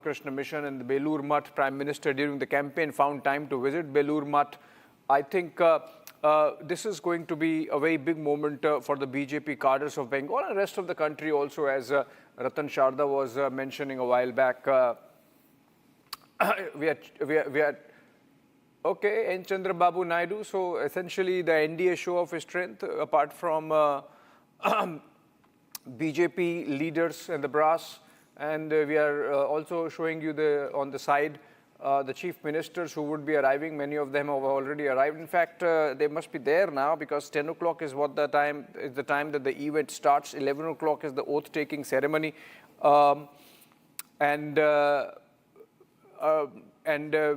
Krishna Mission and the Belur Math. Prime Minister during the campaign found time to visit Belur Math. I think this is going to be a very big moment for the BJP cadres of Bengal and the rest of the country also, as Ratan Sharda was mentioning a while back. We are okay, and Chandra Babu Naidu. So essentially the NDA show of his strength, apart from BJP leaders and the brass. And we are also showing you on the side the chief ministers who would be arriving. Many of them have already arrived. In fact, they must be there now because 10 o'clock is what the time that the event starts. 11 o'clock is the oath-taking ceremony, and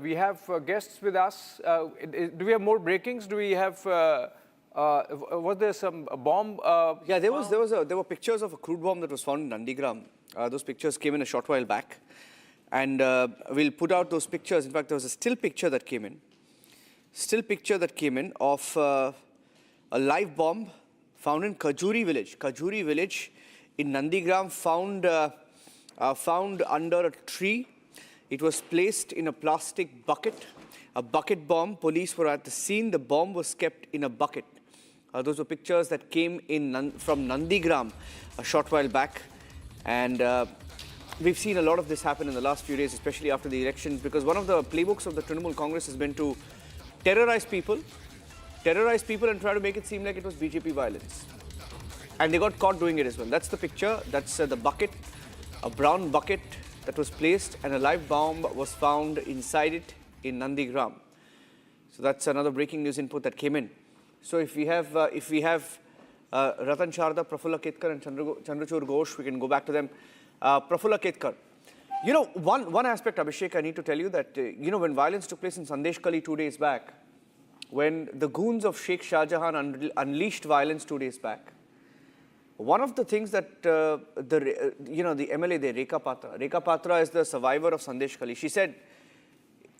we have guests with us. Do we have more breakings? Do we have? Was there some bomb? Yeah, there were pictures of a crude bomb that was found in Nandigram. Those pictures came in a short while back, and we'll put out those pictures. In fact, there was a still picture that came in of a live bomb found in Kajuri village in Nandigram, found under a tree. It was placed in a plastic bucket, a bucket bomb. Police were at the scene. The bomb was kept in a bucket. Those were pictures that came in from Nandigram a short while back. And we've seen a lot of this happen in the last few days, especially after the elections, because one of the playbooks of the Trinamool Congress has been to terrorize people and try to make it seem like it was BJP violence. And they got caught doing it as well. That's the picture. That's the bucket, a brown bucket that was placed, and a live bomb was found inside it in Nandigram. So that's another breaking news input that came in. So if we have Ratan Sharda, Prafulla Ketkar and Chandrachur Ghosh, we can go back to them. Prafulla Ketkar, you know, one aspect, Abhishek, I need to tell you that, you know, when violence took place in Sandeshkhali 2 days back, when the goons of Sheikh Shah Jahan unleashed violence 2 days back, one of the things that, the MLA there, Rekha Patra is the survivor of Sandeshkhali. She said,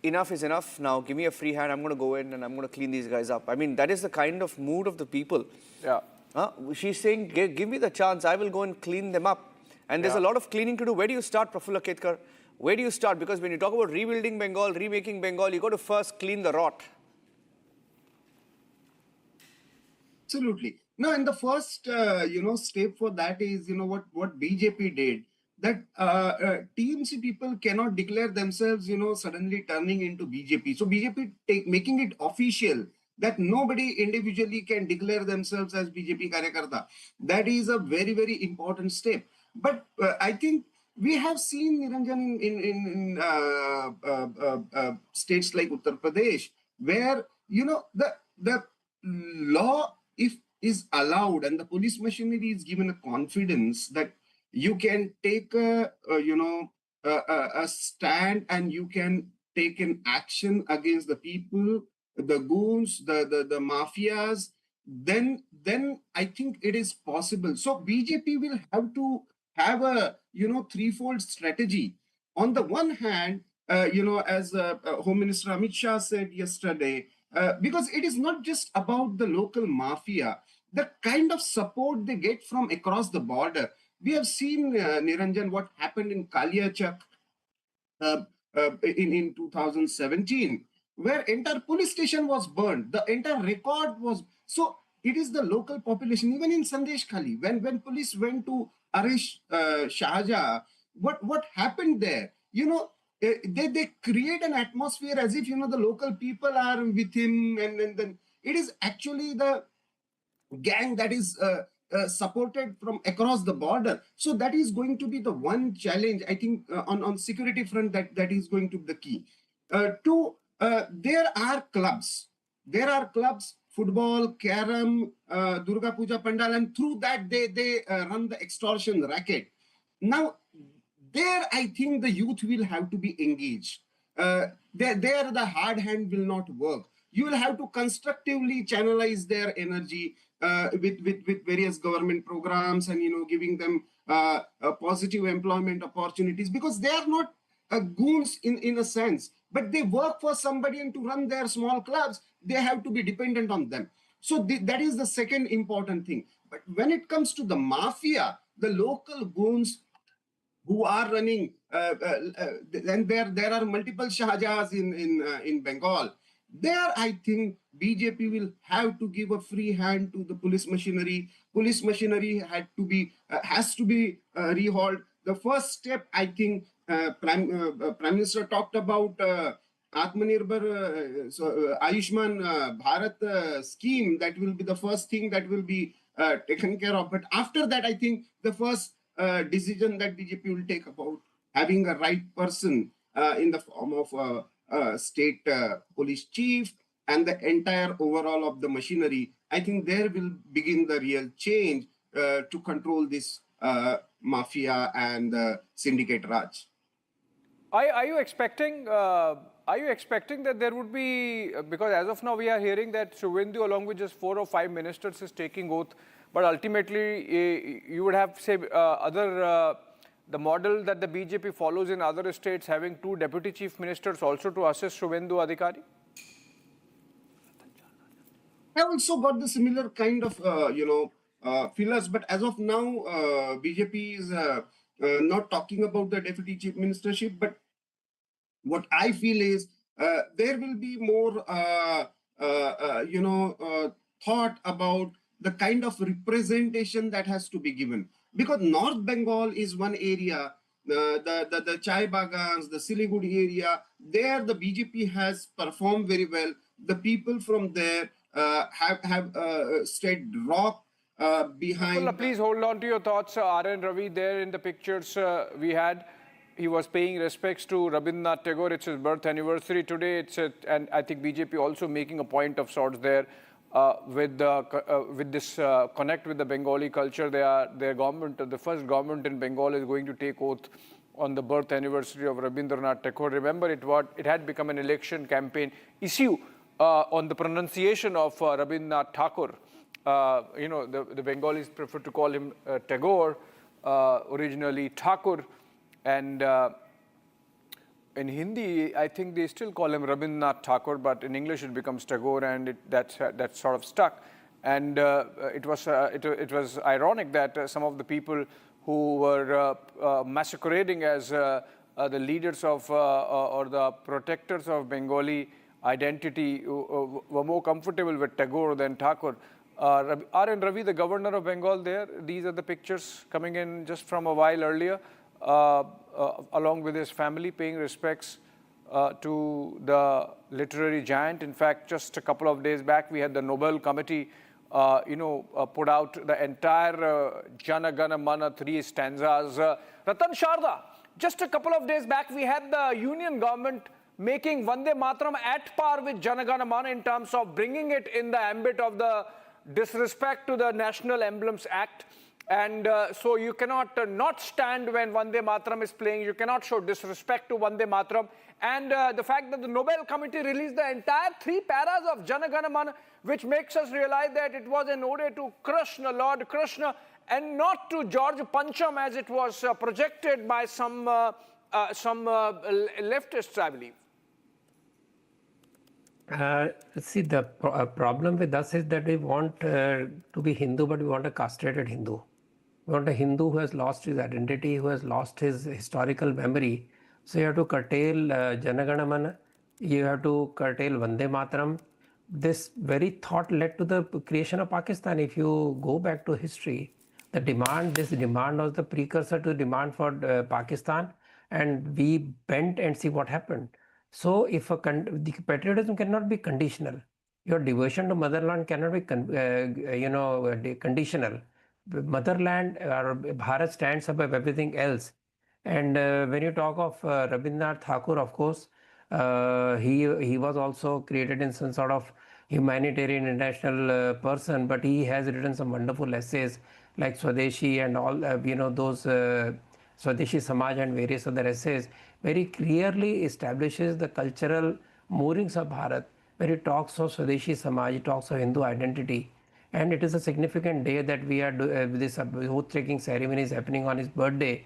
enough is enough now, give me a free hand, I'm going to go in and I'm going to clean these guys up. I mean, that is the kind of mood of the people. Yeah. She's saying, give me the chance, I will go and clean them up. And there's a lot of cleaning to do. Where do you start, Prafulla Ketkar? Where do you start? Because when you talk about rebuilding Bengal, remaking Bengal, you got to first clean the rot. Absolutely. No, and the first, step for that is, what BJP did. That TMC people cannot declare themselves, suddenly turning into BJP. So BJP making it official that nobody individually can declare themselves as BJP karyakarta. That is a very, very important step. But I think we have seen, Niranjan, in states like Uttar Pradesh, where, the law, if is allowed and the police machinery is given a confidence that you can take a stand and you can take an action against the people, the goons, the mafias, then I think it is possible. So BJP will have to have a threefold strategy. On the one hand, as Home Minister Amit Shah said yesterday, because it is not just about the local mafia, the kind of support they get from across the border. We have seen, Niranjan, what happened in Kaliachak in 2017, where entire police station was burned. The entire record was... So it is the local population, even in Sandeshkhali, when police went to arrest Shahjahan, what happened there? They create an atmosphere as if, the local people are with him, and then it is actually the gang that is supported from across the border. So that is going to be the one challenge, I think, on security front, that is going to be the key. There are clubs. Football, carom, Durga Puja Pandal, and through that they run the extortion racket. Now, there I think the youth will have to be engaged. There the hard hand will not work. You will have to constructively channelize their energy with various government programs and giving them positive employment opportunities, because they are not goons in a sense, but they work for somebody, and to run their small clubs, they have to be dependent on them. So that is the second important thing. But when it comes to the mafia, the local goons who are running, and there are multiple Shahjahans in Bengal. There, I think BJP will have to give a free hand to the police machinery. Police machinery has to be rehauled. The first step, I think, Prime Minister talked about Atmanirbhar, Ayushman Bharat scheme. That will be the first thing that will be taken care of. But after that, I think the first decision that BJP will take about having a right person in the form of state police chief and the entire overall of the machinery. I think there will begin the real change to control this mafia and syndicate Raj. Are you expecting that there would be, because as of now we are hearing that Suvendu along with just 4 or 5 ministers is taking oath, but ultimately you would have, say, the model that the BJP follows in other states, having 2 deputy chief ministers also to assist Suvendu Adhikari? I also got the similar kind of, feelers, but as of now, BJP is not talking about the deputy chief ministership, but what I feel is there will be more, thought about the kind of representation that has to be given. Because North Bengal is one area, the Chai Bagans, the Siliguri area, there the BJP has performed very well. The people from there have stayed rock behind. Please hold on to your thoughts. R.N. Ravi there in the pictures we had. He was paying respects to Rabindranath Tagore. It's his birth anniversary today. And I think BJP also making a point of sorts there with this connect with the Bengali culture. Their government, the first government in Bengal, is going to take oath on the birth anniversary of Rabindranath Tagore. Remember, it had become an election campaign issue on the pronunciation of Rabindranath Tagore. The Bengalis prefer to call him Tagore, originally Thakur. And in Hindi, I think they still call him Rabindranath Tagore, but in English it becomes Tagore, and that's sort of stuck. And it was ironic that some of the people who were masquerading as the leaders of or the protectors of Bengali identity were more comfortable with Tagore than Thakur. R.N. Ravi, the governor of Bengal there, these are the pictures coming in just from a while earlier. Along with his family, paying respects to the literary giant. In fact, just a couple of days back, we had the Nobel Committee, put out the entire Jana Gana Mana 3 stanzas. Ratan Sharda, just a couple of days back, we had the union government making Vande Mataram at par with Jana Gana Mana in terms of bringing it in the ambit of the disrespect to the National Emblems Act. And so you cannot not stand when Vande Mataram is playing. You cannot show disrespect to Vande Mataram. And the fact that the Nobel Committee released the entire 3 paras of Jana Gana Mana, which makes us realize that it was an ode to Krishna, Lord Krishna, and not to George Pancham as it was projected by some leftists, I believe. See, the problem with us is that we want to be Hindu, but we want a castrated Hindu. We want a Hindu who has lost his identity, who has lost his historical memory. So you have to curtail Jana Gana Mana, you have to curtail Vande Mataram. This very thought led to the creation of Pakistan. If you go back to history, this demand was the precursor to demand for Pakistan, and we bent and see what happened. So if the patriotism cannot be conditional, your devotion to motherland cannot be conditional. Motherland or Bharat stands above everything else. And when you talk of Rabindranath Tagore, of course, he was also created in some sort of humanitarian international person, but he has written some wonderful essays like Swadeshi and all, those Swadeshi Samaj and various other essays, very clearly establishes the cultural moorings of Bharat, where he talks of Swadeshi Samaj, he talks of Hindu identity. And it is a significant day that we are this oath-taking ceremony is happening on his birthday.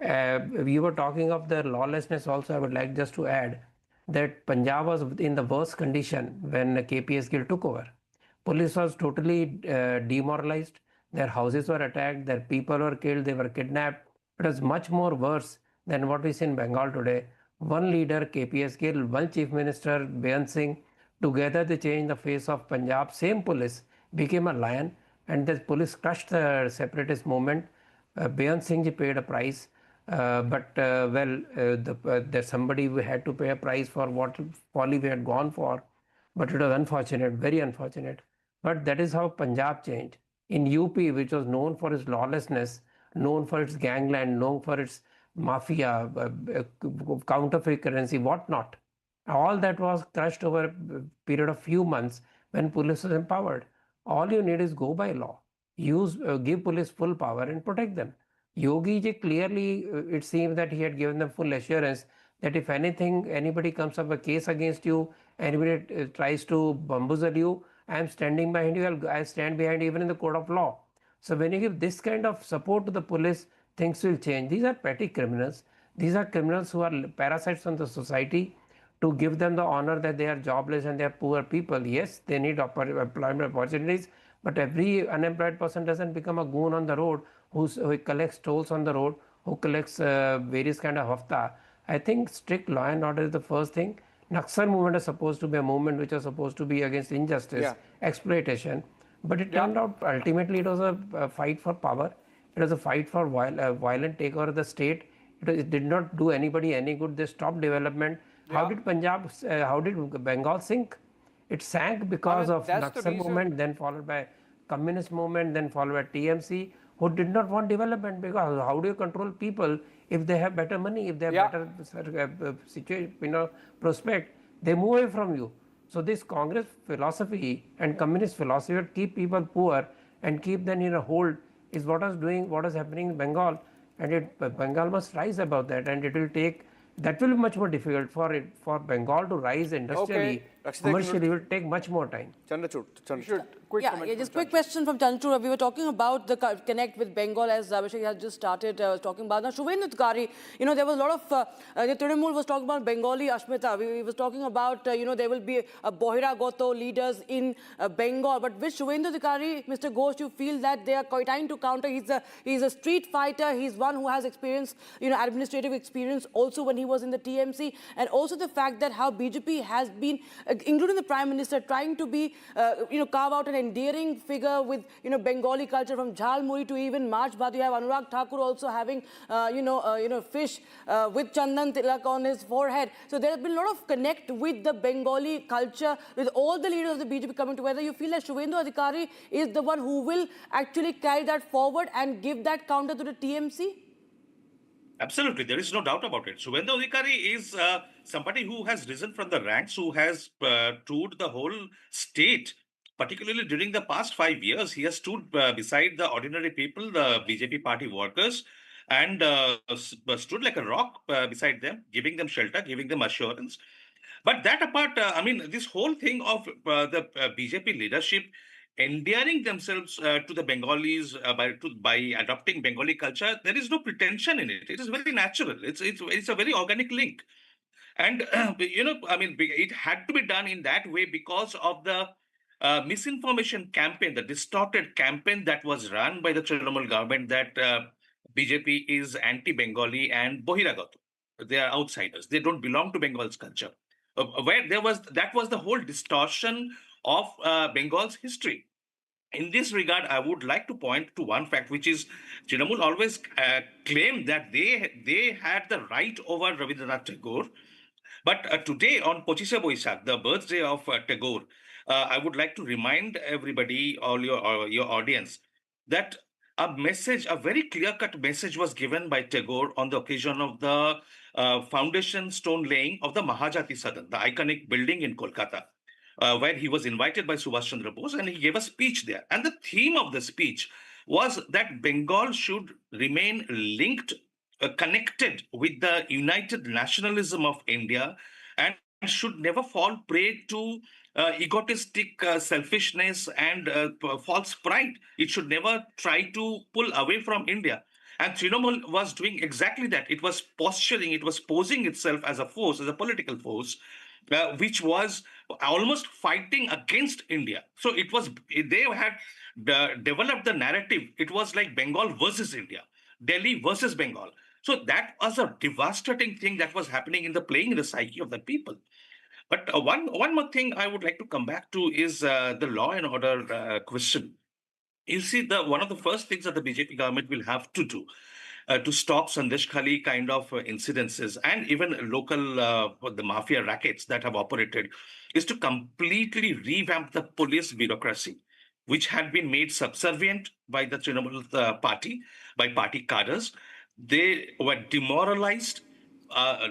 We were talking of the lawlessness also. I would like just to add that Punjab was in the worst condition when KPS Gill took over. Police was totally demoralized. Their houses were attacked. Their people were killed. They were kidnapped. It was much more worse than what we see in Bengal today. One leader, KPS Gill, one Chief Minister, Beant Singh, together they changed the face of Punjab. Same police became a lion, and the police crushed the separatist movement. Beant Singh ji paid a price, there's somebody who had to pay a price for what folly we had gone for. But it was unfortunate, very unfortunate. But that is how Punjab changed. In UP, which was known for its lawlessness, known for its gangland, known for its mafia, counterfeit currency, whatnot, all that was crushed over a period of few months when police was empowered. All you need is go by law. Give police full power and protect them. Yogi ji clearly, it seems that he had given them full assurance that if anything, anybody comes up a case against you, anybody tries to bamboozle you, I am standing behind you, I stand behind you even in the court of law. So when you give this kind of support to the police, things will change. These are petty criminals. These are criminals who are parasites on the society. To give them the honor that they are jobless and they are poor people, yes, they need employment opportunities, but every unemployed person doesn't become a goon on the road who collects tolls on the road, who collects various kind of hafta. I think strict law and order is the first thing. Naxal movement is supposed to be a movement which was supposed to be against injustice, exploitation, but it turned out ultimately it was a fight for power. It was a fight for violent takeover of the state. It did not do anybody any good. They stopped development. How did how did Bengal sink? It sank because of Naxal movement, then followed by communist movement, then followed by TMC, who did not want development, because how do you control people if they have better money, if they have better situation, prospect, they move away from you. So this Congress philosophy and communist philosophy would keep people poor and keep them in a hold is what is happening in Bengal, and Bengal must rise above that, and it will take. That will be much more difficult for Bengal to rise industrially. Commercially, it will take much more time. Chandrachud, just quick question from Chandrachud. We were talking about the connect with Bengal as Abhishek has just started talking about. Now, Suvendu Adhikari, there was a lot of, Trinamool was talking about Bengali Ashmita. We was talking about, there will be a Bohiragoto leaders in Bengal. But with Suvendu Adhikari, Mr. Ghosh, you feel that they are trying to counter. He's a street fighter. He's one who has experience, administrative experience also when he was in the TMC. And also the fact that how BJP has been, including the Prime Minister, trying to be, carve out an endearing figure with, Bengali culture from Jhalmuri to even March Bhat. You have Anurag Thakur also having, fish with Chandan Tilak on his forehead. So there has been a lot of connect with the Bengali culture, with all the leaders of the BJP coming together. You feel that Suvendu Adhikari is the one who will actually carry that forward and give that counter to the TMC? Absolutely, there is no doubt about it. Suvendu Adhikari is somebody who has risen from the ranks, who has toured the whole state, particularly during the past 5 years. He has stood beside the ordinary people, the BJP party workers, and stood like a rock beside them, giving them shelter, giving them assurance. But that apart, this whole thing of the BJP leadership endearing themselves to the Bengalis by adopting Bengali culture, there is no pretension in it. It is very natural. It's a very organic link. And, it had to be done in that way because of the misinformation campaign, the distorted campaign that was run by the Trinamool government that BJP is anti-Bengali and Bohiragat. They are outsiders. They don't belong to Bengal's culture. That was the whole distortion of Bengal's history. In this regard, I would like to point to one fact, which is Trinamool always claimed that they had the right over Rabindranath Tagore. But today, on Pochise Boishakh, the birthday of Tagore, I would like to remind everybody, all your audience, that a very clear-cut message was given by Tagore on the occasion of the foundation stone laying of the Mahajati Sadan, the iconic building in Kolkata, where he was invited by Subhash Chandra Bose, and he gave a speech there. And the theme of the speech was that Bengal should remain linked, connected with the united nationalism of India, and should never fall prey to egotistic selfishness and false pride. It should never try to pull away from India. And Trinamool was doing exactly that. It was posturing, it was posing itself as a force, as a political force, which was almost fighting against India. So they had developed the narrative. It was like Bengal versus India. Delhi versus Bengal. So that was a devastating thing that was happening playing in the psyche of the people. But one more thing I would like to come back to is the law and order question. You see, one of the first things that the BJP government will have to do to stop Sandesh Khali kind of incidences and even local the mafia rackets that have operated is to completely revamp the police bureaucracy, which had been made subservient by the Trinamool party, by party cadres. They were demoralized.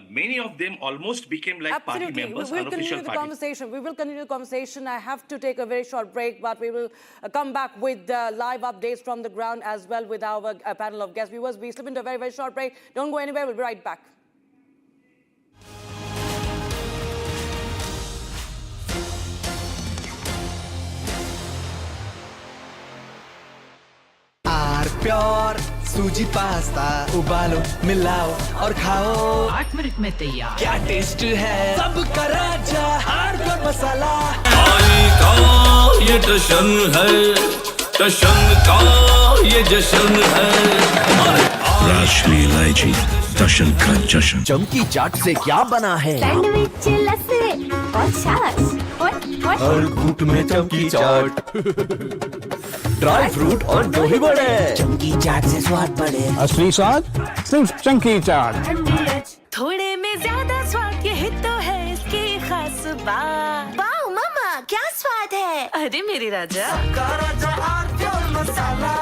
Many of them almost became like party members, we will unofficial continue the party. conversation. We will continue the conversation. I have to take a very short break, but we will come back with live updates from the ground as well with our panel of guest viewers. We slip into a very, very short break. Don't go anywhere. We'll be right back. Pure सूजी pasta उबालो मिलाओ और खाओ 8 minute में तैयार क्या taste है सबका राजा हार्डकोर मसाला का ये जश्न है जश्न का ये जश्न है राष्ट्रीय इलायची जश्न का जश्न चमकी चाट से क्या बना है सैंडविच लस्सी और छाछ हर घूंट में चमकी चाट ड्राई फ्रूट और दही बड़े चमकी चाट से स्वाद बढ़े असली स्वाद सिर्फ चमकी चाट थोड़े में ज्यादा स्वाद यही तो है इसकी खास बात वाओ मामा क्या स्वाद है अरे मेरी राजा मसाला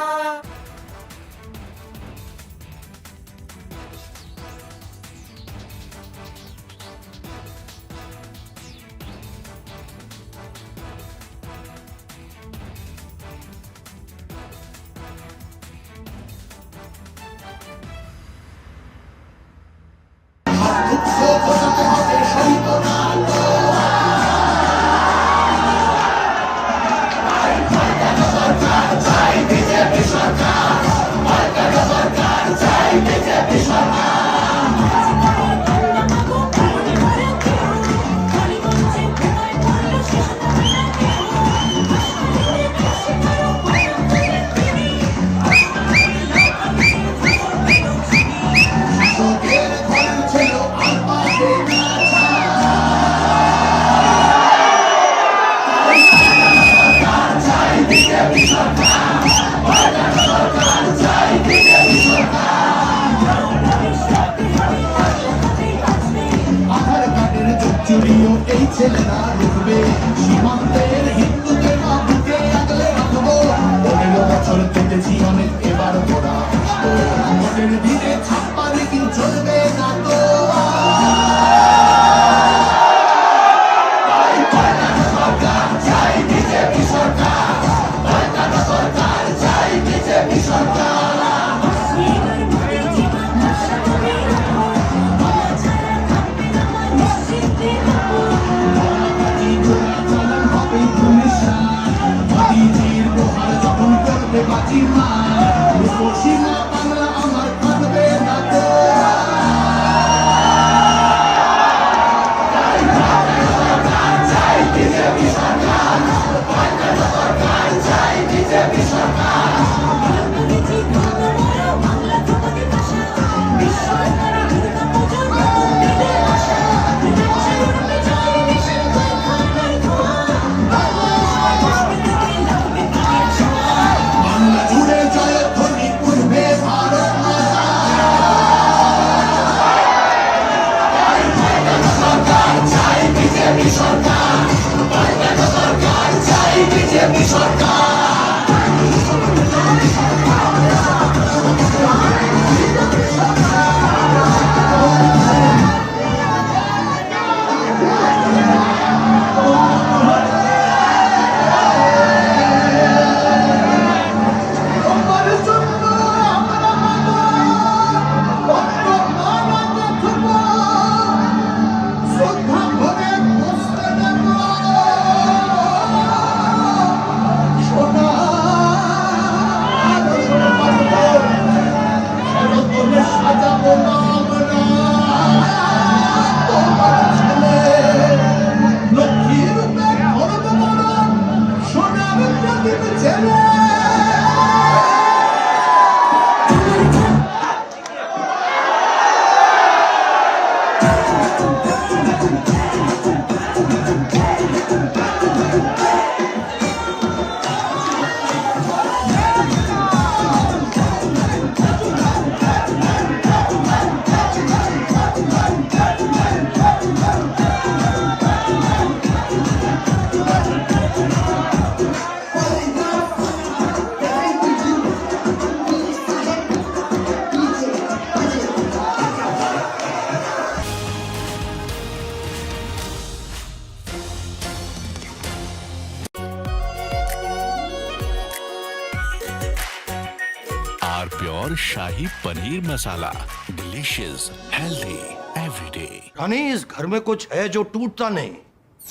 और शाही पनीर मसाला, डिलीशियस, हेल्दी, एवरीडे। रानी, इस घर में कुछ है जो टूटता नहीं।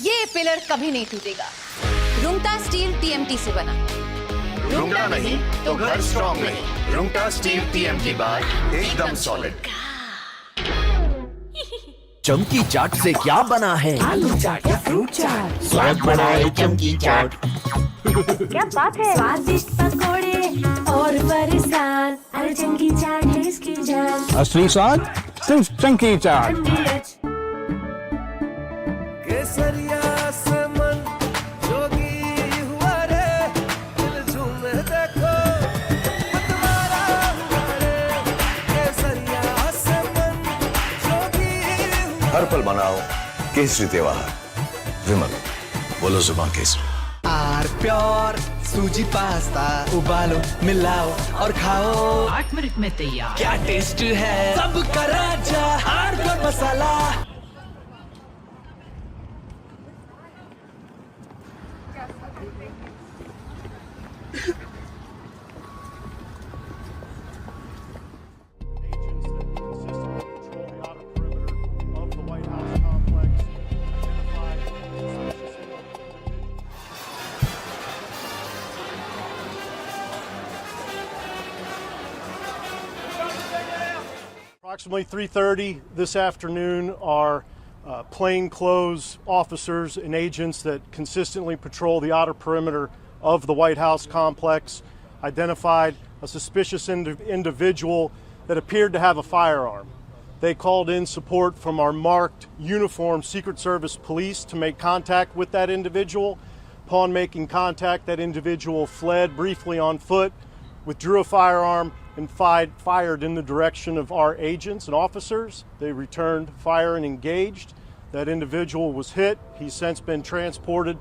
ये पिलर कभी नहीं टूटेगा। रुंगटा स्टील TMT से बना। रुंगटा नहीं तो घर स्ट्रॉन्ग नहीं। रुंगटा स्टील TMT बार एकदम सॉलिड। चमकी चाट से क्या बना है? आलू चाट या फ्रूट चाट, स्वाद बढ़ाए चमकी चाट। क्या बात है? स्वादिष्ट पकोड़े और बरसान, अरे चमकी चाट है इसकी जान। असली स्वाद सिर्फ चंकी चाट। केसरिया से मन जोगी हुआ रे, दिल झूमे देखो मतवारा हुआ रे। केसरिया से मन जोगी हुआ। हर पल मनाओ केसरी त्योहार। विमल, बोलो जुबान केसरी। आर प्योर सूजी पास्ता, उबालो मिलाओ और खाओ, 8 मिनट में तैयार। क्या टेस्ट है सबका राजा आर प्योर मसाला। Approximately 3:30 this afternoon, our plainclothes officers and agents that consistently patrol the outer perimeter of the White House complex identified a suspicious individual that appeared to have a firearm. They called in support from our marked uniformed Secret Service police to make contact with that individual. Upon making contact, that individual fled briefly on foot, withdrew a firearm, and fired in the direction of our agents and officers. They returned fire and engaged. That individual was hit. He's since been transported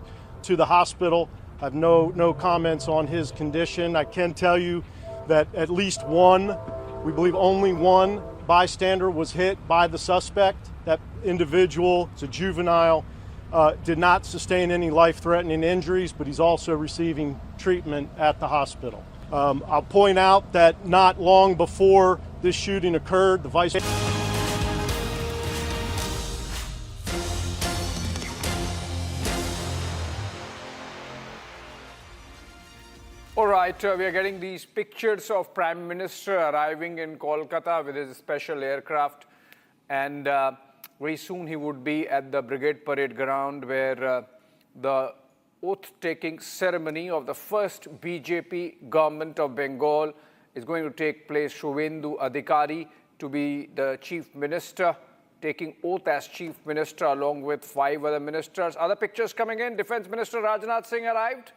to the hospital. I have no comments on his condition. I can tell you that at least one, we believe only one bystander was hit by the suspect. That individual is a juvenile, did not sustain any life-threatening injuries, but he's also receiving treatment at the hospital. I'll point out that not long before this shooting occurred, the vice. All right, we are getting these pictures of Prime Minister arriving in Kolkata with his special aircraft, and very soon he would be at the Brigade Parade Ground where the oath-taking ceremony of the first BJP government of Bengal is going to take place. Suvendu Adhikari to be the Chief Minister, taking oath as Chief Minister along with 5 other ministers. Other pictures coming in. Defence Minister Rajnath Singh arrived.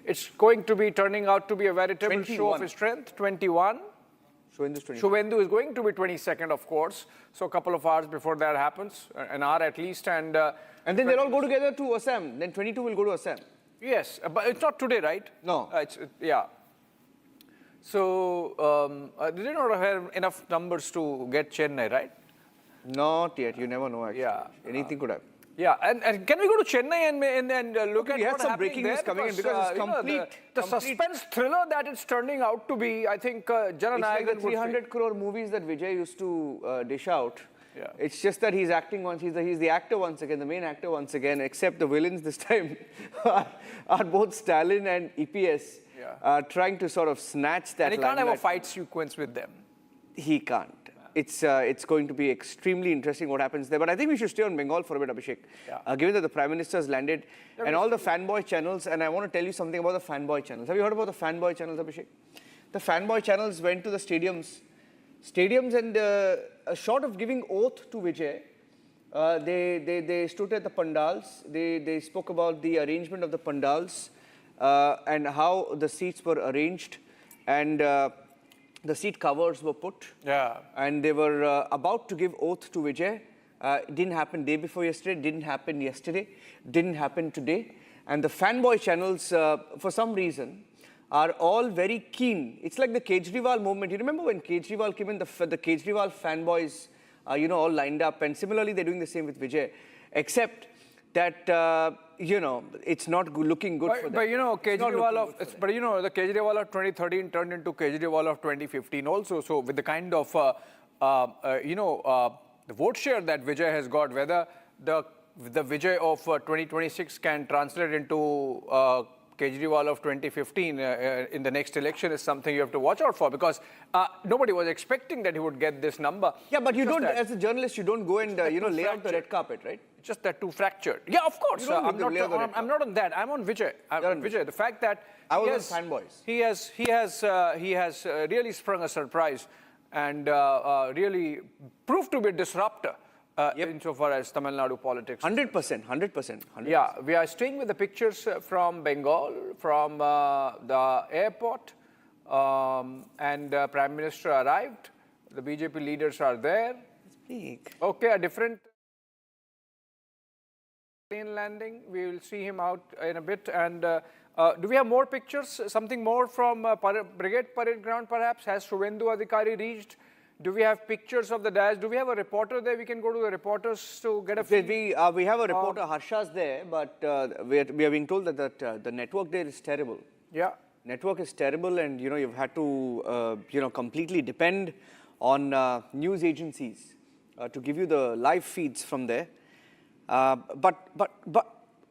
It's going to be turning out to be a veritable show of his strength. 21. Suvendu is going to be 22nd, of course. So a couple of hours before that happens, an hour at least. And then they'll all go together to Assam. Then 22 will go to Assam. Yes, but it's not today, right? No. Yeah. So they did not have enough numbers to get Chennai, right? Not yet. You never know, actually. Yeah. Anything could happen. Yeah, and can we go to Chennai and look at we had what's some happening breaking there? news coming in because it's complete. The suspense thriller that it's turning out to be, I think, It's like the 300 crore movies that Vijay used to dish out. Yeah. It's just that he's acting once, he's the actor once again, the main actor once again, except the villains this time are both Stalin and EPS, trying to sort of snatch that. And he can't have a fight sequence with them. He can't. It's going to be extremely interesting what happens there. But I think we should stay on Bengal for a bit, Abhishek. Yeah. Given that the Prime Minister has landed and all the fanboy channels, and I want to tell you something about the fanboy channels. Have you heard about the fanboy channels, Abhishek? The fanboy channels went to the stadiums and short of giving oath to Vijay, they stood at the pandals. They spoke about the arrangement of the pandals and how the seats were arranged and the seat covers were put. Yeah. And they were about to give oath to Vijay. It didn't happen day before yesterday, didn't happen yesterday, didn't happen today. And the fanboy channels, for some reason, are all very keen. It's like the Kejriwal movement. You remember when Kejriwal came in, the Kejriwal fanboys, all lined up. And similarly, they're doing the same with Vijay. Except that, it's not looking good for them. But Kejriwal of, It's not but the Kejriwal of 2013 turned into Kejriwal of 2015 also. So with the kind of, the vote share that Vijay has got, whether the Vijay of 2026 can translate into Kejriwal of 2015 in the next election is something you have to watch out for, because nobody was expecting that he would get this number. Yeah, but you don't, as a journalist, you don't go and, lay out the red carpet, right? Just that too fractured. Yeah, of course. I'm not on that. I'm on Vijay. Vijay, the fact that he has really sprung a surprise and really proved to be a disruptor insofar as Tamil Nadu politics. 100%. Yeah, we are staying with the pictures from Bengal, from the airport, and Prime Minister arrived. The BJP leaders are there. Okay, a different plane landing. We will see him out in a bit. And do we have more pictures? Something more from Brigade Parade Ground, perhaps? Has Suvendu Adhikari reached? Do we have pictures of the dash? Do we have a reporter there? We can go to the reporters to get a feel. We have a reporter, Harsha's there, but we are being told that the network there is terrible. Yeah. Network is terrible, and you've had to completely depend on news agencies to give you the live feeds from there. But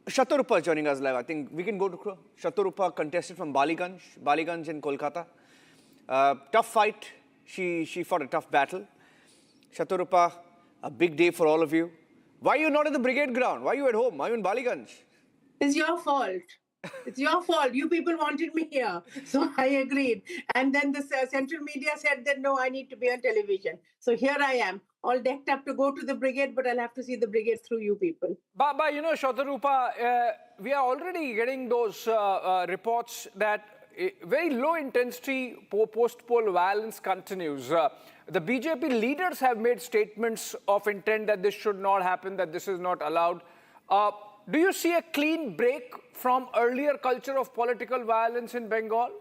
Shatarupa is joining us live. I think we can go to Shatarupa, contested from Ballygunge in Kolkata. Tough fight. She fought a tough battle. Shatarupa, a big day for all of you. Why are you not at the Brigade ground? Why are you at home? Why are you in Ballygunge? It's your fault. It's your fault. You people wanted me here. So I agreed. And then the central media said that, no, I need to be on television. So here I am, all decked up to go to the Brigade, but I'll have to see the Brigade through you people. But Shatarupa, we are already getting those reports that very low intensity post-poll violence continues. The BJP leaders have made statements of intent that this should not happen, that this is not allowed. Do you see a clean break from earlier culture of political violence in Bengal?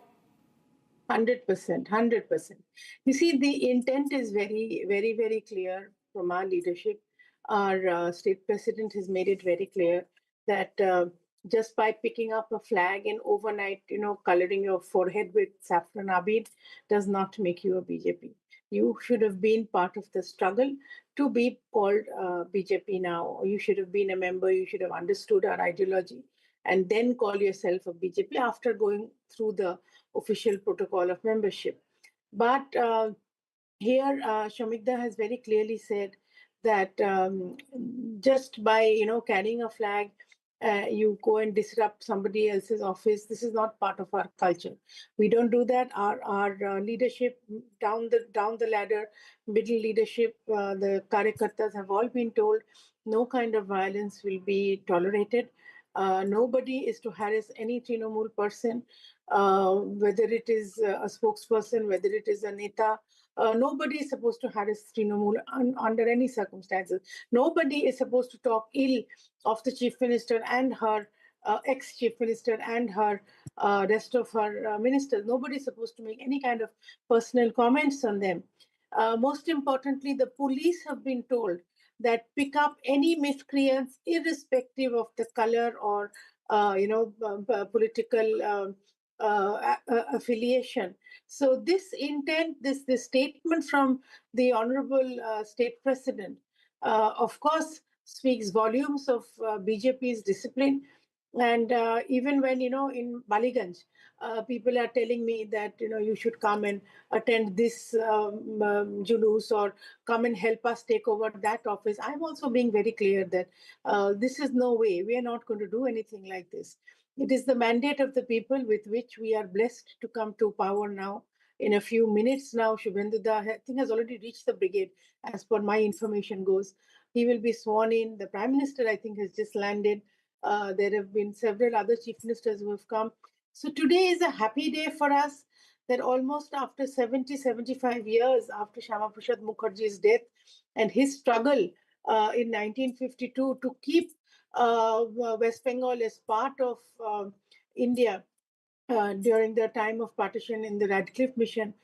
100%. You see, the intent is very, very, very clear from our leadership. Our state president has made it very clear that just by picking up a flag and overnight, coloring your forehead with saffron abid does not make you a BJP. You should have been part of the struggle to be called BJP now. Or you should have been a member. You should have understood our ideology and then call yourself a BJP after going through the official protocol of membership. But here, Shamikda has very clearly said that just by carrying a flag, you go and disrupt somebody else's office. This is not part of our culture. We don't do that. Our leadership down the ladder, middle leadership, the karyakartas have all been told no kind of violence will be tolerated. Nobody is to harass any Trinamool person, whether it is a spokesperson, whether it is a neta. Nobody is supposed to harass Trinamool under any circumstances. Nobody is supposed to talk ill of the Chief Minister and her ex-Chief Minister and her rest of her ministers. Nobody is supposed to make any kind of personal comments on them. Most importantly, the police have been told that pick up any miscreants irrespective of the color or political affiliation. So this intent, this statement from the Honorable State President, of course, speaks volumes of BJP's discipline. And even when, in Ballygunge, people are telling me that, you should come and attend this julus or come and help us take over that office. I'm also being very clear that this is no way. We are not going to do anything like this. It is the mandate of the people with which we are blessed to come to power now. In a few minutes now, Suvendu, I think, has already reached the Brigade, as per my information goes. He will be sworn in. The Prime Minister, I think, has just landed. There have been several other chief ministers who have come. So today is a happy day for us that almost after 75 years after Shama Prasad Mukherjee's death and his struggle in 1952 to keep West Bengal as part of India during the time of partition in the Radcliffe Mission,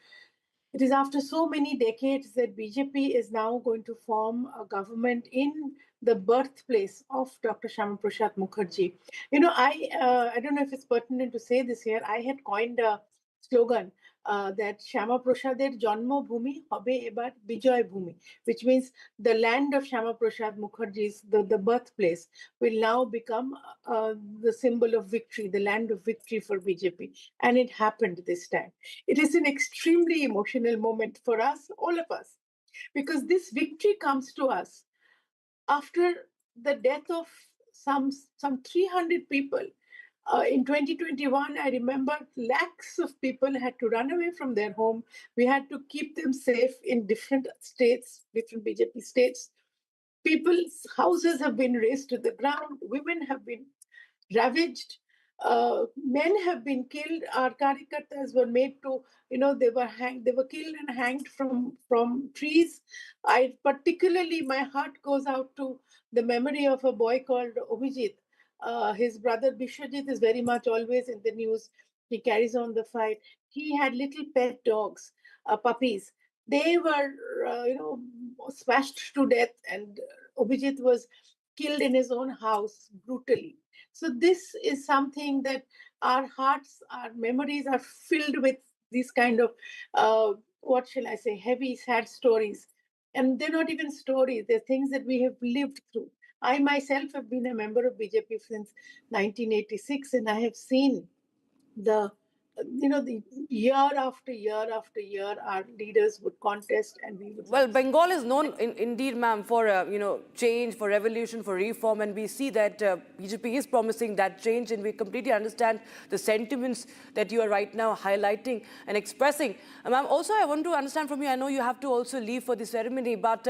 It is after so many decades that BJP is now going to form a government in the birthplace of Dr. Shyama Prasad Mukherjee. I don't know if it's pertinent to say this here. I had coined a slogan that Shyama Prasader Janmo Bhumi Hobe Ebar Bijoy Bhumi, which means the land of Shyama Prasad Mukherjee's, the birthplace, will now become the symbol of victory, the land of victory for BJP. And it happened this time. It is an extremely emotional moment for us, all of us, because this victory comes to us after the death of some 300 people. In 2021, I remember lakhs of people had to run away from their home. We had to keep them safe in different states, different BJP states. People's houses have been razed to the ground. Women have been ravaged. Men have been killed. Our karyakartas were made to, they were killed and hanged from trees. My heart goes out to the memory of a boy called Abhijit. His brother Bishwajit is very much always in the news. He carries on the fight. He had little pet dogs, puppies. They were, smashed to death, and Abhijit was killed in his own house brutally. So this is something that our hearts, our memories are filled with these kind of, what shall I say, heavy, sad stories. And they're not even stories, they're things that we have lived through. I myself have been a member of BJP since 1986, and I have seen the year after year after year, our leaders would contest and we would... Well, Bengal is known indeed, ma'am, for, change, for revolution, for reform. And we see that BJP is promising that change. And we completely understand the sentiments that you are right now highlighting and expressing. Ma'am, also, I want to understand from you, I know you have to also leave for the ceremony, but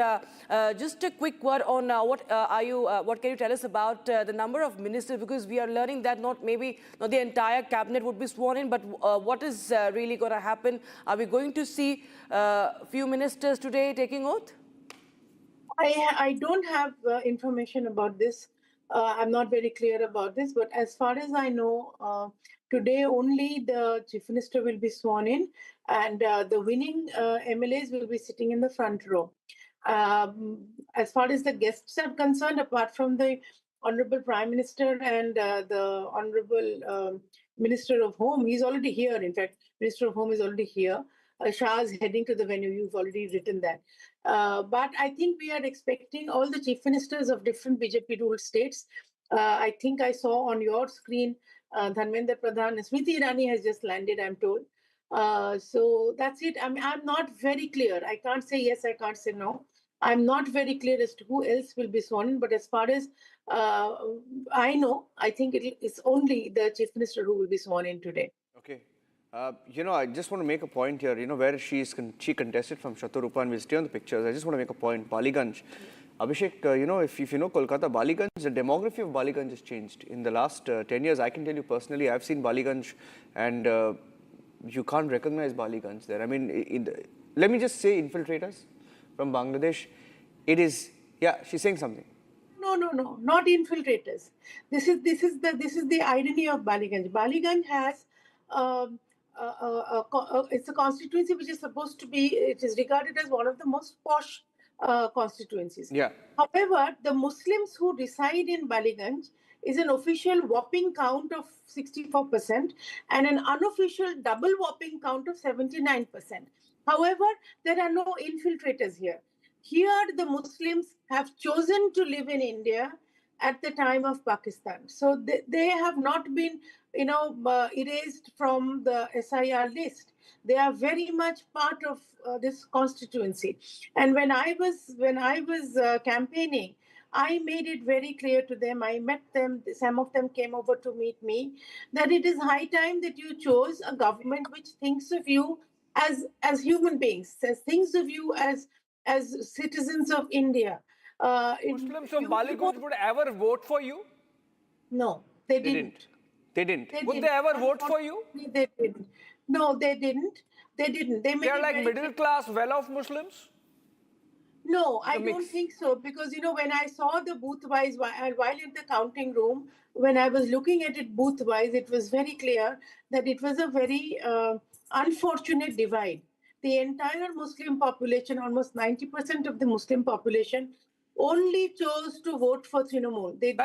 just a quick word on what can you tell us about the number of ministers? Because we are learning that not the entire cabinet would be sworn in, but what is really going to happen? Are we going to see a few ministers today taking oath? I don't have information about this. I'm not very clear about this, but as far as I know, today only the Chief Minister will be sworn in, and the winning MLAs will be sitting in the front row. As far as the guests are concerned, apart from the Honorable Prime Minister and the Honorable Minister of Home, he's already here. In fact, Minister of Home is already here. Shah is heading to the venue. You've already written that. But I think we are expecting all the chief ministers of different BJP-ruled states. I think I saw on your screen Dharmendra Pradhan. Smriti Irani has just landed, I'm told. So that's it. I'm not very clear. I can't say yes, I can't say no. I'm not very clear as to who else will be sworn in, but as far as I know, I think it's only the Chief Minister who will be sworn in today. Okay. I just want to make a point here, where she contested from Shatarupa, and we'll stay on the pictures. I just want to make a point. Ballygunge. Abhishek, if you know Kolkata, Ballygunge, the demography of Ballygunge has changed. In the last 10 years, I can tell you personally, I've seen Ballygunge, and you can't recognize Ballygunge there. I mean, let me just say infiltrators from Bangladesh. It is, yeah, she's saying something. No, not infiltrators. This is the irony of Ballygunge. Ballygunge has it's a constituency which is supposed to be, it is regarded as one of the most posh constituencies. Yeah. However, the Muslims who reside in Ballygunge is an official whopping count of 64% and an unofficial double whopping count of 79%. However, there are no infiltrators here. Here, the Muslims have chosen to live in India at the time of Pakistan. So they have not been, erased from the SIR list. They are very much part of this constituency. And when I was campaigning, I made it very clear to them. I met them. Some of them came over to meet me. That it is high time that you chose a government which thinks of you as human beings, thinks of you as citizens of India. Muslims of Ballygunge would ever vote for you? No, they didn't. They didn't. Would they ever vote for you? They didn't. No, they didn't. They didn't. They are like middle class, well-off Muslims? No, I don't think so. Because, when I saw the booth-wise, while in the counting room, when I was looking at it booth-wise, it was very clear that it was a very unfortunate divide. the entire Muslim population, almost 90% of the Muslim population, only chose to vote for Trinamool. Did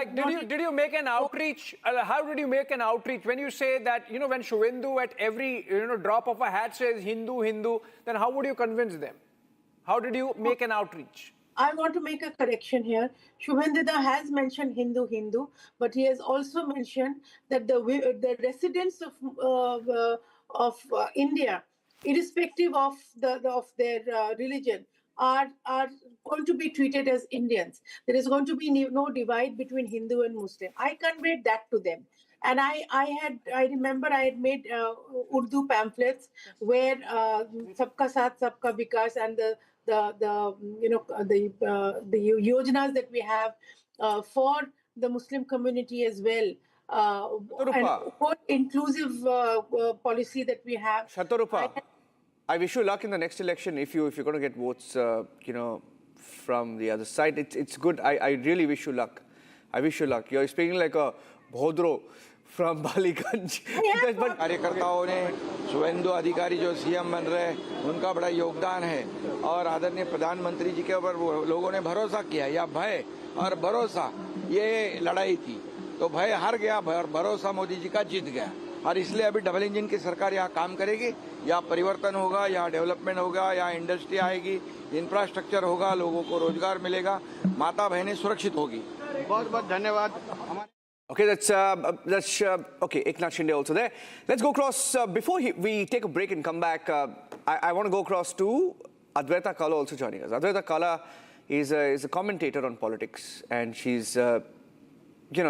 you make an outreach? How did you make an outreach when you say that, when Suvendu at every drop of a hat says Hindu, Hindu, then how would you convince them? How did you make an outreach? I want to make a correction here. Shubhendida has mentioned Hindu, Hindu, but he has also mentioned that the residents of India, irrespective of their religion, are going to be treated as Indians. There is going to be no divide between Hindu and Muslim. I conveyed that to them. And I remember I had made Urdu pamphlets where Sabka Saath, Sabka Vikas and the yojanas that we have for the Muslim community as well. And what inclusive policy that we have. Shatarupa, I wish you luck in the next election if you're going to get votes, from the other side. It's good. I really wish you luck. I wish you luck. You're speaking like a Bhodro from Ballygunge. कार्यकर्ताओं ने शुभेंदु अधिकारी जो CM बन रहे हैं उनका बड़ा योगदान है और आदरणीय प्रधानमंत्री जी के ऊपर लोगों ने भरोसा किया। या भय और भरोसा ये लड़ाई थी, तो भय हार गया और भरोसा मोदी जी का जीत गया। और इसलिए अभी डबल इंजन की सरकार यहाँ काम करेगी, यहाँ परिवर्तन होगा, यहाँ डेवलपमेंट होगा, यहाँ इंडस्ट्री आएगी, इंफ्रास्ट्रक्चर होगा, लोगों को रोजगार मिलेगा, माता बहनें सुरक्षित होगी। बहुत बहुत धन्यवाद। Okay, that's okay. Eknath Shinde also there. Let's go across before we take a break and come back. I want to go across to Adwaita Kala also joining us. Adwaita Kala is a commentator on politics, and she's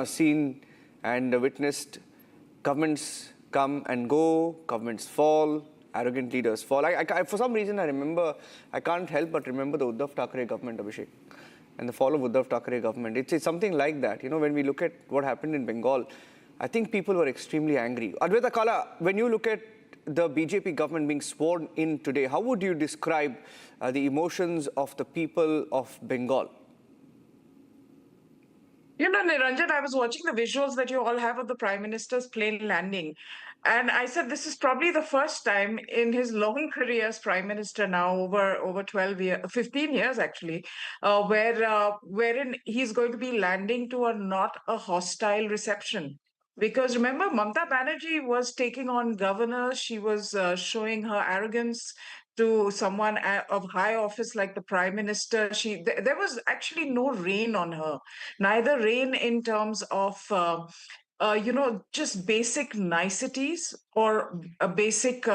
seen and witnessed governments come and go, governments fall, arrogant leaders fall. For some reason, I can't help but remember the Uddhav Thackeray government, Abhishek, and the fall of Uddhav Thackeray government. It's something like that. When we look at what happened in Bengal, I think people were extremely angry. Adwaita Kala, when you look at the BJP government being sworn in today, how would you describe the emotions of the people of Bengal? Niranjan, I was watching the visuals that you all have of the Prime Minister's plane landing. And I said, this is probably the first time in his long career as Prime Minister now, over 15 years actually, wherein he's going to be landing to not a hostile reception. Because remember, Mamata Banerjee was taking on governors. She was showing her arrogance to someone of high office like the Prime Minister. There was actually no rein on her, neither rein in terms of just basic niceties or a basic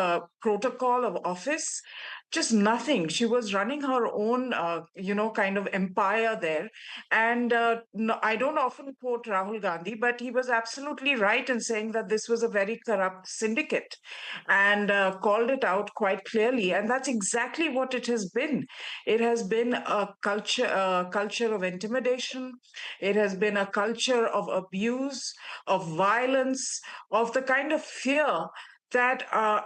protocol of office, just nothing. She was running her own, kind of empire there. And I don't often quote Rahul Gandhi, but he was absolutely right in saying that this was a very corrupt syndicate and called it out quite clearly. And that's exactly what it has been. It has been a culture of intimidation. It has been a culture of abuse, of violence, of the kind of fear that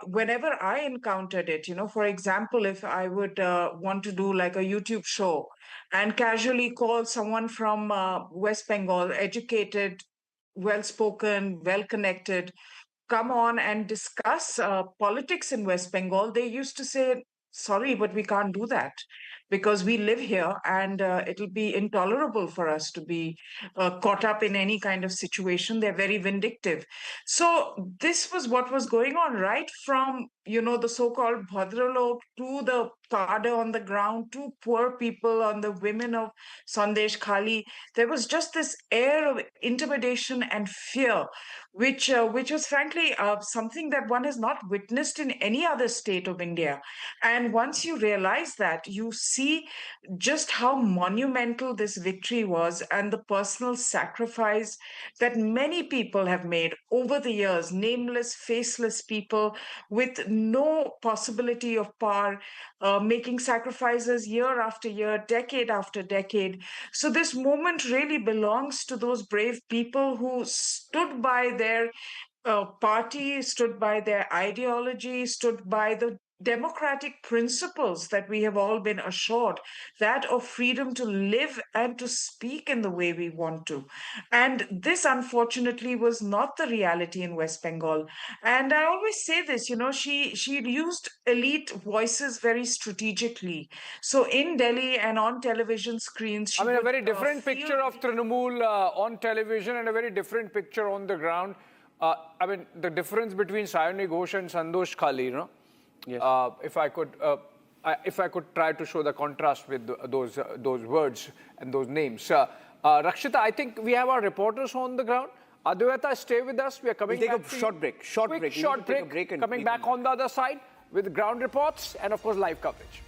whenever I encountered it, for example, if I would want to do like a YouTube show and casually call someone from West Bengal, educated, well-spoken, well-connected, come on and discuss politics in West Bengal, they used to say, sorry, but we can't do that because we live here and it'll be intolerable for us to be caught up in any kind of situation. They're very vindictive. So this was what was going on right from, the so-called Bhadralok to the cadre on the ground, to poor people, on the women of Sandesh Khali. There was just this air of intimidation and fear, which was frankly something that one has not witnessed in any other state of India. And once you realize that, you see just how monumental this victory was and the personal sacrifice that many people have made over the years, nameless, faceless people with no possibility of power, making sacrifices year after year, decade after decade. So this moment really belongs to those brave people who stood by their party, stood by their ideology, stood by the democratic principles that we have all been assured, that of freedom to live and to speak in the way we want to. And this, unfortunately, was not the reality in West Bengal. And I always say this, she used elite voices very strategically. So in Delhi and on television screens, I mean, a very different picture of Trinamool on television and a very different picture on the ground. I mean, the difference between Sayoni Ghosh and Sandosh Khali, yes. If I could try to show the contrast with those words and those names. Rakshita, I think we have our reporters on the ground. Adwaita, stay with us. We are coming back. We'll take a short break. Short break. Coming back on the other side with ground reports and, of course, live coverage.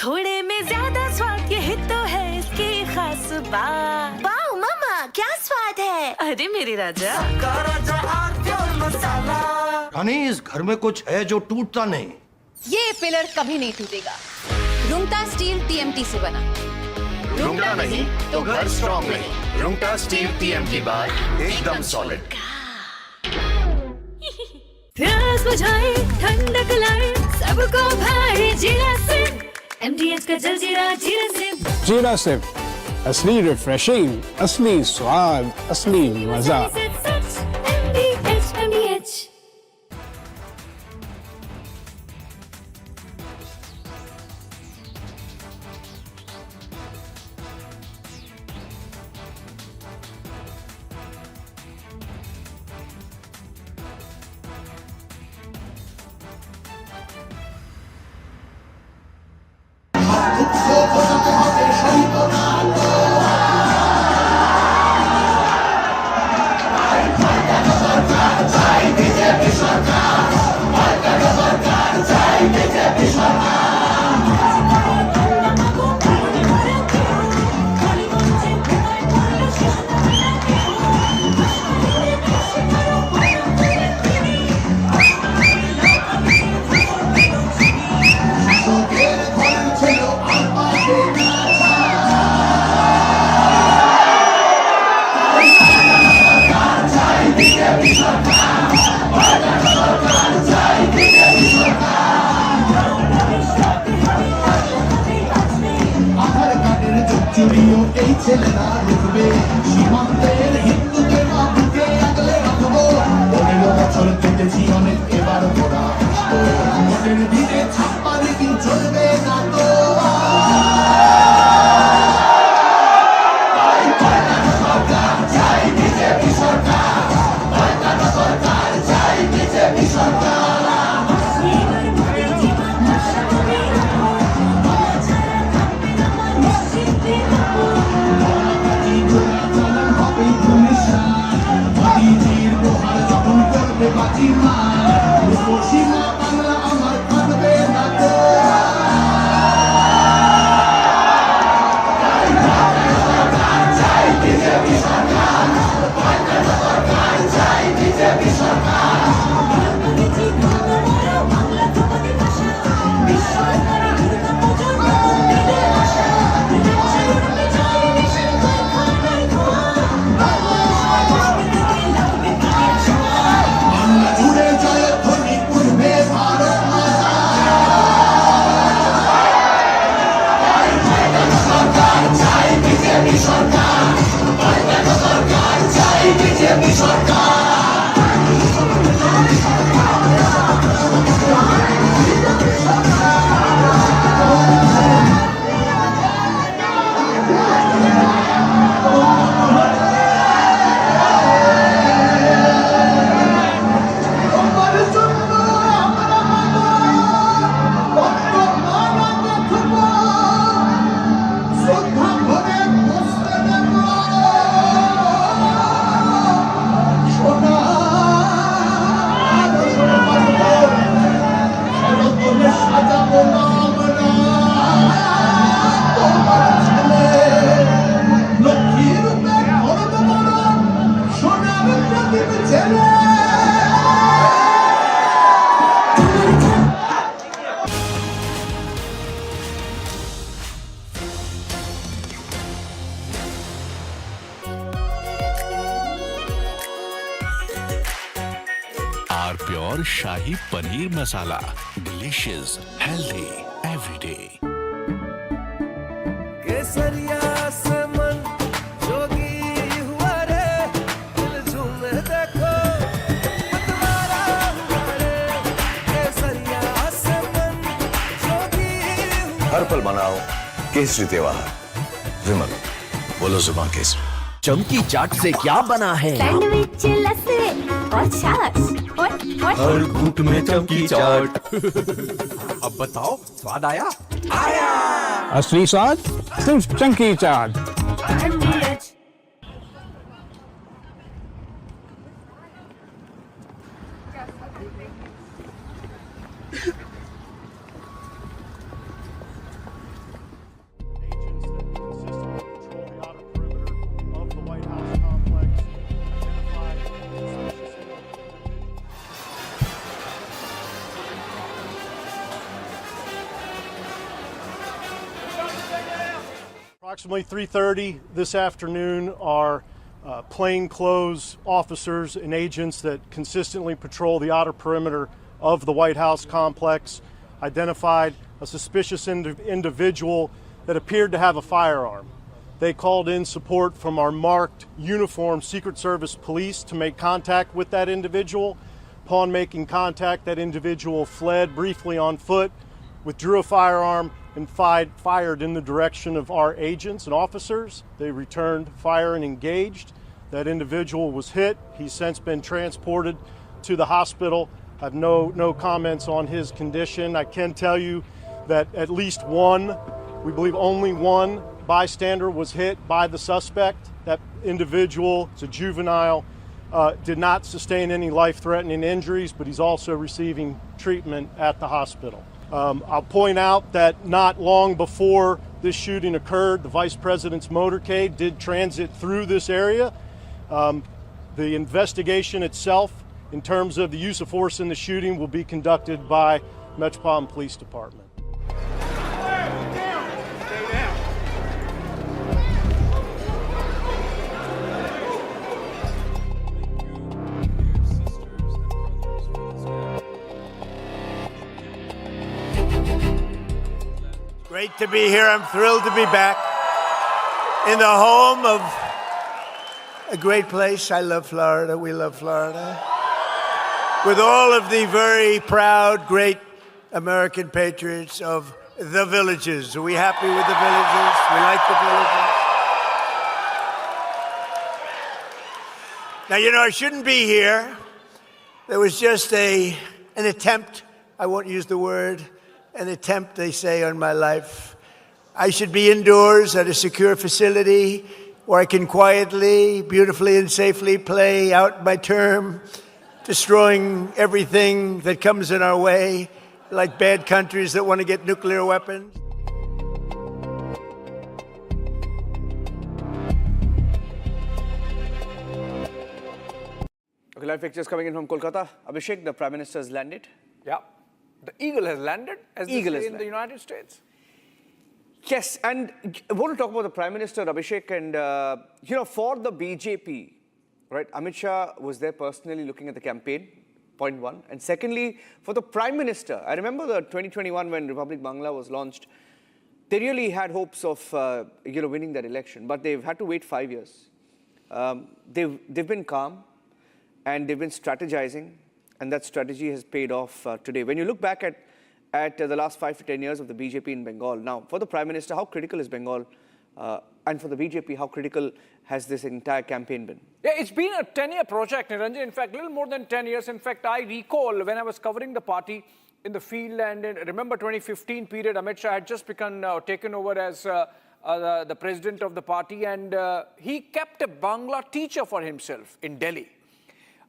थोड़े में ज्यादा स्वाद ये तो है इसकी खास बात। वाओ मामा क्या स्वाद है? अरे मेरे राजा रानी, इस घर में कुछ है जो टूटता नहीं। ये पिलर कभी नहीं टूटेगा। रुंगटा स्टील टीएमटी से बना। रुंगटा नहीं तो घर स्ट्रॉन्ग नहीं। रुंगटा स्टील टीएमटी बार एकदम सॉलिड। प्यास बुझाए ठंडक लाए सबको भाई जीरा से MDH का जलजीरा जीरा से। जीरा से असली रिफ्रेशिंग, असली स्वाद, असली मजा। MDH। प्योर शाही पनीर मसाला, डिलीशियस, हेल्दी, एवरीडे। केसरिया से मन जोगी हुआ रे, दिल झूमे देखो मतवारा हुआ रे। केसरिया से मन जोगी हुआ। हर पल मनाओ केसरी त्योहार। विमल, बोलो जुबान केसरी। चमकी चाट से क्या बना है? सैंडविच, लस्सी और छाछ और हर घूंट में चमकी चाट। अब बताओ स्वाद आया? आया। असली स्वाद सिर्फ chunky chaat. Approximately 3:30 this afternoon, our plainclothes officers and agents that consistently patrol the outer perimeter of the White House complex identified a suspicious individual that appeared to have a firearm. They called in support from our marked uniformed Secret Service police to make contact with that individual. Upon making contact, that individual fled briefly on foot, withdrew a firearm, and fired in the direction of our agents and officers. They returned fire and engaged. That individual was hit. He's since been transported to the hospital. I have no comments on his condition. I can tell you that at least one, we believe only one bystander was hit by the suspect. That individual is a juvenile, did not sustain any life-threatening injuries, but he's also receiving treatment at the hospital. I'll point out that not long before this shooting occurred, the Vice President's motorcade did transit through this area. The investigation itself, in terms of the use of force in the shooting, will be conducted by Metropolitan Police Department. Great to be here. I'm thrilled to be back in the home of a great place. I love Florida. We love Florida. With all of the very proud, great American patriots of the villages. Are we happy with the villages? We like the villages. Now, you know, I shouldn't be here. There was just an attempt, I won't use the word, an attempt, they say, on my life. I should be indoors at a secure facility where I can quietly, beautifully, and safely play out my term, destroying everything that comes in our way, like bad countries that want to get nuclear weapons. Okay, live pictures coming in from Kolkata. Abhishek, the Prime Minister has landed. Yeah. The eagle has landed, as they say in the United States. Yes, and I want to talk about the Prime Minister, Abhishek, and, you know, for the BJP, right, Amit Shah was there personally looking at the campaign, point one. And secondly, for the Prime Minister, I remember the 2021 when Republic Bangla was launched, they really had hopes of, you know, winning that election, but they've had to wait 5 years. They've been calm, and they've been strategizing, and that strategy has paid off today. When you look back at the last 5 to 10 years of the BJP in Bengal, now, for the Prime Minister, how critical is Bengal? And for the BJP, how critical has this entire campaign been? Yeah, it's been a 10-year project, Niranjan. In fact, a little more than 10 years. In fact, I recall when I was covering the party in the field, and remember 2015 period, Amit Shah had just taken over as the president of the party, and he kept a Bangla teacher for himself in Delhi.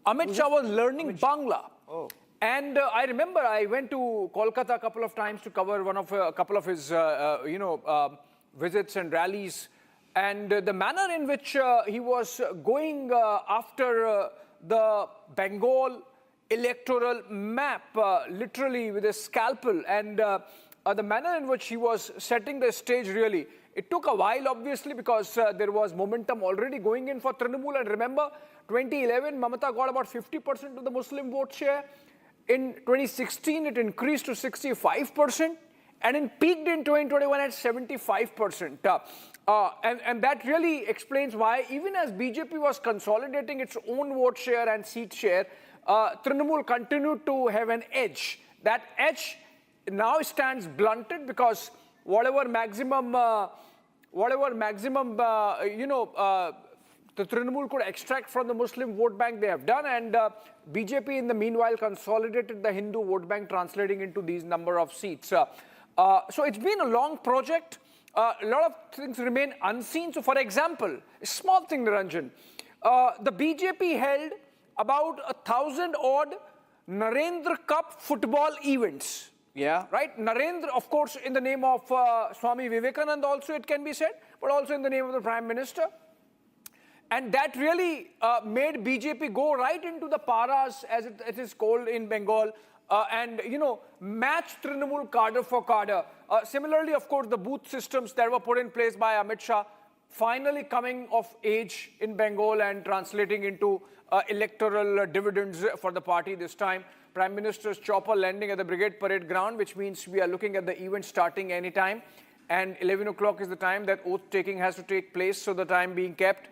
Amit Shah was learning Bangla. Oh. And I remember I went to Kolkata a couple of times to cover a couple of his, visits and rallies. And the manner in which he was going after the Bengal electoral map, literally with a scalpel, and the manner in which he was setting the stage, really, It took a while, obviously, because there was momentum already going in for Trinamool. And remember, 2011, Mamata got about 50% of the Muslim vote share. In 2016, it increased to 65%. And it peaked in 2021 at 75%. And that really explains why, even as BJP was consolidating its own vote share and seat share, Trinamool continued to have an edge. That edge now stands blunted because whatever maximum the Trinamool could extract from the Muslim vote bank, they have done, and BJP in the meanwhile consolidated the Hindu vote bank, translating into these number of seats. So it's been a long project. A lot of things remain unseen. So, for example, a small thing, Niranjan, the BJP held about 1,000 odd Narendra Cup football events. Yeah. Right? Narendra, of course, in the name of Swami Vivekananda also, it can be said, but also in the name of the Prime Minister. And that really made BJP go right into the paras, as it is called in Bengal, and, match Trinamool cadre for cadre. Similarly, of course, the booth systems that were put in place by Amit Shah finally coming of age in Bengal and translating into electoral dividends for the party this time. Prime Minister's chopper landing at the Brigade Parade Ground, which means we are looking at the event starting anytime. And 11 o'clock is the time that oath-taking has to take place, so the time being kept.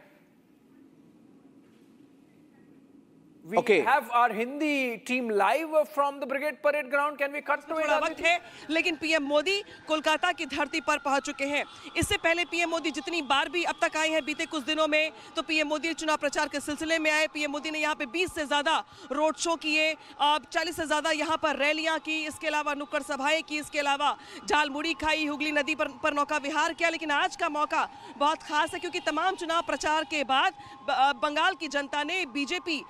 We have our Hindi team live from the Brigade Parade Ground. Can we cut to it? वक्त है, लेकिन PM Modi Kolkata की धरती पर पहुंच चुके हैं। इससे पहले पीएम मोदी जितनी बार भी अब तक आए हैं बीते कुछ दिनों में, तो पीएम मोदी चुनाव प्रचार के सिलसिले में आए। पीएम मोदी ने यहाँ पे 20 से ज्यादा रोड शो किए, 40 से ज्यादा यहाँ पर रैलियां की, इसके अलावा नुक्कड़ सभाएं की, इसके अलावा झालमुड़ी खाई, हुगली नदी पर नौका विहार किया। लेकिन आज का मौका बहुत खास है, क्योंकि तमाम चुनाव प्रचार के बाद बंगाल की जनता ने बीजेपी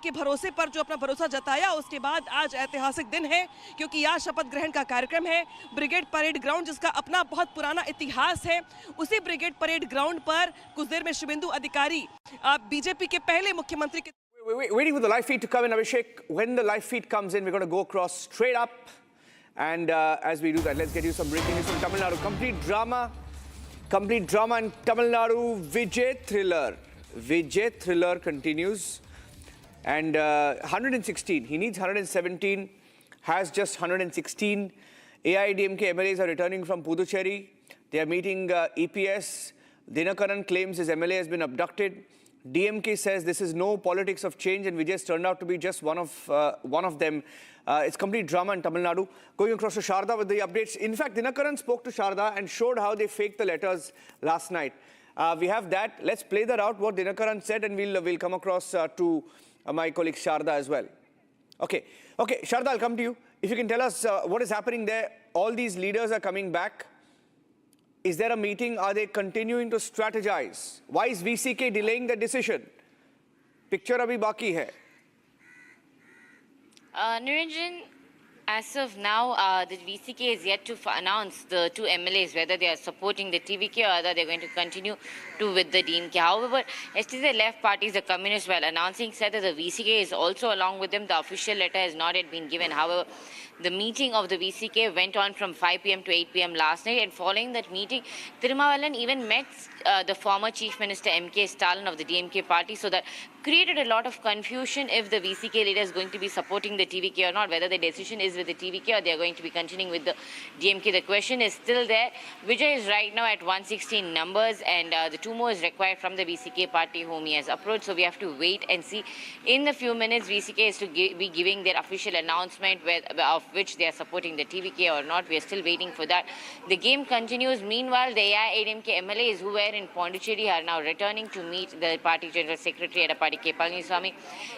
के भरोसे पर जो अपना भरोसा जताया, उसके बाद आज ऐतिहासिक दिन है, क्योंकि आज शपथ ग्रहण का कार्यक्रम है ब्रिगेड परेड ग्राउंड, जिसका अपना बहुत पुराना इतिहास है। उसी ब्रिगेड परेड ग्राउंड पर कुछ देर में शुभेंदु अधिकारी बीजेपी के पहले मुख्यमंत्री के Waiting for the live feed to come in, Abhishek. When the live feed comes in, we're going to go across straight up. And as we do that, let's get you some breaking news from Tamil Nadu. Complete drama in Tamil Nadu. Vijay thriller continues. And 116, he needs 117, has just 116. AIADMK MLAs are returning from Puducherry. They are meeting EPS. Dinakaran claims his MLA has been abducted. DMK says this is no politics of change, and Vijay's turned out to be just one of them. It's complete drama in Tamil Nadu. Going across to Sharda with the updates. In fact, Dinakaran spoke to Sharda and showed how they faked the letters last night. We have that. Let's play that out, what Dinakaran said, and we'll come across to my colleague Sharda as well. Okay, Sharda, I'll come to you. If you can tell us what is happening there. All these leaders are coming back. Is there a meeting? Are they continuing to strategize? Why is VCK delaying the decision? Picture abhi baki hai. Niranjan, as of now, the VCK is yet to announce the two MLAs, whether they are supporting the TVK or whether they're going to continue with the DMK. However, yesterday the left parties, the communists, while announcing, said that the VCK is also along with them. The official letter has not yet been given. However, the meeting of the VCK went on from 5 p.m. to 8 p.m. last night, and following that meeting, Thirumavelan even met the former Chief Minister M.K. Stalin of the DMK party, so that created a lot of confusion if the VCK leader is going to be supporting the TVK or not, whether the decision is with the TVK or they are going to be continuing with the DMK. The question is still there. Vijay is right now at 116 numbers, and the two more is required from the VCK party whom he has approached, so we have to wait and see. In the few minutes, VCK is to be giving their official announcement of which they are supporting the TVK or not. We are still waiting for that. The game continues. Meanwhile, the AIADMK MLAs who were in Pondicherry are now returning to meet the party General Secretary at Party K. Palniswamy.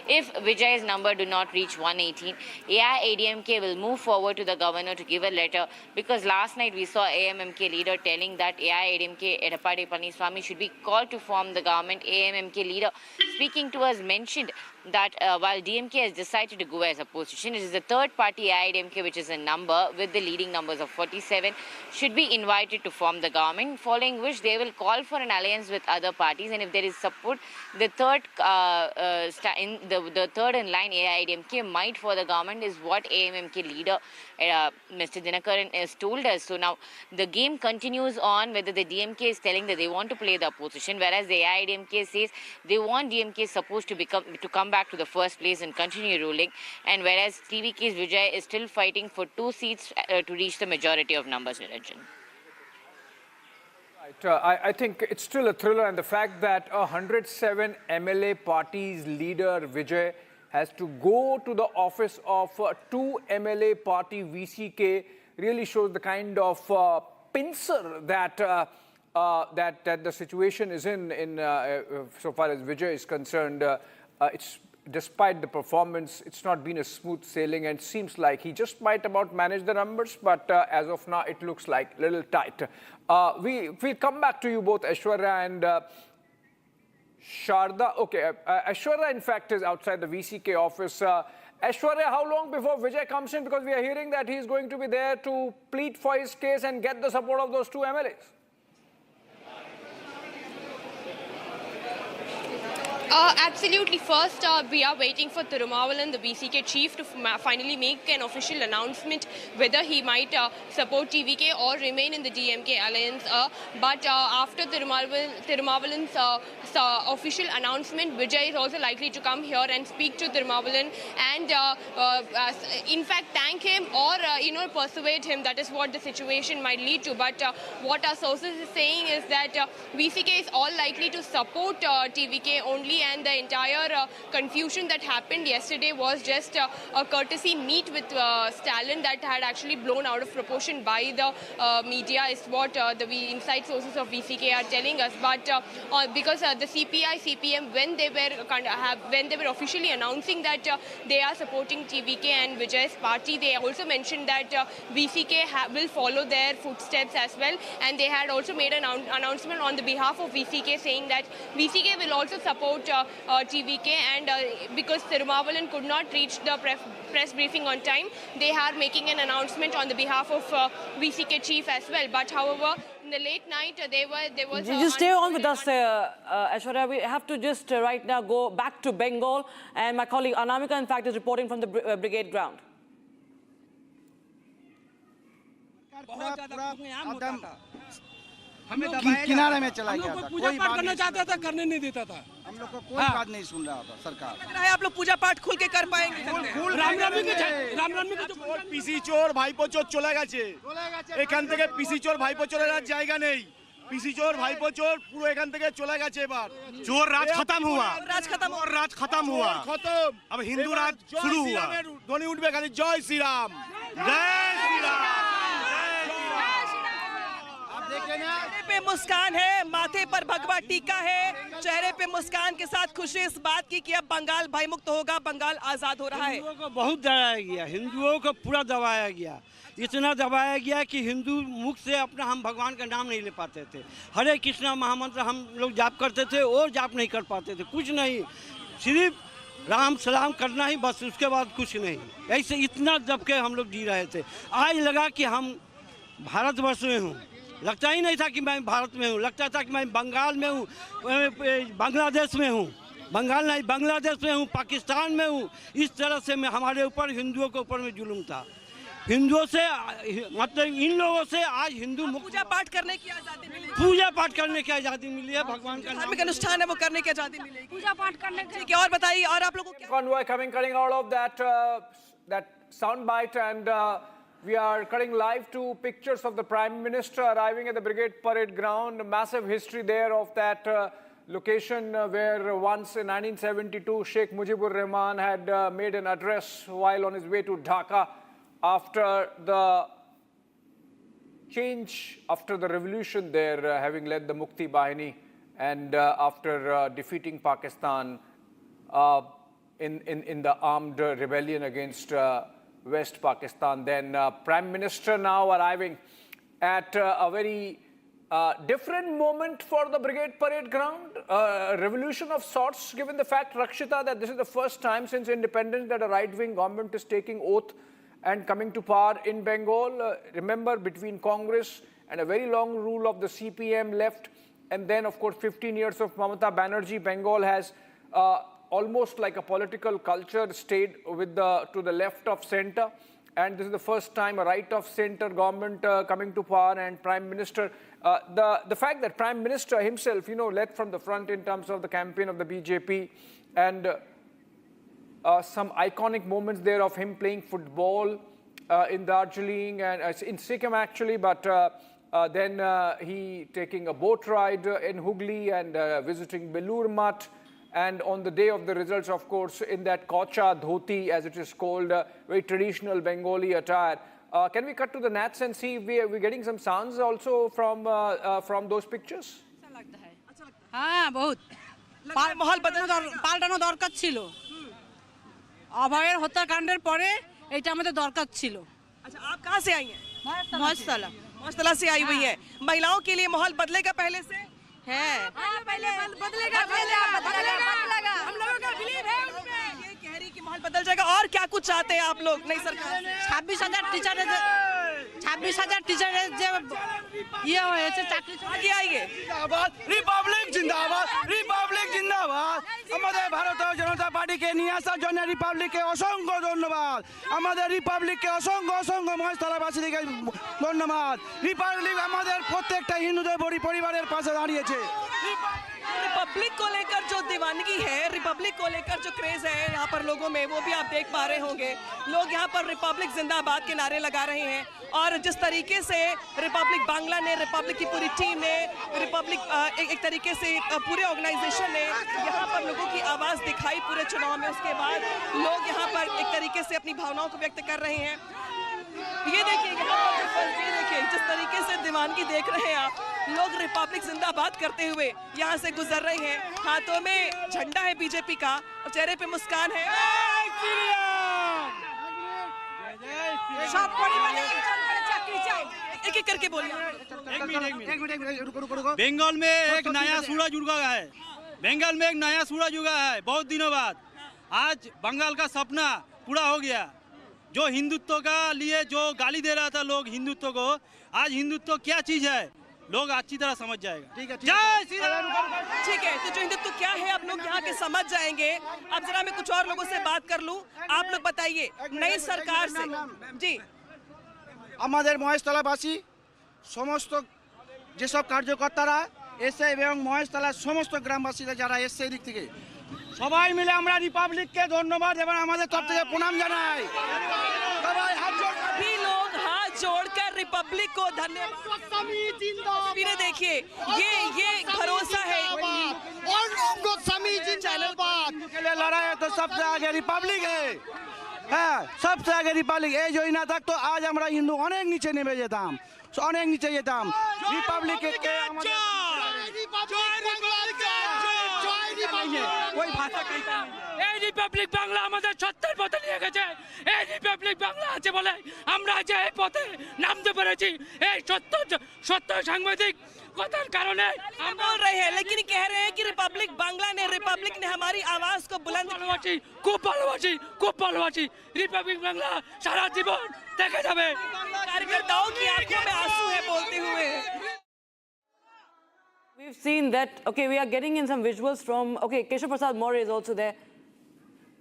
If Vijay's number do not reach 118, AIADMK will move forward to the governor to give a letter, because last night we saw AMMK leader telling that AIADMK at Party Palniswamy should be called to form the government. AMMK leader speaking to us mentioned that while DMK has decided to go as opposition, it is the third party AIADMK AIADMK, which is a number with the leading numbers of 47, should be invited to form the government, following which they will call for an alliance with other parties, and if there is support, the third in line AIADMK might for the government is what AMMK leader Mr. Dinakaran has told us. So now the game continues on, whether the DMK is telling that they want to play the opposition, whereas the AIADMK says they want DMK supposed to come back to the first place and continue ruling, and whereas TVK's Vijay is still fighting for 2 seats to reach the majority of numbers, Niranjan. I think it's still a thriller, and the fact that 107 MLA party's leader Vijay has to go to the office of 2 MLA party VCK really shows the kind of pincer that that the situation is in so far as Vijay is concerned. It's despite the performance, it's not been a smooth sailing, and it seems like he just might about manage the numbers, but as of now, it looks like a little tight. We'll come back to you both, Aishwarya and Sharda. Okay, Aishwarya, in fact, is outside the VCK office. Aishwarya, how long before Vijay comes in? Because we are hearing that he's going to be there to plead for his case and get the support of those 2 MLAs. Absolutely. First, we are waiting for Thirumavelan, the BCK chief, to finally make an official announcement whether he might support TVK or remain in the DMK alliance. But after Thirumavelan's official announcement, Vijay is also likely to come here and speak to Thirumavelan and, in fact, thank him or persuade him. That is what the situation might lead to. But what our sources is saying is that VCK is all likely to support TVK only, and the entire confusion that happened yesterday was just a courtesy meet with Stalin that had actually blown out of proportion by the media, is what the inside sources of VCK are telling us. But because the CPI, CPM, when they were officially announcing that they are supporting TVK and Vijay's party, they also mentioned that VCK will follow their footsteps as well, and they had also made an announcement on the behalf of VCK saying that VCK will also support TVK, and because Thirumavelan could not reach the press briefing on time, they are making an announcement on the behalf of VCK chief as well. But however, in the late night, there was... Just stay on with us, Aishwarya. We have to just right now go back to Bengal, and my colleague Anamika, in fact, is reporting from the Brigade ground. हमें किनारे में चला गया था, कोई बात करना चाहता था, करने नहीं देता था, हम लोग को कोई बात नहीं सुन रहा था सरकार। लग रहा है आप लोग पूजा पाठ खुल के कर पाएंगे। रामनवमी के পিসি চোর ভাইপো চোর চলে গেছে, এখান থেকে পিসি চোর ভাইপো চোরের আর জায়গা নেই, পিসি চোর ভাইপো চোর পুরো এখান থেকে চলে গেছে। এবার চোর রাজ খতম हुआ, রাজ খতম हुआ, খতম। अब हिंदू राज शुरू हुआ। ধ্বনি উঠবে খালি জয় শ্রী রাম, জয় শ্রী রাম। चेहरे पे मुस्कान है, माथे पर भगवा टीका है, चेहरे पे मुस्कान के साथ खुशी इस बात की कि अब बंगाल भय मुक्त होगा, बंगाल आजाद हो रहा है। हिंदुओं को बहुत दबाया गया, हिंदुओं को पूरा दबाया गया, इतना दबाया गया कि हिंदू मुख से अपना हम भगवान का नाम नहीं ले पाते थे। हरे कृष्णा महामंत्र हम लोग जाप करते थे और जाप नहीं कर पाते थे, कुछ नहीं, सिर्फ राम सलाम करना ही बस, उसके बाद कुछ नहीं। ऐसे इतना दब के हम लोग जी रहे थे। आज लगा कि हम भारतवर्ष में हूँ, लगता ही नहीं था कि मैं भारत में हूँ, लगता था कि मैं बंगाल में हूँ, बांग्लादेश में हूँ, बंगाल नहीं बांग्लादेश में हूँ, पाकिस्तान में हूँ। इस तरह से मैं हमारे ऊपर हिंदुओं के ऊपर में जुल्म था। हिंदुओं से मतलब इन लोगों से आज हिंदू पूजा पाठ करने की आजादी मिली, पूजा पाठ करने की आज़ादी मिली है, भगवान का धार्मिक अनुष्ठान है वो करने की आजादी मिलेगी, पूजा पाठ करने की। और बताइए, और आप लोगों को convoy coming out of that sound bite, and we are cutting live to pictures of the Prime Minister arriving at the Brigade Parade ground. A massive history there of that location where once in 1972 Sheikh Mujibur Rahman had made an address while on his way to Dhaka after the change, after the revolution there, having led the Mukti Bahini, and after defeating Pakistan in the armed rebellion against West Pakistan. Then Prime Minister now arriving at a very different moment for the Brigade Parade ground, a revolution of sorts, given the fact, Rakshita, that this is the first time since independence that a right-wing government is taking oath and coming to power in Bengal. Remember, between Congress and a very long rule of the CPM left, and then of course 15 years of Mamata Banerjee, Bengal has almost like a political culture stayed with to the left of center. And this is the first time a right-of-center government coming to power, and Prime Minister. The fact that Prime Minister himself, led from the front in terms of the campaign of the BJP, and some iconic moments there of him playing football in Darjeeling and in Sikkim actually, but then he taking a boat ride in Hooghly and visiting Belur Math. And on the day of the results, of course, in that kocha dhoti, as it is called, very traditional Bengali attire. Can we cut to the nats and see if we're getting some sounds also from those pictures? हाँ बहुत माहौल পাল্টানো দরকার ছিল অভয়ের হত্যাকাণ্ডের পরে এটা আমাদের দরকার ছিল अच्छा आप कहाँ से आई हैं मौजतला से आई हुई हैं महिलाओं के लिए माहौल बदलेगा पहले से है पहले बदलेगा हम लोगों का बिलीव है उसमें ये कह रही कि माहौल बदल जाएगा और क्या कुछ चाहते हैं आप लोग नई सरकार 26,000 टीचर जो ये হয়েছে চাকরি आगे आइए রিপাবলিক জিন্দাবাদ আমাদের ভারতীয় জনতা পার্টিকে নিয়ে আসার জন্য রিপাবলিককে অসংখ্য ধন্যবাদ আমাদের রিপাবলিককে অসংখ্য মহেশতলাবাসীকে ধন্যবাদ রিপাবলিক আমাদের প্রত্যেকটা হিন্দুদের পরিবারের পাশে দাঁড়িয়েছে रिपब्लिक को लेकर जो दीवानगी है, रिपब्लिक को लेकर जो क्रेज है यहाँ पर लोगों में, वो भी आप देख पा रहे होंगे। लोग यहाँ पर रिपब्लिक जिंदाबाद के नारे लगा रहे हैं और जिस तरीके से रिपब्लिक बांग्ला ने, रिपब्लिक की पूरी टीम ने, रिपब्लिक एक तरीके से पूरे ऑर्गेनाइजेशन ने यहाँ पर लोगों की आवाज़ दिखाई पूरे चुनाव में, उसके बाद लोग यहाँ पर एक तरीके से अपनी भावनाओं को व्यक्त कर रहे हैं। ये देखिए यहाँ पर देखिए जिस तरीके से दीवानगी देख रहे हैं आप, लोग रिपब्लिक जिंदाबाद करते हुए यहाँ से गुजर रहे हैं। हाथों में झंडा है बीजेपी का और चेहरे पे मुस्कान है। एक एक करके बोलिए। बंगाल में एक नया सूरज उगा है, बंगाल में एक नया सूरज उगा है बहुत दिनों बाद। आज बंगाल का सपना पूरा हो गया। जो हिंदुत्व का लिए जो गाली दे रहा था लोग हिंदुत्व को, आज हिंदुत्व क्या चीज है लोग अच्छी तरह समझ जाएगा। ठीक है ठीक है, तो जो हिंदुत्व क्या है आप लोग यहाँ के समझ जाएंगे। अब जरा मैं कुछ और लोगों से बात कर लूँ, आप लोग बताइए नई सरकार से जी আমাদের মহেশতলাবাসী সমস্ত যেসব কার্যকর্তারা এসে এবং মহেশতলার সমস্ত গ্রামবাসীরা যারা এসছে এই দিক থেকে সবাই মিলে আমরা রিপাবলিককে ধন্যবাদ এবং আমাদের তরফ থেকে প্রণাম জানাই। সবাই सभी लोग हाथ जोड़कर रिपब्लिक को धन्यवाद। फिर देखिए ये भरोसा है के लिए लड़ा है तो सबसे आगे रिपब्लिक है। হ্যাঁ सबसे आगे रिपब्लिक এই যদি না থাকতো আজ আমরা হিন্দু অনেক নিচে নেমে যেতাম, অনেক নিচে যেতাম। রিপাবলিককে ওই ভাষা কইতা এই রিপাবলিক বাংলা আমাদের সত্যের পথে নিয়ে গেছে। এই রিপাবলিক বাংলা আছে বলে আমরা যে এই পথে নামতে পেরেছি। এই সত্য সাংবাদিক কথার কারণে हम बोल रहे हैं, लेकिन कह रहे हैं कि रिपब्लिक बांग्ला ने, रिपब्लिक ने हमारी आवाज को बुलंद ভালোবাসি, খুব ভালোবাসি রিপাবলিক বাংলা সারা জীবন দেখে যাবে। कार्यकर्ताओं की आंखों में आंसू है बोलते हुए। We've seen that. Okay, we are getting in some visuals from. Okay, Keshav Prasad Maurya is also there.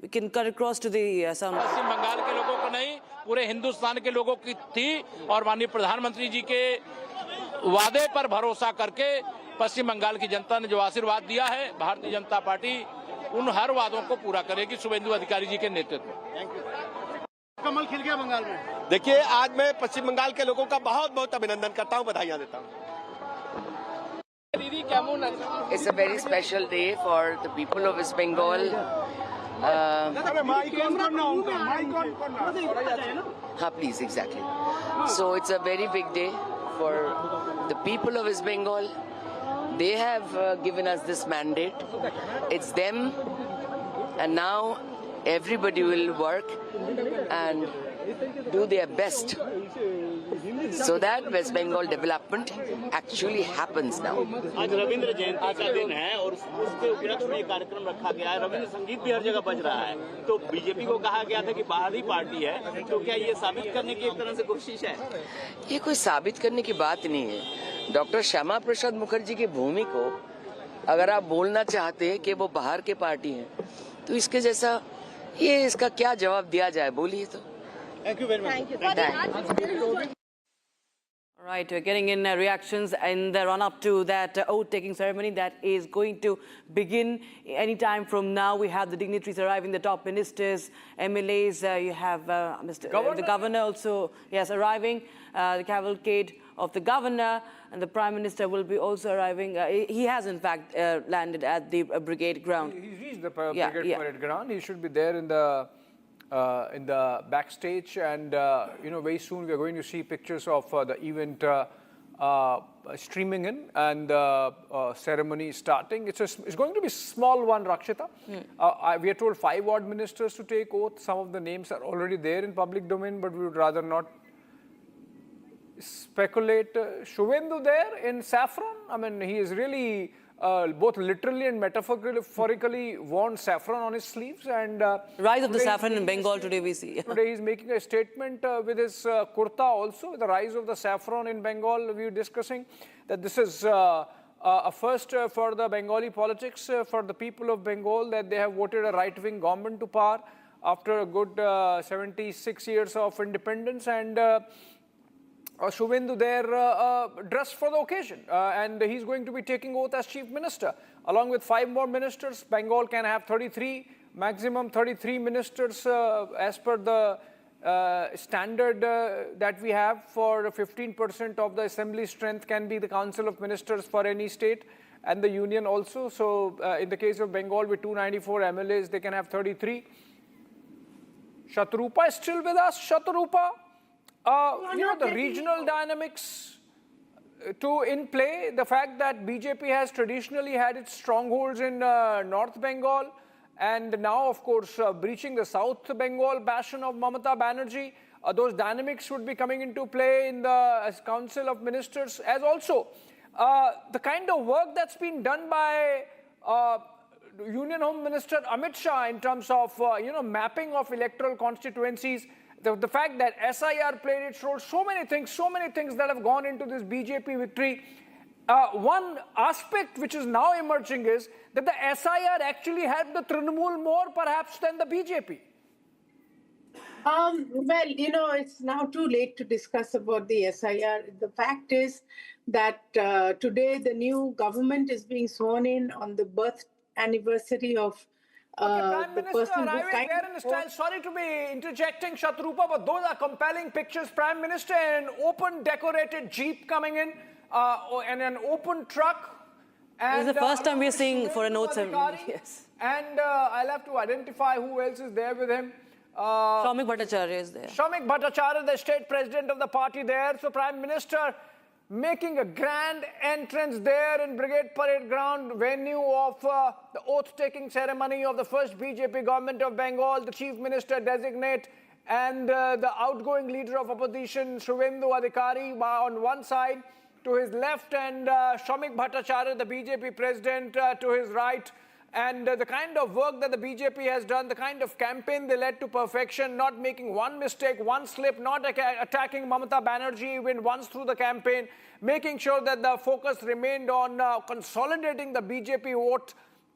We can cut across to the sound. पश्चिम बंगाल के लोगों को नहीं, पूरे हिंदुस्तान के लोगों की थी और माननीय प्रधानमंत्री जी के वादे पर भरोसा करके पश्चिम बंगाल की जनता ने जो आशीर्वाद दिया है, भारतीय जनता पार्टी उन हर वादों को पूरा करेगी शुभेंदु अधिकारी जी के नेतृत्व में। कमल खिल गया बंगाल में। देखिए, आज मैं पश्चिम बंगाल के लोगों का बहुत बहुत अभिनंदन करता हूँ, बधाइयाँ देता हूँ। It's a very special day for the people of West Bengal. Please, exactly. So it's a very big day for the people of West Bengal. They have given us this mandate. It's them, and now everybody will work and do their best so that West Bengal development actually happens now. आज रविंद्र जयंती का दिन है और उसके के उपलक्ष्य में ये कार्यक्रम रखा गया है। रविंद्र संगीत भी हर जगह बज रहा है, तो बीजेपी को कहा गया था कि बाहरी पार्टी है, तो क्या ये साबित करने की एक तरह से कोशिश है? ये कोई साबित करने की बात नहीं है। डॉक्टर श्यामा प्रसाद मुखर्जी की भूमि को अगर आप बोलना चाहते हैं कि वो बाहर के पार्टी हैं, तो इसके जैसा ये इसका क्या जवाब दिया जाए, बोलिए तो। Thank you very much. All right, we're getting in reactions in the run-up to that oath-taking ceremony that is going to begin any time from now. We have the dignitaries arriving, the top ministers, MLAs. You have the governor also, yes, arriving. The cavalcade of the governor and the prime minister will be also arriving. He has, in fact, landed at the brigade ground. He's reached the brigade parade ground. He should be there in the backstage, and very soon we are going to see pictures of the event streaming in and ceremony starting. It's going to be a small one, Rakshita. We are told 5 odd ministers to take oath. Some of the names are already there in public domain, but we would rather not speculate. Suvendu there in saffron. I mean, he is really both literally and metaphorically worn saffron on his sleeves, and rise of the saffron in Bengal today we see. Today he's making a statement with his kurta also, the rise of the saffron in Bengal. We were discussing that this is a first for the Bengali politics, for the people of Bengal, that they have voted a right-wing government to power after a good 76 years of independence, and Suvendu there dressed for the occasion, and he's going to be taking oath as Chief Minister. Along with 5 more ministers, Bengal can have 33, maximum 33 ministers as per the standard that we have. For 15% of the assembly strength can be the Council of Ministers for any state and the union also. So in the case of Bengal with 294 MLAs, they can have 33. Shatarupa is still with us. Shatarupa. The regional dynamics in play, the fact that BJP has traditionally had its strongholds in North Bengal, and now, of course, breaching the South Bengal bastion of Mamata Banerjee, those dynamics would be coming into play in the Council of Ministers, as also the kind of work that's been done by Union Home Minister Amit Shah in terms of, mapping of electoral constituencies. The fact that SIR played its role, so many things that have gone into this BJP victory. One aspect which is now emerging is that the SIR actually helped the Trinamool more perhaps than the BJP. Well, it's now too late to discuss about the SIR. The fact is that today the new government is being sworn in on the birth anniversary of Prime Minister arriving there in style. Sorry to be interjecting, Shatarupa, but those are compelling pictures. Prime Minister in an open decorated jeep coming in, and an open truck. And this is the first time we're seeing for an oath ceremony. Yes. And I'll have to identify who else is there with him. Shamik Bhattacharya is there. Shamik Bhattacharya, the state president of the party there. So Prime Minister making a grand entrance there in Brigade Parade Ground, venue of the oath-taking ceremony of the first BJP government of Bengal, the Chief Minister designate, and the outgoing leader of opposition, Suvendu Adhikari, on one side to his left, and Shamik Bhattacharya, the BJP president, to his right. And the kind of work that the BJP has done, the kind of campaign they led to perfection, not making one mistake, one slip, not attacking Mamata Banerjee even once through the campaign, making sure that the focus remained on consolidating the BJP vote,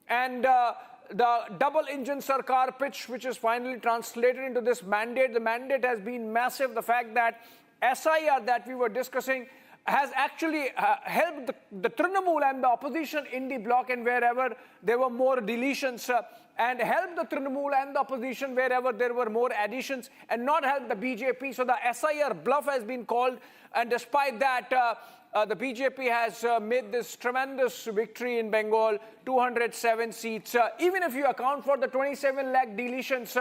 and the double-engine Sarkar pitch, which is finally translated into this mandate. The mandate has been massive. The fact that SIR that we were discussing has actually helped the Trinamool and the opposition in the bloc, and wherever there were more deletions, and helped the Trinamool and the opposition wherever there were more additions, and not helped the BJP. So the SIR bluff has been called, and despite that, the BJP has made this tremendous victory in Bengal, 207 seats. Even if you account for the 27 lakh deletions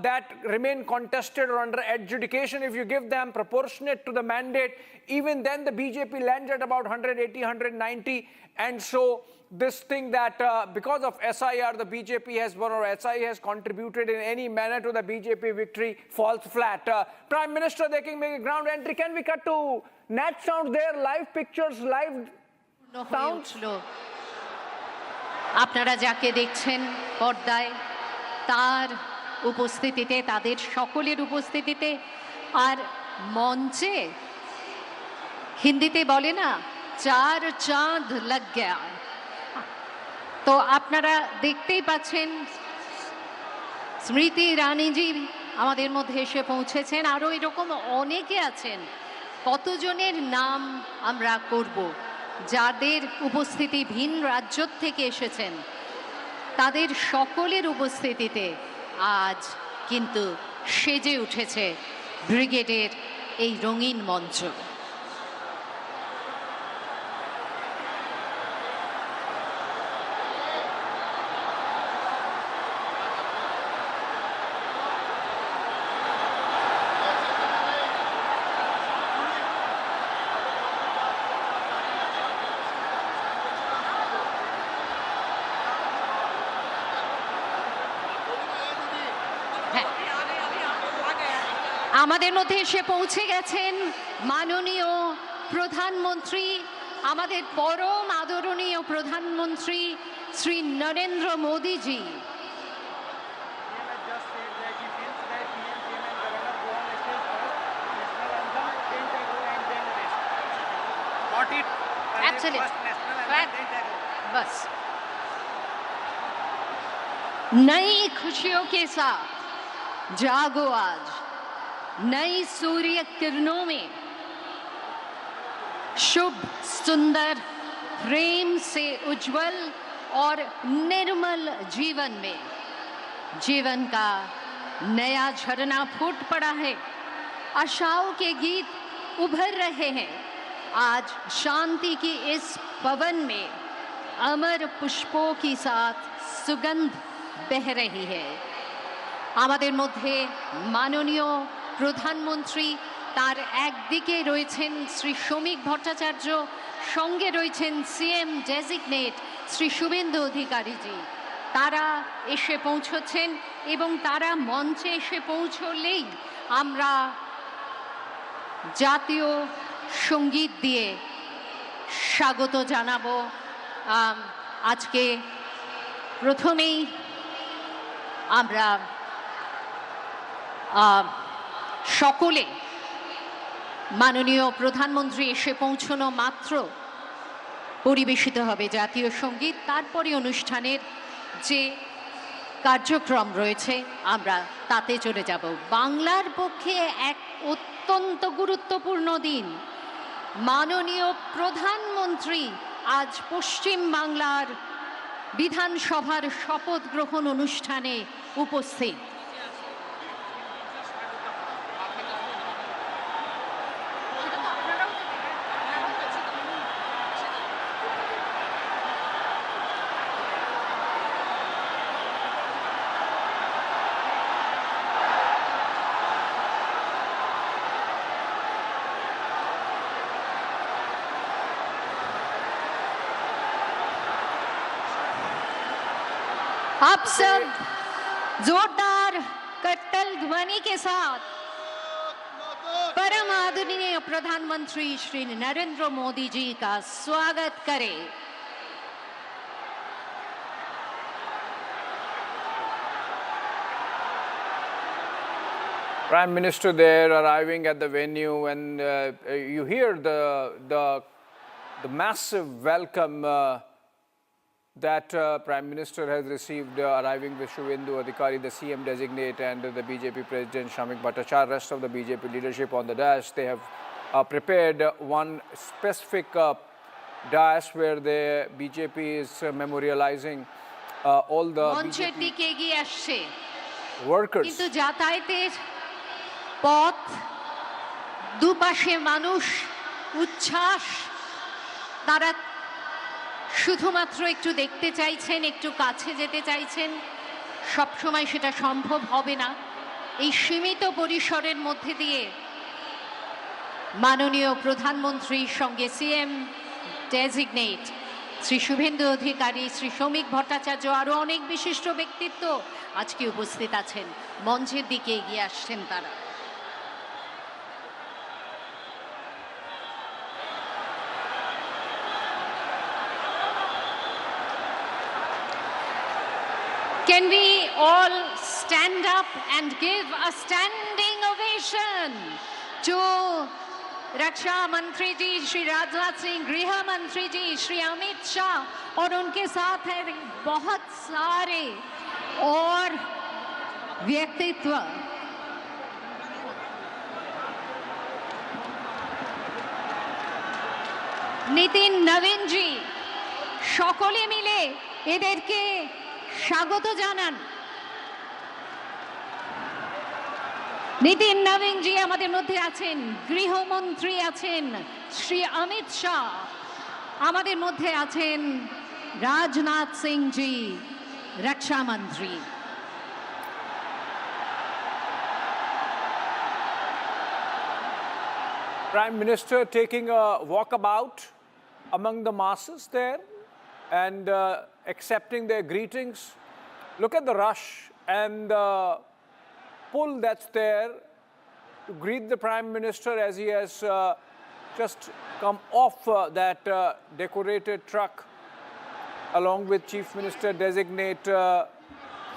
that remain contested or under adjudication, if you give them proportionate to the mandate, even then the BJP lands at about 180, 190. And so this thing that because of SIR, the BJP has won, or SI has contributed in any manner to the BJP victory, falls flat. Prime Minister, they can make a ground entry. Can we cut to Nat sound there, live pictures, live sounds? No. আপনারা যাকে দেখছেন পর্দায় তার উপস্থিতিতে, তাদের সকলের উপস্থিতিতে, আর মঞ্চে হিন্দিতে বলে না চার চাঁদ লাগ গয়া, তো আপনারা দেখতেই পাচ্ছেন স্মৃতি ইরানিজি আমাদের মধ্যে এসে পৌঁছেছেন, আরও এরকম অনেকে আছেন। কতজনের নাম আমরা করব, যাদের উপস্থিতি ভিন রাজ্য থেকে এসেছেন, তাদের সকলের উপস্থিতিতে আজ কিন্তু সেজে উঠেছে ব্রিগেডের এই রঙিন মঞ্চ। আমাদের মধ্যে এসে পৌঁছে গেছেন মাননীয় প্রধানমন্ত্রী, আমাদের পরম আদরণীয় প্রধানমন্ত্রী শ্রী নরেন্দ্র মোদীজি। बस नई खुशियों के साथ जागो आज, नई सूर्य किरणों में, शुभ सुंदर प्रेम से उज्जवल और निर्मल जीवन में जीवन का नया झरना फूट पड़ा है। आशाओं के गीत उभर रहे हैं। आज शांति की इस पवन में अमर पुष्पों की साथ सुगंध बह रही है। আমাদের মধ্যে মাননীয় প্রধানমন্ত্রী, তার একদিকে রয়েছেন শ্রী শ্রমিক ভট্টাচার্য, সঙ্গে রয়েছেন সিএম ডেজিগনেট শ্রী শুভেন্দু অধিকারীজি। তারা এসে পৌঁছচ্ছেন এবং তারা মঞ্চে এসে পৌঁছলেই আমরা জাতীয় সঙ্গীত দিয়ে স্বাগত জানাবো। আজকে প্রথমেই আমরা সকলে মাননীয় প্রধানমন্ত্রী এসে পৌঁছানো মাত্র পরিবেশিত হবে জাতীয় সঙ্গীত, তারপরে অনুষ্ঠানের যে কার্যক্রম রয়েছে আমরা তাতে চলে যাব। বাংলার পক্ষে এক অত্যন্ত গুরুত্বপূর্ণ দিন। মাননীয় প্রধানমন্ত্রী আজ পশ্চিম বাংলার বিধানসভার শপথ গ্রহণ অনুষ্ঠানে উপস্থিত। आप सब जोरदार कट्टल ध्वनि के साथ परम आदरणीय प्रधानमंत्री श्री नरेंद्र मोदी जी का स्वागत करें। Prime Minister there arriving at the venue, and you hear the massive welcome that Prime Minister has received arriving with Suvendu Adhikari, the CM designate, and the BJP President Shamik Bhattacharya, rest of the BJP leadership on the dais. They have prepared one specific dais where the BJP is memorializing all the workers. কিন্তু যাতায়াতের পথ দুপাশে মানুষ উচ্ছ্বাস, তারা শুধুমাত্র একটু দেখতে চাইছেন, একটু কাছে যেতে চাইছেন। সব সময় সেটা সম্ভব হবে না। এই সীমিত পরিসরের মধ্যে দিয়ে মাননীয় প্রধানমন্ত্রীর সঙ্গে সিএম ডেজিগনেট শ্রী শুভেন্দু অধিকারী, শ্রী শ্রমিক ভট্টাচার্য, আরও অনেক বিশিষ্ট ব্যক্তিত্ব আজকে উপস্থিত আছেন। মঞ্চের দিকে এগিয়ে আসছেন তারা। Can we all stand up and give a standing ovation to रक्षा मंत्री जी श्री राजनाथ सिंह, गृह मंत्री जी श्री अमित शाह और उनके साथ है बहुत सारे और व्यक्तित्व। नितिन नवीन जी সকলে মিলে এদেরকে স্বাগত জানান। নিতিন নवीन जी আমাদের মধ্যে আছেন, গৃহমন্ত্রী আছেন শ্রী অমিত শাহ, আমাদের মধ্যে আছেন রাজনাথ সিং जी रक्षा मंत्री। Prime Minister taking a walkabout among the masses there and accepting their greetings. Look at the rush and the pull that's there to greet the Prime Minister as he has just come off that decorated truck along with Chief Minister designate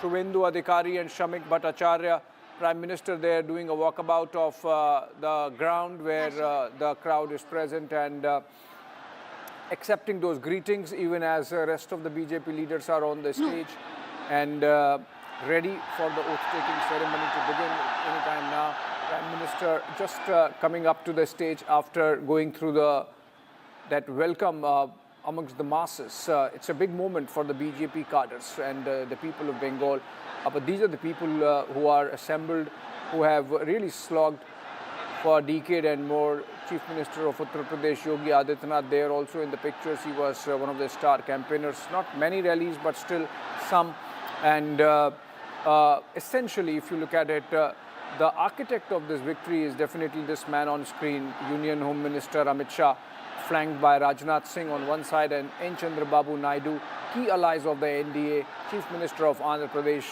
Suvendu Adhikari and Shamik Bhattacharya. Prime Minister there doing a walkabout of the ground where the crowd is present and accepting those greetings even as the rest of the BJP leaders are on the stage and ready for the oath-taking ceremony to begin anytime now. Prime Minister just coming up to the stage after going through that welcome amongst the masses. It's a big moment for the BJP cadres and the people of Bengal. But these are the people who are assembled, who have really slogged for a decade and more. Chief Minister of Uttar Pradesh, Yogi Adityanath, there also in the pictures. He was one of the star campaigners. Not many rallies, but still some. And essentially, if you look at it, the architect of this victory is definitely this man on screen, Union Home Minister Amit Shah, flanked by Rajnath Singh on one side and N. Chandrababu Naidu, key allies of the NDA, Chief Minister of Andhra Pradesh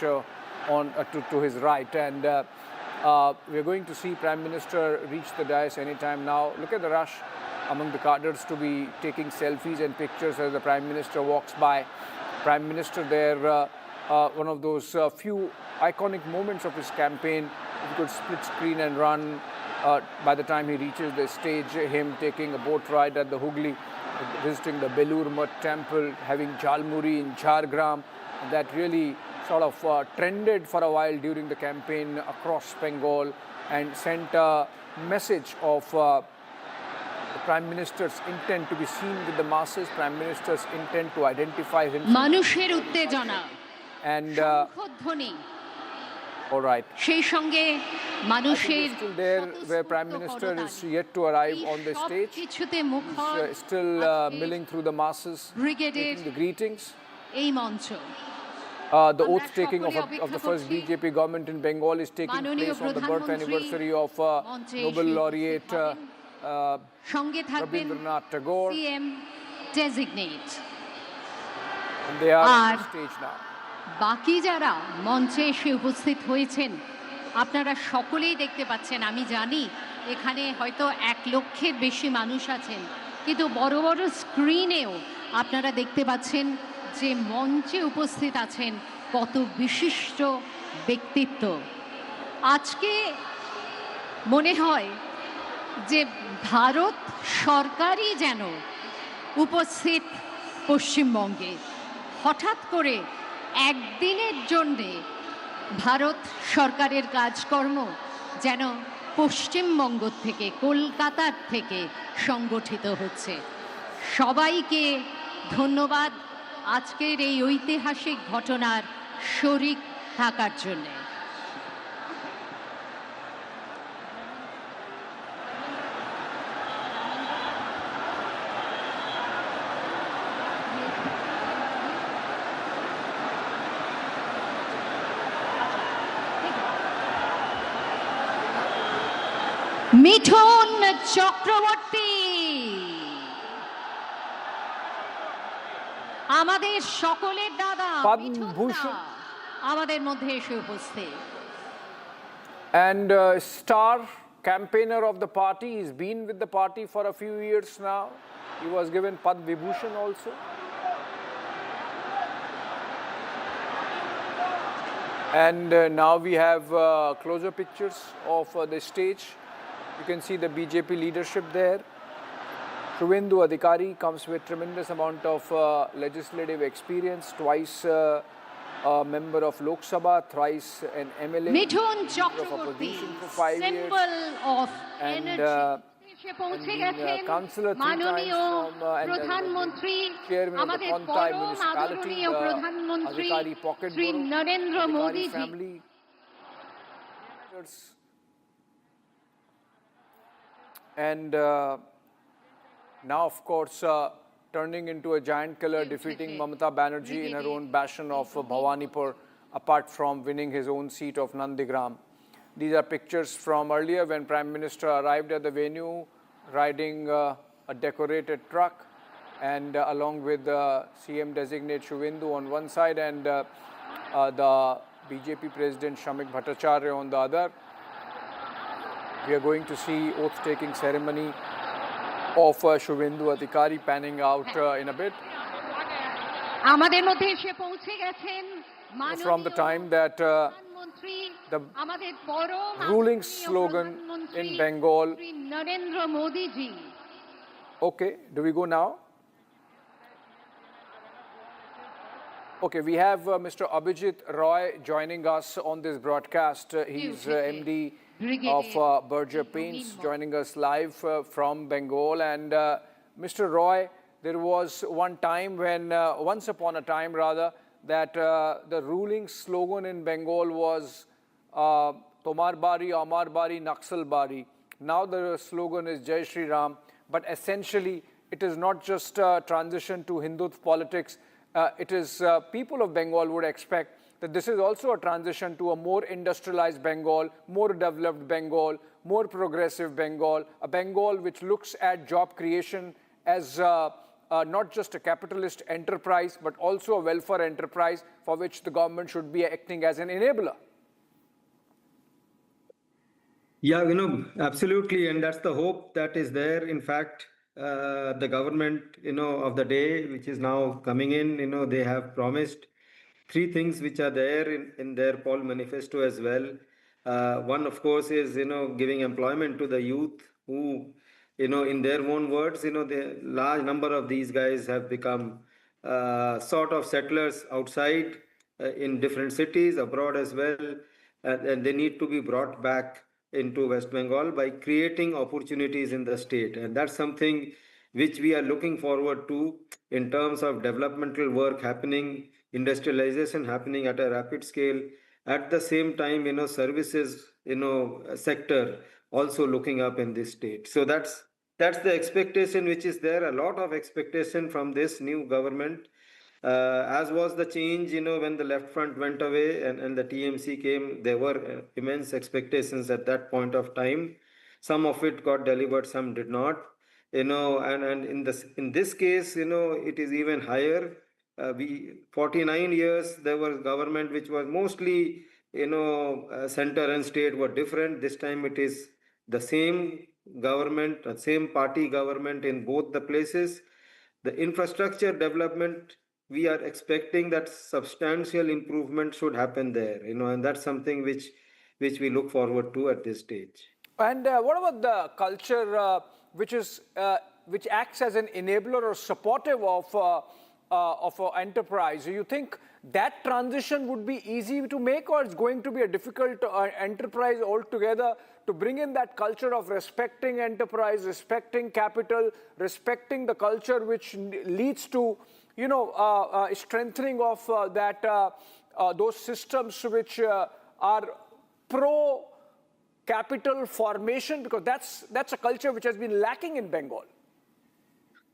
to his right. And we're going to see Prime Minister reach the dais anytime now. Look at the rush among the cadres to be taking selfies and pictures as the Prime Minister walks by. Prime Minister there, one of those few iconic moments of his campaign. He could split screen and run. By the time he reaches the stage, him taking a boat ride at the Hooghly, visiting the Belur Math temple, having Jalmuri in Jhargram, that really sort of trended for a while during the campaign across Bengal and sent a message of the Prime Minister's intent to be seen with the masses, Prime Minister's intent to identify himself. মানুষের উত্তেজনা and শঙ্খধ্বনি all right. সেই সঙ্গে মানুষের still there where Prime Minister is yet to arrive on the stage. কিছুতে মুখর Still milling through the masses, Brigade's the greetings. এই মঞ্চ The oath-taking of the first BJP government in Bengal is taking place on the birth anniversary of Nobel laureate Rabindranath Tagore. PM designate. And they are on the stage now. বাকি যারা মঞ্চে এসে উপস্থিত হয়েছেন আপনারা সকলেই দেখতে পাচ্ছেন। আমি জানি এখানে হয়তো 1 লক্ষের বেশি মানুষ আছেন, কিন্তু বড় বড় স্ক্রিনেও আপনারা দেখতে পাচ্ছেন যে মঞ্চে উপস্থিত আছেন কত বিশিষ্ট ব্যক্তিত্ব। আজকে মনে হয় যে ভারত সরকারই যেন উপস্থিত পশ্চিমবঙ্গে। হঠাৎ করে একদিনের জন্যে ভারত সরকারের কাজকর্ম যেন পশ্চিমবঙ্গ থেকে, কলকাতার থেকে সংগঠিত হচ্ছে। সবাইকে ধন্যবাদ আজকের এই ঐতিহাসিক ঘটনার শরিক থাকার জন্যে। মিঠুন চক্রবর্তী আমাদের সকলের দাদা আমাদের মধ্যে এসে উপস্থিত। And star campaigner of the party, he's been with the party for a few years now. He was given Padma Vibhushan also. And now we have closer pictures of the stage. You can see the BJP leadership there. Suvendu Adhikari comes with tremendous amount of legislative experience, twice a member of Lok Sabha, thrice an MLA, Mithun Leader of Opposition for 5 years, symbol of and energy. councillor 3 times from প্রধানমন্ত্রী chairman of the আমাদের Kontai পরম municipality, আদরণীয় the প্রধানমন্ত্রী Adhikari pocket Shri borough, Narendra Adhikari Modiji family. And now, of course, turning into a giant killer, defeating Mamata Banerjee in her own bastion of Bhawanipur, apart from winning his own seat of Nandigram. These are pictures from earlier when Prime Minister arrived at the venue, riding a decorated truck, and along with CM designate Suvendu on one side and the BJP President Shamik Bhattacharya on the other. We are going to see oath-taking ceremony of Suvendu Adhikari panning out in a bit. আমাদের মধ্যে এসে পৌঁছে গেছেন From the time that the আমাদের পরম ruling slogan in Bengal. Shri Narendra Modiji Okay, do we go now? Okay, we have Mr. Abhijit Roy joining us on this broadcast. He's MD of Berger Paints, joining us live from Bengal. And Mr. Roy, there was one time when, once upon a time rather, that the ruling slogan in Bengal was Tomar Bari, Amar Bari, Naxal Bari. Now the slogan is Jai Shri Ram. But essentially, it is not just a transition to Hindutva politics. It is people of Bengal would expect that this is also a transition to a more industrialized Bengal, more developed Bengal, more progressive Bengal, a Bengal which looks at job creation as not just a capitalist enterprise, but also a welfare enterprise for which the government should be acting as an enabler. Yeah, absolutely. And that's the hope that is there. In fact, the government, of the day, which is now coming in, they have promised three things which are there in their poll manifesto as well. One, of course, is, giving employment to the youth who, in their own words, the large number of these guys have become sort of settlers outside in different cities, abroad as well. And they need to be brought back into West Bengal by creating opportunities in the state. And that's something which we are looking forward to in terms of developmental work happening, industrialization happening at a rapid scale. At the same time, services, sector also looking up in this state. So that's the expectation which is there, a lot of expectation from this new government. As was the change, when the left front went away and the TMC came, there were immense expectations at that point of time. Some of it got delivered, some did not. And in this case, it is even higher. 49 years, there was government which was mostly, center and state were different. This time it is the same government, same party government in both the places. The infrastructure development, we are expecting that substantial improvement should happen there, and that's something which we look forward to at this stage. And what about the culture which acts as an enabler or supportive of enterprise? Do you think that transition would be easy to make, or it's going to be a difficult enterprise altogether to bring in that culture of respecting enterprise, respecting capital, respecting the culture which leads to strengthening of those systems which are pro-capital formation, because that's a culture which has been lacking in Bengal.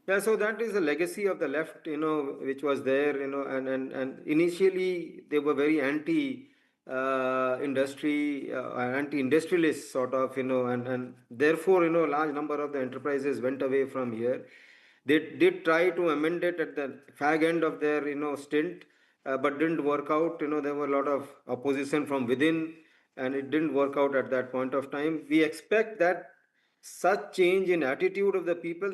Yeah, so that is a legacy of the left, which was there, and initially they were very anti-industrialist sort of, and therefore, large number of the enterprises went away from here. They did try to amend it at the fag end of their, stint, but didn't work out. There were a lot of opposition from within, and it didn't work out at that point of time. We expect that such change in attitude of the people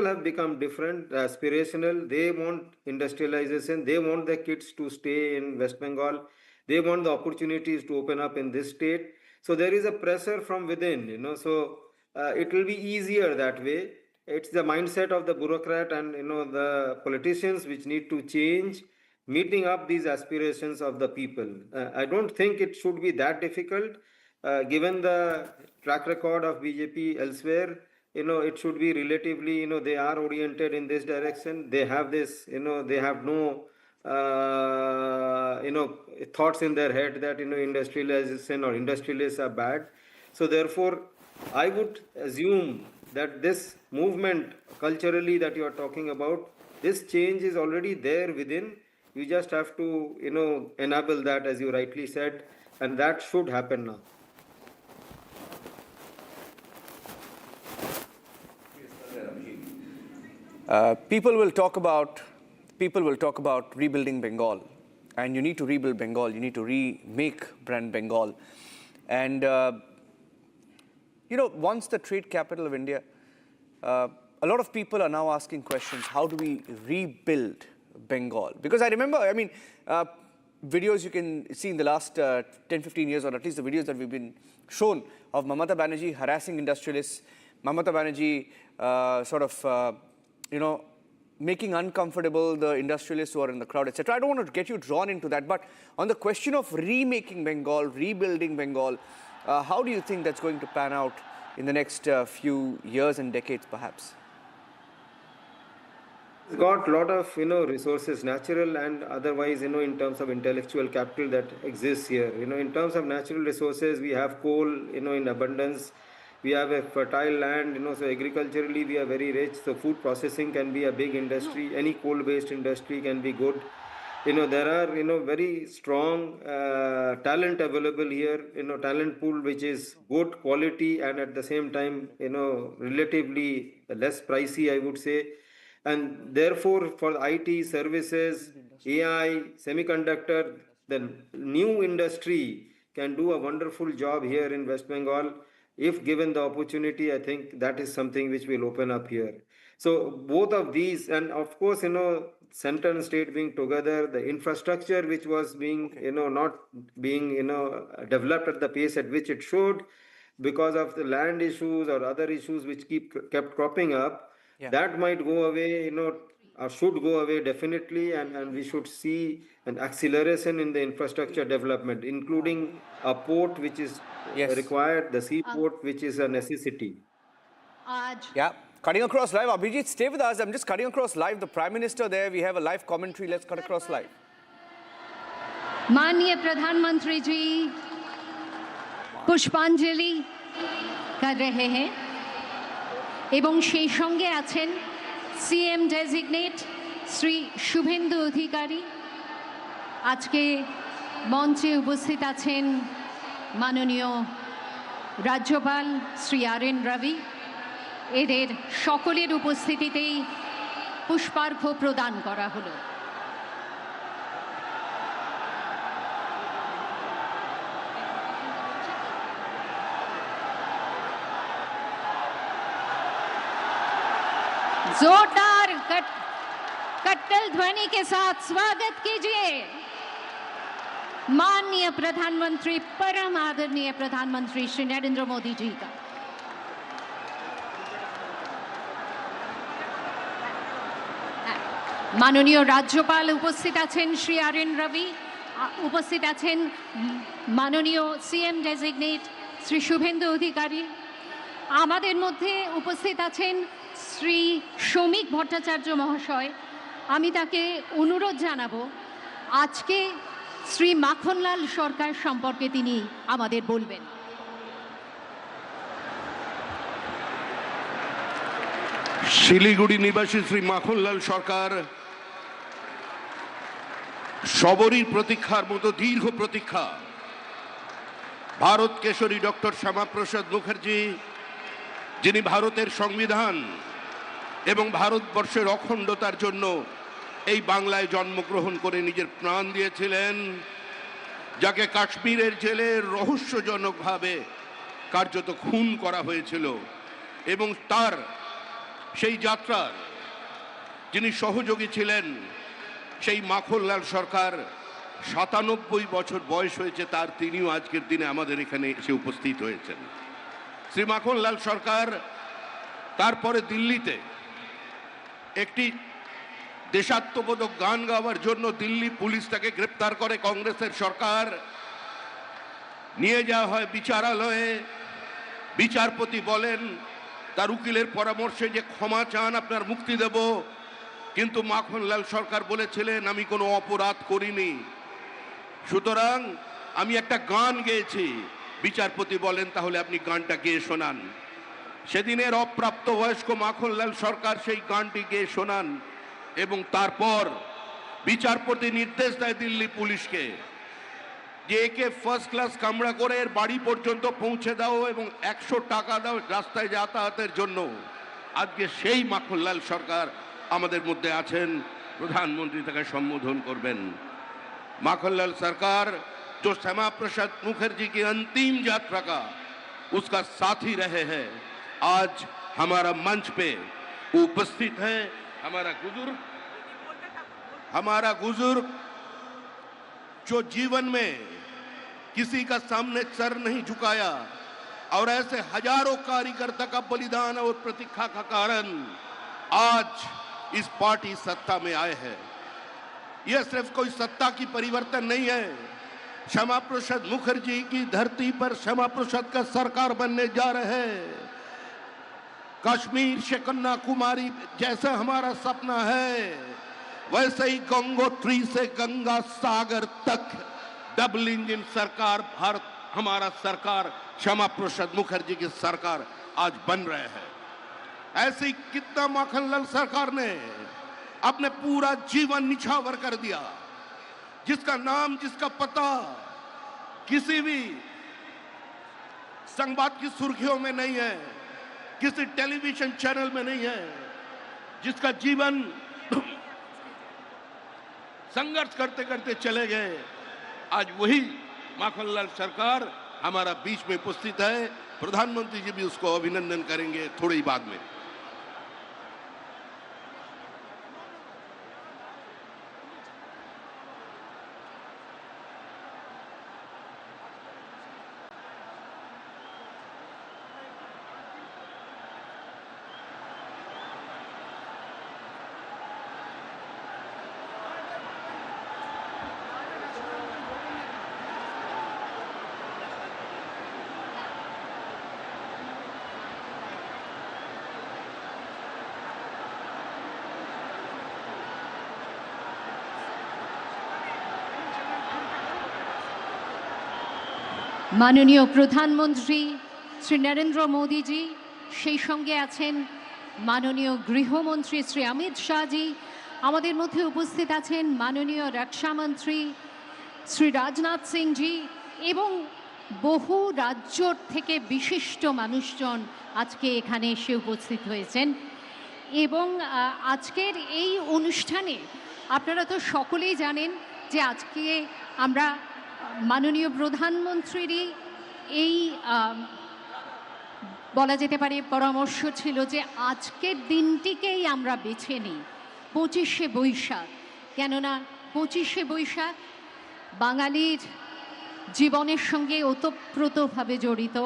have become different, aspirational. They want industrialization. They want their kids to stay in West Bengal. They want the opportunities to open up in this state. So there is a pressure from within, you know, so it will be easier that way. It's the mindset of the bureaucrat and, you know, the politicians which need to change, meeting up these aspirations of the people. I don't think it should be that difficult. Given the track record of BJP elsewhere, you know, it should be relatively, you know, they are oriented in this direction. They have this, you know, they have no, you know, thoughts in their head that, you know, industrialization or industrialists are bad. So therefore, I would assume that this movement culturally that you are talking about, this change is already there within. You just have to, you know, enable that, as you rightly said, and that should happen now. People will talk about rebuilding Bengal, and you need to rebuild Bengal. You need to remake brand Bengal, and you know, once the trade capital of India, a lot of people are now asking questions: how do we rebuild Bengal? Because I remember, I mean, videos you can see in the last 10-15 years, or at least the videos that we've been shown of Mamata Banerjee harassing industrialists, Mamata Banerjee sort of you know, making uncomfortable the industrialists who are in the crowd, etc. I don't want to get you drawn into that, but on the question of remaking Bengal, rebuilding Bengal, how do you think that's going to pan out in the next few years and decades, perhaps? It's got a lot of, you know, resources, natural and otherwise, you know, in terms of intellectual capital that exists here. You know, in terms of natural resources, we have coal, you know, in abundance. We have a fertile land, you know, so agriculturally we are very rich. So food processing can be a big industry. Any coal-based industry can be good. You know, there are, you know, very strong talent available here, you know, talent pool which is good quality and at the same time, you know, relatively less pricey, I would say. And therefore, for IT, services, AI, semiconductor, the new industry can do a wonderful job here in West Bengal. If given the opportunity, I think that is something which will open up here. So both of these, and of course, you know, center and state being together, the infrastructure which was being, you know, not being, you know, developed at the pace at which it should, because of the land issues or other issues which kept cropping up, that might go away, you know, or should go away definitely, and we should see an acceleration in the infrastructure development, including a port which is required, the seaport which is a necessity. Yeah, cutting across live. Abhijit, stay with us. I'm just cutting across live. The Prime Minister there. We have a live commentary. Let's cut across live. माननीय प्रधानमंत्री जी पुष्पांजलि कर रहे हैं एवं সেই সঙ্গে আছেন सीएम डेजिग्नेट श्री शुभेंदु अधिकारी আজকে মঞ্চে উপস্থিত আছেন মাননীয় রাজ্যপাল শ্রী RN রবি এদের সকলের উপস্থিতিতেই পুষ্পার্ঘ্য প্রদান করা হলো जोरदार कट्टल ध्वनि के साथ स्वागत कीजिए माननीय प्रधानमंत्री परम आदरणीय प्रधानमंत्री श्री नरेंद्र मोदी जी का माननीय राज्यपाल उपस्थित आছেন श्री RN रवि उपस्थित आছেন माननीय सीएम डेजिग्नेट श्री शुभेंदु अधिकारी আমাদের মধ্যে উপস্থিত আছেন শ্রী শ্রমিক ভট্টাচার্য মহাশয় আমি তাকে অনুরোধ জানাবো আজকে শ্রী মাখনলাল সরকার সম্পর্কে তিনি আমাদের বলবেন শিলিগুড়ি নিবাসী শ্রী মাখনলাল সরকার সবরই প্রতীক্ষার মতো দীর্ঘ প্রতীক্ষা ভারত কেশরী ডক্টর শ্যামাপ্রসাদ মুখার্জি যিনি ভারতের সংবিধান এবং ভারতবর্ষের অখণ্ডতার জন্য এই বাংলায় জন্মগ্রহণ করে নিজের প্রাণ দিয়েছিলেন যাকে কাশ্মীরের জেলে রহস্যজনকভাবে কার্যত খুন করা হয়েছিল এবং তার সেই যাত্রার যিনি সহযোগী ছিলেন সেই মাখনলাল সরকার ৯৭ বছর বয়স হয়েছে তার, তিনিও আজকের দিনে আমাদের এখানে এসে উপস্থিত হয়েছেন। শ্রী মাখনলাল সরকার তারপরে দিল্লিতে একটি দেশাত্মবোধক গান গাওয়ার জন্য দিল্লি পুলিশ তাকে গ্রেপ্তার করে, কংগ্রেসের সরকার নিয়ে যাওয়া হয় বিচারালয়ে। বিচারপতি বলেন তার উকিলের পরামর্শে যে ক্ষমা চান, আপনার মুক্তি দেব, কিন্তু মাখনলাল সরকার বলেছিলেন আমি কোনো অপরাধ করিনি, সুতরাং আমি একটা গান গেয়েছি। বিচারপতি বলেন তাহলে আপনি গানটা গেয়ে শোনান। সেদিনের অপ্রাপ্তবয়স্ক মাখনলাল সরকার সেই গানটি গেয়ে শোনান এবং তারপর বিচারপতি নির্দেশ দেয় দিল্লি পুলিশকে যে একে ফার্স্ট ক্লাস কামরা করে এর বাড়ি পর্যন্ত পৌঁছে দাও এবং 100 টাকা দাও রাস্তায় যাতায়াতের জন্য। আজকে সেই মাখনলাল সরকার আমাদের মধ্যে আছেন, প্রধানমন্ত্রী তাকে সম্বোধন করবেন। माखनलाल सरकार जो श्यामा प्रसाद मुखर्जी की अंतिम यात्रा का उसका साथी रहे हैं, आज हमारा मंच पे उपस्थित है। हमारा बुजुर्ग जो जीवन में किसी का सामने सर नहीं झुकाया और ऐसे हजारों कार्यकर्ता का बलिदान और प्रतीक्षा का कारण आज इस पार्टी सत्ता में आए हैं। यह सिर्फ कोई सत्ता की परिवर्तन नहीं है, श्यामा प्रसाद मुखर्जी की धरती पर श्यामा प्रसाद का सरकार बनने जा रहे हैं। कश्मीर से कन्याकुमारी जैसा हमारा सपना है, वैसे ही गंगोत्री से गंगा सागर तक डबल इंजन सरकार भारत, हमारा सरकार श्यामा प्रसाद मुखर्जी की सरकार आज बन रहे हैं। ऐसी कितना माखनलाल सरकार ने अपने पूरा जीवन निछावर कर दिया, जिसका नाम जिसका पता किसी भी संवाद की सुर्खियों में नहीं है, किसी टेलीविजन चैनल में नहीं है, जिसका जीवन संघर्ष करते करते चले गए। आज वही माखनलाल सरकार हमारा बीच में उपस्थित है। प्रधानमंत्री जी भी उसको अभिनंदन करेंगे थोड़ी ही बाद में। মাননীয় প্রধানমন্ত্রী শ্রী নরেন্দ্র মোদীজি, সেই সঙ্গে আছেন মাননীয় গৃহমন্ত্রী শ্রী অমিত শাহজি, আমাদের মধ্যে উপস্থিত আছেন মাননীয় রক্ষামন্ত্রী শ্রী রাজনাথ সিংজি এবং বহু রাজ্য থেকে বিশিষ্ট মানুষজন আজকে এখানে এসে উপস্থিত হয়েছেন। এবং আজকের এই অনুষ্ঠানে আপনারা তো সকলেই জানেন যে আজকে আমরা মাননীয় প্রধানমন্ত্রীরই এই বলা যেতে পারে পরামর্শ ছিল যে আজকের দিনটিকেই আমরা বেছে নিই 25শে বৈশাখ। কেননা 25শে বৈশাখ বাঙালির জীবনের সঙ্গে ওতপ্রোতভাবে জড়িত।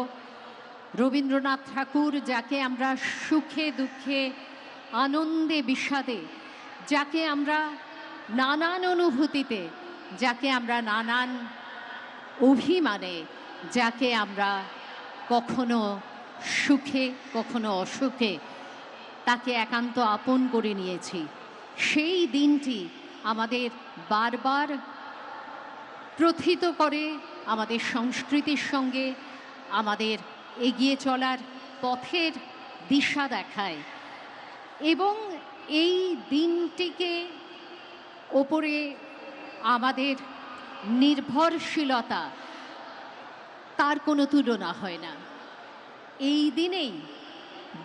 রবীন্দ্রনাথ ঠাকুর, যাকে আমরা সুখে দুঃখে আনন্দে বিষাদে, যাকে আমরা নানান অনুভূতিতে, যাকে আমরা নানান অভিমানে, যাকে আমরা কখনো সুখে কখনো অসুখে তাকে একান্ত আপন করে নিয়েছি, সেই দিনটি আমাদের বারবার প্রথিত করে, আমাদের সংস্কৃতির সঙ্গে আমাদের এগিয়ে চলার পথের দিশা দেখায়। এবং এই দিনটিকে ওপরে আমাদের নির্ভরশীলতা, তার কোনো তুলনা হয় না। এই দিনেই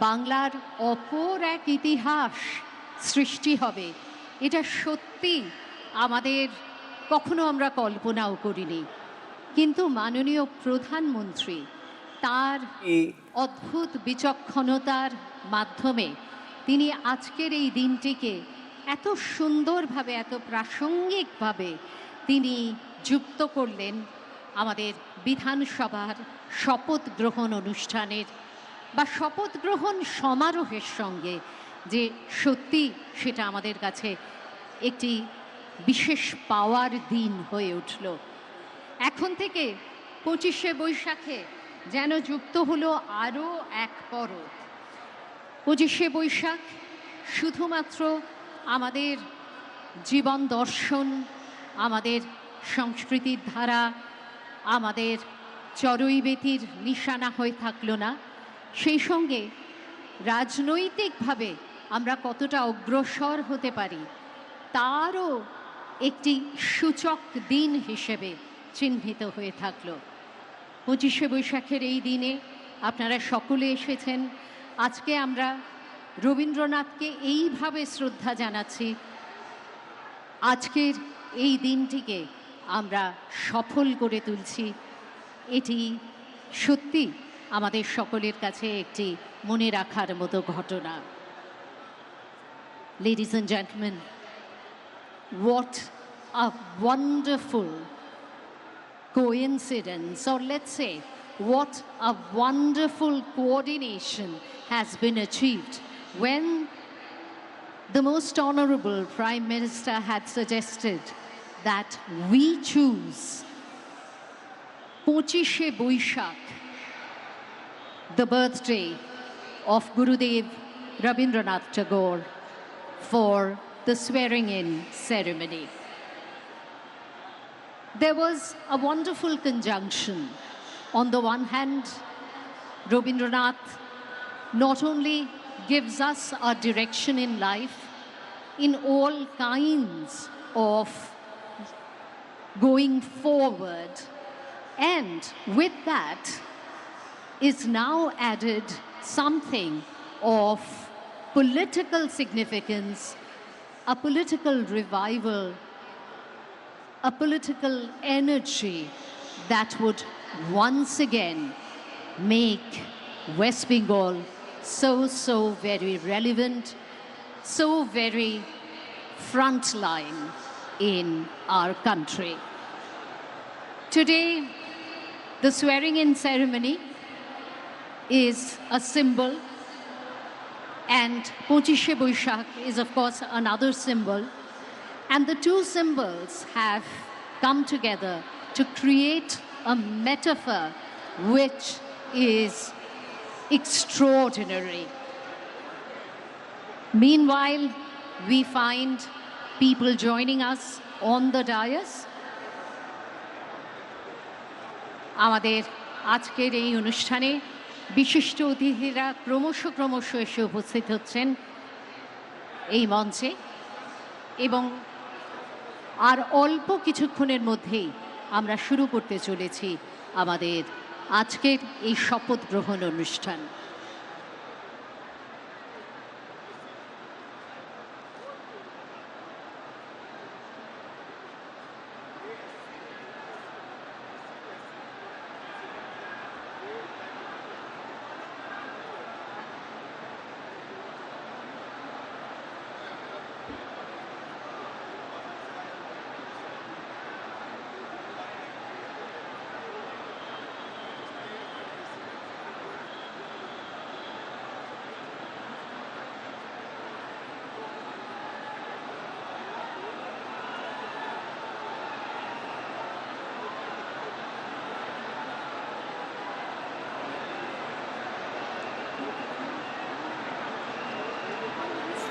বাংলার অপর এক ইতিহাস সৃষ্টি হবে, এটা সত্যি আমাদের কখনো আমরা কল্পনাও করিনি। কিন্তু মাননীয় প্রধানমন্ত্রী তার অদ্ভুত বিচক্ষণতার মাধ্যমে তিনি আজকের এই দিনটিকে এত সুন্দরভাবে, এত প্রাসঙ্গিকভাবে তিনি যুক্ত করলেন আমাদের বিধানসভার শপথ গ্রহণ অনুষ্ঠানের বা শপথ গ্রহণ সমারোহের সঙ্গে, যে সত্যি সেটা আমাদের কাছে একটি বিশেষ পাওয়ার দিন হয়ে উঠল। এখন থেকে 25শে বৈশাখে যেন যুক্ত হলো আরও এক পরব। 25শে বৈশাখ শুধুমাত্র আমাদের জীবন দর্শন, আমাদের সংস্কৃতির ধারা, আমাদের চড়ুইবেতির নিশানা হয়ে থাকলো না, সেই সঙ্গে রাজনৈতিকভাবে আমরা কতটা অগ্রসর হতে পারি তারও একটি সূচক দিন হিসেবে চিহ্নিত হয়ে থাকলো। 25শে বৈশাখের এই দিনে আপনারা সকলে এসেছেন। আজকে আমরা রবীন্দ্রনাথকে এইভাবে শ্রদ্ধা জানাচ্ছি। আজকের এই দিনটিকে আমরা সফল করে তুলছি। এটি সত্যি আমাদের সকলের কাছে একটি মনে রাখার মতো ঘটনা। Ladies and gentlemen, what a wonderful coincidence, or let's say what a wonderful coordination has been achieved when the most honorable Prime Minister had suggested that we choose 25শে Boishakh, the birthday of Gurudev Rabindranath Tagore, for the swearing-in ceremony. There was a wonderful conjunction. On the one hand, Rabindranath not only gives us a direction in life in all kinds of going forward, and with that is now added something of political significance, a political revival, a political energy that would once again make West Bengal so very relevant, so very frontline in our country. Today, the swearing-in ceremony is a symbol, and 25শে Boishakh is of course another symbol, and the two symbols have come together to create a metaphor which is extraordinary. Meanwhile, we find people joining us on the dais. আমাদের আজকের এই অনুষ্ঠানে বিশিষ্ট অতিথিরা ক্রমশ এসে উপস্থিত হচ্ছেন এই মঞ্চে, এবং আর অল্প কিছুক্ষণের মধ্যেই আমরা শুরু করতে চলেছি আমাদের আজকের এই শপথ গ্রহণ অনুষ্ঠান।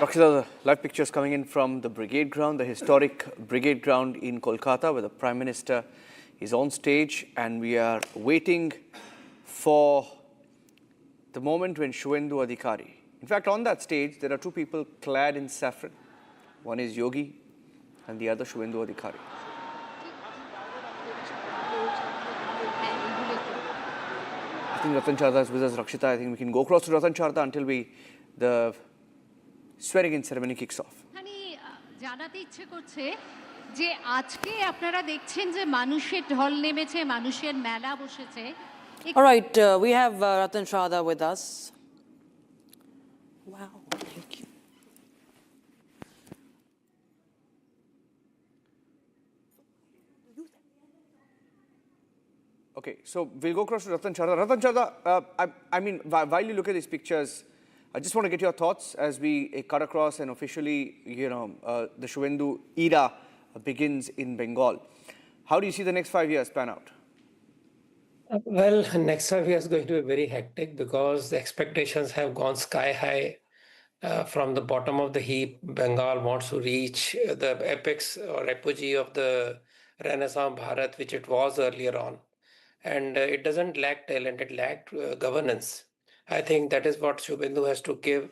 Rakshita, the live pictures coming in from the Brigade ground, the historic Brigade ground in Kolkata, where the Prime Minister is on stage, and we are waiting for the moment when Suvendu Adhikari. In fact, on that stage, there are two people clad in saffron. One is Yogi, and the other Suvendu Adhikari. I think Ratan Charda is with us, Rakshita. I think we can go across to Ratan Charda until the swearing-in ceremony kicks off. জানাতে ইচ্ছে করছে যে আজকে আপনারা দেখছেন যে মানুষের ঢল নেমেছে, মানুষের মেলা বসেছে, All right, we have Ratan Shah with us. Wow, thank you. Okay, so we'll go across to Ratan Chadha. Ratan Chadha, I mean, while you look at these pictures, I just want to get your thoughts as we cut across and officially, the Suvendu era begins in Bengal. How do you see the next 5 years pan out? Well, next 5 years is going to be very hectic because the expectations have gone sky high. From the bottom of the heap, Bengal wants to reach the apex or apogee of the Renaissance Bharat, which it was earlier on. And it doesn't lack talent, it lacked governance. I think that is what Suvendu has to give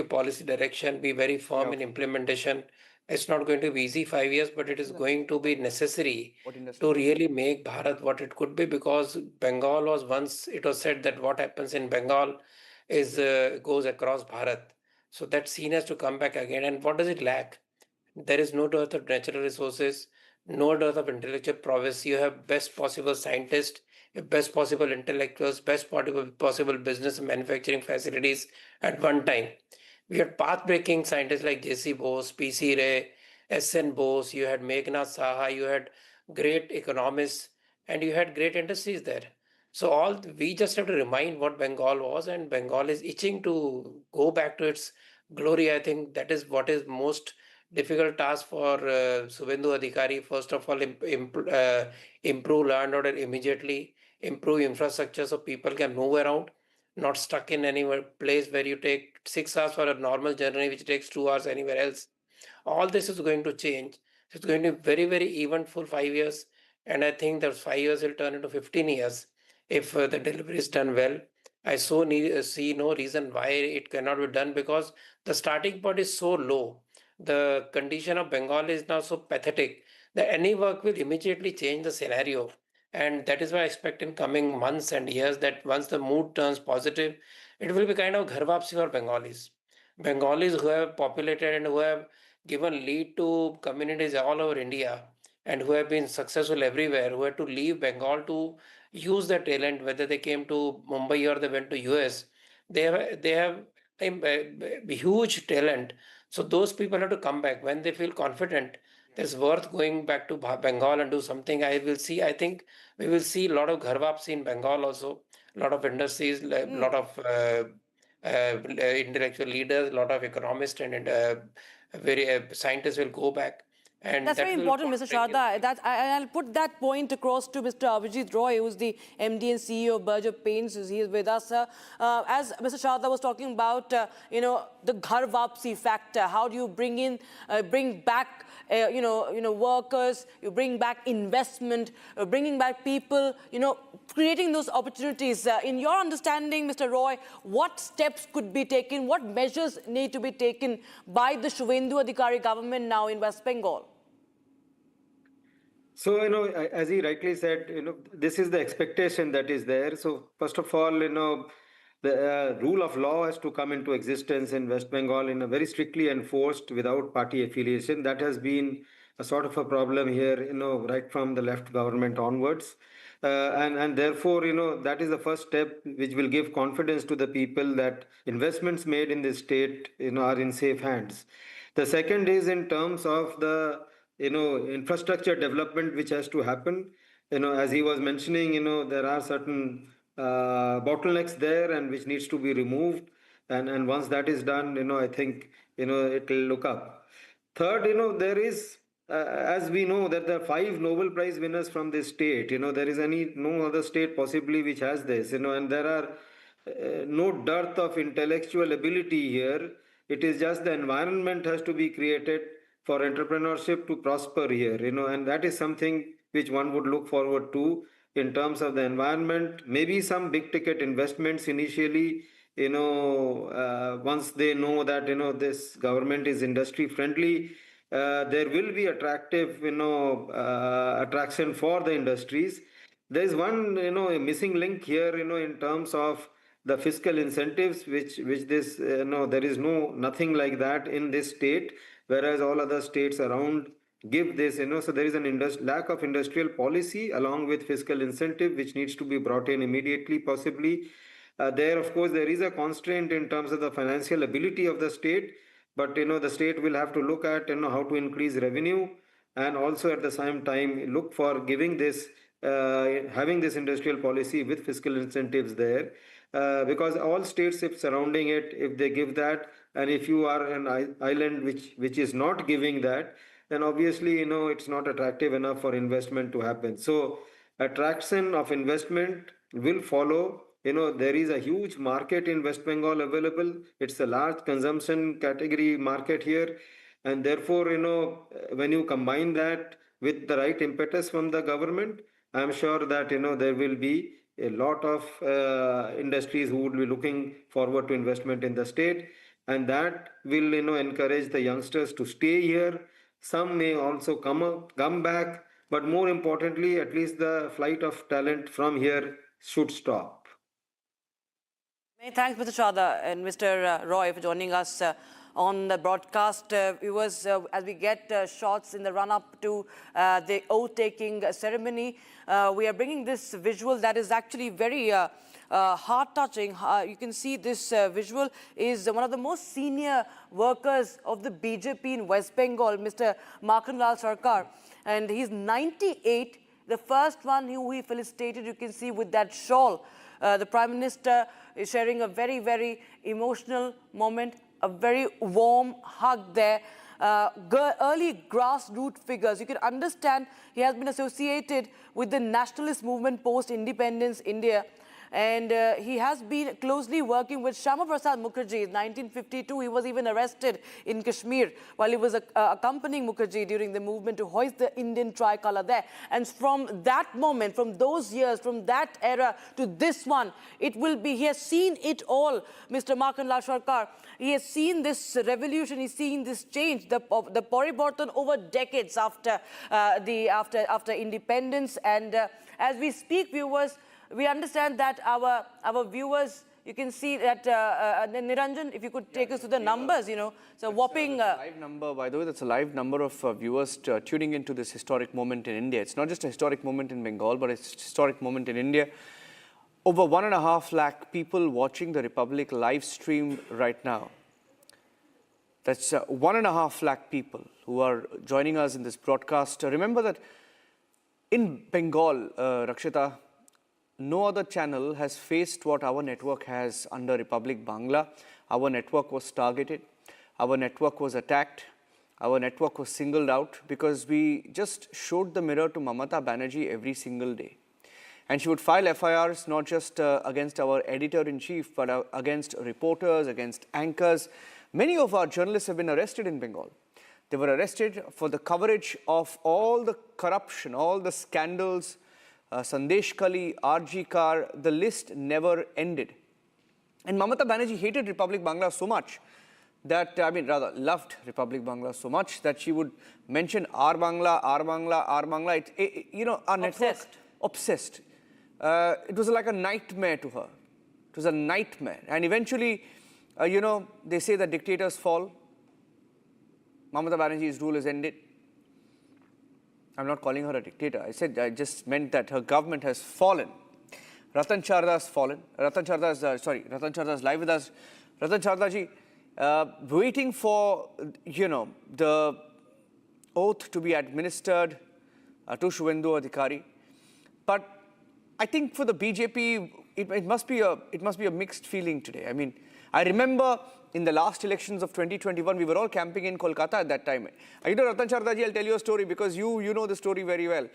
policy direction, be very firm in implementation. It's not going to be easy 5 years, but it is going to be necessary to really make Bharat what it could be, because Bengal was once, it was said that what happens in Bengal is goes across Bharat. So that scene has to come back again. And what does it lack? There is no dearth of natural resources, no dearth of intellectual prowess. You have best possible scientists, best possible intellectuals, best possible business and manufacturing facilities at one time. We had path-breaking scientists like J.C. Bose, P.C. Ray, S.N. Bose, you had Meghnad Saha, you had great economists, and you had great industries there. So we just have to remind what Bengal was, and Bengal is itching to go back to its glory. I think that is what is most difficult task for Suvendu Adhikari. First of all, improve land order immediately, improve infrastructure so people can move around, not stuck in any place where you take 6 hours for a normal journey, which takes 2 hours anywhere else. All this is going to change. It's going to be very, very eventful 5 years. And I think those 5 years will turn into 15 years if the delivery is done well. I see no reason why it cannot be done, because the starting point is so low. The condition of Bengal is now so pathetic that any work will immediately change the scenario. And that is why I expect in coming months and years that once the mood turns positive, it will be kind of ghar wapsi for Bengalis. Bengalis who have populated and who have given lead to communities all over India and who have been successful everywhere, who had to leave Bengal to use their talent, whether they came to Mumbai or they went to US, they have a huge talent. So those people have to come back when they feel confident. It's worth going back to Bengal and do something. I think we will see a lot of ghar wapsi in Bengal also, a lot of industries, a lot of intellectual leaders, a lot of economists and scientists will go back. And that's very important, Mr. Sharda. I'll put that point across to Mr. Abhijit Roy, who's the MD and CEO of Berger Paints. He is with us. As Mr. Sharda was talking about, the ghar wapsi factor. How do you bring back, workers? You bring back investment, bringing back people. Creating those opportunities. In your understanding, Mr. Roy, what steps could be taken? What measures need to be taken by the Suvendu Adhikari government now in West Bengal? So, as he rightly said, this is the expectation that is there. So, first of all, the rule of law has to come into existence in West Bengal in a very strictly enforced without party affiliation. That has been a sort of a problem here, right from the left government onwards. And therefore, that is the first step which will give confidence to the people that investments made in this state, are in safe hands. The second is in terms of the infrastructure development which has to happen. As he was mentioning, there are certain bottlenecks there and which needs to be removed. And once that is done, I think, it will look up. Third, there is, as we know, that there are 5 Nobel Prize winners from this state. There is no other state possibly which has this, and there are no dearth of intellectual ability here. It is just the environment has to be created for entrepreneurship to prosper here, and that is something which one would look forward to in terms of the environment. Maybe some big ticket investments initially, once they know that, this government is industry friendly, there will be attractive, attraction for the industries. There is one, missing link here, in terms of the fiscal incentives, which this, there is nothing like that in this state, whereas all other states around give this, so there is an lack of industrial policy along with fiscal incentive, which needs to be brought in immediately, possibly. There, of course, there is a constraint in terms of the financial ability of the state, but, the state will have to look at, how to increase revenue, and also at the same time look for giving this, having this industrial policy with fiscal incentives there. Because all states, if surrounding it, if they give that, and if you are an island which is not giving that, then obviously, it's not attractive enough for investment to happen. So attraction of investment will follow. There is a huge market in West Bengal available. It's a large consumption category market here. And therefore, when you combine that with the right impetus from the government, I'm sure that, there will be a lot of industries who would be looking forward to investment in the state. And that will, encourage the youngsters to stay here. Some may also come back. But more importantly, at least the flight of talent from here should stop. Many thanks, Mr. Chada and Mr. Roy, for joining us on the broadcast. Viewers, as we get shots in the run-up to the oath-taking ceremony, we are bringing this visual that is actually very heart-touching. You can see this visual is one of the most senior workers of the BJP in West Bengal, Mr. Makhanlal Sarkar, and he's 98. The first one who he felicitated, you can see with that shawl. The Prime Minister is sharing a very, very emotional moment, a very warm hug there. Early grassroots figures. You can understand he has been associated with the nationalist movement post-independence India. And he has been closely working with Shyama Prasad Mukherjee. In 1952, he was even arrested in Kashmir while he was accompanying Mukherjee during the movement to hoist the Indian tricolour there. And from that moment, from those years, from that era to this one, it will be, he has seen it all, Mr. Makhanlal Sarkar. He has seen this revolution, he's seen this change, the Paribartan over decades after, after independence. And as we speak, viewers, we understand that our viewers, you can see that, Niranjan, if you could take us to the numbers, so whopping... live number, by the way, that's a live number of viewers tuning into this historic moment in India. It's not just a historic moment in Bengal, but it's a historic moment in India. Over 1.5 lakh people watching the Republic live stream right now. That's 1.5 lakh people who are joining us in this broadcast. Remember that in Bengal, Rakshita, no other channel has faced what our network has under Republic Bangla. Our network was targeted. Our network was attacked. Our network was singled out because we just showed the mirror to Mamata Banerjee every single day. And she would file FIRs not just against our editor-in-chief, but against reporters, against anchors. Many of our journalists have been arrested in Bengal. They were arrested for the coverage of all the corruption, all the scandals, Sandesh Kali, RG Kar, the list never ended. And Mamata Banerjee hated Republic Bangla so much that, rather loved Republic Bangla so much that she would mention our Bangla, our Bangla, our Bangla. Our network, obsessed. It was like a nightmare to her. It was a nightmare. And eventually, they say that dictators fall. Mamata Banerjee's rule is ended. I'm not calling her a dictator. I just meant that her government has fallen. Ratan Chadha has fallen. Ratan Chadha is live with us. Ratan Chadha ji, waiting for, the oath to be administered to Suvendu Adhikari. But I think for the BJP, it must be a mixed feeling today. I remember in the last elections of 2021, we were all camping in Kolkata at that time. Ratan Chadha ji, I'll tell you a story because you know the story very well.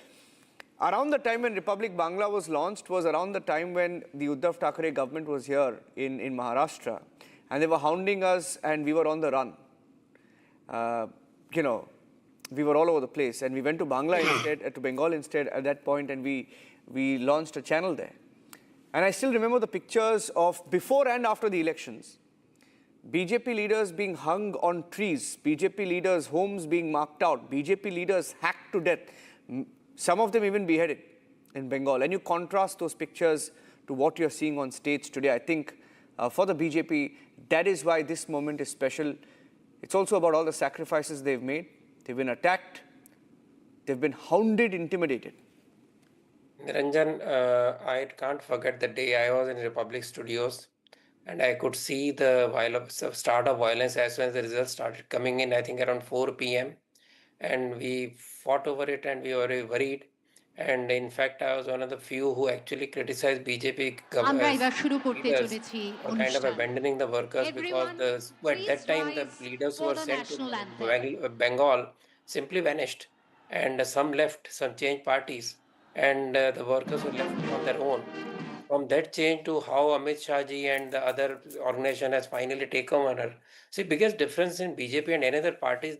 Around the time when Republic Bangla was launched was around the time when the Uddhav Thackeray government was here in Maharashtra. And they were hounding us and we were on the run. We were all over the place. And we went to Bangla instead, to Bengal instead at that point, and we launched a channel there. And I still remember the pictures of before and after the elections. BJP leaders being hung on trees, BJP leaders' homes being marked out, BJP leaders hacked to death, some of them even beheaded in Bengal. And you contrast those pictures to what you're seeing on stage today. I think for the BJP, that is why this moment is special. It's also about all the sacrifices they've made. They've been attacked, They've been hounded, intimidated. Niranjan, I can't forget the day I was in Republic Studios and I could see the start of violence as soon as the results started coming in, I think around 4 p.m. And we fought over it and we were very worried. And in fact, I was one of the few who actually criticized BJP leaders for kind of abandoning the workers because at that time the leaders who were sent to Bengal simply vanished. And some left, some changed parties, and the workers were left on their own. From that change to how Amit Shah ji and the other organization has finally taken over. See, biggest difference in BJP and any other party is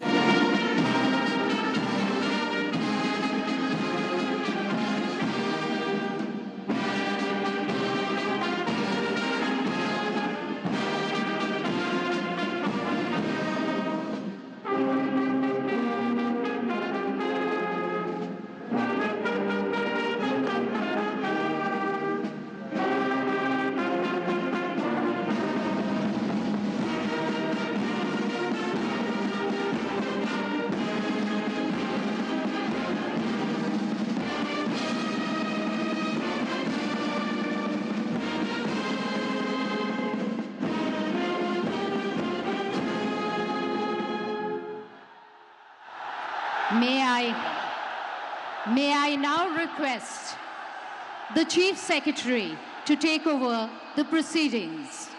May I now request the Chief Secretary to take over the proceedings.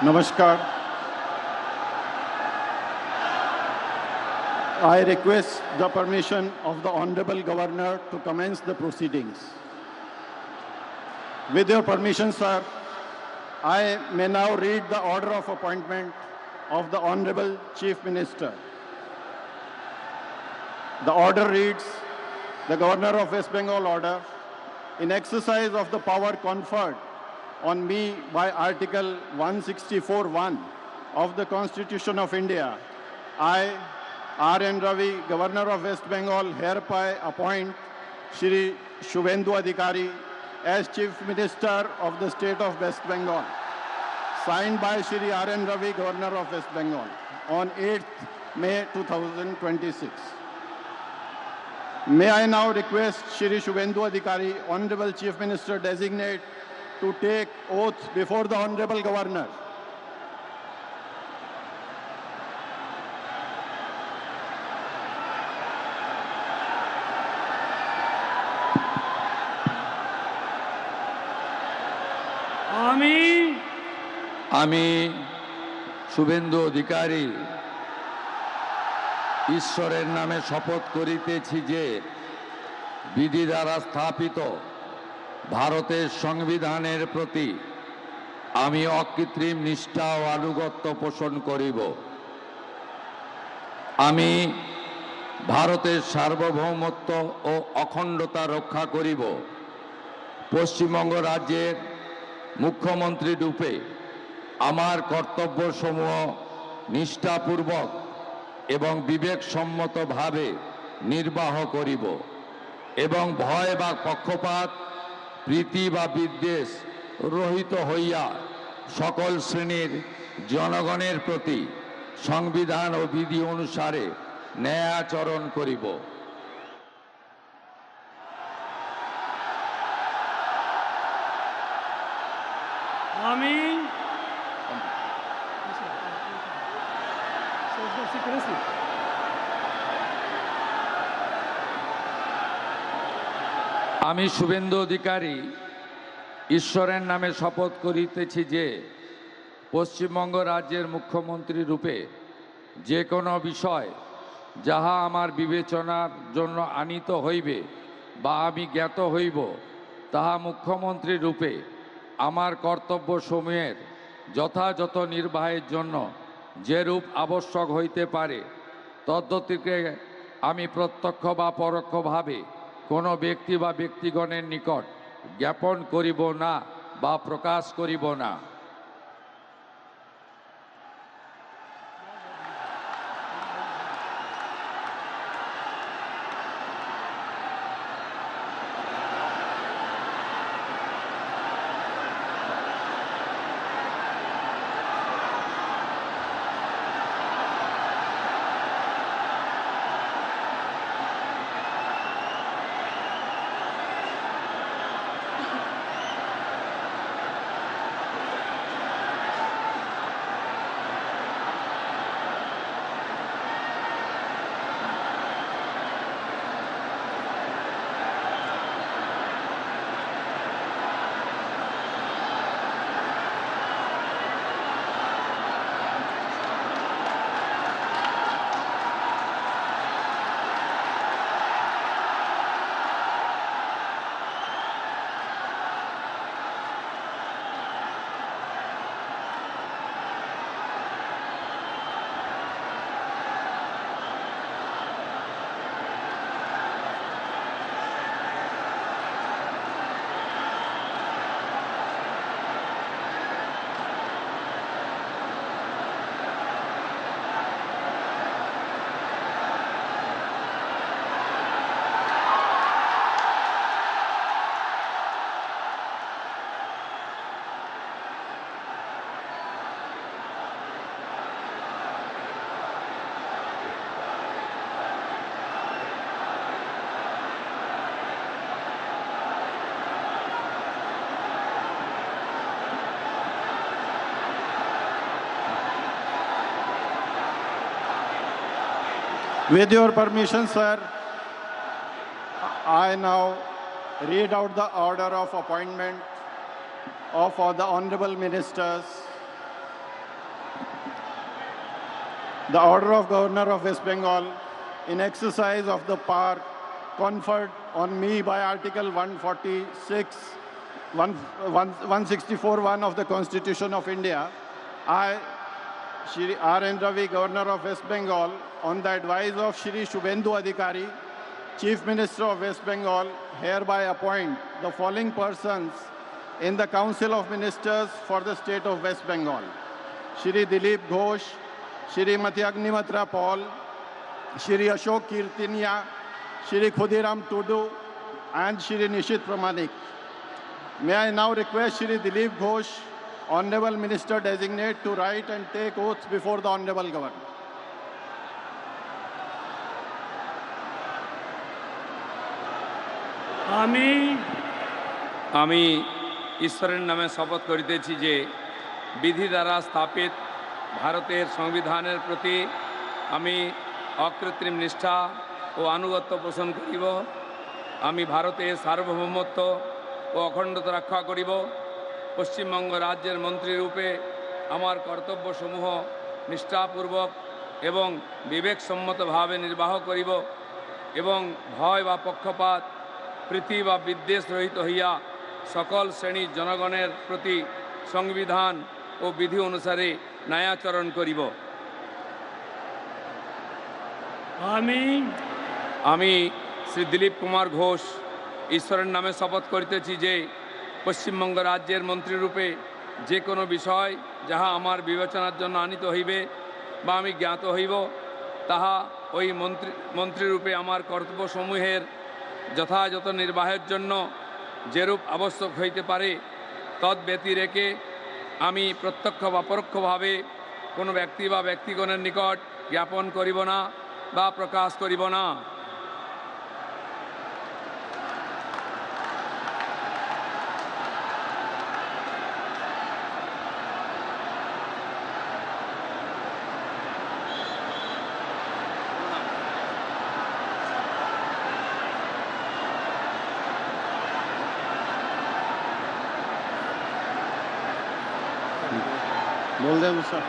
Namaskar. I request the permission of the Honorable Governor to commence the proceedings. With your permission, sir, I may now read the order of appointment of the Honorable Chief Minister. The order reads, the Governor of West Bengal order, in exercise of the power conferred on me by Article 164(1) of the Constitution of India, I, R.N. Ravi, Governor of West Bengal, hereby appoint Shri Suvendu Adhikari as Chief Minister of the State of West Bengal, signed by Shri R.N. Ravi, Governor of West Bengal, on 8th May 2026. May I now request Shri Suvendu Adhikari, Honorable Chief Minister Designate, to take oath before the Honorable Governor. আমি শুভেন্দু অধিকারী ঈশ্বরের নামে শপথ করিতেছি যে বিধি দ্বারা স্থাপিত ভারতের সংবিধানের প্রতি আমি অকৃত্রিম নিষ্ঠা ও আনুগত্য পোষণ করিব। আমি ভারতের সার্বভৌমত্ব ও অখণ্ডতা রক্ষা করিব। পশ্চিমবঙ্গ রাজ্যের মুখ্যমন্ত্রী রূপে আমার কর্তব্যসমূহ নিষ্ঠাপূর্বক এবং বিবেকসম্মতভাবে নির্বাহ করিব এবং ভয় বা পক্ষপাত, প্রীতি বা বিদ্বেষ রহিত হইয়া সকল শ্রেণীর জনগণের প্রতি সংবিধান ও বিধি অনুসারে ন্যায়াচরণ করিব। আমি শুভেন্দু অধিকারী ঈশ্বরের নামে শপথ করিতেছি যে পশ্চিমবঙ্গ রাজ্যের মুখ্যমন্ত্রী রূপে যে কোনো বিষয় যাহা আমার বিবেচনার জন্য আনীত হইবে বা আমি জ্ঞাত হইব, তাহা মুখ্যমন্ত্রী রূপে আমার কর্তব্যসমূহের যথাযথ নির্বাহের জন্য যেরূপ আবশ্যক হইতে পারে তদ্গতিকে আমি প্রত্যক্ষ বা পরোক্ষভাবে কোনো ব্যক্তি বা ব্যক্তিগণের নিকট জ্ঞাপন করিব না বা প্রকাশ করিব না। With your permission, sir, I now read out the order of appointment of all the honorable ministers. The order of Governor of West Bengal in exercise of the power conferred on me by Article 164(1) of the Constitution of India, I, Shri R.N. Ravi, Governor of West Bengal, on the advice of Shri Suvendu Adhikari, Chief Minister of West Bengal, hereby appoint the following persons in the Council of Ministers for the state of West Bengal: Shri Dilip Ghosh, Shrimati Agnimitra Paul, Shri Ashok Kirtinia, Shri Khudiram Tudu, and Shri Nishit Pramanik. May I now request Shri Dilip Ghosh, Honorable Minister Designate, to write and take oaths before the Honorable Governor. আমি ঈশ্বরের নামে শপথ করিতেছি যে বিধি দ্বারা স্থাপিত ভারতের সংবিধানের প্রতি আমি অকৃত্রিম নিষ্ঠা ও আনুগত্য পোষণ করিব। আমি ভারতের সার্বভৌমত্ব ও অখণ্ডতা রক্ষা করিব। পশ্চিমবঙ্গ রাজ্যের মন্ত্রীরূপে আমার কর্তব্যসমূহ নিষ্ঠাপূর্বক এবং বিবেকসম্মতভাবে নির্বাহ করিব এবং ভয় বা পক্ষপাত প্রীতি বা বিদ্বেষ রহিত হইয়া সকল শ্রেণীর জনগণের প্রতি সংবিধান ও বিধি অনুসারে ন্যায়াচরণ করিব। আমি শ্রী দিলীপ কুমার ঘোষ ঈশ্বরের নামে শপথ করিতেছি যে পশ্চিমবঙ্গ রাজ্যের মন্ত্রীরূপে যে কোনো বিষয় যাহা আমার বিবেচনার জন্য আনিত হইবে বা আমি জ্ঞাত হইব, তাহা ওই মন্ত্রীরূপে আমার কর্তব্যসমূহের যথাযথ নির্বাহের জন্য যেরূপ আবশ্যক হইতে পারে তদ্ব্যতিরেকে আমি প্রত্যক্ষ বা পরোক্ষভাবে কোনো ব্যক্তি বা ব্যক্তিগণের নিকট জ্ঞাপন করিব না বা প্রকাশ করিব না। बोल दें sir.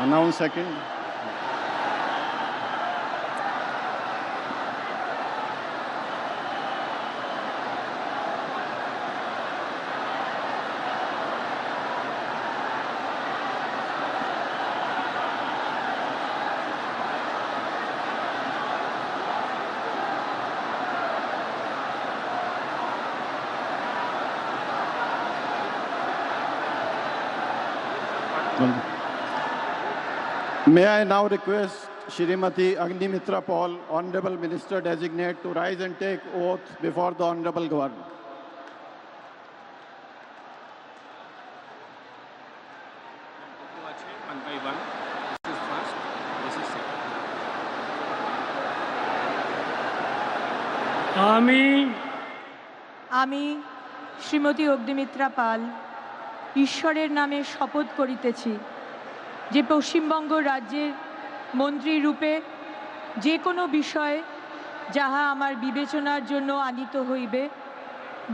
Announce second. May I now request Shrimati Agnimitra Paul, Honorable Minister Designate, to rise and take oath before the Honorable Governor. One by one. This is first, this is second. আমি শ্রীমতী অগ্নিমিত্রা পাল ঈশ্বরের নামে শপথ করিতেছি যে পশ্চিমবঙ্গ রাজ্যের মন্ত্রী রূপে যে কোনো বিষয় যাহা আমার বিবেচনার জন্য আনিত হইবে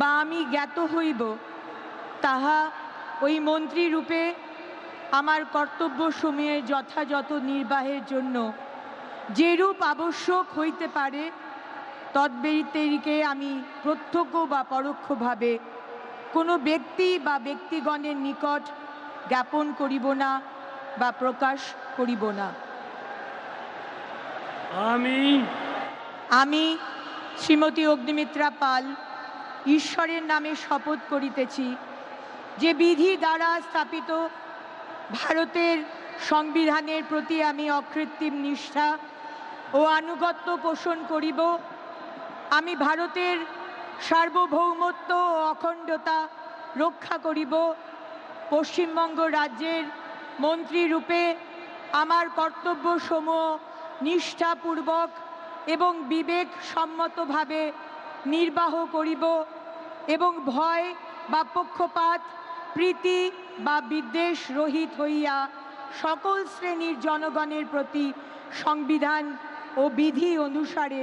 বা আমি জ্ঞাত হইব, তাহা ওই মন্ত্রী রূপে আমার কর্তব্যসমূহের যথাযথ নির্বাহের জন্য যেরূপ আবশ্যক হইতে পারে তদ্ব্যতিরিকে আমি প্রত্যক্ষ বা পরোক্ষভাবে কোনো ব্যক্তি বা ব্যক্তিগণের নিকট জ্ঞাপন করিব না বা প্রকাশ করিব না। আমি শ্রীমতী অগ্নিমিত্রা পাল ঈশ্বরের নামে শপথ করিতেছি যে বিধি দ্বারা স্থাপিত ভারতের সংবিধানের প্রতি আমি অকৃত্রিম নিষ্ঠা ও আনুগত্য পোষণ করিব। আমি ভারতের সার্বভৌমত্ব ও অখণ্ডতা রক্ষা করিব। পশ্চিমবঙ্গ রাজ্যের মন্ত্রী রূপে আমার কর্তব্যসমূহ নিষ্ঠাপূর্বক এবং বিবেকসম্মতভাবে নির্বাহ করিব এবং ভয় বা পক্ষপাত প্রীতি বা বিদ্বেষ রহিত হইয়া সকল শ্রেণীর জনগণের প্রতি সংবিধান ও বিধি অনুসারে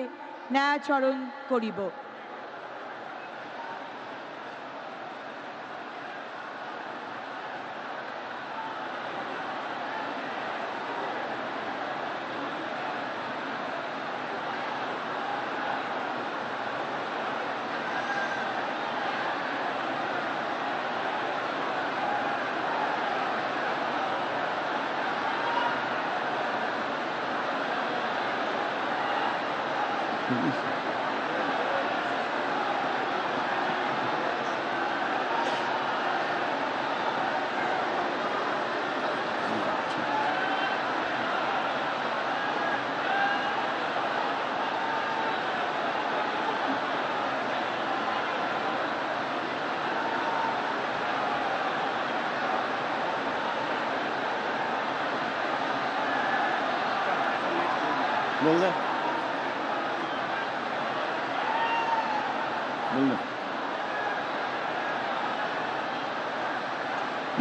ন্যায়াচরণ করিব।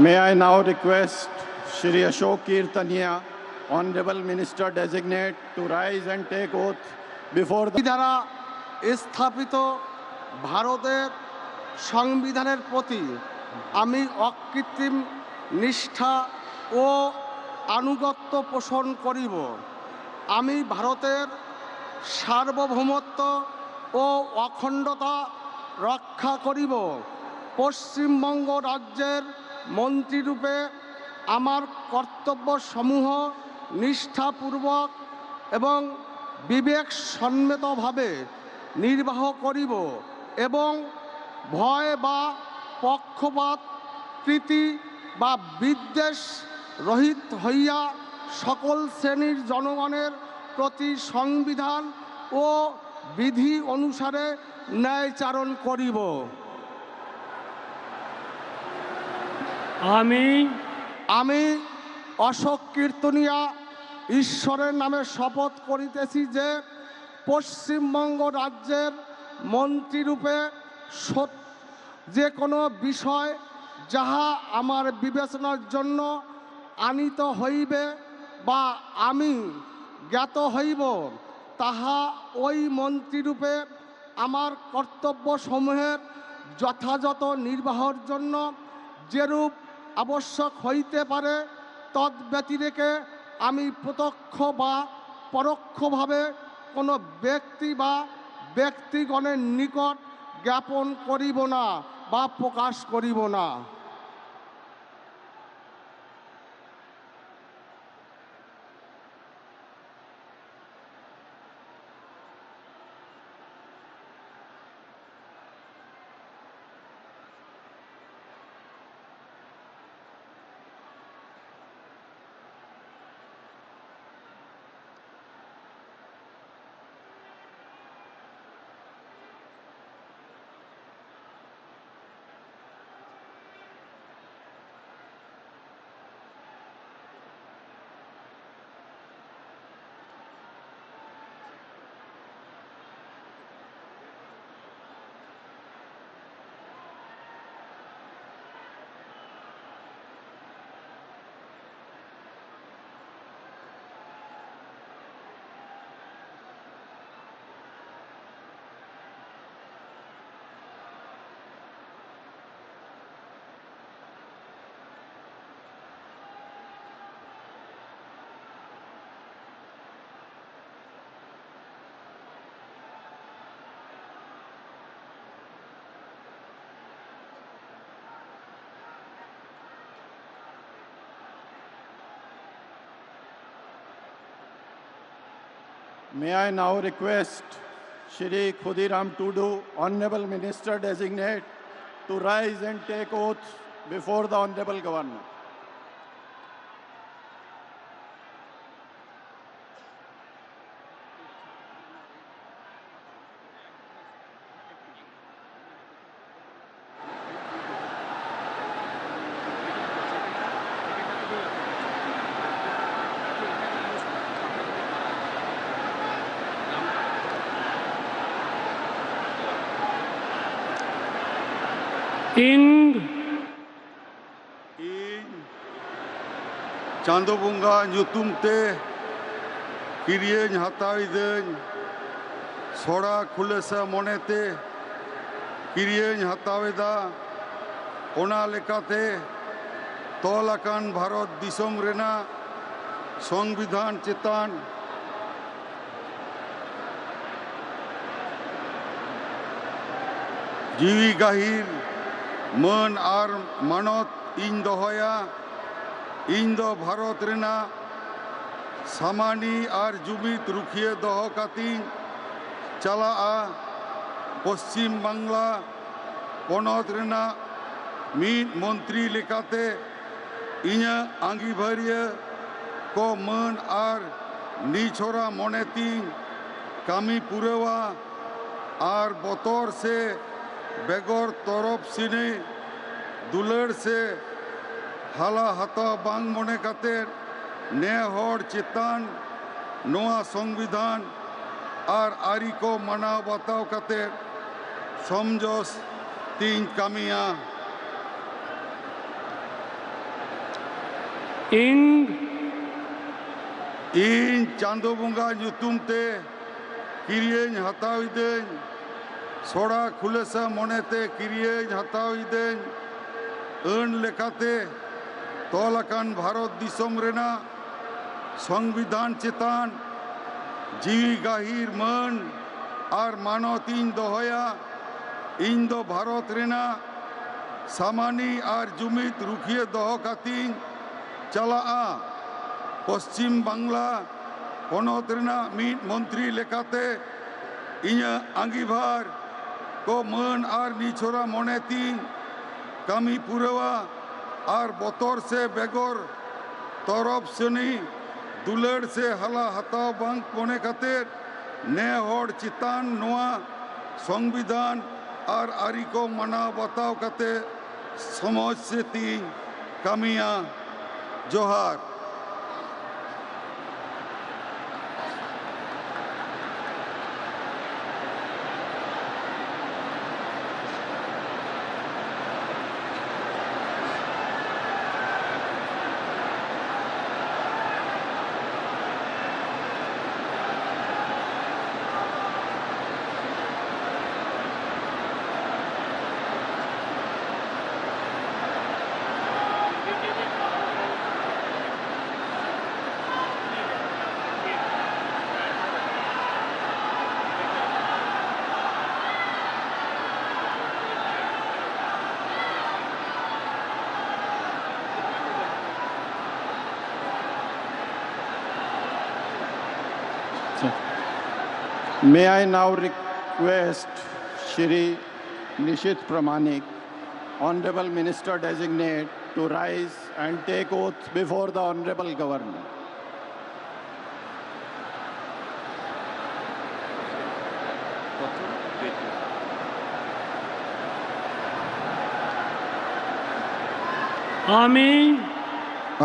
May I now request Shri Ashok Kirtaniya, Honorable Minister Designate, to rise and take oath before the দ্বারা স্থাপিত ভারতের সংবিধানের প্রতি আমি অকৃত্রিম নিষ্ঠা ও আনুগত্য পোষণ করিব। আমি ভারতের সার্বভৌমত্ব ও অখণ্ডতা রক্ষা করিব। পশ্চিমবঙ্গ রাজ্যের মন্ত্রীরূপে আমার কর্তব্যসমূহ নিষ্ঠাপূর্বক এবং বিবেকসম্মতভাবে নির্বাহ করিব এবং ভয় বা পক্ষপাত প্রীতি বা বিদ্বেষ রহিত হইয়া সকল শ্রেণীর জনগণের প্রতি সংবিধান ও বিধি অনুসারে ন্যায়চারণ করিব। আমি অশোক কীর্তনিয়া ঈশ্বরের নামে শপথ করিতেছি যে পশ্চিমবঙ্গ রাজ্যের মন্ত্রীরূপে যে কোনো বিষয় যাহা আমার বিবেচনার জন্য আনিত হইবে বা আমি জ্ঞাত হইব তাহা ওই মন্ত্রীরূপে আমার কর্তব্যসমূহের যথাযথ নির্বাহের জন্য যেরূপ আবশ্যক হইতে পারে তদ্ব্যতিরেকে আমি প্রত্যক্ষ বা পরোক্ষভাবে কোনো ব্যক্তি বা ব্যক্তিগণের নিকট জ্ঞাপন করিব না বা প্রকাশ করিব না। May I now request Shri Khudiram Tudu, Honorable Minister Designate, to rise and take oath before the Honorable Governor. Chandobunga Nyutumte Kiriyen Hataiden Sora Kulesa Monete Kiriyen Hataveda Ona Lekate Tolakan Bharot Disom Rena Songvidhan Chetan Jiwi Gahir Man Ar Manot Indohoya Indo Bharot Rena Samani Ar Jumit Rukhiye Doho Katin Chala Poschim Bangla Ponot Rena Mid Montri Lekate Inya Angibharia Ko Man Ar Nichora Monetin Kami Purewa Ar Botor Se Begor Torop Sine Dular Se Hala Hata Bang Mone Kater Ne Hor Chetan Noa Songvidhan Ar Ariko Mana Batao Kater Somjos Tin Kamia In Chandobunga Nyutumte Kiriyen Hatawiden Sora Kulesa Monete Kiriyen Hatawiden Earn Lekate Tolakan Bharot Disom Rena Songvidhan Chetan Jiwi Gahir Man Ar Manotin Dohoya Indo Bharot Rena Samani Ar Jumit Rukhiye Doho Katin Chala Poschim Bangla Ponot Rena Mid Montri Lekate Inya Angibhar Ko Man Ar Nichora Monetin Kami Purewa Ar Botor Se Begor Torop Suni Dular Se Hala Hata Bang Pone Kater Ne Hor Chitan Noa Songvidhan Ar Ariko Mana Batao Kate Somoj Se Tin Kamia Johar May I now request Shri Nishit Pramanik, Honorable Minister Designate, to rise and take oath before the Honorable Governor.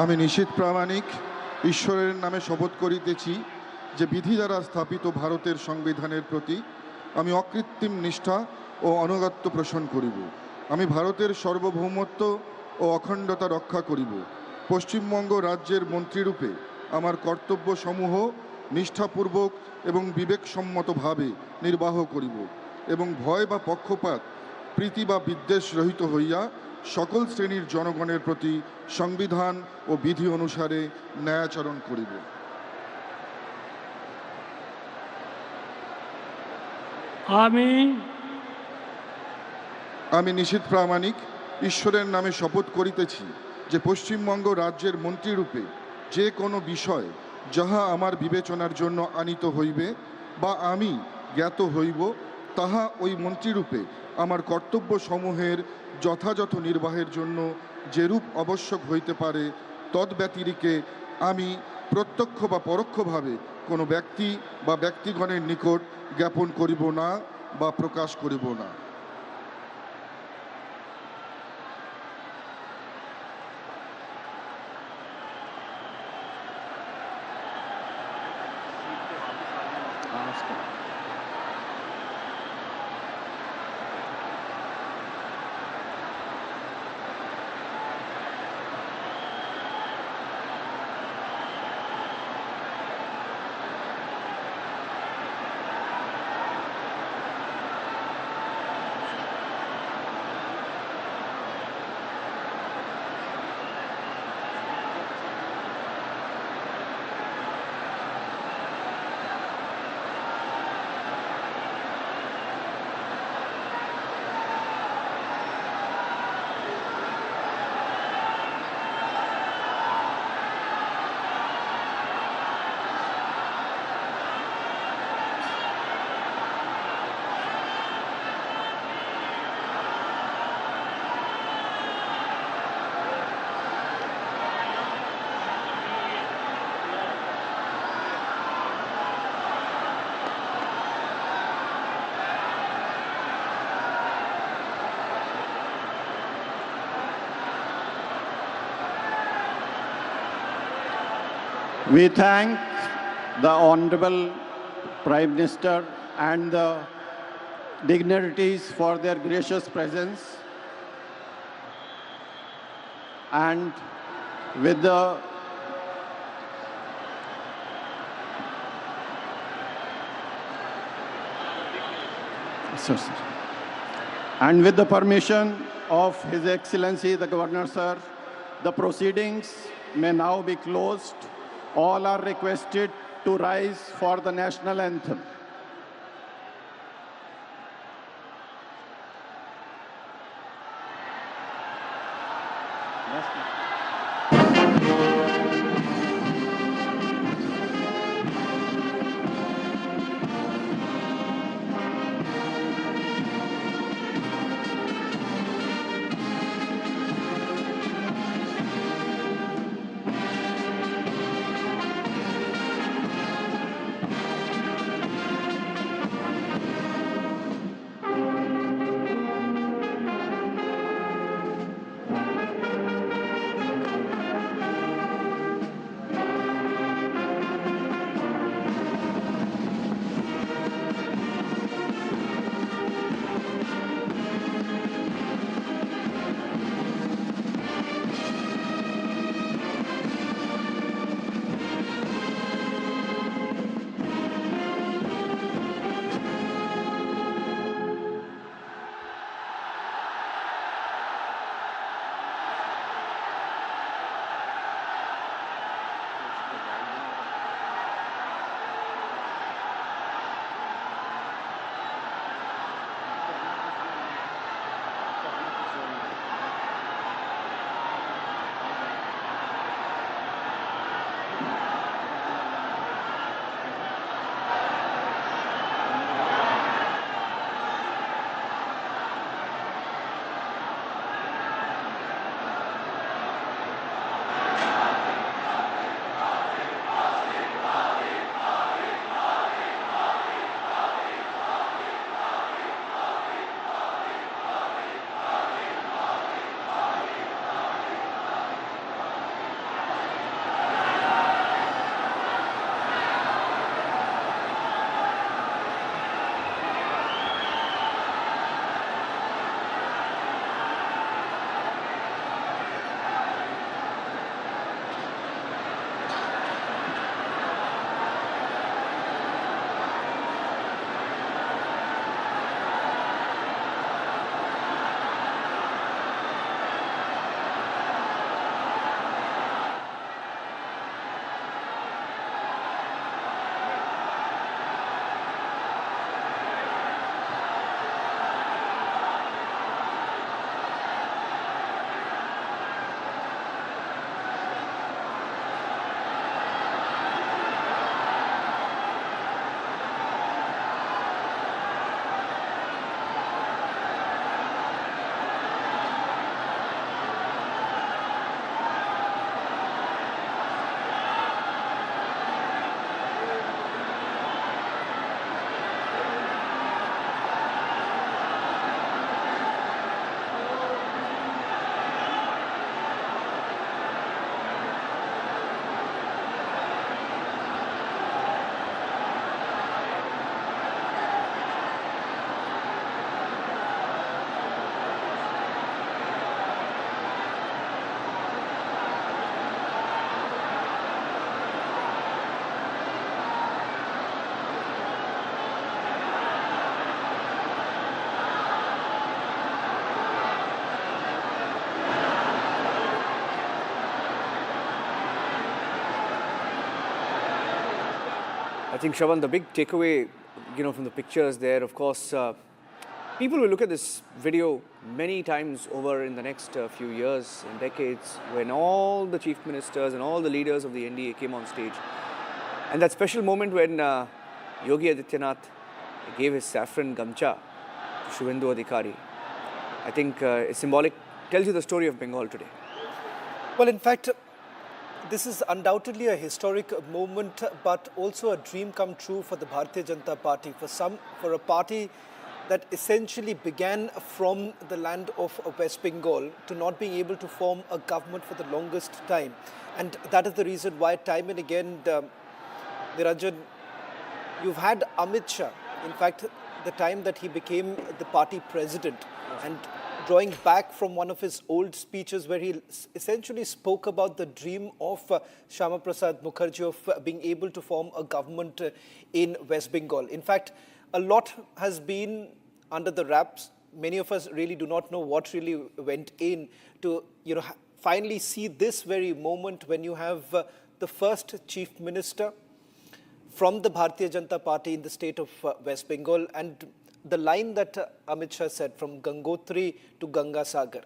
আমি নিশিত প্রামাণিক ঈশ্বরের নামে শপথ করিতেছি যে বিধি দ্বারা স্থাপিত ভারতের সংবিধানের প্রতি আমি অকৃত্রিম নিষ্ঠা ও আনুগত্য পোষণ করিব। আমি ভারতের সার্বভৌমত্ব ও অখণ্ডতা রক্ষা করিব। পশ্চিমবঙ্গ রাজ্যের মন্ত্রীরূপে আমার কর্তব্যসমূহ নিষ্ঠাপূর্বক এবং বিবেকসম্মতভাবে নির্বাহ করিব এবং ভয় বা পক্ষপাত প্রীতি বা বিদ্বেষ রহিত হইয়া সকল শ্রেণীর জনগণের প্রতি সংবিধান ও বিধি অনুসারে ন্যায়াচরণ করিব। আমি নিশিত প্রামাণিক ঈশ্বরের নামে শপথ করিতেছি যে পশ্চিমবঙ্গ রাজ্যের মন্ত্রীরূপে যে কোনো বিষয় যাহা আমার বিবেচনার জন্য আনিত হইবে বা আমি জ্ঞাত হইব, তাহা ওই মন্ত্রীরূপে আমার কর্তব্য সমূহের যথাযথ নির্বাহের জন্য যেরূপ আবশ্যক হইতে পারে, তদ্ব্যতিরিকে আমি প্রত্যক্ষ বা পরোক্ষভাবে কোনো ব্যক্তি বা ব্যক্তিগণের নিকট জ্ঞাপন করিব না বা প্রকাশ করিব না। We thank the Honorable Prime Minister and the dignitaries for their gracious presence. And with the permission of His Excellency the Governor, sir, the proceedings may now be closed. All are requested to rise for the national anthem. I think, Shravan, the big takeaway, from the pictures there, of course, people will look at this video many times over in the next few years and decades, when all the chief ministers and all the leaders of the NDA came on stage. And that special moment when Yogi Adityanath gave his saffron gamcha to Suvendu Adhikari, I think it's symbolic, tells you the story of Bengal today. Well, in fact, this is undoubtedly a historic moment, but also a dream come true for the Bharatiya Janata Party, for a party that essentially began from the land of West Bengal to not being able to form a government for the longest time. And that is the reason why time and again, Niranjan, you've had Amit Shah, in fact, the time that he became the party president, and drawing back from one of his old speeches where he essentially spoke about the dream of Shyama Prasad Mukherjee of being able to form a government in West Bengal. In fact, a lot has been under the wraps. Many of us really do not know what really went in to, finally see this very moment when you have the first chief minister from the Bharatiya Janata Party in the state of West Bengal, and the line that Amit Shah said, from Gangotri to Ganga Sagar.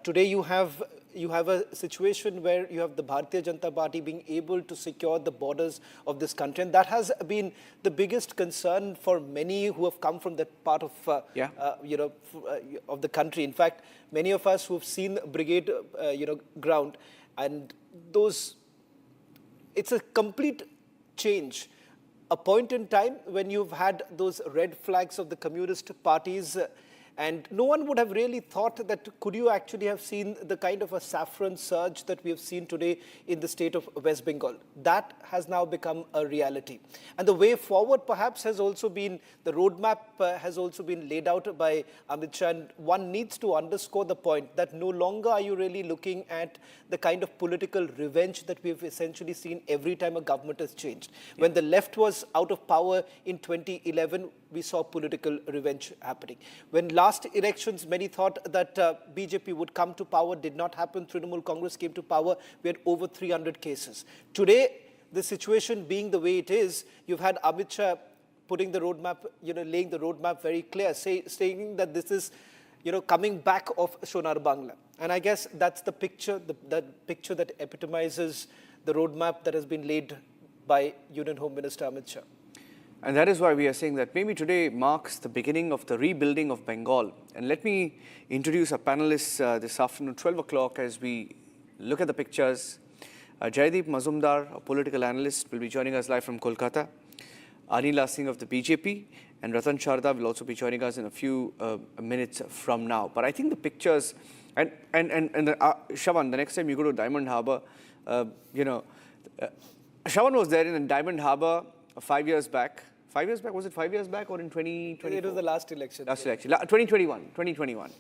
Today you have a situation where you have the Bharatiya Janata Party being able to secure the borders of this country, and that has been the biggest concern for many who have come from that part of of the country. In fact, many of us who have seen Brigade ground, and it's a complete change. A point in time when you've had those red flags of the communist parties, and no one would have really thought that could you actually have seen the kind of a saffron surge that we have seen today in the state of West Bengal. That has now become a reality. And the way forward perhaps has also been, the roadmap has also been laid out by Amit Shah. And one needs to underscore the point that no longer are you really looking at the kind of political revenge that we've essentially seen every time a government has changed. Yeah. When the left was out of power in 2011, we saw political revenge happening. When last elections, many thought that BJP would come to power, did not happen. Trinamool Congress came to power. We had over 300 cases. Today, the situation being the way it is, you've had Amit Shah putting the roadmap, laying the roadmap very clear, saying that this is, coming back of Sonar Bangla. And I guess that's the picture, that picture that epitomizes the roadmap that has been laid by Union Home Minister Amit Shah. And that is why we are saying that maybe today marks the beginning of the rebuilding of Bengal. And let me introduce our panelists this afternoon, 12 o'clock, as we look at the pictures. Jaideep Mazumdar, a political analyst, will be joining us live from Kolkata. Anila Singh of the BJP and Ratan Sharda will also be joining us in a few minutes from now. But I think the pictures, Shravan, the next time you go to Diamond Harbour, Shravan was there in Diamond Harbour 5 years back. 5 years back? Was it 5 years back or in 2020? It was the last election. Last election. 2021.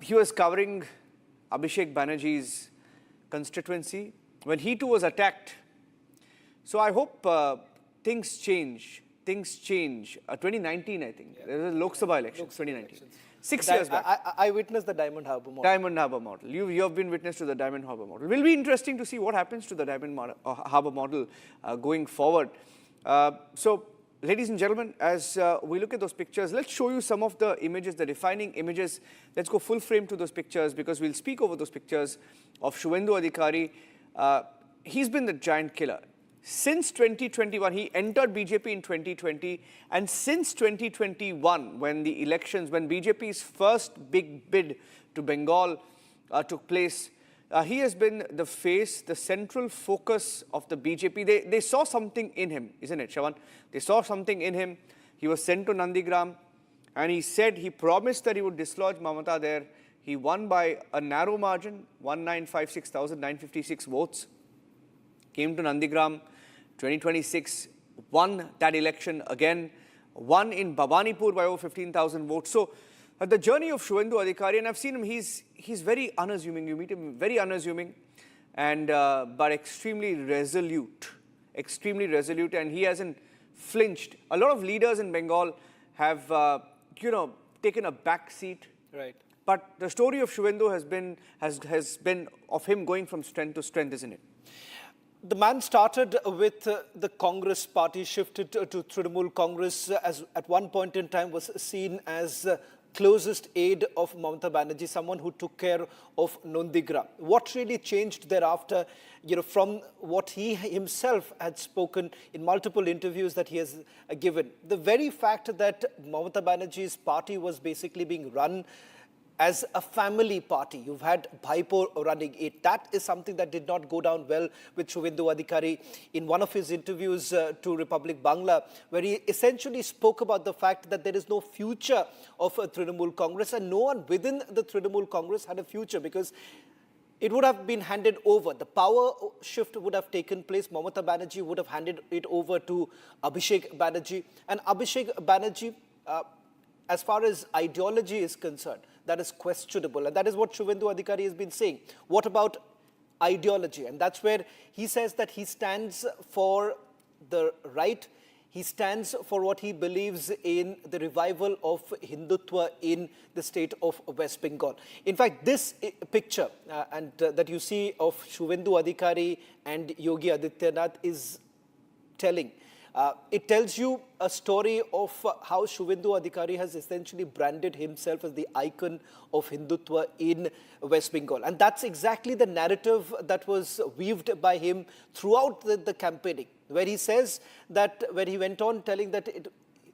He was covering Abhishek Banerjee's constituency when he too was attacked. So I hope things change. 2019, I think. Yeah. There was a Lok Sabha election, 2019. 6 years back. I witnessed the Diamond Harbour model. Diamond Harbour model. You have been witness to the Diamond Harbour model. It will be interesting to see what happens to the Diamond Harbour model going forward. So, ladies and gentlemen, as we look at those pictures, let's show you some of the images, the defining images. Let's go full frame to those pictures because we'll speak over those pictures of Suvendu Adhikari. He's been the giant killer. Since 2021, he entered BJP in 2020, and since 2021, when the elections, when BJP's first big bid to Bengal took place, he has been the face, the central focus of the BJP. They saw something in him, isn't it, Shravan? They saw something in him. He was sent to Nandigram, and he promised that he would dislodge Mamata there. He won by a narrow margin, 1,956,956 votes. Came to Nandigram, 2026, won that election again, won in Bhawanipur by over 15,000 votes. So the journey of Suvendu Adhikari, and I've seen him, he's very unassuming. You meet him, very unassuming, and but extremely resolute, and he hasn't flinched. A lot of leaders in Bengal have, taken a back seat. Right. But the story of Suvendu has been of him going from strength to strength, isn't it? The man started with the Congress party, shifted to Trinamool Congress, as at one point in time was seen as closest aide of Mamata Banerjee, someone who took care of Nandigram. What really changed thereafter, from what he himself had spoken in multiple interviews that he has given? The very fact that Mamata Banerjee's party was basically being run as a family party. You've had Bhaipo running it. That is something that did not go down well with Suvendu Adhikari in one of his interviews to Republic Bangla, where he essentially spoke about the fact that there is no future of a Trinamool Congress, and no one within the Trinamool Congress had a future because it would have been handed over. The power shift would have taken place. Mamata Banerjee would have handed it over to Abhishek Banerjee. And Abhishek Banerjee, as far as ideology is concerned, that is questionable. And that is what Suvendu Adhikari has been saying. What about ideology? And that's where he says that he stands for the right. He stands for what he believes in the revival of Hindutva in the state of West Bengal. In fact, this picture that you see of Suvendu Adhikari and Yogi Adityanath is telling. It tells you a story of how Suvendu Adhikari has essentially branded himself as the icon of Hindutva in West Bengal. And that's exactly the narrative that was weaved by him throughout the campaigning, where he says that, where he went on telling that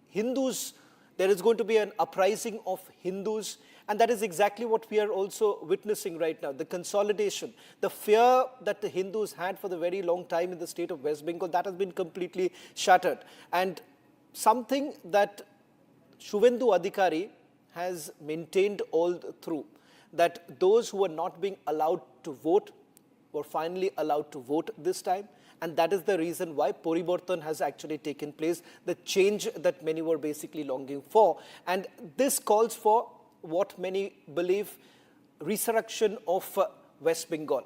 Hindus, there is going to be an uprising of Hindus. And that is exactly what we are also witnessing right now. The consolidation, the fear that the Hindus had for the very long time in the state of West Bengal, that has been completely shattered. And something that Suvendu Adhikari has maintained all through, that those who were not being allowed to vote were finally allowed to vote this time. And that is the reason why Poriborton has actually taken place, the change that many were basically longing for. And this calls for what many believe, resurrection of West Bengal,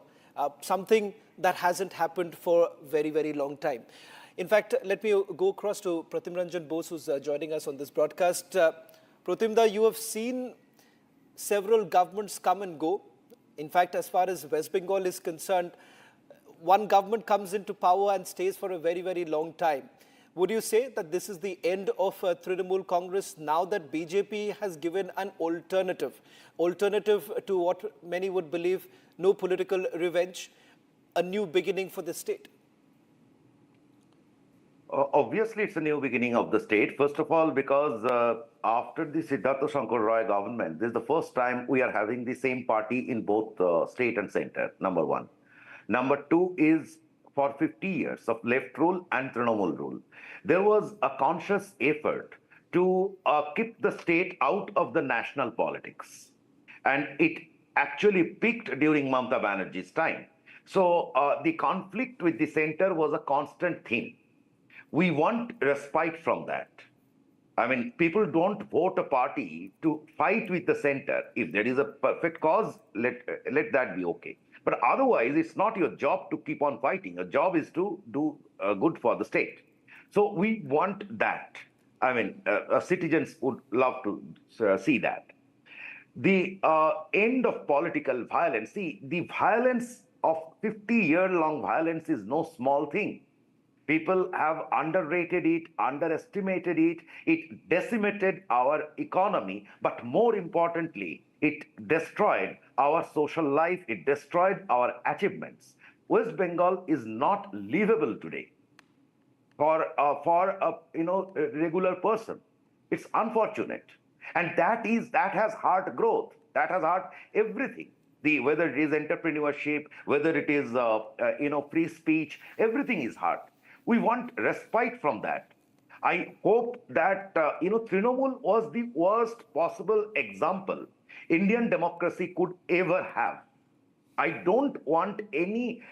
something that hasn't happened for a very, very long time. In fact, let me go across to Pratim Ranjan Bose, who's joining us on this broadcast. Pratimda, you have seen several governments come and go. In fact, as far as West Bengal is concerned, one government comes into power and stays for a very, very long time. Would you say that this is the end of Trinamool Congress now that BJP has given an alternative to what many would believe, no political revenge, a new beginning for the state? Obviously, it's a new beginning of the state. First of all, because after the Siddhartha Shankar Roy government, this is the first time we are having the same party in both state and center, number one. Number two is, for 50 years of left rule and Trinamool rule, there was a conscious effort to keep the state out of the national politics. And it actually peaked during Mamata Banerjee's time. So the conflict with the center was a constant theme. We want respite from that. I mean, people don't vote a party to fight with the center. If there is a perfect cause, let that be okay. But otherwise, it's not your job to keep on fighting. Your job is to do good for the state. So we want that. I mean, citizens would love to see that. The end of political violence. See, the violence of 50-year-long violence is no small thing. People have underrated it, underestimated it. It decimated our economy, but more importantly, it destroyed our social life. It destroyed our achievements. West Bengal is not livable today for a regular person. It's unfortunate, and that has hurt growth. That has hurt everything. Whether it is entrepreneurship, whether it is free speech, everything is hurt. We want respite from that. I hope that Trinamool was the worst possible example Indian democracy could ever have. I don't want it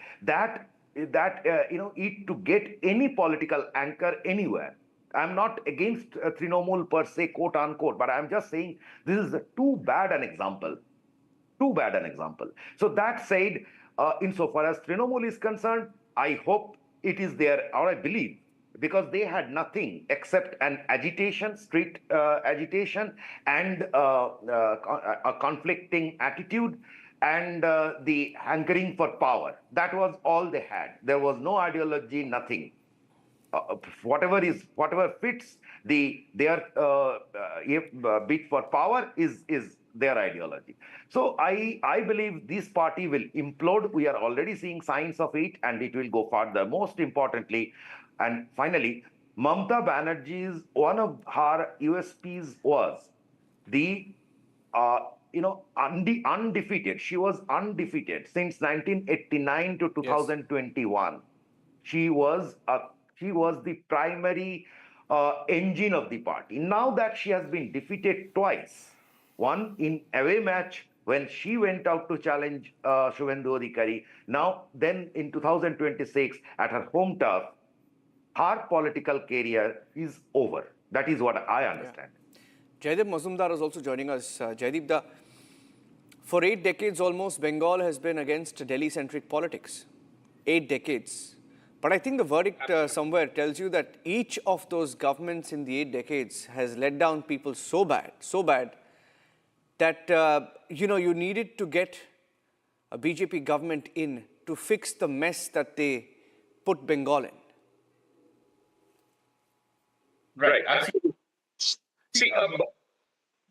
to get any political anchor anywhere. I'm not against Trinamool per se, quote unquote, but I'm just saying this is too bad an example. Too bad an example. So that said, insofar as Trinamool is concerned, I hope it is there, or I believe, because they had nothing except an agitation, street agitation, and a conflicting attitude, and the hankering for power. That was all they had. There was no ideology, nothing. Whatever fits their bid for power is their ideology. So I believe this party will implode. We are already seeing signs of it, and it will go further. Most importantly, and finally, Mamata Banerjee's one of her USPs was the undefeated. She was undefeated since 1989 to 2021. Yes. She was the primary engine of the party. Now that she has been defeated twice, one in away match when she went out to challenge Suvendu Adhikari, then in 2026 at her home turf, her political career is over. That is what I understand. Yeah. Jaideep Mazumdar is also joining us. Jaideep, for 8 decades almost, Bengal has been against Delhi-centric politics. 8 decades. But I think the verdict somewhere tells you that each of those governments in the 8 decades has let down people so bad that, you needed to get a BJP government in to fix the mess that they put Bengal in. Right, absolutely. See,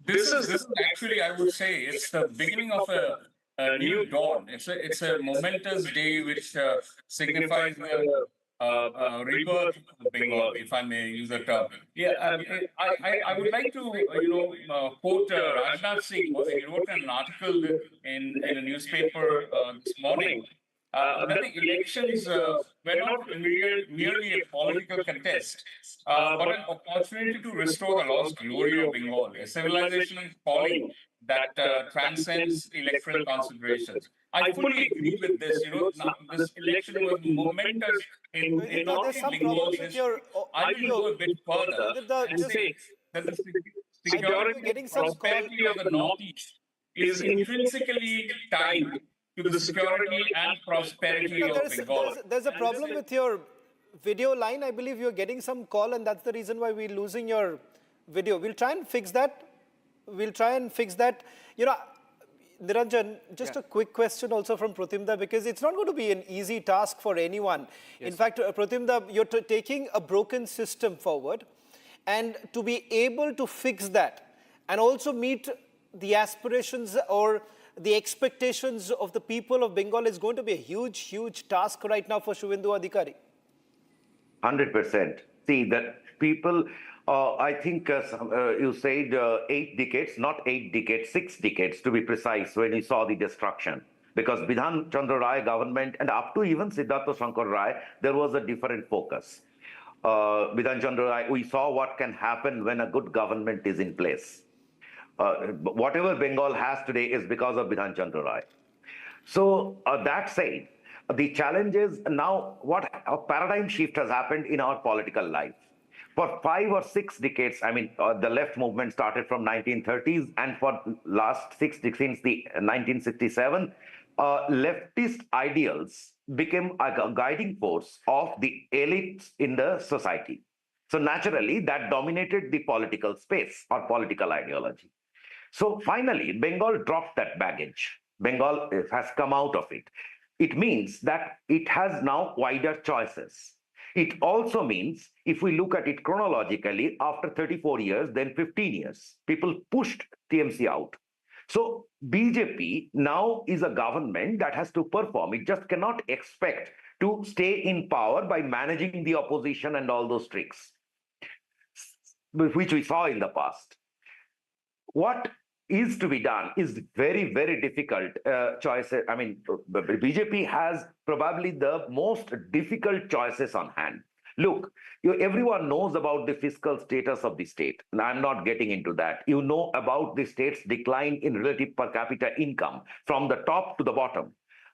this is actually, I would say, it's the beginning of a new dawn. It's a momentous day which signifies the rebirth of Bengal, if I may use the term. Yeah, I would like to, quote Rajnath Singh. He wrote an article in a newspaper this morning. That the elections were not merely a political contest, but an opportunity to restore the lost glory of Bengal, a civilizational calling that transcends electoral considerations. I fully agree with this. This election was momentous in not only Bengal's history. I will go a bit further and say that the security and prosperity of the Northeast is intrinsically tied to the security and prosperity of Bengal. There's a problem with your video line. I believe you're getting some call, and that's the reason why we're losing your video. We'll try and fix that. Niranjan, just a quick question also from Pratimda, because it's not going to be an easy task for anyone. Yes. In fact, Pratimda, you're taking a broken system forward, and to be able to fix that and also meet the aspirations or the expectations of the people of Bengal is going to be a huge, huge task right now for Suvendu Adhikari. 100%. See, that people, I think you said 8 decades, not 8 decades, 6 decades to be precise, when you saw the destruction. Because Bidhan Chandra Rai government and up to even Siddhartha Shankar Rai, there was a different focus. Bidhan Chandra Rai, we saw what can happen when a good government is in place. Whatever Bengal has today is because of Bidhan Chandra Rai. So that said, the challenge is now what a paradigm shift has happened in our political life. For 5 or 6 decades, I mean, the left movement started from 1930s, and for last 6 decades, since the 1967, leftist ideals became a guiding force of the elites in the society. So naturally, that dominated the political space or political ideology. So finally, Bengal dropped that baggage. Bengal has come out of it. It means that it has now wider choices. It also means, if we look at it chronologically, after 34 years, then 15 years, people pushed TMC out. So BJP now is a government that has to perform. It just cannot expect to stay in power by managing the opposition and all those tricks, which we saw in the past. What is to be done is very, very difficult choices. I mean, BJP has probably the most difficult choices on hand. Look, everyone knows about the fiscal status of the state, and I'm not getting into that. You know about the state's decline in relative per capita income from the top to the bottom.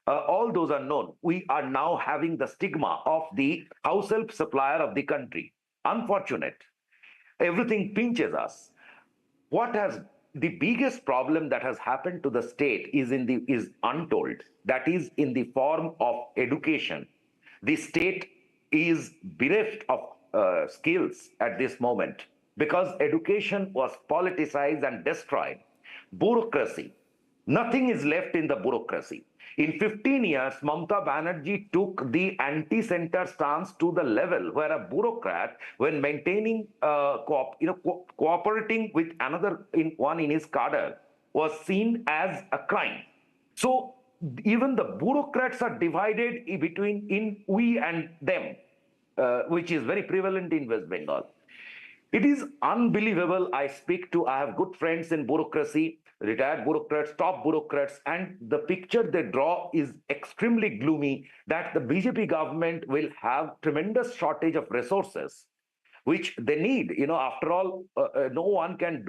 All those are known. We are now having the stigma of the house help supplier of the country. Unfortunate. Everything pinches us. The biggest problem that has happened to the state is untold. That is in the form of education. The state is bereft of skills at this moment because education was politicized and destroyed. Bureaucracy. Nothing is left in the bureaucracy. In 15 years, Mamata Banerjee took the anti-center stance to the level where a bureaucrat, when maintaining, cooperating with another one in his cadre, was seen as a crime. So even the bureaucrats are divided between we and them, which is very prevalent in West Bengal. It is unbelievable. I have good friends in bureaucracy, retired bureaucrats, top bureaucrats, and the picture they draw is extremely gloomy that the BJP government will have tremendous shortage of resources, which they need. After all, no one can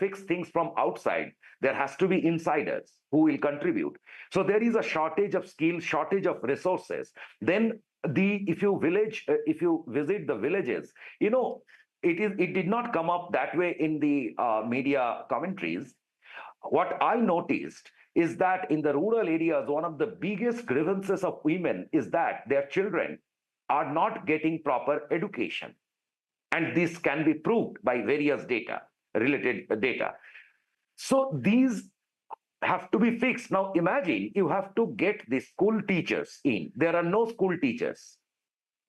fix things from outside. There has to be insiders who will contribute. So there is a shortage of skills, shortage of resources. Then if you visit the villages, it did not come up that way in the media commentaries. What I noticed is that in the rural areas, one of the biggest grievances of women is that their children are not getting proper education. And this can be proved by various related data. So these have to be fixed. Now imagine you have to get the school teachers in. There are no school teachers.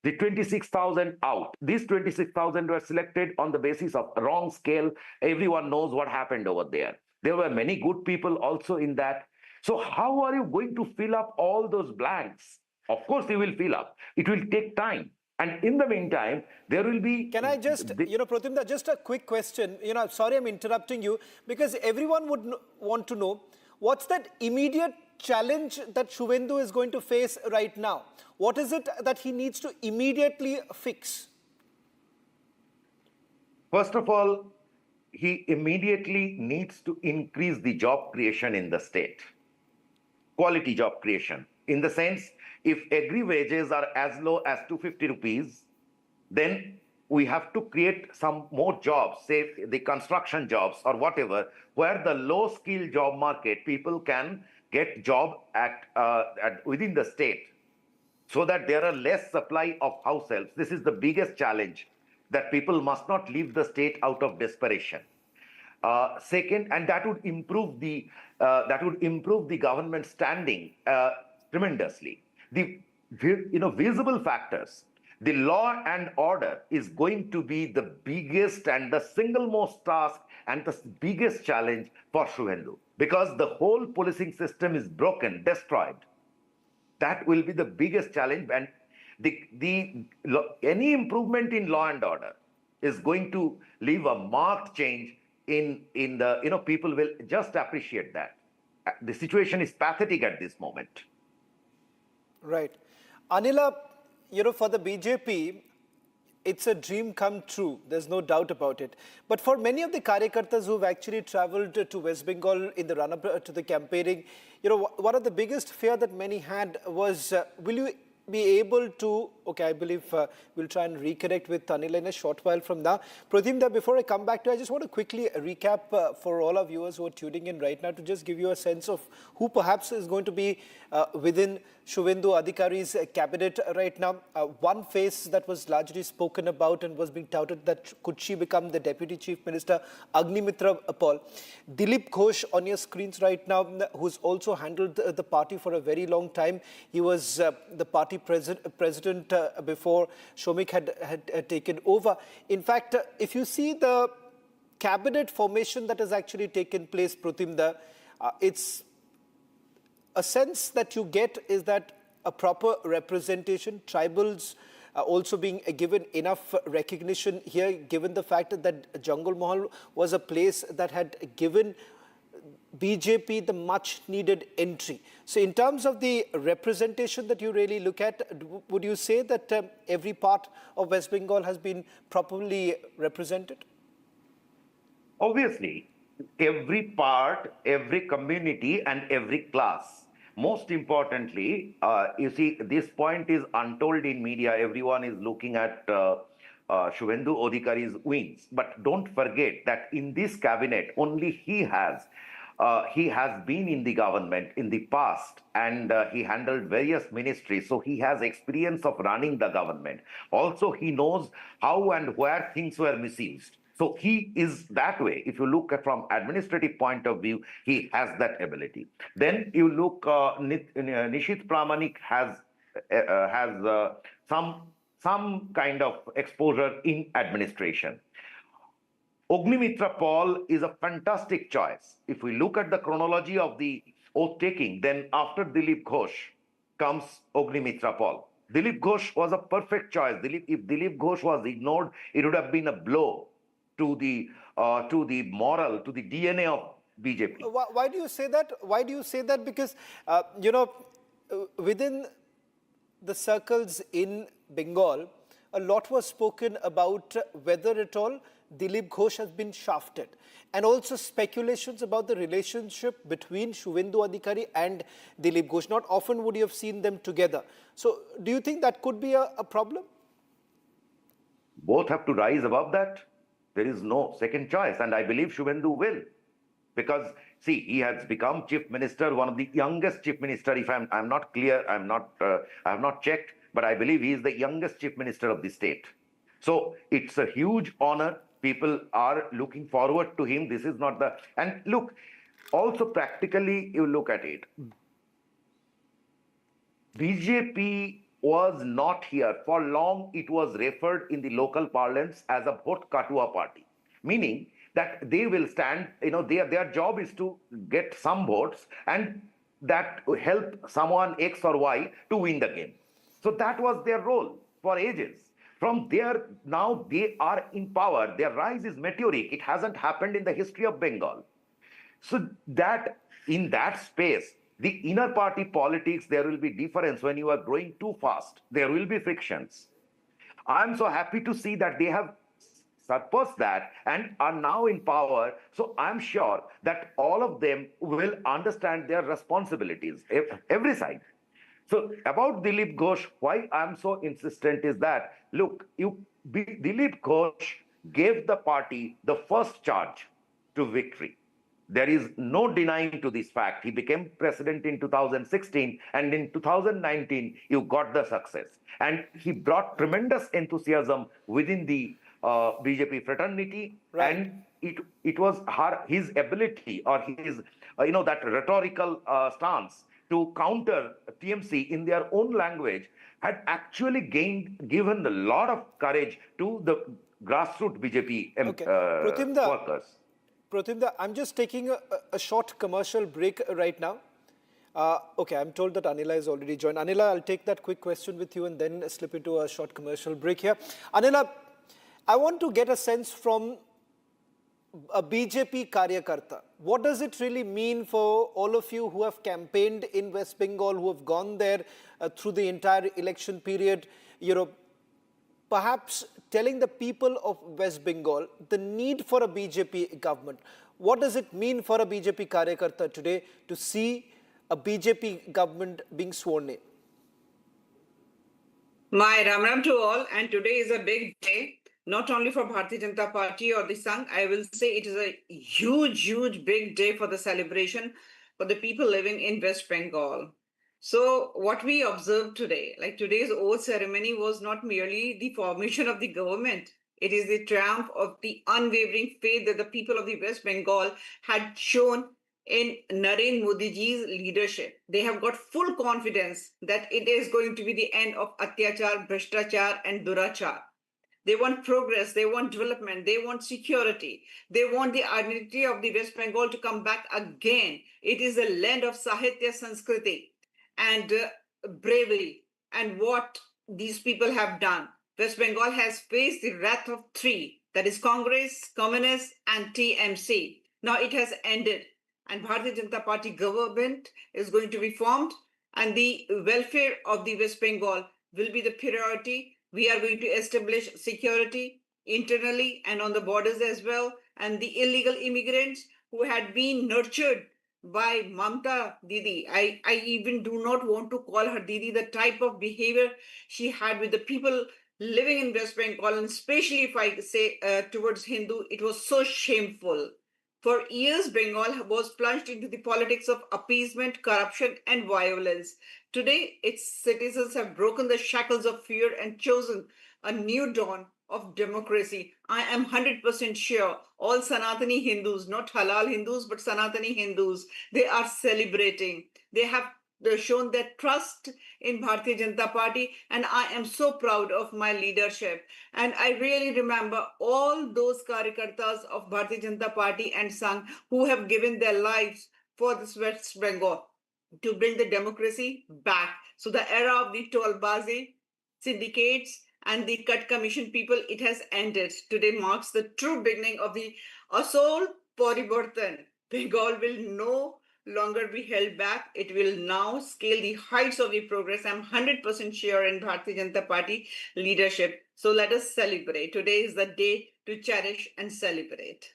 The 26,000 out. These 26,000 were selected on the basis of wrong scale. Everyone knows what happened over there. There were many good people also in that. So how are you going to fill up all those blanks? Of course, you will fill up. It will take time. And in the meantime, there will be... Can I just, Pratimda, just a quick question. Sorry I'm interrupting you, because everyone would want to know, what's that immediate challenge that Suvendu is going to face right now? What is it that he needs to immediately fix? First of all, he immediately needs to increase the job creation in the state. Quality job creation. In the sense, if agri wages are as low as 250 rupees, then we have to create some more jobs, say the construction jobs or whatever, where the low-skill job market, people can get job within the state, so that there are less supply of house helps. This is the biggest challenge, that people must not leave the state out of desperation. Second, and that would improve the government standing tremendously. The visible factors. The law and order is going to be the biggest and the single most task and the biggest challenge for Suvendu, because the whole policing system is broken, destroyed. That will be the biggest challenge, and any improvement in law and order is going to leave a marked change in the, people will just appreciate that. The situation is pathetic at this moment. Right. Anila, for the BJP, it's a dream come true. There's no doubt about it. But for many of the karyakartas who've actually traveled to West Bengal in the run-up to the campaigning, one of the biggest fear that many had was, will you be able to, I believe we'll try and reconnect with Anila in a short while from now. Pratimda, before I come back to you, I just want to quickly recap for all our viewers who are tuning in right now to just give you a sense of who perhaps is going to be within Suvendu Adhikari's cabinet right now. One face that was largely spoken about and was being touted that could she become the Deputy Chief Minister, Agnimitra Paul. Dilip Ghosh on your screens right now, who's also handled the party for a very long time. He was the party president before Shomik had taken over. In fact, if you see the cabinet formation that has actually taken place, Pratimda, it's a sense that you get is that a proper representation, tribals also being given enough recognition here, given the fact that Jungle Mahal was a place that had given BJP the much needed entry. So in terms of the representation that you really look at, would you say that every part of West Bengal has been properly represented? Obviously, every part, every community and every class. Most importantly, you see, this point is untold in media. Everyone is looking at Suvendu Adhikari's wings. But don't forget that in this cabinet, only he has been in the government in the past, and he handled various ministries. So he has experience of running the government. Also, he knows how and where things were misused. So he is that way. If you look at from administrative point of view, he has that ability. Then you look, Nishit Pramanik has some kind of exposure in administration. Ognimitra Paul is a fantastic choice. If we look at the chronology of the oath taking, then after Dilip Ghosh comes Ognimitra Paul. Dilip Ghosh was a perfect choice. If Dilip Ghosh was ignored, it would have been a blow to the moral, to the DNA of BJP. Why do you say that? Why do you say that? Because, within the circles in Bengal, a lot was spoken about whether at all Dilip Ghosh has been shafted, and also speculations about the relationship between Suvendu Adhikari and Dilip Ghosh. Not often would you have seen them together. So do you think that could be a problem? Both have to rise above that. There is no second choice, and I believe Suvendu will. Because, see, he has become chief minister, one of the youngest chief minister. If I'm not clear, I have not checked, but I believe he is the youngest chief minister of the state. So it's a huge honor. People are looking forward to him. This is not the, and look, also practically you look at it. BJP was not here. For long, it was referred in the local parlance as a vote katua party, meaning that they will stand, their job is to get some votes and that help someone X or Y to win the game. So that was their role for ages. From there, now they are in power. Their rise is meteoric. It hasn't happened in the history of Bengal. So that in that space, the inner party politics, there will be difference when you are growing too fast. There will be frictions. I'm so happy to see that they have surpassed that and are now in power. So I'm sure that all of them will understand their responsibilities, every side. So about Dilip Ghosh, why I'm so insistent is that, look, Dilip Ghosh gave the party the first charge to victory. There is no denying to this fact. He became president in 2016, and in 2019, you got the success. And he brought tremendous enthusiasm within the BJP fraternity, right. And it was his ability or his, that rhetorical stance to counter TMC in their own language had actually given a lot of courage to the grassroots BJP workers. Pratimda, I'm just taking a short commercial break right now. Okay, I'm told that Anila is already joined. Anila, I'll take that quick question with you and then slip into a short commercial break here. Anila, I want to get a sense from a BJP karyakarta. What does it really mean for all of you who have campaigned in West Bengal, who have gone there through the entire election period, perhaps telling the people of West Bengal the need for a BJP government? What does it mean for a BJP karyakarta today to see a BJP government being sworn in? My Ram Ram to all, and today is a big day. Not only for Bharatiya Janata Party or the Sangh, I will say it is a huge, big day for the celebration for the people living in West Bengal. So what we observed today, like today's oath ceremony, was not merely the formation of the government. It is the triumph of the unwavering faith that the people of the West Bengal had shown in Narendra Modi's leadership. They have got full confidence that it is going to be the end of Atyachar, Bhrashtachar and Durachar. They want progress, they want development, they want security. They want the identity of the West Bengal to come back again. It is a land of Sahitya, Sanskriti and bravery. And what these people have done. West Bengal has faced the wrath of three, that is Congress, Communists and TMC. Now it has ended and Bharatiya Janata Party government is going to be formed and the welfare of the West Bengal will be the priority. We are going to establish security internally and on the borders as well. And the illegal immigrants who had been nurtured by Mamta Didi, I even do not want to call her Didi, the type of behavior she had with the people living in West Bengal, and especially if I say towards Hindu, it was so shameful. For years, Bengal was plunged into the politics of appeasement, corruption, and violence. Today, its citizens have broken the shackles of fear and chosen a new dawn of democracy. I am 100% sure all Sanatani Hindus, not halal Hindus, but Sanatani Hindus, they are celebrating. They have shown their trust in Bharatiya Janata Party, and I am so proud of my leadership. And I really remember all those karyakartas of Bharatiya Janata Party and Sangh who have given their lives for this West Bengal to bring the democracy back. So the era of the tollbazi, syndicates, and the cut commission people, it has ended. Today marks the true beginning of the Asol Poribortan. Bengal will no longer be held back. It will now scale the heights of the progress. I'm 100% sure in Bharatiya Janata Party leadership. So let us celebrate. Today is the day to cherish and celebrate.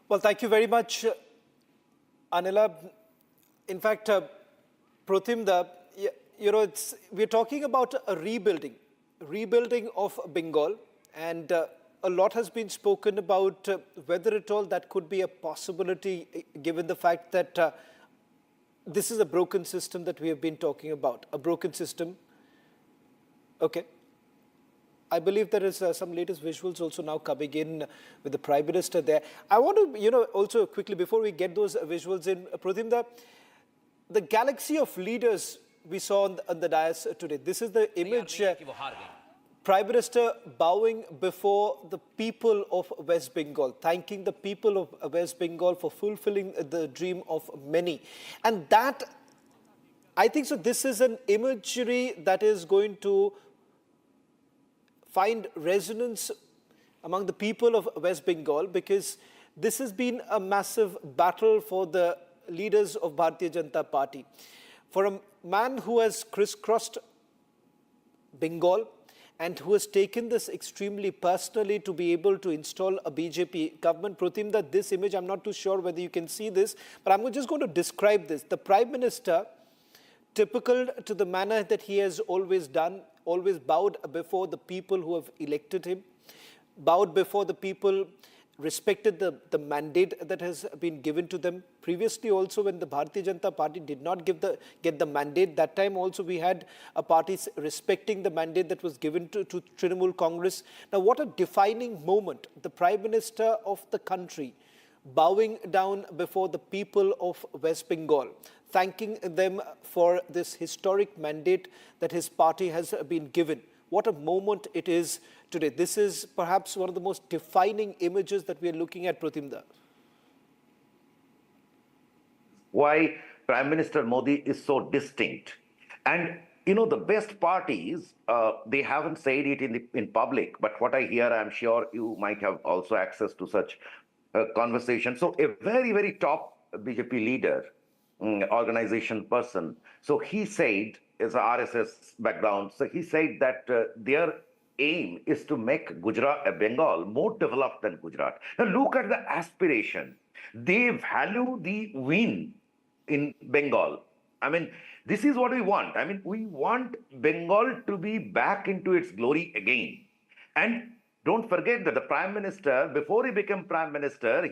Well, thank you very much, Anila. In fact, Protimda, we're talking about a rebuilding of Bengal, and a lot has been spoken about whether at all that could be a possibility, given the fact that this is a broken system that we have been talking about, a broken system. Okay. I believe there is some latest visuals also now coming in with the Prime Minister there. I want to, also quickly, before we get those visuals in, Pratimda, the galaxy of leaders we saw on the dais today. This is the image, Prime Minister bowing before the people of West Bengal, thanking the people of West Bengal for fulfilling the dream of many. And that, I think so, this is an imagery that is going to find resonance among the people of West Bengal, because this has been a massive battle for the leaders of Bharatiya Janata Party. For a man who has crisscrossed Bengal and who has taken this extremely personally to be able to install a BJP government, Pratimda, this image, I'm not too sure whether you can see this, but I'm just going to describe this. The Prime Minister, typical to the manner that he has always done, always bowed before the people who have elected him, bowed before the people, respected the mandate that has been given to them. Previously also, when the Bharatiya Janata Party did not get the mandate, that time also we had a party respecting the mandate that was given to Trinamool Congress. Now, what a defining moment. The Prime Minister of the country bowing down before the people of West Bengal, thanking them for this historic mandate that his party has been given. What a moment it is today. This is perhaps one of the most defining images that we are looking at, Pratimda. Why Prime Minister Modi is so distinct. And, the best parties, they haven't said it in public, but what I hear, I'm sure you might have also access to such conversation. So a very, very top BJP leader, organization person, so he said, as a RSS background, so he said that their aim is to make Bengal more developed than Gujarat. Now look at the aspiration. They value the win in Bengal. I mean, this is what we want. I mean, we want Bengal to be back into its glory again. And don't forget that the Prime Minister, before he became Prime Minister,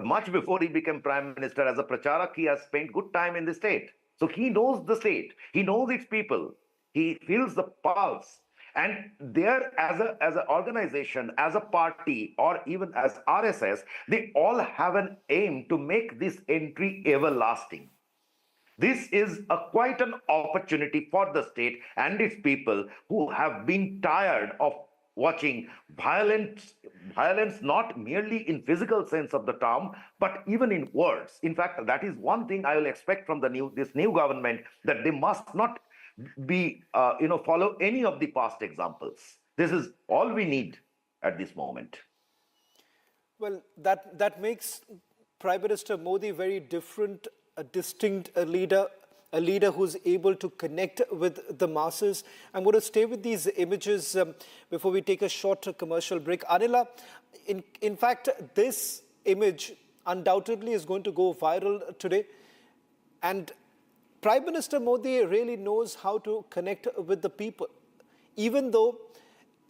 much before he became Prime Minister, as a pracharak, he has spent good time in the state. So he knows the state, he knows its people, he feels the pulse. And there, as an organization, as a party, or even as RSS, they all have an aim to make this entry everlasting. This is quite an opportunity for the state and its people who have been tired of watching violence not merely in physical sense of the term, but even in words. In fact, that is one thing I will expect from this new government, that they must not be, follow any of the past examples. This is all we need at this moment. Well, that makes Prime Minister Modi very different, a distinct leader who's able to connect with the masses. I'm going to stay with these images before we take a short commercial break. Anila, in fact, this image undoubtedly is going to go viral today. And Prime Minister Modi really knows how to connect with the people. Even though,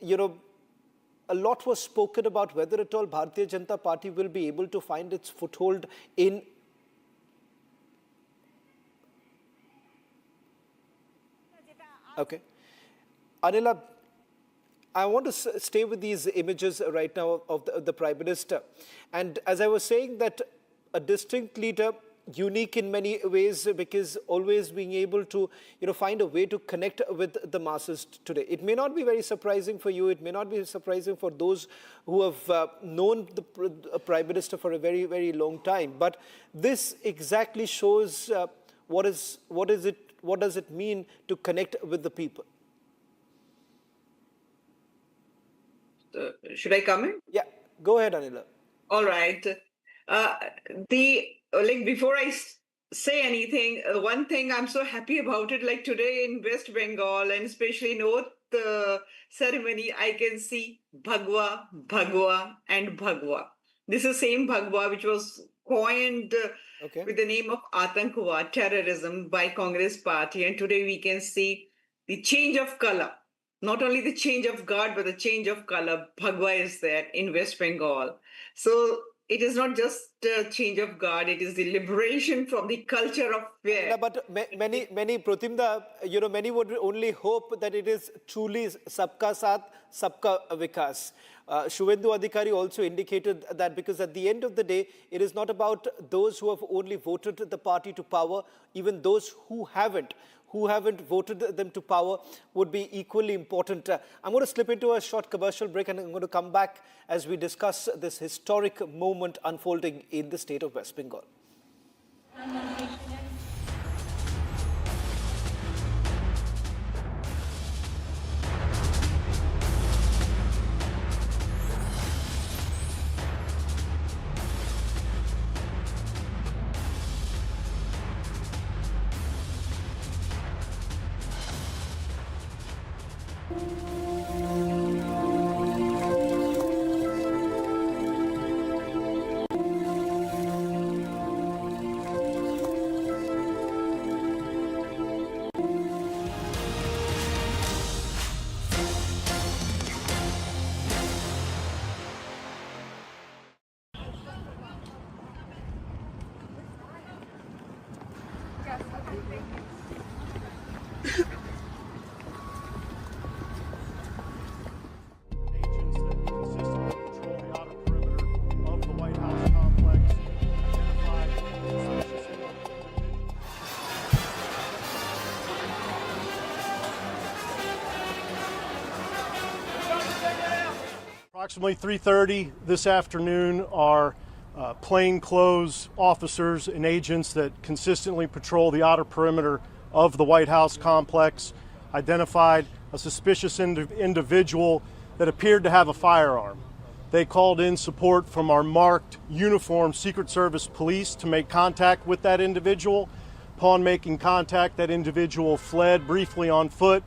a lot was spoken about whether at all Bharatiya Janata Party will be able to find its foothold in Okay. Anila, I want to stay with these images right now of the Prime Minister. And as I was saying, that a distinct leader, unique in many ways, because always being able to find a way to connect with the masses today. It may not be very surprising for you, it may not be surprising for those who have known the Prime Minister for a very, very long time, but this exactly shows what does it mean to connect with the people. Should I come in? Yeah, go ahead, Anila. All right. Before I say anything, one thing I'm so happy about it, like today in West Bengal and especially in Oath ceremony, I can see Bhagwa, Bhagwa and Bhagwa. This is the same Bhagwa which was coined with the name of Atankawad, terrorism, by Congress party. And today we can see the change of color. Not only the change of guard, but the change of color. Bhagwa is there in West Bengal. So it is not just a change of guard, it is the liberation from the culture of fear. But many, Pratimda, many would only hope that it is truly Sabka Saath, Sabka Vikas. Suvendu Adhikari also indicated that, because at the end of the day, it is not about those who have only voted the party to power, even those who haven't voted them to power would be equally important. I'm going to slip into a short commercial break and I'm going to come back as we discuss this historic moment unfolding in the state of West Bengal. Approximately 3:30 this afternoon, our plainclothes officers and agents that consistently patrol the outer perimeter of the White House complex identified a suspicious individual that appeared to have a firearm. They called in support from our marked uniformed Secret Service police to make contact with that individual. Upon making contact, that individual fled briefly on foot,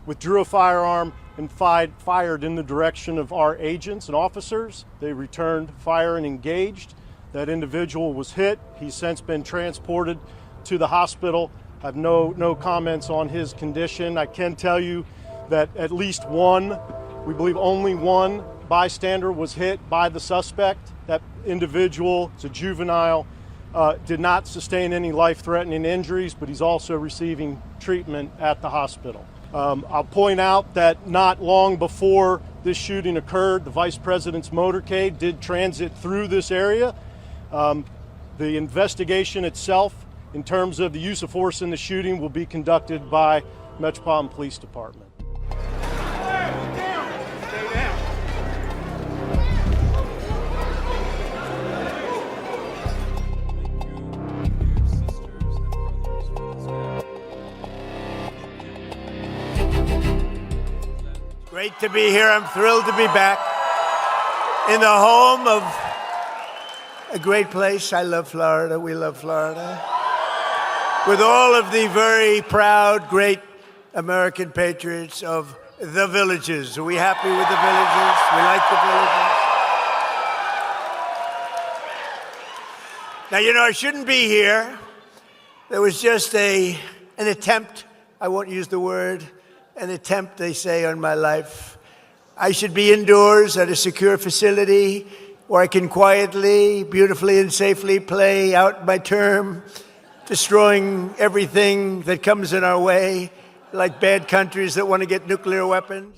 withdrew a firearm, and fired in the direction of our agents and officers. They returned fire and engaged. That individual was hit. He's since been transported to the hospital. I have no comments on his condition. I can tell you that at least one, we believe only one bystander was hit by the suspect. That individual is a juvenile, did not sustain any life-threatening injuries, but he's also receiving treatment at the hospital. I'll point out that not long before this shooting occurred, the Vice President's motorcade did transit through this area. The investigation itself, in terms of the use of force in the shooting, will be conducted by Metropolitan Police Department. Great to be here. I'm thrilled to be back in the home of a great place. I love Florida. We love Florida. With all of the very proud, great American patriots of the villages. Are we happy with the villages? We like the villages. Now, you know, I shouldn't be here. There was just an attempt, I won't use the word, an attempt, they say, on my life. I should be indoors at a secure facility where I can quietly, beautifully, and safely play out my term, destroying everything that comes in our way, like bad countries that want to get nuclear weapons.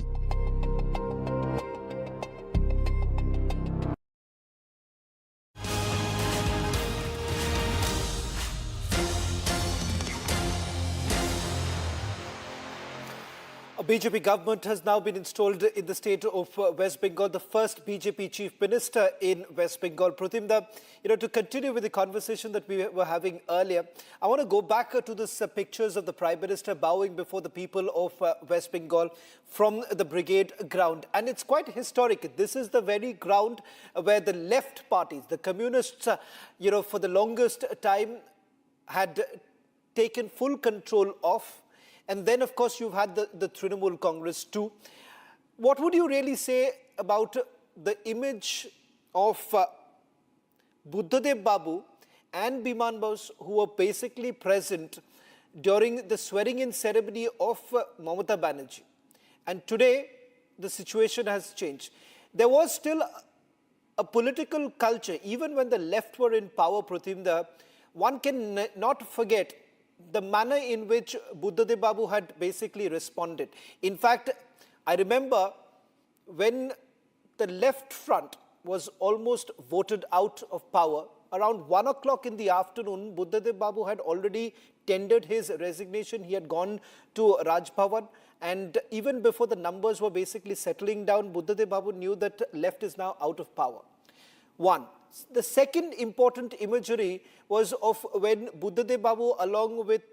A BJP government has now been installed in the state of West Bengal, the first BJP Chief Minister in West Bengal. Pratimda, to continue with the conversation that we were having earlier, I want to go back to this pictures of the Prime Minister bowing before the people of West Bengal from the Brigade ground. And it's quite historic. This is the very ground where the left parties, the communists, for the longest time had taken full control of. And then, of course, you've had the Trinamool Congress too. What would you really say about the image of Buddhadev Babu and Biman Bose, who were basically present during the swearing-in ceremony of Mamata Banerjee? And today, the situation has changed. There was still a political culture, even when the left were in power, Pratimda. One can not forget the manner in which Buddhadev Babu had basically responded. In fact, I remember when the left front was almost voted out of power, around 1 o'clock in the afternoon, Buddhadev Babu had already tendered his resignation. He had gone to Raj Bhavan, and even before the numbers were basically settling down, Buddhadev Babu knew that left is now out of power. One. The second important imagery was of when Buddhadev Babu, along with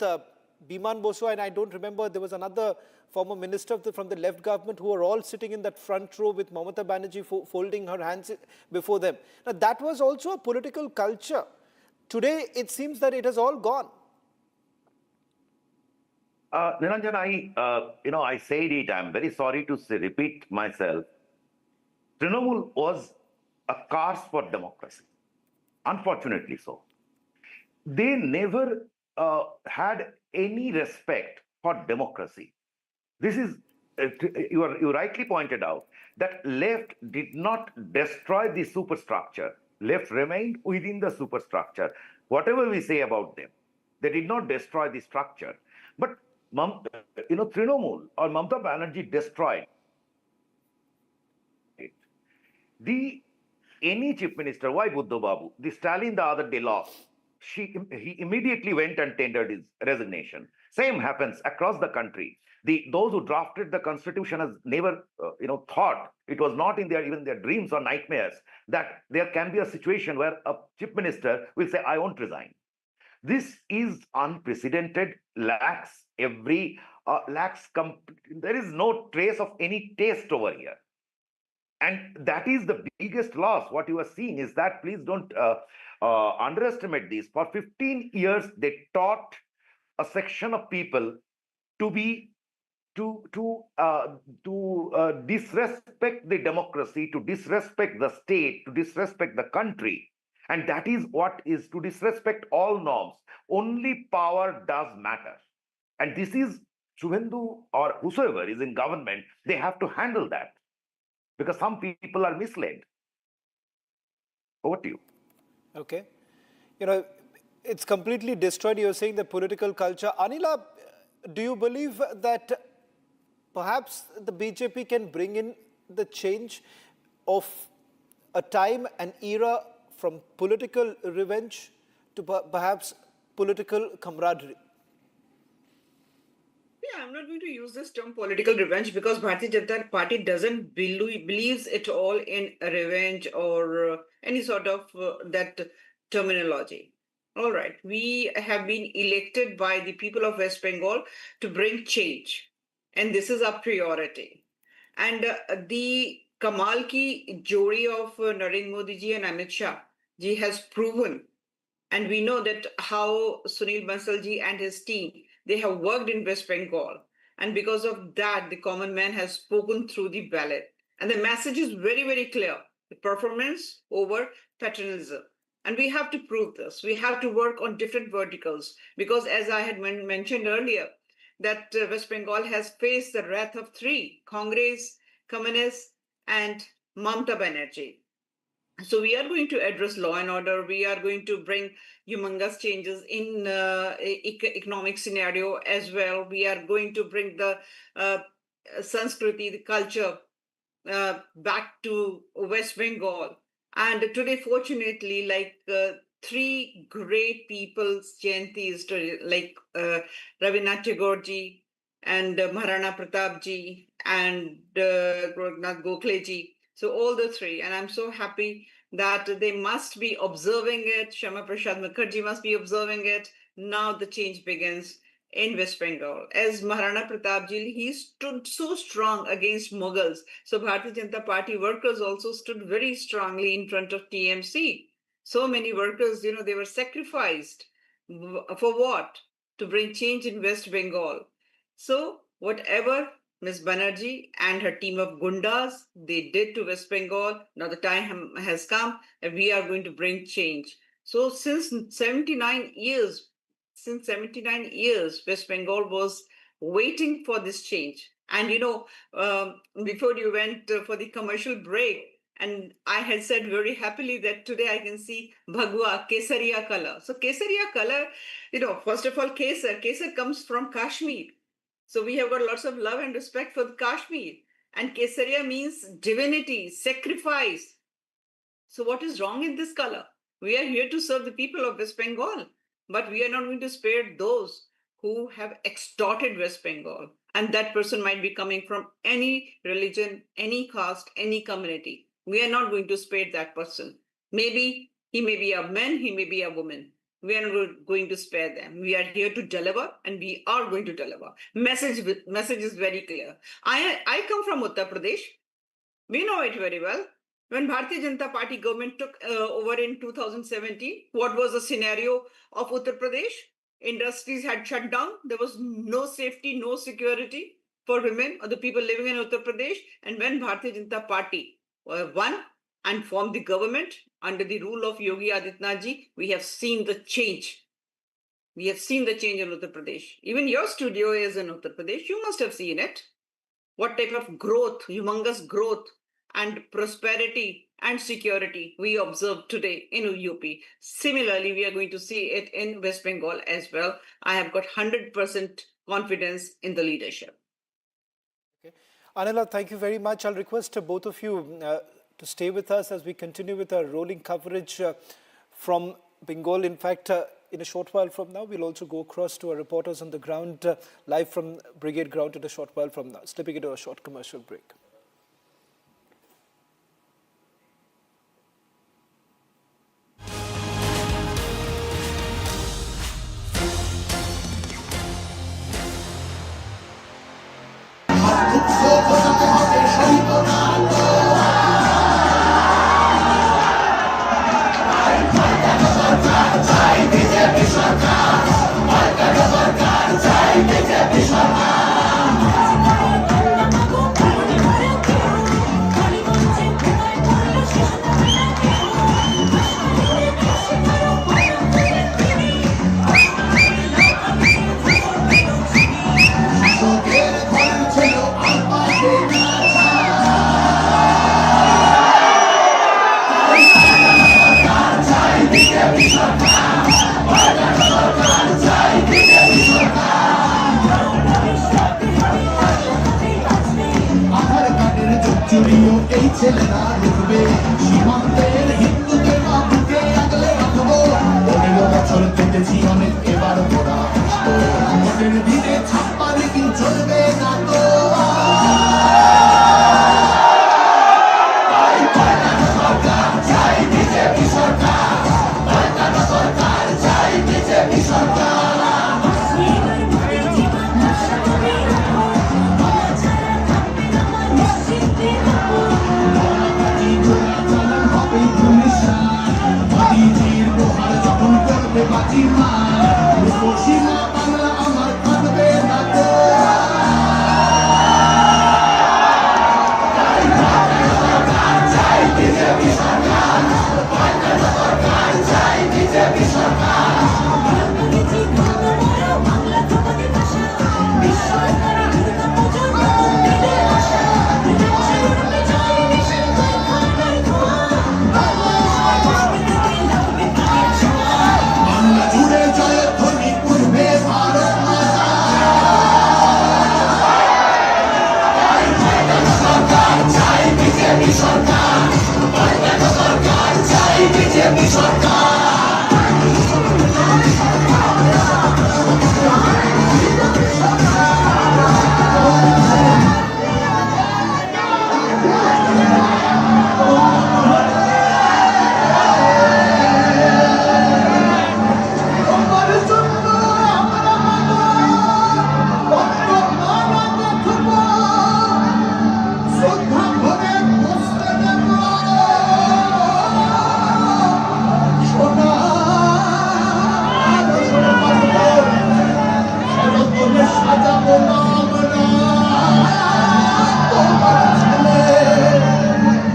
Biman Bose, and I don't remember, there was another former minister from the left government, who were all sitting in that front row with Mamata Banerjee folding her hands before them. Now, that was also a political culture. Today, it seems that it has all gone. Niranjan, I said it, I'm very sorry to repeat myself. Trinamool was a curse for democracy, unfortunately so. They never had any respect for democracy. This is, you rightly pointed out, that left did not destroy the superstructure. Left remained within the superstructure. Whatever we say about them, they did not destroy the structure. But, Trinamool or Mamata Banerjee destroyed it. Any chief minister, why Buddha Babu? The Stalin the other day lost. He immediately went and tendered his resignation. Same happens across the country. Those who drafted the constitution has never, thought, it was not in even their dreams or nightmares, that there can be a situation where a chief minister will say, I won't resign. This is unprecedented, lacks there is no trace of any taste over here. And that is the biggest loss. What you are seeing is that, please don't underestimate this. For 15 years, they taught a section of people to disrespect the democracy, to disrespect the state, to disrespect the country. And that is what is to disrespect all norms. Only power does matter. And this is Suvendu or whosoever is in government, they have to handle that. Because some people are misled. Over to you. Okay. It's completely destroyed. You're saying the political culture. Anila, do you believe that perhaps the BJP can bring in the change of a time, an era from political revenge to perhaps political camaraderie? Yeah, I'm not going to use this term political revenge because Bharatiya Janata Party doesn't believes at all in revenge or any sort of that terminology. All right, we have been elected by the people of West Bengal to bring change, and this is our priority. And the Kamal ki jodi of Narendra Modi ji and Amit Shah ji has proven, and we know that how Sunil Bansal ji and his team, they have worked in West Bengal. And because of that, the common man has spoken through the ballot. And the message is very, very clear. The performance over paternalism. And we have to prove this. We have to work on different verticals. Because as I had mentioned earlier, that West Bengal has faced the wrath of three: Congress, Communists, and Mamata Banerjee. So we are going to address law and order. We are going to bring humongous changes in economic scenario as well. We are going to bring the Sanskriti, the culture, back to West Bengal. And today, fortunately, three great people's Jayantis, like Rabindranath Tagore ji, and Maharana Pratap ji and Goraknath Gokhale ji. So all the three, and I'm so happy that they must be observing it. Shama Prasad Mukherjee must be observing it. Now the change begins in West Bengal. As Maharana Pratap ji, he stood so strong against Mughals. So Bharatiya Janata Party workers also stood very strongly in front of TMC. So many workers, they were sacrificed. For what? To bring change in West Bengal. So whatever Ms. Banerjee and her team of gundas, they did to West Bengal, now the time has come and we are going to bring change. So since 79 years, West Bengal was waiting for this change. And before you went for the commercial break, and I had said very happily that today I can see Bhagwa, Kesariya color. So Kesariya color, first of all, Kesar comes from Kashmir. So we have got lots of love and respect for Kashmir. And Kesariya means divinity, sacrifice. So what is wrong in this color? We are here to serve the people of West Bengal, but we are not going to spare those who have extorted West Bengal. And that person might be coming from any religion, any caste, any community. We are not going to spare that person. Maybe he may be a man, he may be a woman. We are not going to spare them. We are here to deliver, and we are going to deliver. Message is very clear. I come from Uttar Pradesh. We know it very well. When Bharatiya Janata Party government took over in 2017, what was the scenario of Uttar Pradesh? Industries had shut down. There was no safety, no security for women or the people living in Uttar Pradesh. And when Bharatiya Janata Party won and formed the government under the rule of Yogi Adityanath ji, we have seen the change. We have seen the change in Uttar Pradesh. Even your studio is in Uttar Pradesh. You must have seen it. What type of growth, humongous growth and prosperity and security we observe today in UP. Similarly, we are going to see it in West Bengal as well. I have got 100% confidence in the leadership. Okay. Anila, thank you very much. I'll request both of you to stay with us as we continue with our rolling coverage from Bengal. In fact, in a short while from now, we'll also go across to our reporters on the ground, live from Brigade ground in a short while from now, slipping into a short commercial break. Bangla,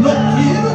Look here.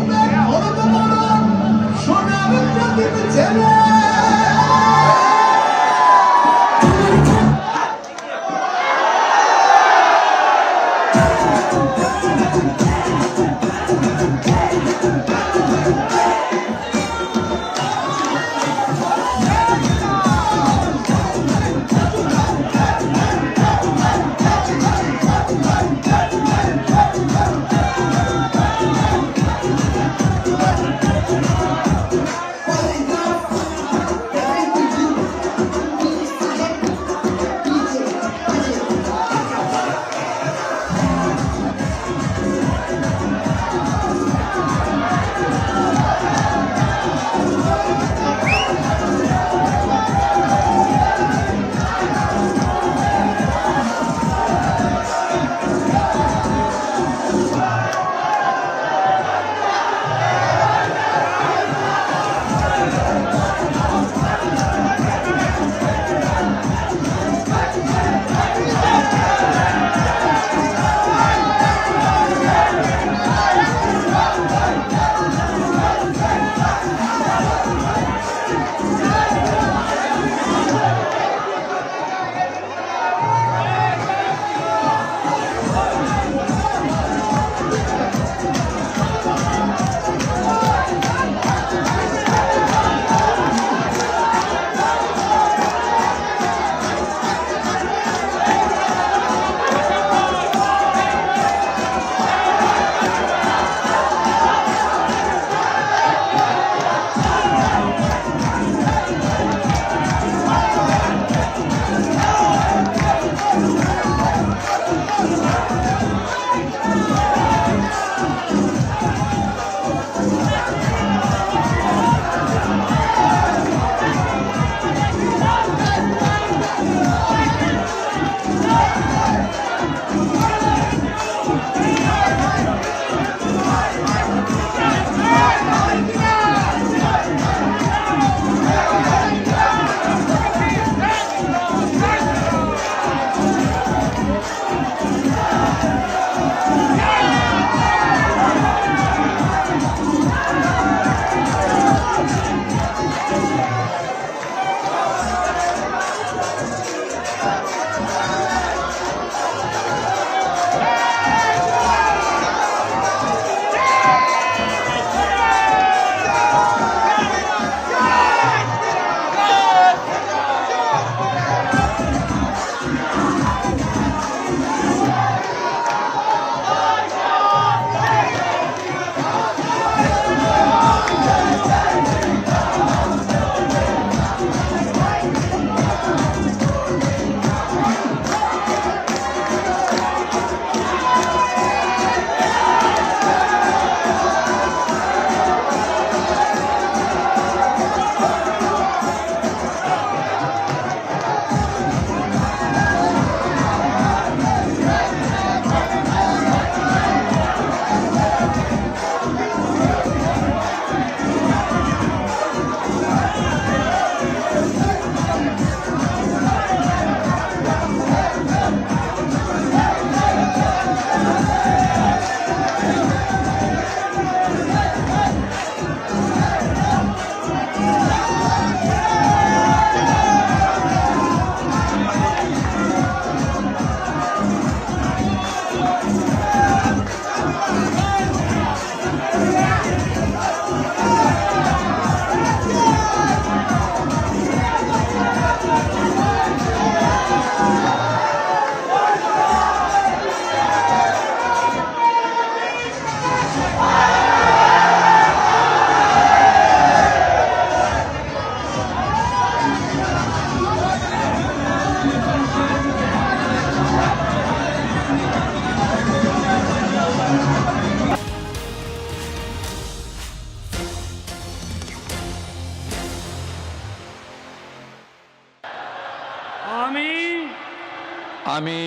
আমি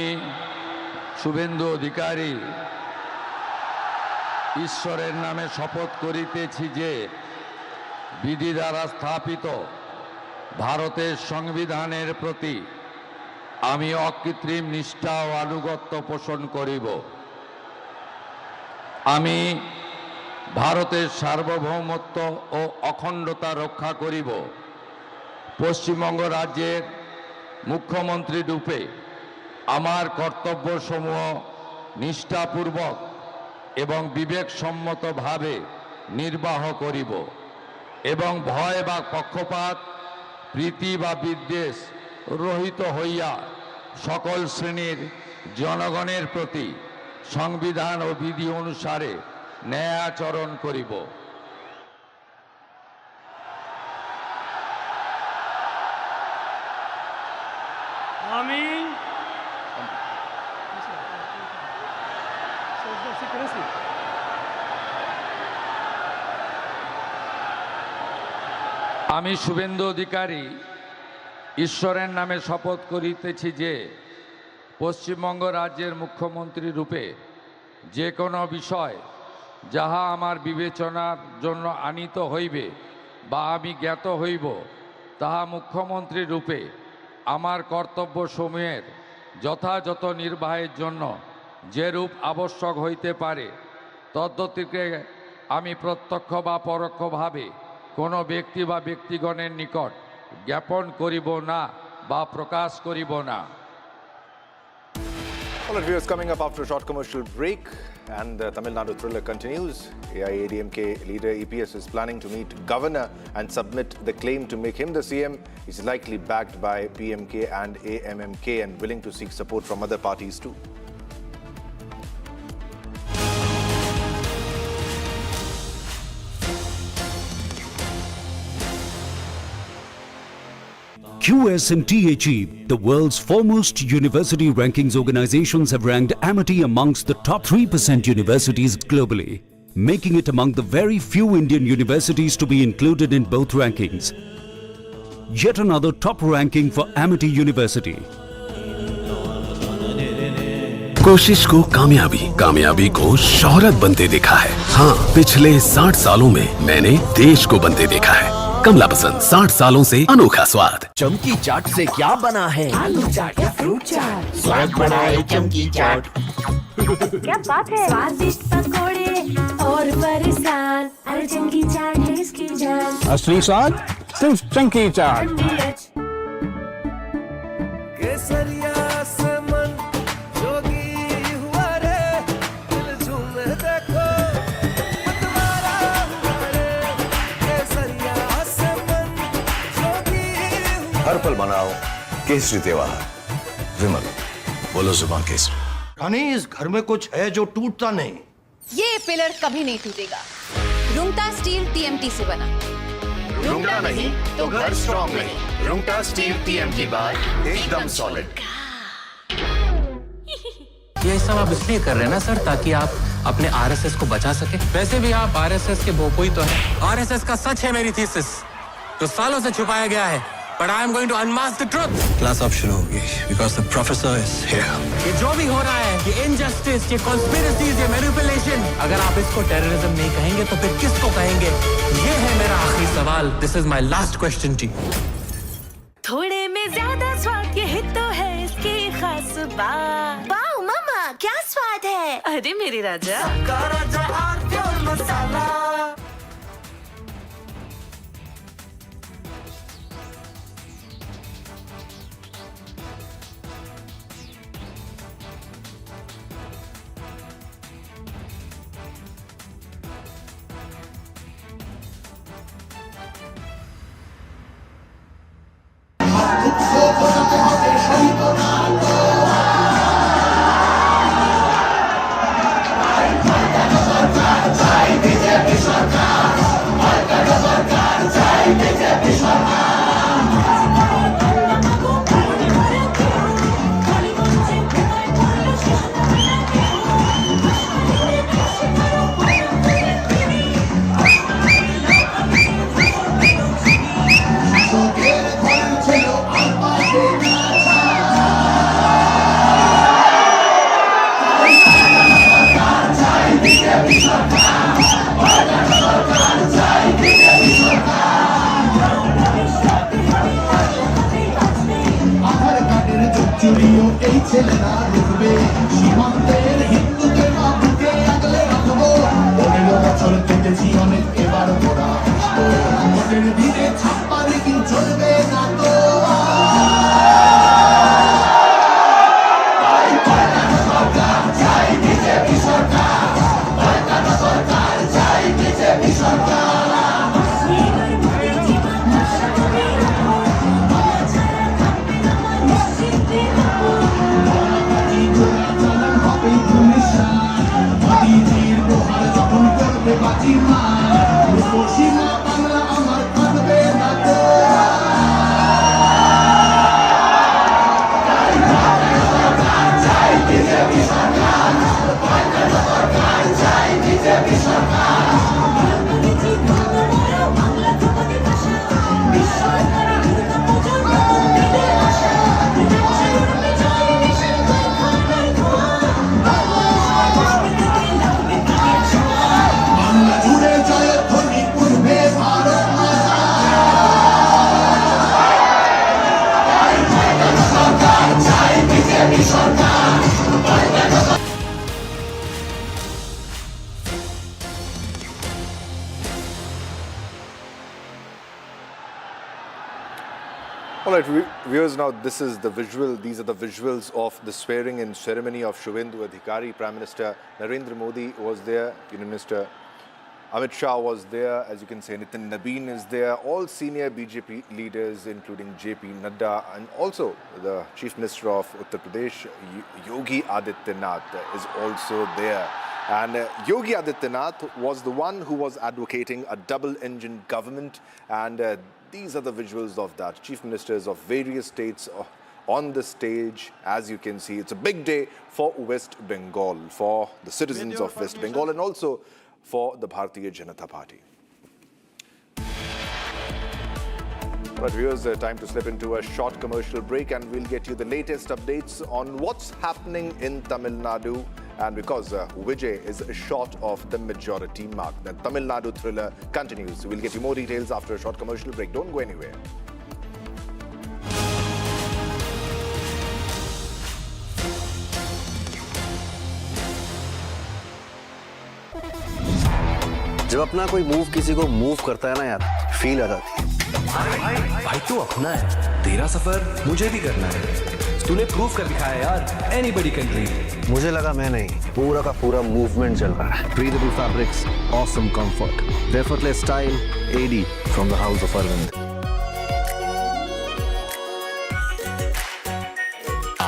শুভেন্দু অধিকারী ঈশ্বরের নামে শপথ করিতেছি যে বিধি দ্বারা স্থাপিত ভারতের সংবিধানের প্রতি আমি অকৃত্রিম নিষ্ঠা ও আনুগত্য পোষণ করিব। আমি ভারতের সার্বভৌমত্ব ও অখণ্ডতা রক্ষা করিব। পশ্চিমবঙ্গ রাজ্যের মুখ্যমন্ত্রী রূপে আমার কর্তব্যসমূহ নিষ্ঠাপূর্বক এবং বিবেকসম্মতভাবে নির্বাহ করিব এবং ভয় বা পক্ষপাত, প্রীতি বা বিদ্বেষ রহিত হইয়া সকল শ্রেণীর জনগণের প্রতি সংবিধান ও বিধি অনুসারে ন্যায় আচরণ করিব। আমি আমি শুভেন্দু অধিকারী ঈশ্বরের নামে শপথ করিতেছি যে পশ্চিমবঙ্গ রাজ্যের মুখ্যমন্ত্রী রূপে যে কোনো বিষয় যাহা আমার বিবেচনার জন্য আনিত হইবে বা আমি জ্ঞাত হইব, তাহা মুখ্যমন্ত্রী রূপে আমার কর্তব্যসমূহের যথাযথ নির্বাহের জন্য যেরূপ আবশ্যক হইতে পারে তদ্গতিকে আমি প্রত্যক্ষ বা পরোক্ষভাবে কোনো ব্যক্তি বা ব্যক্তিগণের নিকট জ্ঞাপন করিব না বা প্রকাশ করিব না। All right, viewers, coming up after a short commercial break, and the Tamil Nadu thriller continues. AIADMK leader EPS is planning to meet governor and submit the claim to make him the CM. He's likely backed by PMK and AMMK and willing to seek support from other parties too. QS and THE, the world's foremost university rankings organizations, have ranked Amity amongst the top 3% universities globally, making it among the very few Indian universities to be included in both rankings. Yet another top ranking for Amity University. कोशिश को कामयाबी को शोहरत बनते देखा है। हाँ, पिछले 60 सालों में मैंने देश को बनते देखा है। कमला पसंद, 60 सालों से अनोखा स्वाद। चमकी चाट से क्या बना है? आलू चाट या फ्रूट चाट, स्वाद बनाए चमकी चाट। क्या बात है? स्वादिष्ट पकोड़े और फरसान, अरे चमकी चाट है इसकी जान। असली स्वाद सिर्फ चमकी चाट। केसरिया से मन जोगी हुआ रे, दिल झूमे देखो मतवारा हुआ रे। केसरिया से मन जोगी हुआ। हर पल मनाओ केसरी त्योहार। विमल, बोलो जुबान केसरी। रानी, इस घर में कुछ है जो टूटता नहीं। ये पिलर कभी नहीं टूटेगा। रुंगटा स्टील TMT से बना। रुंगटा नहीं तो घर स्ट्रॉन्ग नहीं। रुंगटा स्टील TMT बार एकदम सॉलिड। ये सब आप इसलिए कर रहे हैं ना सर, ताकि आप अपने RSS को बचा सके। वैसे भी आप RSS के भोपोई तो हैं। RSS का सच है मेरी थीसिस, जो सालों से छुपाया गया है। But I am going to unmask the truth. Class अब शुरू होगी because the professor is here. ये जो भी हो रहा है, ये injustice, ये conspiracies, ये manipulation, अगर आप इसको terrorism नहीं कहेंगे तो फिर किसको कहेंगे? ये है मेरा आखिरी सवाल. This is my last question to you. थोड़े में ज्यादा स्वाद, यही तो है इसकी खास बात। वाओ मामा, क्या स्वाद है? अरे मेरी राजा, सबका राजा और pure masala. All right, viewers, now these are the visuals of the swearing-in ceremony of Suvendu Adhikari. Prime Minister Narendra Modi was there, Union Minister Amit Shah was there, as you can see, Nitin Nabeen is there, all senior BJP leaders, including JP Nadda, and also the Chief Minister of Uttar Pradesh, Yogi Adityanath, is also there. And Yogi Adityanath was the one who was advocating a double-engine government, and these are the visuals of that. Chief Ministers of various states on the stage. As you can see, it's a big day for West Bengal, for the citizens of West Bengal, and also for the Bharatiya Janata Party. But viewers, time to slip into a short commercial break, and we'll get you the latest updates on what's happening in Tamil Nadu. And because Vijay is short of the majority mark, the Tamil Nadu thriller continues. We'll get you more details after a short commercial break. Don't go anywhere. जब अपना कोई move किसी को move करता है ना यार, feel आ जाती है। भाई तू अपना है, तेरा सफर मुझे भी करना है। तूने प्रूव कर दिखाया यार, anybody can dream। मुझे लगा मैं नहीं, पूरा का पूरा मूवमेंट चल रहा है। Breathable fabrics, awesome comfort, effortless style, AD from the house of Arvind।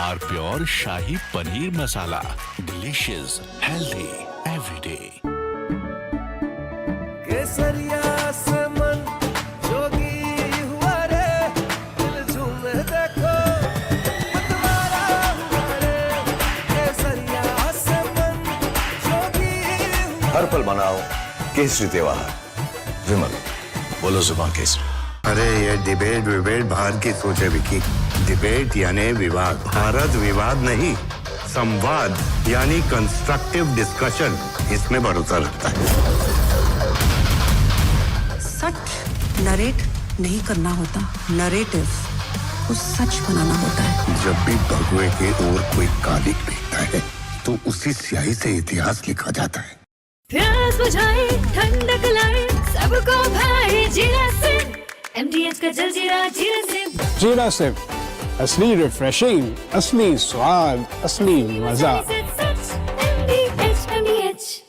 Our pure शाही पनीर मसाला, delicious, healthy, every day। केसरिया से मन जोगी हुआ रे, दिल झूमे देखो मतवारा हुआ रे। केसरिया से मन जोगी हुआ। हर पल मनाओ केसरी त्योहार। विमल, बोलो जुबान केसरी। अरे ये डिबेट बाहर की सोचे विकी। डिबेट यानी विवाद, भारत विवाद नहीं, संवाद यानी कंस्ट्रक्टिव डिस्कशन, इसमें भरोसा रखता है। सच नरेट नहीं करना होता, नरेटिव को सच बनाना होता है। जब भी भगवे के ओर कोई कालिक दिखता है तो उसी स्याही से इतिहास लिखा जाता है। प्यास बुझाए, ठंडक लाए, सबको भाए जीरा से। MDH का जलजीरा जीरा से। जीरा से असली रिफ्रेशिंग, असली स्वाद, असली मजा। MDH।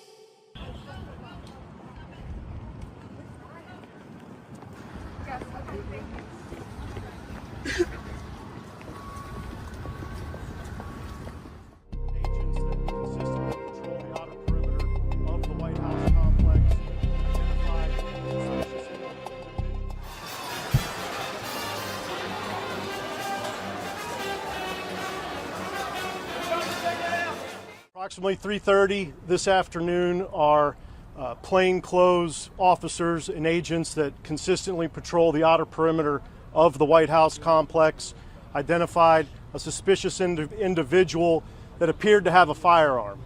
Approximately 3:30 this afternoon, our plainclothes officers and agents that consistently patrol the outer perimeter of the White House complex identified a suspicious individual that appeared to have a firearm.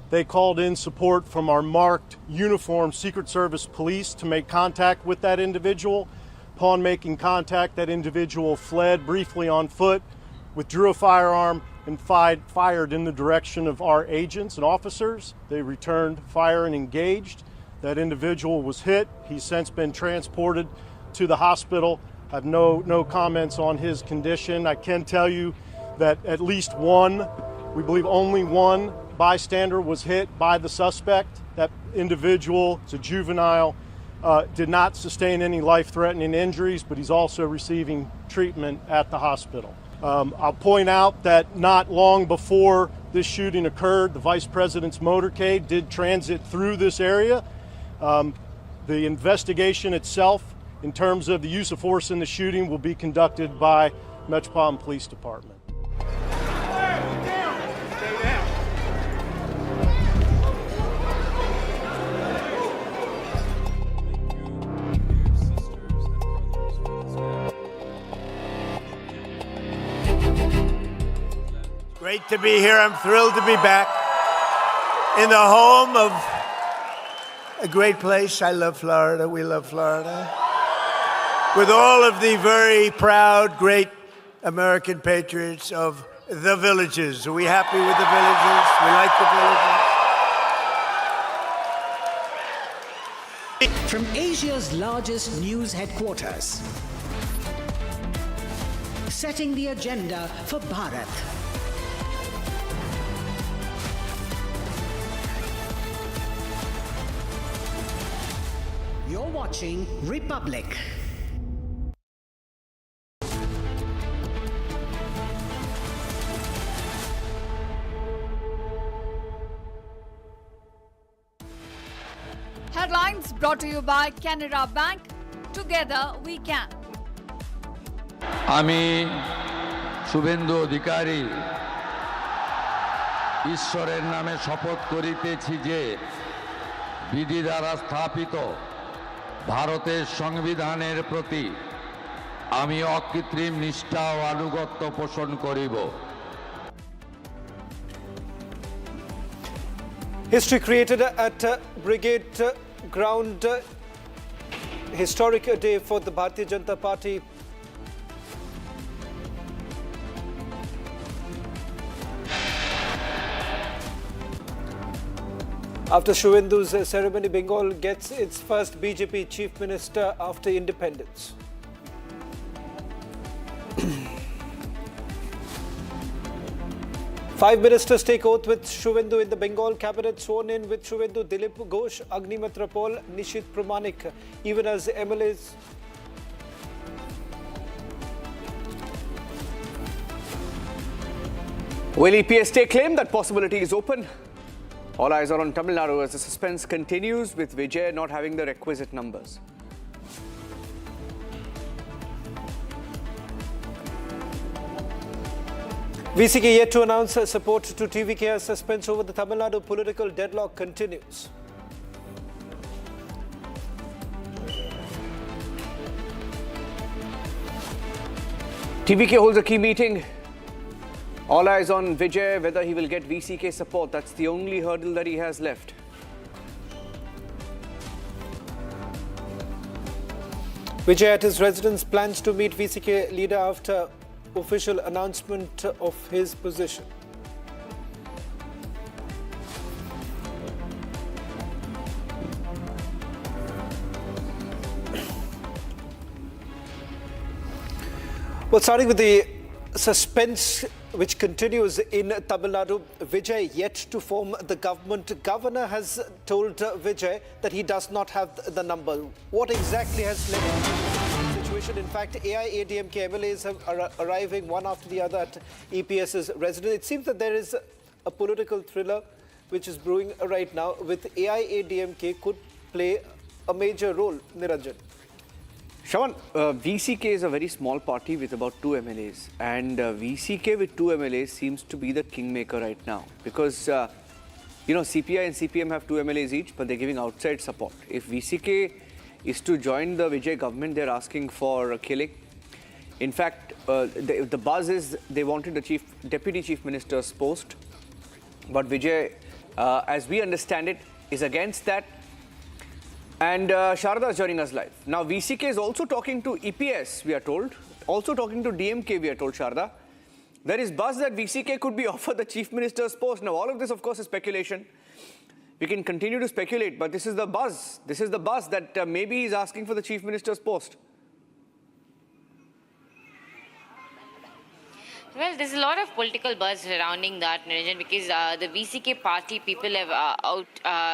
They called in support from our marked uniformed Secret Service police to make contact with that individual. Upon making contact, that individual fled briefly on foot, withdrew a firearm, and fired in the direction of our agents and officers. They returned fire and engaged. That individual was hit. He's since been transported to the hospital. I have no comments on his condition. I can tell you that at least one, we believe only one bystander was hit by the suspect. That individual is a juvenile, did not sustain any life-threatening injuries, but he's also receiving treatment at the hospital. I'll point out that not long before this shooting occurred, the Vice President's motorcade did transit through this area. The investigation itself, in terms of the use of force in the shooting, will be conducted by Metropolitan Police Department. Great to be here. I'm thrilled to be back in the home of a great place. I love Florida. We love Florida. With all of the very proud, great American patriots of the villages. Are we happy with the villages? We like the villages. From Asia's largest news headquarters, setting the agenda for Bharat. You're watching Republic. Headlines brought to you by Canara Bank. Together we can. আমি শুভেন্দু অধিকারী ঈশ্বরের নামে শপথ করিতেছি যে বিধি দ্বারা স্থাপিত ভারতের সংবিধানের প্রতি আমি অকৃত্রিম নিষ্ঠা ও আনুগত্য পোষণ করিব। History created at Brigade ground. Historic day for the Bharatiya Janata Party. After Suvendu's ceremony, Bengal gets its first BJP Chief Minister after independence. Five ministers take oath with Suvendu in the Bengal cabinet. Sworn in with Suvendu, Dilip Ghosh, Agnimitra Paul, Nishit Pramanik, even as MLAs. Will EPS take claim? That possibility is open. All eyes are on Tamil Nadu as the suspense continues, with Vijay not having the requisite numbers. VCK yet to announce support to TVK as suspense over the Tamil Nadu political deadlock continues. TVK holds a key meeting. All eyes on Vijay, whether he will get VCK support. That's the only hurdle that he has left. Vijay at his residence plans to meet VCK leader after official announcement of his position. Well, starting with the suspense which continues in Tamil Nadu, Vijay yet to form the government. Governor has told Vijay that he does not have the number. What exactly has led to the situation? In fact, AIADMK MLAs are arriving one after the other at EPS's residence. It seems that there is a political thriller which is brewing right now, with AIADMK could play a major role. Niranjan. Shravan, VCK is a very small party with about 2 MLAs, and VCK with 2 MLAs seems to be the kingmaker right now, because CPI and CPM have 2 MLAs each, but they're giving outside support. If VCK is to join the Vijay government, they're asking for a killing. In fact, the buzz is they wanted the Deputy Chief Minister's post, but Vijay, as we understand it, is against that. And Sharda is joining us live. Now, VCK is also talking to EPS, we are told. Also talking to DMK, we are told, Sharda. There is buzz that VCK could be offered the Chief Minister's post. Now, all of this, of course, is speculation. We can continue to speculate, but this is the buzz. This is the buzz that maybe he's asking for the Chief Minister's post. Well, there's a lot of political buzz surrounding that, Niranjan, because the VCK party people have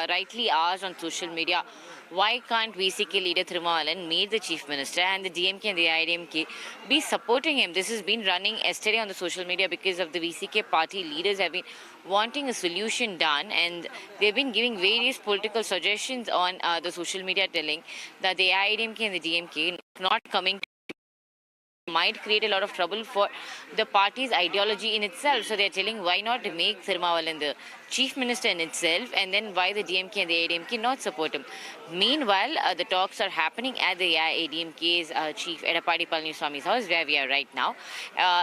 rightly asked on social media, why can't VCK leader Thirumavelan meet the Chief Minister and the DMK and the AIADMK be supporting him? This has been running yesterday on the social media because of the VCK party leaders have been wanting a solution done, and they've been giving various political suggestions on the social media, telling that the AIADMK and the DMK not coming might create a lot of trouble for the party's ideology in itself. So they're telling why not make Thirumavelan the Chief Minister in itself, and then why the DMK and the AIADMK not support him. Meanwhile, the talks are happening at the AIADMK's Chief Edappadi Palaniswamy's house, where we are right now.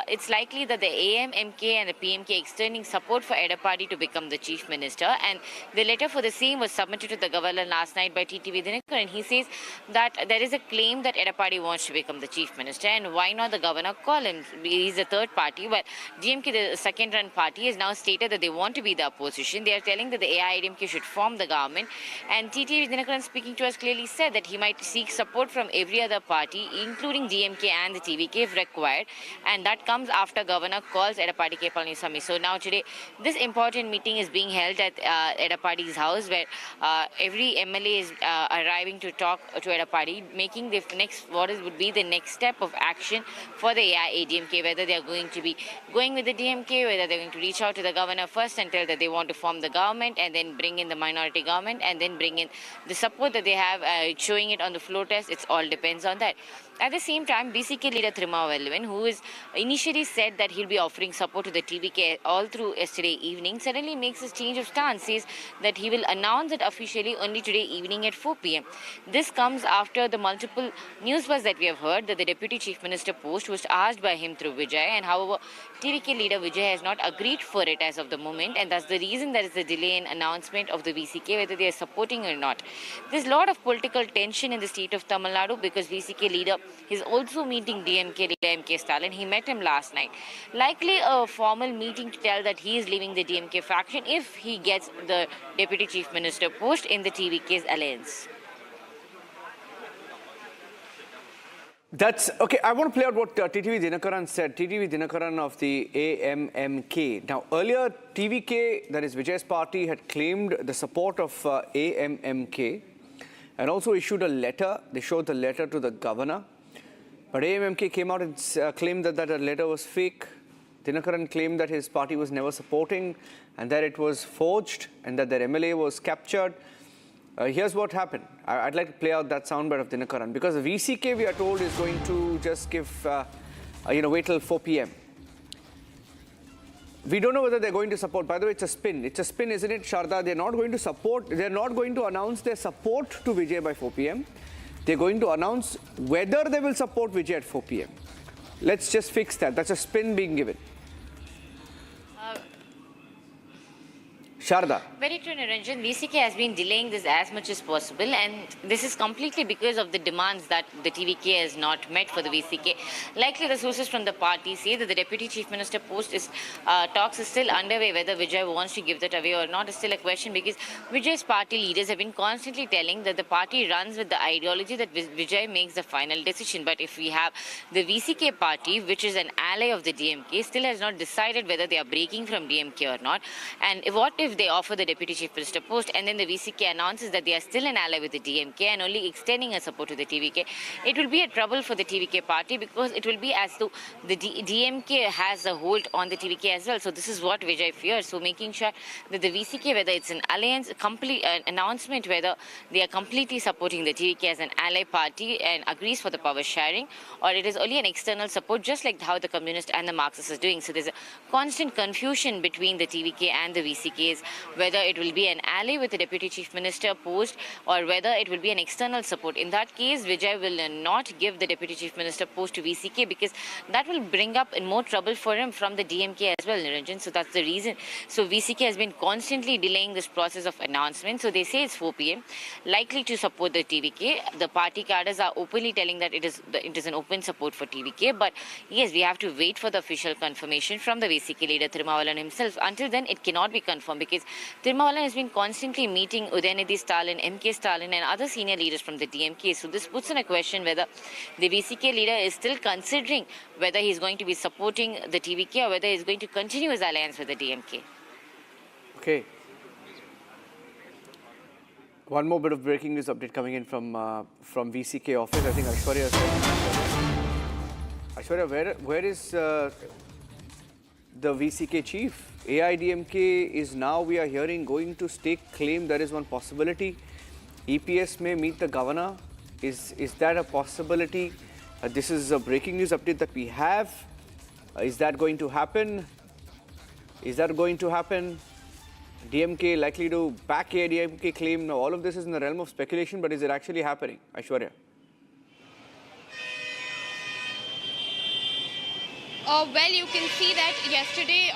It's likely that the AMMK and the PMK extending support for Edappadi to become the Chief Minister, and the letter for the same was submitted to the governor last night by TTV Dhinakaran. He says that there is a claim that Edappadi wants to become the Chief Minister, and why not the governor call him? He's the third party, but DMK, the second-run party, has now stated that they want to be the opposition. They are telling that the AIADMK should form the government, and TTV Dhinakaran, speaking to us, clearly said that he might seek support from every other party, including DMK and the TVK if required, and that comes after governor calls Edappadi K. Palaniswamy. So now today, this important meeting is being held at Edappadi's house, where every MLA is arriving to talk to Edappadi, making the next, would be the next step of action for the AIADMK, whether they are going to be going with the DMK, whether they're going to reach out to the governor first and tell that they want to form the government, and then bring in the minority government, and then bring in the support that they have, showing it on the floor test. It all depends on that. At the same time, BCK leader Thirumavelan, who is initially said that he'll be offering support to the TVK all through yesterday evening, suddenly makes a change of stance, says that he will announce it officially only today evening at 4 p.m. This comes after the multiple news buzz that we have heard that the Deputy Chief Minister post was asked by him through Vijay, and however, TVK leader Vijay has not agreed for it as of the moment, and that's the reason there is a delay in announcement of the VCK, whether they are supporting or not. There's a lot of political tension in the state of Tamil Nadu because VCK leader is also meeting DMK leader M.K. Stalin. He met him last night. Likely a formal meeting to tell that he is leaving the DMK faction if he gets the Deputy Chief Minister post in the TVK's alliance. That's okay. I want to play out what TTV Dhinakaran said. TTV Dhinakaran of the AMMK. Now, earlier, TVK, that is Vijay's party, had claimed the support of AMMK and also issued a letter. They showed the letter to the governor. But AMMK came out and claimed that that letter was fake. Dinakaran claimed that his party was never supporting and that it was forged and that their MLA was captured. Here's what happened. I'd like to play out that soundbite of Dinakaran because the VCK, we are told, is going to just give, wait till 4 p.m. We don't know whether they're going to support. By the way, it's a spin. It's a spin, isn't it, Sharda? They're not going to support. They're not going to announce their support to Vijay by 4 p.m. They're going to announce whether they will support Vijay at 4 p.m. Let's just fix that. That's a spin being given. Sharda. Very true, Niranjan. VCK has been delaying this as much as possible, and this is completely because of the demands that the TVK has not met for the VCK. Likely, the sources from the party say that the Deputy Chief Minister post is talks is still underway. Whether Vijay wants to give that away or not is still a question because Vijay's party leaders have been constantly telling that the party runs with the ideology that Vijay makes the final decision. But if we have the VCK party, which is an ally of the DMK, still has not decided whether they are breaking from DMK or not. And what if they offer the Deputy Chief Minister post and then the VCK announces that they are still an ally with the DMK and only extending a support to the TVK, it will be a trouble for the TVK party because it will be as though the DMK has a hold on the TVK as well. So this is what Vijay fears. So making sure that the VCK, whether it's an alliance, complete announcement whether they are completely supporting the TVK as an ally party and agrees for the power sharing, or it is only an external support, just like how the Communist and the Marxists is doing. So there's a constant confusion between the TVK and the VCK's whether it will be an ally with the Deputy Chief Minister post or whether it will be an external support. In that case, Vijay will not give the Deputy Chief Minister post to VCK because that will bring up more trouble for him from the DMK as well, Niranjan. So that's the reason. So VCK has been constantly delaying this process of announcement. So they say it's 4 p.m. likely to support the TVK. The party cadres are openly telling that it is an open support for TVK. But yes, we have to wait for the official confirmation from the VCK leader Thirumavalan himself. Until then, it cannot be confirmed because Thirumavalan has been constantly meeting Udayanidhi Stalin, MK Stalin and other senior leaders from the DMK. So this puts in a question whether the VCK leader is still considering whether he is going to be supporting the TVK or whether he is going to continue his alliance with the DMK. Okay. One more bit of breaking news update coming in from VCK office. I think Aishwarya said. Aishwarya, where is the VCK chief? AIADMK is now, we are hearing, going to stake claim. There is one possibility. EPS may meet the governor. Is that a possibility? This is a breaking news update that we have. Is that going to happen? Is that going to happen? DMK likely to back AIADMK claim. Now, all of this is in the realm of speculation, but is it actually happening? Aishwarya. Well, you can see that yesterday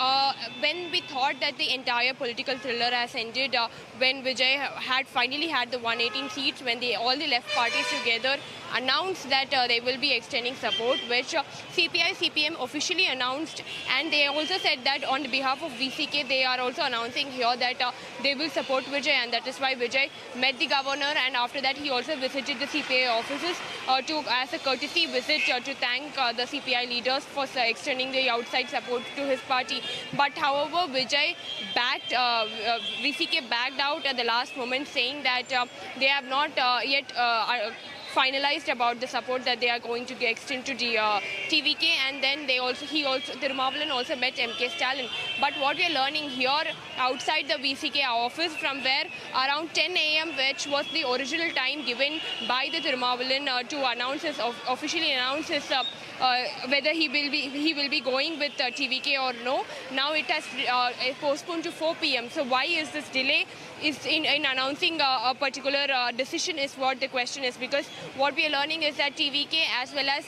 when we thought that the entire political thriller has ended, when Vijay had finally had the 118 seats, when all the left parties together announced that they will be extending support, which CPI, CPM officially announced, and they also said that on behalf of VCK, they are also announcing here that they will support Vijay, and that is why Vijay met the governor, and after that he also visited the CPI offices as a courtesy visit to thank the CPI leaders for extending the outside support to his party. But however, Vijay VCK backed out at the last moment, saying that they have not yet finalized about the support that they are going to extend to the TVK, and then Thirumavalan also met MK Stalin. But what we are learning here outside the VCK office, from where around 10 a.m., which was the original time given by the Thirumavalan to announce his, officially announce his whether he will be going with TVK or no. Now it has postponed to 4 p.m. So why is this delay in announcing a particular decision is what the question is, because what we are learning is that TVK as well as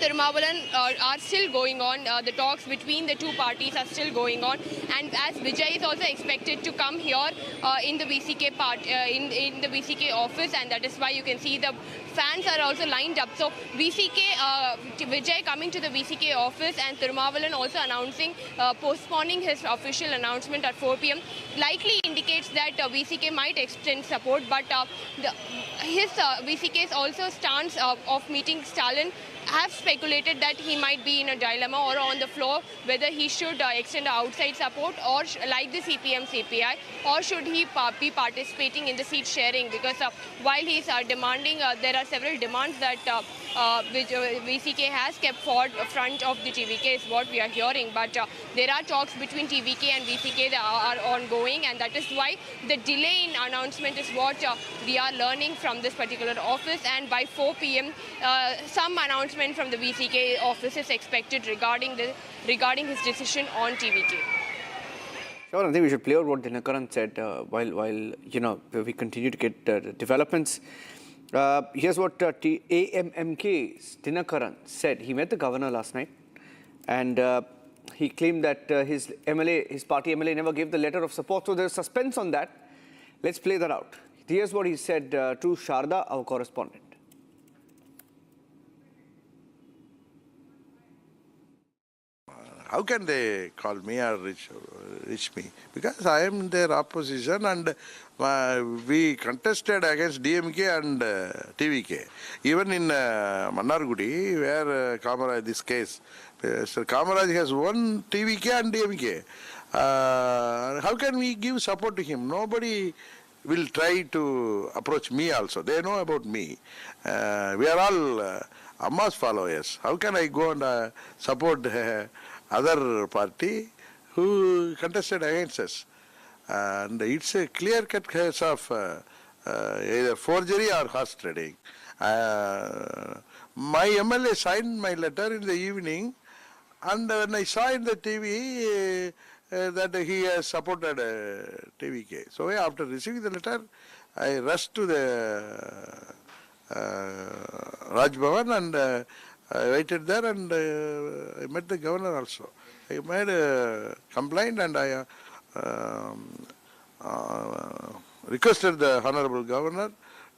Thirumavalan are still going on. The talks between the two parties are still going on, and as Vijay is also expected to come here in the VCK in the VCK office, and that is why you can see the fans are also lined up. So Vijay coming to the VCK office and Thirumavalan also announcing postponing his official announcement at 4 p.m. likely indicates that VCK might extend support, but his VCK's also stance of meeting Stalin have speculated that he might be in a dilemma or on the floor whether he should extend outside support or like the CPM CPI, or should he be participating in the seat sharing, because while he is demanding, there are several demands that which VCK has kept forward front of the TVK is what we are hearing, but there are talks between TVK and VCK that are ongoing, and that is why the delay in announcement is what we are learning from this particular office. And by 4 p.m. Some announcement from the VCK office is expected regarding his decision on TVK. Sure, I think we should play out what Dinakaran said while we continue to get developments. Here's what AMMK's Dinakaran said. He met the governor last night, and he claimed that his party MLA never gave the letter of support. So there's suspense on that. Let's play that out. Here's what he said to Sharda, our correspondent. How can they call me or reach me? Because I am their opposition, and we contested against DMK and TVK. Even in Mannargudi, where Kamaraj, this case, Sir Kamaraj has won TVK and DMK. How can we give support to him? Nobody will try to approach me also. They know about me. We are all Amma's followers. How can I go and support other party who contested against us? And it's a clear-cut case of either forgery or horse trading. My MLA signed my letter in the evening, and when I saw in the TV, that he has supported TVK. So after receiving the letter, I rushed to the Raj Bhavan and I waited there and I met the governor also. I made a complaint and I requested the Honorable Governor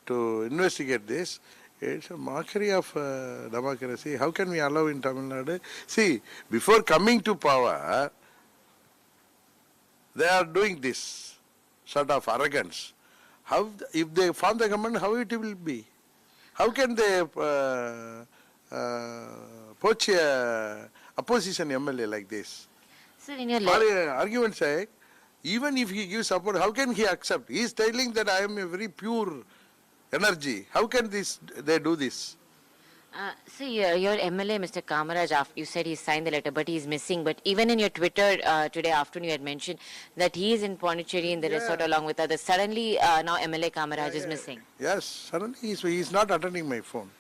to investigate this. It's a mockery of democracy. How can we allow in Tamil Nadu? See, before coming to power, they are doing this sort of arrogance. How, if they form the government, how it will be? How can they poach a opposition MLA like this? Sir, in your For argument's sake, even if he gives support, how can he accept? He is telling that I am a very pure energy. How can they do this? See, your MLA, Mr. Kamaraj, you said he signed the letter, but he's missing. But even in your Twitter today afternoon, you had mentioned that he is in Pondicherry in the resort along with others. Suddenly, now MLA Kamaraj is missing. Yes, suddenly he is not attending my phone.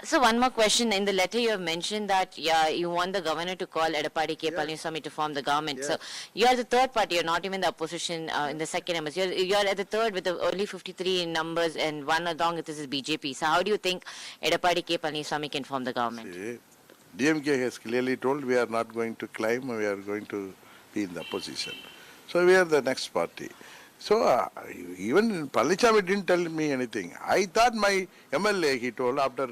So one more question. In the letter, you have mentioned that you want the governor to call Edappadi K. Palaniswamy to form the government. So you are the third party. You're not even the opposition in the second numbers. You're at the third with the only 53 numbers and one along with this is BJP. So how do you think Edappadi K. Palaniswamy can form the government? See, DMK has clearly told we are not going to climb. We are going to be in the opposition. So we are the next party. So even Palaniswamy didn't tell me anything. I thought my MLA, he told after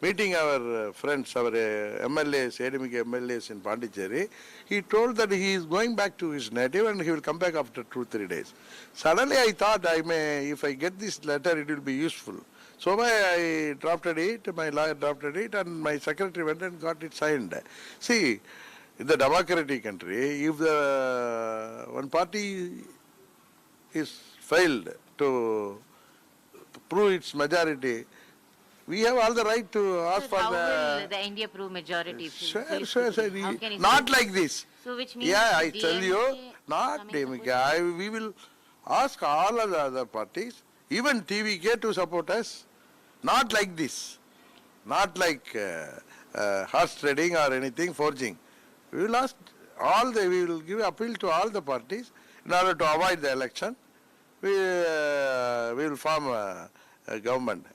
meeting our friends, our MLAs, AIADMK MLAs in Pondicherry, he told that he is going back to his native and he will come back after 2-3 days. Suddenly I thought if I get this letter, it will be useful. So I drafted it, my lawyer drafted it, and my secretary went and got it signed. See, in the democratic country, if the one party is failed to prove its majority, we have all the right to ask for how will the India prove majority? Not like this. So which means I tell you, not DMK. We will ask all of the other parties, even TVK, to support us. Not like this. Not like horse trading or anything, forging. We will ask we will give appeal to all the parties in order to avoid the election. We will form a government.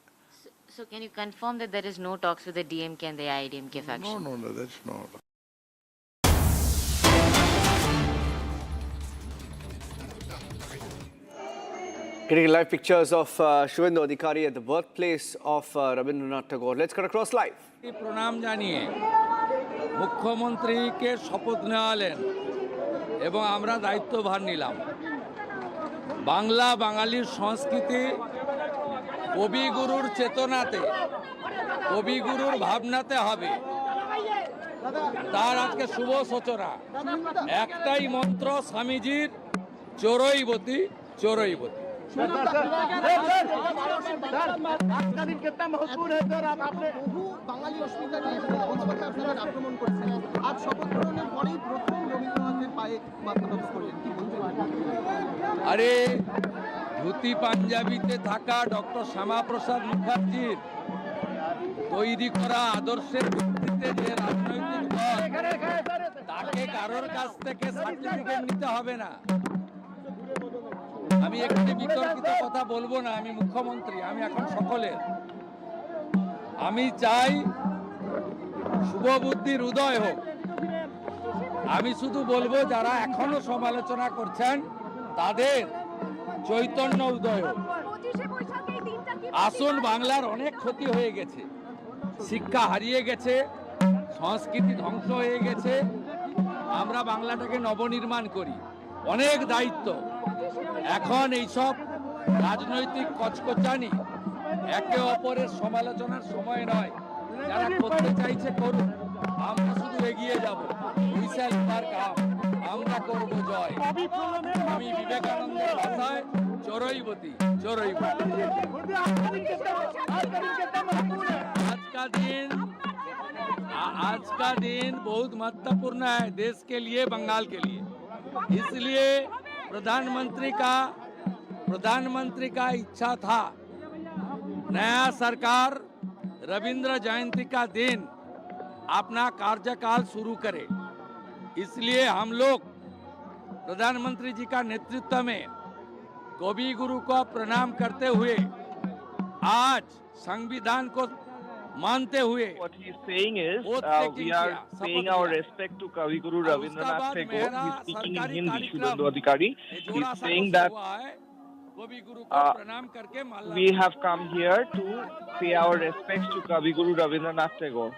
So can you confirm that there is no talks with the DMK and the AIADMK faction? No, that's not. Getting live pictures of Suvendu Adhikari at the birthplace of Rabindranath Tagore. Let's cut across live. प्रणाम जानिए मुख्यमंत्री के शपथ नेওয়ালেন এবং আমরা দায়িত্বভার নিলাম বাংলা বাঙালির সংস্কৃতি কবিগুরুর চেতনাতে কবিগুরুর ভাবনাতে হবে তার আজকে শুভ সূচনা একটাই মন্ত্র স্বামীজির চোরইবতী চোরইবতী আরে ধুতি পাঞ্জাবিতে থাকা ডক্টর শ্যামাপ্রসাদ মুখার্জির তৈরি করা আদর্শের ভিত্তিতে যে রাজনৈতিক দল তাকে কারোর কাছ থেকে সার্টিফিকেট নিতে হবে না আমি একটি বিতর্কিত কথা বলবো না আমি মুখ্যমন্ত্রী আমি এখন সকলের আমি চাই শুভবুদ্ধির উদয় হোক আমি শুধু বলবো যারা এখনো সমালোচনা করছেন তাদের চৈতন্য উদয় হোক আসুন বাংলার অনেক ক্ষতি হয়ে গেছে শিক্ষা হারিয়ে গেছে সংস্কৃতি ধ্বংস হয়ে গেছে আমরা বাংলাটাকে নবনির্মাণ করি অনেক দায়িত্ব এখন এইসব রাজনৈতিক কচকচানি একে অপরের সমালোচনার সময় নয় যারা করতে চাইছে করুন আমরা শুধু এগিয়ে যাব উইশাল পার কাম আমরা করব জয় আমি বিবেকানন্দের ভাষায় চোরইবতী चोरईबती आज का दिन बहुत महत्वपूर्ण है देश के लिए बंगाल के लिए इसलिए प्रधानमंत्री का इच्छा था नया सरकार रविंद्र जयंती का दिन अपना कार्यकाल शुरू करे इसलिए हम लोग प्रधानमंत्री जी का नेतृत्व में कवि गुरु को प्रणाम करते हुए आज संविधान को मानते हुए What he is saying is, we are paying our respect to Kavi Guru Rabindranath Tagore. He is speaking in Hindi, Suvendu Adhikari. He is saying that we have come here to pay our respects to Kavi Guru Rabindranath Tagore.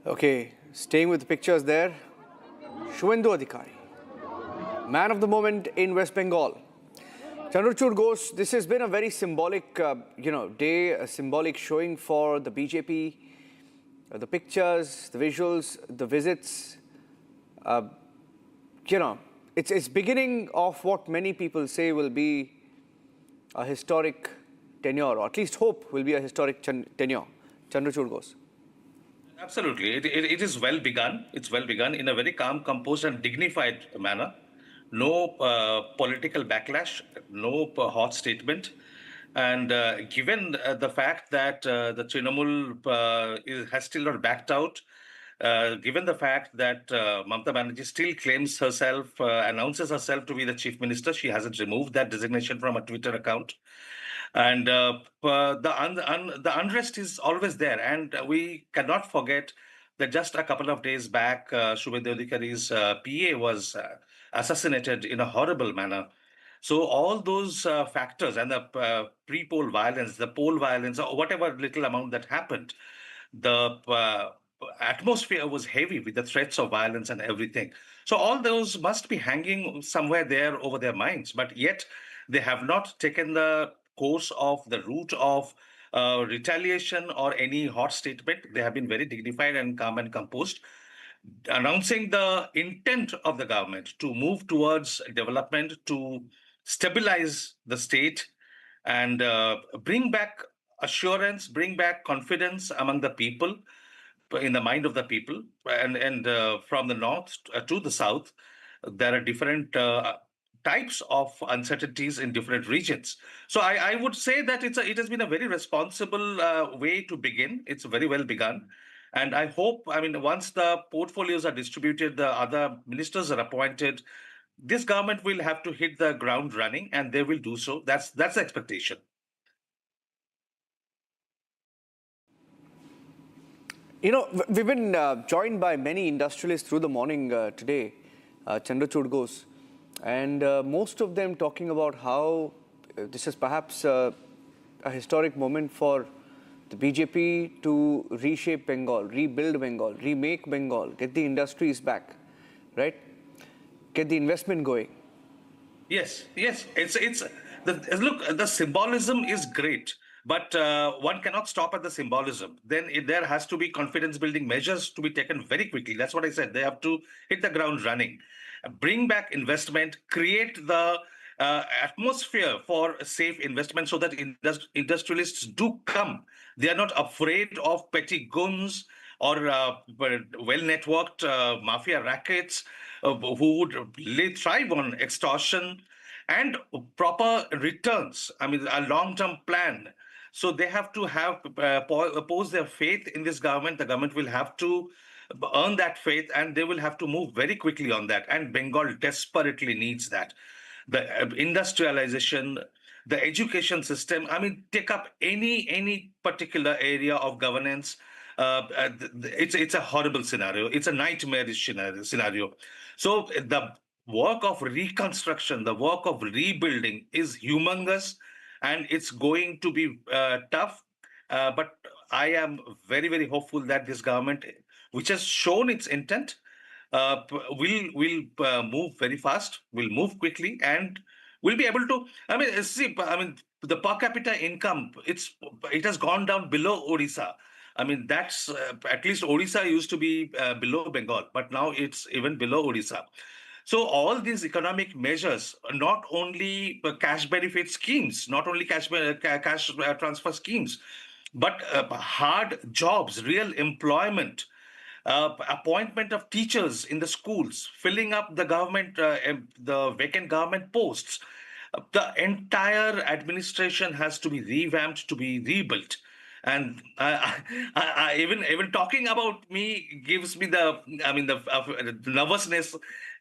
Okay, staying with the pictures there, Suvendu Adhikari, man of the moment in West Bengal. Chandrachud Ghosh, this has been a very symbolic, day, a symbolic showing for the BJP. The pictures, the visuals, the visits, it's beginning of what many people say will be a historic tenure, or at least hope will be a historic tenure. Chandrachud Ghosh. Absolutely. It is well begun. It's well begun in a very calm, composed and dignified manner. No political backlash, no hot statement. And given the fact that the Trinamool has still not backed out, given the fact that Mamata Banerjee still claims herself, announces herself to be the Chief Minister, she hasn't removed that designation from her Twitter account. And the unrest is always there. And we cannot forget that just a couple of days back, Suvendu Adhikari's PA was assassinated in a horrible manner. So all those factors and the pre-poll violence, the poll violence, or whatever little amount that happened, the atmosphere was heavy with the threats of violence and everything. So all those must be hanging somewhere there over their minds, but yet they have not taken the course of the route of retaliation or any hot statement. They have been very dignified and calm and composed, announcing the intent of the government to move towards development, to stabilize the state and bring back assurance, bring back confidence among the people, in the mind of the people. And from the north to the south, there are different types of uncertainties in different regions. So I would say that it has been a very responsible way to begin. It's very well begun. And I hope, once the portfolios are distributed, the other ministers are appointed, this government will have to hit the ground running, and they will do so. That's the expectation. We've been joined by many industrialists through the morning today, Chandrachud Ghosh, and most of them talking about how this is perhaps a historic moment for the BJP to reshape Bengal, rebuild Bengal, remake Bengal, get the industries back, right? Get the investment going. Yes. Look, the symbolism is great, but one cannot stop at the symbolism. Then there has to be confidence-building measures to be taken very quickly. That's what I said. They have to hit the ground running, bring back investment, create the atmosphere for safe investment so that industrialists do come. They are not afraid of petty goons or well-networked mafia rackets who would thrive on extortion and proper returns. A long-term plan. So they have to have pose their faith in this government. The government will have to earn that faith, and they will have to move very quickly on that. And Bengal desperately needs that. The industrialization, the education system. Take up any particular area of governance. It's a horrible scenario. It's a nightmarish scenario. So the work of reconstruction, the work of rebuilding is humongous, and it's going to be tough. But I am very, very hopeful that this government, which has shown its intent, will move very fast, will move quickly, and will be able to. The per capita income, it has gone down below Odisha. That's at least Odisha used to be below Bengal, but now it's even below Odisha. So all these economic measures, not only cash benefit schemes, not only cash transfer schemes, but hard jobs, real employment, appointment of teachers in the schools, filling up the government, the vacant government posts. The entire administration has to be revamped, to be rebuilt. And even talking about me gives me the nervousness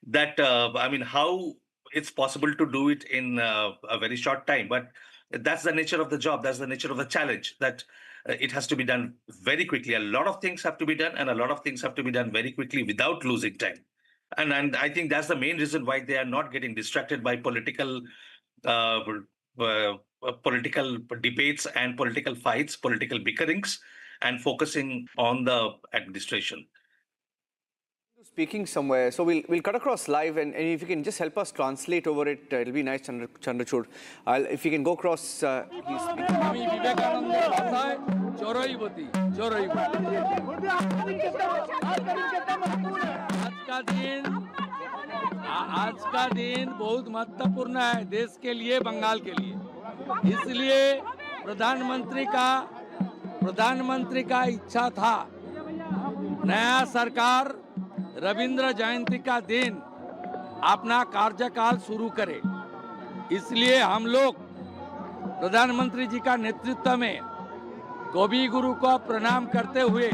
that how it's possible to do it in a very short time. But that's the nature of the job. That's the nature of the challenge, that it has to be done very quickly. A lot of things have to be done, and a lot of things have to be done very quickly without losing time. And I think that's the main reason why they are not getting distracted by political debates and political fights, political bickerings, and focusing on the administration. Speaking somewhere, so we'll cut across live, and if you can just help us translate over it, it'll be nice, Chandrachud. If you can go across, he's आज का दिन बहुत महत्वपूर्ण है देश के लिए, बंगाल के लिए। इसलिए प्रधानमंत्री का इच्छा था नया सरकार रविंद्र जयंती का दिन अपना कार्यकाल शुरू करे। इसलिए हम लोग प्रधानमंत्री जी का नेतृत्व में कवि गुरु को प्रणाम करते हुए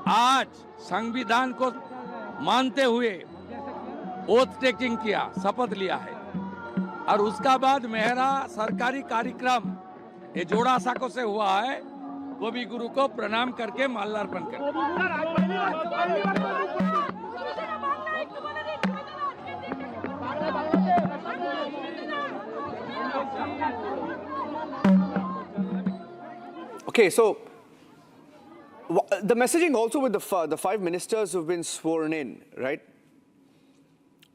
आज संविधान को मानते हुए ओथ टेकिंग किया, शपथ लिया है। और उसका बाद मेरा सरकारी कार्यक्रम ये जोड़ा साको से हुआ है, कवि गुरु को प्रणाम करके माल्यार्पण कर। Okay, so the messaging also with the five ministers who've been sworn in, right?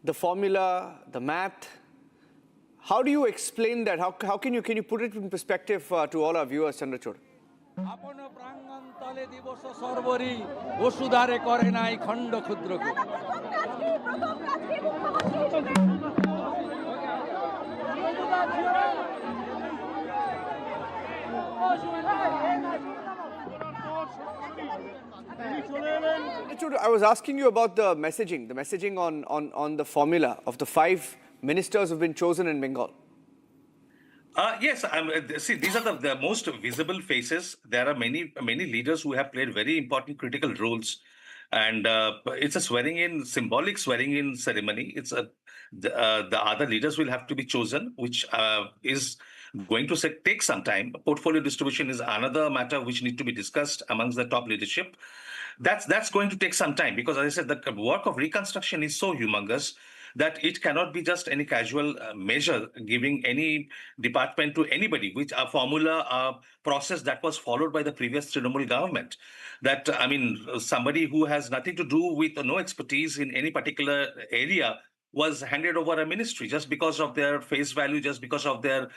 The formula, the math. How do you explain that? How can you put it in perspective to all our viewers, Chandrachud? I was asking you about the messaging on the formula of the five ministers who've been chosen in Bengal. Yes, see, these are the most visible faces. There are many leaders who have played very important critical roles. And it's a symbolic swearing-in ceremony. The other leaders will have to be chosen, which is going to take some time. Portfolio distribution is another matter which need to be discussed amongst the top leadership. That's going to take some time because, as I said, the work of reconstruction is so humongous that it cannot be just any casual measure giving any department to anybody, which a formula process that was followed by the previous Trinamool government. That, somebody who has nothing to do with no expertise in any particular area was handed over a ministry just because of their face value, just because of their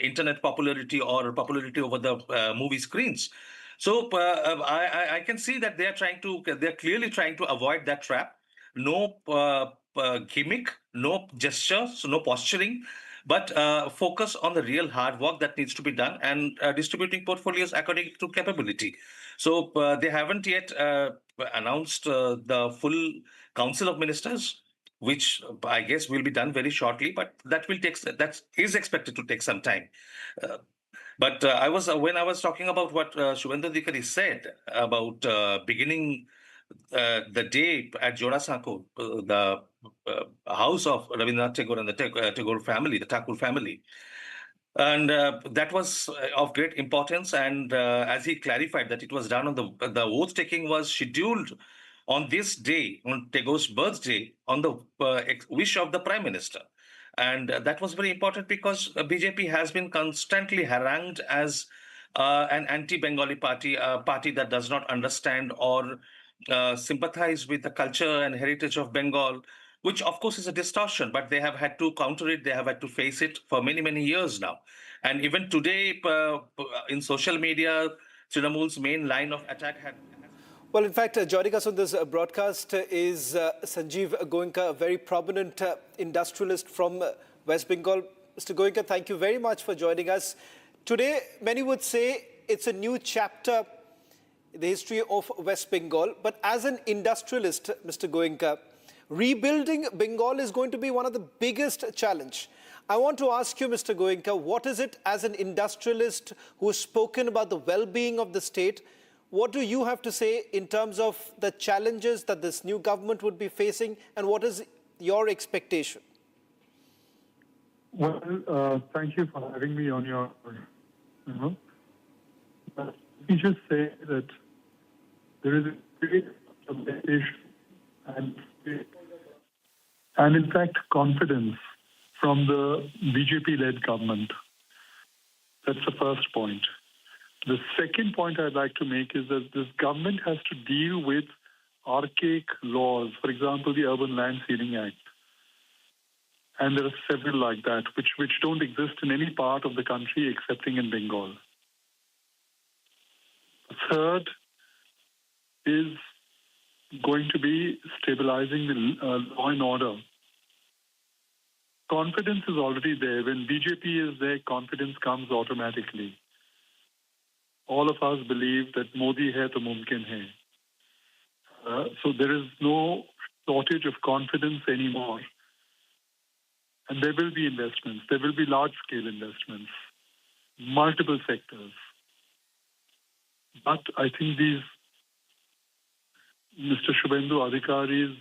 internet popularity or popularity over the movie screens. So I can see that they're clearly trying to avoid that trap. No gimmick, no gesture, so no posturing, but focus on the real hard work that needs to be done and distributing portfolios according to capability. So they haven't yet announced the full Council of Ministers, which I guess will be done very shortly, but that is expected to take some time. But when I was talking about what Suvendu Adhikari said about beginning the day at Jorasanko, the house of Rabindranath Tagore and the Tagore family, the Thakur family. And that was of great importance. And as he clarified that it was done on the oath taking was scheduled on this day, on Tagore's birthday, on the wish of the Prime Minister. And that was very important because BJP has been constantly harangued as an anti-Bengali party, a party that does not understand or sympathize with the culture and heritage of Bengal, which of course is a distortion, but they have had to counter it, they have had to face it for many, many years now. And even today, in social media, Trinamool's main line of attack had... Well, in fact, joining us on this broadcast is Sanjiv Goenka, a very prominent industrialist from West Bengal. Mr. Goenka, thank you very much for joining us. Today, many would say it's a new chapter in the history of West Bengal. But as an industrialist, Mr. Goenka, rebuilding Bengal is going to be one of the biggest challenge. I want to ask you, Mr. Goenka, what is it as an industrialist who's spoken about the well-being of the state? What do you have to say in terms of the challenges that this new government would be facing, and what is your expectation? Well, thank you for having me on your, Let me just say that there is a great expectation and in fact confidence from the BJP-led government. That's the first point. The second point I'd like to make is that this government has to deal with archaic laws, for example, the Urban Land Ceiling Act. And there are several like that, which don't exist in any part of the country excepting in Bengal. The third is going to be stabilizing the law and order. Confidence is already there. When BJP is there, confidence comes automatically. All of us believe that Modi hai to mumkin hai. So there is no shortage of confidence anymore. And there will be investments. There will be large-scale investments, multiple sectors. But I think Mr. Suvendu Adhikari's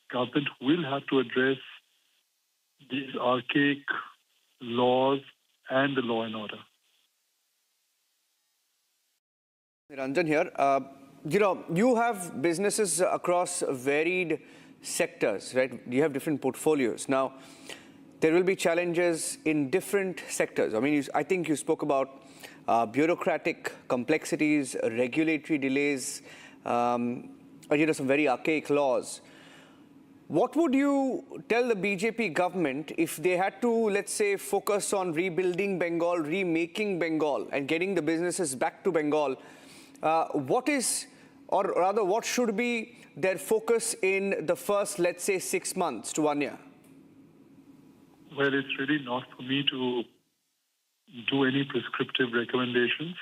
government will have to address these archaic laws and the law and order. Ranjan here. You have businesses across varied sectors, right? You have different portfolios. Now, there will be challenges in different sectors. I mean, I think you spoke about bureaucratic complexities, regulatory delays, some very archaic laws. What would you tell the BJP government if they had to, let's say, focus on rebuilding Bengal, remaking Bengal, and getting the businesses back to Bengal? What should be their focus in the first, let's say, 6 months to 1 year? Well, it's really not for me to do any prescriptive recommendations.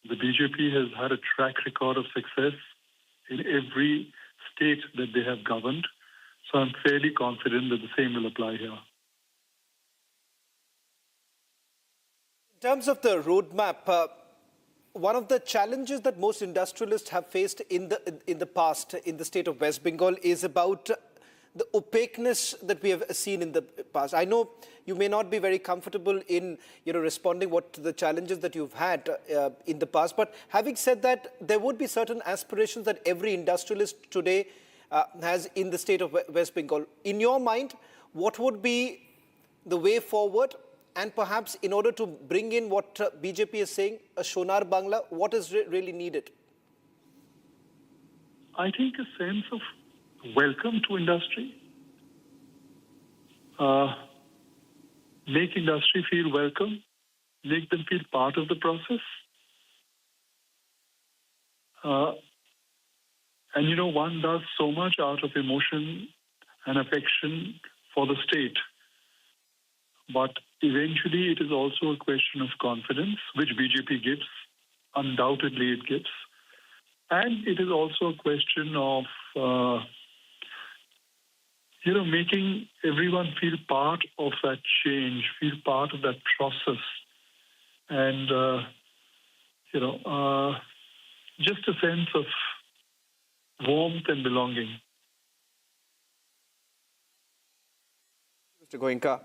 The BJP has had a track record of success in every state that they have governed. So I'm fairly confident that the same will apply here. In terms of the roadmap, one of the challenges that most industrialists have faced in the past in the state of West Bengal is about the opaqueness that we have seen in the past. I know you may not be very comfortable in responding to the challenges that you've had in the past, but having said that, there would be certain aspirations that every industrialist today has in the state of West Bengal. In your mind, what would be the way forward? And perhaps in order to bring in what BJP is saying, a Sonar Bangla, what is really needed? I think a sense of welcome to industry. Make industry feel welcome. Make them feel part of the process. And one does so much out of emotion and affection for the state. But eventually it is also a question of confidence, which BJP gives. Undoubtedly it gives. And it is also a question of, making everyone feel part of that change, feel part of that process. And, just a sense of warmth and belonging. Mr. Goenka,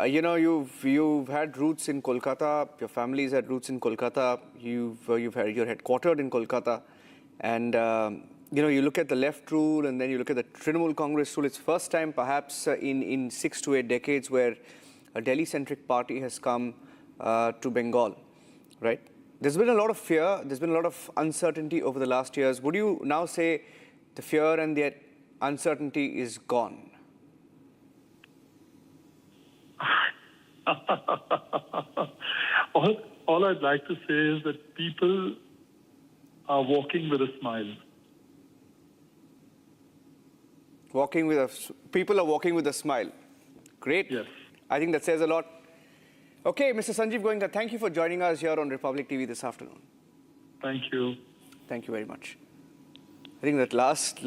you've had roots in Kolkata. Your family's had roots in Kolkata. You're headquartered in Kolkata, and you look at the left rule, and then you look at the Trinamool Congress rule. It's first time, perhaps, in 6 to 8 decades, where a Delhi-centric party has come to Bengal, right? There's been a lot of fear. There's been a lot of uncertainty over the last years. Would you now say the fear and the uncertainty is gone? All I'd like to say is that people are walking with a smile. People are walking with a smile. Great. Yes. I think that says a lot. Okay, Mr. Sanjiv Goenka, thank you for joining us here on Republic TV this afternoon. Thank you. Thank you very much. I think that last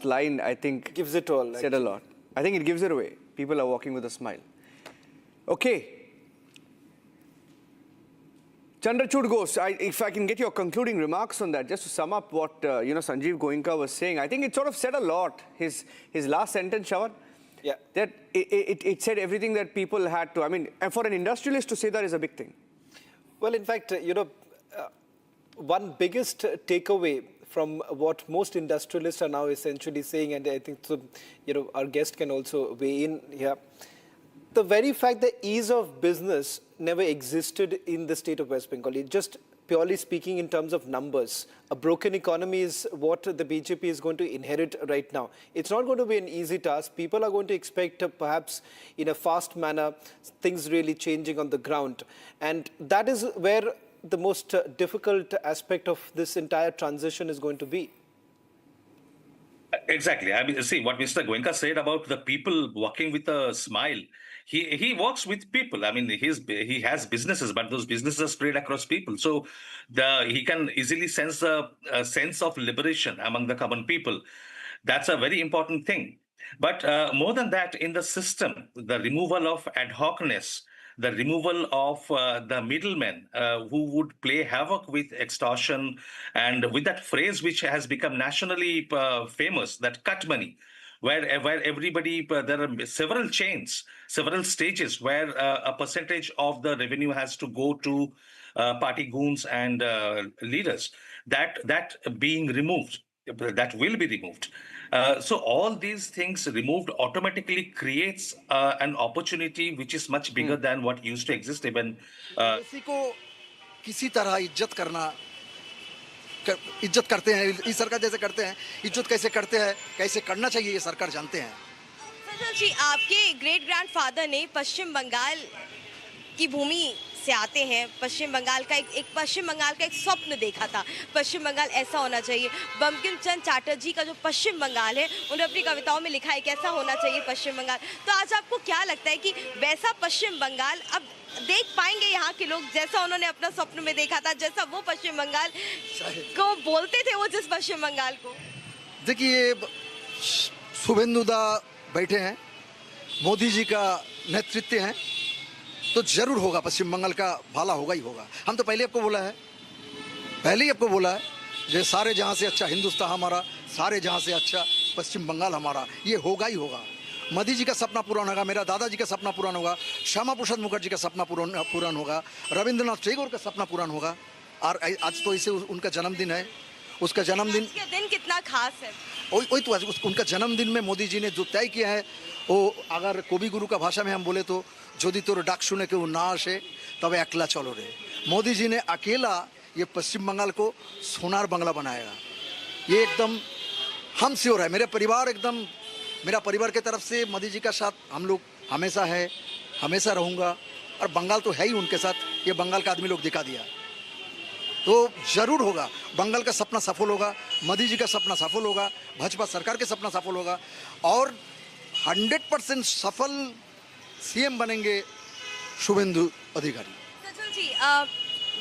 line, I think, gives it all. Said a lot. I think it gives it away. People are walking with a smile. Okay. Chandrachud Ghosh, if I can get your concluding remarks on that, just to sum up what Sanjiv Goenka was saying, I think it sort of said a lot. His last sentence, Shravan, yeah, that it said everything that people had to. I mean, and for an industrialist to say that is a big thing. Well, in fact, one biggest takeaway from what most industrialists are now essentially saying, and I think so, our guest can also weigh in here. The very fact that ease of business never existed in the state of West Bengal. It just purely speaking in terms of numbers, a broken economy is what the BJP is going to inherit right now. It's not going to be an easy task. People are going to expect perhaps in a fast manner, things really changing on the ground. And that is where the most difficult aspect of this entire transition is going to be. Exactly. I mean, see what Mr. Goenka said about the people walking with a smile. He works with people. I mean, he has businesses, but those businesses are spread across people. So he can easily sense a sense of liberation among the common people. That's a very important thing. But more than that, in the system, the removal of ad hocness, the removal of the middlemen who would play havoc with extortion, and with that phrase which has become nationally famous, that cut money, where everybody, there are several chains, several stages where a percentage of the revenue has to go to party goons and leaders. That being removed, that will be removed. So all these things removed automatically creates an opportunity which is much bigger than what used to exist even. किसी को किसी तरह इज्जत करना, इज्जत करते हैं, इस सरकार जैसे करते हैं, इज्जत कैसे करते हैं, कैसे करना चाहिए ये सरकार जानते हैं। सजल जी, आपके ग्रेट ग्रैंडफादर ने पश्चिम बंगाल की भूमि से आते हैं, पश्चिम बंगाल का एक स्वप्न देखा था, पश्चिम बंगाल ऐसा होना चाहिए। बंकिम चंद्र चटर्जी का जो पश्चिम बंगाल है, उन्होंने अपनी कविताओं में लिखा है कैसा होना चाहिए पश्चिम बंगाल। तो आज आपको क्या लगता है कि वैसा पश्चिम बंगाल अब देख पाएंगे यहाँ के लोग, जैसा उन्होंने अपना स्वप्न में देखा था, जैसा वो पश्चिम बंगाल को बोलते थे, वो जिस पश्चिम बंगाल को? देखिए, शुभेंदु दा बैठे हैं, मोदी जी का नेतृत्व है, तो जरूर होगा, पश्चिम बंगाल का भला होगा ही होगा। हम तो पहले आपको बोला है, जो सारे जहां से अच्छा हिंदुस्तान हमारा, सारे जहां से अच्छा पश्चिम बंगाल हमारा, ये होगा ही होगा। मोदी जी का सपना पूरा होगा, मेरा दादाजी का सपना पूरा होगा, श्यामा प्रसाद मुखर्जी का सपना पूरा होगा, रविंद्रनाथ टैगोर का सपना पूरा होगा। और आज तो इसे उनका जन्मदिन है, उसका जन्मदिन दिन कितना खास है। वही तो उनका जन्मदिन में मोदी जी ने जो तय किया है, वो अगर कवि गुरु का भाषा में हम बोले तो যদি তোর ডাক শুনে কেউ না আসে তবে একলা চলো রে। मोदी जी ने अकेला ये पश्चिम बंगाल को सोनार बंगला बनाएगा, ये एकदम हम श्योर है। मेरा परिवार के तरफ से मोदी जी का साथ हम लोग हमेशा है, हमेशा रहूँगा, और बंगाल तो है ही उनके साथ, ये बंगाल का आदमी लोग दिखा दिया। तो जरूर होगा, बंगाल का सपना सफल होगा, मोदी जी का सपना सफल होगा, भाजपा सरकार के सपना सफल होगा, और 100% सफल सीएम बनेंगे शुभेंदु अधिकारी। सजल जी,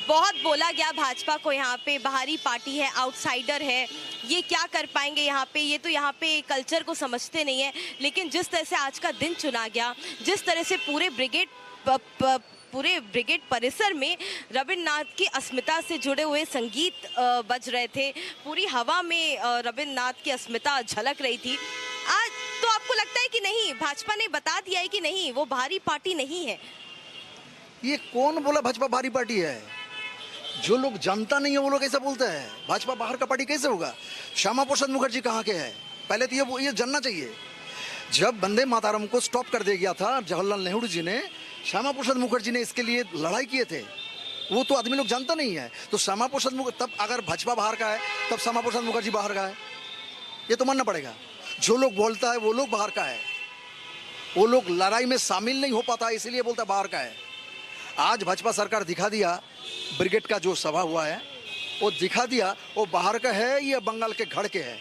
बहुत बोला गया भाजपा को यहाँ पे बाहरी पार्टी है, आउटसाइडर है, ये क्या कर पाएंगे यहाँ पे, ये तो यहाँ पे कल्चर को समझते नहीं है। लेकिन जिस तरह से आज का दिन चुना गया, जिस तरह से पूरे ब्रिगेड परिसर में रविन्द्रनाथ की अस्मिता से जुड़े हुए संगीत बज रहे थे, पूरी हवा में रविन्द्रनाथ की अस्मिता झलक रही थी। आज तो आपको लगता है कि नहीं, भाजपा ने बता दिया है कि नहीं, वो भारी पार्टी नहीं है? ये कौन बोला भाजपा भारी पार्टी है? जो लोग जानता नहीं है वो लोग ऐसा बोलता है। भाजपा बाहर का पार्टी कैसे होगा? श्यामा प्रसाद मुखर्जी कहाँ के हैं? पहले तो ये जानना चाहिए। जब वंदे मातरम को स्टॉप कर दिया गया था जवाहरलाल नेहरू जी ने, श्यामा प्रसाद मुखर्जी ने इसके लिए लड़ाई किए थे, वो तो आदमी लोग जानता नहीं है। तो श्यामा प्रसाद मुखर्जी, तब अगर भाजपा बाहर का है तब श्यामा प्रसाद मुखर्जी बाहर का है, ये तो मानना पड़ेगा। जो लोग बोलता है वो लोग बाहर का है, वो लोग लड़ाई में शामिल नहीं हो पाता, इसीलिए बोलता बाहर का है। आज भाजपा सरकार दिखा दिया, ब्रिगेड का जो सभा हुआ है वो दिखा दिया, वो बाहर का है या बंगाल के घर के है,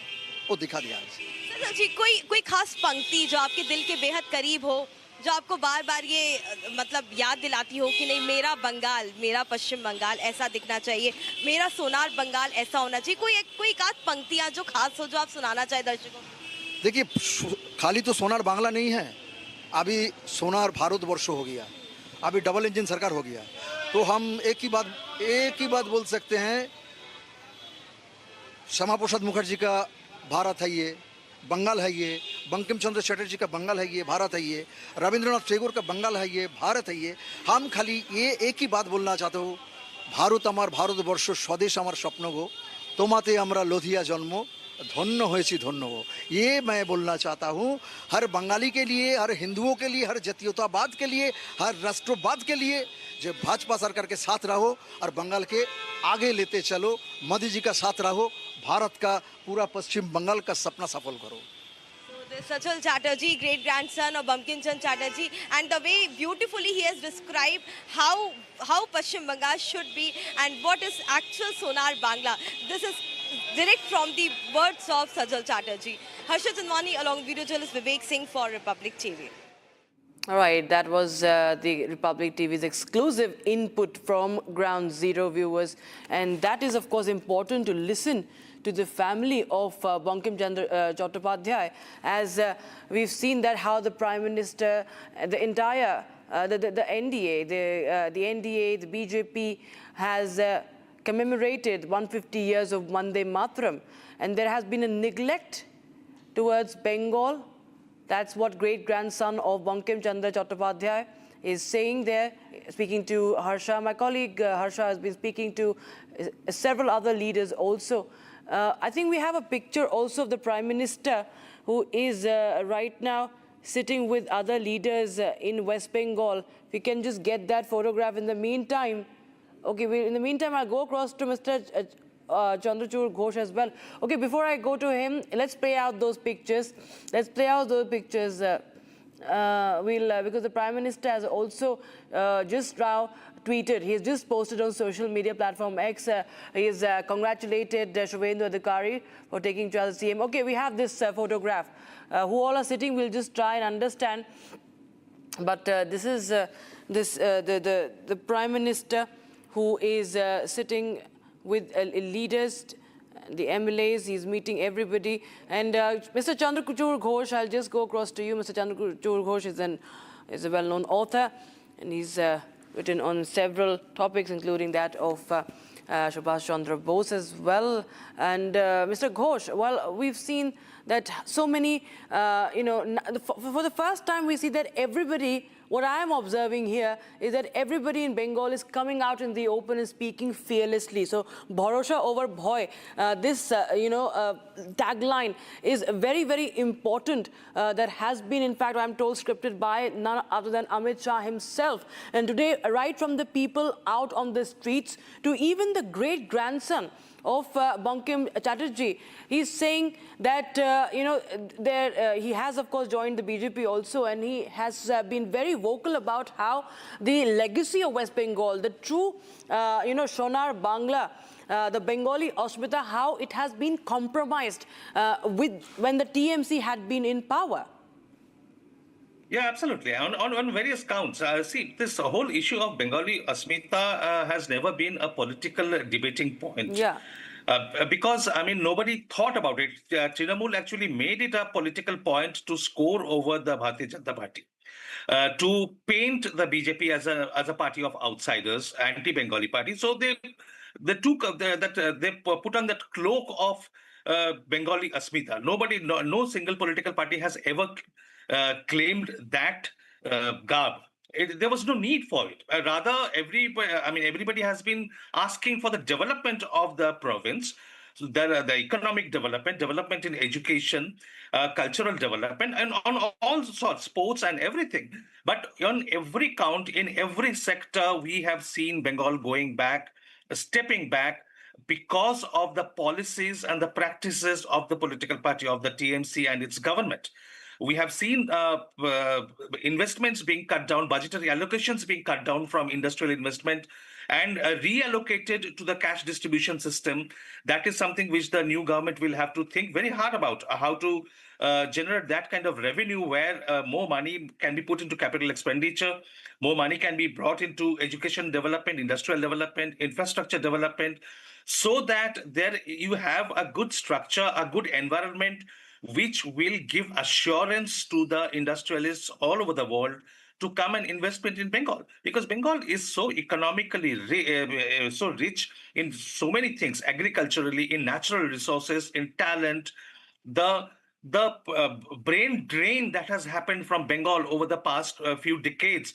वो दिखा दिया। जी, कोई खास पंक्ति जो आपके दिल के बेहद करीब हो, जो आपको बार बार ये मतलब याद दिलाती हो कि नहीं, मेरा बंगाल, मेरा पश्चिम बंगाल ऐसा दिखना चाहिए, मेरा सोनार बंगाल ऐसा होना चाहिए, कोई एक आध पंक्तियाँ जो खास हो, जो आप सुनाना चाहे दर्शकों? देखिए खाली तो सोनार बांग्ला नहीं है, अभी सोनार भारतवर्ष हो गया, अभी डबल इंजन सरकार हो गया। तो हम एक ही बात बोल सकते हैं, श्यामा प्रसाद मुखर्जी का भारत है ये, बंगाल है ये, बंकिम चंद्र चटर्जी का बंगाल है ये, भारत है ये, रविंद्रनाथ टैगोर का बंगाल है ये, भारत है ये। हम खाली ये एक ही बात बोलना चाहते हो, भारत आमार भारतवर्ष, स्वदेश आमार स्वप्न गो, तोमाते आमरा लोधिया जन्म, धन्य होएছি धन्य हो। ये मैं बोलना चाहता हूँ हर बंगाली के लिए, हर हिंदुओं के लिए, हर जातीयतावाद के लिए, हर राष्ट्रवाद के लिए, जो भाजपा सरकार के साथ रहो और बंगाल के आगे लेते चलो, मोदी जी का साथ रहो, भारत का पूरा पश्चिम बंगाल का सपना सफल करो। Sachal Chatterjee, great grandson of Bankim Chand Chatterjee, and the way beautifully he has described how Pashchim Bengal should be and what is actual Sonar Bangla. This is direct from the words of Sachal Chatterjee. Harsha Chandwani along with video journalist Vivek Singh for Republic TV. All right, that was the Republic TV's exclusive input from Ground Zero viewers, and that is of course important to listen to the family of Bankim Chandra Chattopadhyay, as we've seen that how the Prime Minister, the entire the NDA, the NDA, the BJP has commemorated 150 years of Vande Mataram, and there has been a neglect towards Bengal. That's what great-grandson of Bankim Chandra Chattopadhyay is saying there, speaking to Harsha. My colleague Harsha has been speaking to several other leaders also. I think we have a picture also of the Prime Minister who is right now sitting with other leaders in West Bengal. If we can just get that photograph in the meantime. Okay, in the meantime, I'll go across to Mr. Chandrachud Ghosh as well. Okay, before I go to him, let's play out those pictures. Let's play out those pictures. Because the Prime Minister has also just now tweeted, he has just posted on social media platform X, he has congratulated Suvendu Adhikari for taking charge as CM. Okay, we have this photograph. Who all are sitting, we'll just try and understand. But this is the Prime Minister who is sitting with leaders, the MLAs, he's meeting everybody. And Mr. Chandrachud Ghosh, I'll just go across to you. Mr. Chandrachud Ghosh is a well-known author, and he's written on several topics, including that of Subhash Chandra Bose as well. And Mr. Ghosh, well, we've seen that so many, for the first time we see that everybody, what I am observing here is that everybody in Bengal is coming out in the open and speaking fearlessly. So, Bharosha over Bhoy, this, tagline is very, very important. That has been, in fact, I'm told, scripted by none other than Amit Shah himself. And today, right from the people out on the streets to even the great-grandson of Bankim Chatterjee, he's saying that, he has, of course, joined the BJP also, and he has been very vocal about how the legacy of West Bengal, the true, Sonar Bangla, the Bengali Asmita, how it has been compromised when the TMC had been in power. Yeah, absolutely. On various counts. See, this whole issue of Bengali Asmita has never been a political debating point. Yeah. Because, I mean, nobody thought about it. Trinamool actually made it a political point to score over the Bharatiya Janata Party, to paint the BJP as a party of outsiders, anti-Bengali party. So they put on that cloak of Bengali Asmita. No single political party has ever claimed that garb. There was no need for it. Rather, everybody has been asking for the development of the province, so the economic development in education, cultural development, and on all sorts, sports and everything. But on every count, in every sector, we have seen Bengal going back, stepping back, because of the policies and the practices of the political party of the TMC and its government. We have seen investments being cut down, budgetary allocations being cut down from industrial investment and reallocated to the cash distribution system. That is something which the new government will have to think very hard about, how to generate that kind of revenue where more money can be put into capital expenditure, more money can be brought into education development, industrial development, infrastructure development, so that there you have a good structure, a good environment which will give assurance to the industrialists all over the world to come and investment in Bengal, because Bengal is so economically so rich in so many things, agriculturally, in natural resources, in talent. The brain drain that has happened from Bengal over the past few decades.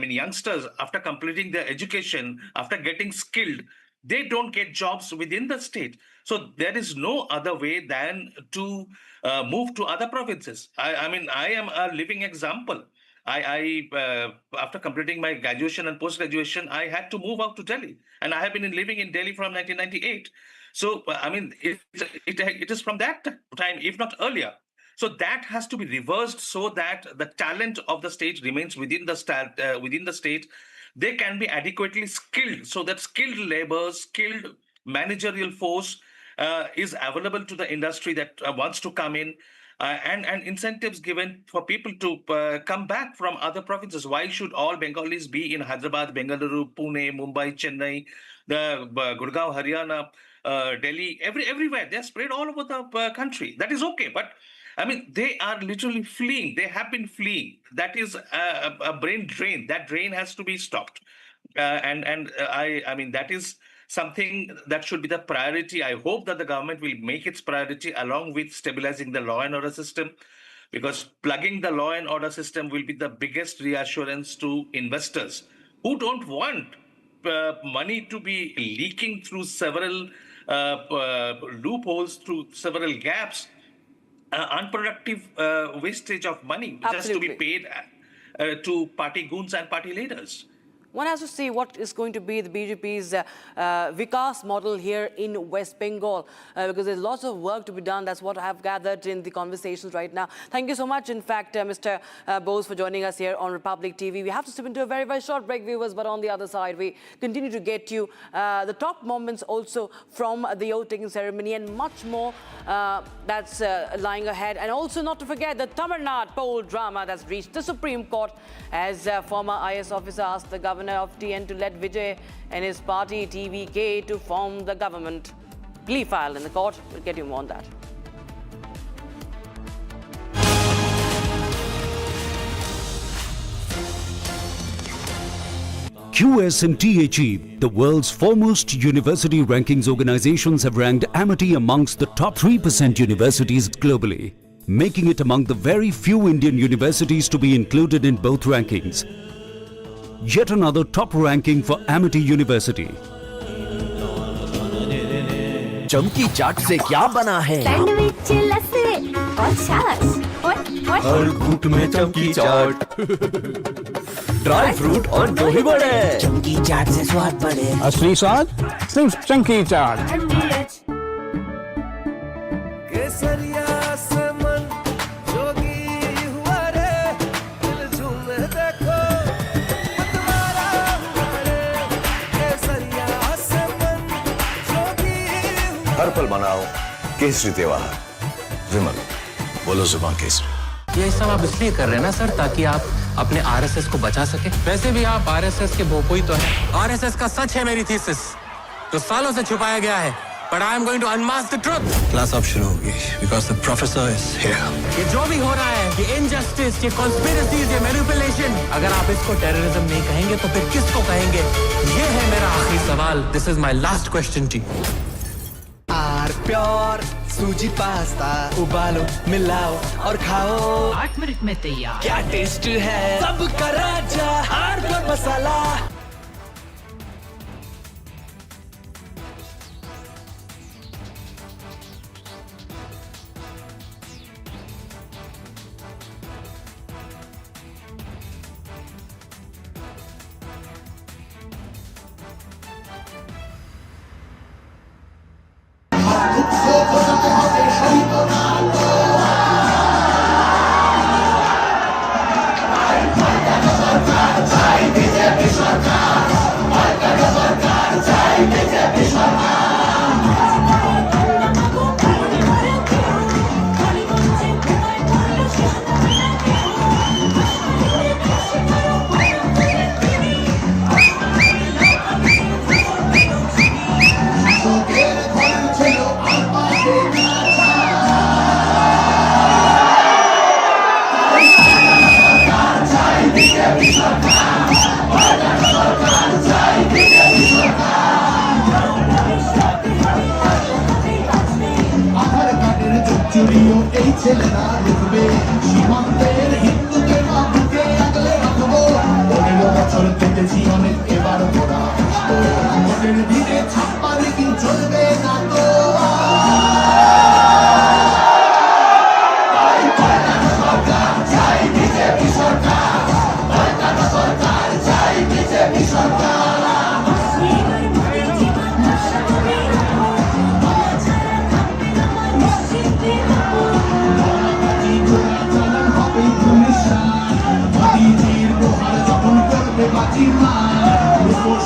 Youngsters, after completing their education, after getting skilled, they don't get jobs within the state. So there is no other way than to move to other provinces. I am a living example. After completing my graduation and post-graduation, I had to move out to Delhi, and I have been living in Delhi from 1998. So, it is from that time, if not earlier. So that has to be reversed so that the talent of the state remains within the state. They can be adequately skilled, so that skilled labor, skilled managerial force is available to the industry that wants to come in, and incentives given for people to come back from other provinces. Why should all Bengalis be in Hyderabad, Bengaluru, Pune, Mumbai, Chennai, Gurgaon, Haryana, Delhi, everywhere? They're spread all over the country. That is okay, but they are literally fleeing. They have been fleeing. That is a brain drain. That drain has to be stopped. That is something that should be the priority. I hope that the government will make its priority along with stabilizing the law and order system, because plugging the law and order system will be the biggest reassurance to investors who don't want money to be leaking through several loopholes, through several gaps. Unproductive wastage of money just to be paid to party goons and party leaders. One has to see what is going to be the BJP's Vikas model here in West Bengal, because there's lots of work to be done. That's what I have gathered in the conversations right now. Thank you so much, in fact, Mr. Bose, for joining us here on Republic TV. We have to step into a very, very short break, viewers, but on the other side, we continue to get you the top moments also from the oath-taking ceremony and much more that's lying ahead. And also not to forget the Tamil Nadu poll drama that's reached the Supreme Court, as former IS officer asked the governor of TN to let Vijay and his party TVK to form the government. Plea filed in the court. We'll get you more on that. QS and THE, the world's foremost university rankings organizations, have ranked Amity amongst the top 3% universities globally, making it among the very few Indian universities to be included in both rankings. Yet another top ranking for Amity University. चमकी चाट से क्या बना है? Sandwich, लस्सी और छाछ और हर घूंट में चमकी चाट, ड्राई फ्रूट और दही बड़े। चमकी चाट से स्वाद बढ़े। असली स्वाद सिर्फ चमकी चाट। हर पल मनाओ केसरी त्योहार। विमल, बोलो जुबान केसरी। ये सब आप इसलिए कर रहे हैं ना सर, ताकि आप अपने आरएसएस को बचा सके। वैसे भी आप आरएसएस के भोपोई तो हैं। आरएसएस का सच है मेरी थीसिस, जो सालों से छुपाया गया है। But I am going to unmask the truth. Class अब शुरू होगी, because the professor is here. ये जो भी हो रहा है, ये injustice, ये conspiracies, ये manipulation, अगर आप इसको terrorism नहीं कहेंगे, तो फिर किसको कहेंगे? ये है मेरा आखिरी सवाल. This is my last question to you. R pure सूजी पास्ता उबालो, मिलाओ और खाओ। 8 मिनट में तैयार। क्या टेस्ट है सबका राजा, आर प्योर मसाला। BJP ছেলেরা ঢুকবে সীমান্তের হিন্দুদের বুকে আগলে রাখবো 15 বছর কেটেছি অনেক এবার ঘোরা ভোটের দিনে ছাপ্পা রেখে চলবে না তো সরকার চাই বিজেপি সরকার সরকার চাই বিজেপি সরকার যখন করবে বাঁচি মা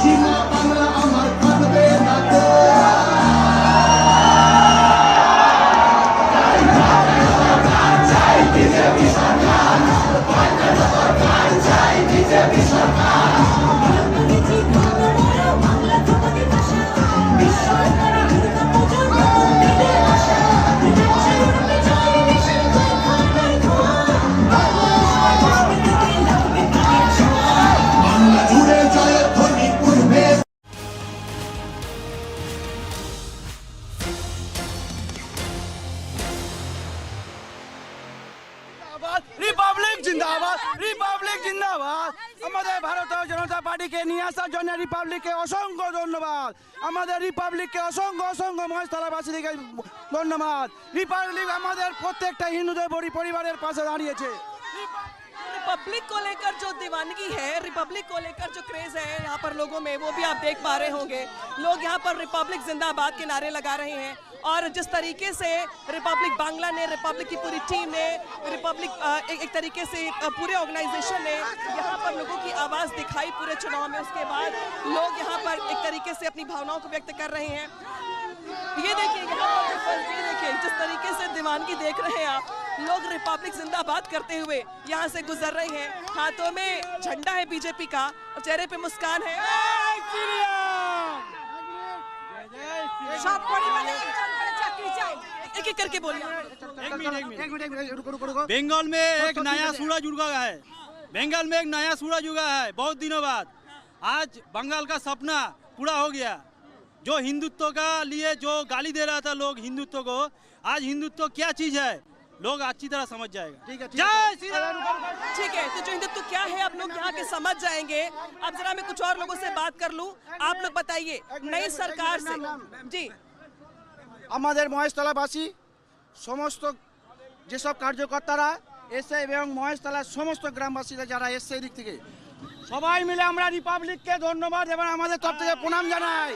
সীমা বাংলা আমার কাঁদবে না তো চাই বিজেপি সরকার সরকার চাই বিজেপি সরকার রিপাবলিক জিন্দাবাদ রিপাবলিক জিন্দাবাদ আমাদের ভারতীয় জনতা পার্টিকে নিয়ে আসার জন্য রিপাবলিককে অসংখ্য ধন্যবাদ আমাদের রিপাবলিককে অসংখ্য অসংখ্য মহেশতলাবাসীকে ধন্যবাদ রিপাবলিক আমাদের প্রত্যেকটা হিন্দুদের পরিবারের পাশে দাঁড়িয়েছে रिपब्लिक को लेकर जो दीवानगी है रिपब्लिक को लेकर जो क्रेज है यहाँ पर लोगों में वो भी आप देख पा रहे होंगे लोग यहाँ पर रिपब्लिक जिंदाबाद के नारे लगा रहे हैं और जिस तरीके से रिपब्लिक बांग्ला ने रिपब्लिक की पूरी टीम ने रिपब्लिक एक तरीके से पूरे ऑर्गेनाइजेशन ने यहाँ पर लोगों की आवाज़ दिखाई पूरे चुनाव में उसके बाद लोग यहाँ पर एक तरीके से अपनी भावनाओं को व्यक्त कर रहे हैं ये देखिए यहाँ पर जो तस्वीर देखिए जिस तरीके से दीवानगी देख रहे हैं आप लोग रिपब्लिक जिंदाबाद करते हुए यहाँ से गुजर रहे हैं हाथों में झंडा है बीजेपी का और चेहरे पे मुस्कान है एक एक करके बोलिए बंगाल में एक नया सूरज उगा है बंगाल में एक नया सूरज उगा है बहुत दिनों बाद आज बंगाल का सपना पूरा हो गया जो हिंदुत्व का लिए जो गाली दे रहा था लोग हिंदुत्व को आज हिंदुत्व क्या चीज है लोग अच्छी तरह समझ जाएगा जय श्री राम ठीक है तो जो हिंदुत्व क्या है आप लोग यहाँ के समझ जाएंगे अब जरा मैं कुछ और लोगों से बात कर लूँ आप लोग बताइए नई सरकार से जी আমাদের মহেশতলাবাসী সমস্ত যেসব কার্যকর্তারা এসে এবং মহেশতলার সমস্ত গ্রামবাসীরা যারা এসছে এই দিক থেকে সবাই মিলে আমরা রিপাবলিককে ধন্যবাদ এবং আমাদের তরফ থেকে প্রণাম জানাই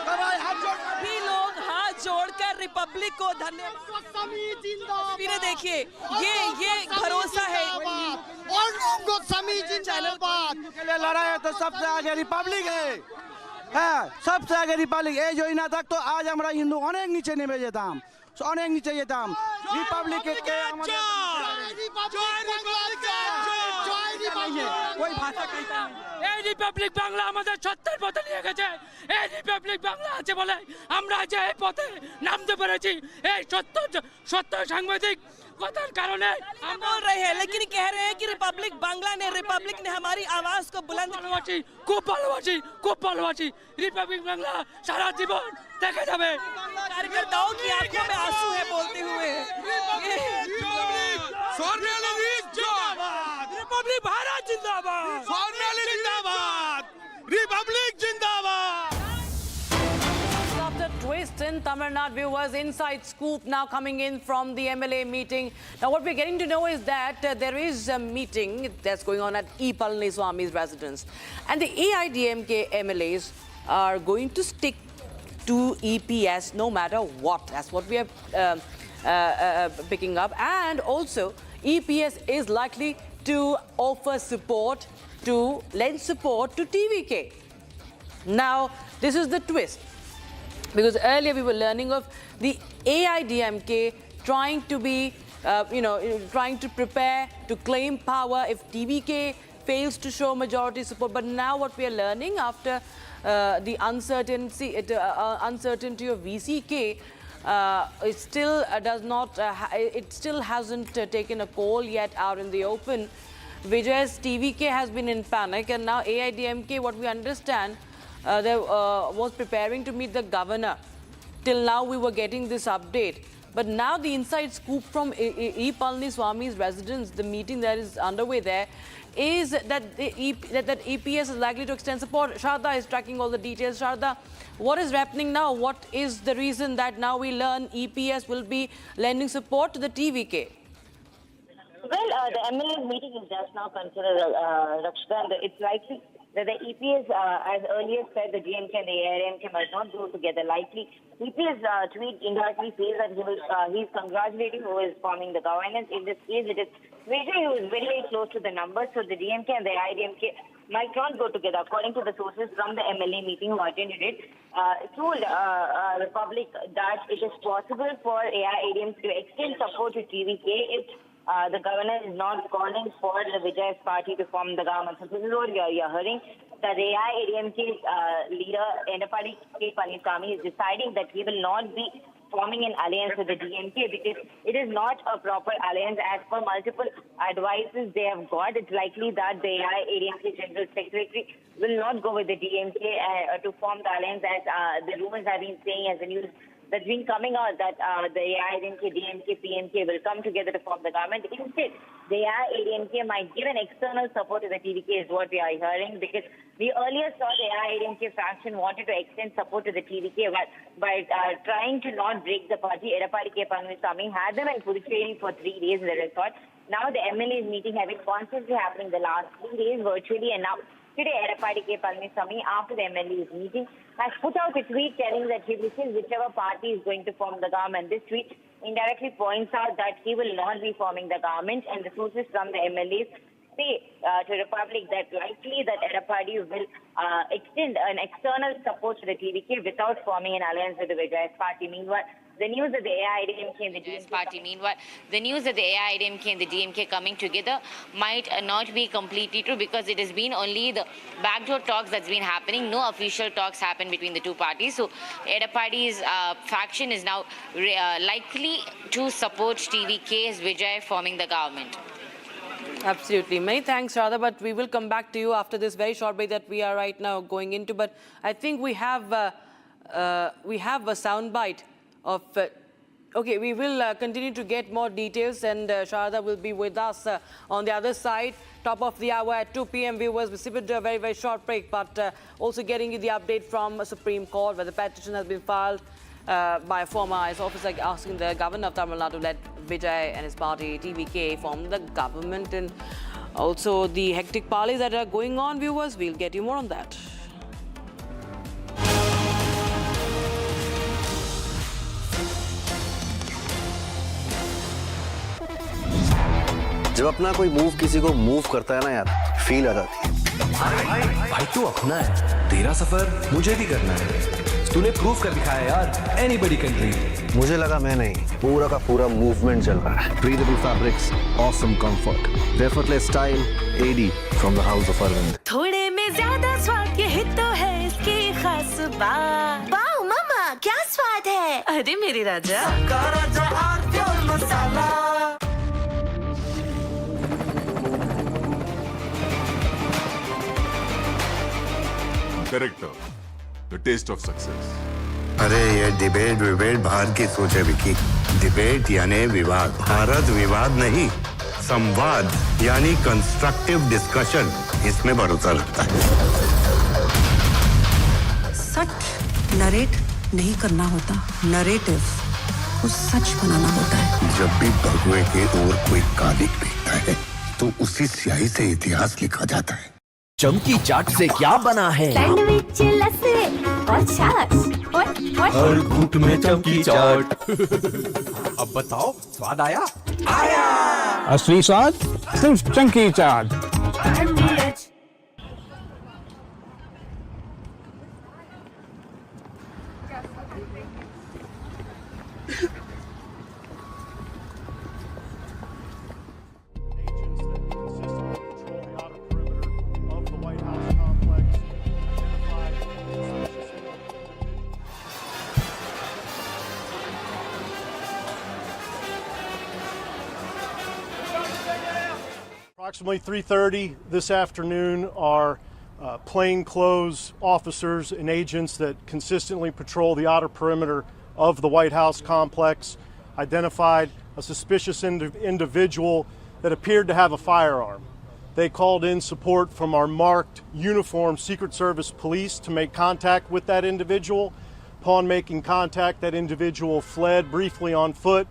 সবাই হাত জোড় सभी लोग हाथ जोड़कर रिपब्लिक को धन्यवाद तस्वीरें देखिए ये भरोसा है के लिए लड़ाई है तो सबसे आगे रिपब्लिक है হ্যাঁ सबसे आगे रिपब्लिक এই জয় না থাকতো আজ আমরা হিন্দু অনেক নিচে নেমে যেতাম অনেক নিচে যেতাম রিপাবলিককে कोई भाषा कहता এই রিপাবলিক বাংলা আমাদের সত্যের পথে নিয়ে গেছে এই রিপাবলিক বাংলা আছে বলে আমরা যে এই পথে নামতে পেরেছি এই সত্য সাংবাদিক কথার কারণে हम बोल रहे हैं लेकिन कह रहे हैं कि रिपब्लिक बांग्ला ने रिपब्लिक ने हमारी आवाज को बुलंद খুব ভালোবাসি রিপাবলিক বাংলা সারা জীবন দেখে যাবে कार्यकर्ताओं की आंखों में आंसू है बोलते हुए रिपब्लिक भारत जिंदाबाद जिंदाबाद रिपब्लिक जिंदाबाद After twist in Tamil Nadu, viewers, inside scoop now coming in from the MLA meeting. Now what we're getting to know is that there is a meeting that's going on at E. Palaniswamy's residence. And the AIADMK MLAs are going to stick to EPS no matter what. That's what we are picking up. And also, EPS is likely to offer support, to lend support to TVK. Now, this is the twist. Because earlier we were learning of the AIADMK trying to be, trying to prepare to claim power if TVK fails to show majority support. But now what we are learning after the uncertainty of VCK, it still it still hasn't taken a call yet out in the open. Vijay's TVK has been in panic, and now AIADMK, what we understand, was preparing to meet the governor. Till now we were getting this update. But now the inside scoop from E. Palniswamy's residence, the meeting that is underway there, is that that EPS is likely to extend support. Sharda is tracking all the details. Sharda, what is happening now? What is the reason that now we learn EPS will be lending support to the TVK? Well, the MLA meeting is just now considered, Rakshita, and it's likely that the EPS, as earlier said, the DMK and the AIADMK might not go together. Likely, EPS tweet indirectly says that he's congratulating who is forming the governance. In this case, it is Vijay who is very, very close to the numbers, so the DMK and the AIADMK might not go together. According to the sources from the MLA meeting who attended it, told Republic that it is possible for AIADMK to extend support to TVK if the governor is not calling for the Vijay's party to form the government. So this is what you're hearing, that the AIADMK's leader, Edapadi K. Palaniswamy, is deciding that he will not be forming an alliance with the DMK because it is not a proper alliance. As per multiple advices they have got, it's likely that the AIADMK General Secretary will not go with the DMK to form the alliance, as the rumors have been saying, as the news that's been coming out, that the AIADMK, DMK, PMK will come together to form the government. Instead, the AIADMK might give an external support to the TVK is what we are hearing, because we earlier saw the AIADMK faction wanted to extend support to the TVK by trying to not break the party. Edapadi K. Palaniswamy had them in Puducherry for 3 days in the resort. Now the MLA's meeting having constantly happening the last 3 days virtually, and now today, Edapadi K. Palaniswamy, after the MLA's meeting, has put out a tweet telling that he wishes whichever party is going to form the government. This tweet indirectly points out that he will not be forming the government, and the sources from the MLAs say to Republic that likely that Edapadi will extend an external support to the TVK without forming an alliance with the Vijay's party. Meanwhile, the news of the AIADMK and the DMK party. Meanwhile, the news of the AIADMK and the DMK coming together might not be completely true, because it has been only the backdoor talks that's been happening. No official talks happen between the two parties. So, Edapadi's faction is now likely to support TVK's Vijay forming the government. Absolutely. Many thanks, Radha, but we will come back to you after this very short break that we are right now going into. But I think we have a soundbite of... okay, we will continue to get more details, and Sharada will be with us on the other side. Top of the hour at 2 p.m. viewers. We sipped a very, very short break, but also getting you the update from Supreme Court, where the petition has been filed by a former IS officer asking the governor of Tamil Nadu to let Vijay and his party TVK form the government, and also the hectic parleys that are going on, viewers. We'll get you more on that. जब अपना कोई move किसी को move करता है ना यार, feel आ जाती है। भाई तू अपना है, तेरा सफर मुझे भी करना है। तूने प्रूफ कर दिखाया यार, एनीबडी कैन ड्रीम। मुझे लगा मैं नहीं, पूरा का पूरा मूवमेंट चल रहा है। Breathable fabrics, awesome comfort, effortless style, AD from the house of Arvind। थोड़े में ज्यादा स्वाद, यही तो है इसकी खास बात। वाओ मामा, क्या स्वाद है? अरे मेरे राजा, सबका राजा और pure masala. Character, the taste of success. अरे ये डिबेट बाहर की सोचे विकी। डिबेट यानी विवाद, भारत विवाद नहीं, संवाद यानी कंस्ट्रक्टिव डिस्कशन, इसमें भरोसा लगता है। सच नरेट नहीं करना होता, नरेटिव को सच बनाना होता है। जब भी भगवे के ओर कोई कालिक दिखता है, तो उसी स्याही से इतिहास लिखा जाता है। चमकी चाट से क्या बना है? सैंडविच, लस्सी और छाछ और हर घूंट में चमकी चाट। अब बताओ, स्वाद आया? आया। असली स्वाद सिर्फ चमकी चाट। Approximately 3:30 this afternoon, our plainclothes officers and agents that consistently patrol the outer perimeter of the White House complex identified a suspicious individual that appeared to have a firearm. They called in support from our marked uniformed Secret Service police to make contact with that individual. Upon making contact, that individual fled briefly on foot,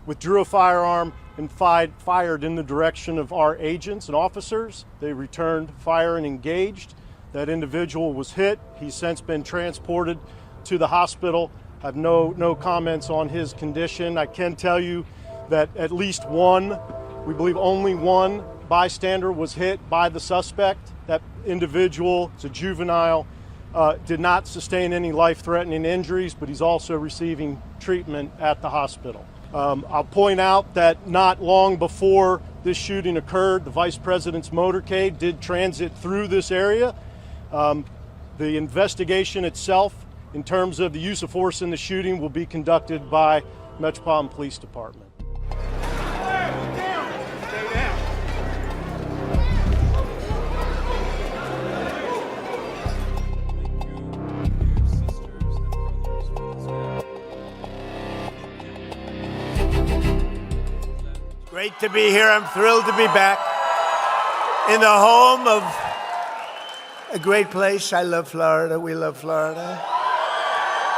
withdrew a firearm, and fired in the direction of our agents and officers. They returned fire and engaged. That individual was hit. He's since been transported to the hospital. I have no comments on his condition. I can tell you that at least one, we believe only one, bystander was hit by the suspect. That individual, it's a juvenile, did not sustain any life-threatening injuries, but he's also receiving treatment at the hospital. I'll point out that not long before this shooting occurred, the Vice President's motorcade did transit through this area. The investigation itself, in terms of the use of force in the shooting, will be conducted by Metropolitan Police Department. Great to be here. I'm thrilled to be back in the home of a great place. I love Florida. We love Florida.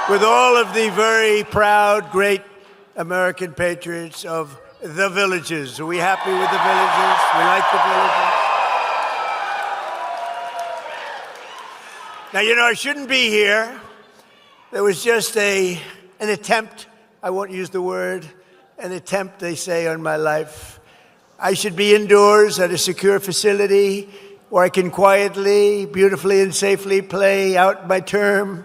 With all of the very proud, great American patriots of the villages. Are we happy with the villages? We like the villages. Now, you know, I shouldn't be here. There was just an attempt, I won't use the word, an attempt, they say, on my life. I should be indoors at a secure facility where I can quietly, beautifully, and safely play out my term,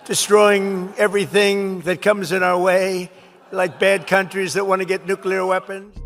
destroying everything that comes in our way, like bad countries that want to get nuclear weapons.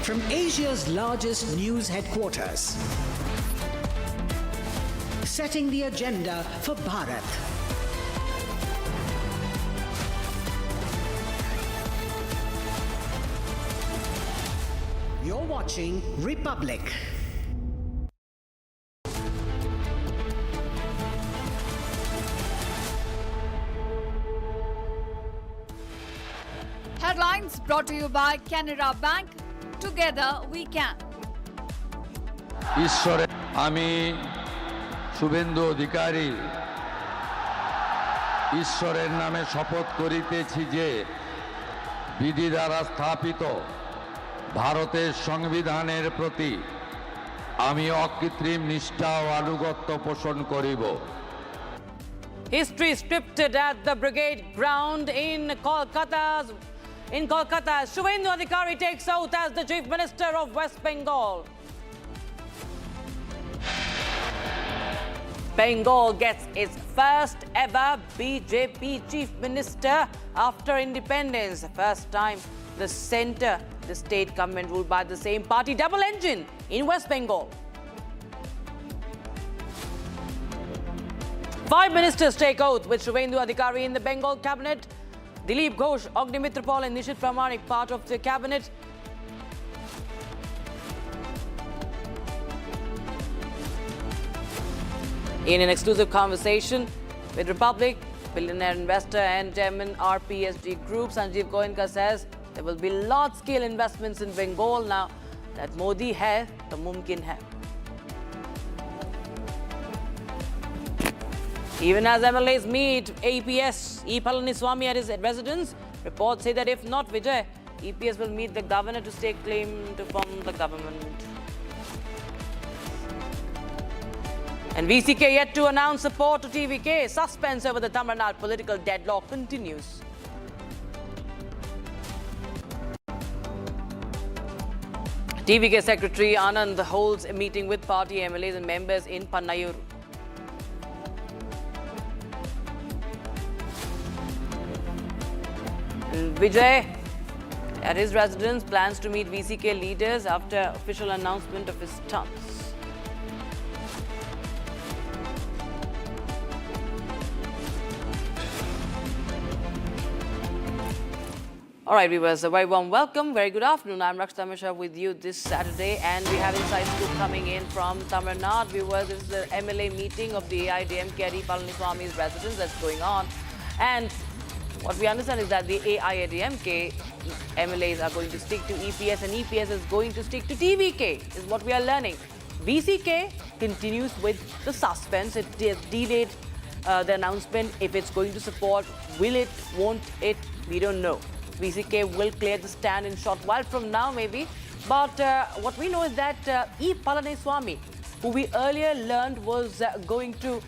From Asia's largest news headquarters, setting the agenda for Bharat. You're watching Republic. Headlines brought to you by Canara Bank. Together we can. ঈশ্বরে আমি শুভেন্দু অধিকারী ঈশ্বরের নামে শপথ করিতেছি যে বিধি দ্বারা স্থাপিত ভারতের সংবিধানের প্রতি আমি অকৃত্রিম নিষ্ঠা ও আনুগত্য পোষণ করিব। History scripted at the Brigade ground in Kolkata. Suvendu Adhikari takes out as the Chief Minister of West Bengal. Bengal gets its first ever BJP Chief Minister after independence. The first time the centre, the state government ruled by the same party, double engine in West Bengal. 5 ministers take oath with Suvendu Adhikari in the Bengal cabinet. Dilip Ghosh, Agnimitra Paul and Nishit Pramanik part of the cabinet. In an exclusive conversation with Republic, billionaire investor and chairman RPSG Group, Sanjiv Goenka says there will be large-scale investments in Bengal now that Modi hai, to mumkin hai. Even as MLAs meet EPS E. Palaniswamy at his residence, reports say that if not Vijay, EPS will meet the governor to stake claim to form the government. And VCK yet to announce support to TVK. Suspense over the Tamil Nadu political deadlock continues. TVK Secretary Anand holds a meeting with party MLAs and members in Pannayur. Vijay, at his residence, plans to meet VCK leaders after official announcement of his stance. All right, viewers, a very warm welcome. Very good afternoon. I'm Amit Shah with you this Saturday, and we have inside scoop coming in from Tamil Nadu. Viewers, this is the MLA meeting of the AIADMK and Palaniswami's residence that's going on. And what we understand is that the AIADMK MLAs are going to stick to EPS, and EPS is going to stick to TVK, is what we are learning. VCK continues with the suspense. It delayed the announcement. If it's going to support, will it, won't it, we don't know. VCK will clear the stand in short while from now, maybe. But what we know is that E. Palaniswamy, who we earlier learned was going to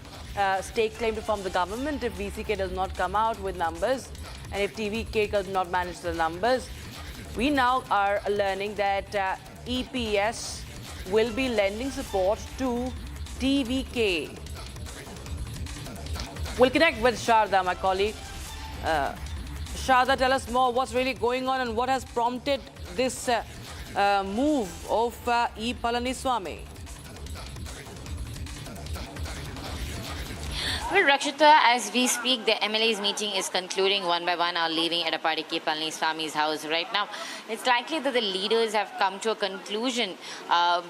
stake claim to form the government if VCK does not come out with numbers, and if TVK does not manage the numbers, we now are learning that EPS will be lending support to TVK. We'll connect with Sharda, my colleague. Sharda, tell us more. What's really going on and what has prompted this move of E. Palaniswamy? Well, Rakshita, as we speak, the MLA's meeting is concluding one by one, are leaving Edappadi K. Palaniswamy's house right now. It's likely that the leaders have come to a conclusion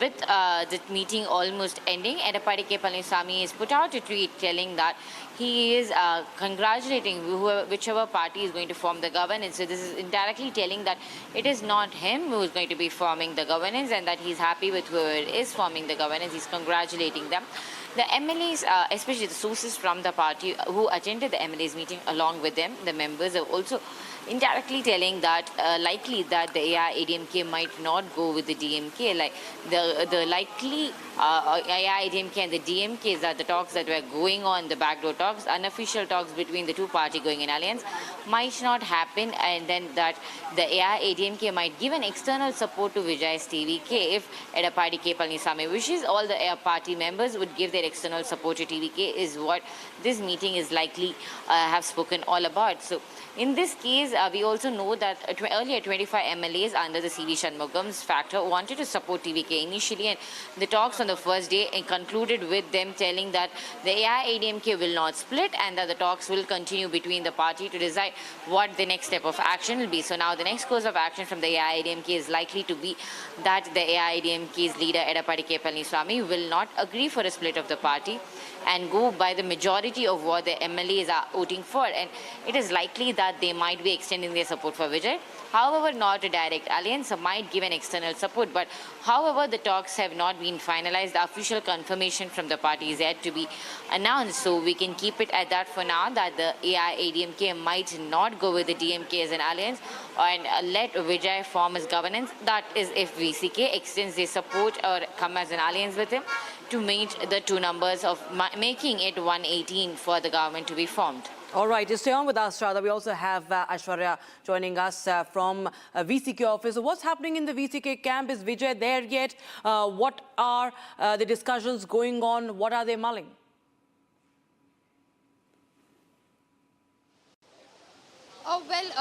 with the meeting almost ending. Edappadi K. Palaniswamy has put out a tweet telling that he is congratulating whichever party is going to form the governance. So this is indirectly telling that it is not him who is going to be forming the governance, and that he's happy with whoever is forming the governance. He's congratulating them. The MLAs, especially the sources from the party who attended the MLAs meeting along with them, the members are also indirectly telling that likely that the AIADMK might not go with the DMK. Like the likely AIADMK and the DMK is that the talks that were going on, the backdoor talks, unofficial talks between the two parties going in alliance, might not happen, and then that the AIADMK might give an external support to Vijay's TVK if Edappadi K. Palaniswamy wishes. All the party members would give their external support to TVK is what this meeting is likely have spoken all about. So in this case, we also know that earlier 25 MLAs under the CV Shanmugam's factor wanted to support TVK initially, and the talks on the first day concluded with them telling that the AIADMK will not split and that the talks will continue between the party to decide what the next step of action will be. So now the next course of action from the AIADMK is likely to be that the AIADMK's leader Edappadi K. Palaniswamy will not agree for a split of the party and go by the majority of what the MLAs are voting for, and it is likely that they might be extending their support for Vijay. However, not a direct alliance, might give an external support. But however, the talks have not been finalized. The official confirmation from the party is yet to be announced. So we can keep it at that for now, that the AIADMK might not go with the DMK as an alliance and let Vijay form his governance. That is if VCK extends their support or come as an alliance with him to meet the two numbers of making it 118 for the government to be formed. All right, just stay on with us, Shraddha. We also have Aishwarya joining us from VCK office. So what's happening in the VCK camp? Is Vijay there yet? What are the discussions going on? What are they mulling?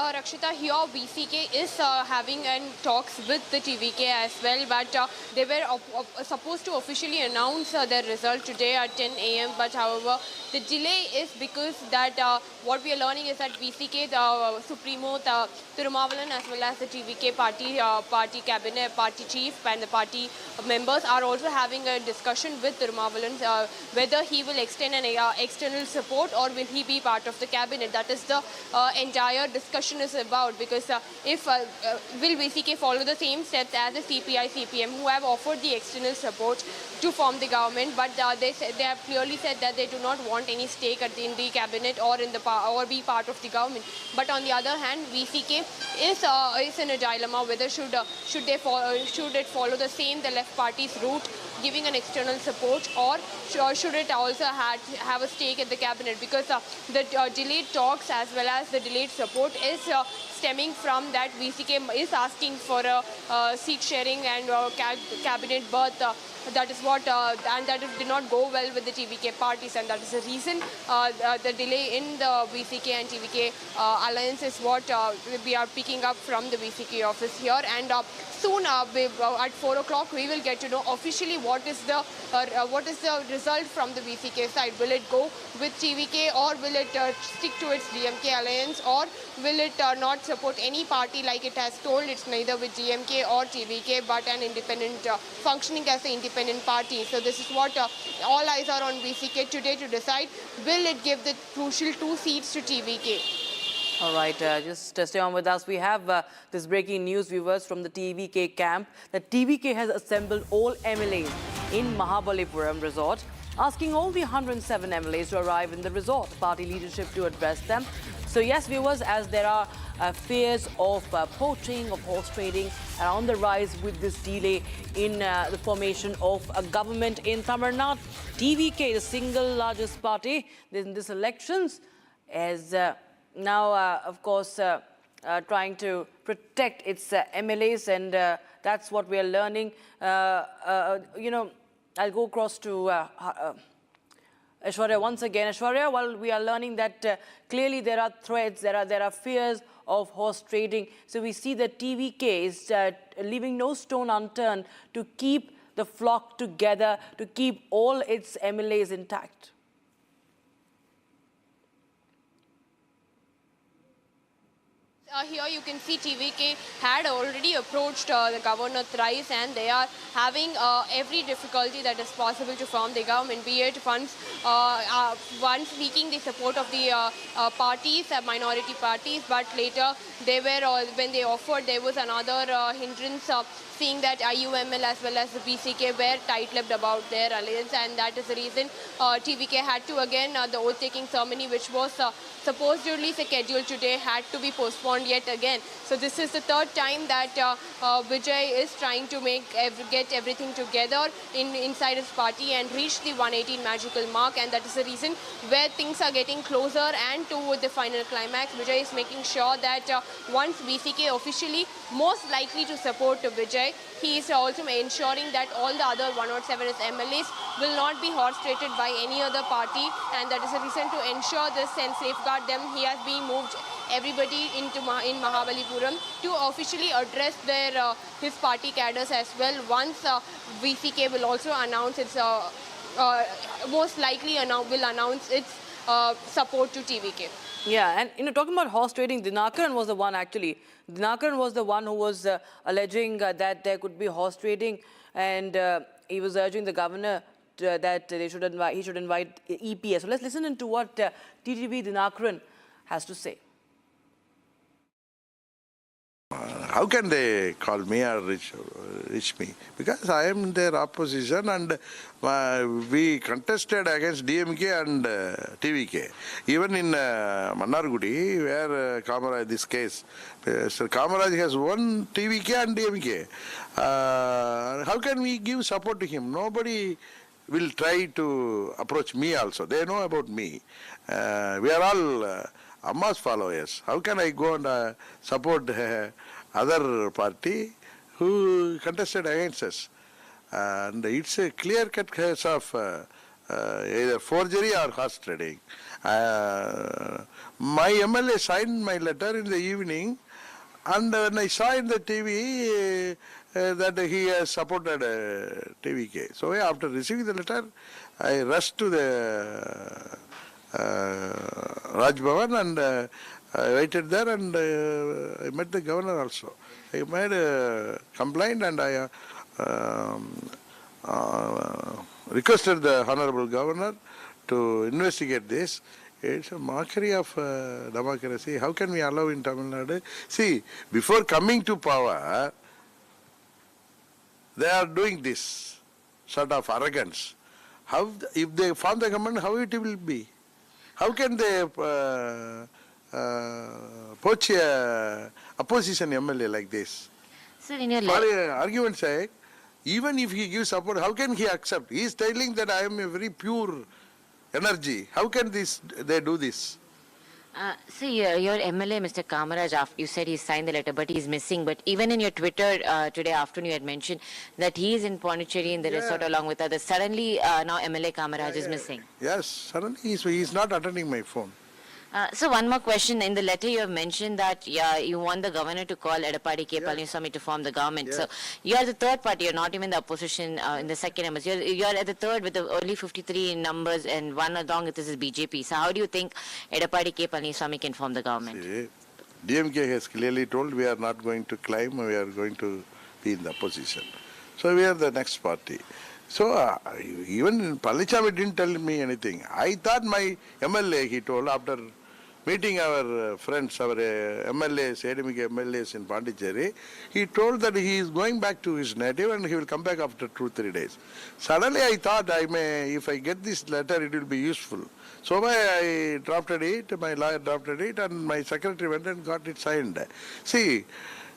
Rakshita, here VCK is having talks with the TVK as well, but they were supposed to officially announce their result today at 10 a.m. But however, the delay is because that what we are learning is that VCK, the Supremo, Thirumavalan, as well as the TVK party cabinet, party chief and the party members are also having a discussion with Thirumavalan whether he will extend an external support or will he be part of the cabinet. That is the entire discussion is about, because if will VCK follow the same steps as the CPI, CPM, who have offered the external support to form the government, but they have clearly said that they do not want any stake in the cabinet or or be part of the government. But on the other hand, VCK is in a dilemma whether should it follow the left party's route, giving an external support, or should it also have a stake at the cabinet, because the delayed talks as well as the delayed support is stemming from that VCK is asking for a seat sharing and cabinet berth. That is what, and that did not go well with the TVK parties, and that is the reason the delay in the VCK and TVK alliance is what we are picking up from the VCK office here. And soon, at 4 o'clock, we will get to know officially what is the result from the VCK side. Will it go with TVK, or will it stick to its DMK alliance, or will it not support any party like it has told? It's neither with DMK or TVK, but an independent, functioning as an independent party. So this is what all eyes are on VCK today to decide, will it give the crucial 2 seats to TVK? All right, just stay on with us. We have this breaking news, viewers, from the TVK camp, that TVK has assembled all MLAs in Mahabalipuram resort, asking all the 107 MLAs to arrive in the resort, party leadership to address them. So yes, viewers, as there are fears of poaching, of horse trading, are on the rise with this delay in the formation of a government in Tamil Nadu. TVK, the single largest party in these elections, is now, of course, trying to protect its MLAs, and that's what we are learning. You know, I'll go across to Aishwarya once again. Aishwarya, well, we are learning that clearly there are threats, there are fears of horse trading. So we see that TVK is leaving no stone unturned to keep the flock together, to keep all its MLAs intact. Here you can see TVK had already approached the governor thrice, and they are having every difficulty that is possible to form the government, be it once seeking the support of the parties, minority parties, but later they were, when they offered, there was another hindrance, seeing that IUML as well as the BCK were tight-lipped about their alliance, and that is the reason TVK had to again, the oath-taking ceremony, which was supposedly scheduled today, had to be postponed yet again. So this is the third time that Vijay is trying to get everything together inside his party and reach the 118 magical mark, and that is the reason where things are getting closer and to the final climax. Vijay is making sure that once VCK officially most likely to support Vijay, he is also ensuring that all the other 107 MLAs will not be horse-traded by any other party, and that is the reason to ensure this and safeguard them. He has been moved everybody in Mahabalipuram to officially address his party cadres as well. Once VCK will also announce its most likely will announce its support to TVK. Yeah, and talking about horse trading, Dinakaran was the one actually. Dinakaran was the one who was alleging that there could be horse trading, and he was urging the governor that he should invite EPS. So let's listen into what TTV Dhinakaran has to say. How can they call me or reach me? Because I am in their opposition, and we contested against DMK and TVK. Even in Mannargudi, where Kamaraj, this case, Mr. Kamaraj has won TVK and DMK. How can we give support to him? Nobody will try to approach me also. They know about me. We are all Amma's followers. How can I go and support other party who contested against us? And it's a clear-cut case of either forgery or horse trading. My MLA signed my letter in the evening, and when I saw in the TV that he has supported TVK. So after receiving the letter, I rushed to the Raj Bhavan, and I waited there, and I met the governor also. I made a complaint, and I requested the Honorable Governor to investigate this. It's a mockery of democracy. How can we allow in Tamil Nadu? See, before coming to power, they are doing this sort of arrogance. How, if they form the government, how it will be? How can they poach a opposition MLA like this? Sir, in your For argument's sake, even if he gives support, how can he accept? He is telling that I am a very pure energy. How can they do this? So your MLA, Mr. Kamaraj, you said he signed the letter, but he's missing. But even in your Twitter today afternoon, you had mentioned that he is in Pondicherry in the resort along with others. Suddenly, now MLA Kamaraj is missing. Yes, suddenly he's not attending my phone. So one more question. In the letter, you have mentioned that you want the governor to call Edappadi K. Palaniswamy to form the government. Yes. So you are the third party. You're not even the opposition in the second numbers. You're at the third with the only 53 numbers, and one along with this is BJP. So how do you think Edappadi K. Palaniswamy can form the government? See, DMK has clearly told we are not going to climb, we are going to be in the opposition. So we are the next party. So even Palaniswamy didn't tell me anything. I thought my MLA, he told, after meeting our friends, our MLAs, AIADMK MLAs in Pondicherry, he told that he is going back to his native and he will come back after 2-3 days. Suddenly I thought if I get this letter, it will be useful. So I drafted it, my lawyer drafted it, and my secretary went and got it signed. See,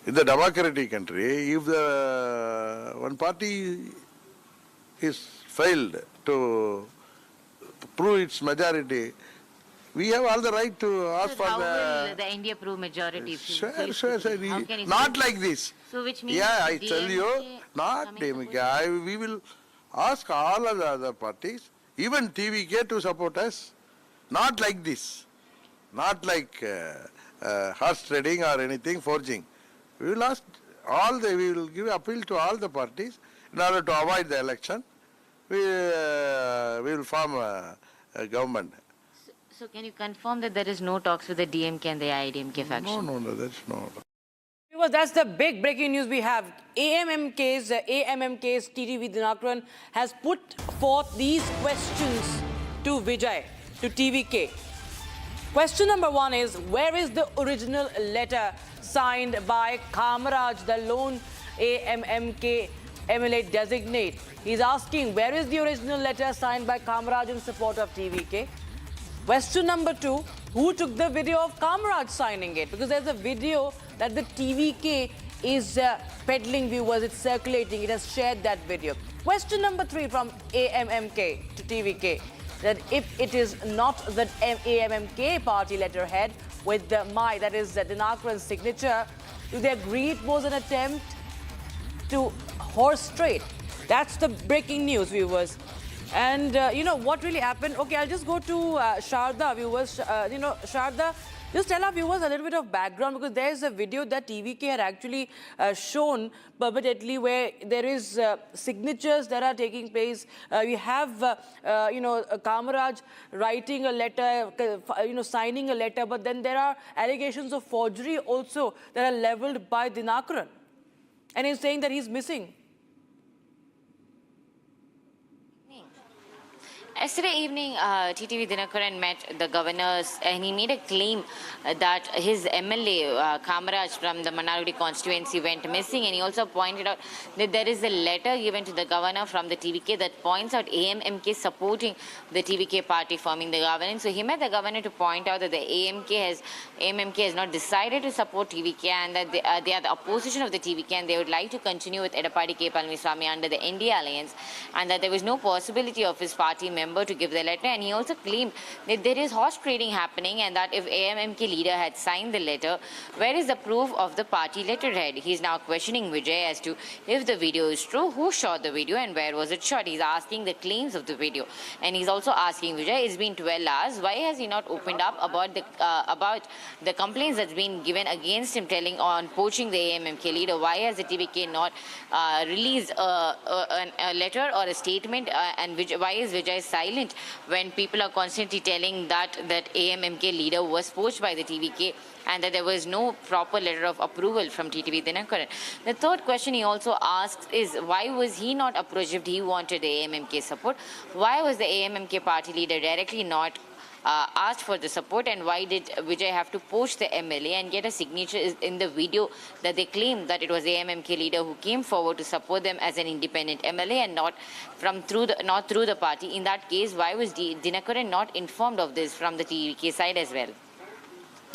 in the democratic country, if the one party is failed to prove its majority, we have all the right to ask for how will the India prove majority? Sure. How can it Not be? like this. So which means I tell you, not DMK. We will ask all of the other parties, even TVK, to support us. Not like this. Not like horse trading or anything, forging. We will ask we will give appeal to all the parties in order to avoid the election. We will form a government. So can you confirm that there is no talks with the DMK and the AIADMK faction? No, that's no. Well, that's the big breaking news we have. AMMK's TTV Dhinakaran has put forth these questions to Vijay, to TVK. Question number 1 is, where is the original letter signed by Kamaraj, the lone AMMK MLA designate? He's asking, where is the original letter signed by Kamaraj in support of TVK? Question number 2, who took the video of Kamaraj signing it? Because there's a video that the TVK is peddling, viewers, it's circulating, it has shared that video. Question number 3 from AMMK to TVK, that if it is not the AMMK party letterhead with the that is Dinakaran's signature, do they agree it was an attempt to horse trade? That's the breaking news, viewers. And, what really happened? Okay, I'll just go to Sharda, viewers. Sharda, just tell our viewers a little bit of background, because there's a video that TVK had actually shown permanently where there is signatures that are taking place. We have, Kamaraj writing a letter, signing a letter, but then there are allegations of forgery also that are leveled by Dinakaran. And he's saying that he's missing. Yesterday evening, TTV Dhinakaran met the governors and he made a claim that his MLA, Kamaraj from the Manarudi constituency, went missing, and he also pointed out that there is a letter given to the governor from the TVK that points out AMMK supporting the TVK party forming the government. So he met the governor to point out that the AMMK has not decided to support TVK and that they are the opposition of the TVK and they would like to continue with Edappadi K. Palaniswamy under the India alliance, and that there was no possibility of his party member to give the letter. And he also claimed that there is horse trading happening and that if AMMK leader had signed the letter, where is the proof of the party letterhead? He's now questioning Vijay as to if the video is true, who shot the video and where was it shot. He's asking the claims of the video, and he's also asking Vijay, it's been 12 hours, why has he not opened up about the complaints that's been given against him telling on poaching the AMMK leader? Why has the TVK not released a letter or a statement, and why is Vijay silent when people are constantly telling that AMMK leader was poached by the TVK and that there was no proper letter of approval from TTV Dhinakaran? The third question he also asks is, why was he not approached if he wanted the AMMK support? Why was the AMMK party leader directly not asked for the support, and why did Vijay have to poach the MLA and get a signature in the video that they claim that it was the AMMK leader who came forward to support them as an independent MLA and not through the party? In that case, why was Dinakaran not informed of this from the TVK side as well?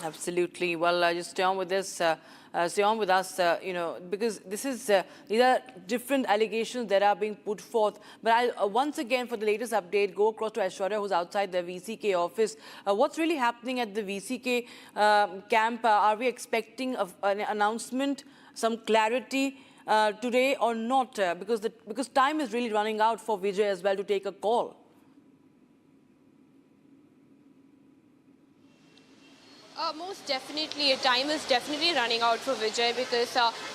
Absolutely. Well, just stay on with this. Stay on with us, because these are different allegations that are being put forth. But I'll once again, for the latest update, go across to Aishwarya, who's outside the VCK office. What's really happening at the VCK camp? Are we expecting an announcement, some clarity today or not? Because time is really running out for Vijay as well to take a call. Most definitely, time is definitely running out for Vijay, because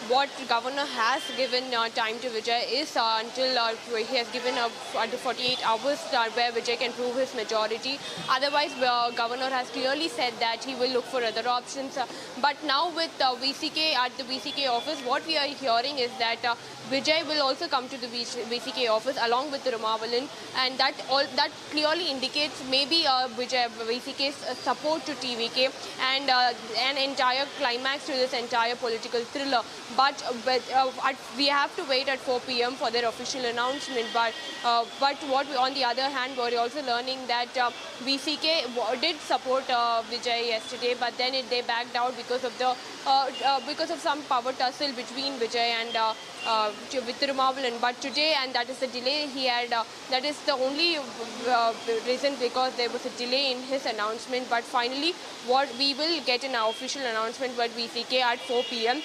what governor has given time to Vijay is until he has given under 48 hours where Vijay can prove his majority. Otherwise, governor has clearly said that he will look for other options. But now with VCK at the VCK office, what we are hearing is that Vijay will also come to the VCK office along with the Ramabalan, and that clearly indicates maybe VCK's support to TVK and an entire climax to this entire political thriller. But we have to wait at 4 p.m. for their official announcement. But on the other hand, we're also learning that VCK did support Vijay yesterday, but then they backed out because of some power tussle between Vijay and with Ramabalan. But today, and that is the delay he had, that is the only reason, because there was a delay in his announcement. But finally, we will get an official announcement by VCK at 4 p.m.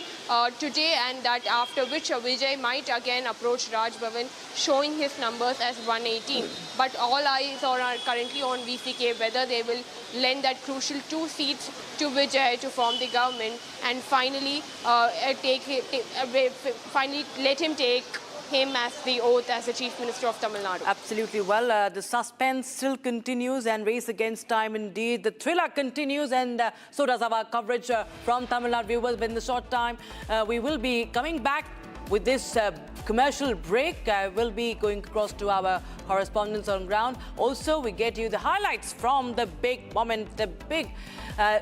Today, and that after which Vijay might again approach Raj Bhavan, showing his numbers as 118. But all eyes are currently on VCK, whether they will lend that crucial 2 seats to Vijay to form the government, and finally let him take him as the oath as the Chief Minister of Tamil Nadu. Absolutely. Well, the suspense still continues and race against time indeed. The thriller continues, and so does our coverage from Tamil Nadu viewers. But in the short time, we will be coming back with this commercial break. We'll be going across to our correspondents on ground. Also, we get you the highlights from the big moment, the big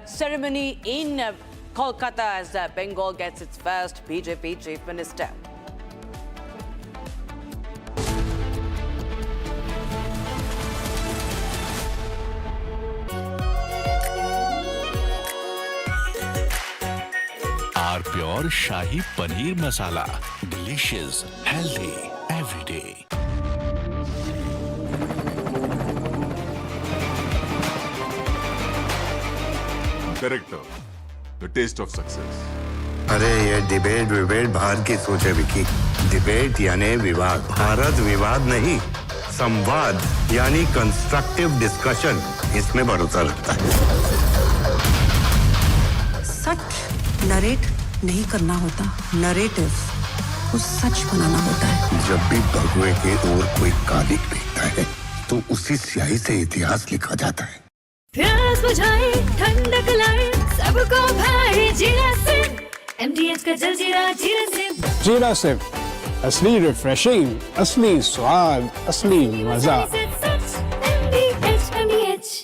ceremony in Kolkata as Bengal gets its first BJP Chief Minister. Our pure Shahi Paneer Masala. Delicious, healthy, every day. Character, the taste of success. अरे ये debate बाहर की सोचे Vicky. Debate यानी विवाद, भारत विवाद नहीं, संवाद यानी कंस्ट्रक्टिव डिस्कशन, इसमें भरोसा रखता है। सच नरेट नहीं करना होता, नरेटिव को सच बनाना होता है। जब भी भगवे के ओर कोई कालिक दिखता है, तो उसी स्याही से इतिहास लिखा जाता है। प्यास बुझाए, ठंडक लाए, सबको भाए जीरा से। MDH का जलजीरा जीरा से। जीरा से असली रिफ्रेशिंग, असली स्वाद, असली मजा। MDH।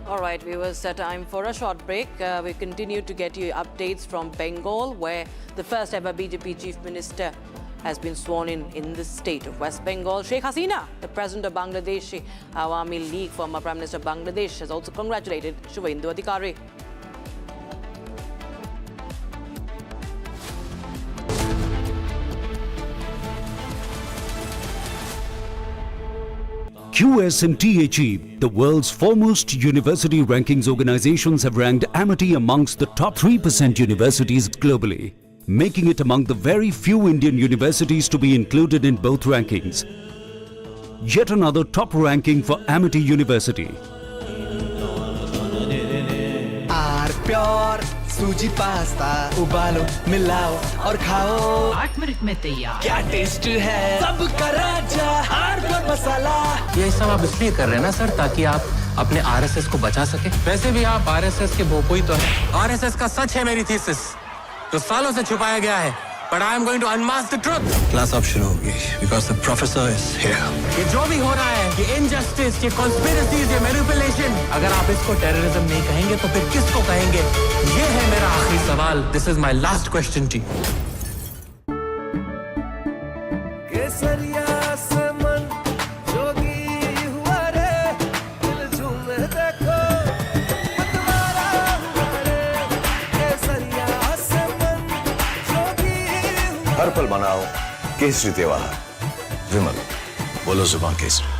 All right, viewers, time for a short break. We continue to get you updates from Bengal, where the first ever BJP Chief Minister has been sworn in the state of West Bengal. Sheikh Hasina, the president of Bangladesh Awami League, former Prime Minister of Bangladesh, has also congratulated Suvendu Adhikari. QSMTHE, the world's foremost university rankings organizations, have ranked Amity amongst the top 3% universities globally, making it among the very few Indian universities to be included in both rankings. Yet another top ranking for Amity University. सूजी pasta उबालो मिलाओ और खाओ 8 minute में तैयार क्या taste है सबका राजा आर मसाला ये सब आप इसलिए कर रहे हैं ना सर ताकि आप अपने आरएसएस को बचा सके वैसे भी आप आरएसएस के भोपोई तो है आरएसएस का सच है मेरी थीसिस जो सालों से छुपाया गया है But I am going to unmask the truth. Class अब शुरू होगी because the professor is here. ये जो भी हो रहा है, ये injustice, ये conspiracies, ये manipulation, अगर आप इसको terrorism नहीं कहेंगे तो फिर किसको कहेंगे? ये है मेरा आखिरी सवाल. This is my last question to you. हर पल मनाओ केसरी त्योहार विमल बोलो जुबान Kesari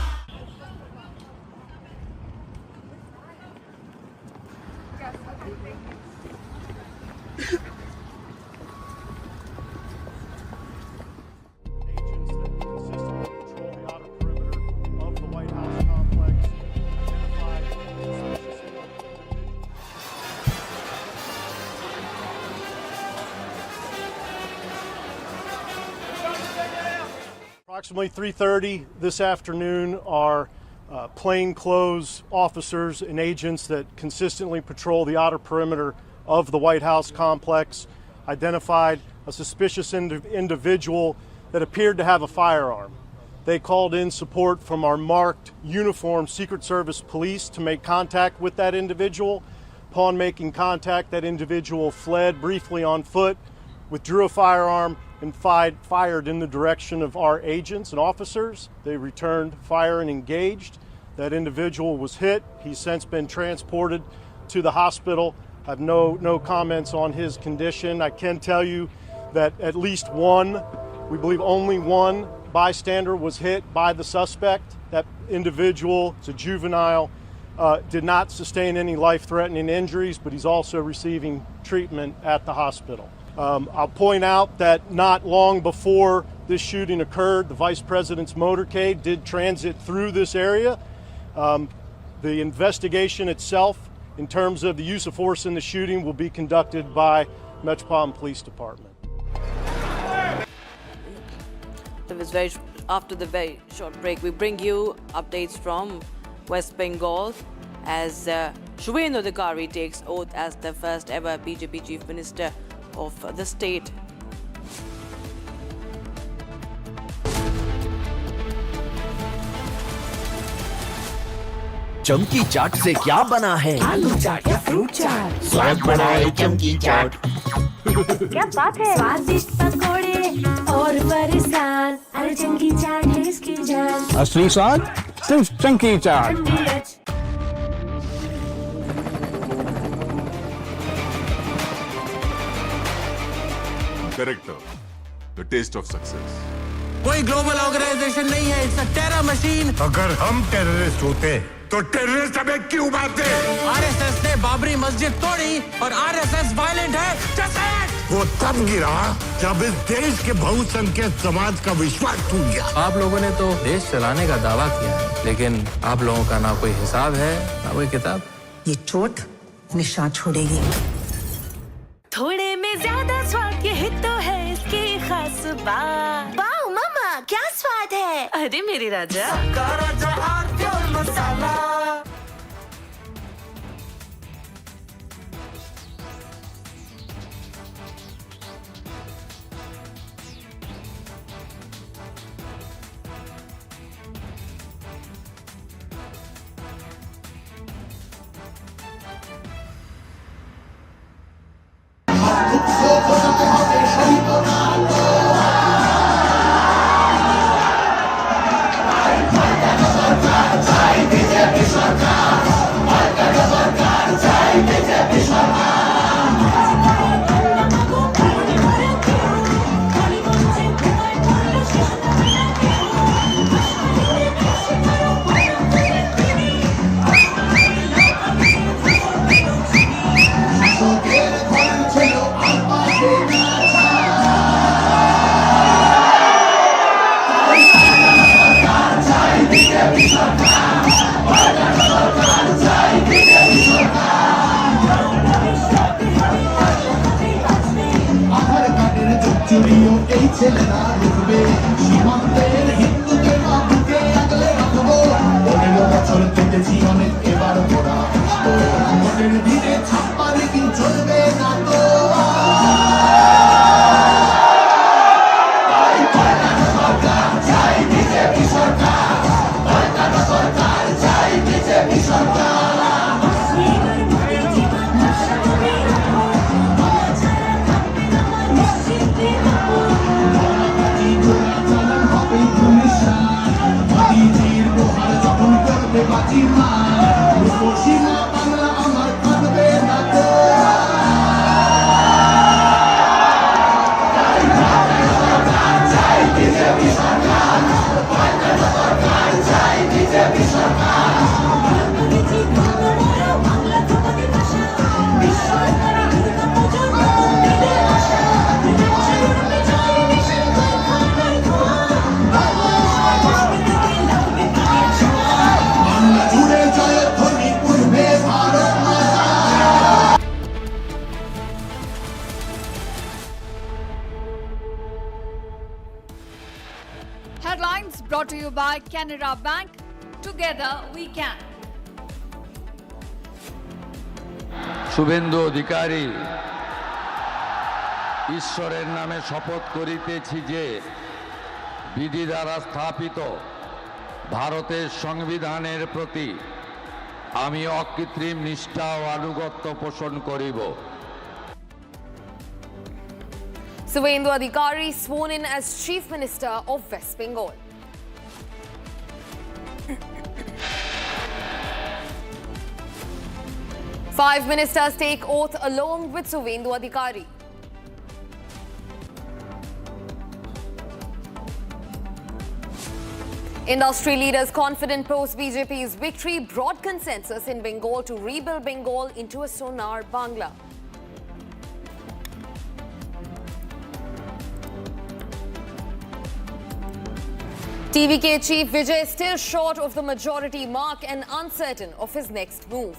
Approximately 3:30 this afternoon, our plainclothes officers and agents that consistently patrol the outer perimeter of the White House complex identified a suspicious individual that appeared to have a firearm. They called in support from our marked uniformed Secret Service police to make contact with that individual. Upon making contact, that individual fled briefly on foot, withdrew a firearm, and fired in the direction of our agents and officers. They returned fire and engaged. That individual was hit. He's since been transported to the hospital. I have no comments on his condition. I can tell you that at least one, we believe only one bystander was hit by the suspect. That individual, it's a juvenile, did not sustain any life-threatening injuries, but he's also receiving treatment at the hospital. I'll point out that not long before this shooting occurred, the Vice President's motorcade did transit through this area. The investigation itself, in terms of the use of force in the shooting, will be conducted by Metropolitan Police Department. After the very short break, we bring you updates from West Bengal as Suvendu Adhikari takes oath as the first ever BJP Chief Minister of the state. चमकी चाट से क्या बना है आलू चाट या fruit चाट स्वाद बनाए चमकी चाट क्या बात है स्वादिष्ट पकोड़े और बरसात अरे चमकी चाट है इसकी जान असली स्वाद सिर्फ चमकी चाट Character, the taste of success. कोई ग्लोबल ऑर्गेनाइजेशन नहीं है, इट्स अ टेरर मशीन। अगर हम टेररिस्ट होते तो टेररिस्ट हमें क्यों मारते? आरएसएस ने बाबरी मस्जिद तोड़ी और आरएसएस वायलेंट है। Just say it! वो तब गिरा जब इस देश के बहुसंख्यक समाज का विश्वास टूट गया। आप लोगों ने तो देश चलाने का दावा किया है, लेकिन आप लोगों का ना कोई हिसाब है ना कोई किताब। ये चोट निशान छोड़ेगी। थोड़े में ज्यादा स्वाद, यही तो है इसकी खास बात। वाओ मामा, क्या स्वाद है। अरे मेरे राजा, मसाला। Headlines brought to you by Canara Bank. Together we can. Suvendu Adhikari, ঈশ্বরের নামে শপথ করিতেছি যে বিধি দ্বারা স্থাপিত ভারতের সংবিধানের প্রতি আমি অকৃত্রিম নিষ্ঠা ও আনুগত্য পোষণ করিব। Suvendu Adhikari sworn in as Chief Minister of West Bengal. Five ministers take oath along with Suvendu Adhikari. Industry leaders confident post BJP's victory, broad consensus in Bengal to rebuild Bengal into a sonar Bangla. TVK Chief Vijay still short of the majority mark and uncertain of his next move.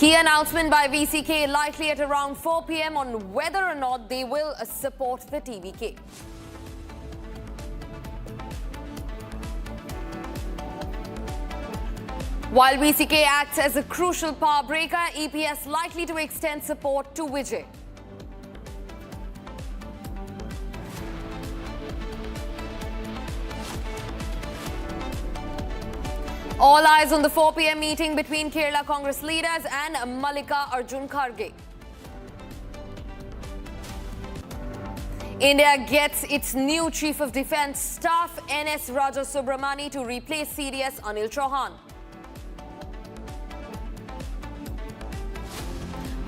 Key announcement by VCK likely at around 4 p.m. on whether or not they will support the TVK. While VCK acts as a crucial power breaker, EPS likely to extend support to Vijay. All eyes on the 4 p.m. meeting between Kerala Congress leaders and Mallika Arjun Kharge. India gets its new Chief of Defence Staff NS Raja Subramani to replace CDS Anil Chauhan.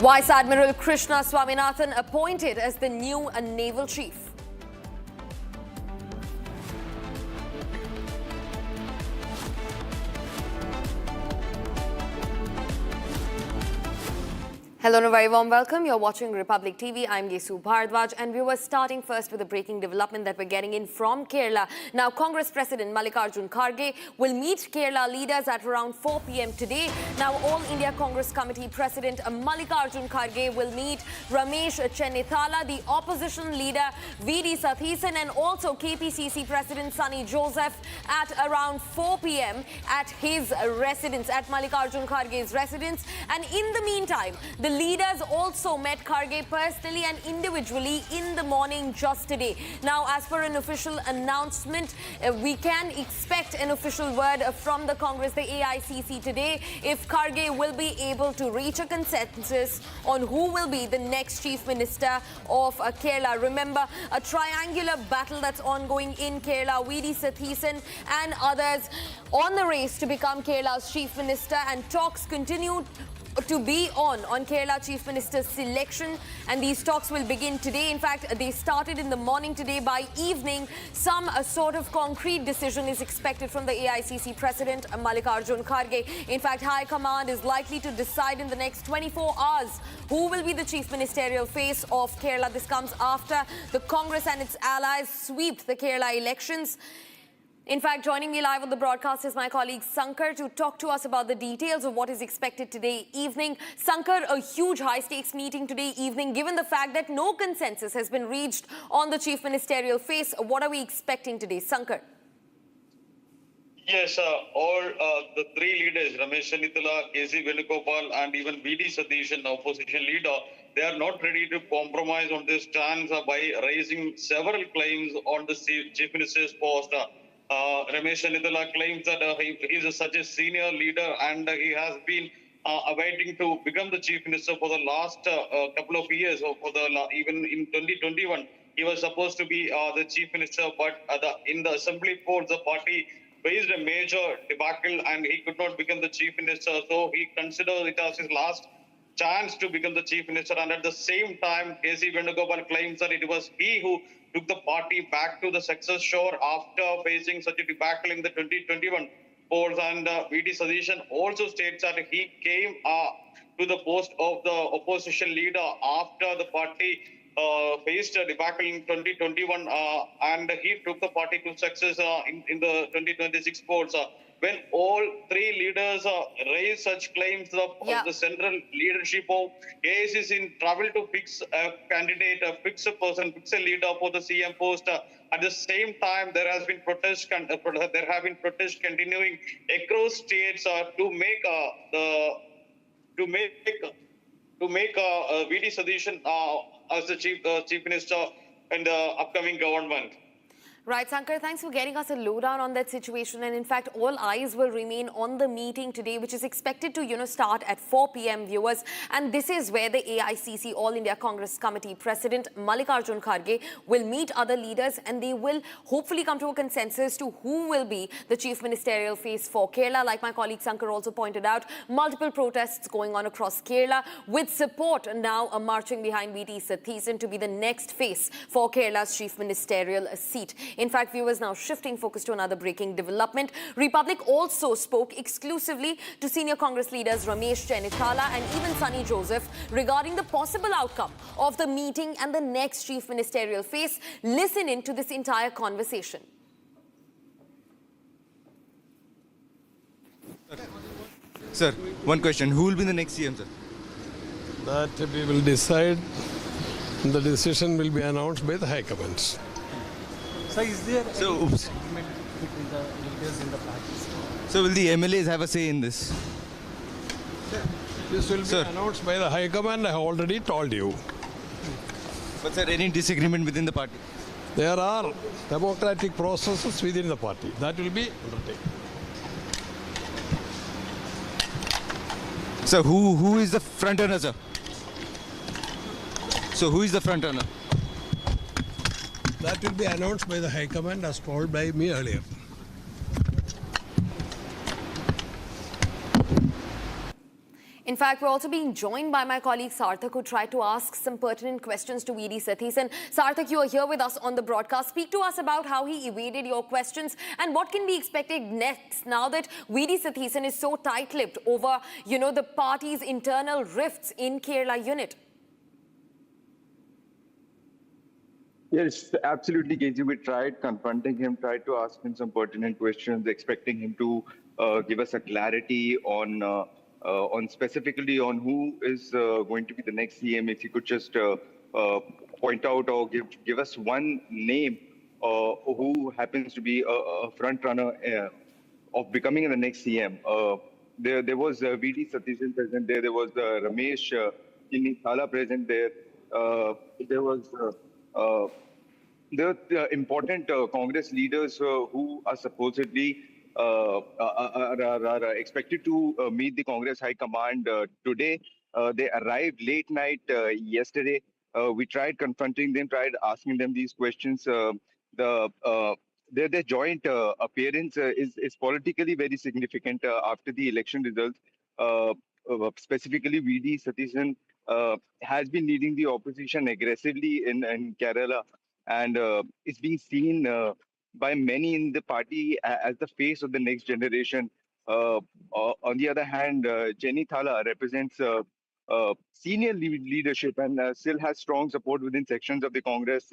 Vice Admiral Krishna Swaminathan appointed as the new naval chief. Hello and a very warm welcome. You're watching Republic TV. I'm Gesu Bharadwaj, and we were starting first with a breaking development that we're getting in from Kerala. Now, Congress President Mallikarjun Kharge will meet Kerala leaders at around 4 p.m. today. Now, All India Congress Committee President Mallikarjun Kharge will meet Ramesh Chennithala, the opposition leader V.D. Sathisen, and also KPCC President Sunny Joseph at around 4 p.m. at his residence, at Mallikarjun Kharge's residence. And in the meantime, the leaders also met Kharge personally and individually in the morning just today. Now, as per an official announcement, we can expect an official word from the Congress, the AICC, today, if Kharge will be able to reach a consensus on who will be the next Chief Minister of Kerala. Remember, a triangular battle that's ongoing in Kerala. V.D. Sathisen and others on the race to become Kerala's Chief Minister, and talks continue to be on Kerala Chief Minister's selection, and these talks will begin today. In fact, they started in the morning today. By evening, some sort of concrete decision is expected from the AICC President Mallikarjun Kharge. In fact, High Command is likely to decide in the next 24 hours who will be the Chief Ministerial face of Kerala. This comes after the Congress and its allies sweep the Kerala elections. In fact, joining me live on the broadcast is my colleague Sankar to talk to us about the details of what is expected today evening. Sankar, a huge high-stakes meeting today evening, given the fact that no consensus has been reached on the Chief Ministerial face. What are we expecting today, Sankar? Yes, all the three leaders, Ramesh Chennithala, K.C. Venugopal, and even V.D. Sathisen, opposition leader, they are not ready to compromise on this stance by raising several claims on the Chief Minister's post. Ramesh Chennithala claims that he is such a senior leader, and he has been awaiting to become the Chief Minister for the last couple of years, or even in 2021. He was supposed to be the Chief Minister, but in the assembly polls, the party faced a major debacle and he could not become the Chief Minister. So he considered it as his last chance to become the Chief Minister. And at the same time, K.C. Venugopal claims that it was he who took the party back to the success shore after facing such a debacle in the 2021 polls. And V.D. Sathisen also states that he came to the post of the opposition leader after the party faced a debacle in 2021, and he took the party to success in the 2026 polls. When all three leaders raise such claims, the central leadership of AIC is in trouble to fix a candidate, fix a person, fix a leader for the CM post. At the same time, there have been protests continuing across states to make V.D. Sathisen as the chief minister in the upcoming government. Right, Sankar, thanks for getting us a lowdown on that situation. And in fact, all eyes will remain on the meeting today, which is expected to, start at 4 p.m. viewers. And this is where the AICC, All India Congress Committee President Mallikarjun Kharge will meet other leaders, and they will hopefully come to a consensus to who will be the Chief Ministerial face for Kerala. Like my colleague Sankar also pointed out, multiple protests going on across Kerala, with support now marching behind V.D. Sathisen to be the next face for Kerala's Chief Ministerial seat. In fact, viewers, now shifting focus to another breaking development. Republic also spoke exclusively to senior Congress leaders Ramesh Chennithala and even Sunny Joseph regarding the possible outcome of the meeting and the next Chief Ministerial face. Listen in to this entire conversation. Sir, one question. Who will be the next CM, sir? That we will decide. The decision will be announced by the High Command. So is there agreement between the leaders in the party? So will the MLAs have a say in this? This will be announced by the High Command, I have already told you. But sir, any disagreement within the party? There are democratic processes within the party. That will be undertaken. So who is the front runner, sir? So who is the front runner? That will be announced by the High Command as told by me earlier. In In fact, we're also being joined by my colleague Sarthak, who tried to ask some pertinent questions to VD Satheesan. Sarthak, you are here with us on the broadcast. Speak to us about how he evaded your questions and what can be expected next now that VD Satheesan is so tight-lipped over, the party's internal rifts in Kerala unit. Yes, absolutely, KG. We tried confronting him, tried to ask him some pertinent questions, expecting him to give us a clarity on specifically on who is going to be the next CM. If he could just point out or give us one name who happens to be a front runner of becoming the next CM. There was VD Satheesan present there. There was Ramesh Chinnithala present there. There was the important Congress leaders who are supposedly are expected to meet the Congress High Command today. They arrived late night yesterday. We tried confronting them, tried asking them these questions. Their joint appearance is politically very significant after the election results. Specifically, VD Satheesan has been leading the opposition aggressively in Kerala, and it's being seen by many in the party as the face of the next generation. On the other hand, Chinnithala represents senior leadership and still has strong support within sections of the Congress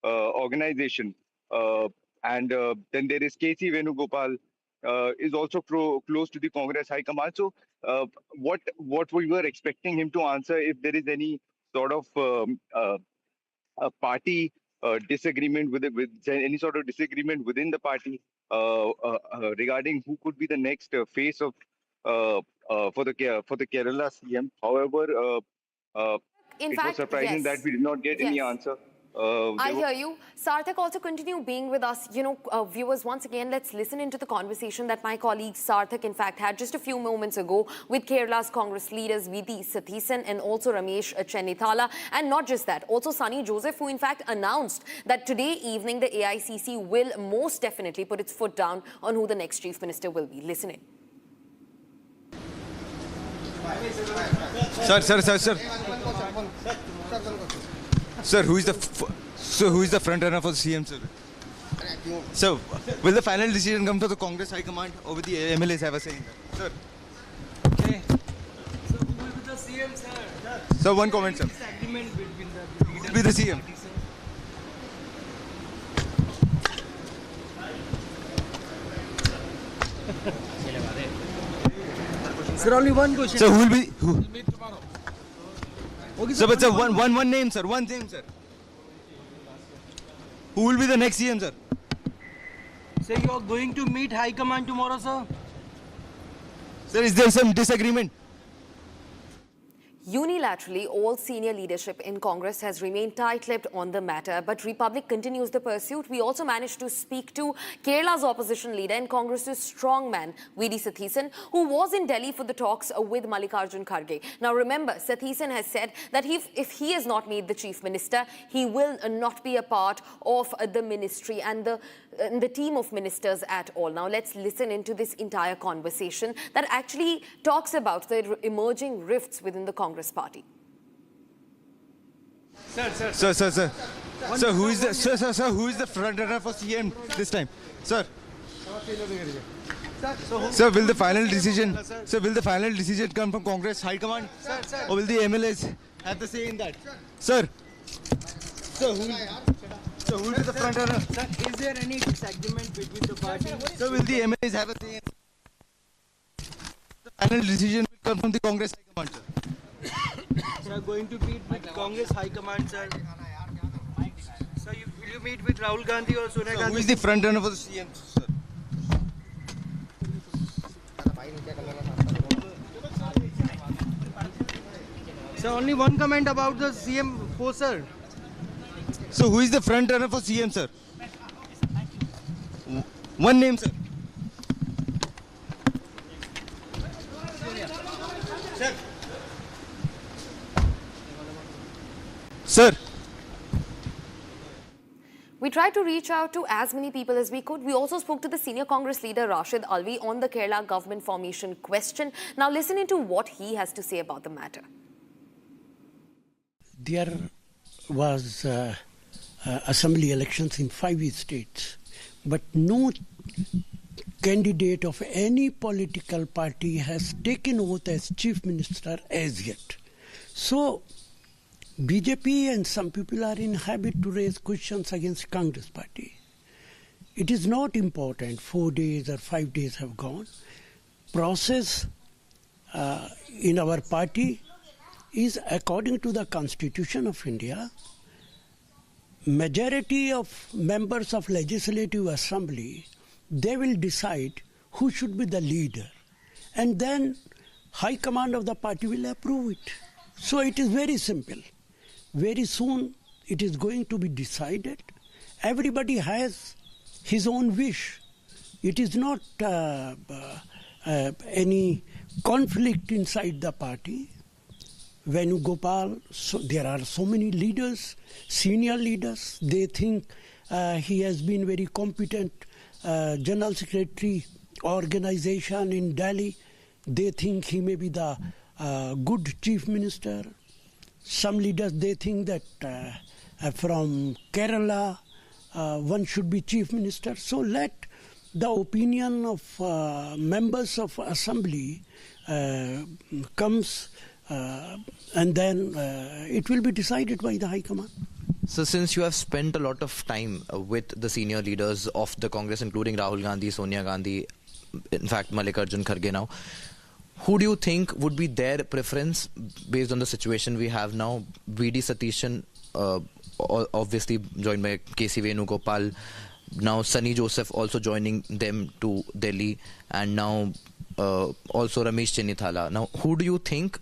organization. And then there is KC Venugopal, is also close to the Congress High Command. So what we were expecting him to answer, if there is any sort of a party disagreement with any sort of disagreement within the party regarding who could be the next face of for the Kerala CM. However, it was surprising that we did not get any answer. I hear you. Sarthak, also continue being with us. Viewers, once again, let's listen into the conversation that my colleague Sarthak, in fact, had just a few moments ago with Kerala's Congress leaders VD Satheesan and also Ramesh Chinnithala. And not just that, also Sunny Joseph, who in fact announced that today evening the AICC will most definitely put its foot down on who the next Chief Minister will be. Listen in. Sir. Sir, who is the front runner for the CM, sir? So, will the final decision come to the Congress High Command, or will the MLAs have a say in that? Sir. Okay. So, who will be the CM, sir? Sir, one comment, sir. Disagreement between who will be the CM? Sir, only one question. So, who will be? Who? Okay, sir, but sir, one name, sir. One name, sir. Who will be the next CM, sir? Sir, you are going to meet High Command tomorrow, sir? Sir, is there some disagreement? Unilaterally, all senior leadership in Congress has remained tight-lipped on the matter, but Republic continues the pursuit. We also managed to speak to Kerala's opposition leader and Congress's strongman, VD Satheesan, who was in Delhi for the talks with Mallikarjun Kharge. Now remember, Satheesan has said that if he is not made the Chief Minister, he will not be a part of the ministry and the team of ministers at all. Now let's listen into this entire conversation that actually talks about the emerging rifts within the Congress party. Sir, who is the front runner for CM this time? Sir. Sir, will the final decision come from Congress High Command? Or will the MLAs have the say in that? Sir. Who will be the front runner? Sir, is there any disagreement between the parties? So will the MLAs have a say in that? The final decision will come from the Congress High Command, sir. Sir, going to meet with Congress High Command, sir. Sir, will you meet with Rahul Gandhi or Sonia Gandhi? Who is the front runner for the CM, sir? Sir, only one comment about the CM post, sir. So who is the front runner for CM, sir? One name, sir. Sir. We tried to reach out to as many people as we could. We also spoke to the senior Congress leader Rashid Alvi on the Kerala government formation question. Now listen into what he has to say about the matter. There was assembly elections in 5 states, but no candidate of any political party has taken oath as chief minister as yet. So BJP and some people are in habit to raise questions against Congress party. It is not important 4 days or 5 days have gone. Process in our party is according to the Constitution of India. Majority of members of Legislative Assembly, they will decide who should be the leader, and then High Command of the party will approve it. So it is very simple. Very soon it is going to be decided. Everybody has his own wish. It is not any conflict inside the party. Venugopal, there are so many leaders, senior leaders. They think he has been very competent General Secretary organization in Delhi. They think he may be the good Chief Minister. Some leaders, they think that from Kerala, one should be Chief Minister. So let the opinion of members of Assembly comes and then it will be decided by the High Command. So since you have spent a lot of time with the senior leaders of the Congress, including Rahul Gandhi, Sonia Gandhi, in fact Mallikarjun Kharge now, who do you think would be their preference based on the situation we have now? V.D. Satishan, obviously joined by K.C. Venugopal, now Sunny Joseph also joining them to Delhi, and now also Ramesh Chennithala. Now, who do you think,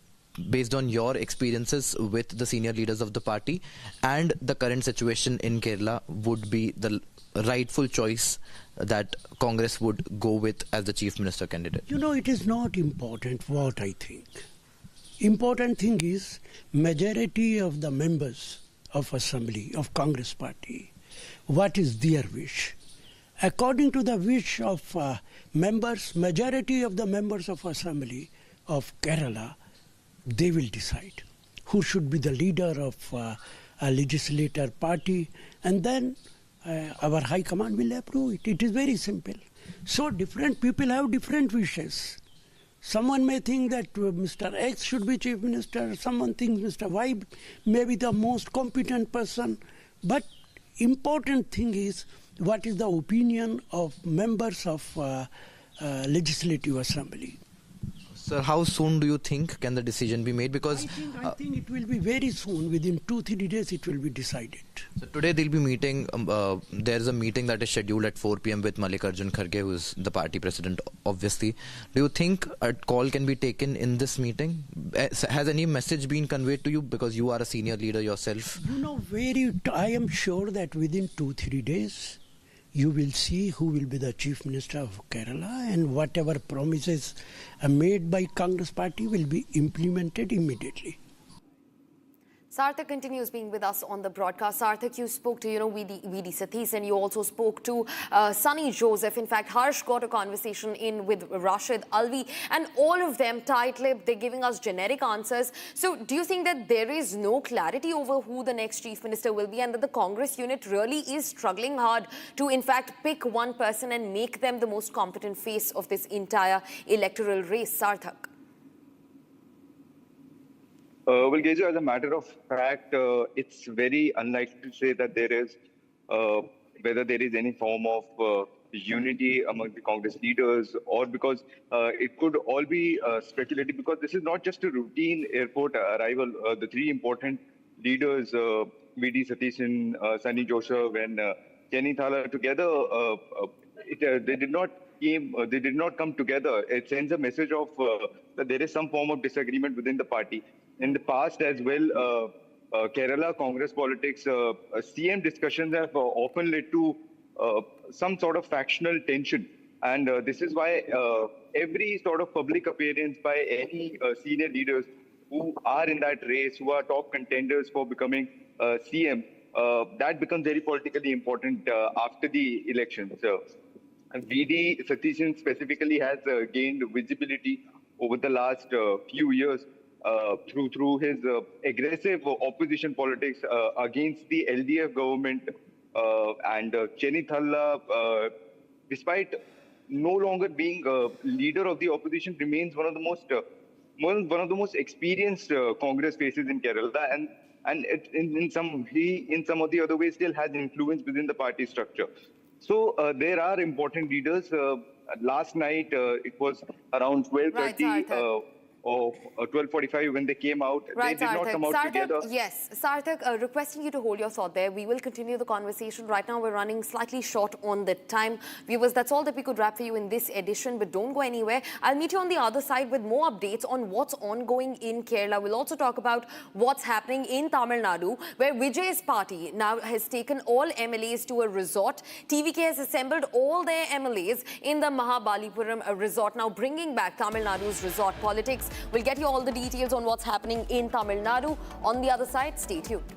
based on your experiences with the senior leaders of the party and the current situation in Kerala, would be the rightful choice that Congress would go with as the Chief Minister candidate? You know, it is not important what I think. Important thing is majority of the members of Assembly of Congress party, what is their wish. According to the wish of members, majority of the members of Assembly of Kerala, they will decide who should be the leader of a legislator party, and then our High Command will approve it. It is very simple. So different people have different wishes. Someone may think that Mr. X should be Chief Minister, someone thinks Mr. Y may be the most competent person, but important thing is what is the opinion of members of Legislative Assembly. Sir, how soon do you think can the decision be made? Because I think it will be very soon. Within 2-3 days, it will be decided. So today they'll be meeting. There is a meeting that is scheduled at 4 p.m. with Mallikarjun Kharge, who is the party president, obviously. Do you think a call can be taken in this meeting? Has any message been conveyed to you, because you are a senior leader yourself? You know, I am sure that within 2-3 days, you will see who will be the Chief Minister of Kerala, and whatever promises are made by Congress party will be implemented immediately. Sarthak continues being with us on the broadcast. Sarthak, you spoke to, V.D. Satish, and you also spoke to Sunny Joseph. In fact, Harsh got a conversation in with Rashid Alvi, and all of them tight-lipped. They're giving us generic answers. So do you think that there is no clarity over who the next Chief Minister will be, and that the Congress unit really is struggling hard to, in fact, pick one person and make them the most competent face of this entire electoral race? Sarthak. Well, Geju, as a matter of fact, it's very unlikely to say that there is, whether there is any form of unity among the Congress leaders, or because it could all be speculative, because this is not just a routine airport arrival. The three important leaders, V.D. Satishan, Sunny Joseph, and Chennithala together, they did not come together. It sends a message of that there is some form of disagreement within the party. In the past as well, Kerala Congress politics, CM discussions have often led to some sort of factional tension. And this is why every sort of public appearance by any senior leaders who are in that race, who are top contenders for becoming CM, that becomes very politically important after the election. So, VD Satishan specifically has gained visibility over the last few years through his aggressive opposition politics against the LDF government and Cheni Thalla, despite no longer being leader of the opposition, remains one of the most experienced Congress faces in Kerala, and in some of the other ways still has influence within the party structure. So there are important leaders. Last night it was around 12:30 or 12:45 when they came out. Right, they did not come out together. Yes, Sarthak, requesting you to hold your thought there. We will continue the conversation. Right now, we're running slightly short on the time. Viewers, that's all that we could wrap for you in this edition, but don't go anywhere. I'll meet you on the other side with more updates on what's ongoing in Kerala. We'll also talk about what's happening in Tamil Nadu, where Vijay's party now has taken all MLAs to a resort. TVK has assembled all their MLAs in the Mahabalipuram resort, now bringing back Tamil Nadu's resort politics. We'll get you all the details on what's happening in Tamil Nadu. On the other side, stay tuned.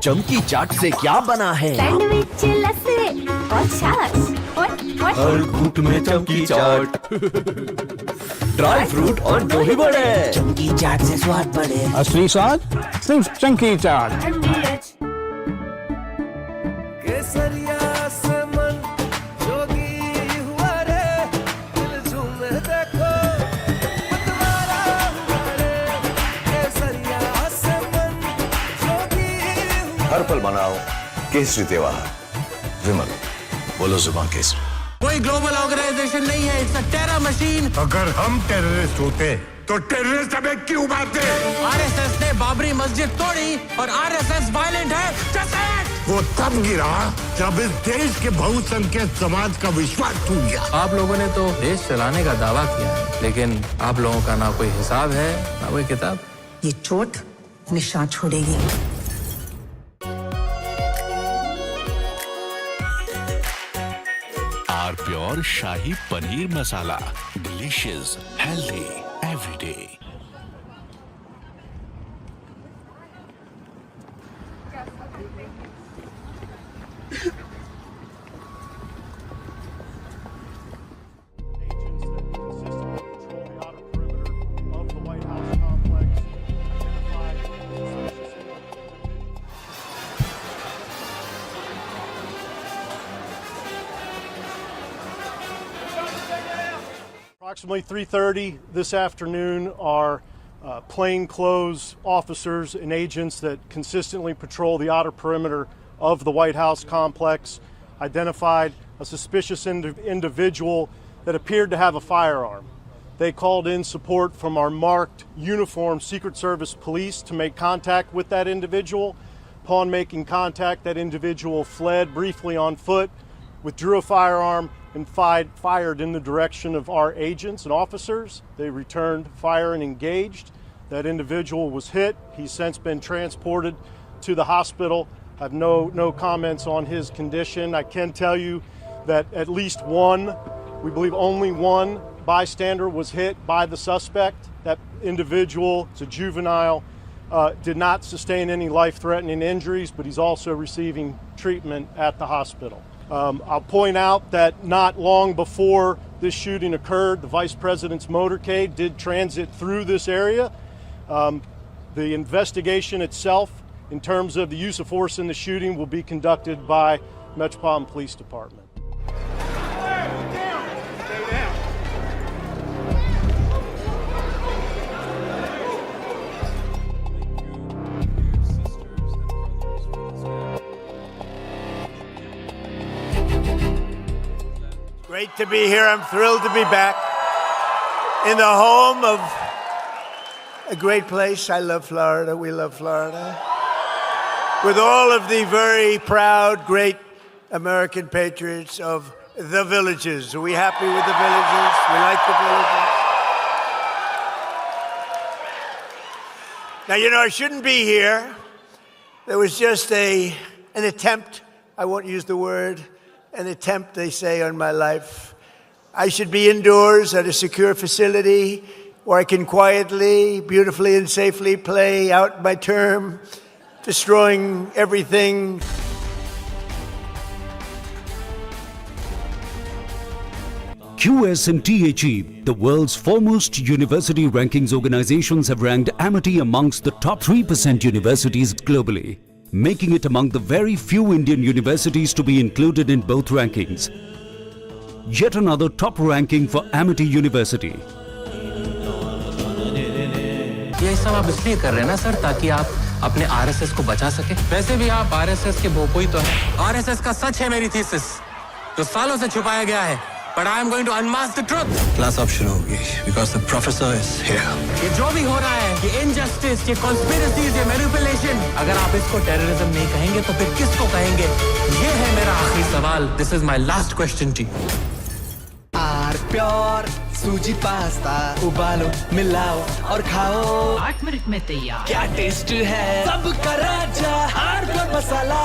चमकी चाट से क्या बना है? Sandwich लस्सी और छाछ और हर घूंट में चमकी चाट, ड्राई फ्रूट और दही बड़े। चमकी चाट से स्वाद बढ़े। असली स्वाद सिर्फ चमकी चाट। हर पल मनाओ केसरी त्योहार। विमल, बोलो जुबान केसरी। कोई ग्लोबल ऑर्गेनाइजेशन नहीं है, इट्स अ टेरर मशीन। अगर हम टेररिस्ट होते तो टेररिस्ट हमें क्यों मारते? आरएसएस ने बाबरी मस्जिद तोड़ी और आरएसएस वायलेंट है। वो तब गिरा जब इस देश के बहुसंख्यक समाज का विश्वास टूट गया। आप लोगों ने तो देश चलाने का दावा किया है, लेकिन आप लोगों का ना कोई हिसाब है ना कोई किताब। ये चोट निशान छोड़ेगी। प्योर शाही पनीर मसाला, delicious, healthy every day. Approximately 3:30 this afternoon, our plainclothes officers and agents that consistently patrol the outer perimeter of the White House complex identified a suspicious individual that appeared to have a firearm. They called in support from our marked uniformed Secret Service police to make contact with that individual. Upon making contact, that individual fled briefly on foot, withdrew a firearm, and fired in the direction of our agents and officers. They returned fire and engaged. That individual was hit. He's since been transported to the hospital. I have no comments on his condition. I can tell you that at least one, we believe only one bystander was hit by the suspect. That individual, it's a juvenile, did not sustain any life-threatening injuries, but he's also receiving treatment at the hospital. I'll point out that not long before this shooting occurred, the Vice President's motorcade did transit through this area. The investigation itself, in terms of the use of force in the shooting, will be conducted by Metropolitan Police Department. Great to be here. I'm thrilled to be back in the home of a great place. I love Florida. We love Florida. With all of the very proud, great American patriots of the villages. Are we happy with the villages? We like the villages. Now, you know, I shouldn't be here. There was just an attempt, I won't use the word, an attempt, they say, on my life. I should be indoors at a secure facility where I can quietly, beautifully, and safely play out my term, destroying everything. QS and THE, the world's foremost university rankings organizations, have ranked Amity amongst the top 3% universities globally, making it among the very few Indian universities to be included in both rankings. Yet another top ranking for Amity University. ये सब आप इसलिए कर रहे हैं ना sir, ताकि आप अपने आरएसएस को बचा सके। वैसे भी आप आरएसएस के भोपोई तो हैं। आरएसएस का सच है मेरी थीसिस, जो सालों से छुपाया गया है। But I am going to unmask the truth. Class अब शुरू होगी because the professor is here. ये जो भी हो रहा है, ये injustice, ये conspiracies, ये manipulation, अगर आप इसको terrorism नहीं कहेंगे तो फिर किसको कहेंगे? ये है मेरा आखिरी सवाल. This is my last question to you. Pure सूजी पास्ता उबालो मिलाओ और खाओ 8 मिनट में तैयार. क्या टेस्ट है सबका राजा hardcore masala.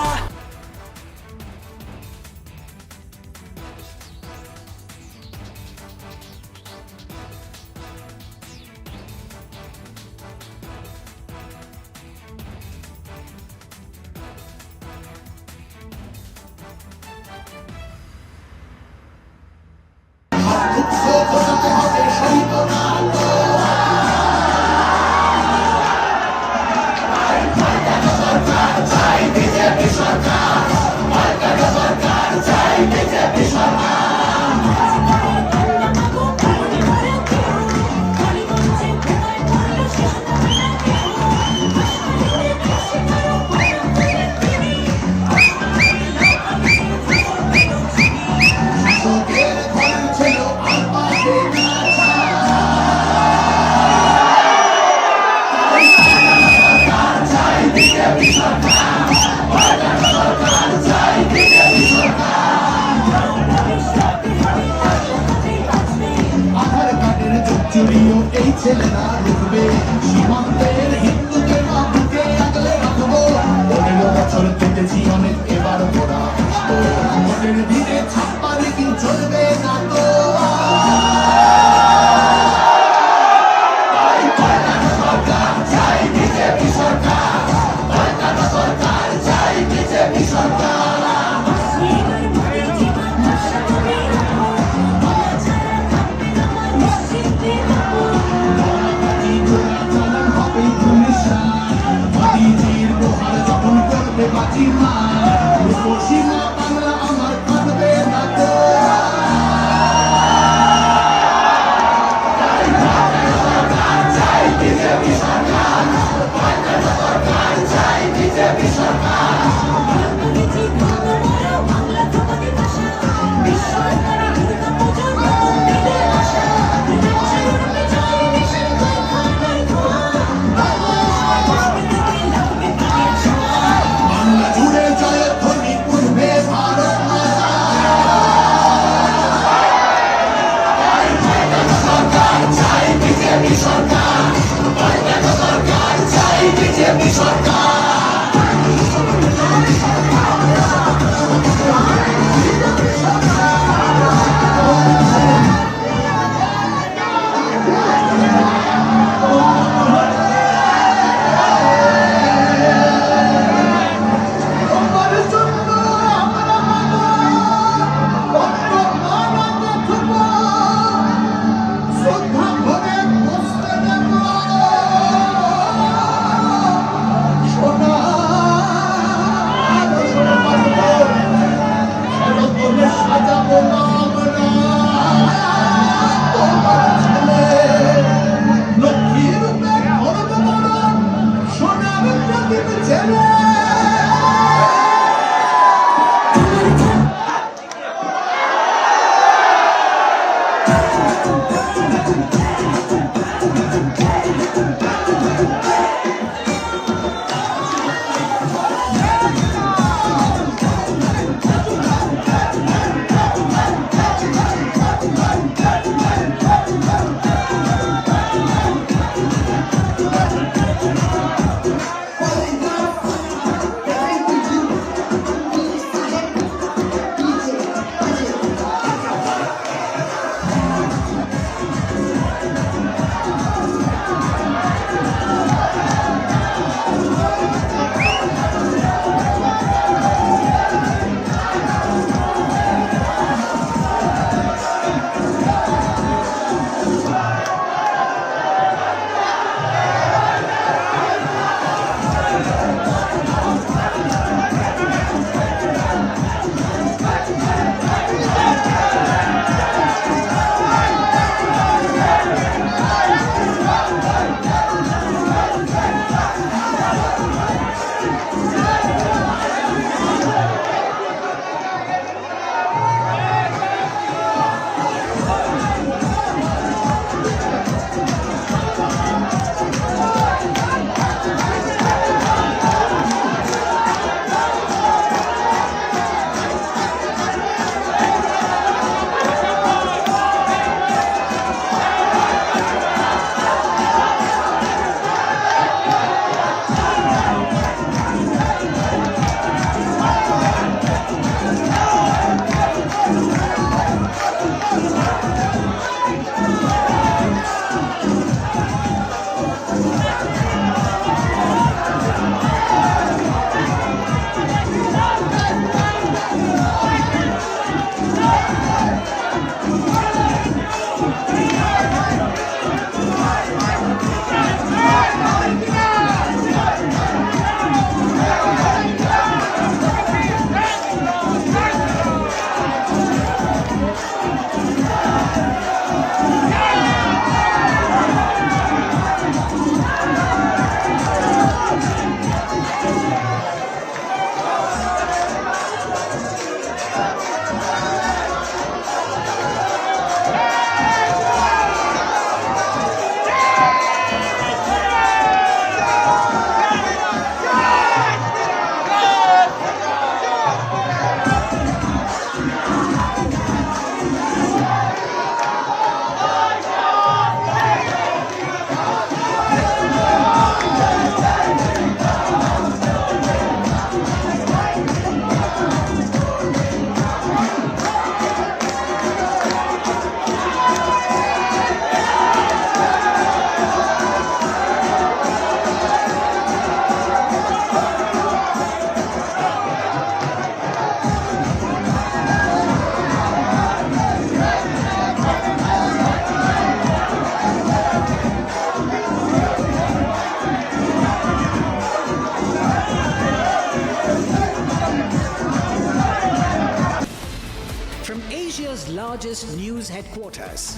largest news headquarters.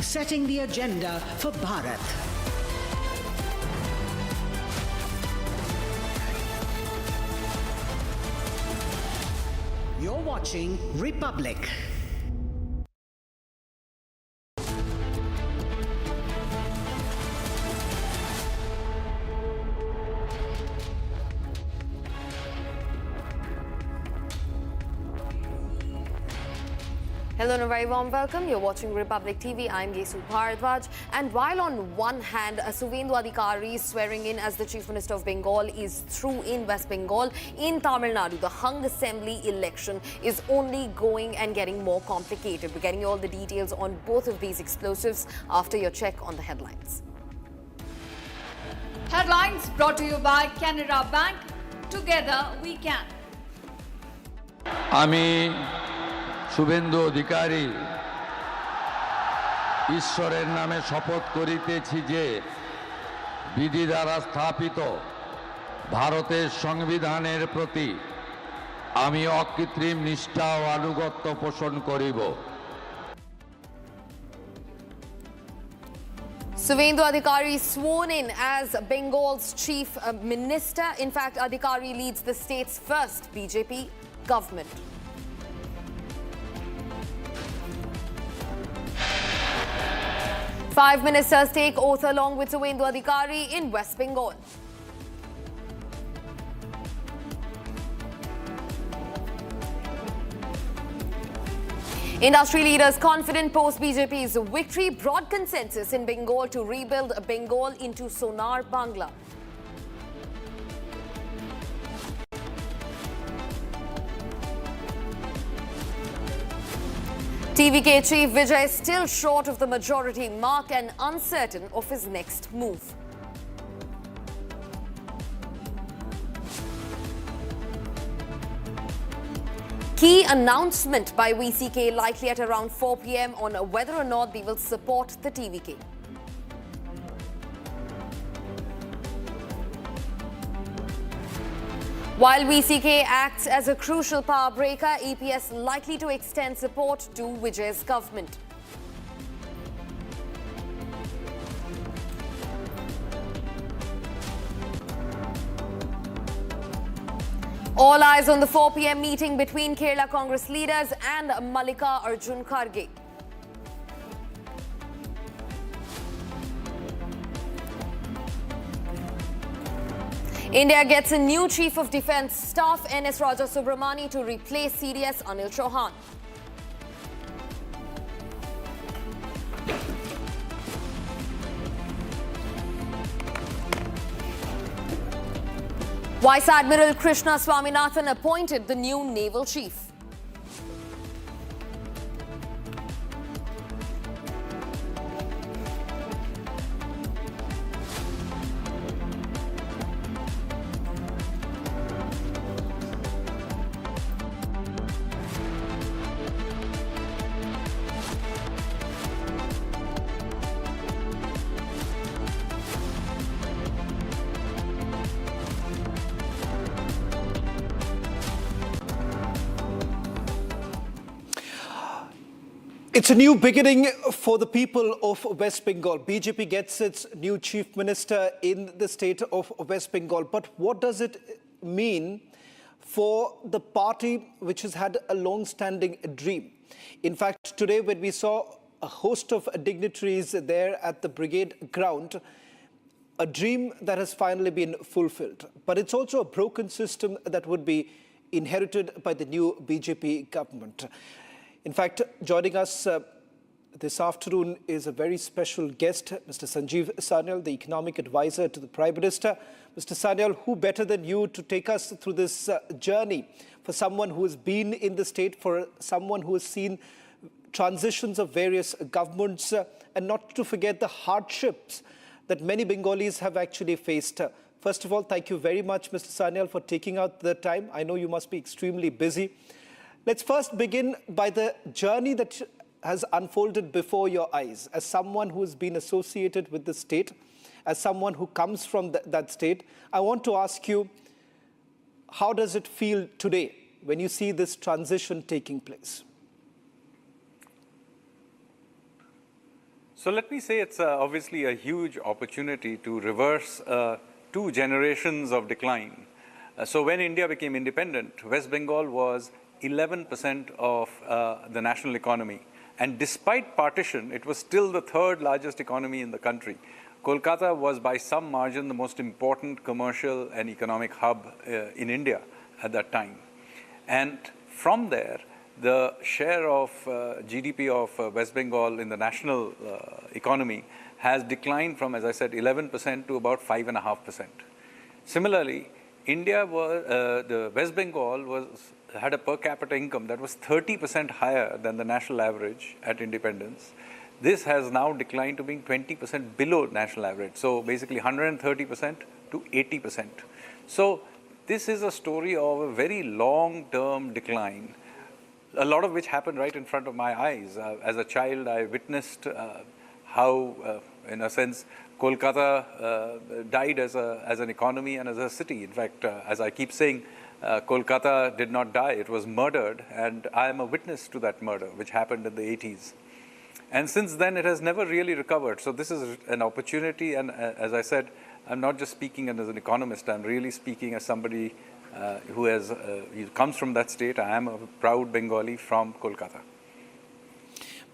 Setting the agenda for Bharat. You're watching Republic. Hello and a very warm welcome. You're watching Republic TV. I'm Gesu Bharadwaj. And while on one hand, Suvendu Adhikari swearing in as the Chief Minister of Bengal is through in West Bengal, in Tamil Nadu, the hung assembly election is only going and getting more complicated. We're getting you all the details on both of these explosives after your check on the headlines. Headlines brought to you by Canara Bank. Together we can. Suvendu Adhikari ঈশ্বরের নামে শপথ করিতেছি যে বিধি দ্বারা স্থাপিত ভারতের সংবিধানের প্রতি আমি অকৃত্রিম নিষ্ঠা ও আনুগত্য পোষণ করিব। Suvendu Adhikari sworn in as Bengal's Chief Minister. In fact, Adhikari leads the state's first BJP government. Five ministers take oath along with Suvendu Adhikari in West Bengal. Industry leaders confident post-BJP's victory, broad consensus in Bengal to rebuild Bengal into Sonar Bangla. TVK Chief Vijay is still short of the majority mark and uncertain of his next move. Key announcement by VCK likely at around 4 p.m. on whether or not they will support the TVK. While VCK acts as a crucial power breaker, EPS likely to extend support to Vijay's government. All eyes on the 4 p.m. meeting between Kerala Congress leaders and Mallikarjun Kharge. India gets a new Chief of Defence Staff, NS Raja Subramani, to replace CDS Anil Chauhan. Vice Admiral Krishna Swaminathan appointed the new Naval Chief. It's a new beginning for the people of West Bengal. BJP gets its new Chief Minister in the state of West Bengal. But what does it mean for the party which has had a long-standing dream? In fact, today when we saw a host of dignitaries there at the Brigade ground, a dream that has finally been fulfilled. But it's also a broken system that would be inherited by the new BJP government. In fact, joining us this afternoon is a very special guest, Mr. Sanjiv Sanyal, the economic advisor to the Prime Minister. Mr. Sanyal, who better than you to take us through this journey for someone who has been in the state, for someone who has seen transitions of various governments, and not to forget the hardships that many Bengalis have actually faced. First of all, thank you very much, Mr. Sanyal, for taking out the time. I know you must be extremely busy. Let's first begin by the journey that has unfolded before your eyes. As someone who has been associated with the state, as someone who comes from that state, I want to ask you, how does it feel today when you see this transition taking place? So let me say it's obviously a huge opportunity to reverse 2 generations of decline. So when India became independent, West Bengal was 11% of the national economy. And despite partition, it was still the 3rd largest economy in the country. Kolkata was by some margin the most important commercial and economic hub in India at that time. And from there, the share of GDP of West Bengal in the national economy has declined from, as I said, 11% to about 5.5%. Similarly, the West Bengal had a per capita income that was 30% higher than the national average at independence. This has now declined to being 20% below national average. So basically 130% to 80%. So this is a story of a very long-term decline, a lot of which happened right in front of my eyes. As a child, I witnessed how, in a sense, Kolkata died as an economy and as a city. In fact, as I keep saying, Kolkata did not die, it was murdered, and I am a witness to that murder, which happened in the 80s. And since then, it has never really recovered. So this is an opportunity, and as I said, I'm not just speaking as an economist, I'm really speaking as somebody who comes from that state. I am a proud Bengali from Kolkata.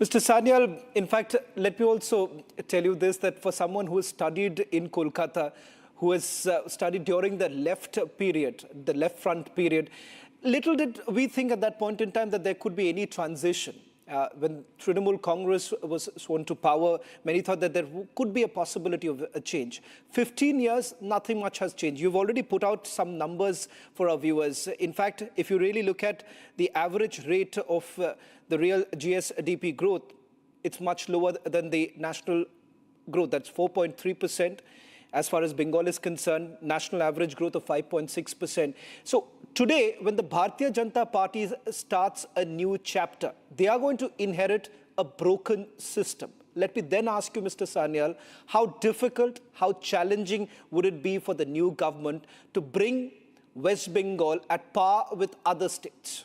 Mr. Sanyal, in fact, let me also tell you this, that for someone who has studied in Kolkata, who has studied during the left period, the left front period, little did we think at that point in time that there could be any transition. When Trinamool Congress was sworn to power, many thought that there could be a possibility of a change. 15 years, nothing much has changed. You've already put out some numbers for our viewers. In fact, if you really look at the average rate of the real GSDP growth, it's much lower than the national growth. That's 4.3%. As far as Bengal is concerned, national average growth of 5.6%. So today, when the Bharatiya Janata Party starts a new chapter, they are going to inherit a broken system. Let me then ask you, Mr. Sanyal, how difficult, how challenging would it be for the new government to bring West Bengal at par with other states?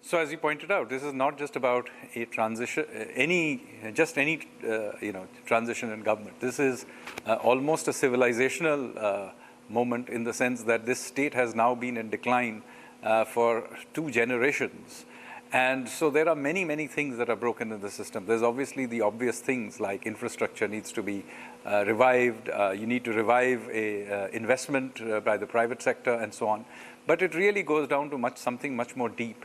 So as you pointed out, this is not just about a transition, any transition in government. This is almost a civilizational moment in the sense that this state has now been in decline for 2 generations. And so there are many, many things that are broken in the system. There's obviously the obvious things like infrastructure needs to be revived. You need to revive investment by the private sector and so on. But it really goes down to something much more deep.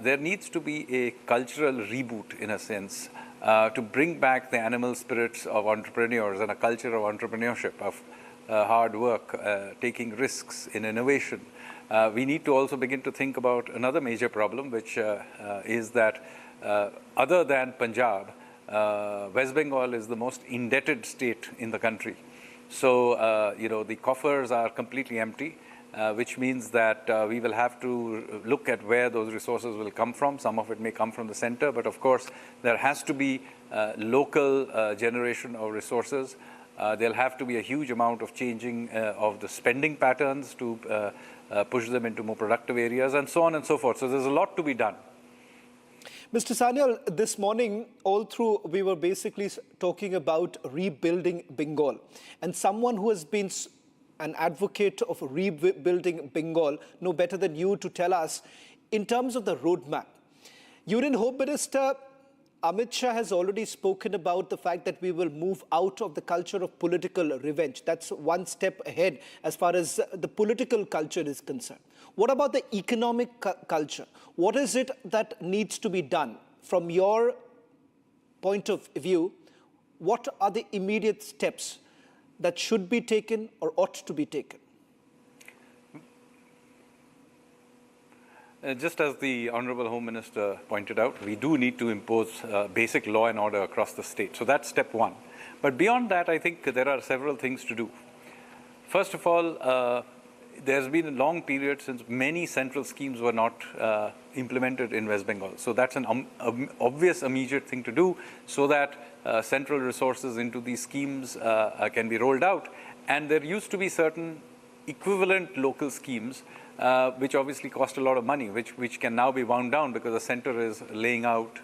There needs to be a cultural reboot, in a sense, to bring back the animal spirits of entrepreneurs and a culture of entrepreneurship, of hard work, taking risks in innovation. We need to also begin to think about another major problem, which is that other than Punjab, West Bengal is the most indebted state in the country. So, the coffers are completely empty. Which means that we will have to look at where those resources will come from. Some of it may come from the center, but of course, there has to be local generation of resources. There'll have to be a huge amount of changing of the spending patterns to push them into more productive areas, and so on and so forth. So there's a lot to be done. Mr. Sanyal, this morning, all through, we were basically talking about rebuilding Bengal. And someone who has been an advocate of rebuilding Bengal, no better than you to tell us, in terms of the roadmap. Union Home Minister Amit Shah has already spoken about the fact that we will move out of the culture of political revenge. That's one step ahead as far as the political culture is concerned. What about the economic culture? What is it that needs to be done? From your point of view, what are the immediate steps that should be taken or ought to be taken? Just as the Honorable Home Minister pointed out, we do need to impose basic law and order across the state. So that's step one. But beyond that, I think there are several things to do. First of all, there's been a long period since many central schemes were not implemented in West Bengal. So that's an obvious immediate thing to do so that central resources into these schemes can be rolled out. And there used to be certain equivalent local schemes, which obviously cost a lot of money, which can now be wound down because the center is laying out,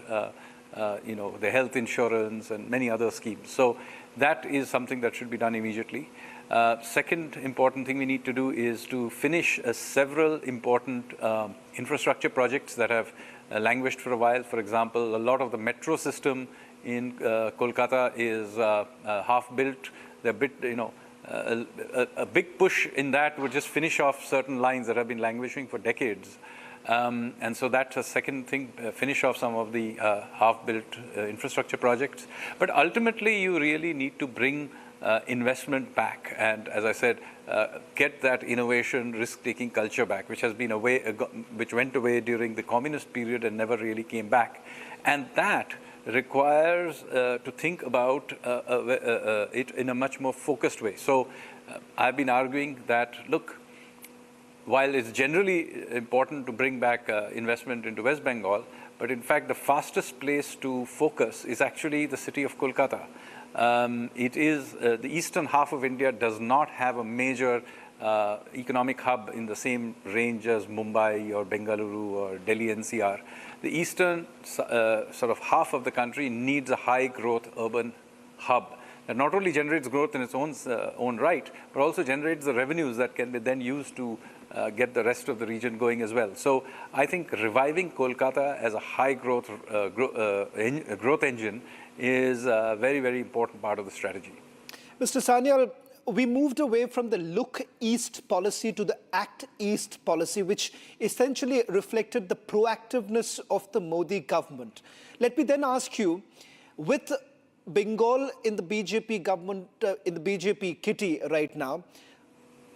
the health insurance and many other schemes. So that is something that should be done immediately. Second important thing we need to do is to finish several important infrastructure projects that have languished for a while. For example, a lot of the metro system in Kolkata is half built. They're a bit, a big push in that would just finish off certain lines that have been languishing for decades. And so that's a second thing, finish off some of the half-built infrastructure projects. But ultimately, you really need to bring investment back. And as I said, get that innovation, risk-taking culture back, which has been which went away during the communist period and never really came back. And that requires to think about it in a much more focused way. So I've been arguing that, look, while it's generally important to bring back investment into West Bengal, but in fact the fastest place to focus is actually the city of Kolkata. It is, the eastern half of India does not have a major economic hub in the same range as Mumbai or Bengaluru or Delhi NCR. The eastern sort of half of the country needs a high growth urban hub that not only generates growth in its own right, but also generates the revenues that can be then used to get the rest of the region going as well. So I think reviving Kolkata as a high growth engine is a very, very important part of the strategy. Mr. Sanyal, we moved away from the look east policy to the act east policy, which essentially reflected the proactiveness of the Modi government. Let me then ask you, with Bengal in the BJP government, in the BJP kitty right now,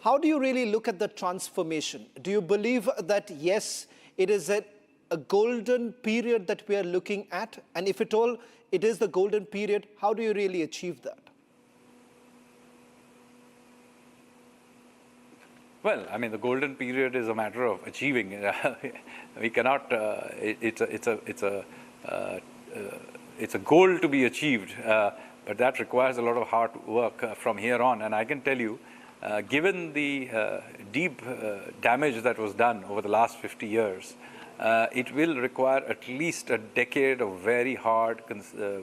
how do you really look at the transformation? Do you believe that, yes, it is a golden period that we are looking at? And if at all it is the golden period, how do you really achieve that? Well, I mean, the golden period is a matter of achieving. We cannot. It's a goal to be achieved, but that requires a lot of hard work from here on. And I can tell you, given the deep damage that was done over the last 50 years, it will require at least a decade of very hard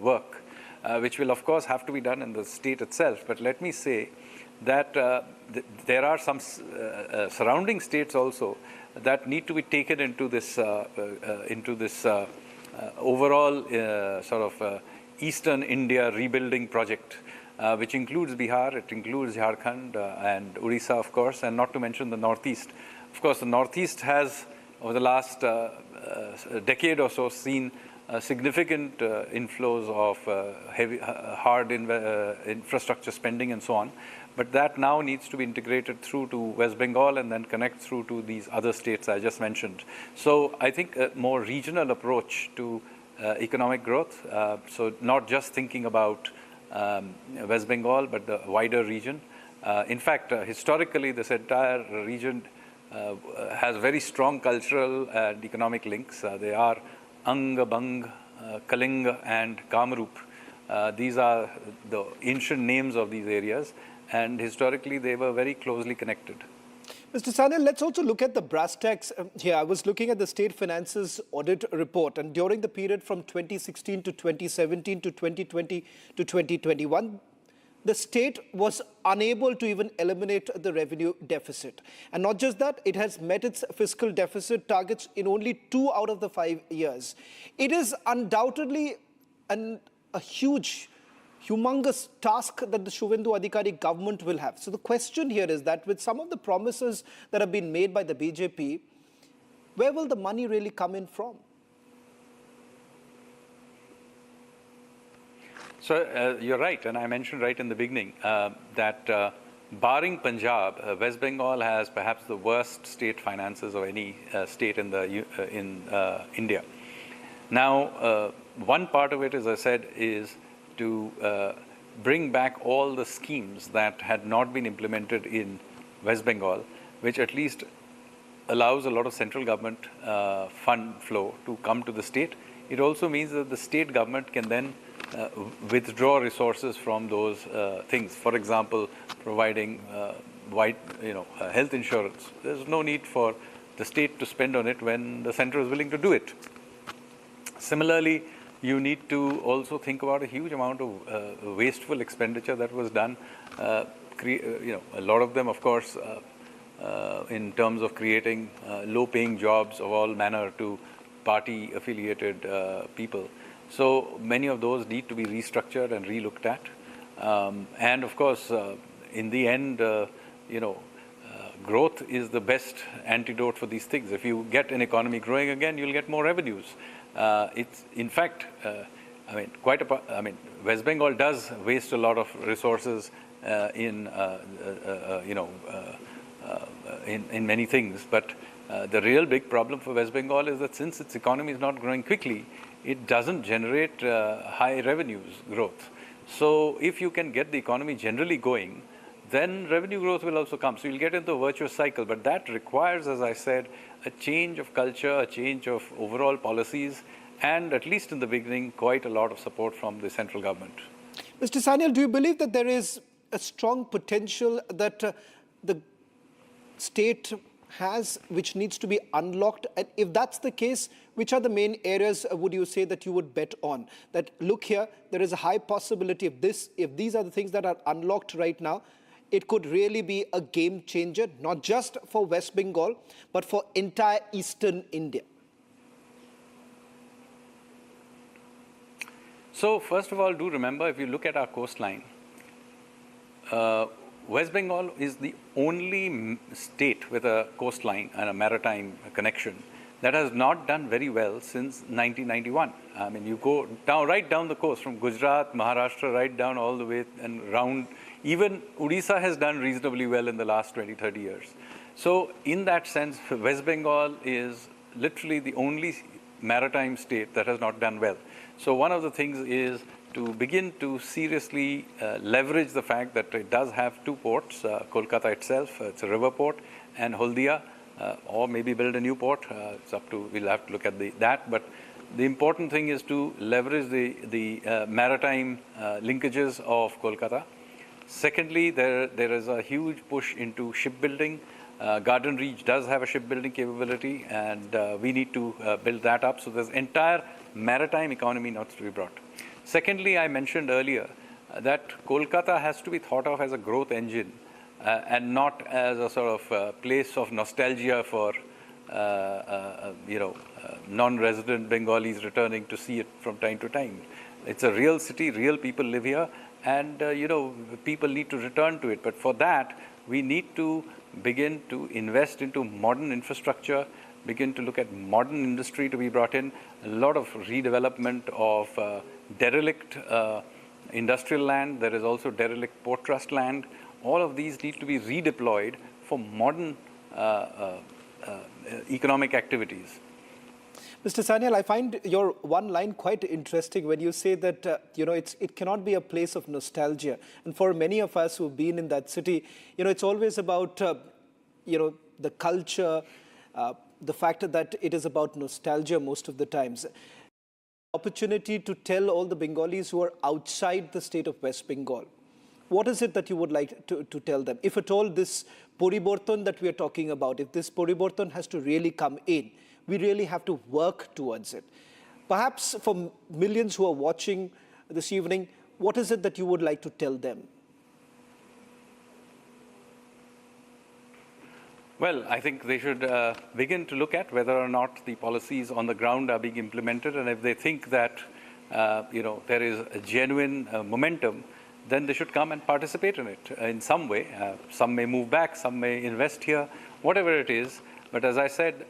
work, which will, of course, have to be done in the state itself. But let me say that there are some surrounding states also that need to be taken into this overall sort of Eastern India rebuilding project, which includes Bihar, it includes Jharkhand and Odisha, of course, and not to mention the Northeast. Of course, the Northeast has, over the last decade or so, seen significant inflows of hard infrastructure spending and so on. But that now needs to be integrated through to West Bengal and then connect through to these other states I just mentioned. So I think a more regional approach to economic growth, so not just thinking about West Bengal, but the wider region. In fact, historically, this entire region has very strong cultural and economic links. They are Ang, Bang, Kalinga, and Kamrup. These are the ancient names of these areas, and historically they were very closely connected. Mr. Sanyal, let's also look at the brass tacks here. I was looking at the State Finances Audit Report, and during the period from 2016 to 2017 to 2020 to 2021, the state was unable to even eliminate the revenue deficit. And not just that, it has met its fiscal deficit targets in only 2 out of the 5 years. It is undoubtedly a humongous task that the Suvendu Adhikari government will have. So the question here is that with some of the promises that have been made by the BJP, where will the money really come in from? So you're right, and I mentioned right in the beginning that barring Punjab, West Bengal has perhaps the worst state finances of any state in India. Now, one part of it, as I said, is to bring back all the schemes that had not been implemented in West Bengal, which at least allows a lot of central government fund flow to come to the state. It also means that the state government can then withdraw resources from those things. For example, providing health insurance. There's no need for the state to spend on it when the center is willing to do it. Similarly, you need to also think about a huge amount of wasteful expenditure that was done. A lot of them, of course, in terms of creating low-paying jobs of all manner to party-affiliated people. So many of those need to be restructured and re-looked at. And of course, in the end, growth is the best antidote for these things. If you get an economy growing again, you'll get more revenues. It's in fact, West Bengal does waste a lot of resources in many things, but the real big problem for West Bengal is that since its economy is not growing quickly, it doesn't generate high revenues growth. So if you can get the economy generally going, then revenue growth will also come. So you'll get into a virtuous cycle, but that requires, as I said, a change of culture, a change of overall policies, and at least in the beginning, quite a lot of support from the central government. Mr. Sanyal, do you believe that there is a strong potential that the state has which needs to be unlocked? And if that's the case, which are the main areas would you say that you would bet on? That look here, there is a high possibility if these are the things that are unlocked right now, it could really be a game changer, not just for West Bengal, but for entire eastern India. So first of all, do remember, if you look at our coastline, West Bengal is the only state with a coastline and a maritime connection that has not done very well since 1991. I mean, you go down, right down the coast from Gujarat, Maharashtra, right down all the way and round. Even Odisha has done reasonably well in the last 20, 30 years. So in that sense, West Bengal is literally the only maritime state that has not done well. So one of the things is to begin to seriously leverage the fact that it does have two ports, Kolkata itself, it's a river port, and Haldia, or maybe build a new port. It's up to, we'll have to look at that. But the important thing is to leverage the maritime linkages of Kolkata. Secondly, there is a huge push into shipbuilding. Garden Reach does have a shipbuilding capability, and we need to build that up. So there's entire maritime economy needs to be brought. Secondly, I mentioned earlier that Kolkata has to be thought of as a growth engine and not as a sort of place of nostalgia for non-resident Bengalis returning to see it from time to time. It's a real city, real people live here, and people need to return to it. But for that, we need to begin to invest into modern infrastructure, begin to look at modern industry to be brought in, a lot of redevelopment of derelict industrial land. There is also derelict port trust land. All of these need to be redeployed for modern economic activities. Mr. Sanyal, I find your one line quite interesting when you say that it cannot be a place of nostalgia. And for many of us who've been in that city, it's always about the culture, the fact that it is about nostalgia most of the times. Opportunity to tell all the Bengalis who are outside the state of West Bengal, what is it that you would like to tell them? If at all this poriborton that we are talking about, if this poriborton has to really come in, we really have to work towards it. Perhaps for millions who are watching this evening, what is it that you would like to tell them? Well, I think they should begin to look at whether or not the policies on the ground are being implemented, and if they think that there is a genuine momentum, then they should come and participate in it in some way. Some may move back, some may invest here, whatever it is. But as I said,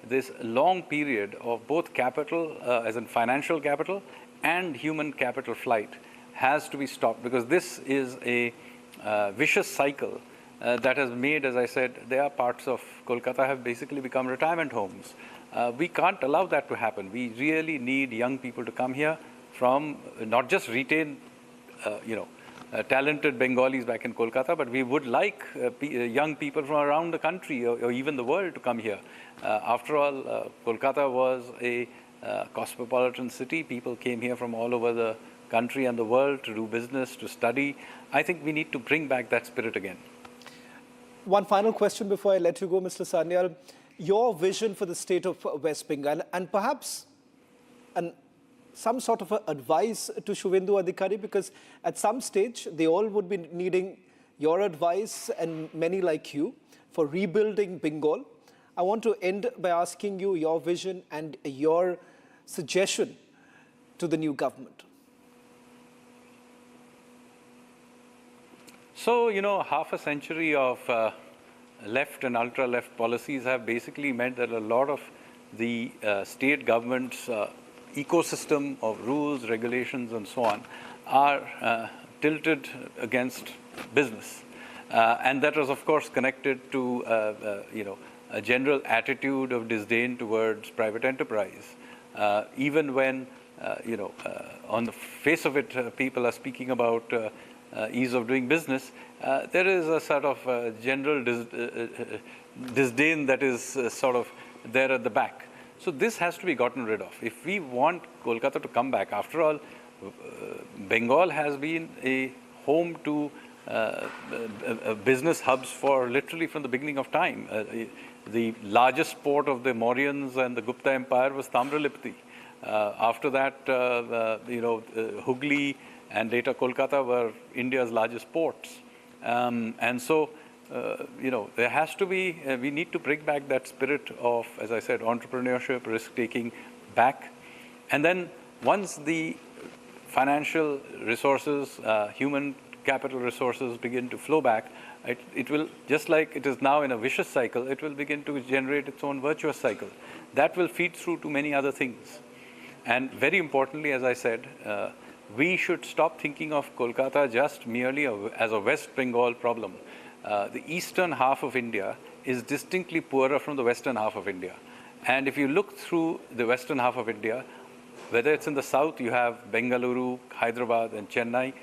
this long period of both capital, as in financial capital, and human capital flight has to be stopped, because this is a vicious cycle that has made, as I said, there are parts of Kolkata have basically become retirement homes. We can't allow that to happen. We really need young people to come here from, not just retain, talented Bengalis back in Kolkata, but we would like young people from around the country or even the world to come here. After all, Kolkata was a cosmopolitan city. People came here from all over the country and the world to do business, to study. I think we need to bring back that spirit again. One final question before I let you go, Mr. Sanyal. Your vision for the state of West Bengal and perhaps some sort of advice to Suvendu Adhikari, because at some stage they all would be needing your advice and many like you for rebuilding Bengal. I want to end by asking you your vision and your suggestion to the new government. So, half a century of left and ultra-left policies have basically meant that a lot of the state government's ecosystem of rules, regulations, and so on are tilted against business. And that was, of course, connected to, a general attitude of disdain towards private enterprise. Even when, on the face of it, people are speaking about ease of doing business, there is a sort of general disdain that is sort of there at the back. So this has to be gotten rid of. If we want Kolkata to come back, after all, Bengal has been a home to business hubs for literally from the beginning of time. The largest port of the Mauryans and the Gupta Empire was Tamralipti. After that, Hooghly and later Kolkata were India's largest ports. And so, there has to be, we need to bring back that spirit of, as I said, entrepreneurship, risk-taking back. And then once the financial resources, human capital resources begin to flow back, it will, just like it is now in a vicious cycle, it will begin to generate its own virtuous cycle. That will feed through to many other things. And very importantly, as I said, we should stop thinking of Kolkata just merely as a West Bengal problem. The eastern half of India is distinctly poorer from the western half of India. And if you look through the western half of India, whether it's in the south, you have Bengaluru, Hyderabad, and Chennai,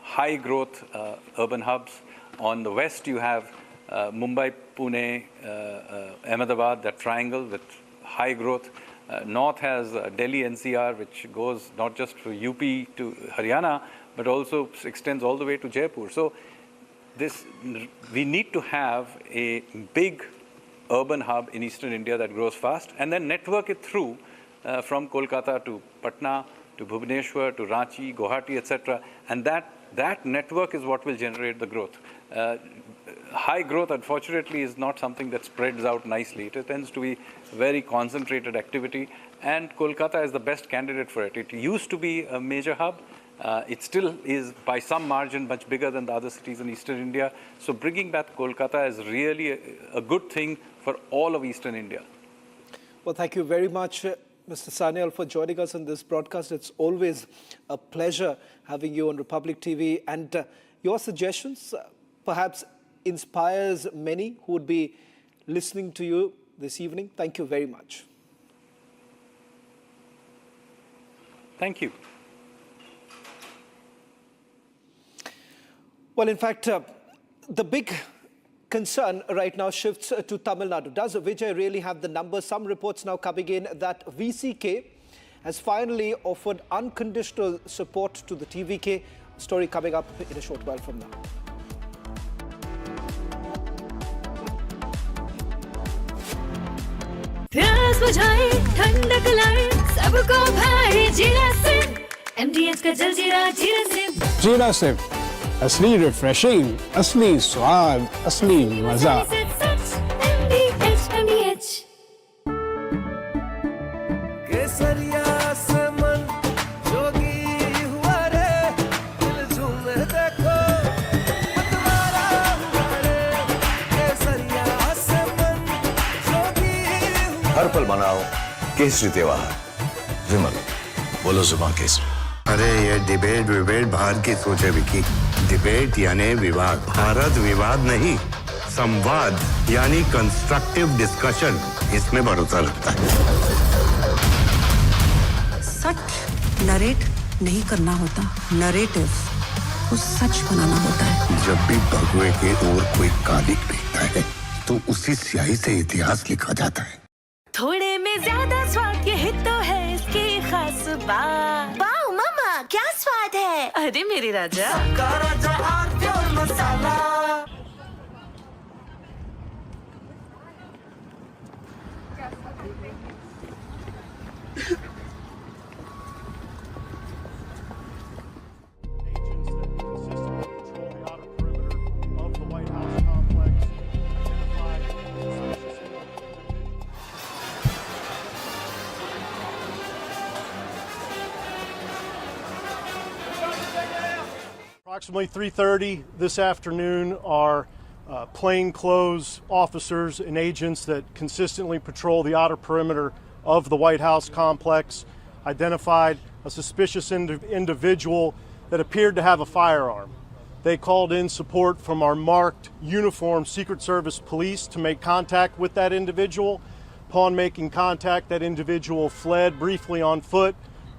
high growth urban hubs. On the west, you have Mumbai, Pune, Ahmedabad, that triangle with high growth. North has Delhi NCR, which goes not just from UP to Haryana, but also extends all the way to Jaipur. So we need to have a big urban hub in eastern India that grows fast, and then network it through from Kolkata to Patna, to Bhubaneswar, to Ranchi, Guwahati, etc. And that network is what will generate the growth. High growth, unfortunately, is not something that spreads out nicely. It tends to be very concentrated activity, and Kolkata is the best candidate for it. It used to be a major hub. It still is, by some margin, much bigger than the other cities in eastern India. So bringing back Kolkata is really a good thing for all of eastern India. Well, thank you very much, Mr. Sanyal, for joining us on this broadcast. It's always a pleasure having you on Republic TV, and your suggestions perhaps inspires many who would be listening to you this evening. Thank you very much. Thank you. Well, in fact, the big concern right now shifts to Tamil Nadu. Does Vijay really have the numbers? Some reports now coming in that VCK has finally offered unconditional support to the TVK. Story coming up in a short while from now. प्यास बुझाए ठंडक लाए सबको भाई जीरा सिर्फ MDH का जल जीरा जीरा सिर्फ जीरा सिर्फ असली रिफ्रेशिंग, असली स्वाद, असली मजा। MDH केसरिया से मन जोगी हुआ रे, दिल झूमे देखो मतवारा हुआ रे, केसरिया से मन जोगी हुआ। हर पल मनाओ केसरी त्योहार। विमल, बोलो जुबान केसरी। अरे ये डिबेट बाहर की सोचे विकी। डिबेट यानी विवाद, भारत विवाद नहीं, संवाद यानी कंस्ट्रक्टिव डिस्कशन, इसमें भरोसा रखता है। सच नरेट नहीं करना होता, नरेटिव को सच बनाना होता है। जब भी भगवे के ओर कोई कालिक दिखता है तो उसी स्याही से इतिहास लिखा जाता है। थोड़े में ज्यादा स्वाद, यही तो है इसकी खास बात। वाओ मामा, क्या स्वाद है? अरे मेरे राजा, सबका राजा और प्योर मसाला। Approximately 3:30 this afternoon, our plainclothes officers and agents that consistently patrol the outer perimeter of the White House complex identified a suspicious individual that appeared to have a firearm. They called in support from our marked uniformed Secret Service police to make contact with that individual. Upon making contact, that individual fled briefly on foot,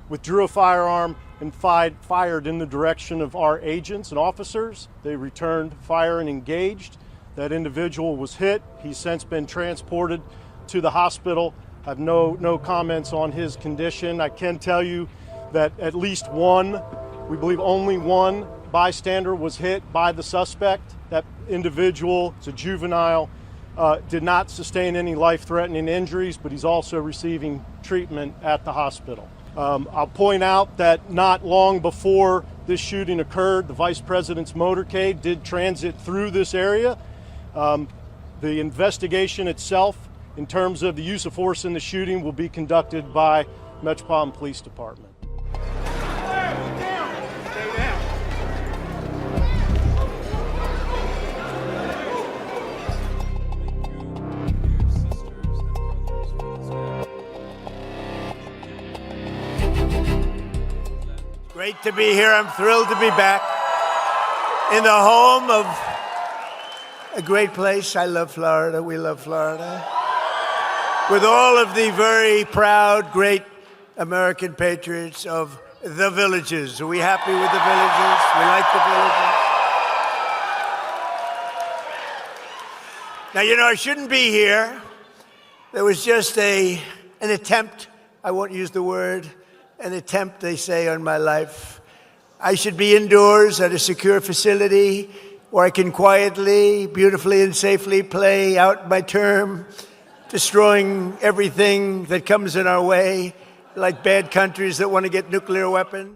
withdrew a firearm, and fired in the direction of our agents and officers. They returned fire and engaged. That individual was hit. He's since been transported to the hospital. I have no comments on his condition. I can tell you that at least one, we believe only one, bystander was hit by the suspect. That individual is a juvenile, did not sustain any life-threatening injuries, but he's also receiving treatment at the hospital. I'll point out that not long before this shooting occurred, the Vice President's motorcade did transit through this area. The investigation itself, in terms of the use of force in the shooting, will be conducted by Metropolitan Police Department. Great to be here. I'm thrilled to be back in the home of a great place. I love Florida. We love Florida. With all of the very proud, great American patriots of the villages. Are we happy with the villages? We like the villages. Now, you know, I shouldn't be here. There was just an attempt, I won't use the word, an attempt, they say, on my life. I should be indoors at a secure facility where I can quietly, beautifully, and safely play out my term, destroying everything that comes in our way, like bad countries that want to get nuclear weapons.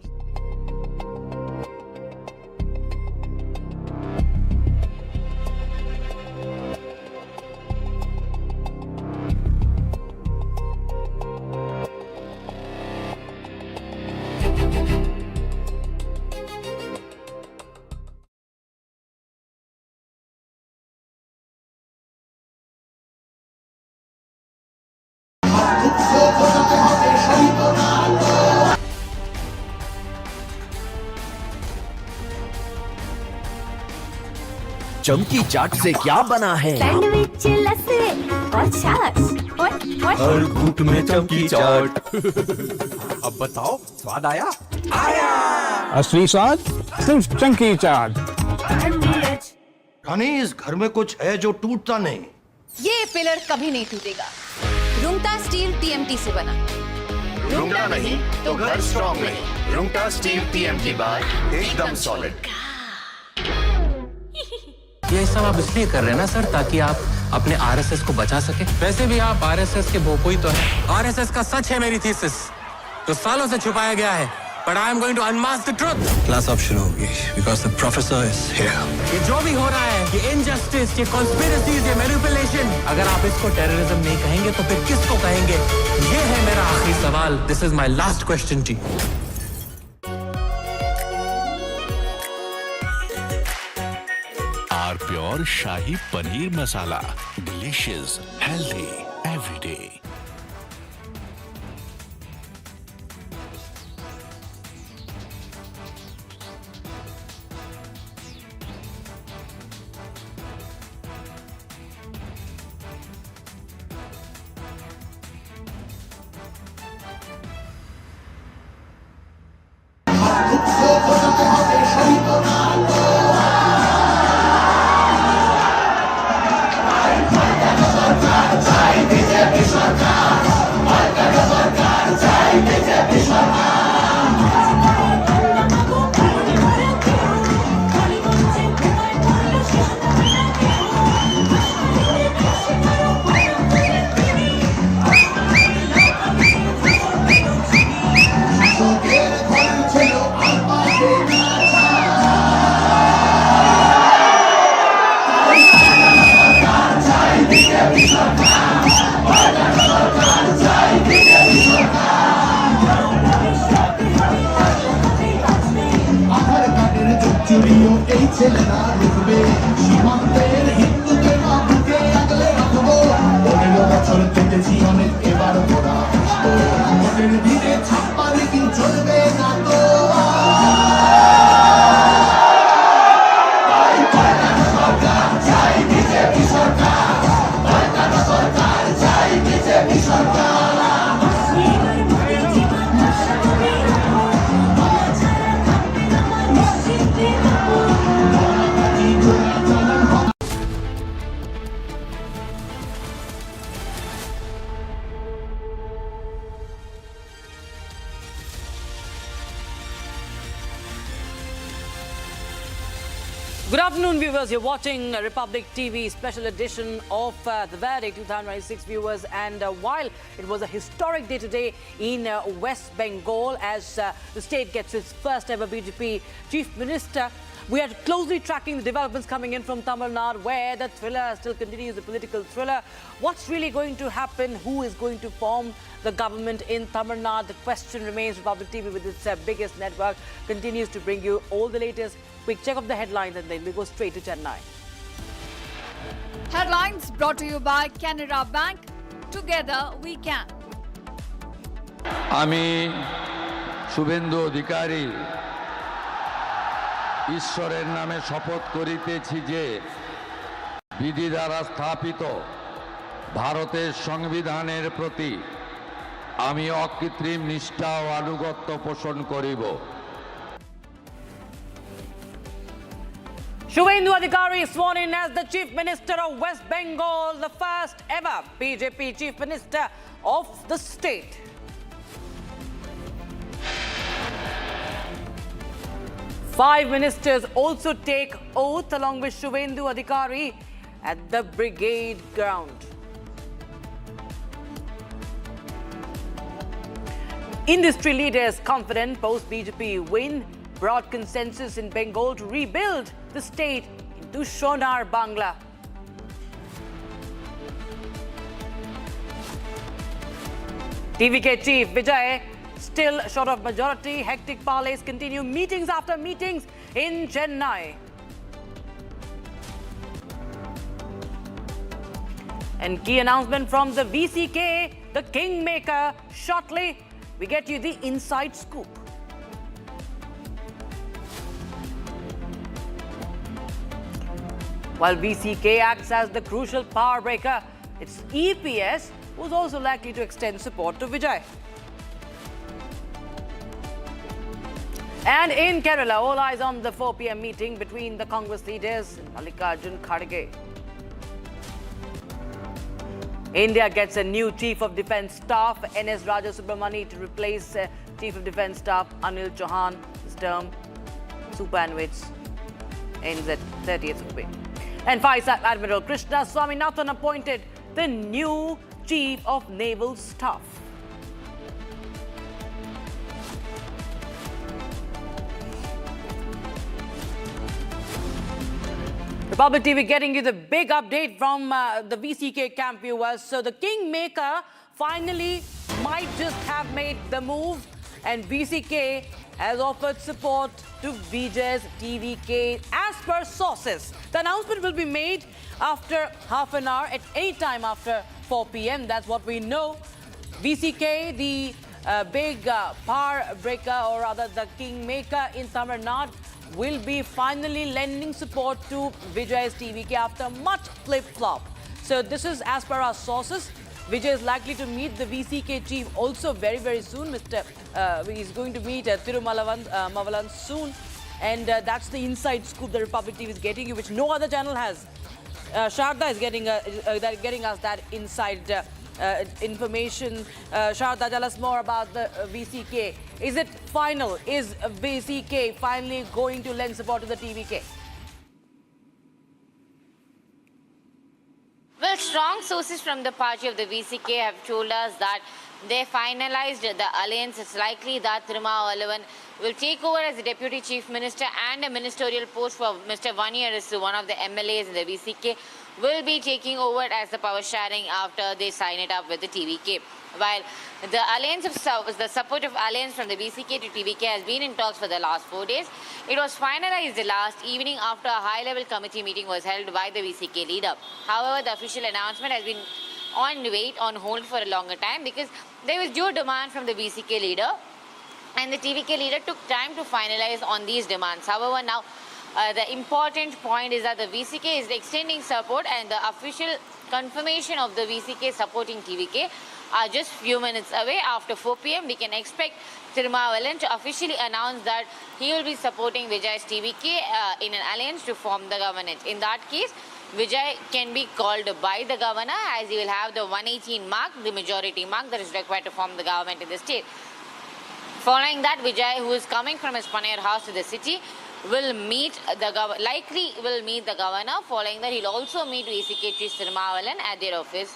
चमकी चाट से क्या बना है? Sandwich लस्सी और छाछ और हर घूंट में चमकी चाट। अब बताओ स्वाद आया? आया। असली स्वाद सिर्फ चमकी चाट। रानी, इस घर में कुछ है जो टूटता नहीं। ये पिलर कभी नहीं टूटेगा। रुंगटा स्टील TMT से बना। रुंगटा नहीं तो घर स्ट्रॉन्ग नहीं। रुंगटा स्टील TMT बार एकदम सॉलिड। ये सब आप इसलिए कर रहे हैं ना सर, ताकि आप अपने RSS को बचा सके। वैसे भी आप RSS के भोपोई तो हैं। RSS का सच है मेरी थीसिस, जो सालों से छुपाया गया है। But I am going to unmask the truth. Class of शुरू होगी, because the professor is here. ये जो भी हो रहा है, ये injustice, ये conspiracies, ये manipulation, अगर आप इसको terrorism नहीं कहेंगे, तो फिर किसको कहेंगे? ये है मेरा आखिरी सवाल. This is my last question to you. Our pure Shahi Paneer Masala. Delicious, healthy, every day. BJP Good afternoon, viewers. You're watching Republic TV special edition of the verdict 2026, viewers. And while it was a historic day today in West Bengal as the state gets its first ever BJP Chief Minister, we are closely tracking the developments coming in from Tamil Nadu, where the thriller still continues, the political thriller. What's really going to happen? Who is going to form the government in Tamil Nadu? The question remains. Republic TV, with its biggest network, continues to bring you all the latest. Quick check of the headlines and then we go straight to Chennai. Headlines brought to you by Canara Bank. Together we can. Ami Suvendu Adhikari ঈশ্বরের নামে শপথ করিতেছি যে বিধি দ্বারা স্থাপিত ভারতের সংবিধানের প্রতি আমি অকৃত্রিম নিষ্ঠা ও আনুগত্য পোষণ করিব। Suvendu Adhikari is sworn in as the Chief Minister of West Bengal, the first ever BJP Chief Minister of the state. Five ministers also take oath along with Suvendu Adhikari at the Brigade ground. Industry leaders confident post-BJP win brought consensus in Bengal to rebuild the state into Sonar Bangla. TVK Chief Vijay still short of majority. Hectic parleys continue. Meetings after meetings in Chennai. And key announcement from the VCK, the Kingmaker. Shortly, we get you the inside scoop. While VCK acts as the crucial power breaker, its EPS was also likely to extend support to Vijay. And in Kerala, all eyes on the 4 p.m. meeting between the Congress leaders and Mallikarjun Kharge. India gets a new Chief of Defence Staff, N.S. Rajasubramani, to replace Chief of Defence Staff Anil Chauhan. His term, superannuates, ends at 30th of May. And Vice Admiral Krishna Swaminathan appointed the new Chief of Naval Staff. Republic TV getting you the big update from the VCK camp, viewers. So the Kingmaker finally might just have made the move, and VCK has offered support to Vijay's TVK as per sources. The announcement will be made after half an hour at any time after 4 p.m. That's what we know. VCK, the big power breaker, or rather the Kingmaker in Tamil Nadu, will be finally lending support to Vijay's TVK after much flip-flop. So this is as per our sources. Vijay is likely to meet the VCK chief also very, very soon. He's going to meet Mavalan soon. And that's the inside scoop that Republic TV is getting you, which no other channel has. Sharda is getting us that inside information. Sharda, tell us more about the VCK. Is it final? Is VCK finally going to lend support to the TVK? Well, strong sources from the party of the VCK have told us that they finalized the alliance. It's likely that Thirumavalavan will take over as the Deputy Chief Minister and a ministerial post for Mr. Vaniyarasu, one of the MLAs in the VCK, will be taking over as the power sharing after they sign it up with the TVK. While the alliance of the support of alliance from the VCK to TVK has been in talks for the last 4 days, it was finalized last evening after a high-level committee meeting was held by the VCK leader. However, the official announcement has been on hold for a longer time because there was due demand from the VCK leader, and the TVK leader took time to finalize on these demands. However, now the important point is that the VCK is extending support, and the official confirmation of the VCK supporting TVK are just few minutes away. After 4 p.m. we can expect Thirumavalavan to officially announce that he will be supporting Vijay's TVK in an alliance to form the government. In that case, Vijay can be called by the governor, as he will have the 118 mark, the majority mark that is required to form the government in the state. Following that, Vijay, who is coming from his Paneer house to the city, will meet the likely will meet the governor. Following that, he'll also meet VCK Chief Thirumavalavan at their office.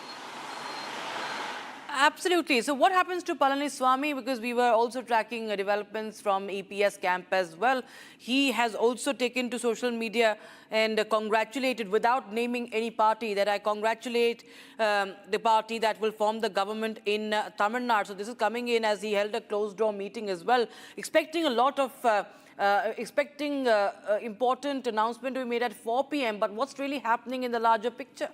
Absolutely. So what happens to Palaniswamy? Because we were also tracking developments from EPS camp as well. He has also taken to social media and congratulated, without naming any party, that I congratulate the party that will form the government in Tamil Nadu. So this is coming in as he held a closed-door meeting as well, expecting a lot of important announcement to be made at 4 p.m. But what's really happening in the larger picture?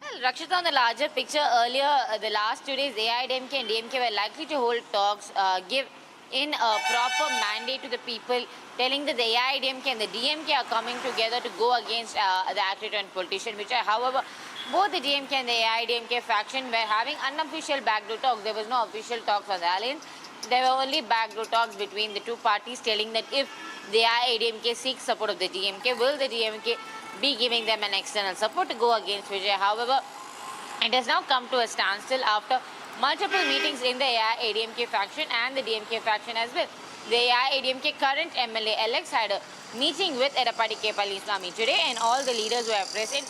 Well, Rakshita, on the larger picture, earlier, the last 2 days, AIADMK and DMK were likely to hold talks, give in a proper mandate to the people, telling that the AIADMK and the DMK are coming together to go against the actor and politician, which however, both the DMK and the AIADMK faction were having unofficial backdoor talks. There was no official talks on the alliance. There were only backdoor talks between the two parties, telling that if the AIADMK seeks support of the DMK, will the DMK be giving them an external support to go against Vijay. However, it has now come to a standstill after multiple meetings in the AIADMK faction and the DMK faction as well. The AIADMK current MLA-elects had a meeting with Edappadi K. Palaniswamy today, and all the leaders who are present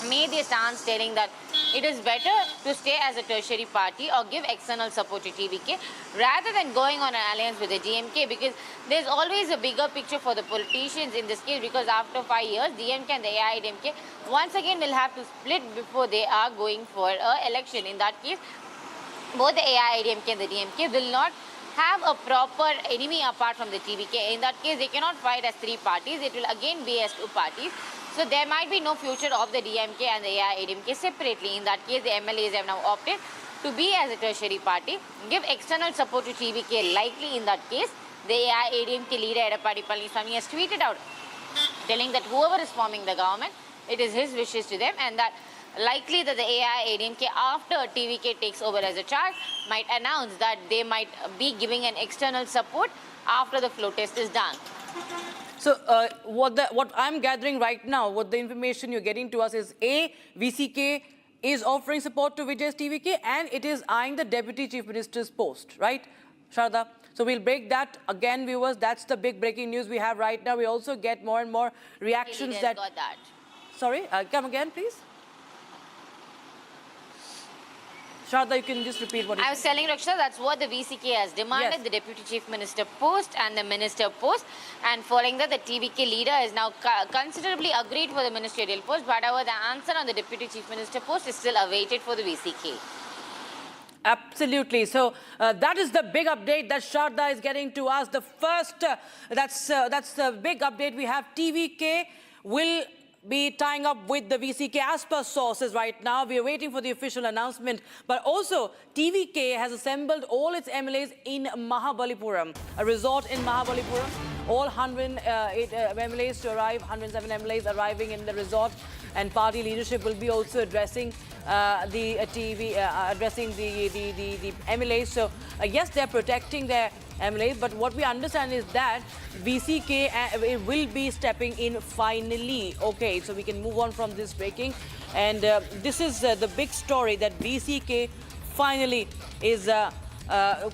made their stance, telling that it is better to stay as a tertiary party or give external support to TVK rather than going on an alliance with the DMK, because there's always a bigger picture for the politicians in this case, because after 5 years, DMK and the AIADMK once again will have to split before they are going for an election. In that case, both the AIADMK and the DMK will not have a proper enemy apart from the TVK. In that case, they cannot fight as 3 parties. It will again be as 2 parties. So there might be no future of the DMK and the AIADMK separately. In that case, the MLAs have now opted to be as a tertiary party, give external support to TVK. Likely in that case, the AIADMK leader Edappadi Palaniswamy has tweeted out, telling that whoever is forming the government, it is his wishes to them, and that likely that the AIADMK, after TVK takes over as a charge, might announce that they might be giving an external support after the flow test is done. So what I'm gathering right now, what the information you're getting to us is, A, VCK is offering support to Vijay's TVK, and it is eyeing the Deputy Chief Minister's post, right, Sharda? So we'll break that again, viewers. That's the big breaking news we have right now. We also get more and more reactions that... got that. Sorry, come again, please. Sharda, you can just repeat what I was telling Rakshita, that's what the VCK has demanded, yes. The Deputy Chief Minister post and the Minister post. And following that, the TVK leader is now considerably agreed for the ministerial post. But however, the answer on the Deputy Chief Minister post is still awaited for the VCK. Absolutely. So that is the big update that Sharda is getting to us. The first, that's the big update we have. TVK will be tying up with the VCK as per sources right now. We are waiting for the official announcement. But also, TVK has assembled all its MLAs in Mahabalipuram, a resort in Mahabalipuram. All 108 MLAs to arrive, 107 MLAs arriving in the resort. And party leadership will be also addressing the MLAs. So yes, they're protecting their MLAs, but what we understand is that VCK will be stepping in finally. Okay, so we can move on from this breaking. And this is the big story that VCK finally is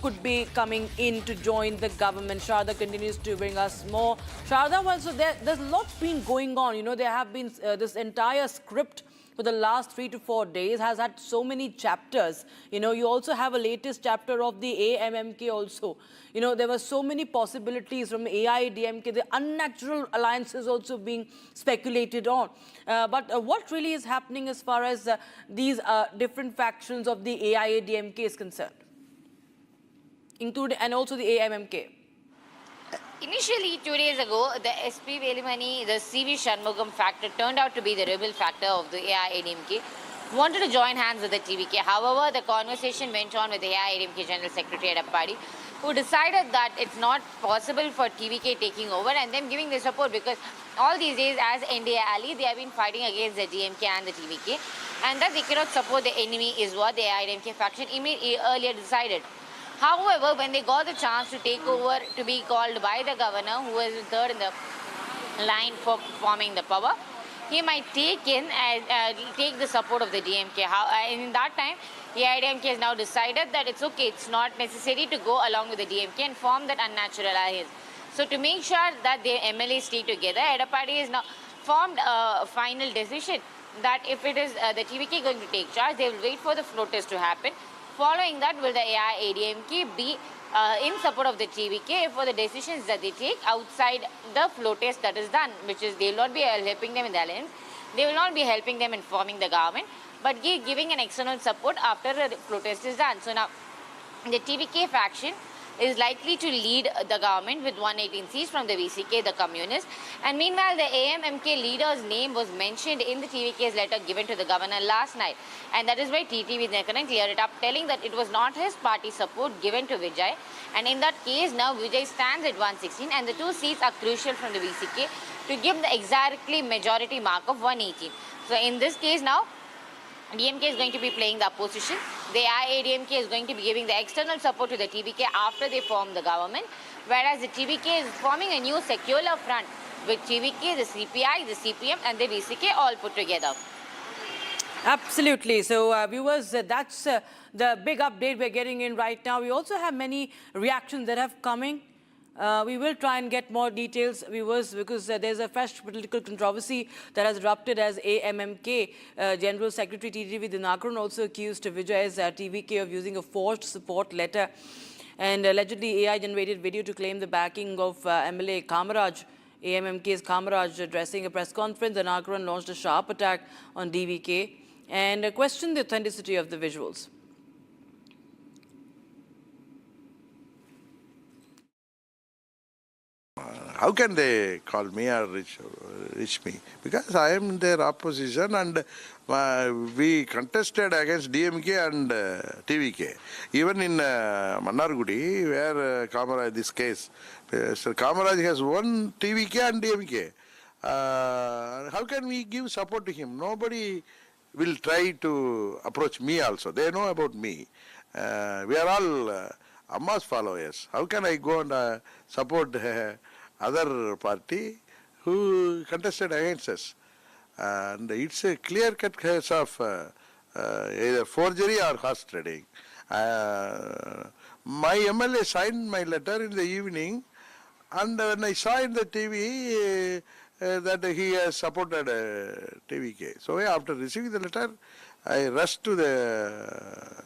could be coming in to join the government. Sharda continues to bring us more. Sharda, well, so there's a lot been going on. You know, there have been this entire script for the last 3 to 4 days has had so many chapters. You also have a latest chapter of the AMMK also. There were so many possibilities from AIADMK, the unnatural alliances also being speculated on. But what really is happening as far as these different factions of the AIADMK is concerned, including and also the AMMK? Initially, 2 days ago, the SP Velimani, the CV Shanmugam factor turned out to be the rebel factor of the AIADMK, wanted to join hands with the TVK. However, the conversation went on with the AIADMK General Secretary Edappadi, who decided that it's not possible for TVK taking over and them giving their support, because all these days as NDA ally, they have been fighting against the DMK and the TVK, and that they cannot support the enemy is what the AIADMK faction earlier decided. However, when they got the chance to take over, to be called by the governor, who was third in the line for forming the power, he might take the support of the DMK. And in that time, the AIADMK has now decided that it's okay, it's not necessary to go along with the DMK and form that unnatural alliance. So to make sure that the MLAs stay together, Edappadi has now formed a final decision that if it is the TVK going to take charge, they will wait for the floaters to happen. Following that, will the AIADMK be in support of the TVK for the decisions that they take outside the flow test that is done, which is they will not be helping them in the alliance, they will not be helping them in forming the government, but giving an external support after the flow test is done. So now, the TVK faction is likely to lead the government with 118 seats from the VCK, the communists. And meanwhile, the AMMK leader's name was mentioned in the TVK's letter given to the governor last night. And that is why TTV Dhinakaran cleared it up, telling that it was not his party support given to Vijay. And in that case, now Vijay stands at 116 and the 2 seats are crucial from the VCK to give the exactly majority mark of 118. So in this case now, DMK is going to be playing the opposition. The AIADMK is going to be giving the external support to the TVK after they form the government, whereas the TVK is forming a new secular front with TVK, the CPI, the CPM and the VCK all put together. Absolutely. So, viewers, that's the big update we're getting in right now. We also have many reactions that have coming. We will try and get more details, viewers, because there's a fresh political controversy that has erupted as AMMK General Secretary TTV Dhinakaran also accused Vijay's TVK of using a forged support letter, and allegedly AI generated video to claim the backing of MLA Kamaraj. AMMK's Kamaraj addressing a press conference. Dinakaran launched a sharp attack on DVK and questioned the authenticity of the visuals. How can they call me or reach me? Because I am in their opposition and we contested against DMK and TVK. Even in Mannargudi, where Kamaraj, this case, Mr. Kamaraj has won TVK and DMK. How can we give support to him? Nobody will try to approach me also. They know about me. We are all Amma's followers. How can I go and support other party who contested against us? And it's a clear-cut case of either forgery or horse trading. My MLA signed my letter in the evening, and when I saw in the TV that he has supported TVK. So after receiving the letter, I rushed to the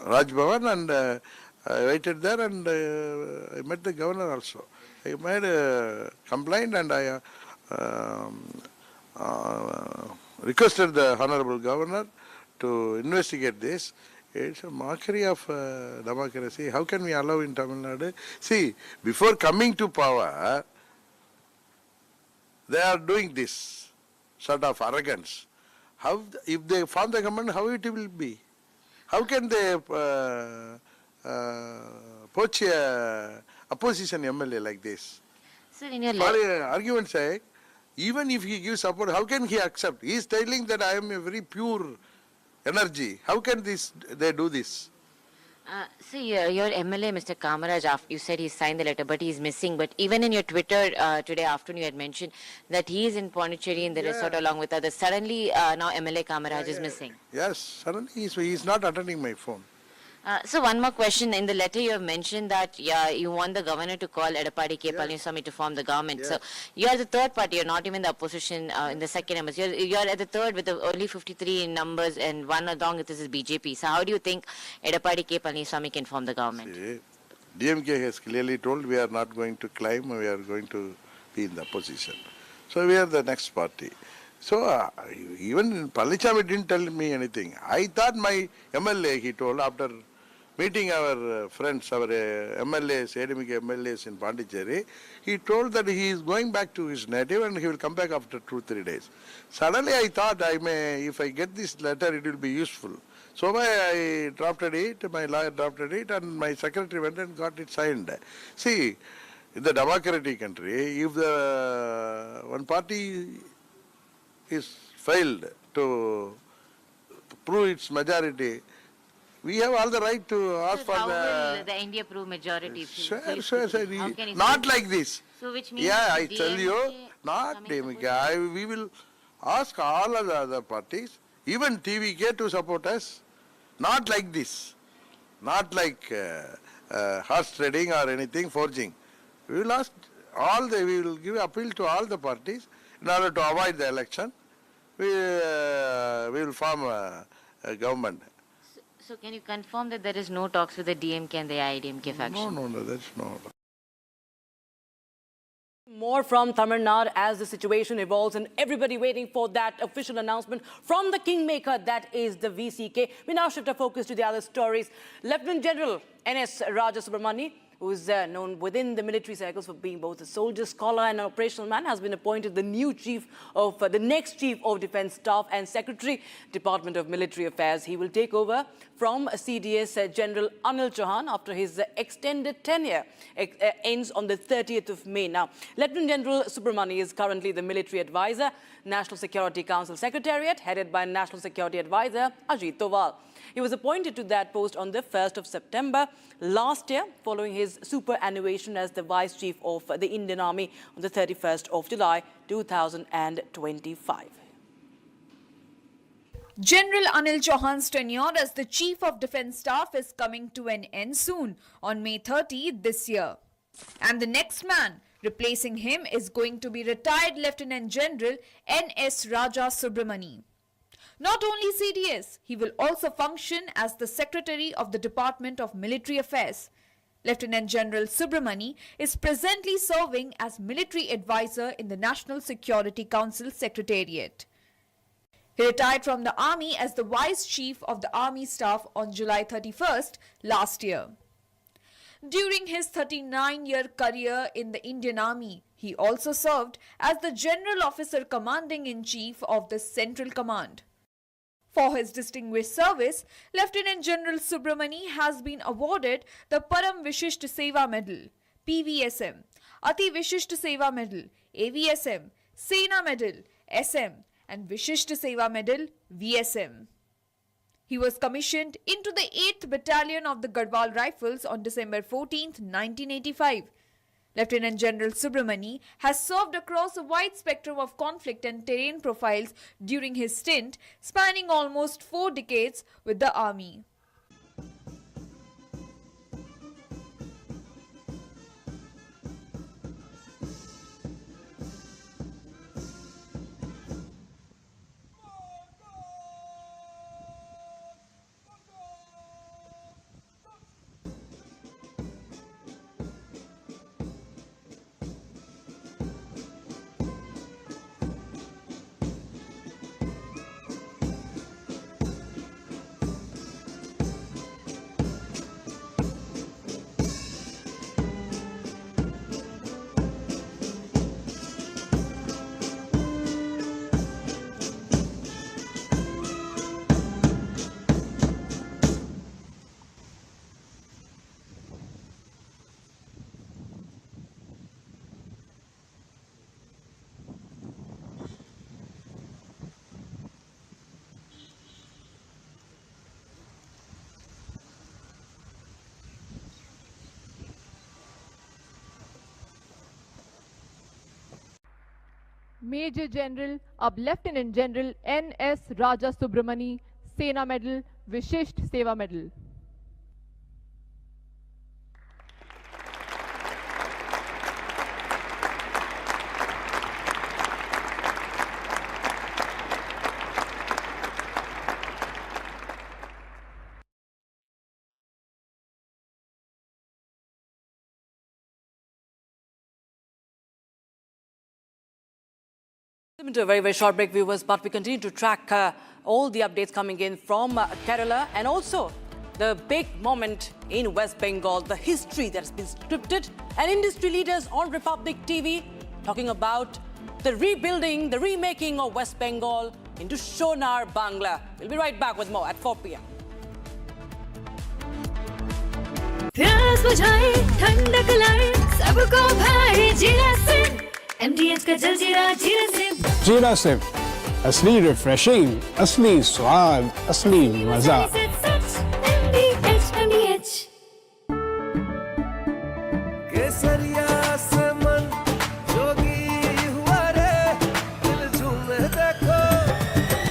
Raj Bhavan and I waited there, and I met the governor also. I made a complaint and I requested the Honorable Governor to investigate this. It's a mockery of democracy. How can we allow in Tamil Nadu? See, before coming to power, they are doing this sort of arrogance. How, if they form the government, how it will be? How can they poach a opposition MLA like this? Sir, in your for argument's sake, even if he gives support, how can he accept? He is telling that I am a very pure energy. How can they do this? See, your MLA, Mr. Kamaraj, you said he signed the letter, but he's missing. But even in your Twitter today afternoon, you had mentioned that he is in Pondicherry in the resort along with others. Suddenly, now MLA Kamaraj is missing. Yes, suddenly he is not attending my phone. So one more question. In the letter you have mentioned that you want the governor to call Edappadi K. Palaniswamy to form the government. So you are the third party. You're not even the opposition in the second numbers. You're at the third with the only 53 in numbers and one along with this is BJP. So how do you think Edappadi K. Palaniswamy can form the government? See, DMK has clearly told we are not going to climb. We are going to be in the opposition. So we are the next party. So even Palaniswamy didn't tell me anything. I thought my MLA, he told after meeting our friends, our MLAs, AIADMK MLAs in Pondicherry, he told that he is going back to his native and he will come back after 2-3 days. Suddenly I thought if I get this letter, it will be useful. So I drafted it, my lawyer drafted it, and my secretary went and got it signed. See, in the democratic country, if the one party is failed to prove its majority, we have all the right to ask for how will the India prove majority? Sure. Not like this. So which means I tell you, not DMK. We will ask all of the other parties, even TVK, to support us. Not like this. Not like horse trading or anything, forging. We will ask we will give appeal to all the parties in order to avoid the election. We will form a government. So can you confirm that there is no talks with the DMK and the AIADMK faction? No, that's not. More from Tamil Nadu as the situation evolves and everybody waiting for that official announcement from the kingmaker that is the VCK. We now shift our focus to the other stories. Lieutenant General N.S. Raja Subramani, who is known within the military circles for being both a soldier, scholar and an operational man, has been appointed the new the next Chief of Defence Staff and Secretary, Department of Military Affairs. He will take over from CDS General Anil Chauhan after his extended tenure ends on the 30th of May. Now, Lieutenant General Subramani is currently the military advisor, National Security Council Secretariat, headed by National Security Advisor Ajit Doval. He was appointed to that post on the 1st of September last year, following his superannuation as the Vice Chief of the Indian Army on the 31st of July 2025. General Anil Chauhan's tenure as the Chief of Defence Staff is coming to an end soon, on May 30 this year. And the next man replacing him is going to be retired Lieutenant General N.S. Raja Subramani. Not only CDS, he will also function as the Secretary of the Department of Military Affairs. Lieutenant General Subramani is presently serving as military advisor in the National Security Council Secretariat. He retired from the Army as the Vice Chief of the Army Staff on July 31st last year. During his 39-year career in the Indian Army, he also served as the General Officer Commanding-in-Chief of the Central Command. For his distinguished service, Lieutenant General Subramani has been awarded the Param Vishisht Seva Medal, PVSM, Ati Vishisht Seva Medal, AVSM, Sena Medal, SM, and Vishisht Seva Medal, VSM. He was commissioned into the 8th Battalion of the Garhwal Rifles on December 14, 1985. Lieutenant General Subramani has served across a wide spectrum of conflict and terrain profiles during his stint, spanning almost 4 decades with the Army. Major General अब Lieutenant General N.S. Raja Subramani, Sena Medal, Vishisht Seva Medal. To a very, very short break, viewers, but we continue to track all the updates coming in from Kerala and also the big moment in West Bengal, the history that has been scripted, and industry leaders on Republic TV talking about the rebuilding, the remaking of West Bengal into Sonar Bangla. We'll be right back with more at 4 p.m. प्यास बुझाए ठंडक लाए सबको भाई जीरा से MDH का जलजीरा जीरा से जीरा सिप असली रिफ्रेशिंग असली स्वाद असली मजा MDH केसरिया से मन जोगी हुआ रे दिल झूमे देखो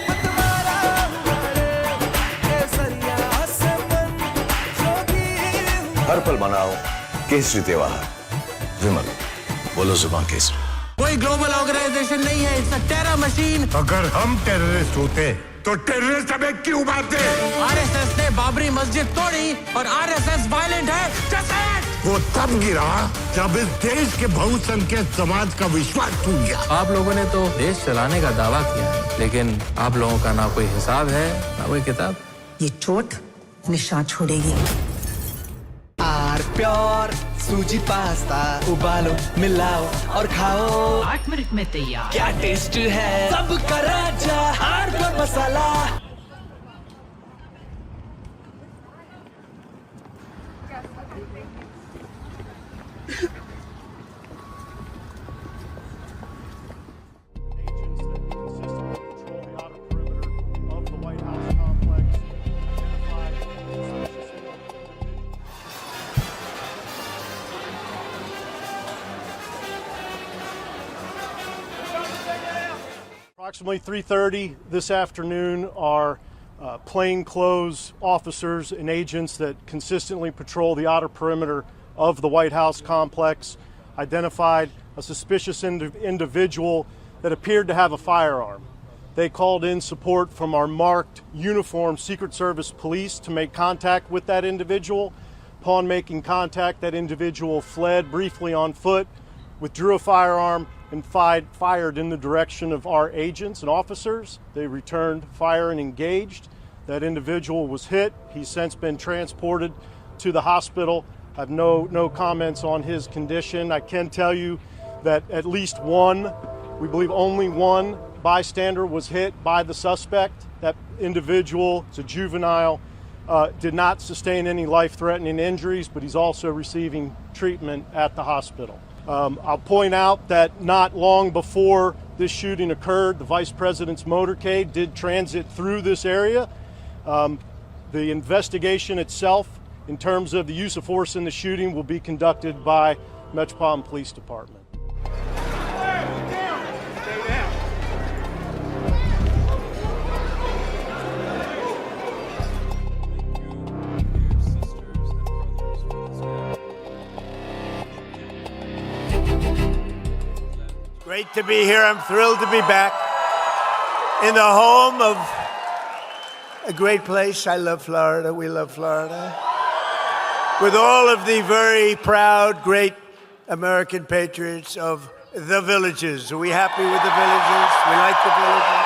मतवारा हुआ रे केसरिया से मन जोगी हर पल मनाओ केसरी त्योहार विमल बोलो जुबान केसरी कोई ग्लोबल ऑर्गेनाइजेशन नहीं है, इट्स अ टेरर मशीन। अगर हम टेररिस्ट होते तो टेररिस्ट हमें क्यों मारते? आरएसएस ने बाबरी मस्जिद तोड़ी और आरएसएस वायलेंट है। वो तब गिरा जब इस देश के बहुसंख्यक समाज का विश्वास टूट गया। आप लोगों ने तो देश चलाने का दावा किया है, लेकिन आप लोगों का ना कोई हिसाब है ना कोई किताब। ये चोट निशान छोड़ेगी। आर प्योर सूजी पास्ता उबालो मिलाओ और खाओ 8 मिनट में तैयार। क्या टेस्ट है सबका राजा आर प्योर मसाला। Approximately 3:30 this afternoon, our plainclothes officers and agents that consistently patrol the outer perimeter of the White House complex identified a suspicious individual that appeared to have a firearm. They called in support from our marked uniformed Secret Service police to make contact with that individual. Upon making contact, that individual fled briefly on foot, withdrew a firearm, and fired in the direction of our agents and officers. They returned fire and engaged. That individual was hit. He's since been transported to the hospital. I have no comments on his condition. I can tell you that at least one, we believe only one bystander was hit by the suspect. That individual, it's a juvenile, did not sustain any life-threatening injuries, but he's also receiving treatment at the hospital. I'll point out that not long before this shooting occurred, the Vice President's motorcade did transit through this area. The investigation itself, in terms of the use of force in the shooting, will be conducted by Metropolitan Police Department. Great to be here. I'm thrilled to be back in the home of a great place. I love Florida. We love Florida. With all of the very proud, great American patriots of the villages. Are we happy with the villages? We like the villages.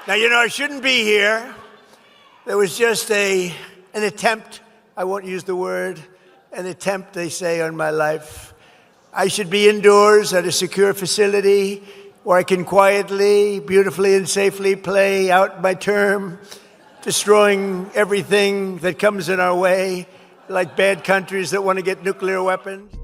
Now, you know, I shouldn't be here. There was just an attempt. I won't use the word. An attempt, they say, on my life. I should be indoors at a secure facility where I can quietly, beautifully, and safely play out my term, destroying everything that comes in our way, like bad countries that want to get nuclear weapons.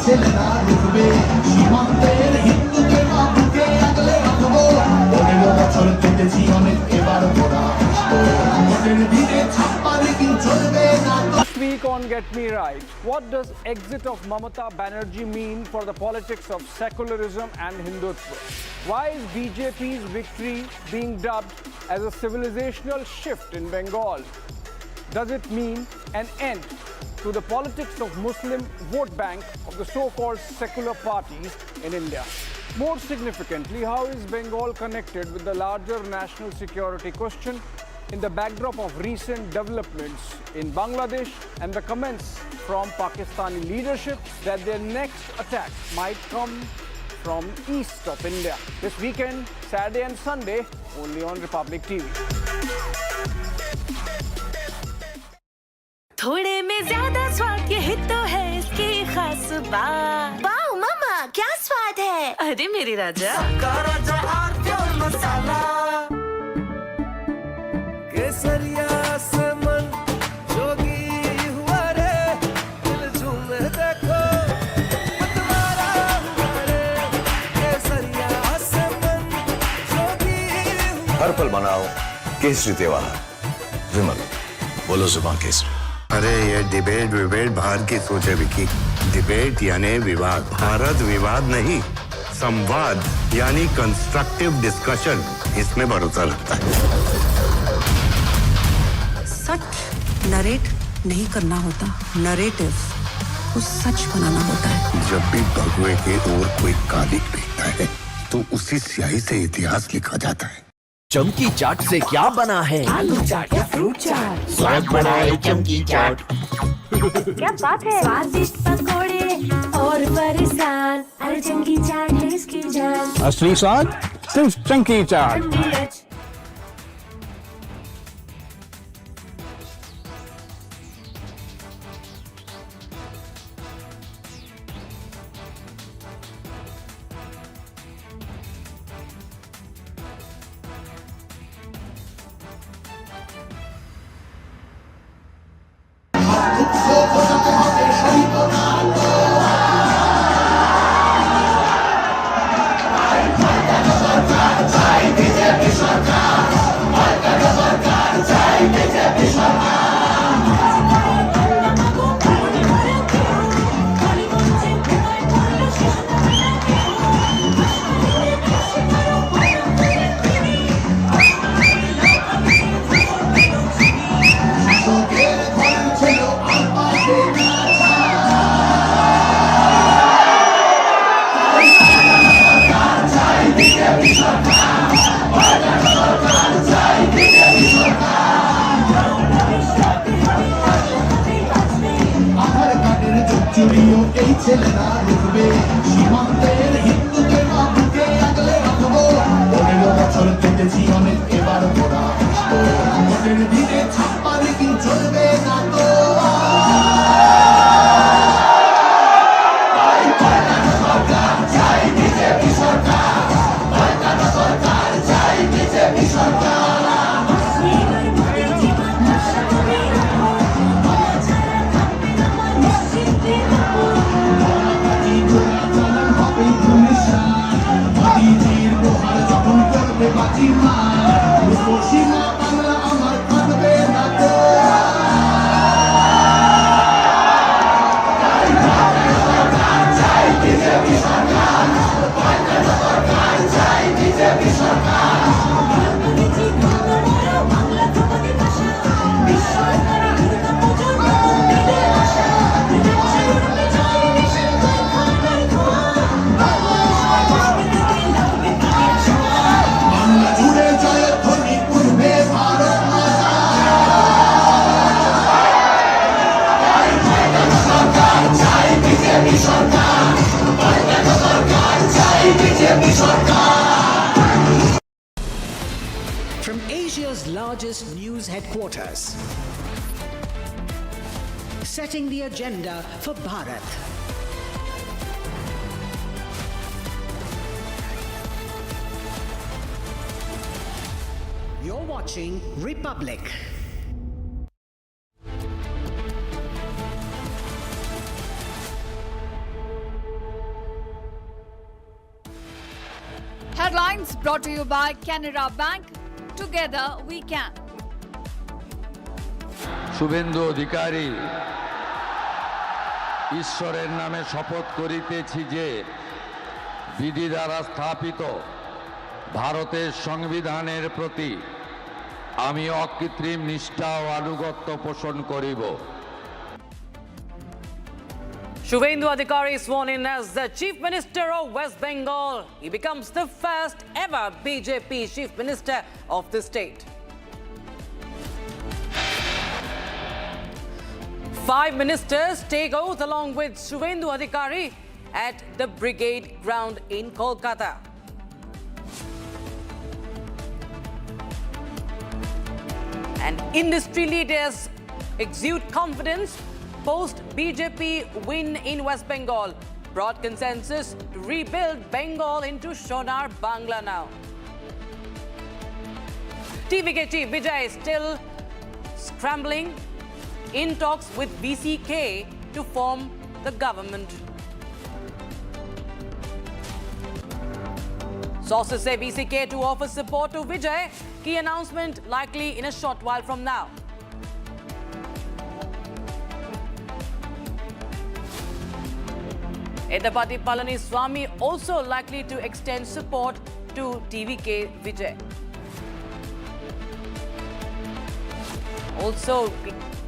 This week on Get Me Right, what does exit of Mamata Banerjee mean for the politics of secularism and Hindutva? Why is BJP's victory being dubbed as a civilizational shift in Bengal? Does it mean an end to the politics of Muslim vote bank of the so-called secular parties in India? More significantly, how is Bengal connected with the larger national security question in the backdrop of recent developments in Bangladesh and the comments from Pakistani leadership that their next attack might come from east of India? This weekend, Saturday and Sunday, only on Republic TV. थोड़े में ज्यादा स्वाद ये ही तो है इसकी खास बात। वाओ मामा क्या स्वाद है? अरे मेरे राजा राजा और मसाला केसरिया से मन जोगी हुआ रे दिल झूम देखो मतवारा हुआ रे केसरिया से मन जोगी हर पल मनाओ केसरी त्योहार। विमल बोलो जुबान केसरी। अरे ये डिबेट बाहर की सोच है विकी। डिबेट यानी विवाद, भारत विवाद नहीं, संवाद यानी कंस्ट्रक्टिव डिस्कशन, इसमें भरोसा रखता है। सच नरेट नहीं करना होता, नरेटिव को सच बनाना होता है। जब भी भगवे के ओर कोई कालिक फेंकता है तो उसी स्याही से इतिहास लिखा जाता है। चमकी चाट से क्या बना है? आलू चाट या फ्रूट चाट, स्वाद बनाए चमकी चाट। क्या बात है? स्वादिष्ट पकोड़े और फरसान, अरे चमकी चाट है इसकी जान। असली स्वाद सिर्फ chunky chaat. From Asia's largest news headquarters, setting the agenda for Bharat. You're watching Republic. Headlines brought to you by Canara Bank. Together we can. Suvendu Adhikari ঈশ্বরের নামে শপথ করিতেছি যে বিধি দ্বারা স্থাপিত ভারতের সংবিধানের প্রতি আমি অকৃত্রিম নিষ্ঠা ও আনুগত্য পোষণ করিব। Suvendu Adhikari sworn in as the Chief Minister of West Bengal. He becomes the first ever BJP Chief Minister of the state. 5 ministers take oath along with Suvendu Adhikari at the Brigade ground in Kolkata. And industry leaders exude confidence post BJP win in West Bengal. Broad consensus to rebuild Bengal into Sonar Bangla now. TVK Chief Vijay is still scrambling in talks with VCK to form the government. Sources say VCK to offer support to Vijay. Key announcement likely in a short while from now. Edapati Palaniswamy also likely to extend support to TVK Vijay. Also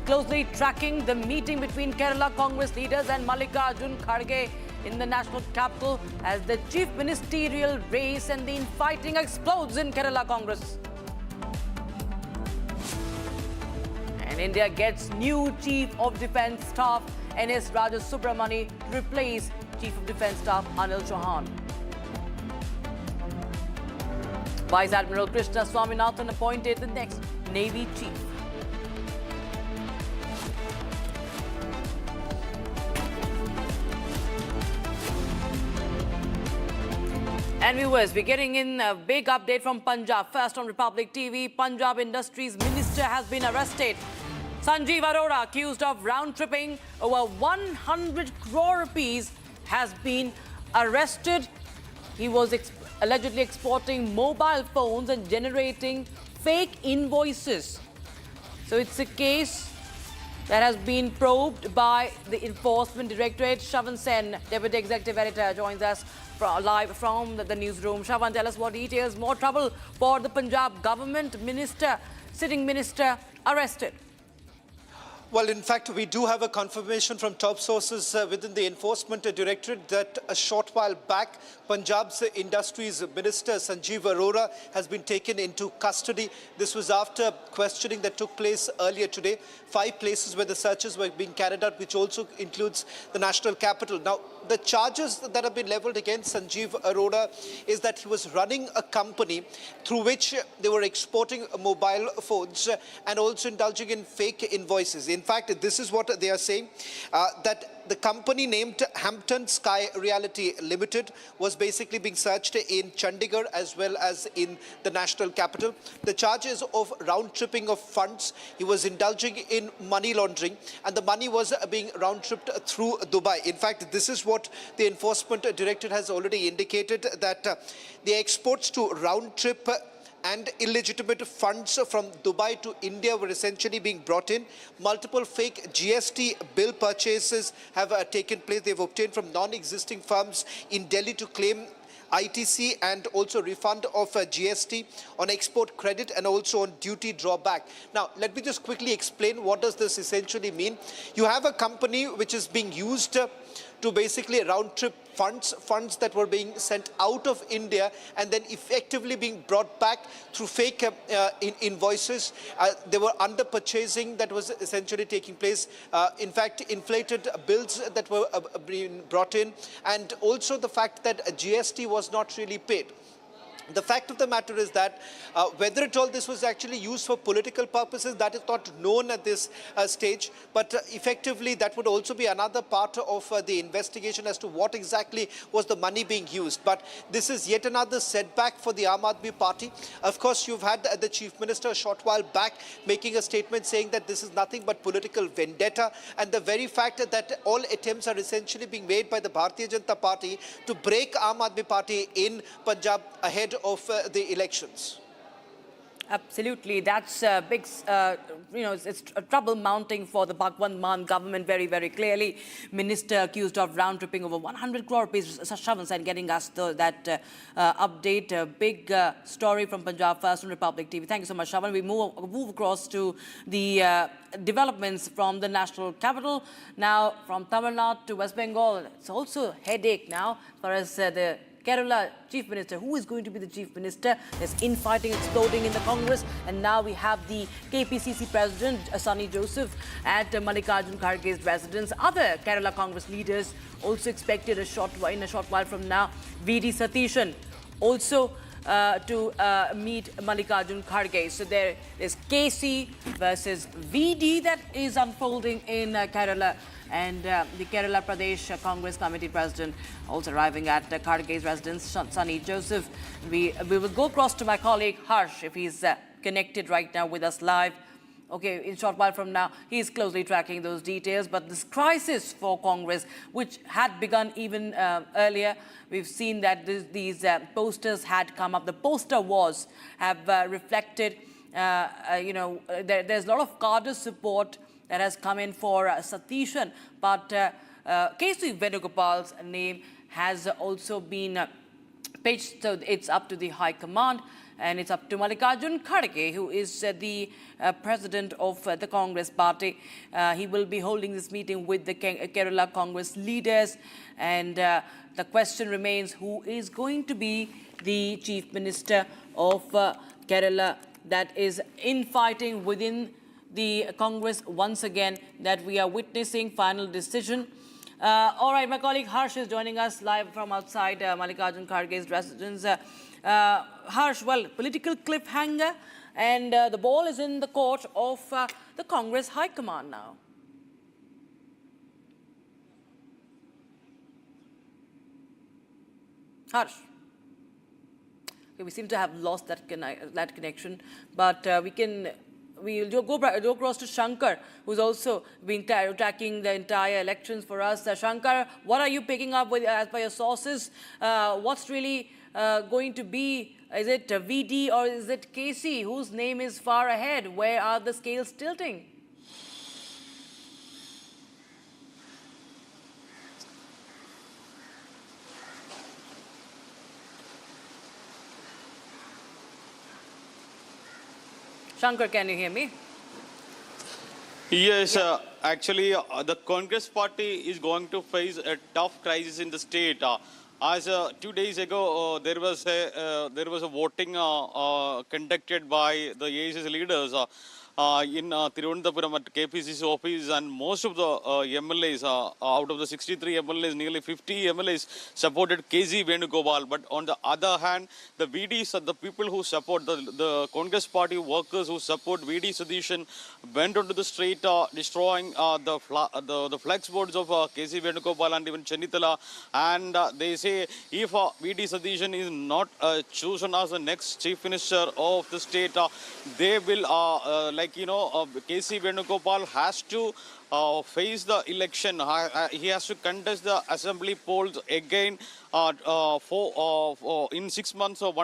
closely tracking the meeting between Kerala Congress leaders and Mallikarjun Kharge in the national capital as the chief ministerial race and the infighting explodes in Kerala Congress. And India gets new Chief of Defence Staff NS Rajasubramani to replace Chief of Defence Staff Anil Chauhan. Vice Admiral Krishna Swaminathan appointed the next Navy Chief. And viewers, we're getting in a big update from Punjab. First on Republic TV, Punjab Industries Minister has been arrested. Sanjiv Arora, accused of round-tripping over 100 crore rupees, has been arrested. He was allegedly exporting mobile phones and generating fake invoices. So it's a case that has been probed by the Enforcement Directorate. Shavan Sen, Deputy Executive Editor, joins us live from the newsroom. Shavan, tell us more details. More trouble for the Punjab government minister, sitting minister, arrested. Well, in fact, we do have a confirmation from top sources within the Enforcement Directorate that a short while back, Punjab's Industries Minister Sanjiv Arora has been taken into custody. This was after questioning that took place earlier today. 5 places where the searches were being carried out, which also includes the national capital. Now, the charges that have been leveled against Sanjiv Arora is that he was running a company through which they were exporting mobile phones and also indulging in fake invoices. In fact, this is what they are saying, that the company named Hampton Sky Reality Limited was basically being searched in Chandigarh as well as in the national capital. The charges of round-tripping of funds, he was indulging in money laundering, and the money was being round-tripped through Dubai. In fact, this is what the Enforcement Directorate has already indicated, that the exports to round-trip and illegitimate funds from Dubai to India were essentially being brought in. Multiple fake GST bill purchases have taken place. They've obtained from non-existing firms in Delhi to claim ITC and also refund of GST on export credit and also on duty drawback. Now, let me just quickly explain what does this essentially mean. You have a company which is being used to basically round-trip funds that were being sent out of India and then effectively being brought back through fake invoices. There were under-purchasing that was essentially taking place. In fact, inflated bills that were being brought in, and also the fact that GST was not really paid. The fact of the matter is that whether at all this was actually used for political purposes, that is not known at this stage. But effectively, that would also be another part of the investigation as to what exactly was the money being used. But this is yet another setback for the Aam Aadmi Party. Of course, you've had the Chief Minister a short while back making a statement saying that this is nothing but political vendetta. And the very fact that all attempts are essentially being made by the Bharatiya Janata Party to break Aam Aadmi Party in Punjab ahead of the elections. Absolutely, that's a big, it's a trouble mounting for the Bhagwant Mann government very, very clearly. Minister accused of round-tripping over 100 crore rupees. Shravan and getting us that update. A big story from Punjab First on Republic TV. Thank you so much, Shravan. We move across to the developments from the national capital. Now, from Tamil Nadu to West Bengal, it's also a headache now as far as the Kerala Chief Minister. Who is going to be the Chief Minister? There's infighting exploding in the Congress, and now we have the KPCC President Sunny Joseph at Mallikarjun Kharge's residence. Other Kerala Congress leaders also expected in a short while from now. VD Satishan also to meet Mallikarjun Kharge. So there is KC versus VD that is unfolding in Kerala. And the Kerala Pradesh Congress Committee President also arriving at Kharge's residence, Sunny Joseph. We will go across to my colleague Harsh if he's connected right now with us live. Okay, in a short while from now, he's closely tracking those details. But this crisis for Congress, which had begun even earlier, we've seen that these posters had come up. The poster wars have reflected, there's a lot of cadre support that has come in for Satishan, but KC Venugopal's name has also been pitched, so it's up to the High Command, and it's up to Mallikarjun Kharge, who is the president of the Congress party. He will be holding this meeting with the Kerala Congress leaders, and the question remains, who is going to be the Chief Minister of Kerala? That is infighting within the Congress once again that we are witnessing. Final decision. All right, my colleague Harsh is joining us live from outside Mallikarjun Kharge's residence. Harsh, well, political cliffhanger, and the ball is in the court of the Congress High Command now. Harsh. Okay, we seem to have lost that connection, but we'll go across to Shankar, who's also been tracking the entire elections for us. Shankar, what are you picking up with, as per your sources? What's really going to be? Is it VD or is it KC? Whose name is far ahead? Where are the scales tilting? Shankar, can you hear me? Yes, actually, the Congress party is going to face a tough crisis in the state. As 2 days ago, there was a voting conducted by the AICC leaders in Tirunelveli at KPCC office, and most of the MLAs, out of the 63 MLAs, nearly 50 MLAs supported KC Venugopal. But on the other hand, the VDs, the people who support the Congress party workers who support VD Satishan went onto the street, destroying the flex boards of KC Venugopal and even Chennithala. And they say if VD Satishan is not chosen as the next chief minister of the state, they will KC Venugopal has to face the election. He has to contest the assembly polls again in 6 months, or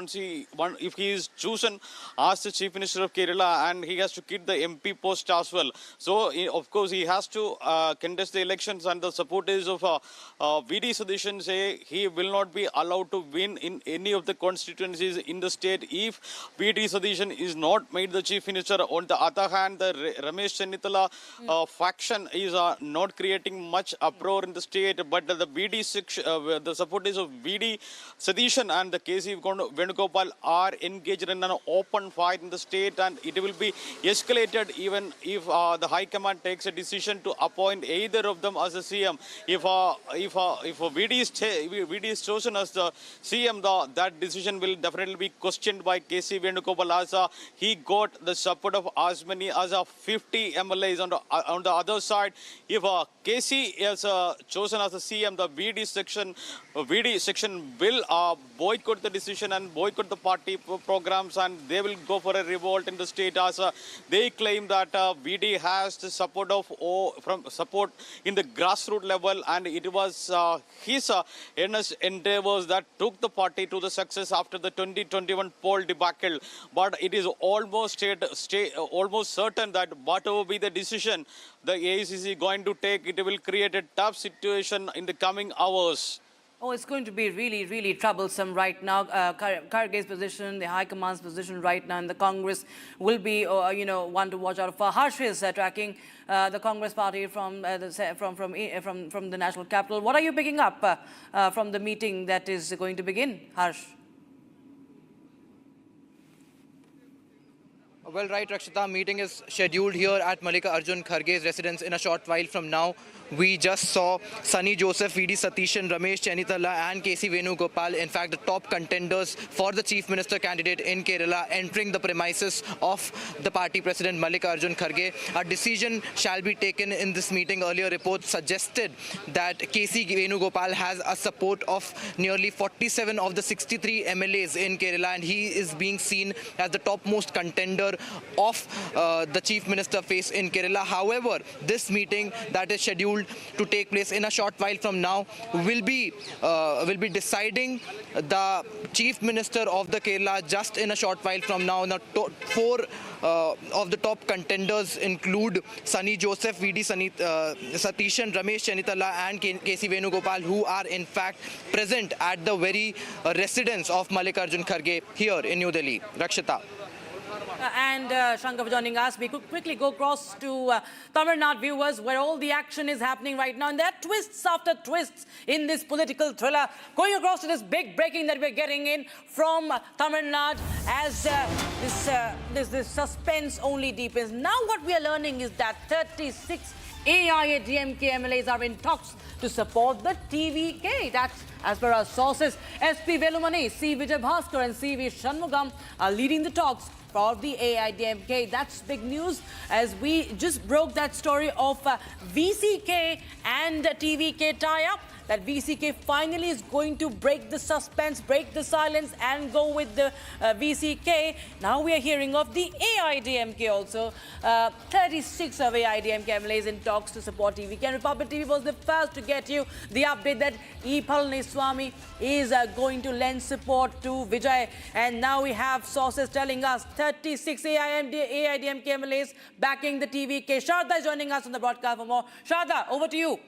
if he is chosen as the Chief Minister of Kerala, and he has to quit the MP post as well. So, of course, he has to contest the elections, and the supporters of VD Satishan say he will not be allowed to win in any of the constituencies in the state if VD Satishan is not made the Chief Minister. On the other hand, the Ramesh Chennithala faction section is not creating much uproar in the state, but the VD section, the supporters of VD Satish and the KC Venugopal are engaged in an open fight in the state, and it will be escalated even if the High Command takes a decision to appoint either of them as a CM. If VD is chosen as the CM, that decision will definitely be questioned by KC Venugopal, as he got the support of as many as 50 MLAs. On the other side, if KC is chosen as the CM, the VD section will boycott the decision and boycott the party programs, and they will go for a revolt in the state, as they claim that VD has the support in the grassroots level, and it was his earnest endeavors that took the party to the success after the 2021 poll debacle. But it is almost certain that whatever be the decision the AICC going to take, it will create a tough situation in the coming hours. Oh, it's going to be really, really troublesome right now. Kharge's position, the High Command's position right now, and the Congress will be, one to watch out for. Harsh is tracking the Congress party from the national capital. What are you picking up from the meeting that is going to begin, Harsh? Well, right, Rakshita, meeting is scheduled here at Mallikarjun Kharge's residence in a short while from now. We just saw Sunny Joseph, VD Satishan, Ramesh Chennithala and KC Venugopal, in fact, the top contenders for the Chief Minister candidate in Kerala, entering the premises of the party president Mallikarjun Kharge. A decision shall be taken in this meeting. Earlier reports suggested that KC Venugopal has a support of nearly 47 of the 63 MLAs in Kerala, and he is being seen as the topmost contender of the Chief Minister face in Kerala. However, this meeting that is scheduled to take place in a short while from now will be deciding the Chief Minister of the Kerala just in a short while from now. Now, four of the top contenders include Sunny Joseph, VD Satishan, Ramesh Chennithala and KC Venugopal, who are in fact present at the very residence of Mallikarjun Kharge here in New Delhi. Rakshita. And Shankar for joining us. We could quickly go across to Tamil Nadu, viewers, where all the action is happening right now. And there are twists after twists in this political thriller. Going across to this big breaking that we're getting in from Tamil Nadu as this suspense only deepens. Now what we are learning is that 36 AIADMK MLAs are in talks to support the TVK. That's as per our sources. SP Velumani, C. Vijay Bhaskar and C. V. Shanmugam are leading the talks for the AIADMK. That's big news, as we just broke that story of VCK and TVK tie-up. That VCK finally is going to break the suspense, break the silence and go with the VCK. Now we are hearing of the AIADMK also. 36 of AIADMK MLAs in talks to support TVK. And Republic TV was the first to get you the update that E. Palaniswamy is going to lend support to Vijay. And now we have sources telling us 36 AIADMK MLAs backing the TVK. Sharda is joining us on the broadcast for more. Sharda, over to you.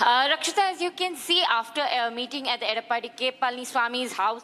Rakshita, as you can see, after a meeting at the Edappadi K. Palaniswamy's house,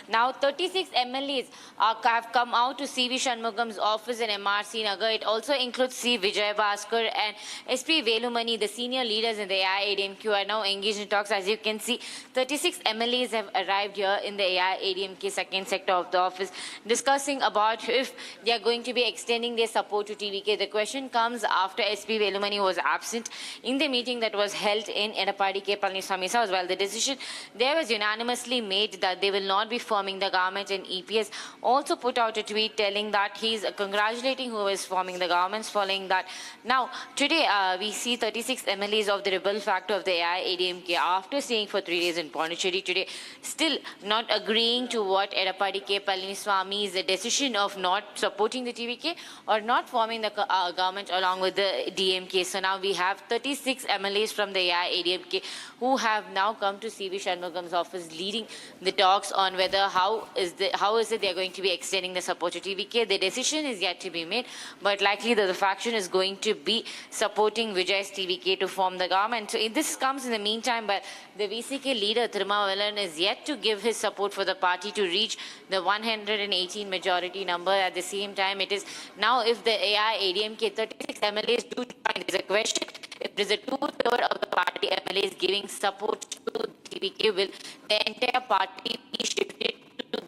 now 36 MLAs have come out to C.V. Shanmugam's office in MRC Nagar. It also includes C. Vijay Bhaskar and SP Velumani, the senior leaders in the AIADMK, are now engaged in talks. As you can see, 36 MLAs have arrived here in the AIADMK second sector of the office, discussing about if they are going to be extending their support to TVK. The question comes after SP Velumani was absent in the meeting that was held in Edappadi K. Palaniswamy's house. Well, the decision there was unanimously made that they will not be forming the government, and EPS also put out a tweet telling that he's congratulating who is forming the governments following that. Now, today we see 36 MLAs of the rebel factor of the AIADMK, after staying for 3 days in Pondicherry today, still not agreeing to what Edappadi K. Palaniswamy's decision of not supporting the TVK or not forming the government along with the DMK. So now we have 36 MLAs from the AIADMK AIADMK, who have now come to CV Shanmugam's office leading the talks on whether how is it they're going to be extending the support to TVK. The decision is yet to be made, but likely that the faction is going to be supporting Vijay's TVK to form the government. So this comes in the meantime, but the VCK leader Thirumavelan is yet to give his support for the party to reach the 118 majority number. At the same time, it is now if the AIADMK 36 MLAs do join, there's a question if there's a two-thirds of the party MLAs giving support to TVK, will the entire party be shifted to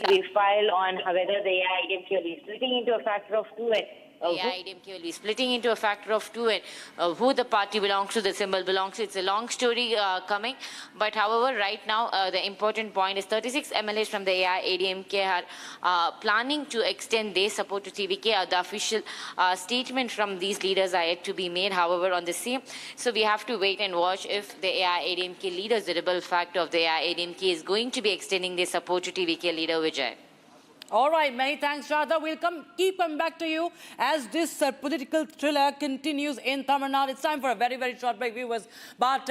the file on whether the AIADMK will be splitting into a factor of 2 and AIADMK will be splitting into a factor of 2 and who the party belongs to, the symbol belongs to. It's a long story coming, but however, right now the important point is 36 MLAs from the AIADMK are planning to extend their support to TVK. The official statement from these leaders are yet to be made, however, on the same. So we have to wait and watch if the AIADMK leaders, the rebel factor of the AIADMK, is going to be extending their support to TVK leader Vijay. All right, many thanks, Radha. We'll keep coming back to you as this political thriller continues in Tamil Nadu. It's time for a very, very short break, viewers. But,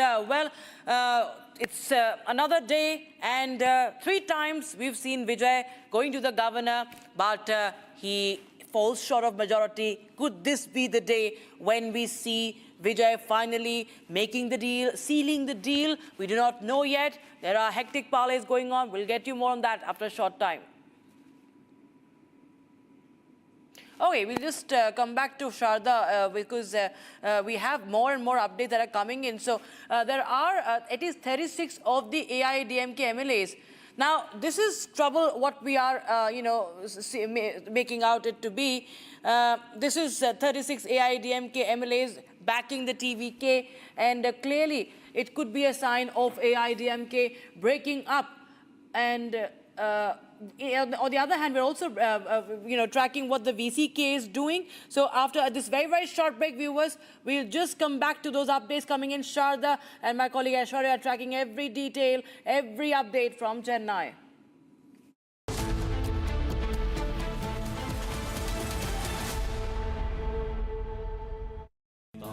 it's another day, and 3 times we've seen Vijay going to the governor, but he falls short of majority. Could this be the day when we see Vijay finally making the deal, sealing the deal? We do not know yet. There are hectic parleys going on. We'll get you more on that after a short time. Okay, we'll just come back to Sharda because we have more and more updates that are coming in. So there are at least 36 of the AIADMK MLAs. Now, this is trouble what we are, making out it to be. This is 36 AIADMK MLAs backing the TVK, and clearly it could be a sign of AIADMK breaking up. And on the other hand, we're also, tracking what the VCK is doing. So after this very, very short break, viewers, we'll just come back to those updates coming in. Sharda and my colleague Aishwarya are tracking every detail, every update from Chennai.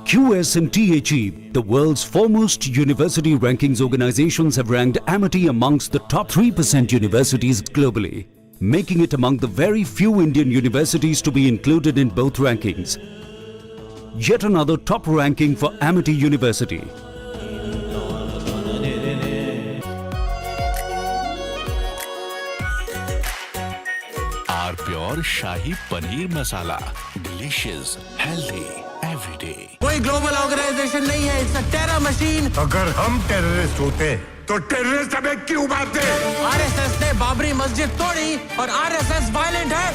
QS and THE, the world's foremost university rankings organizations, have ranked Amity amongst the top 3% universities globally, making it among the very few Indian universities to be included in both rankings. Yet another top ranking for Amity University. Our pure Shahi Paneer Masala. Delicious, healthy. Every day. कोई global organisation नहीं है, it's a terror machine. अगर हम terrorist होते तो terrorist हमें क्यों मारते? आरएसएस ने बाबरी मस्जिद तोड़ी और आरएसएस वायलेंट है।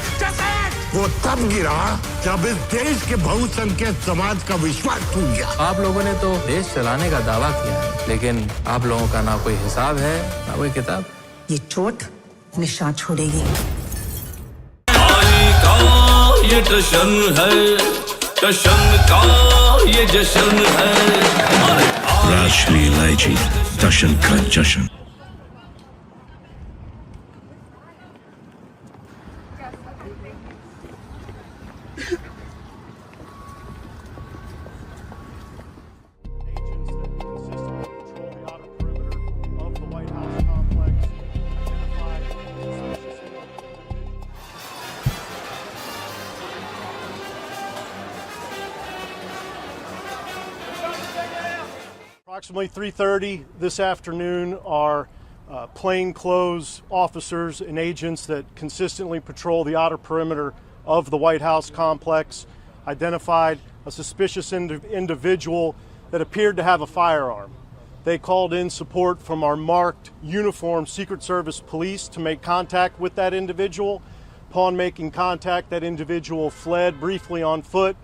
वो तब गिरा जब इस देश के बहुसंख्यक समाज का विश्वास टूट गया। आप लोगों ने तो देश चलाने का दावा किया है, लेकिन आप लोगों का ना कोई हिसाब है, ना कोई किताब। ये चोट निशान छोड़ेगी। ये जश्न है, जश्न का ये जश्न है। राष्ट्रीय इलायची, जश्न का जश्न। Approximately 3:30 this afternoon, our plainclothes officers and agents that consistently patrol the outer perimeter of the White House complex identified a suspicious individual that appeared to have a firearm. They called in support from our marked uniformed Secret Service police to make contact with that individual. Upon making contact, that individual fled briefly on foot,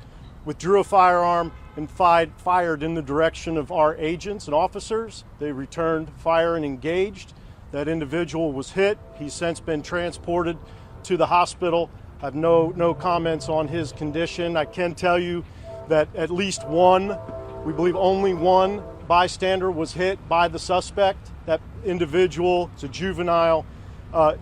withdrew a firearm, and fired in the direction of our agents and officers. They returned fire and engaged. That individual was hit. He's since been transported to the hospital. I have no comments on his condition. I can tell you that at least one, we believe only one bystander was hit by the suspect. That individual is a juvenile,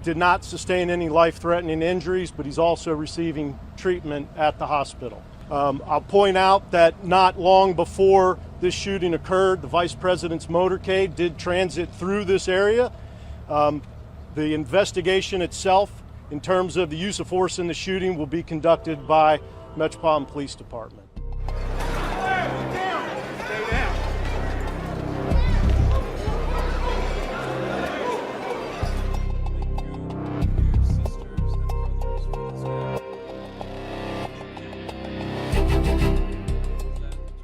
did not sustain any life-threatening injuries, but he's also receiving treatment at the hospital. I'll point out that not long before this shooting occurred, the Vice President's motorcade did transit through this area. The investigation itself, in terms of the use of force in the shooting, will be conducted by Metropolitan Police Department.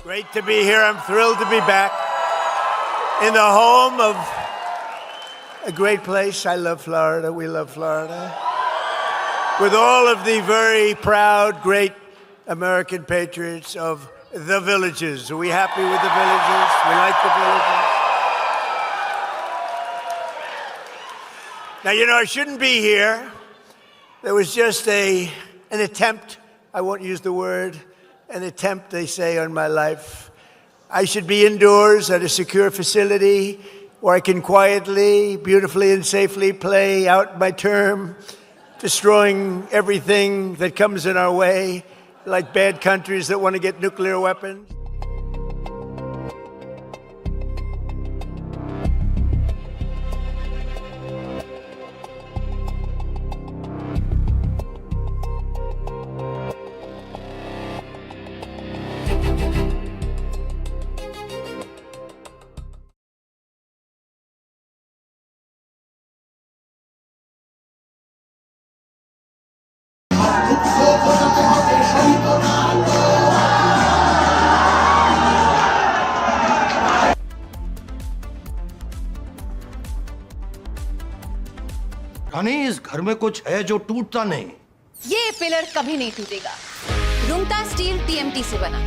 Great to be here. I'm thrilled to be back in the home of a great place. I love Florida. We love Florida. With all of the very proud, great American patriots of the villages. Are we happy with the villages? We like the villages. Now, you know, I shouldn't be here. There was just an attempt, I won't use the word, an attempt, they say, on my life. I should be indoors at a secure facility where I can quietly, beautifully, and safely play out my term, destroying everything that comes in our way, like bad countries that want to get nuclear weapons. रानी, इस घर में कुछ है जो टूटता नहीं। ये pillar कभी नहीं टूटेगा। रुंगटा स्टील टीएमटी से बना।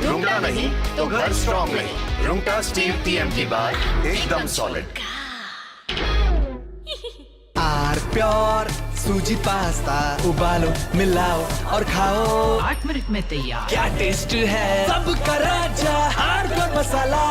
रुंगटा नहीं तो घर स्ट्रॉन्ग नहीं। रुंगटा स्टील टीएमटी बार एकदम सॉलिड। आर प्योर सूजी पास्ता उबालो, मिलाओ और खाओ। 8 मिनट में तैयार। क्या टेस्ट है सबका राजा आर प्योर मसाला।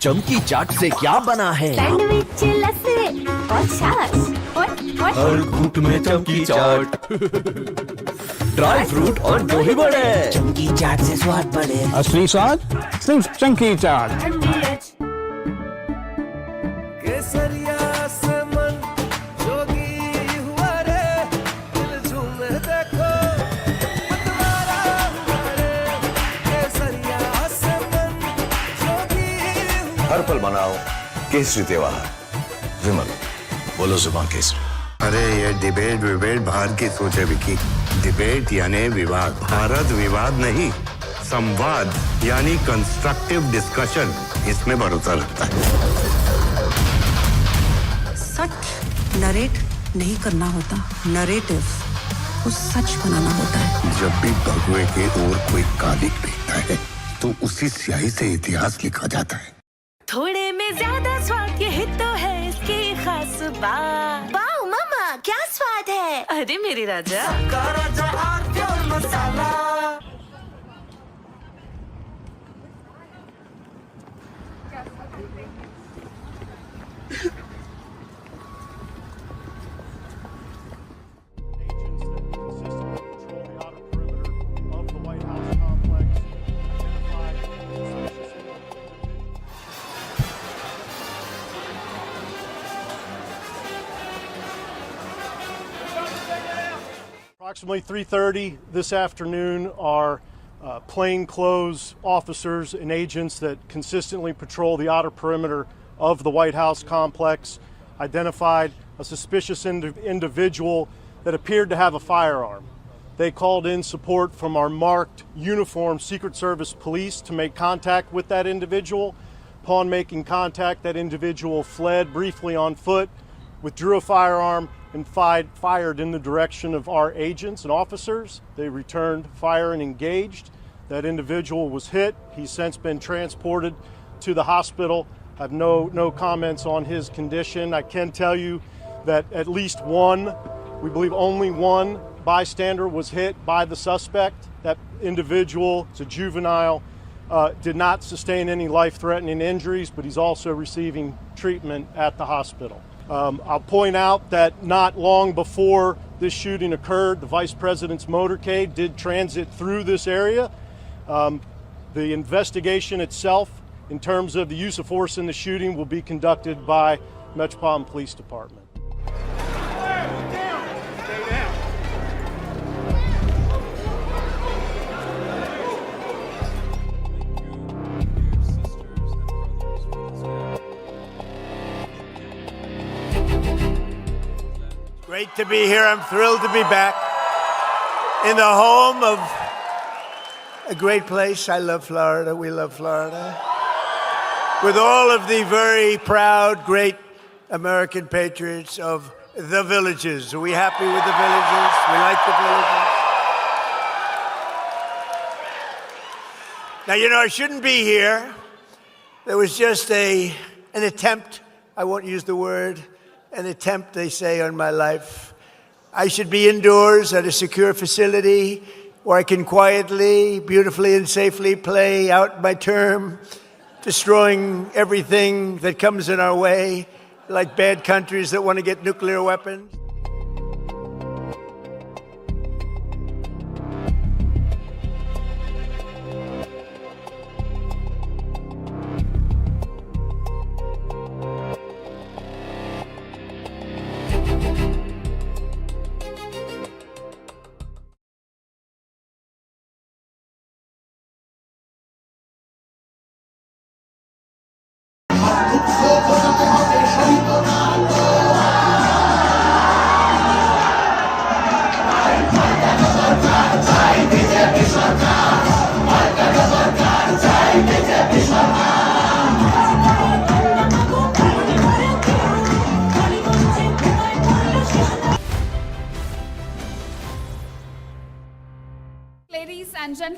चमकी चाट से क्या बना है? सैंडविच लस्सी और छाछ और हर घूंट में चमकी चाट। ड्राई फ्रूट और दही बड़े, चमकी चाट से स्वाद बढ़े। असली स्वाद सिर्फ चमकी चाट। केसरिया से मन जोगी हुआ रे, दिल झूमे देखो मतवारा हुआ रे। केसरिया से मन जोगी हर पल मनाओ केसरी त्योहार। विमल बोलो जुबान केसरी। अरे ये डिबेट विबेट बाहर की सोचे विकी। डिबेट यानी विवाद, भारत विवाद नहीं, संवाद यानी कंस्ट्रक्टिव डिस्कशन, इसमें भरोसा रखता है। सच नरेट नहीं करना होता, नरेटिव को सच बनाना होता है। जब भी भगवे के ओर कोई कालिक दिखता है तो उसी स्याही से इतिहास लिखा जाता है। थोड़े में ज्यादा स्वाद, ये तो है इसकी खास बात। वाओ मामा क्या स्वाद है। अरे मेरे राजा, मसाला। Approximately 3:30 this afternoon, our plainclothes officers and agents that consistently patrol the outer perimeter of the White House complex identified a suspicious individual that appeared to have a firearm. They called in support from our marked uniformed Secret Service police to make contact with that individual. Upon making contact, that individual fled briefly on foot, withdrew a firearm, and fired in the direction of our agents and officers. They returned fire and engaged. That individual was hit. He's since been transported to the hospital. I have no comments on his condition. I can tell you that at least one, we believe only one bystander was hit by the suspect. That individual is a juvenile, did not sustain any life-threatening injuries, but he's also receiving treatment at the hospital. I'll point out that not long before this shooting occurred, the Vice President's motorcade did transit through this area. The investigation itself, in terms of the use of force in the shooting, will be conducted by Metropolitan Police Department. Great to be here. I'm thrilled to be back in the home of a great place. I love Florida. We love Florida. With all of the very proud, great American patriots of the villages. Are we happy with the villages? We like the villages. Now, you know, I shouldn't be here. There was just an attempt, I won't use the word, an attempt, they say, on my life. I should be indoors at a secure facility where I can quietly, beautifully, and safely play out my term, destroying everything that comes in our way, like bad countries that want to get nuclear weapons.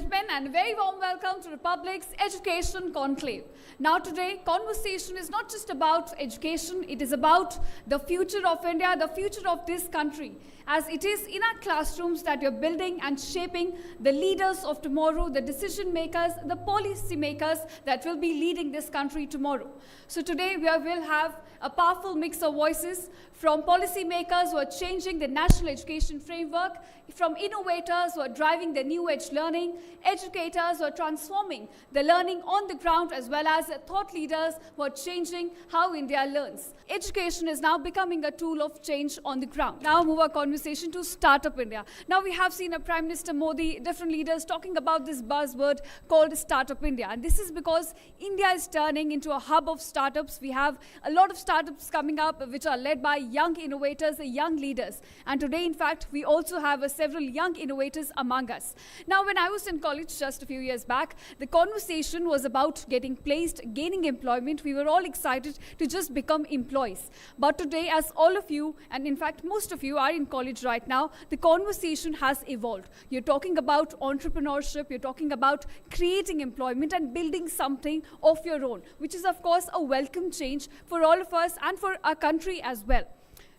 gentlemen, and a very warm welcome to Republic's Education Conclave. Now today, conversation is not just about education, it is about the future of India, the future of this country. As it is in our classrooms that you're building and shaping the leaders of tomorrow, the decision makers, the policy makers that will be leading this country tomorrow. So today we will have a powerful mix of voices from policy makers who are changing the national education framework, from innovators who are driving the new age learning, educators who are transforming the learning on the ground, as well as thought leaders who are changing how India learns. Education is now becoming a tool of change on the ground. Now move our conversation to Startup India. Now we have seen Prime Minister Modi, different leaders talking about this buzzword called Startup India. And this is because India is turning into a hub of startups. We have a lot of startups coming up which are led by young innovators, young leaders. And today, in fact, we also have several young innovators among us. Now, when I was in college just a few years back, the conversation was about getting placed, gaining employment. We were all excited to just become employees. But today, as all of you, and in fact, most of you are in college right now, the conversation has evolved. You're talking about entrepreneurship, you're talking about creating employment and building something of your own, which is, of course, a welcome change for all of us and for our country as well.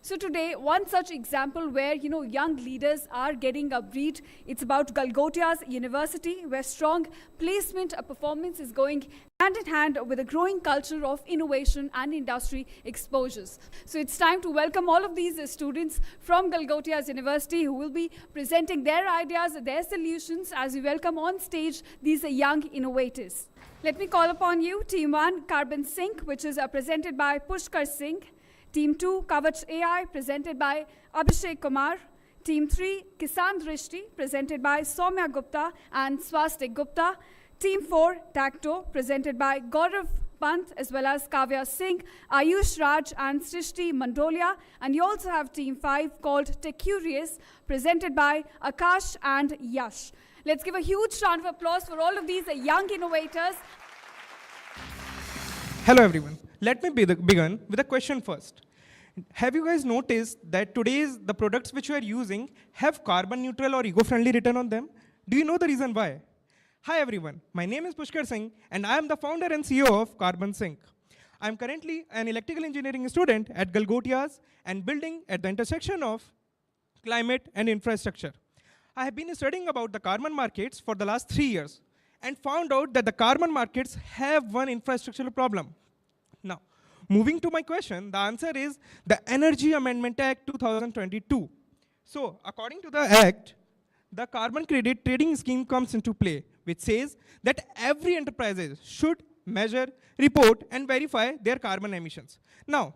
So today, one such example where, young leaders are getting a breed, it's about Galgotia's University, where strong placement performance is going hand in hand with a growing culture of innovation and industry exposures. So it's time to welcome all of these students from Galgotia's University who will be presenting their ideas, their solutions, as we welcome on stage these young innovators. Let me call upon you, Team 1, Carbon Sync, which is presented by Pushkar Singh. Team 2, Kavach AI, presented by Abhishek Kumar. Team 3, Kisan Drishti, presented by Soumya Gupta and Swastik Gupta. Team 4, Tacto, presented by Gaurav Pant, as well as Kavya Singh, Ayush Raj, and Srishti Mandolia. And you also have Team 5 called Tech Curious, presented by Akash and Yash. Let's give a huge round of applause for all of these young innovators. Hello everyone. Let me begin with a question first. Have you guys noticed that today's the products which you are using have carbon neutral or eco-friendly written on them? Do you know the reason why? Hi everyone, my name is Pushkar Singh and I am the founder and CEO of Carbon Sync. I am currently an electrical engineering student at Galgotia's and building at the intersection of climate and infrastructure. I have been studying about the carbon markets for the last 3 years and found out that the carbon markets have one infrastructural problem. Now, moving to my question, the answer is the Energy Amendment Act 2022. So, according to the Act, the carbon credit trading scheme comes into play, which says that every enterprise should measure, report, and verify their carbon emissions. Now,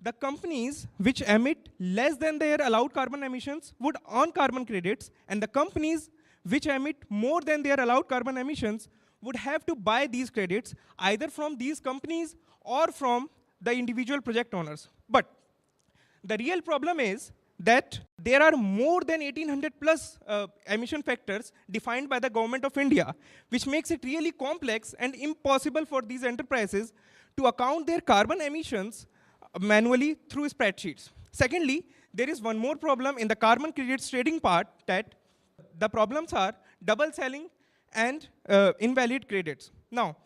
the companies which emit less than their allowed carbon emissions would earn carbon credits, and the companies which emit more than their allowed carbon emissions would have to buy these credits either from these companies or from the individual project owners. But the real problem is that there are more than 1800 plus emission factors defined by the government of India, which makes it really complex and impossible for these enterprises to account their carbon emissions manually through spreadsheets. Secondly, there is one more problem in the carbon credits trading part, that the problems are double selling and invalid credits. Now,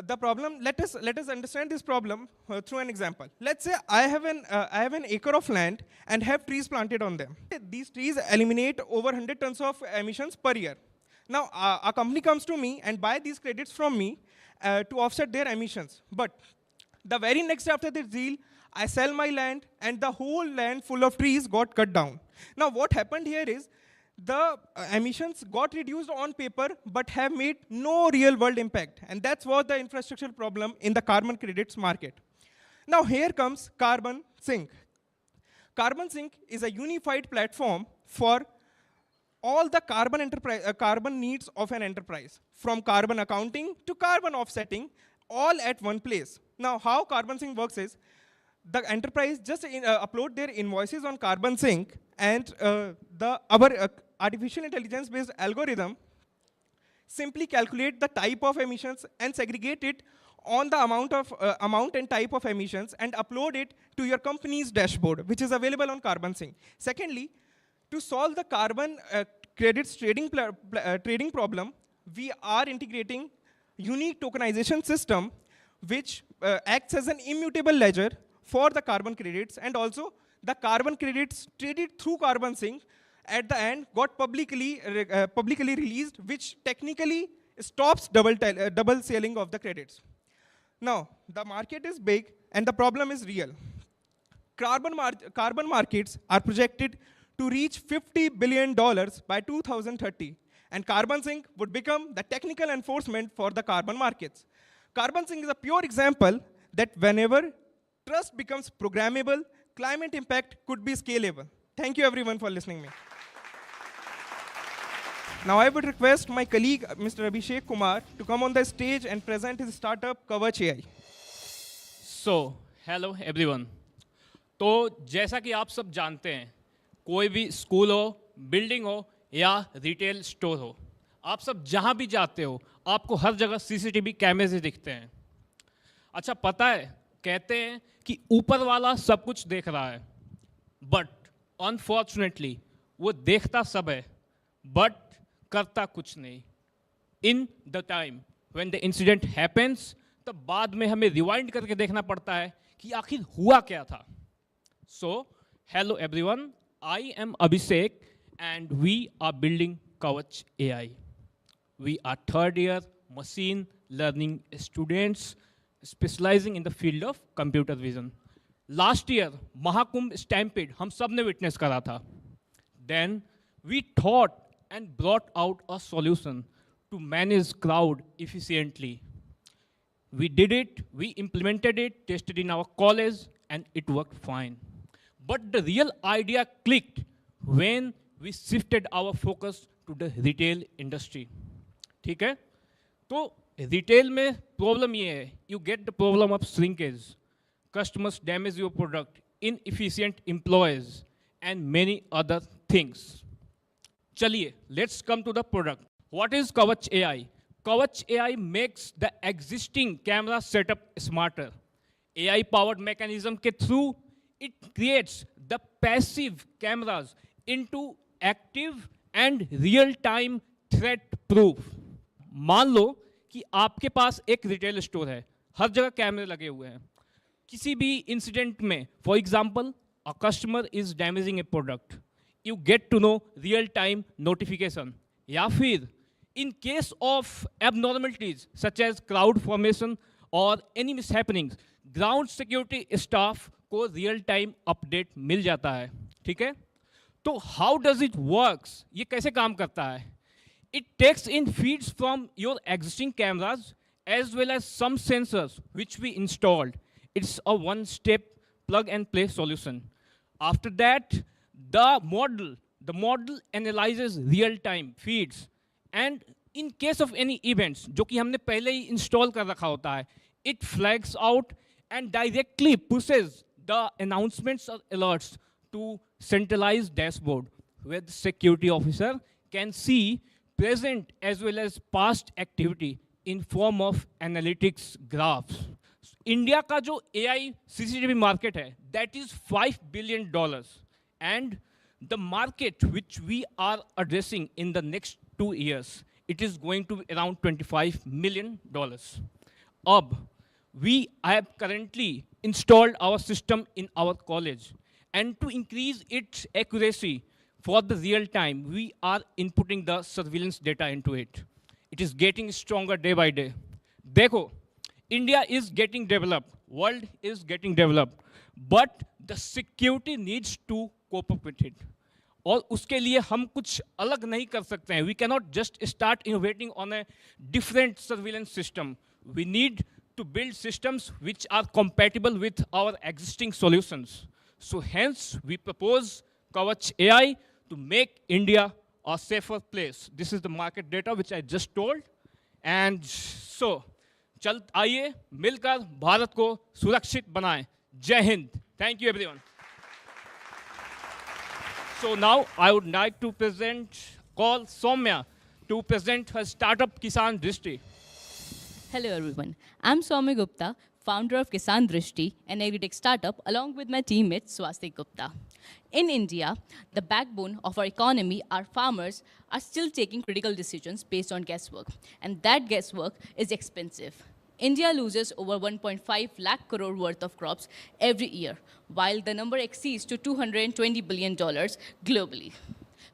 the problem, let us understand this problem through an example. Let's say I have an acre of land and have trees planted on them. These trees eliminate over 100 tons of emissions per year. Now, a company comes to me and buy these credits from me to offset their emissions. But the very next after the deal, I sell my land and the whole land full of trees got cut down. Now, what happened here is the emissions got reduced on paper but have made no real world impact. And that's what the infrastructural problem in the carbon credits market. Now here comes Carbon Sync. Carbon Sync is a unified platform for all the carbon needs of an enterprise, from carbon accounting to carbon offsetting, all at one place. Now how Carbon Sync works is, the enterprise just upload their invoices on Carbon Sync, and our artificial intelligence-based algorithm simply calculate the type of emissions and segregate it on the amount and type of emissions and upload it to your company's dashboard, which is available on Carbon Sync. Secondly, to solve the carbon credits trading problem, we are integrating unique tokenization system which acts as an immutable ledger for the carbon credits, and also the carbon credits traded through carbon sync at the end got publicly released, which technically stops double selling of the credits. Now, the market is big and the problem is real. Carbon markets are projected to reach $50 billion by 2030, and carbon sync would become the technical enforcement for the carbon markets. Carbon sync is a pure example that whenever trust becomes programmable, climate impact could be scalable. Thank you everyone for listening to me. Now I would request my colleague, Mr. Abhishek Kumar, to come on the stage and present his startup, Kavach AI. So, hello everyone. तो जैसा कि आप सब जानते हैं, कोई भी school हो, बिल्डिंग हो या रिटेल स्टोर हो, आप सब जहाँ भी जाते हो, आपको हर जगह सीसीटीवी कैमरे से दिखते हैं. अच्छा, पता है, कहते हैं कि ऊपर वाला सब कुछ देख रहा है, बट अनफॉर्चुनेटली वो देखता सब है, बट करता कुछ नहीं. In the time when the incident happens, तब बाद में हमें रिवाइंड करके देखना पड़ता है कि आखिर हुआ क्या था. So, hello everyone, I am Abhishek and we are building Kavach AI. We are third year machine learning students specializing in the field of computer vision. Last year, Mahakumbh Stampede, हम सब ने witness करा था. Then we thought and brought out a solution to manage crowd efficiently. We did it, we implemented it, tested in our college, and it worked fine. But the real idea clicked when we shifted our focus to the retail industry. ठीक है? तो retail में problem ये है, you get the problem of shrinkage, customers damage your product, inefficient employees, and many other things. चलिए, let's come to the product. What is Kavach AI? Kavach AI makes the existing camera setup smarter. AI-powered mechanism के through it creates the passive cameras into active and real-time threat-proof. मान लो कि आपके पास एक retail store है, हर जगह कैमरे लगे हुए हैं. किसी भी इंसिडेंट में, for example, a customer is damaging a product, you get to know real-time notification. या फिर in case of abnormalities such as crowd formation or any mishappenings, ground security staff को रियल टाइम अपडेट मिल जाता है. ठीक है? तो how does it works? ये कैसे काम करता है? It takes in feeds from your existing cameras as well as some sensors which we installed. It's a one step plug and play solution. After that, the model analyzes real time feeds, and in case of any events जो कि हमने पहले ही install कर रखा होता है, it flags out and directly pushes the announcements or alerts to centralized dashboard where the security officer can see present as well as past activity in form of analytics graphs. India का जो AI CCTV market है, that is $5 billion, and the market which we are addressing in the next 2 years, it is going to be around $25 million. We have currently installed our system in our college, and to increase its accuracy for the real time, we are inputting the surveillance data into it. It is getting stronger day by day. देखो, India is getting developed, world is getting developed, but the security needs to cope up with it. और उसके लिए हम कुछ अलग नहीं कर सकते हैं. We cannot just start innovating on a different surveillance system. We need to build systems which are compatible with our existing solutions. So hence, we propose Kavach AI to make India a safer place. This is the market data which I just told. And so, चल आइए मिलकर भारत को सुरक्षित बनाएं. जय Hind. Thank you everyone. So now I would like to call Soumya to present her startup Kisan Drishti. Hello everyone. I'm Soumya Gupta, founder of Kisan Drishti, an agri-tech startup, along with my teammate Swastik Gupta. In India, the backbone of our economy, our farmers, are still taking critical decisions based on guesswork. And that guesswork is expensive. India loses over 1.5 lakh crore worth of crops every year, while the number exceeds to $220 billion globally.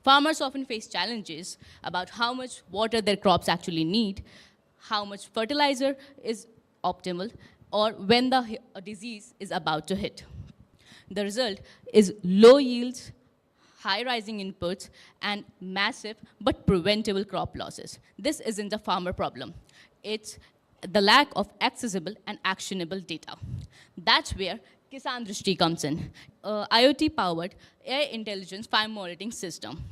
Farmers often face challenges about how much water their crops actually need, how much fertilizer is optimal, or when the disease is about to hit. The result is low yields, high rising inputs, and massive but preventable crop losses. This isn't a farmer problem. It's the lack of accessible and actionable data. That's where Kisan Drishti comes in, IoT-powered AI intelligence farm monitoring system.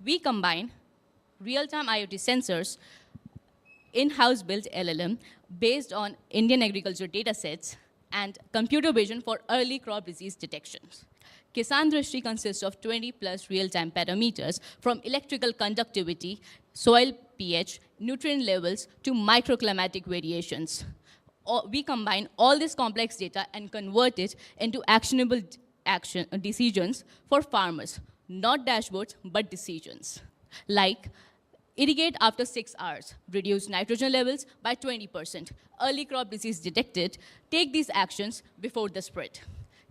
We combine real-time IoT sensors, in-house built LLM based on Indian agriculture data sets, and computer vision for early crop disease detections. Kisan Drishti consists of 20 plus real-time parameters from electrical conductivity, soil pH, nutrient levels to microclimatic variations. We combine all this complex data and convert it into actionable decisions for farmers, not dashboards, but decisions. Like irrigate after 6 hours, reduce nitrogen levels by 20%, early crop disease detected, take these actions before the spread.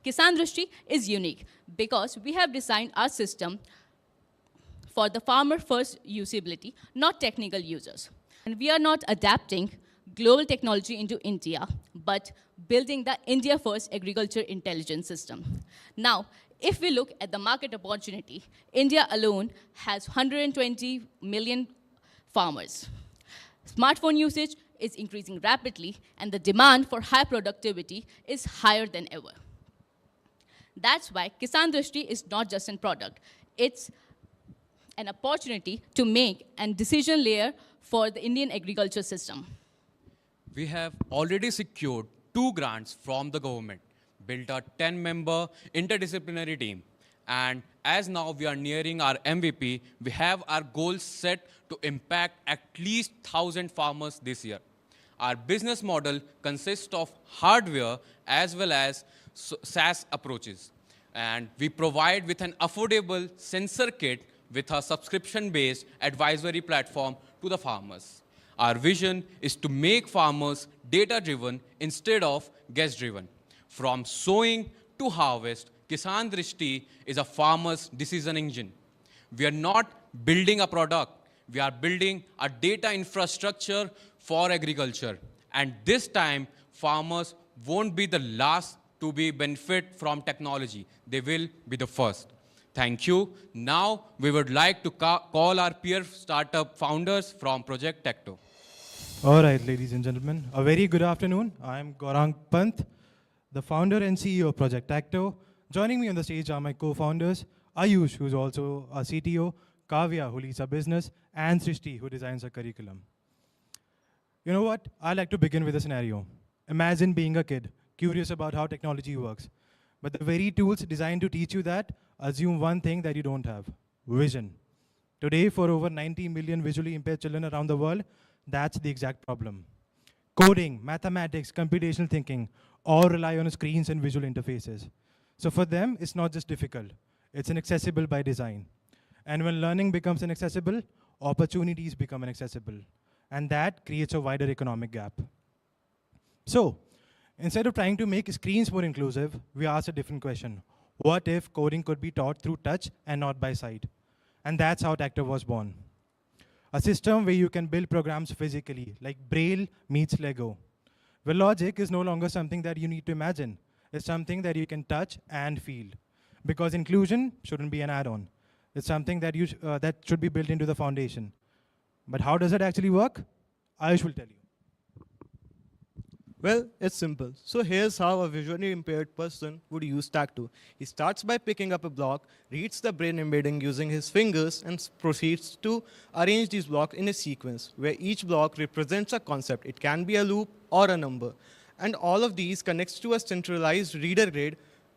Kisan Drishti is unique because we have designed our system for the farmer-first usability, not technical users. And we are not adapting global technology into India, but building the India-first agriculture intelligence system. Now, if we look at the market opportunity, India alone has 120 million farmers. Smartphone usage is increasing rapidly, and the demand for high productivity is higher than ever. That's why Kisan Drishti is not just a product. It's an opportunity to make a decision layer for the Indian agriculture system. We have already secured 2 grants from the government, built a 10-member interdisciplinary team. And as now we are nearing our MVP, we have our goals set to impact at least 1,000 farmers this year. Our business model consists of hardware as well as SaaS approaches. And we provide with an affordable sensor kit with a subscription-based advisory platform to the farmers. Our vision is to make farmers data-driven instead of guess-driven. From sowing to harvest, Kisan Drishti is a farmer's decision engine. We are not building a product. We are building a data infrastructure for agriculture. And this time, farmers won't be the last to be benefit from technology. They will be the first. Thank you. Now, we would like to call our peer startup founders from Project Tecto. All right, ladies and gentlemen, a very good afternoon. I'm Gaurang Pant, the founder and CEO of Project Tecto. Joining me on the stage are my co-founders, Ayush, who's also a CTO, Kavya, who leads our business, and Srishti, who designs our curriculum. You know what? I'd like to begin with a scenario. Imagine being a kid, curious about how technology works. But the very tools designed to teach you that assume one thing that you don't have: vision. Today, for over 90 million visually impaired children around the world, that's the exact problem. Coding, mathematics, computational thinking all rely on screens and visual interfaces. So for them, it's not just difficult, it's inaccessible by design. And when learning becomes inaccessible, opportunities become inaccessible. And that creates a wider economic gap. So, instead of trying to make screens more inclusive, we asked a different question. What if coding could be taught through touch and not by sight? And that's how Tecto was born. A system where you can build programs physically, like Braille meets Lego. Where logic is no longer something that you need to imagine. It's something that you can touch and feel. Because inclusion shouldn't be an add-on. It's something that, that should be built into the foundation. But how does it actually work? Ayush will tell you. Well, it's simple. So here's how a visually impaired person would use Tecto. He starts by picking up a block, reads the brain embedding using his fingers, and proceeds to arrange these blocks in a sequence, where each block represents a concept. It can be a loop or a number. And all of these connects to a centralized reader grid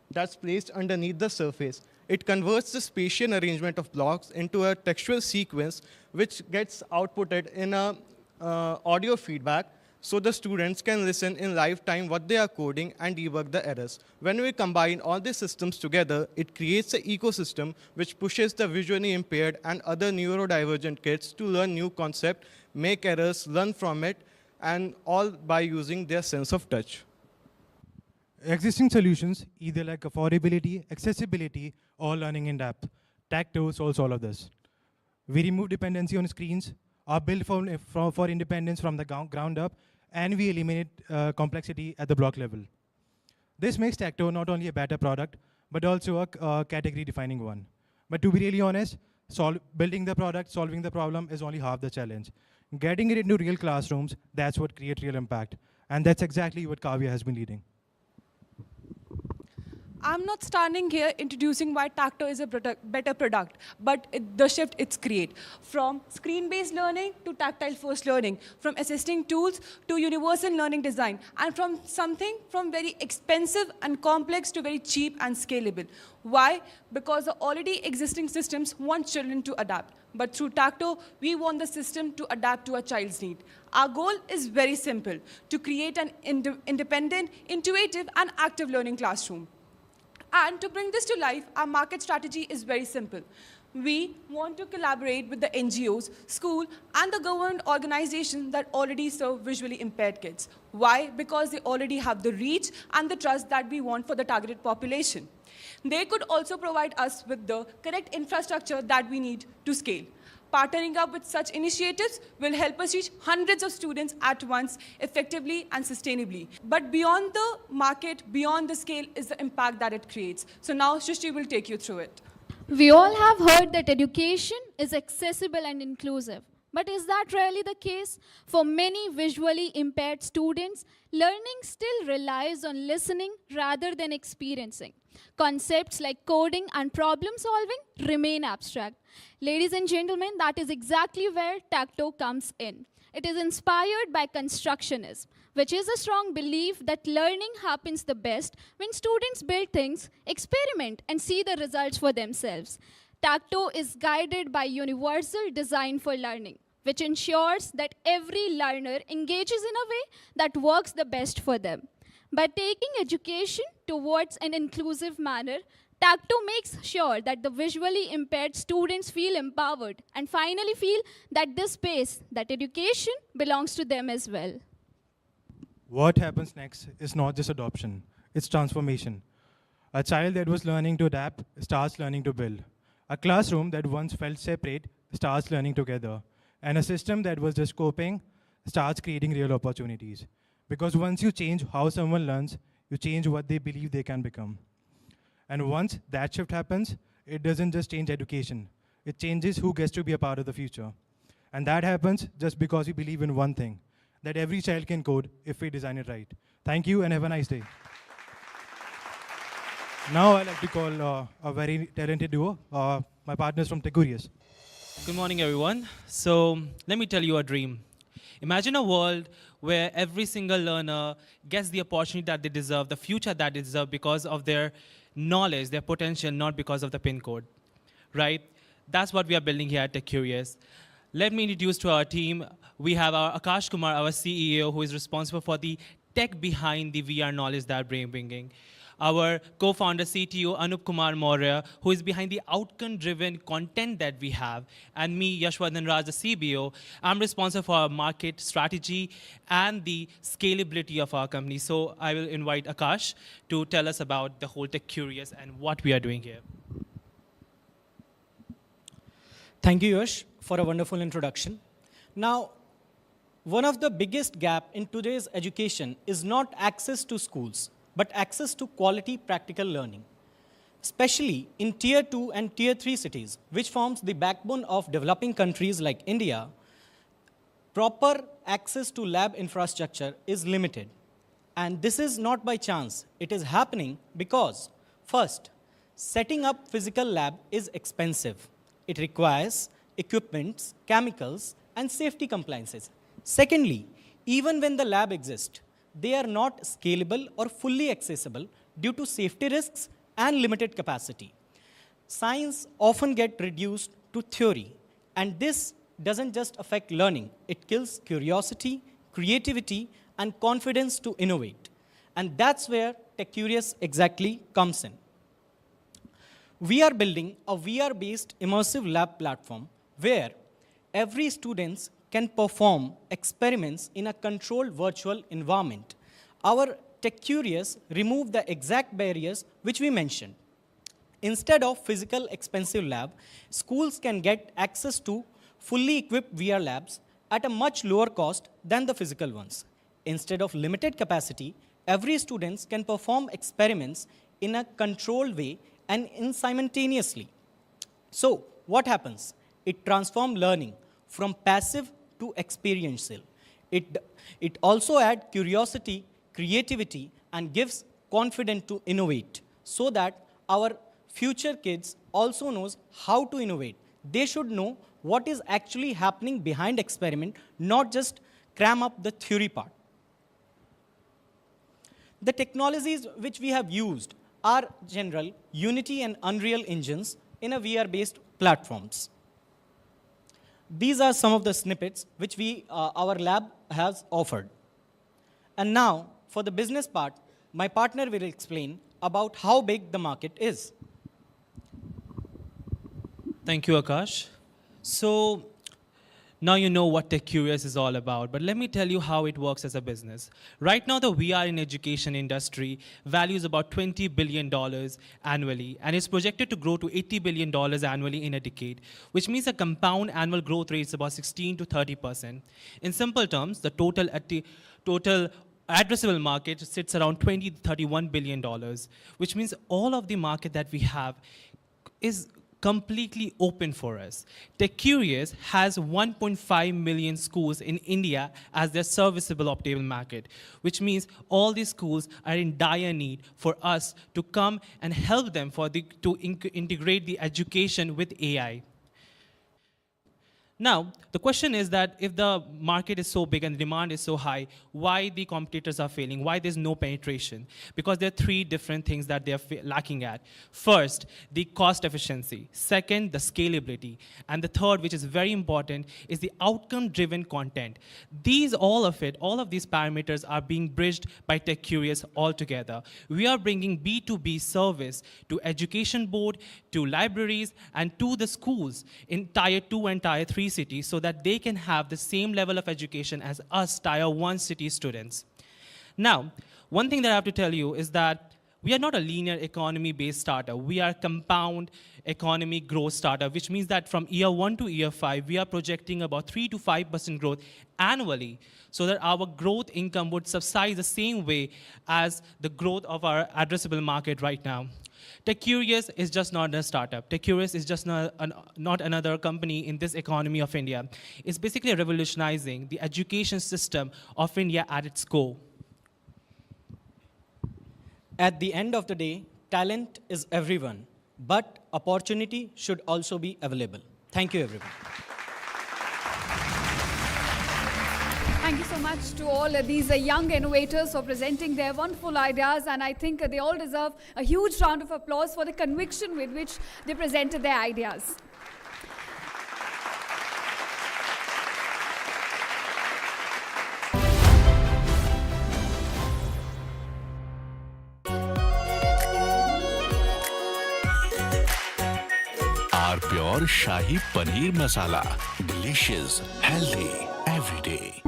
that's placed underneath the surface. It converts the spatial arrangement of blocks into a textual sequence, which gets outputted in a audio feedback. so the students can listen in live time what they are coding and debug the errors. When we combine all these systems together, it creates an ecosystem which pushes the visually impaired and other neurodivergent kids to learn new concepts, make errors, learn from it, and all by using their sense of touch. Existing solutions, either like affordability, accessibility, or learning in depth. Tacto solves all of this. We remove dependency on screens, are built for independence from the ground up, and we eliminate complexity at the block level. This makes Tacto not only a better product, but also a category-defining one. But to be really honest, building the product, solving the problem is only half the challenge. Getting it into real classrooms, that's what creates real impact. And that's exactly what Kavya has been leading. I'm not standing here introducing why Tacto is a better product, but the shift it's create. From screen-based learning to tactile-first learning, from assisting tools to universal learning design, and from something from very expensive and complex to very cheap and scalable. Why? Because the already existing systems want children to adapt. But through Tacto, we want the system to adapt to a child's need. Our goal is very simple, to create an independent, intuitive, and active learning classroom. And to bring this to life, our market strategy is very simple. We want to collaborate with the NGOs, school, and the government organizations that already serve visually impaired kids. Why? Because they already have the reach and the trust that we want for the targeted population. They could also provide us with the correct infrastructure that we need to scale. Partnering up with such initiatives will help us reach hundreds of students at once, effectively and sustainably. But beyond the market, beyond the scale, is the impact that it creates. So now Shrishti will take you through it. We all have heard that education is accessible and inclusive. But is that really the case? For many visually impaired students, learning still relies on listening rather than experiencing. Concepts like coding and problem solving remain abstract. Ladies and gentlemen, that is exactly where Tacto comes in. It is inspired by constructionism, which is a strong belief that learning happens the best when students build things, experiment, and see the results for themselves. Tacto is guided by universal design for learning, which ensures that every learner engages in a way that works the best for them. By taking education towards an inclusive manner, Tacto makes sure that the visually impaired students feel empowered and finally feel that this space, that education, belongs to them as well. What happens next is not just adoption, it's transformation. A child that was learning to adapt starts learning to build. A classroom that once felt separate starts learning together. And a system that was just coping starts creating real opportunities. Because once you change how someone learns, you change what they believe they can become. And once that shift happens, it doesn't just change education. It changes who gets to be a part of the future. And that happens just because we believe in one thing, that every child can code if we design it right. Thank you and have a nice day. Now I'd like to call a very talented duo, my partners from Tegurius. Good morning, everyone. So let me tell you a dream. Imagine a world where every single learner gets the opportunity that they deserve, the future that they deserve because of their knowledge, their potential, not because of the pin code, right? That's what we are building here at Tegurius. Let me introduce to our team. We have our Akash Kumar, our CEO, who is responsible for the tech behind the VR knowledge that we're bringing. Our co-founder, CTO, Anup Kumar Maurya, who is behind the outcome-driven content that we have. And me, Yashwardhan Raj, the CBO, I'm responsible for our market strategy and the scalability of our company. So I will invite Akash to tell us about the whole Tegurius and what we are doing here. Thank you, Yash, for a wonderful introduction. Now, one of the biggest gaps in today's education is not access to schools, but access to quality practical learning, especially in Tier 2 and Tier 3 cities, which forms the backbone of developing countries like India. Proper access to lab infrastructure is limited. And this is not by chance. It is happening because, first, setting up physical lab is expensive. It requires equipments, chemicals, and safety compliances. Secondly, even when the lab exists, they are not scalable or fully accessible due to safety risks and limited capacity. Science often gets reduced to theory, and this doesn't just affect learning. It kills curiosity, creativity, and confidence to innovate. And that's where Tech Curious exactly comes in. We are building a VR-based immersive lab platform where every student can perform experiments in a controlled virtual environment. Our Tech Curious remove the exact barriers which we mentioned. Instead of physical expensive lab, schools can get access to fully equipped VR labs at a much lower cost than the physical ones. Instead of limited capacity, every student can perform experiments in a controlled way and simultaneously. So what happens? It transforms learning from passive to experiential. It also adds curiosity, creativity, and gives confidence to innovate so that our future kids also knows how to innovate. They should know what is actually happening behind experiment, not just cram up the theory part. The technologies which we have used are general Unity and Unreal engines in a VR-based platforms. These are some of the snippets which our lab has offered. And now, for the business part, my partner will explain about how big the market is. Thank you, Akash. So now you know what Tech Curious is all about, but let me tell you how it works as a business. Right now, the VR in education industry values about $20 billion annually, and it's projected to grow to $80 billion annually in a decade, which means a compound annual growth rate is about 16 to 30%. In simple terms, the total addressable market sits around $20 to $31 billion, which means all of the market that we have is completely open for us. Tech Curious has 1.5 million schools in India as their serviceable optimal market, which means all these schools are in dire need for us to come and help them to integrate the education with AI. Now, the question is that if the market is so big and the demand is so high, why the competitors are failing? Why there's no penetration? Because there are three different things that they're lacking at. First, the cost efficiency. Second, the scalability. And the third, which is very important, is the outcome-driven content. All of these parameters are being bridged by Tech Curious altogether. We are bringing B2B service to education board, to libraries, and to the schools in Tier 2 and Tier 3 cities so that they can have the same level of education as us Tier 1 city students. Now, one thing that I have to tell you is that we are not a linear economy-based startup. We are a compound economy growth startup, which means that from year 1 to year 5, we are projecting about 3 to 5% growth annually so that our growth income would subside the same way as the growth of our addressable market right now. Tech Curious is just not a startup. Tech Curious is just not another company in this economy of India. It's basically revolutionizing the education system of India at its core. At the end of the day, talent is everyone, but opportunity should also be available. Thank you, everyone. Thank you so much to all these young innovators for presenting their wonderful ideas, and I think they all deserve a huge round of applause for the conviction with which they presented their ideas. Our pure Shahi Paneer Masala. Delicious, healthy, every day.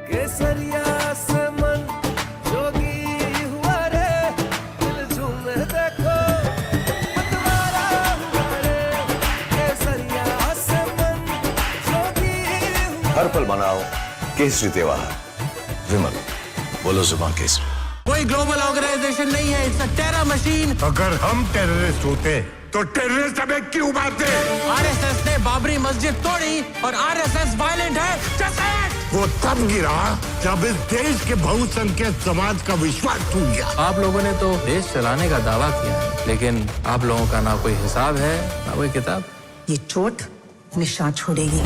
केसरिया से मन जोगी हुआ रे दिल झूमे देखो मतवारा हुआ रे केसरिया से मन जोगी हर पल मनाओ केसरी त्योहार विमल बोलो जुबान केसरी कोई ग्लोबल ऑर्गेनाइजेशन नहीं है इट्स अ टेरर मशीन अगर हम टेररिस्ट होते तो टेररिस्ट हमें क्यों मारते? आरएसएस ने बाबरी मस्जिद तोड़ी और आरएसएस वायलेंट है जैसे वो तब गिरा जब इस देश के बहुसंख्यक समाज का विश्वास टूट गया। आप लोगों ने तो देश चलाने का दावा किया है, लेकिन आप लोगों का ना कोई हिसाब है ना कोई किताब। ये चोट निशान छोड़ेगी।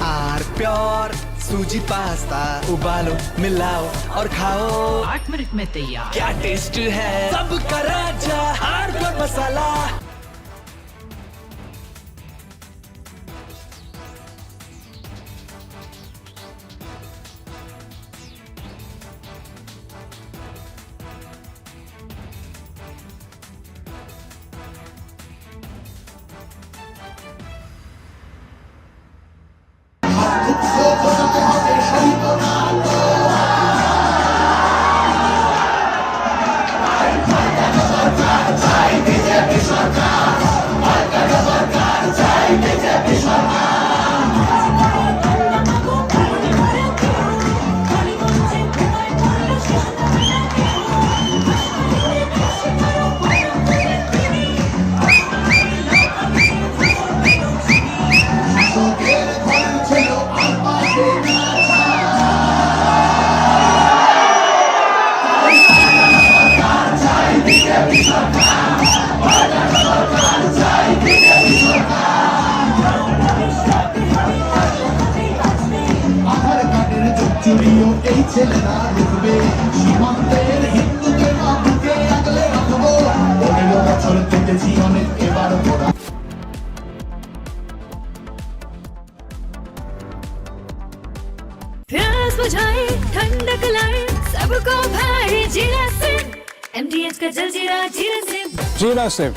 आर प्योर सूजी पास्ता उबालो मिलाओ और खाओ 8 मिनट में तैयार। क्या टेस्ट है सबका राजा आर प्योर मसाला। प्यास बुझाए ठंडक लाए सबको भाई जीरा सिम MDH का जलजीरा जीरा सिम जीरा सिम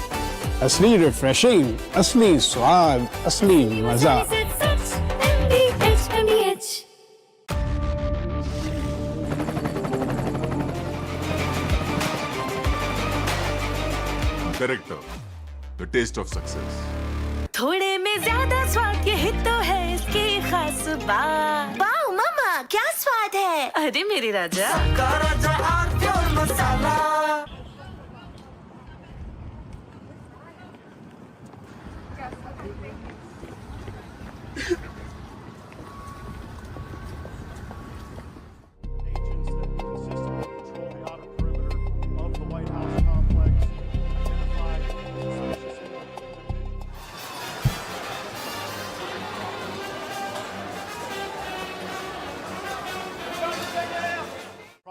असली रिफ्रेशिंग असली स्वाद असली मजा MDH Character, the taste of success. थोड़े में ज्यादा स्वाद ये ही तो है इसकी खास बात वाओ मामा क्या स्वाद है अरे मेरे राजा मसाला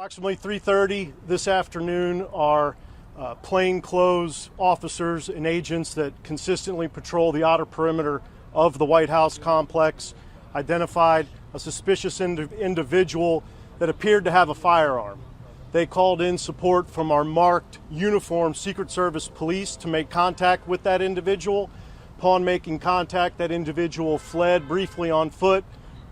Approximately 3:30 this afternoon, our plainclothes officers and agents that consistently patrol the outer perimeter of the White House complex identified a suspicious individual that appeared to have a firearm. They called in support from our marked uniformed Secret Service police to make contact with that individual. Upon making contact, that individual fled briefly on foot,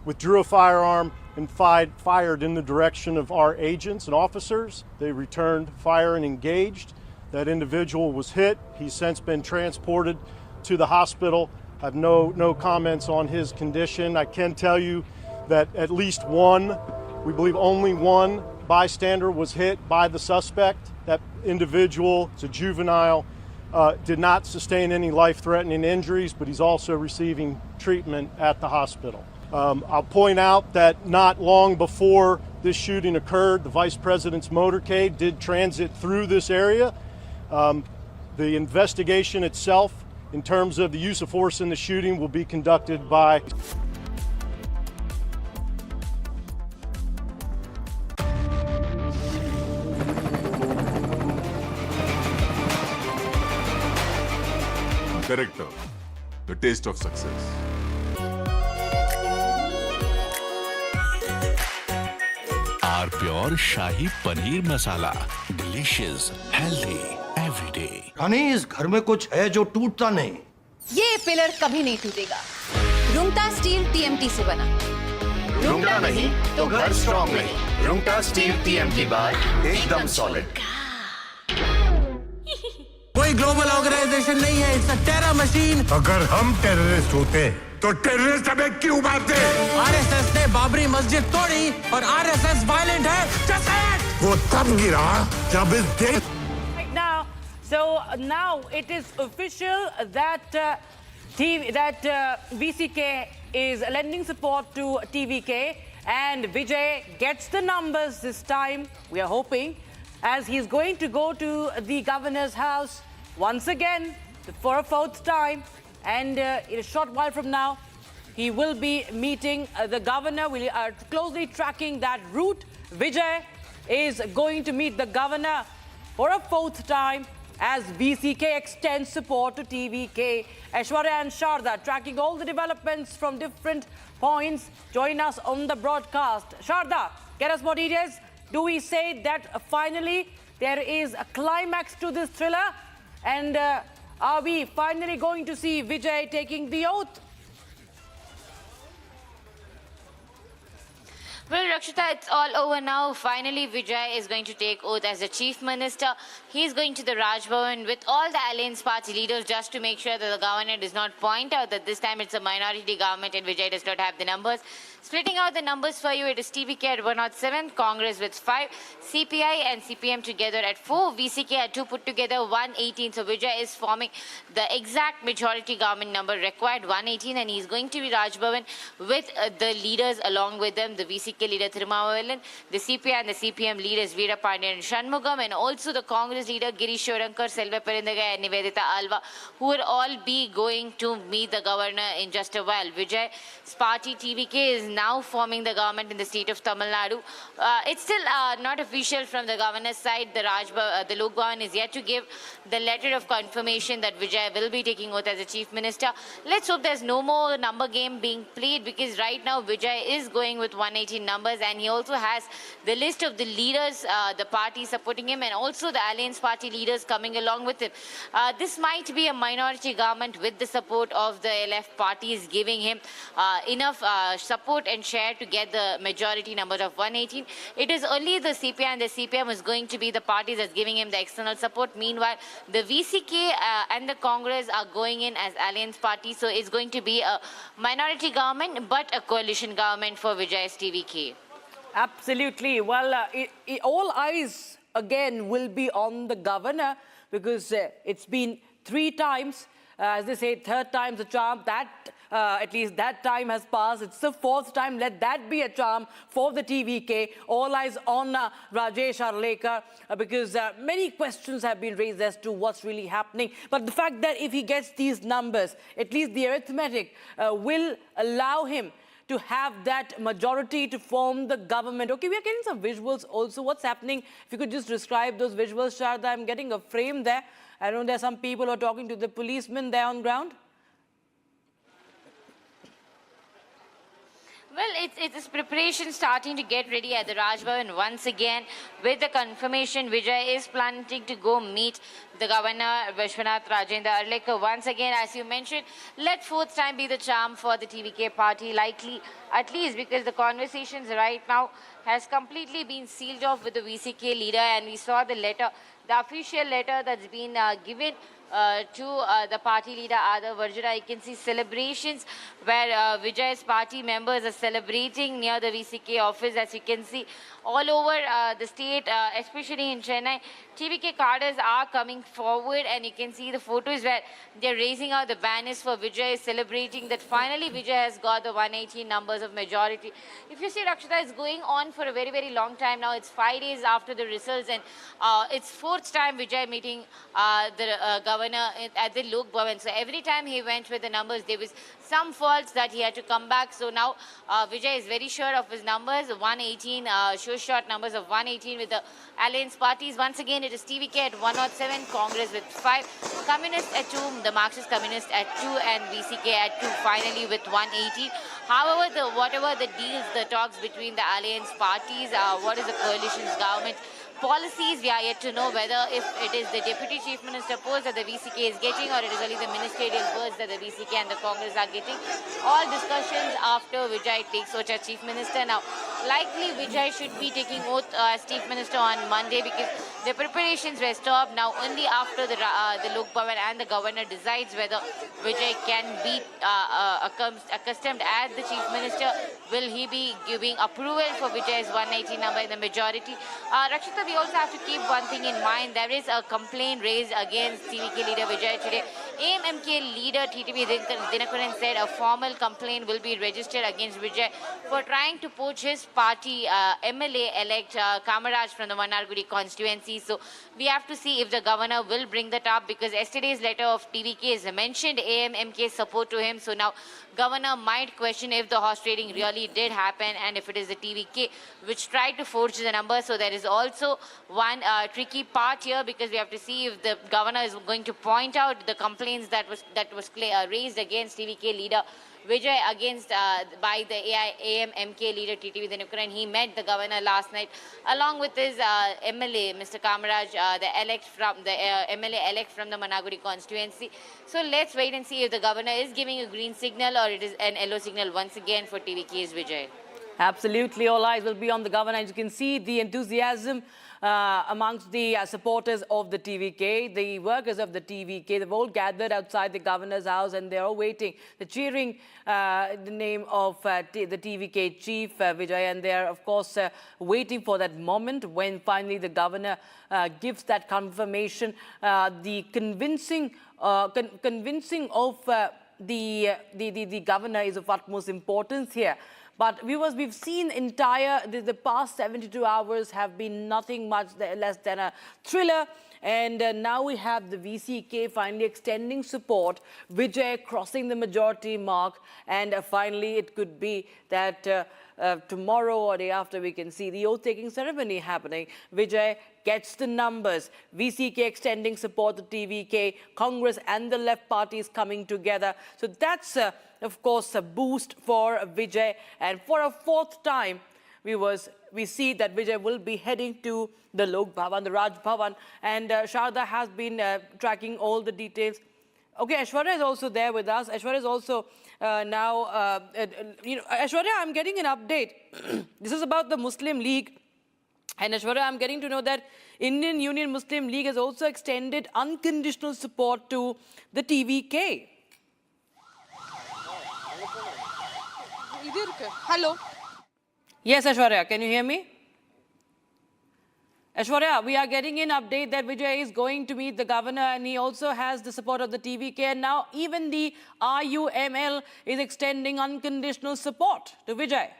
withdrew a firearm, and fired in the direction of our agents and officers. They returned fire and engaged. That individual was hit. He's since been transported to the hospital. I have no comments on his condition. I can tell you that at least one, we believe only one bystander was hit by the suspect. That individual, it's a juvenile, did not sustain any life-threatening injuries, but he's also receiving treatment at the hospital. I'll point out that not long before this shooting occurred, the Vice President's motorcade did transit through this area. The investigation itself, in terms of the use of force in the shooting, will be conducted by Character, the taste of success. R pure शाही पनीर मसाला, delicious, healthy, everyday. रानी, इस घर में कुछ है जो टूटता नहीं। ये पिलर कभी नहीं टूटेगा। रुंगटा स्टील TMT से बना। रुंगटा नहीं तो घर स्ट्रॉन्ग नहीं। रुंगटा स्टील TMT बार एकदम सॉलिड। कोई ग्लोबल ऑर्गेनाइजेशन नहीं है, इट्स अ टेरर मशीन। अगर हम टेररिस्ट होते तो टेररिस्ट हमें क्यों मारते? आरएसएस ने बाबरी मस्जिद तोड़ी और आरएसएस वायलेंट है। Just say it! वो तब गिरा जब इस देश now it is official that VCK is lending support to TVK, and Vijay gets the numbers this time. We are hoping, as he's going to go to the governor's house once again for a fourth time, and in a short while from now, he will be meeting the governor. We are closely tracking that route. Vijay is going to meet the governor for a fourth time as VCK extends support to TVK. Aishwarya and Sharda tracking all the developments from different points. Join us on the broadcast. Sharda, get us more details. Do we say that finally there is a climax to this thriller? And are we finally going to see Vijay taking the oath? Well, Rakshita, it's all over now. Finally, Vijay is going to take oath as the Chief Minister. He's going to the Raj Bhavan with all the Alliance Party leaders just to make sure that the governor does not point out that this time it's a minority government and Vijay does not have the numbers. Splitting out the numbers for you, it is TVK at 107, Congress with 5, CPI and CPM together at 4, VCK at 2 put together 118. So Vijay is forming the exact majority government number required, 118, and he's going to be Raj Bhavan with the leaders along with them, the VCK leader Thirumavelan, the CPI and the CPM leaders Veera Pandiyan and Shanmugam, and also the Congress leader Girish Shorankar, Selva Perendagai and Nivedita Alva, who will all be going to meet the governor in just a while. Vijay's party TVK is now forming the government in the state of Tamil Nadu. It's still not official from the governor's side. The Lok Bhavan is yet to give the letter of confirmation that Vijay will be taking oath as the Chief Minister. Let's hope there's no more number game being played, because right now Vijay is going with 118 numbers, and he also has the list of the leaders, the party supporting him, and also the Alliance Party leaders coming along with him. This might be a minority government with the support of the LF parties, giving him enough support and share to get the majority number of 118. It is only the CPI and the CPM is going to be the parties that's giving him the external support. Meanwhile, the VCK and the Congress are going in as alliance parties. So it's going to be a minority government, but a coalition government for Vijay's TVK. Absolutely. Well, all eyes again will be on the governor, because it's been 3 times. As they say, 3rd time's the charm. At least that time has passed. It's the 4th time. Let that be a charm for the TVK. All eyes on Rajesh Arlekar, because many questions have been raised as to what's really happening. But the fact that if he gets these numbers, at least the arithmetic will allow him to have that majority to form the government. Okay, we are getting some visuals also. What's happening? If you could just describe those visuals, Sharda. I'm getting a frame there. I know there's some people who are talking to the policemen there on ground. Well, it's preparation starting to get ready at the Raj Bhavan once again. With the confirmation, Vijay is planning to go meet the governor, Vishwanath Rajendra Arlekar. Once again, as you mentioned, let 4th time be the charm for the TVK party, likely, at least because the conversations right now has completely been sealed off with the VCK leader, and we saw the letter, the official letter that's been given to the party leader Adar Varjara. You can see celebrations where Vijay's party members are celebrating near the VCK office, as you can see all over the state, especially in Chennai. TVK cadres are coming forward, and you can see the photos where they're raising out the banners for Vijay, celebrating that finally Vijay has got the 118 numbers of majority. If you see, Rakshita, is going on for a very, very long time now. It's 5 days after the results, and it's 4th time Vijay meeting the governor at the Lok Bhavan. So every time he went with the numbers, there was some faults that he had to come back. So now Vijay is very sure of his numbers, 118, shows short numbers of 118 with the alliance parties. Once again, it is TVK at 107, Congress with 5, Communists at 2, the Marxist Communists at 2, and VCK at 2, finally with 118. However, whatever the deals, the talks between the alliance parties, what is the coalition's government policies, we are yet to know whether if it is the Deputy Chief Minister post that the VCK is getting, or it is only the ministerial post that the VCK and the Congress are getting. All discussions after Vijay takes oath as Chief Minister. Now, likely Vijay should be taking oath as Chief Minister on Monday, because the preparations were stopped. Now, only after the Lok Bhavan and the governor decides whether Vijay can be accustomed as the Chief Minister, will he be giving approval for Vijay's 180 number in the majority. Rakshita, we also have to keep one thing in mind. There is a complaint raised against TVK leader Vijay today. AIADMK leader TTV Dhinakaran said a formal complaint will be registered against Vijay for trying to poach his party MLA-elect Kamaraj from the Mannargudi constituency. So we have to see if the governor will bring that up, because yesterday's letter of TVK has mentioned AIADMK support to him. So now governor might question if the horse trading really did happen, and if it is the TVK which tried to forge the number. So there is also one tricky part here, because we have to see if the governor is going to point out the complaints that was raised against TVK leader Vijay against by the AIADMK leader TTV Dhinakaran. He met the governor last night along with his MLA, Mr. Kamaraj, the MLA-elect from the Mannargudi constituency. So let's wait and see if the governor is giving a green signal or it is an yellow signal once again for TVK's Vijay. Absolutely, all eyes will be on the governor. As you can see, the enthusiasm amongst the supporters of the TVK, the workers of the TVK, they've all gathered outside the governor's house and they're all waiting. They're cheering the name of the TVK chief, Vijay, and they're, of course, waiting for that moment when finally the governor gives that confirmation. The convincing of the governor is of utmost importance here. But viewers, we've seen the past 72 hours have been nothing much less than a thriller. And now we have the VCK finally extending support, Vijay crossing the majority mark. And finally, it could be that tomorrow or day after we can see the oath-taking ceremony happening. Vijay gets the numbers. VCK extending support to TVK, Congress and the left parties coming together. So that's, of course, a boost for Vijay. And for a fourth time, viewers, we see that Vijay will be heading to the Lok Bhavan, the Raj Bhavan. And Sharda has been tracking all the details. Okay, Aishwarya is also there with us. Aishwarya is also now, Aishwarya, I'm getting an update. This is about the Muslim League. And Aishwarya, I'm getting to know that Indian Union Muslim League has also extended unconditional support to the TVK. Hello. Yes, Aishwarya, can you hear me? Aishwarya, we are getting an update that Vijay is going to meet the governor and he also has the support of the TVK. And now even the RUML is extending unconditional support to Vijay.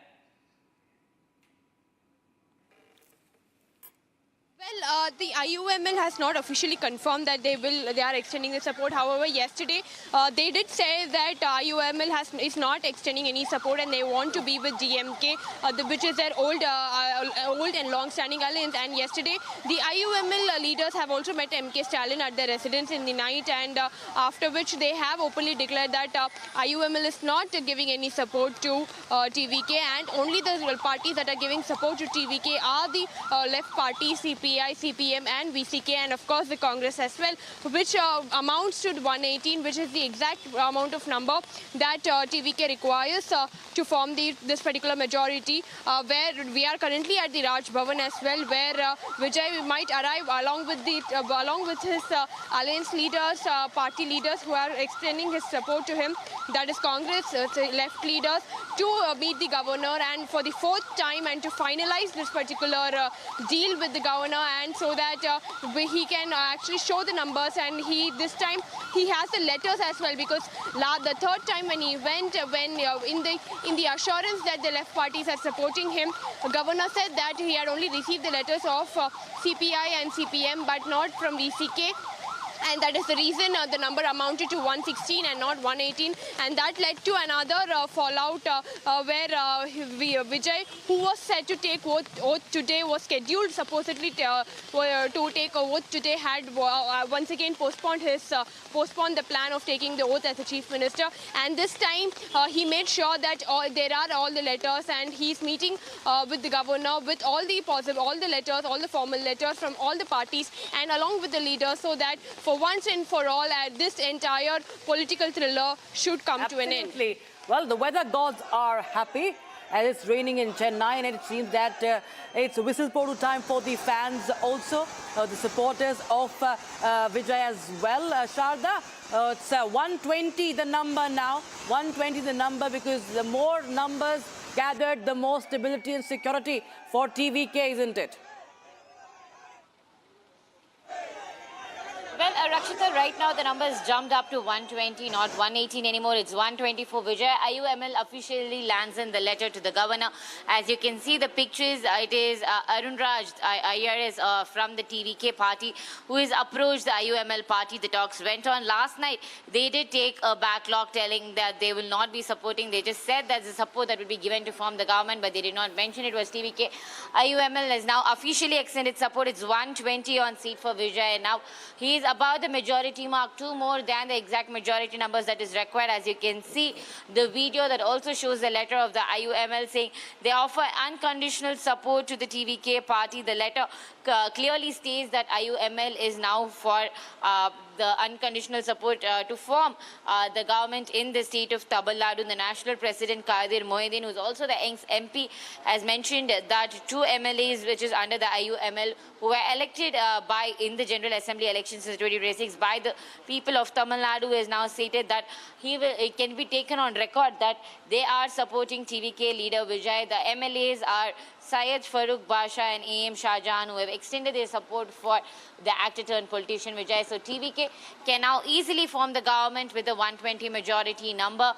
Well, the IUML has not officially confirmed that they are extending the support. However, yesterday they did say that IUML is not extending any support and they want to be with DMK, which is their old and long-standing alliance. And yesterday, the IUML leaders have also met MK Stalin at their residence in the night, and after which they have openly declared that IUML is not giving any support to TVK, and only the parties that are giving support to TVK are the left parties, CPI, CPM and VCK, and of course the Congress as well, which amounts to 118, which is the exact amount of number that TVK requires to form this particular majority, where we are currently at the Raj Bhavan as well, where Vijay might arrive along with his alliance leaders, party leaders who are extending his support to him, that is Congress, left leaders, to meet the governor and for the fourth time and to finalize this particular deal with the governor, and so that he can actually show the numbers, and this time he has the letters as well, because the third time when he went, in the assurance that the left parties are supporting him, the governor said that he had only received the letters of CPI and CPM but not from VCK. And that is the reason the number amounted to 116 and not 118. And that led to another fallout where Vijay, who was set to take oath today, was scheduled supposedly to take oath today, had once again postponed the plan of taking the oath as the Chief Minister. And this time he made sure that there are all the letters, and he's meeting with the governor with all the letters, all the formal letters from all the parties and along with the leaders, so that for once and for all, this entire political thriller should come to an end. Well, the weather gods are happy as it's raining in Chennai, and it seems that it's whistle-blow time for the fans also, the supporters of Vijay as well. Sharda, it's 120 the number now, 120 the number, because the more numbers gathered, the more stability and security for TVK, isn't it? Well, Rakshita, right now the number has jumped up to 120, not 118 anymore. It's 120 for Vijay. IUML officially lands in the letter to the governor. As you can see the pictures, it is Arun Raj, IRS from the TVK party, who has approached the IUML party. The talks went on last night. They did take a backlog telling that they will not be supporting. They just said that the support that would be given to form the government, but they did not mention it was TVK. IUML has now officially extended support. It's 120 on seat for Vijay, and now he is about the majority mark, 2 more than the exact majority numbers that is required. As you can see, the video that also shows the letter of the IUML saying they offer unconditional support to the TVK party. The letter clearly states that IUML is now for the unconditional support to form the government in the state of Tamil Nadu. The national president, Kadir Mohiddin, who's also the MP, has mentioned that 2 MLAs, which is under the IUML, who were elected in the General Assembly elections in 2026 by the people of Tamil Nadu, has now stated that it can be taken on record that they are supporting TVK leader Vijay. The MLAs are Syed Farooq Basha and AM Shahjahan, who have extended their support for the actor-turned-politician Vijay. So TVK can now easily form the government with a 120 majority number.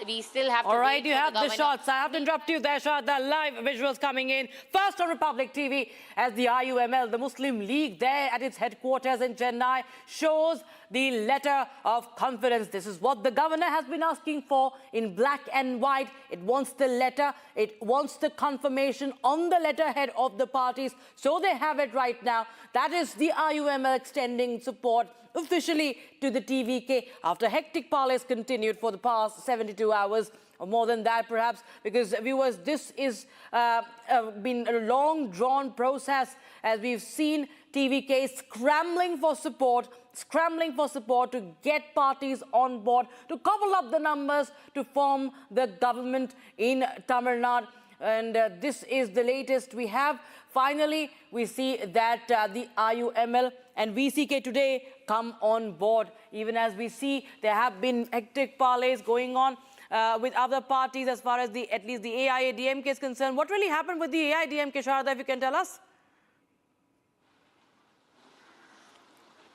We still have to All right, wait you for have the governor. shots. I have to interrupt you there, Shah. The live visuals coming in. First on Republic TV, as the IUML, the Muslim League there at its headquarters in Chennai, shows the letter of confidence. This is what the governor has been asking for in black and white. It wants the letter. It wants the confirmation on the letterhead of the parties. So they have it right now. That is the IUML extending support officially to the TVK after hectic parleys continued for the past 72 hours. Or more than that, perhaps, because viewers, this is been a long drawn process as we've seen TVK scrambling for support to get parties on board, to cobble up the numbers to form the government in Tamil Nadu. And this is the latest we have. Finally, we see that the IUML and VCK today come on board. Even as we see, there have been hectic parleys going on with other parties as far as at least the AIADMK is concerned. What really happened with the AIADMK, Sharada, if you can tell us?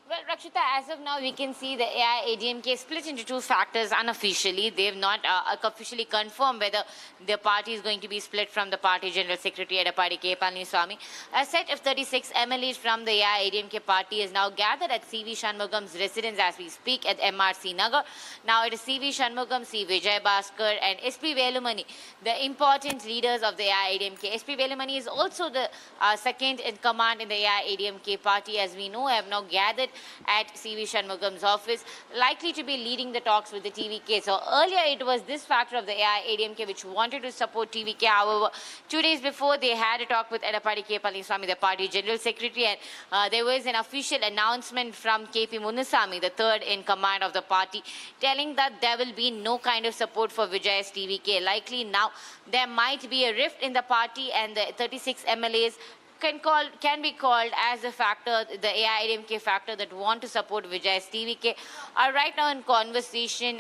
Well, Rakshita, as of now, we can see the AIADMK split into 2 factors unofficially. They have not officially confirmed whether the party is going to be split from the party General Secretary Edappadi K. Palaniswamy. A set of 36 MLAs from the AIADMK party is now gathered at CV Shanmugam's residence as we speak at MRC Nagar. Now it is CV Shanmugam, C. Vijay Bhaskar and SP Velumani, the important leaders of the AIADMK. SP Velumani is also the second in command in the AIADMK party, as we know, have now gathered at CV Shanmugam's office, likely to be leading the talks with the TVK. So earlier it was this factor of the AIADMK which wanted to support TVK. However, 2 days before they had a talk with Edappadi K. Palaniswamy, the party General Secretary, and there was an official announcement from KP Munnusamy, the third in command of the party, telling that there will be no kind of support for Vijay's TVK. Likely now there might be a rift in the party, and the 36 MLAs can be called as a factor, the AIADMK factor that want to support Vijay's TVK, are right now in conversation,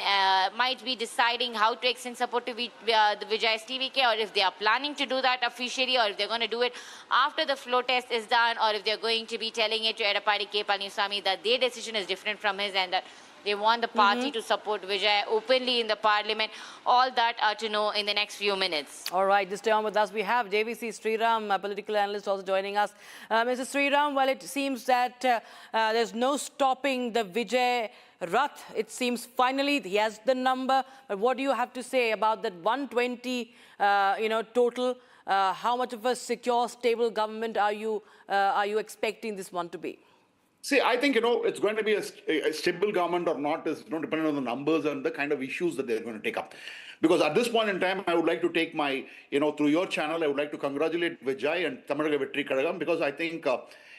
might be deciding how to extend support to the Vijay's TVK, or if they are planning to do that officially, or if they're going to do it after the flow test is done, or if they're going to be telling it to Edappadi K. Palaniswamy that their decision is different from his and that they want the party to support Vijay openly in the parliament. All that are to know in the next few minutes. All right, just stay on with us. We have JVC Sriram, a political analyst, also joining us. Mr. Sriram, well, it seems that there's no stopping the Vijay Rath. It seems finally he has the number. But what do you have to say about that 120, total? How much of a secure, stable government are you expecting this one to be? See, I think, it's going to be a stable government or not is dependent on the numbers and the kind of issues that they're going to take up. Because at this point in time, I would like to take my, through your channel, I would like to congratulate Vijay and Tamaraga Vetri Kadagam, because I think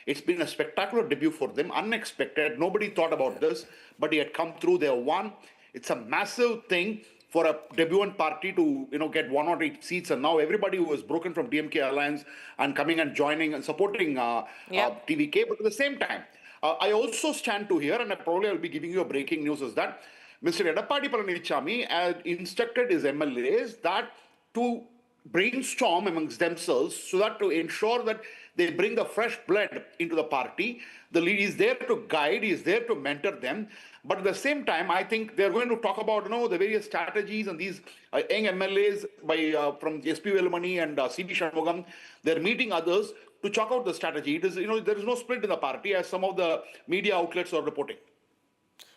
it's been a spectacular debut for them, unexpected. Nobody thought about this, but he had come through. They won. It's a massive thing for a debutant party to, get 1 or 8 seats. And now everybody who has broken from DMK Alliance and coming and joining and supporting TVK. But at the same time, I also stand to hear, and I probably will be giving you a breaking news, is that Mr. Edappadi Palaniswamy has instructed his MLAs that to brainstorm amongst themselves so that to ensure that they bring the fresh blood into the party. The lead is there to guide, he is there to mentor them. But at the same time, I think they're going to talk about, the various strategies, and these young MLAs from SP Velumani and CV Shanmugam, they're meeting others to chalk out the strategy. It is, there is no split in the party, as some of the media outlets are reporting.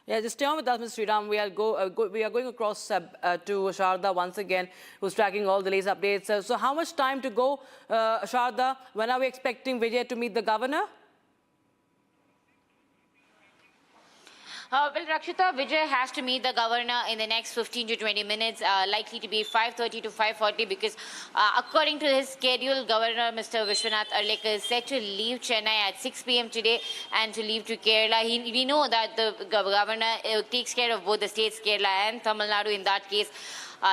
Yeah, just stay on with us, Mr. Sriram. We are going across to Sharda once again, who's tracking all the latest updates. So how much time to go, Sharda? When are we expecting Vijay to meet the governor? Well, Rakshita, Vijay has to meet the governor in the next 15 to 20 minutes, likely to be 5:30 to 5:40, because according to his schedule, Governor Mr. Vishwanath Arlekar is set to leave Chennai at 6 p.m. today and to leave to Kerala. We know that the governor takes care of both the states, Kerala and Tamil Nadu. In that case,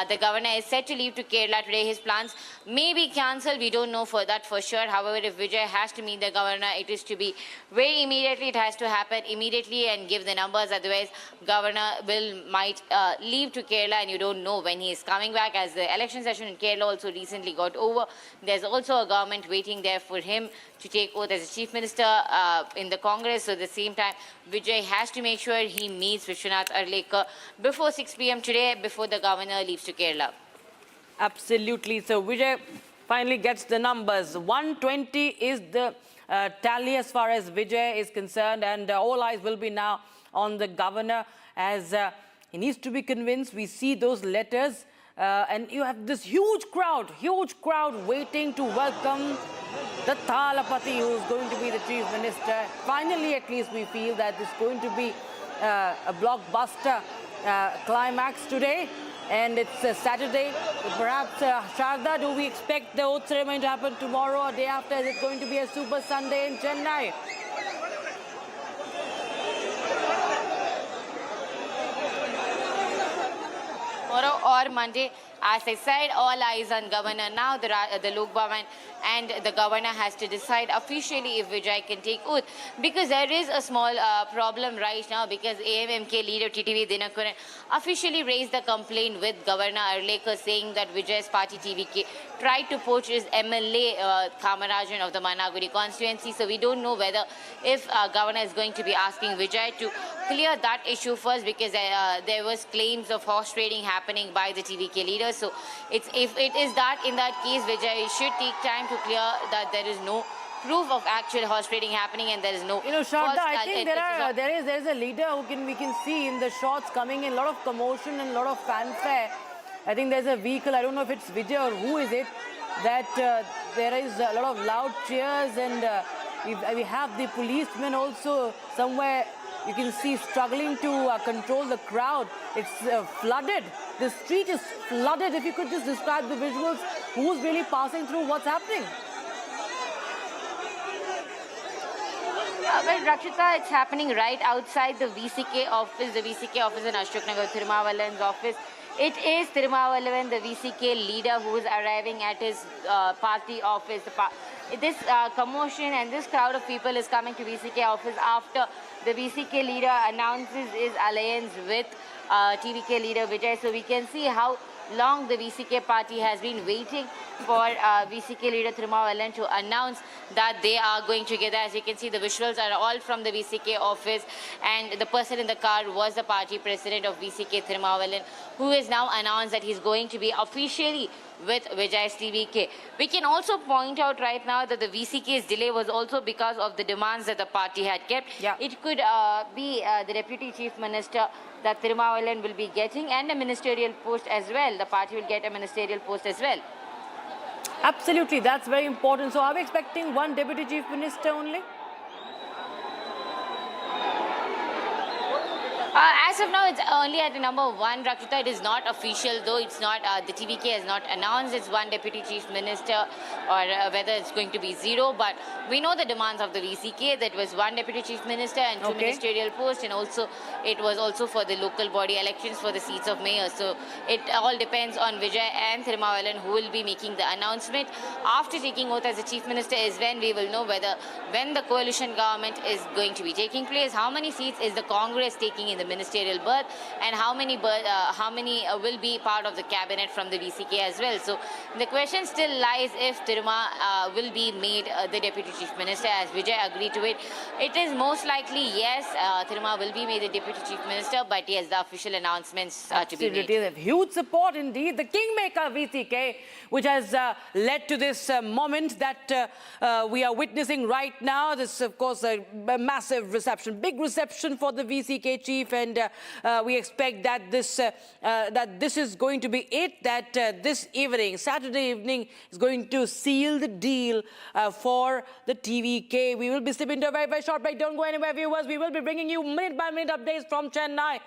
the governor is set to leave to Kerala today. His plans may be cancelled. We don't know for that for sure. However, if Vijay has to meet the governor, it is to be very immediately. It has to happen immediately and give the numbers. Otherwise, governor might leave to Kerala, and you don't know when he is coming back, as the election session in Kerala also recently got over. There's also a government waiting there for him to take oath as a chief minister in the Congress. So at the same time, Vijay has to make sure he meets Vishwanath Arlekar before 6 p.m. today, before the governor leaves to Kerala. Absolutely. So Vijay finally gets the numbers. 120 is the tally as far as Vijay is concerned, and all eyes will be now on the governor as he needs to be convinced. We see those letters. And you have this huge crowd waiting to welcome the Thalapati, who is going to be the chief minister. Finally, at least we feel that this is going to be a blockbuster climax today. And it's Saturday. Perhaps, Sharda, do we expect the oath ceremony to happen tomorrow or day after? Is it going to be a super Sunday in Chennai? Tomorrow or Monday. As I said, all eyes on governor now, the Lok Bhavan, and the governor has to decide officially if Vijay can take oath. Because there is a small problem right now, because AIADMK leader TTV Dhinakaran officially raised the complaint with Governor Arlekar, saying that Vijay's party TVK tried to poach his MLA Kamarajan of the Managuri constituency. So we don't know whether if governor is going to be asking Vijay to clear that issue first, because there was claims of horse trading happening by the TVK leaders. So if it is that, in that case, Vijay should take time to clear that there is no proof of actual horse trading happening, and there is no. You know, Sharda, I think there is a leader who we can see in the shots coming in, a lot of commotion and a lot of fanfare. I think there's a vehicle. I don't know if it's Vijay or who is it. That there is a lot of loud cheers, and we have the policemen also somewhere. You can see struggling to control the crowd. It's flooded. The street is flooded. If you could just describe the visuals, who's really passing through, what's happening? Well, Rakshita, it's happening right outside the VCK office in Ashok Nagar, Thirumavalan's office. It is Thirumavalan, the VCK leader, who is arriving at his party office. This commotion and this crowd of people is coming to VCK office after the VCK leader announces his alliance with TVK leader Vijay. So we can see how long the VCK party has been waiting for VCK leader Thirumavalan to announce that they are going together. As you can see, the visuals are all from the VCK office, and the person in the car was the party president of VCK, Thirumavalan, who has now announced that he's going to be officially with Vijay's TVK. We can also point out right now that the VCK's delay was also because of the demands that the party had kept. Yeah. It could be the Deputy Chief Minister that Thirumavalan will be getting, and a ministerial post as well. The party will get a ministerial post as well. Absolutely, that's very important. So are we expecting one Deputy Chief Minister only? As of now, it's only at the number 1, Rakshita. It is not official, though. It's not, the TVK has not announced it's one Deputy Chief Minister, or whether it's going to be 0. But we know the demands of the VCK. That was 1 Deputy Chief Minister and 2 ministerial posts, and also it was also for the local body elections for the seats of mayors. So it all depends on Vijay and Thirumavalan, who will be making the announcement. After taking oath as the Chief Minister is when we will know when the coalition government is going to be taking place, how many seats is the Congress taking in the ministerial berth, and how many will be part of the cabinet from the VCK as well. So the question still lies if Thiruma will be made the Deputy Chief Minister, as Vijay agreed to it. It is most likely yes, Thiruma will be made the Deputy Chief Minister, but yes, the official announcements are to be made. Absolutely, huge support indeed. The Kingmaker VCK, which has led to this moment that we are witnessing right now. This, of course, a massive reception, big reception for the VCK chief. and we expect that this is going to be it, that this evening, Saturday evening, is going to seal the deal for the TVK. We will be slipping into a very, very short break. Don't go anywhere, viewers. We will be bringing you minute-by-minute updates from Chennai.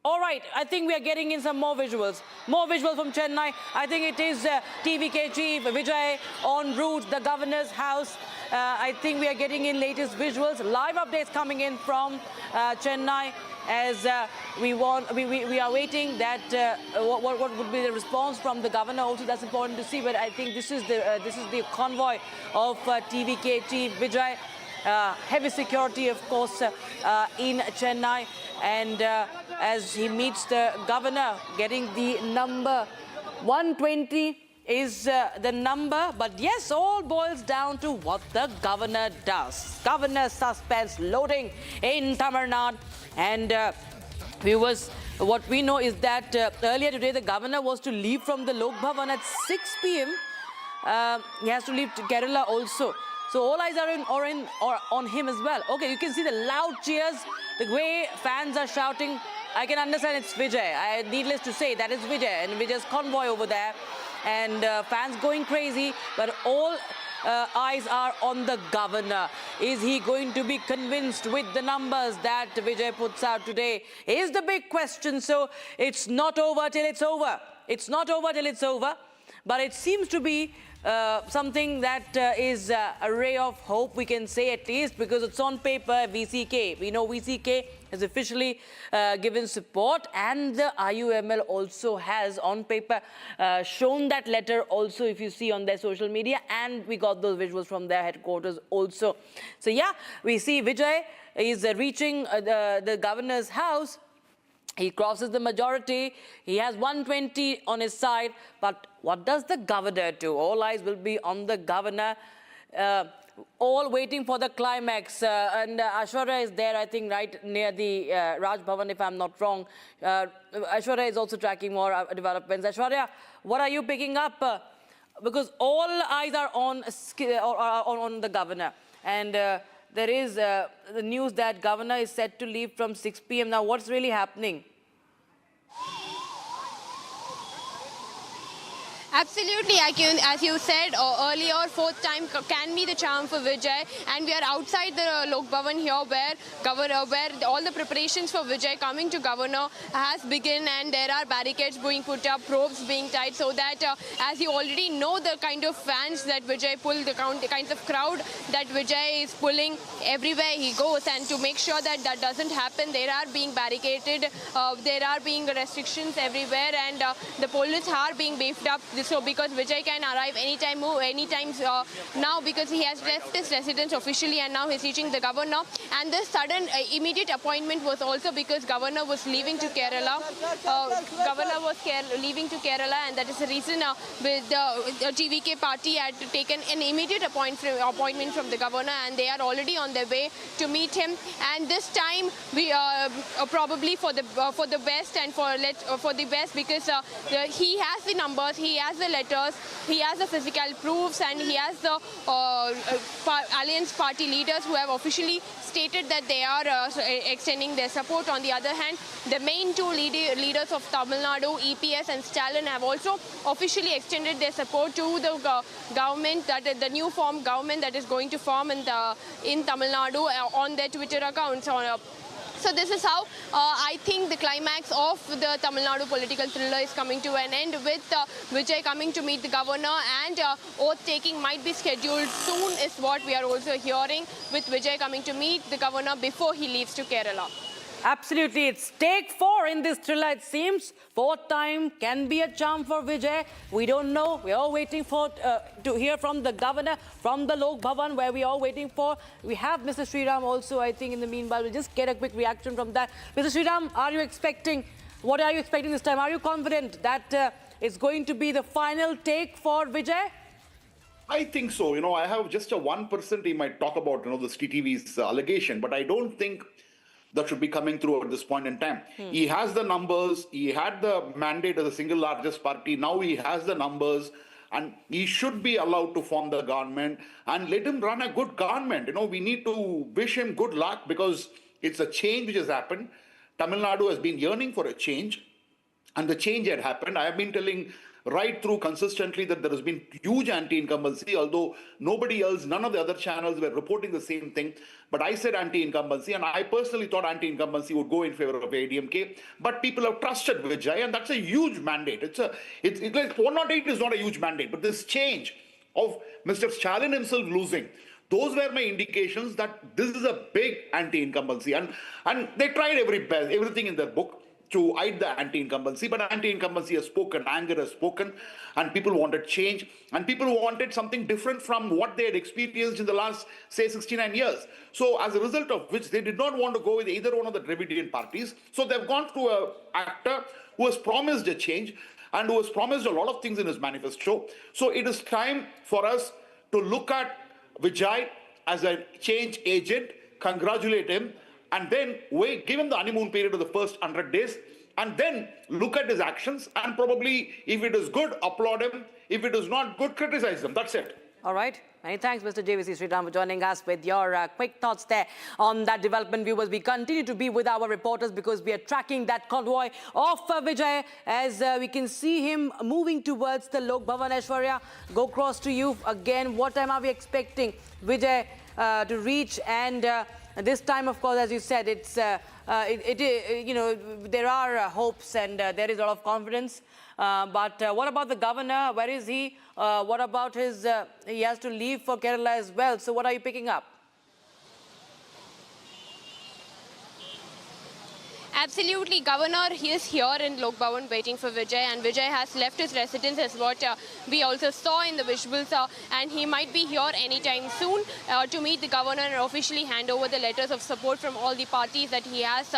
All right, I think we are getting in some more visuals. More visuals from Chennai. I think it is TVK Chief Vijay en route, the governor's house. I think we are getting in latest visuals. Live updates coming in from Chennai as we are waiting that what would be the response from the governor. Also, that's important to see. But I think this is the convoy of TVK Chief Vijay. Heavy security, of course, in Chennai. And as he meets the governor, getting the number 120 is the number. But yes, all boils down to what the governor does. Governor suspense loading in Tamil Nadu. And viewers, what we know is that earlier today, the governor was to leave from the Lok Bhavan at 6 p.m. He has to leave to Kerala also. So all eyes are on him as well. Okay, you can see the loud cheers, the way fans are shouting. I can understand it's Vijay. Needless to say, that is Vijay and Vijay's convoy over there. And fans going crazy, but all eyes are on the governor. Is he going to be convinced with the numbers that Vijay puts out today? Is the big question. So it's not over till it's over. It's not over till it's over. But it seems to be something that is a ray of hope, we can say, at least, because it's on paper. VCK, we know VCK has officially given support, and the IUML also has on paper shown that letter also, if you see on their social media, and we got those visuals from their headquarters also. So yeah, we see Vijay is reaching the governor's house. He crosses the majority. He has 120 on his side. But what does the governor do? All eyes will be on the governor, all waiting for the climax. And Aishwarya is there, I think, right near the Raj Bhavan, if I'm not wrong. Aishwarya is also tracking more developments. Aishwarya, what are you picking up? Because all eyes are on the governor. And there is the news that governor is set to leave from 6 p.m. Now, what's really happening? Absolutely, as you said earlier, fourth time can be the charm for Vijay, and we are outside the Lok Bhavan here, where all the preparations for Vijay coming to governor has begun, and there are barricades being put up, ropes being tied, so that as you already know, the kind of fans that Vijay pull, the kinds of crowd that Vijay is pulling everywhere he goes, and to make sure that that doesn't happen, there are being barricaded, there are being restrictions everywhere, and the police are being beefed up. So because Vijay can arrive anytime now, because he has left his residence officially and now he's reaching the governor. And this sudden immediate appointment was also because governor was leaving to Kerala. Leaving to Kerala, and that is the reason the TVK party had taken an immediate appointment from the governor, and they are already on their way to meet him. And this time we probably for the best and for the best, because he has the numbers, he has the letters, he has the physical proofs, and he has the alliance party leaders who have officially stated that they are extending their support. On the other hand, the main two leaders of Tamil Nadu, EPS and Stalin, have also officially extended their support to the government, the new formed government that is going to form in Tamil Nadu on their Twitter accounts. So this is how I think the climax of the Tamil Nadu political thriller is coming to an end, with Vijay coming to meet the governor, and oath-taking might be scheduled soon, is what we are also hearing, with Vijay coming to meet the governor before he leaves to Kerala. Absolutely. It's take 4 in this thriller, it seems. Fourth time can be a charm for Vijay. We don't know. We're all waiting for to hear from the governor, from the Lok Bhavan, where we are all waiting for. We have Mr. Sriram also, I think, in the meanwhile. We'll just get a quick reaction from that. Mr. Sriram, what are you expecting this time? Are you confident that it's going to be the final take for Vijay? I think so. You know, I have just a 1% he might talk about, this TTV's allegation, but I don't think that should be coming through at this point in time. He has the numbers. He had the mandate as the single largest party. Now he has the numbers, and he should be allowed to form the government and let him run a good government. We need to wish him good luck, because It's a change which has happened. Tamil Nadu has been yearning for a change, and the change had happened. I have been telling right through consistently that there has been huge anti-incumbency, although nobody else, none of the other channels were reporting the same thing. But I said anti-incumbency, and I personally thought anti-incumbency would go in favor of AIADMK. But people have trusted Vijay, and that's a huge mandate. It's like 108 is not a huge mandate, but this change of Mr. Stalin himself losing, those were my indications that this is a big anti-incumbency. And they tried everything in their book to hide the anti-incumbency, but anti-incumbency has spoken, anger has spoken, and people wanted change, and people wanted something different from what they had experienced in the last, say, 69 years. So as a result of which, they did not want to go with either one of the Dravidian parties. So they've gone to an actor who has promised a change and who has promised a lot of things in his manifesto. So it is time for us to look at Vijay as a change agent, congratulate him, and then give him the honeymoon period of the first 100 days, and then look at his actions, and probably, if it is good, applaud him. If it is not good, criticize him. That's it. All right. Many thanks, Mr. JVC Sridham, for joining us with your quick thoughts there on that development. Viewers, we continue to be with our reporters because we are tracking that convoy of Vijay as we can see him moving towards the Lok Bhavan. Aishwarya, go across to you again. What time are we expecting Vijay to reach? And this time, of course, as you said, it's you know, there are hopes and there is a lot of confidence. But what about the governor? Where is he? What about his? He has to leave for Kerala as well. So what are you picking up? Absolutely, Governor, he is here in Lok Bhavan waiting for Vijay, and Vijay has left his residence as what we also saw in the visuals, and he might be here anytime soon to meet the Governor and officially hand over the letters of support from all the parties that he has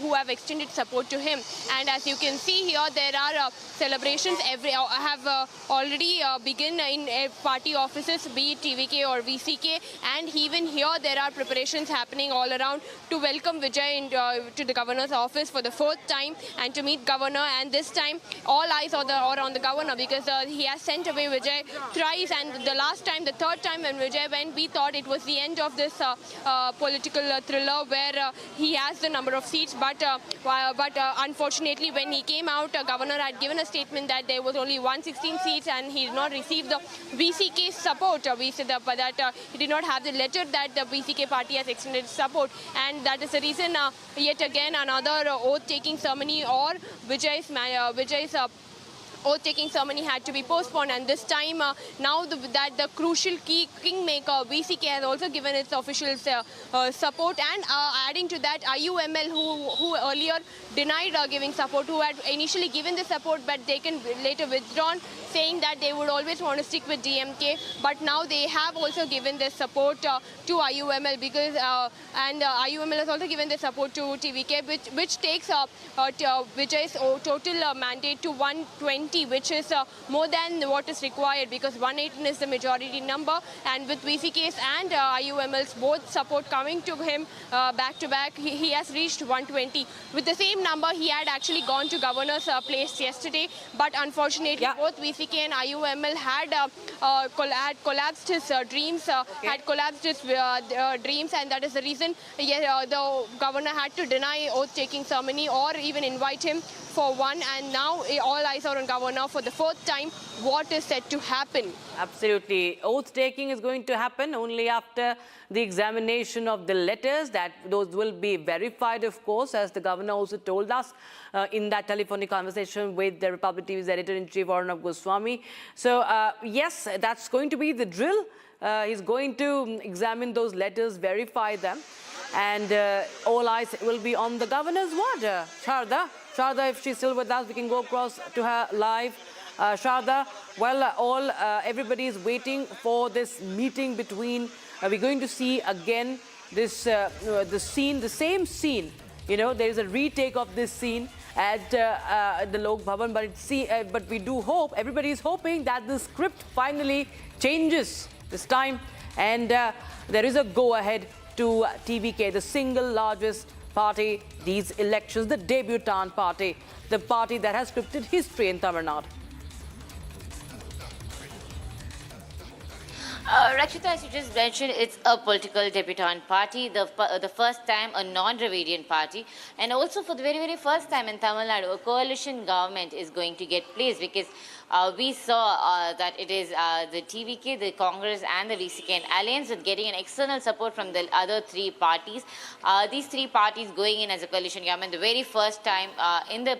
who have extended support to him. And as you can see here, there are celebrations have already begun in party offices, be it TVK or VCK, and even here there are preparations happening all around to welcome Vijay to the Governor's office for the fourth time and to meet Governor. And this time all eyes are on the Governor because he has sent away Vijay thrice, and the last time, the third time when Vijay went, we thought it was the end of this political thriller where he has the number of seats, but unfortunately when he came out, Governor had given a statement that there was only 116 seats and he did not receive the VCK support. We said that he did not have the letter that the VCK party has extended support, and that is the reason yet again another oath-taking ceremony or Vijay's oath-taking ceremony had to be postponed, and this time now that the crucial kingmaker VCK has also given its official support, and adding to that IUML who earlier denied giving support, who had initially given the support but taken later withdrawn, saying that they would always want to stick with DMK, but now they have also given their support to IUML because and IUML has also given their support to TVK, which takes Vijay's total mandate to 120, which is more than what is required because 118 is the majority number, and with VCK's and IUML's both support coming to him back to back, he has reached 120. With the same number, he had actually gone to Governor's place yesterday, but unfortunately both VCK and IUML had collapsed his dreams, had collapsed his dreams, and that is the reason the Governor had to deny oath-taking ceremony or even invite him for one, and now all eyes are on Governor for the fourth time. What is set to happen? Absolutely. Oath-taking is going to happen only after the examination of the letters. That those will be verified, of course, as the Governor also told us in that telephonic conversation with the Republic TV's editor-in-chief Arnab Goswami. So, yes, that's going to be the drill. He's going to examine those letters, verify them, and all eyes will be on the Governor's word. Sharda, if she's still with us, we can go across to her live. Sharda, well, everybody is waiting for this meeting between. We're going to see again this the same scene. You know, there is a retake of this scene at the Lok Bhavan, but we do hope, everybody is hoping that the script finally changes this time, and there is a go-ahead to TVK, the single largest party these elections, the debutant party, the party that has scripted history in Tamil Nadu. Rakshita, as you just mentioned, it's a political debutante party, the first time a non-Dravidian party, and also for the very, very first time in Tamil Nadu, a coalition government is going to get placed, because we saw that it is the TVK, the Congress and the VCK and alliance with getting an external support from the other three parties. These three parties going in as a coalition government, the very first time in the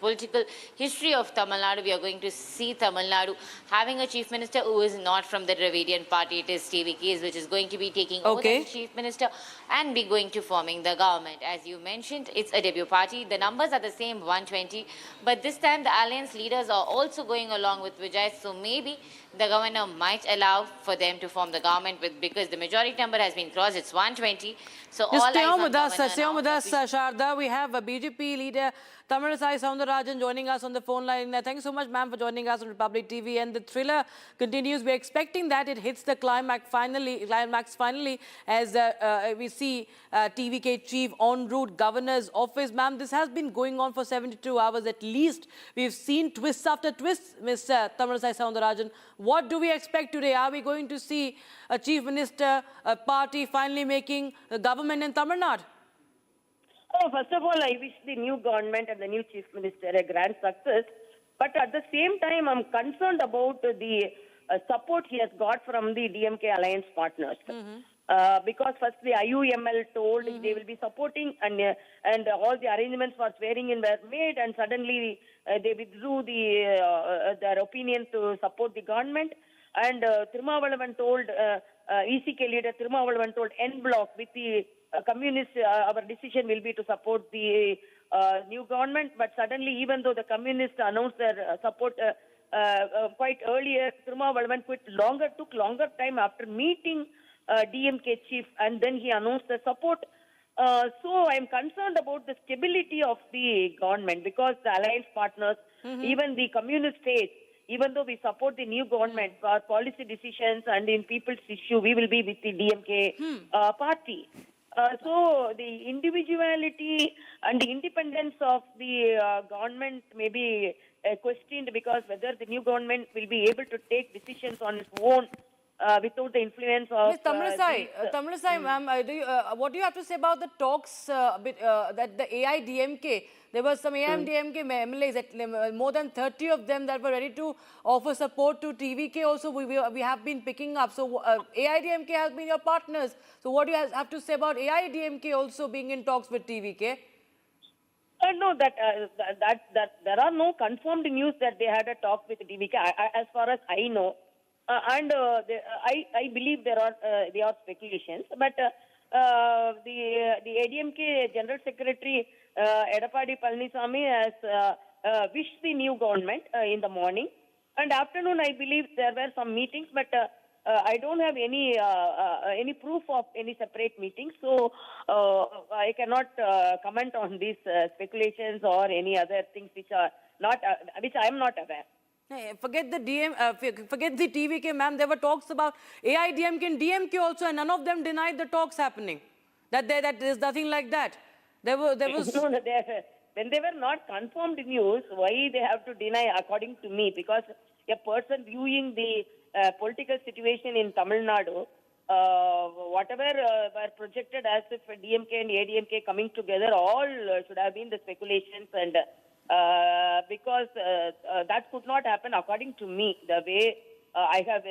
political history of Tamil Nadu, we are going to see Tamil Nadu having a chief minister who is not from the Dravidian party. It is TVK, which is going to be taking over as chief minister and be going to forming the government. As you mentioned, it's a debut party. The numbers are the same, 120, but this time the alliance leaders are also going along with Vijay, so maybe the governor might allow for them to form the government with, because the majority number has been crossed, it's 120. So all eyes on governor stay on with us, Sharda. We have a BJP leader, Tamilisai Soundararajan, joining us on the phone line. Thank you so much, ma'am, for joining us on Republic TV. And the thriller continues. We're expecting that it hits the climax finally, as we see TVK chief en route governor's office. Ma'am, this has been going on for 72 hours at least. We've seen twists after twists, Mr. Tamilisai Soundararajan. What do we expect today? Are we going to see a chief minister, a party finally making a government in Tamil Nadu? Oh, first of all, I wish the new government and the new chief minister a grand success. But at the same time, I'm concerned about the support he has got from the DMK alliance partners. Because first the IUML told they will be supporting, and all the arrangements for swearing in were made, and suddenly they withdrew their opinion to support the government. And Thirumavalavan told, ECK leader Thirumavalavan told en bloc with the communists, our decision will be to support the new government. But suddenly, even though the communists announced their support quite earlier, Thirumavalavan took longer time after meeting DMK chief, and then he announced the support. So I'm concerned about the stability of the government, because the alliance partners, even the communist states, even though we support the new government for policy decisions and in people's issue, we will be with the DMK party. So the individuality and the independence of the government may be questioned, because whether the new government will be able to take decisions on its own without the influence of... Ms. Tamilisai, ma'am, what do you have to say about the talks that the AIADMK, there were some AIADMK MLAs, more than 30 of them that were ready to offer support to TVK also, we have been picking up. So AIADMK has been your partners. So what do you have to say about AIADMK also being in talks with TVK? No, that there are no confirmed news that they had a talk with TVK, as far as I know. I believe they are speculations, but the ADMK General Secretary Edapadi Palaniswamy has wished the new government in the morning, and afternoon I believe there were some meetings, but I don't have any proof of any separate meetings, so I cannot comment on these speculations or any other things which I am not aware. Hey, forget the TVK, ma'am. There were talks about AIADMK and DMK also, and none of them denied the talks happening. That there's nothing like that. There was. No, when they were not confirmed news, why they have to deny? According to me, because a person viewing the political situation in Tamil Nadu, whatever were projected as if DMK and ADMK coming together, all should have been the speculations, and because that could not happen according to me. The way I have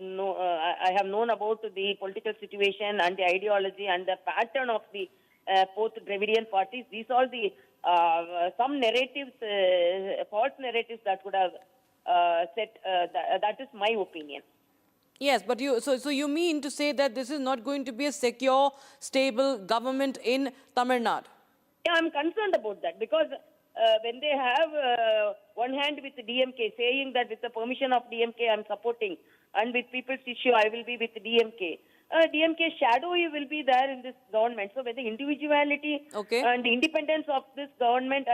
known about the political situation and the ideology and the pattern of the both Dravidian parties, these are the some narratives, false narratives that would have set. That is my opinion. Yes, but so you mean to say that this is not going to be a secure, stable government in Tamil Nadu? Yeah, I'm concerned about that, because when they have one hand with the DMK saying that with the permission of DMK I'm supporting, and with people's issue I will be with the DMK. DMK shadow will be there in this government. So with the individuality and the independence of this government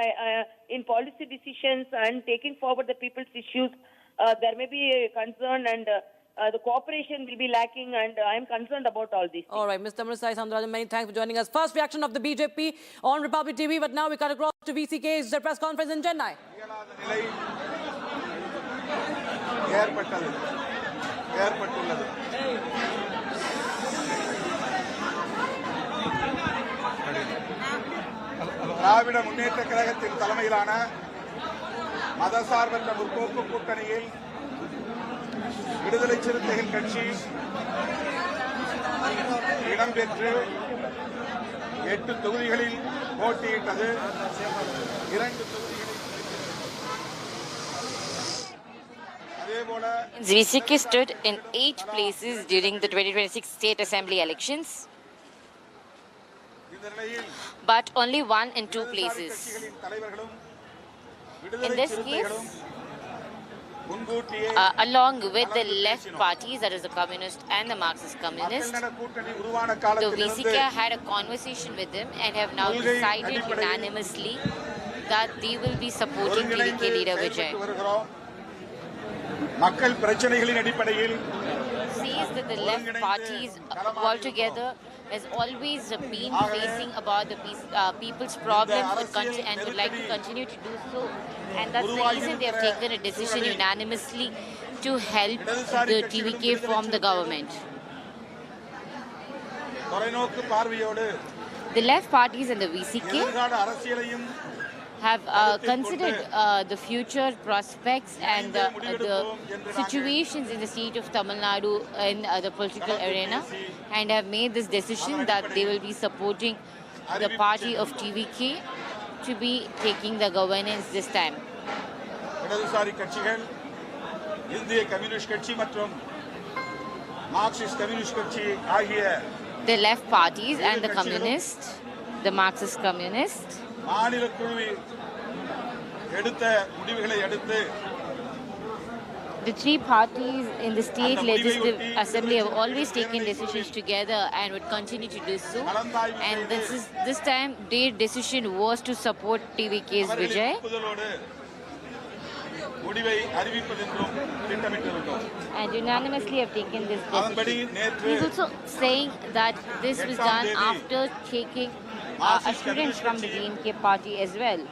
in policy decisions and taking forward the people's issues, there may be a concern, and the cooperation will be lacking, and I am concerned about all these things. All right, Mr. Tamilisai Soundararajan, many thanks for joining us. First reaction of the BJP on Republic TV, but now we cut across to VCK's press conference in Chennai. ஏற்பட்டுள்ளது. திராவிட முன்னேற்ற கழகத்தின் தலைமையிலான மதசார்பற்ற முற்போக்கு கூட்டணியில் விடுதலை சிறுத்தைகள் கட்சி இடம்பெற்று 8 தொகுதிகளில் போட்டியிட்டது. 2 தொகுதிகளில் அதேபோல VCK stood in 8 places during the 2026 state assembly elections, but only 1 in 2 places. In this case, along with the left parties, that is the Communist and the Marxist Communist, the VCK had a conversation with them and have now decided unanimously that they will be supporting TVK leader Vijay. மக்கள் பிரச்சனைகளின் அடிப்படையில் Says that the left parties altogether has always been facing about the people's problems and would like to continue to do so, and that's the reason they have taken a decision unanimously to help the TVK form the government. தொலைநோக்கு பார்வையோடு The left parties and the VCK have considered the future prospects and the situations in the state of Tamil Nadu in the political arena, and have made this decision that they will be supporting the party of TVK to be taking the governance this time. இடதுசாரி கட்சிகள் இந்திய communist கட்சி மற்றும் Marxist communist கட்சி ஆகிய The left parties and the communist, the Marxist communist, மாநில குழு எடுத்த முடிவுகளை அடுத்து the 3 parties in the state legislative assembly have always taken decisions together and would continue to do so, and this time their decision was to support TVK's Vijay. முடிவை அறிவிப்பதென்றும் திட்டமிட்டிருந்தோம். And unanimously have taken this decision. He is also saying that this was done after taking assurance from the DMK party as well.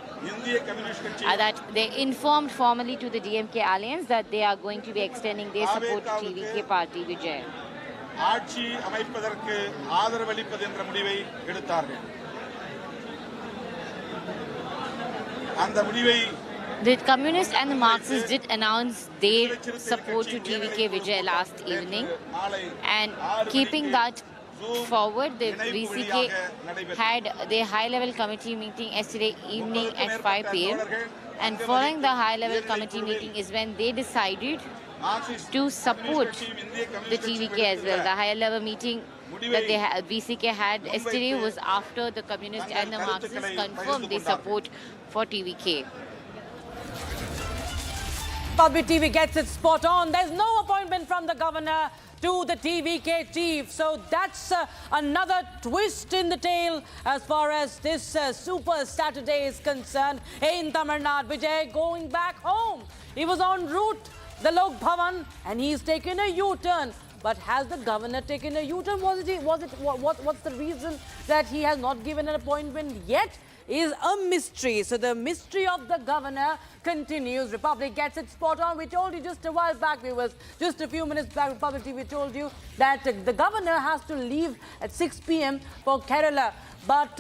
That they informed formally to the DMK alliance that they are going to be extending their support to TVK party Vijay. ஆட்சி அமைப்பதற்கு ஆதரவளிப்பது என்ற முடிவை எடுத்தார்கள். அந்த முடிவை The communists and the Marxists did announce their support to TVK Vijay last evening, and keeping that forward, the VCK had their high-level committee meeting yesterday evening at 5 p.m. and following the high-level committee meeting is when they decided to support the TVK as well. The high-level meeting that VCK had yesterday was after the communists and the Marxists confirmed their support for TVK. Public TV gets it spot on. There's no appointment from the governor to the TVK chief. So that's another twist in the tale as far as this Super Saturday is concerned. In Tamil Nadu, Vijay going back home. He was en route the Lok Bhavan and he's taken a U-turn. But has the governor taken a U-turn? What's the reason that he has not given an appointment yet? Is a mystery. So the mystery of the governor continues. Republic gets it spot on. We told you just a while back, just a few minutes back, Republic TV told you that the governor has to leave at 6 p.m. for Kerala. But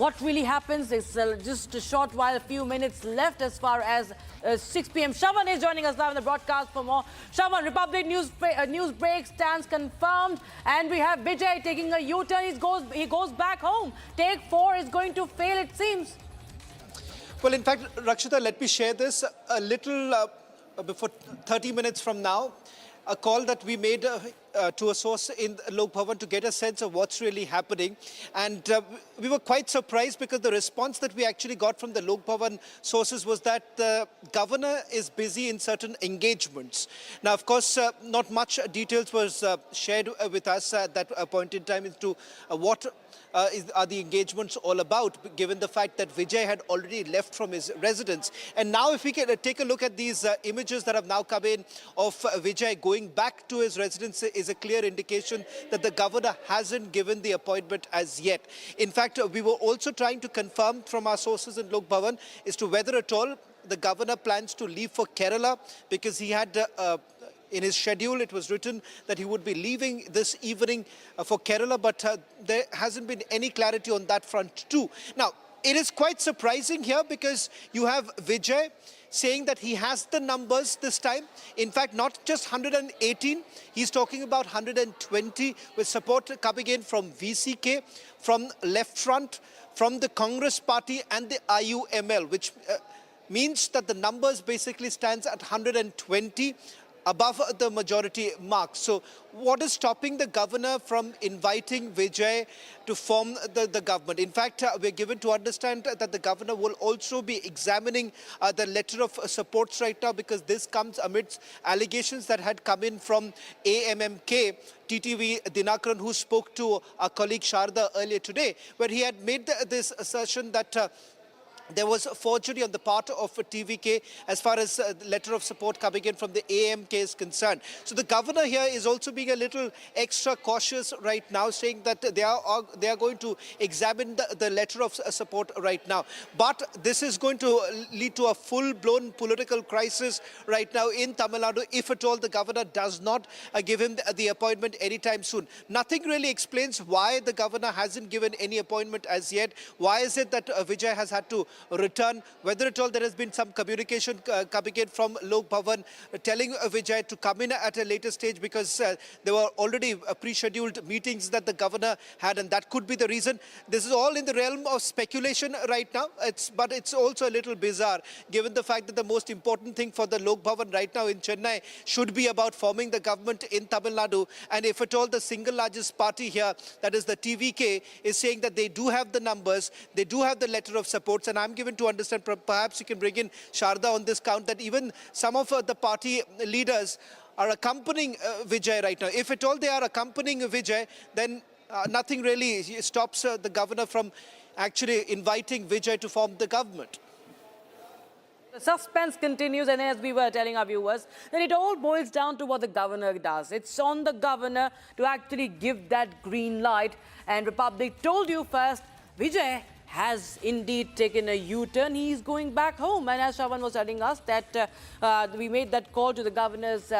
what really happens is just a short while, a few minutes left as far as 6 p.m. Shravan is joining us live in the broadcast for more. Shravan, Republic news break stands confirmed, and we have Vijay taking a U-turn. He goes back home. Take 4 is going to fail, it seems. Well, in fact, Rakshita, let me share this a little before 30 minutes from now. A call that we made to a source in Lok Bhavan to get a sense of what's really happening. And we were quite surprised because the response that we actually got from the Lok Bhavan sources was that the governor is busy in certain engagements. Now, of course, not much details was shared with us at that point in time as to what are the engagements all about, given the fact that Vijay had already left from his residence. And now if we can take a look at these images that have now come in of Vijay going back to his residence is a clear indication that the governor hasn't given the appointment as yet. In fact, we were also trying to confirm from our sources in Lok Bhavan as to whether at all the governor plans to leave for Kerala, because he had in his schedule, it was written that he would be leaving this evening for Kerala, but there hasn't been any clarity on that front too. Now, it is quite surprising here because you have Vijay saying that he has the numbers this time. In fact, not just 118, he's talking about 120 with support coming in from VCK, from Left Front, from the Congress Party and the IUML, which means that the numbers basically stands at 120 above the majority mark. So what is stopping the governor from inviting Vijay to form the government? In fact, we're given to understand that the governor will also be examining the letter of supports right now, because this comes amidst allegations that had come in from AIADMK, TTV Dhinakaran, who spoke to our colleague Sharda earlier today, where he had made this assertion that there was forgery on the part of TVK as far as letter of support coming in from the AIADMK is concerned. So the governor here is also being a little extra cautious right now, saying that they are going to examine the letter of support right now. But this is going to lead to a full-blown political crisis right now in Tamil Nadu if at all the governor does not give him the appointment anytime soon. Nothing really explains why the governor hasn't given any appointment as yet. Why is it that Vijay has had to return? Whether at all there has been some communication coming in from Lok Bhavan telling Vijay to come in at a later stage, because there were already pre-scheduled meetings that the governor had, and that could be the reason. This is all in the realm of speculation right now, but it's also a little bizarre given the fact that the most important thing for the Lok Bhavan right now in Chennai should be about forming the government in Tamil Nadu. And if at all the single largest party here, that is the TVK, is saying that they do have the numbers, they do have the letter of supports, and I'm given to understand, perhaps you can bring in Sharda on this count, that even some of the party leaders are accompanying Vijay right now. If at all they are accompanying Vijay, then nothing really stops the governor from actually inviting Vijay to form the government. The suspense continues, and as we were telling our viewers, that it all boils down to what the governor does. It's on the governor to actually give that green light. And Republic told you first, Vijay has indeed taken a U-turn. He's going back home. And as Shravan was telling us that we made that call to the governor's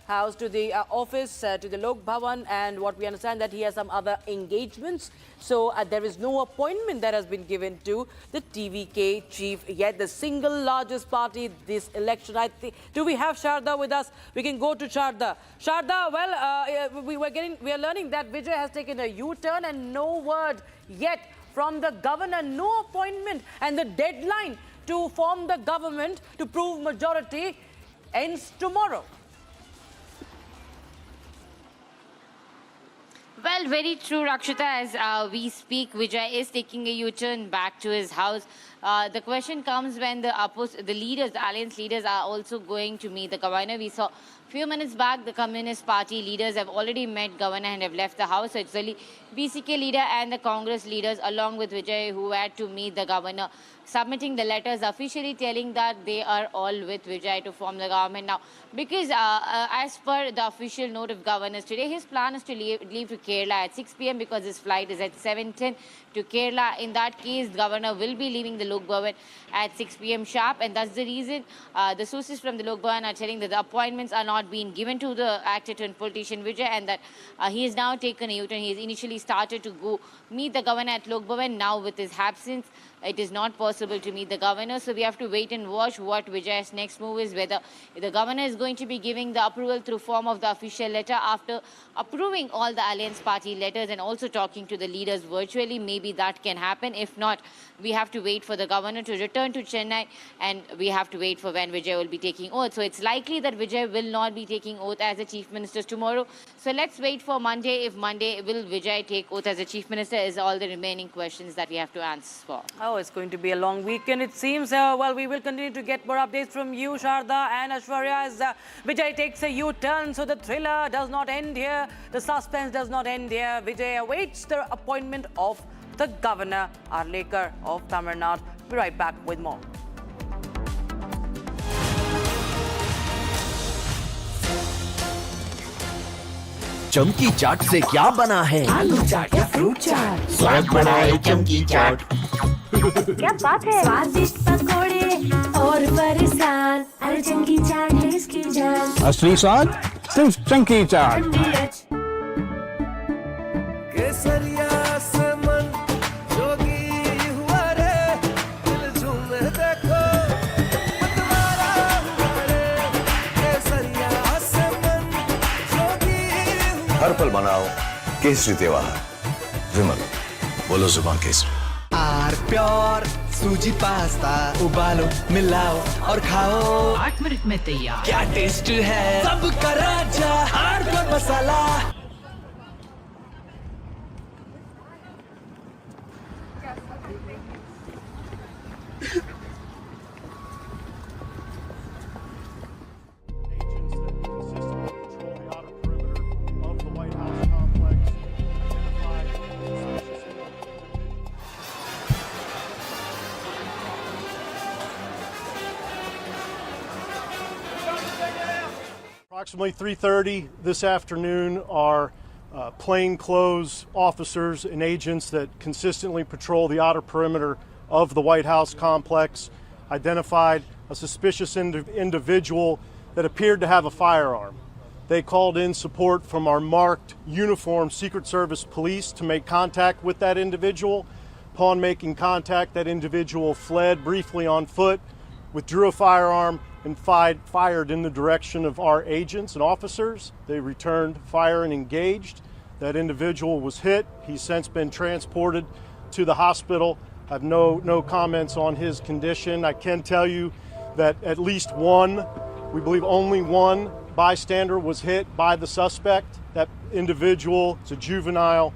house, to the office, to the Lok Bhavan, and what we understand that he has some other engagements. So there is no appointment that has been given to the TVK chief yet, the single largest party this election. I think. Do we have Sharda with us? We can go to Sharda. Sharda, well, we are learning that Vijay has taken a U-turn and no word yet from the governor, no appointment, and the deadline to form the government to prove majority ends tomorrow. Well, very true, Rakshita. As we speak, Vijay is taking a U-turn back to his house. The question comes when the leaders, the alliance leaders, are also going to meet the governor. We saw a few minutes back, the Communist Party leaders have already met governor and have left the house. So it's only VCK leader and the Congress leaders, along with Vijay, who had to meet the governor, submitting the letters officially telling that they are all with Vijay to form the government. Now, because as per the official note of governors today, his plan is to leave to Kerala at 6 p.m. because his flight is at 7:10 to Kerala. In that case, the governor will be leaving the Lok Bhavan at 6 p.m. sharp, and that's the reason the sources from the Lok Bhavan are telling that the appointments are not being given to the actor turned politician Vijay, and that he has now taken a U-turn. He has initially started to go meet the governor at Lok Bhavan. Now, with his absence, it is not possible to meet the governor. So we have to wait and watch what Vijay's next move is, whether the governor is going to be giving the approval through form of the official letter after approving all the alliance party letters and also talking to the leaders virtually. Maybe that can happen. If not, we have to wait for the governor to return to Chennai, and we have to wait for when Vijay will be taking oath. So it's likely that Vijay will not be taking oath as a chief minister tomorrow. So let's wait for Monday. If Monday, will Vijay take oath as a chief minister is all the remaining questions that we have to answer for. Oh, it's going to be a long weekend, it seems. Well, we will continue to get more updates from you, Sharda and Ashwarya, as Vijay takes a U-turn. So the thriller does not end here. The suspense does not end here. Vijay awaits the appointment of the governor, Arlekar of Tamil Nadu. Be right back with more. चमकी चाट से क्या बना है? आलू चाट या fruit चाट, स्वाद बढ़ाए चमकी चाट। क्या बात है? स्वादिष्ट पकोड़े और फरसान, अरे चमकी चाट है इसकी जान। असली स्वाद चंकी चाट केसरिया से मन जोगी हुआ रे दिल झूमे देखो मतवारा हुआ रे केसरिया से मन जोगी हर पल मनाओ केसरी त्योहार विमल बोलो जुबान केसरी आर प्योर सूजी पास्ता उबालो मिलाओ और खाओ 8 मिनट में तैयार क्या टेस्ट है सबका राजा आर प्योर मसाला Approximately 3:30 this afternoon, our plainclothes officers and agents that consistently patrol the outer perimeter of the White House complex identified a suspicious individual that appeared to have a firearm. They called in support from our marked uniformed Secret Service police to make contact with that individual. Upon making contact, that individual fled briefly on foot, withdrew a firearm, and fired in the direction of our agents and officers. They returned fire and engaged. That individual was hit. He's since been transported to the hospital. I have no comments on his condition. I can tell you that at least one, we believe only one bystander was hit by the suspect. That individual is a juvenile,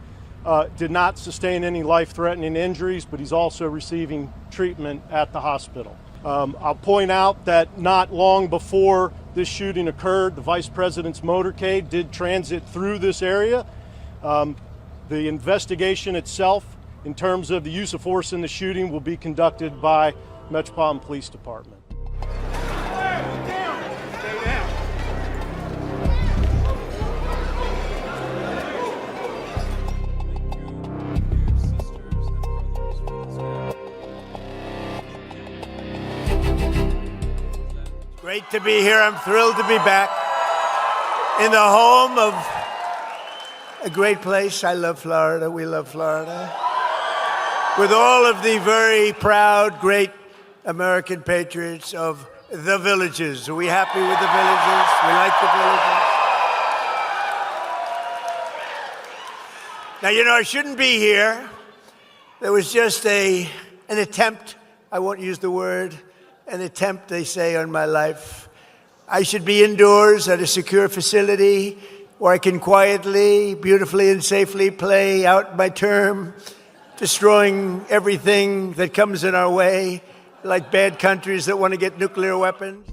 did not sustain any life-threatening injuries, but he's also receiving treatment at the hospital. I'll point out that not long before this shooting occurred, the Vice President's motorcade did transit through this area. The investigation itself, in terms of the use of force in the shooting, will be conducted by Metropolitan Police Department. Great to be here. I'm thrilled to be back in the home of a great place. I love Florida. We love Florida. With all of the very proud, great American patriots of the villages. Are we happy with the villages? We like the villages. Now, you know, I shouldn't be here. There was just an attempt, I won't use the word, an attempt, they say, on my life. I should be indoors at a secure facility where I can quietly, beautifully, and safely play out my term, destroying everything that comes in our way, like bad countries that want to get nuclear weapons.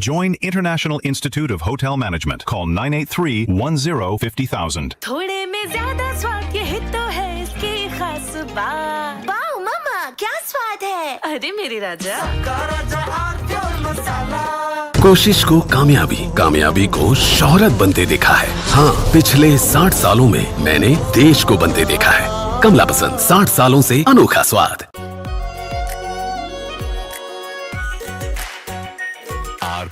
Join International Institute of Hotel Management. Call 983-10-50,000. थोड़े में ज्यादा स्वाद ये है तो है इसकी खास बात। वाओ मामा क्या स्वाद है। अरे मेरे राजा कोशिश को कामयाबी को शोहरत बनते देखा है। हाँ, पिछले 60 सालों में मैंने देश को बनते देखा है। कमला पसंद, 60 सालों से अनोखा स्वाद।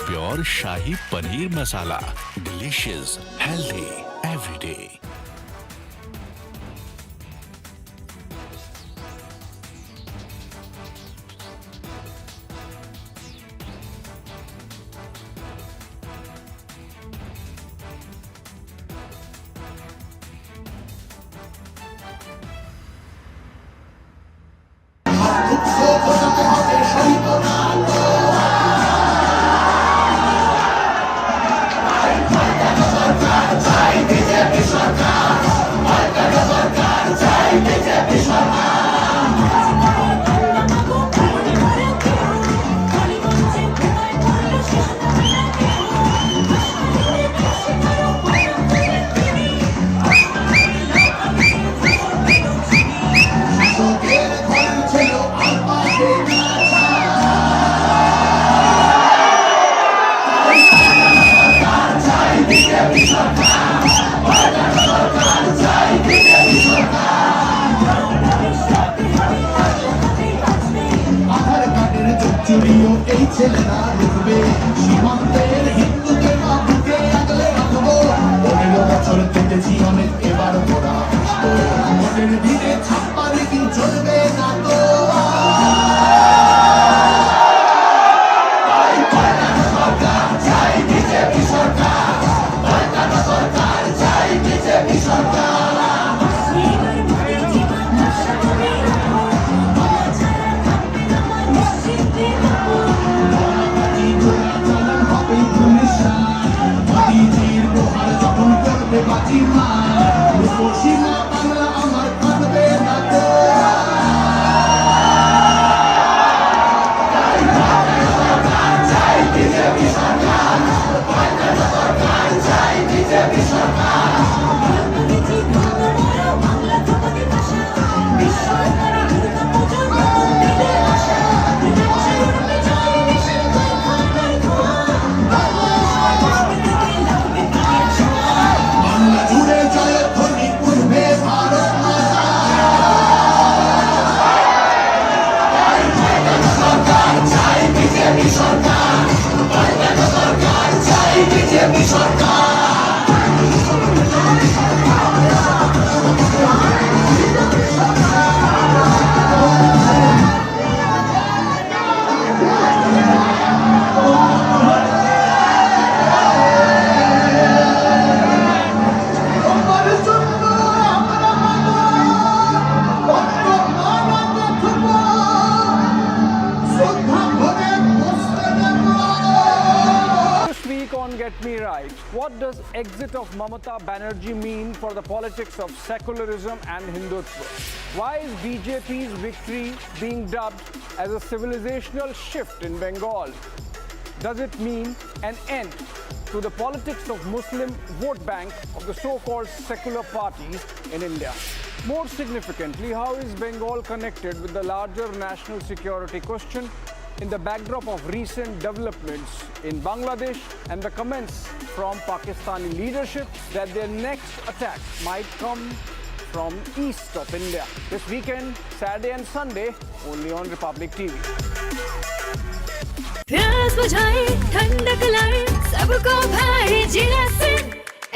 प्योर शाही पनीर मसाला, delicious, healthy everyday. What does exit of Mamata Banerjee mean for the politics of secularism and Hindutva? Why is BJP's victory being dubbed as a civilizational shift in Bengal? Does it mean an end to the politics of Muslim vote bank of the so-called secular parties in India? More significantly, how is Bengal connected with the larger national security question in the backdrop of recent developments in Bangladesh and the comments from Pakistani leadership that their next attack might come from east of India? This weekend, Saturday and Sunday, only on Republic TV. प्यास बुझाए ठंडक लाए सबको भाई जीरा सिर्फ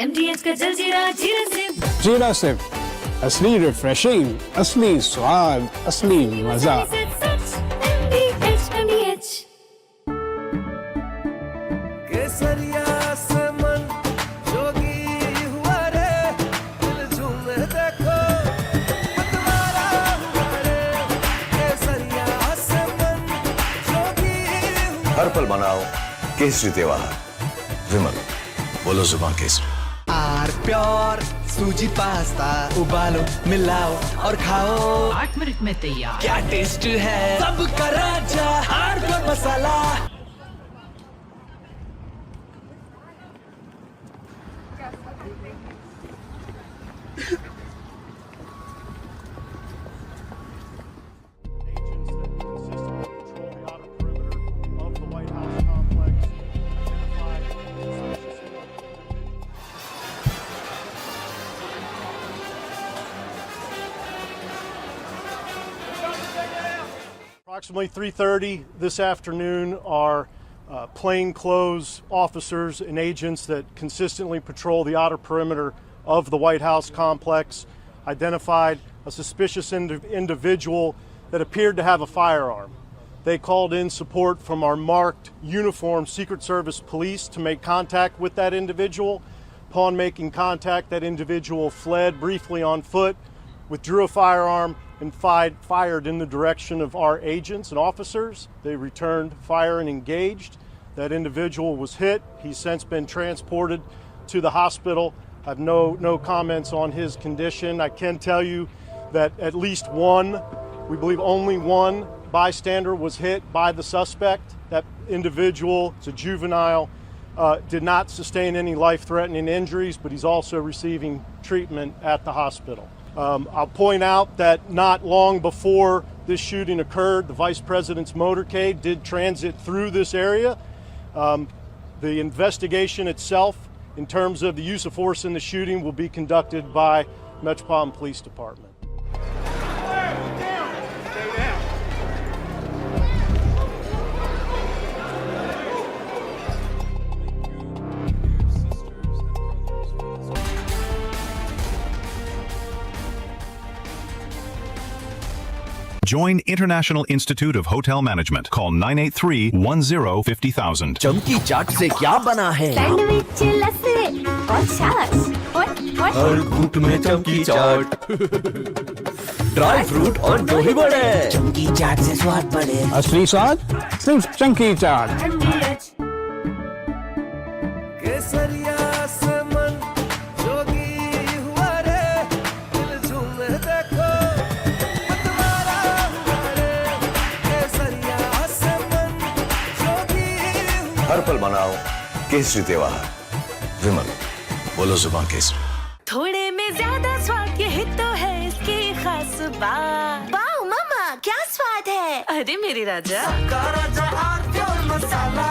MDH का जलजीरा जीरा सिर्फ जीरा सिर्फ असली रिफ्रेशिंग, असली स्वाद, असली मजा। केसरिया से मन जोगी हुआ रे दिल झूमे देखो मतवारा हुआ रे केसरिया से मन जोगी हर पल मनाओ केसरी त्योहार विमल बोलो जुबान केसरी। आर प्योर सूजी पास्ता उबालो मिलाओ और खाओ 8 मिनट में तैयार। क्या टेस्ट है सबका राजा आर प्योर मसाला। Approximately 3:30 this afternoon, our plainclothes officers and agents that consistently patrol the outer perimeter of the White House complex identified a suspicious individual that appeared to have a firearm. They called in support from our marked uniformed Secret Service police to make contact with that individual. Upon making contact, that individual fled briefly on foot, withdrew a firearm, and fired in the direction of our agents and officers. They returned fire and engaged. That individual was hit. He's since been transported to the hospital. I have no comments on his condition. I can tell you that at least one, we believe only one bystander was hit by the suspect. That individual is a juvenile, did not sustain any life-threatening injuries, but he's also receiving treatment at the hospital. I'll point out that not long before this shooting occurred, the Vice President's motorcade did transit through this area. The investigation itself, in terms of the use of force in the shooting, will be conducted by Metropolitan Police Department. Join International Institute of Hotel Management. Call 983-10-50,000. चमकी चाट से क्या बना है? Sandwich लस्सी और छाछ और हर घूंट में चमकी चाट। ड्राई फ्रूट और दही बड़े। चमकी चाट से स्वाद बढ़े। असली स्वाद सिर्फ चंकी चाट। केसरिया से मन जोगी हुआ रे, दिल झूमे देखो मतवारा हुआ रे। केसरिया से मन जोगी हुआ। हर पल मनाओ केसरी त्योहार। विमल, बोलो जुबान केसरी। थोड़े में ज्यादा स्वाद यही तो है इसकी खास बात। वाओ मामा क्या स्वाद है। अरे मेरी राजा राजा आर प्योर मसाला।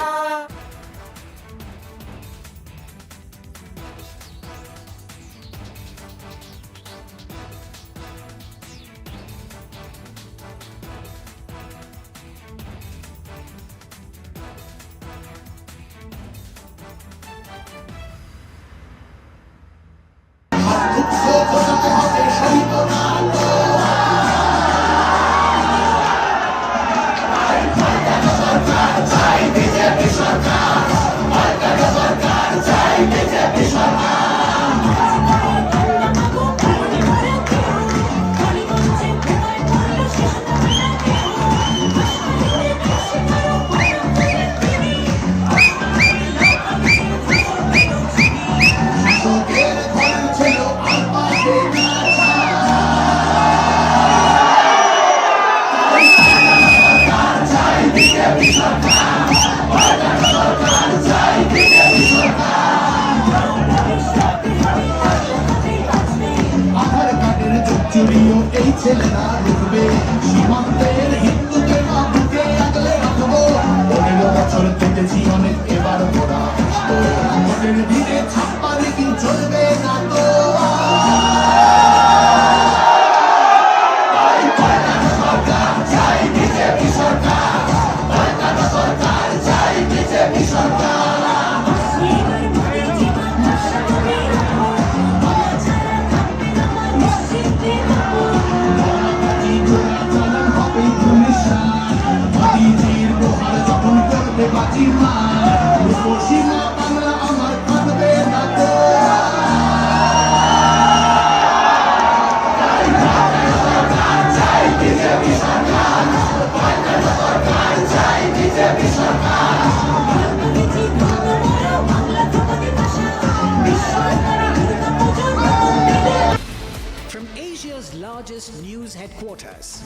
largest news headquarters.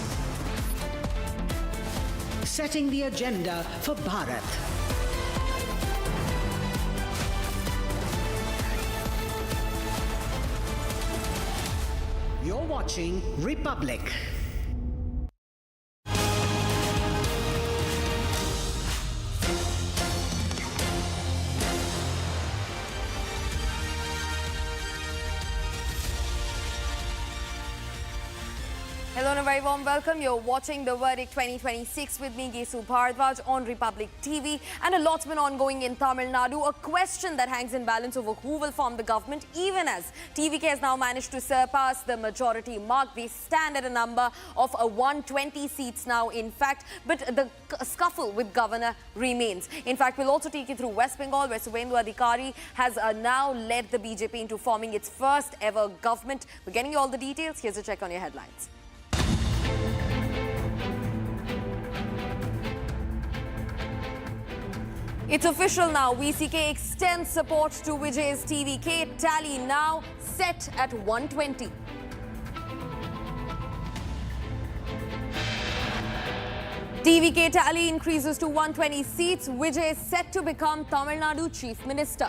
Setting the agenda for Bharat. You're watching Republic. Hello and a very warm welcome. You're watching The Verdict 2026 with me, Gesu Bharadwaj, on Republic TV. And a lot's been ongoing in Tamil Nadu. A question that hangs in balance over who will form the government, even as TVK has now managed to surpass the majority mark. They stand at a number of 120 seats now, in fact. But the scuffle with governor remains. In fact, we'll also take you through West Bengal, where Suvendu Adhikari has now led the BJP into forming its first ever government. We're getting you all the details. Here's a check on your headlines. It's official now. VCK extends support to Vijay's TVK. Tally now set at 120. TVK tally increases to 120 seats. Vijay is set to become Tamil Nadu Chief Minister.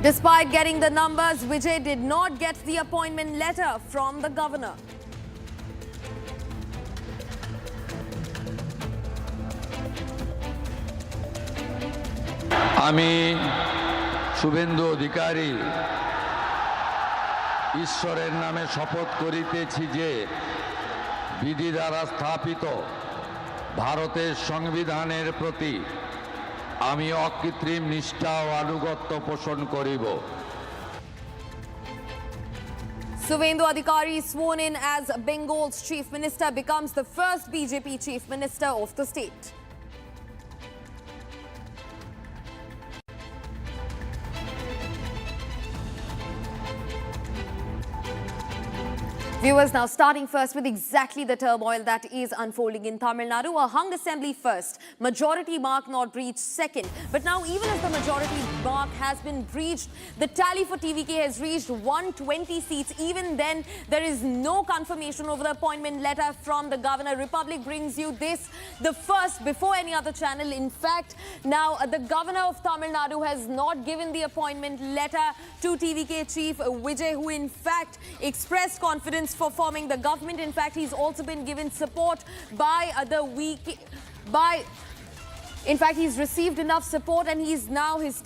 Despite getting the numbers, Vijay did not get the appointment letter from the governor. আমি শুভেন্দু অধিকারী ঈশ্বরের নামে শপথ করিতেছি যে বিধি দ্বারা স্থাপিত ভারতের সংবিধানের প্রতি আমি অকৃত্রিম নিষ্ঠা ও আনুগত্য পোষণ করিব। Suvendu Adhikari, sworn in as Bengal's Chief Minister, becomes the first BJP Chief Minister of the state. Viewers, now starting first with exactly the turmoil that is unfolding in Tamil Nadu. A hung assembly first, majority mark not breached second. But now, even as the majority mark has been breached, the tally for TVK has reached 120 seats. Even then, there is no confirmation over the appointment letter from the governor. Republic brings you this, the first before any other channel. In fact, now the governor of Tamil Nadu has not given the appointment letter to TVK chief Vijay, who in fact expressed confidence for forming the government. In fact, he's also been given support by in fact, he's received enough support, and his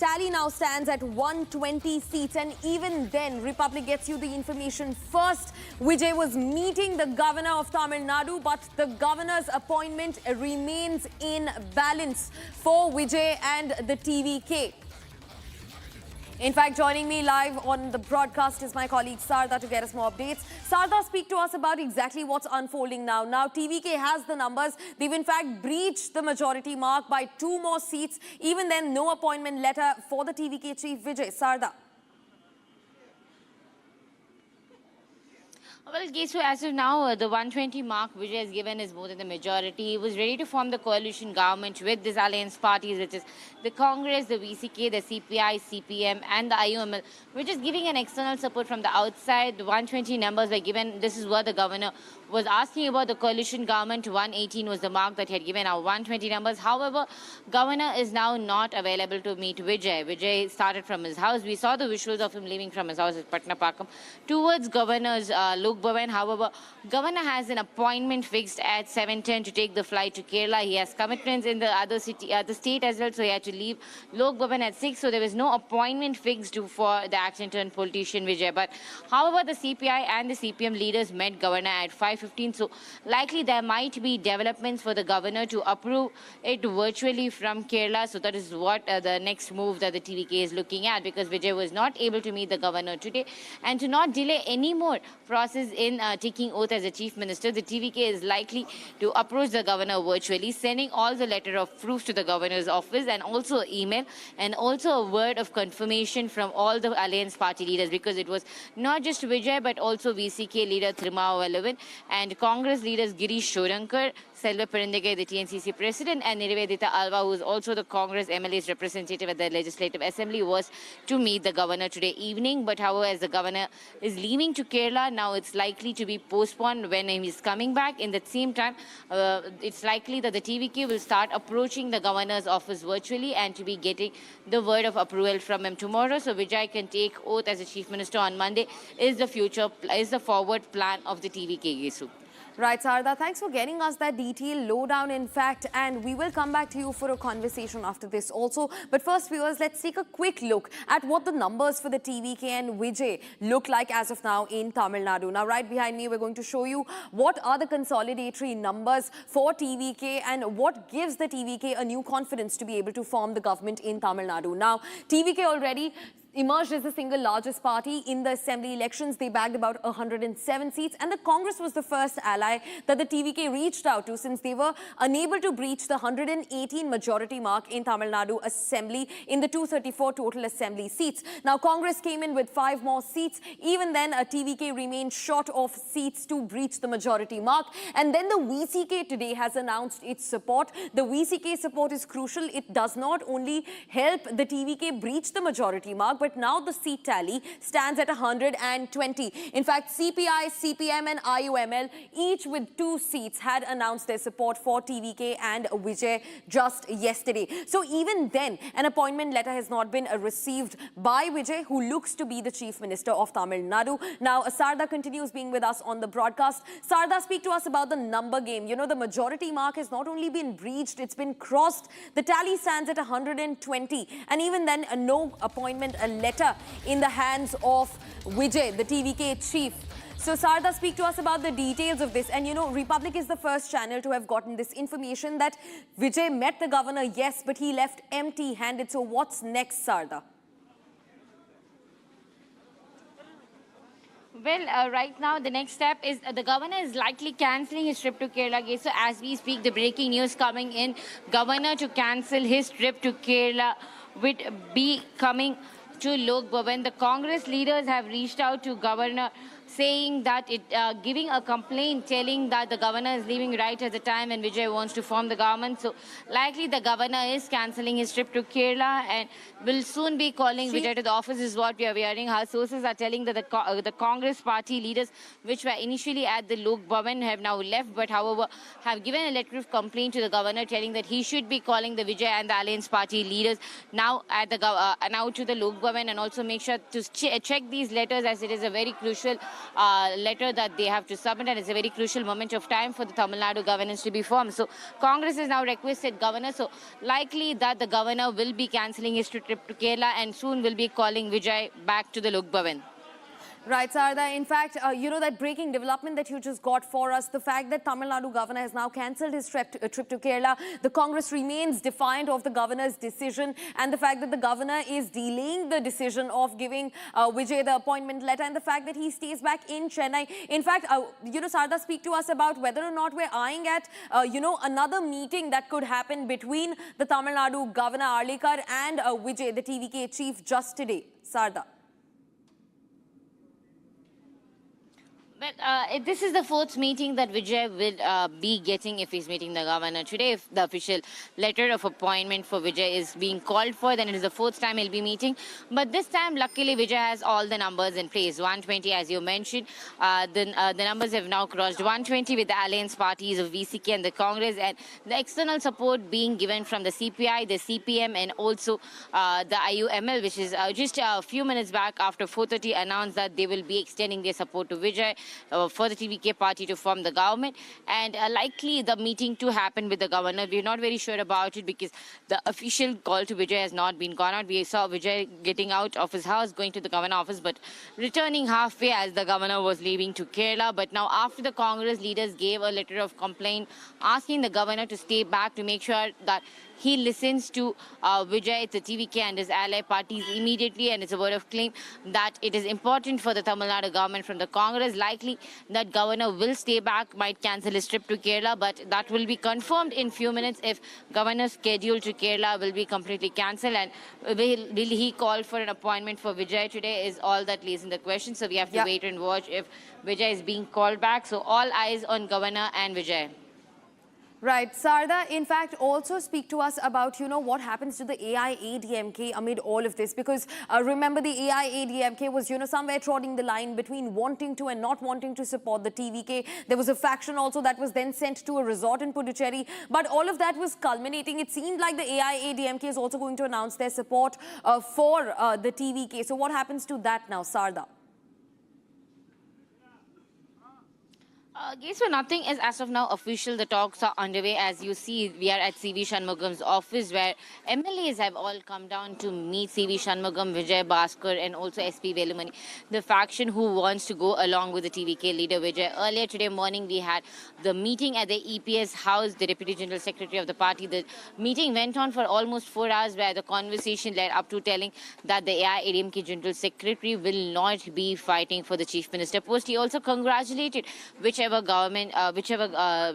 tally now stands at 120 seats. And even then, Republic gets you the information first. Vijay was meeting the governor of Tamil Nadu, but the governor's appointment remains in balance for Vijay and the TVK. In fact, joining me live on the broadcast is my colleague Sarda to get us more updates. Sarda, speak to us about exactly what's unfolding now. Now, TVK has the numbers. They've in fact breached the majority mark by 2 more seats. Even then, no appointment letter for the TVK chief Vijay. Sarda. Well, Gesu, as of now, the 120 mark Vijay has given is more than the majority. He was ready to form the coalition government with these alliance parties, which is the Congress, the VCK, the CPI, CPM, and the IUML, which is giving an external support from the outside. The 120 numbers were given. This is what the governor was asking about. The coalition government. 118 was the mark that he had given. Now 120 numbers. However, governor is now not available to meet Vijay. Vijay started from his house. We saw the visuals of him leaving from his house at Patnapakam towards governor's Lok Bhavan. However, governor has an appointment fixed at 7:10 to take the flight to Kerala. He has commitments in the other state as well, so he had to leave Lok Bhavan at 6. So there was no appointment fixed for the acting politician Vijay. But however, the CPI and the CPM leaders met governor at 5:15. So likely there might be developments for the governor to approve it virtually from Kerala. So that is what the next move that the TVK is looking at, because Vijay was not able to meet the governor today. And to not delay any more process in taking oath as a chief minister, the TVK is likely to approach the governor virtually, sending all the letter of proof to the governor's office, and also email, and also a word of confirmation from all the alliance party leaders, because it was not just Vijay but also VCK leader Thirumavalavan and Congress leaders Girish Shorankar, Selva Perindegay, the TNCC president, and Nirivedita Alva, who is also the Congress MLA's representative at the Legislative Assembly, was to meet the governor today evening. But however, as the governor is leaving to Kerala, now it's likely to be postponed when he is coming back. In the same time, it's likely that the TVK will start approaching the governor's office virtually and to be getting the word of approval from him tomorrow. So Vijay can take oath as a chief minister on Monday is the forward plan of the TVK, Yesu. Right, Sarda, thanks for getting us that detailed lowdown, in fact, and we will come back to you for a conversation after this also. But first, viewers, let's take a quick look at what the numbers for the TVK and Vijay look like as of now in Tamil Nadu. Now, right behind me, we're going to show you what are the consolidatory numbers for TVK and what gives the TVK a new confidence to be able to form the government in Tamil Nadu. Now, TVK already emerged as the single largest party in the assembly elections. They bagged about 107 seats, and the Congress was the first ally that the TVK reached out to since they were unable to breach the 118 majority mark in Tamil Nadu assembly in the 234 total assembly seats. Now, Congress came in with 5 more seats. Even then, TVK remained short of seats to breach the majority mark. And then the VCK today has announced its support. The VCK support is crucial. It does not only help the TVK breach the majority mark, but now the seat tally stands at 120. In fact, CPI, CPM and IUML, each with 2 seats, had announced their support for TVK and Vijay just yesterday. So even then, an appointment letter has not been received by Vijay, who looks to be the Chief Minister of Tamil Nadu. Now, Sarda continues being with us on the broadcast. Sarda, speak to us about the number game. You know, the majority mark has not only been breached, it's been crossed. The tally stands at 120. And even then, no appointment letter in the hands of Vijay, the TVK chief. So, Sarda, speak to us about the details of this. And, you know, Republic is the first channel to have gotten this information that Vijay met the governor, yes, but he left empty-handed. So, what's next, Sarda? Well, right now, the next step is the governor is likely cancelling his trip to Kerala. So, as we speak, the breaking news coming in, governor to cancel his trip to Kerala would be coming to Lok Bhavan. The Congress leaders have reached out to governor saying that giving a complaint telling that the governor is leaving right at the time and Vijay wants to form the government. So likely the governor is cancelling his trip to Kerala and will soon be calling Vijay to the office is what we are hearing. Our sources are telling that the Congress party leaders, which were initially at the Lok Bhavan, have now left, but however have given a letter of complaint to the governor telling that he should be calling the Vijay and the Alliance party leaders now at the now to the Lok Bhavan, and also make sure to check these letters, as it is a very crucial letter that they have to submit, and it's a very crucial moment of time for the Tamil Nadu governance to be formed. So Congress has now requested governor, so likely that the governor will be cancelling his trip to Kerala and soon will be calling Vijay back to the Lok Bhavan. Right, Sarda. In fact, you know, that breaking development that you just got for us, the fact that Tamil Nadu governor has now cancelled his trip to Kerala, the Congress remains defiant of the governor's decision, and the fact that the governor is delaying the decision of giving Vijay the appointment letter, and the fact that he stays back in Chennai. In fact, you know, Sarda, speak to us about whether or not we're eyeing at, you know, another meeting that could happen between the Tamil Nadu governor Adhikari and Vijay, the TVK chief, just today. Sarda. Well, this is the 4th meeting that Vijay will be getting if he's meeting the governor today. If the official letter of appointment for Vijay is being called for, then it is the 4th time he'll be meeting. But this time, luckily, Vijay has all the numbers in place. 120, as you mentioned. The numbers have now crossed 120 with the alliance parties of VCK and the Congress, and the external support being given from the CPI, the CPM, and also the IUML, which is just a few minutes back after 4:30 announced that they will be extending their support to Vijay for the TVK party to form the government, and likely the meeting to happen with the governor. We're not very sure about it because the official call to Vijay has not been gone out. We saw Vijay getting out of his house, going to the governor office, but returning halfway as the governor was leaving to Kerala. But now after the Congress leaders gave a letter of complaint asking the governor to stay back to make sure that he listens to Vijay, the TVK and his ally parties immediately, and it's a word of claim that it is important for the Tamil Nadu government from the Congress. Likely that governor will stay back, might cancel his trip to Kerala, but that will be confirmed in few minutes if governor's schedule to Kerala will be completely cancelled, and will he call for an appointment for Vijay today is all that lays in the question. So we have to wait and watch if Vijay is being called back. So all eyes on governor and Vijay. Right. Sarda, in fact, also speak to us about, what happens to the AIADMK amid all of this. Because remember, the AIADMK was, somewhere trotting the line between wanting to and not wanting to support the TVK. There was a faction also that was then sent to a resort in Puducherry. But all of that was culminating. It seemed like the AIADMK is also going to announce their support for the TVK. So what happens to that now, Sarda? So nothing is as of now official. The talks are underway. As you see, we are at CV Shanmugam's office where MLAs have all come down to meet CV Shanmugam, Vijay Bhaskar and also SP Velumani, the faction who wants to go along with the TVK leader Vijay. Earlier today morning, we had the meeting at the EPS house, the Deputy General Secretary of the party. The meeting went on for almost 4 hours where the conversation led up to telling that the AIADMK General Secretary will not be fighting for the Chief Minister post. He also congratulated whichever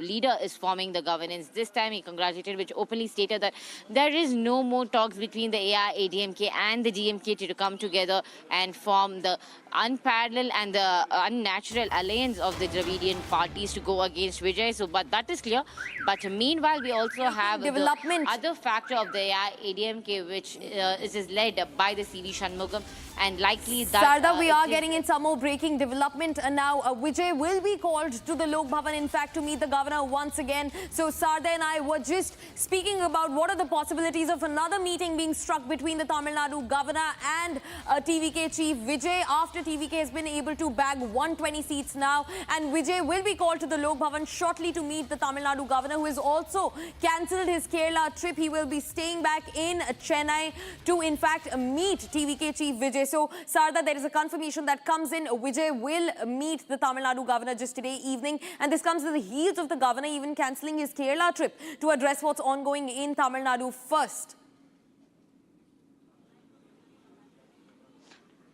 leader is forming the governance. This time he congratulated, which openly stated that there is no more talks between the AIADMK and the DMK to come together and form the unparalleled and the unnatural alliance of the Dravidian parties to go against Vijay. So, but that is clear. But meanwhile, we also have Development. the other factor of the AIADMK, which is led by the CV Shanmugam, and likely that... Sarda, we are getting in some more breaking development. And now Vijay will be called to the Lok Bhavan, in fact, to meet the governor once again. So Sarda and I were just speaking about what are the possibilities of another meeting being struck between the Tamil Nadu governor and TVK chief Vijay, after TVK has been able to bag 120 seats now. And Vijay will be called to the Lok Bhavan shortly to meet the Tamil Nadu governor, who has also cancelled his Kerala trip. He will be staying back in Chennai to, in fact, meet TVK chief Vijay. So, Sarda, there is a confirmation that comes in. Vijay will meet the Tamil Nadu governor just today evening. And this comes at the heels of the governor even cancelling his Kerala trip to address what's ongoing in Tamil Nadu first.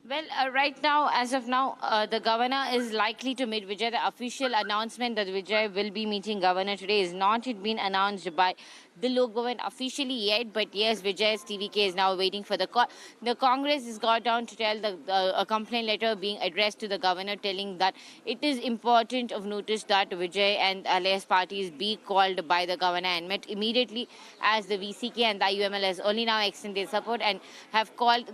Well, right now, as of now, the governor is likely to meet Vijay. The official announcement that Vijay will be meeting governor today is not yet been announced by the Lok Bhavan officially yet. But yes, Vijay's TVK is now waiting for the call. The Congress has got down to tell a complaint letter being addressed to the governor, telling that it is important of notice that Vijay and alliance parties be called by the governor and met immediately, as the VCK and the IUML has only now extended support and have called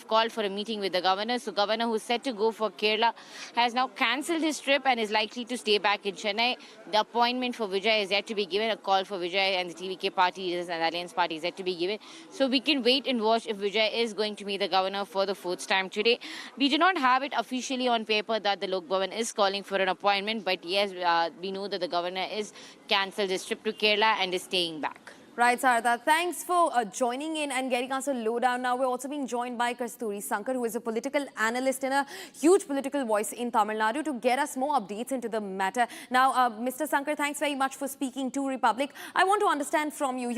called for a meeting with the governor. So governor, who's set to go for Kerala, has now cancelled his trip and is likely to stay back in Chennai. The appointment for Vijay is yet to be given. A call for Vijay and the TVK party and alliance party is yet to be given. So we can wait and watch if Vijay is going to meet the governor for the 4th time today. We do not have it officially on paper that the Lok Bhavan is calling for an appointment, but yes, we know that the governor is cancelled his trip to Kerala and is staying back. Right, Sarada. Thanks for joining in and getting us a lowdown. Now, we're also being joined by Kasturi Sankar, who is a political analyst and a huge political voice in Tamil Nadu, to get us more updates into the matter. Now, Mr. Sankar, thanks very much for speaking to Republic. I want to understand from you,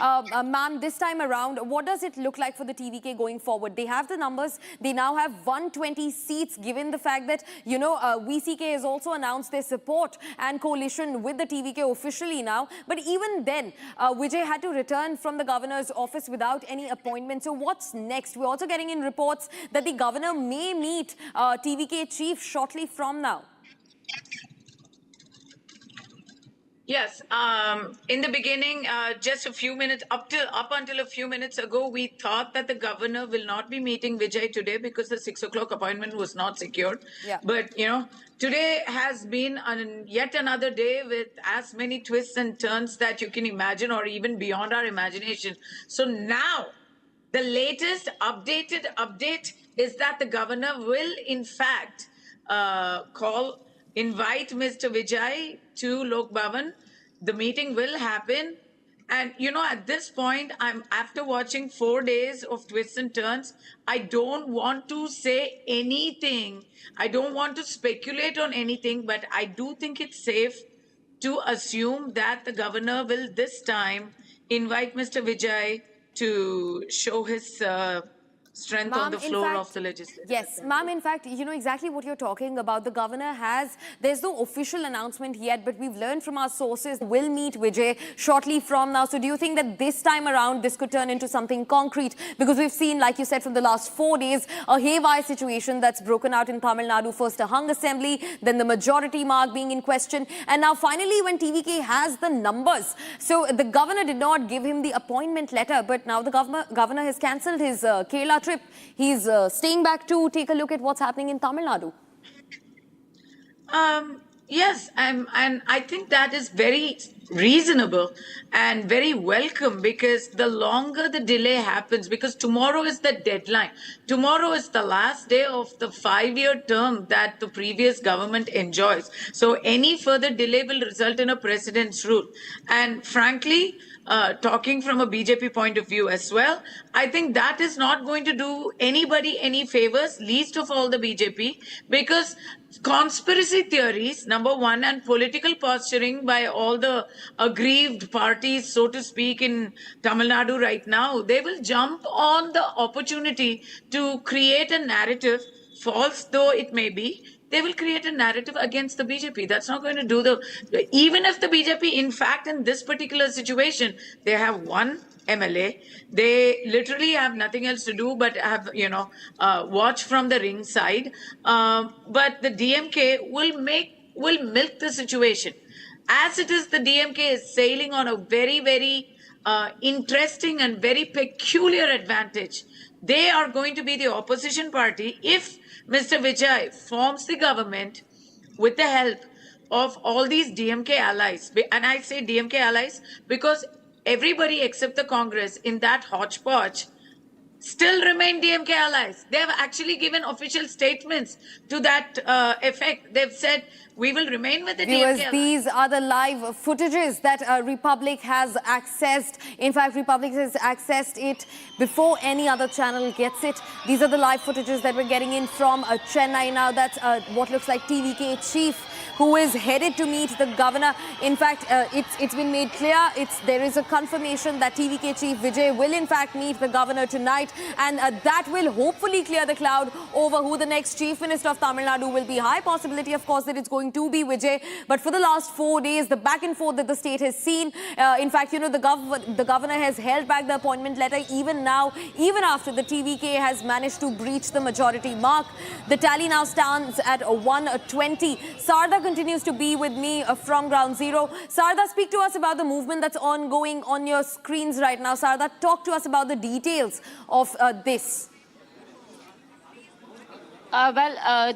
ma'am, this time around, what does it look like for the TVK going forward? They have the numbers. They now have 120 seats, given the fact that, VCK has also announced their support and coalition with the TVK officially now. But even then, Vijay had to return from the governor's office without any appointment. So what's next? We're also getting in reports that the governor may meet TVK chief shortly from now. Yes, in the beginning, just a few minutes, up until a few minutes ago, we thought that the governor will not be meeting Vijay today because the 6 o'clock appointment was not secured. Yeah. But, today has been yet another day with as many twists and turns that you can imagine, or even beyond our imagination. So now, the latest update is that the governor will, in fact, invite Mr. Vijay to Lok Bhavan. The meeting will happen. And, at this point, after watching 4 days of twists and turns, I don't want to say anything. I don't want to speculate on anything, but I do think it's safe to assume that the governor will this time invite Mr. Vijay to show his strength on the floor of the legislature. Yes, ma'am, in fact, you know exactly what you're talking about. The governor there's no official announcement yet, but we've learned from our sources, will meet Vijay shortly from now. So do you think that this time around, this could turn into something concrete? Because we've seen, like you said, from the last 4 days, a haywire situation that's broken out in Tamil Nadu. First a hung assembly, then the majority mark being in question. And now finally, when TVK has the numbers. So the governor did not give him the appointment letter, but now the governor has cancelled his Kerala trip. He's staying back to take a look at what's happening in Tamil Nadu. Yes, and I think that is very reasonable and very welcome, because the longer the delay happens, because tomorrow is the deadline. Tomorrow is the last day of the 5-year term that the previous government enjoys. So any further delay will result in a president's rule. And frankly, talking from a BJP point of view as well, I think that is not going to do anybody any favors, least of all the BJP, because conspiracy theories, number one, and political posturing by all the aggrieved parties, so to speak, in Tamil Nadu right now, they will jump on the opportunity to create a narrative, false though it may be. They will create a narrative against the BJP. That's not going to do even if the BJP, in fact, in this particular situation, they have one MLA, they literally have nothing else to do but have, watch from the ring side. But the DMK will milk the situation. As it is, the DMK is sailing on a very, very interesting and very peculiar advantage. They are going to be the opposition party if Mr. Vijay forms the government with the help of all these DMK allies. And I say DMK allies because everybody except the Congress in that hodgepodge still remain DMK allies. They have actually given official statements to that effect. They've said, we will remain with the DMK allies. These are the live footages that Republic has accessed. In fact, Republic has accessed it before any other channel gets it. These are the live footages that we're getting in from Chennai now. That's what looks like TVK chief, who is headed to meet the governor. In fact, it's been made clear, there is a confirmation that TVK chief Vijay will in fact meet the governor tonight, and that will hopefully clear the cloud over who the next chief minister of Tamil Nadu will be. High possibility, of course, that it's going to be Vijay, but for the last 4 days, the back and forth that the state has seen, in fact, the governor has held back the appointment letter even now, even after the TVK has managed to breach the majority mark. The tally now stands at 120. Sarda continues to be with me from Ground Zero. Sarda, speak to us about the movement that's ongoing on your screens right now. Sarda, talk to us about the details of this.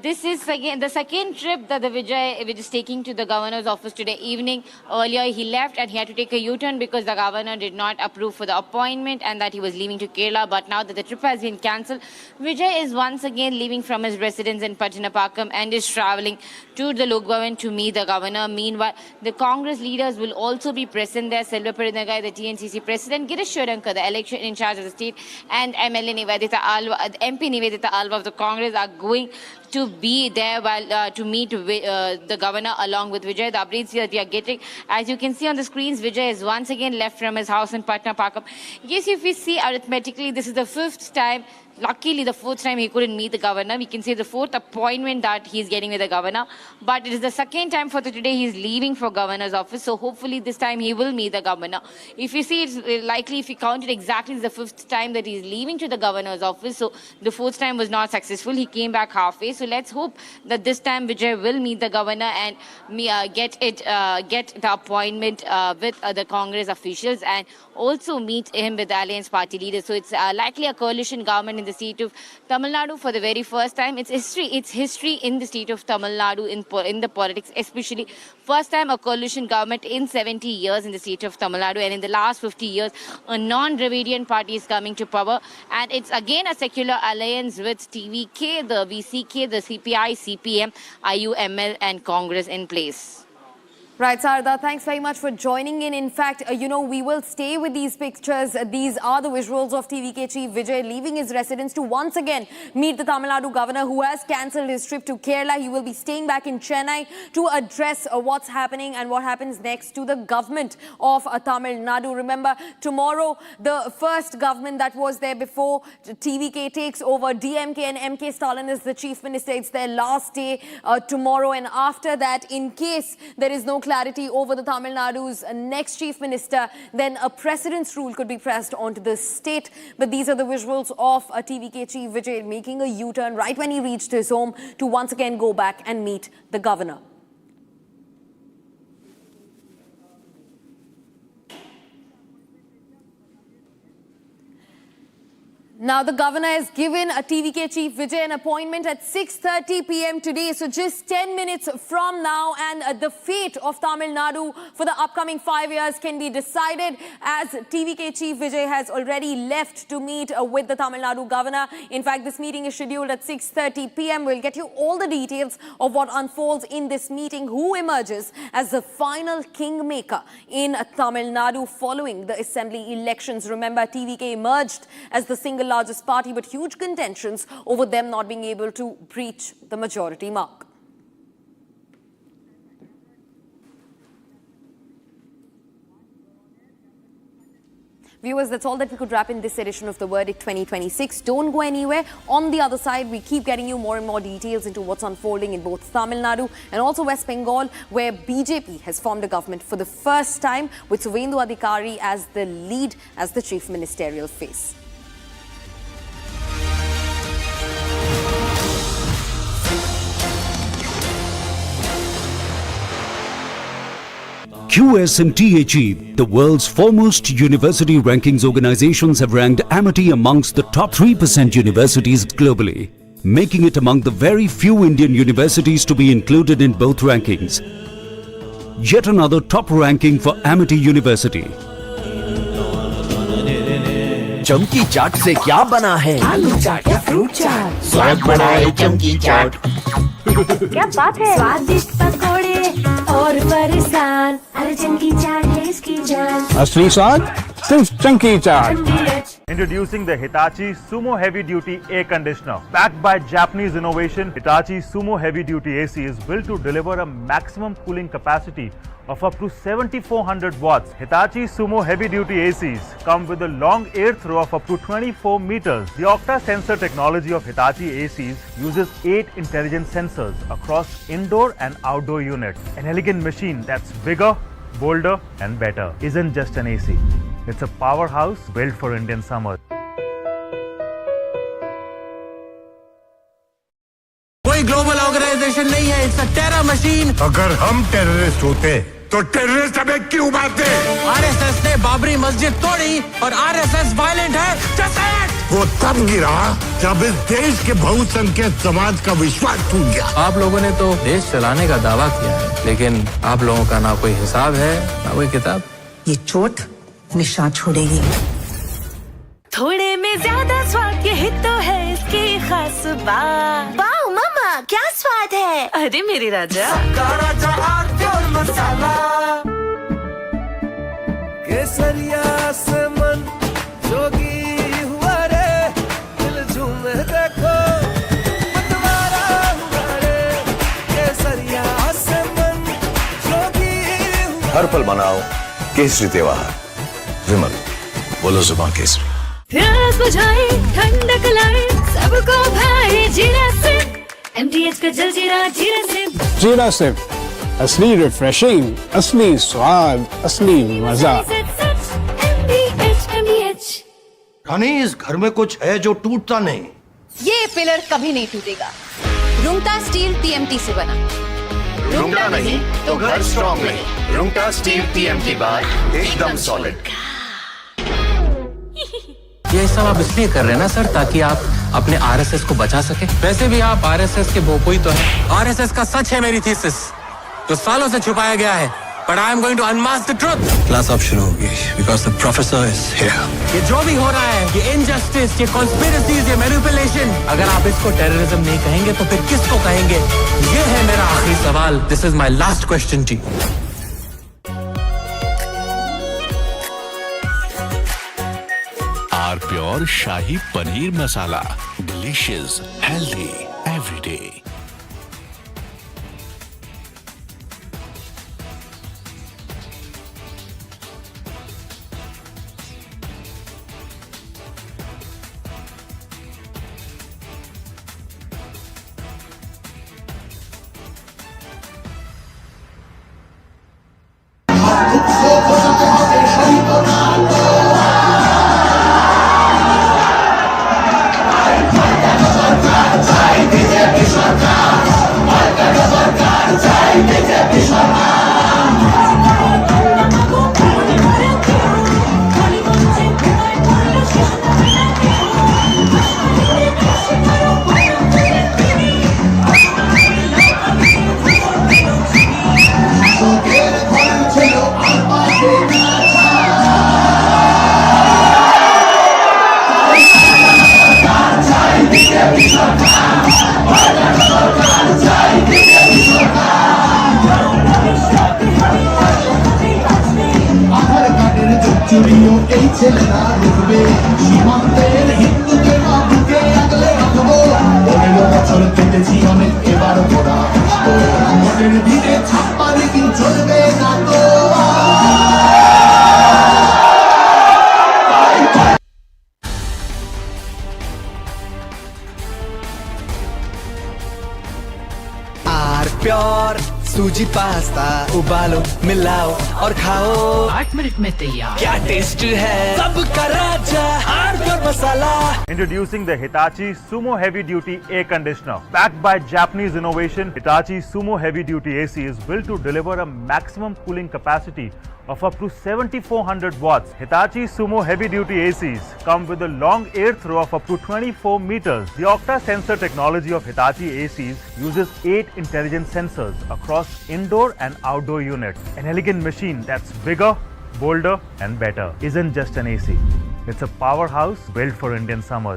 This is again the second trip that the Vijay is taking to the governor's office today evening. Earlier he left and he had to take a U-turn because the governor did not approve for the appointment and that he was leaving to Kerala. But now that the trip has been cancelled, Vijay is once again leaving from his residence in Pattanapakam and is travelling to the Lok Bhavan to meet the governor. Meanwhile, the Congress leaders will also be present there. Selva Perunagai, the TNCC president, Girish Srivankar, the election in charge of the state, and MLA Nivedita Alva, MP Nivedita Alva of the Congress are going to be there while to meet the governor along with Vijay. The updates here that we are getting, as you can see on the screens, Vijay is once again left from his house in Pattanapakam. Yes, if we see arithmetically, this is the 5th time. Luckily, the 4th time he couldn't meet the governor. We can say the 4th appointment that he's getting with the governor. But it is the 2nd time for today he's leaving for governor's office. So hopefully this time he will meet the governor. If you see, it's likely, if you count it exactly, it's the 5th time that he's leaving to the governor's office. So the 4th time was not successful. He came back halfway. So let's hope that this time Vijay will meet the governor and get the appointment with the Congress officials and also meet him with the Alliance party leaders. So it's likely a coalition government in the state of Tamil Nadu for the very first time. It's history in the state of Tamil Nadu in the politics, especially first time a coalition government in 70 years in the state of Tamil Nadu, and in the last 50 years a non-Dravidian party is coming to power, and it's again a secular alliance with TVK, the VCK, the CPI, CPM, IUML and Congress in place. Right, Sarda, thanks very much for joining in. In fact, we will stay with these pictures. These are the visuals of TVK Chief Vijay leaving his residence to once again meet the Tamil Nadu governor who has cancelled his trip to Kerala. He will be staying back in Chennai to address what's happening and what happens next to the government of Tamil Nadu. Remember, tomorrow, the first government that was there before TVK takes over. DMK and MK Stalin is the chief minister. It's their last day tomorrow. And after that, in case there is no clarity over the Tamil Nadu's next chief minister, then a precedence rule could be pressed onto the state. But these are the visuals of TVK Chief Vijay making a U-turn right when he reached his home to once again go back and meet the governor. Now, the governor has given a TVK Chief Vijay an appointment at 6:30 p.m. today. So just 10 minutes from now, and the fate of Tamil Nadu for the upcoming 5 years can be decided, as TVK Chief Vijay has already left to meet with the Tamil Nadu governor. In fact, this meeting is scheduled at 6:30 p.m. We'll get you all the details of what unfolds in this meeting, who emerges as the final kingmaker in Tamil Nadu following the assembly elections. Remember, TVK emerged as the single largest party, but huge contentions over them not being able to breach the majority mark. Viewers, that's all that we could wrap in this edition of The Verdict 2026. Don't go anywhere. On the other side, we keep getting you more and more details into what's unfolding in both Tamil Nadu and also West Bengal, where BJP has formed a government for the first time with Suvendu Adhikari as the lead, as the chief ministerial face. QSMTHE, the world's foremost university rankings organizations, have ranked Amity amongst the top 3% universities globally, making it among the very few Indian universities to be included in both rankings. Yet another top ranking for Amity University. चमकी चाट से क्या बना है? आलू चाट या fruit चाट? स्वाद बढ़ाए चमकी चाट। क्या बात है? स्वादिष्ट पकोड़े और फरसान, अरे चमकी चाट है इसकी जान। असली स्वाद सिर्फ चमकी चाट। Introducing the Hitachi Sumo Heavy Duty Air Conditioner. Backed by Japanese innovation, Hitachi Sumo Heavy Duty AC is built to deliver a maximum cooling capacity of up to 7400 watts. Hitachi Sumo Heavy Duty ACs come with a long air throw of up to 24 meters. The Octa sensor technology of Hitachi ACs uses 8 intelligent sensors across indoor and outdoor units. An elegant machine that's bigger, bolder and better. Isn't just an AC. It's a powerhouse built for Indian summer. कोई global organisation नहीं है, it's a terror machine. अगर हम terrorist होते तो terrorist हमें क्यों मारते? आरएसएस ने बाबरी मस्जिद तोड़ी और आरएसएस वायलेंट है। वो तब गिरा जब इस देश के बहुसंख्यक समाज का विश्वास टूट गया। आप लोगों ने तो देश चलाने का दावा किया है, लेकिन आप लोगों का ना कोई हिसाब है, ना कोई किताब। ये चोट निशान छोड़ेगी। थोड़े में ज्यादा स्वाद, यही तो है इसकी खास बात। वाओ मामा, क्या स्वाद है? अरे मेरी राजा, मसाला केसरिया से मन जोगी हुआ रे, दिल झूमे देखो मतवारा हुआ रे, केसरिया से मन जोगी हुआ। हर पल मनाओ केसरी त्योहार, विमल बोलो जुबान केसरी। प्यास बुझाए, ठंडक लाए, सबको भाए जीरा से। MTH का जल जीरा, जीरा से। जीरा से असली रिफ्रेशिंग, असली स्वाद, असली मजा। रानी, इस घर में कुछ है जो टूटता नहीं। ये पिलर कभी नहीं टूटेगा। रुंगटा स्टील TMT से बना। रुंगटा नहीं तो घर स्ट्रॉन्ग नहीं। रुंगटा स्टील TMT बार एकदम सॉलिड। ये सब आप इसलिए कर रहे हैं ना सर, ताकि आप अपने आरएसएस को बचा सके। वैसे भी आप आरएसएस के भोपोई तो हैं। आरएसएस का सच है मेरी थीसिस, जो सालों से छुपाया गया है। But I am going to unmask the truth. Class अब शुरू होगी, because the professor is here. ये जो भी हो रहा है, ये injustice, ये conspiracies, ये manipulation, अगर आप इसको terrorism नहीं कहेंगे, तो फिर किसको कहेंगे? ये है मेरा आखिरी सवाल. This is my last question to you. और शाही पनीर मसाला। Delicious, healthy, everyday. प्योर सूजी पास्ता उबालो मिलाओ और खाओ 8 मिनट में तैयार। क्या टेस्ट है सबका राजा आर प्योर मसाला। Introducing the Hitachi Sumo Heavy Duty Air Conditioner. Backed by Japanese innovation, Hitachi Sumo Heavy Duty AC is built to deliver a maximum cooling capacity of up to 7400 watts. Hitachi Sumo Heavy Duty ACs come with a long air throw of up to 24 meters. The Octa sensor technology of Hitachi ACs uses 8 intelligent sensors across indoor and outdoor units. An elegant machine that's bigger, bolder and better. Isn't just an AC. It's a powerhouse built for Indian summer.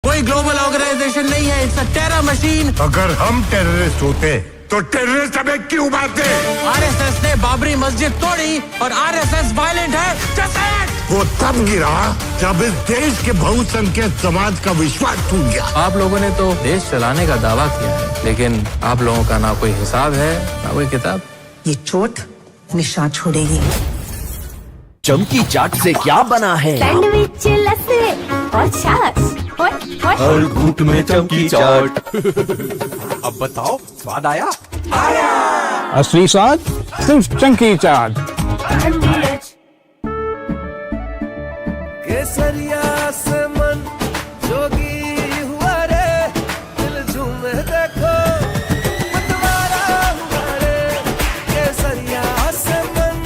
कोई global organisation नहीं है, it's a terror machine. अगर हम terrorist होते तो terrorist हमें क्यों मारते? आरएसएस ने बाबरी मस्जिद तोड़ी और आरएसएस वायलेंट है। वो तब गिरा जब इस देश के बहुसंख्यक समाज का विश्वास टूट गया। आप लोगों ने तो देश चलाने का दावा किया है, लेकिन आप लोगों का ना कोई हिसाब है ना कोई किताब। ये चोट निशान छोड़ेगी। चमकी चाट से क्या बना है? सैंडविच लस्सी और छाछ हर घूंट में चमकी चाट। अब बताओ स्वाद आया? आया। असली स्वाद सिर्फ चमकी चाट। केसरिया से मन जोगी हुआ रे, दिल झूमे देखो मतवारा हुआ रे। केसरिया से मन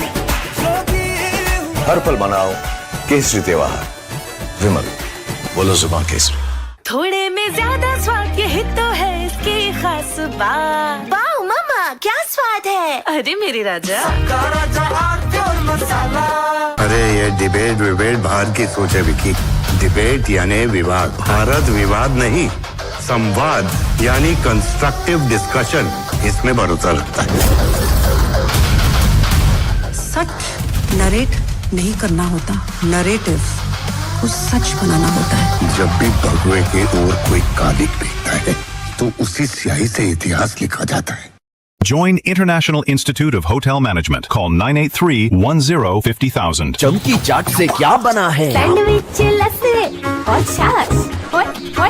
जोगी हुआ। हर पल मनाओ केसरी त्योहार। विमल, बोलो जुबान केसरी। थोड़े में ज्यादा स्वाद, यही तो है इसकी खास बात। वाओ मामा, क्या स्वाद है? अरे मेरे राजा मसाला। अरे ये डिबेट बाहर की सोचे विकी। डिबेट यानी विवाद, भारत विवाद नहीं, संवाद यानी कंस्ट्रक्टिव डिस्कशन, इसमें भरोसा रखता है। सच नरेट नहीं करना होता, नरेटिव को सच बनाना होता है। जब भी भगवे के और कोई कालिक दिखता है तो उसी स्याही से इतिहास लिखा जाता है। Join International Institute of Hotel Management. Call 983-1050,000. चमकी चाट से क्या बना है? सैंडविच लस्सी और छाछ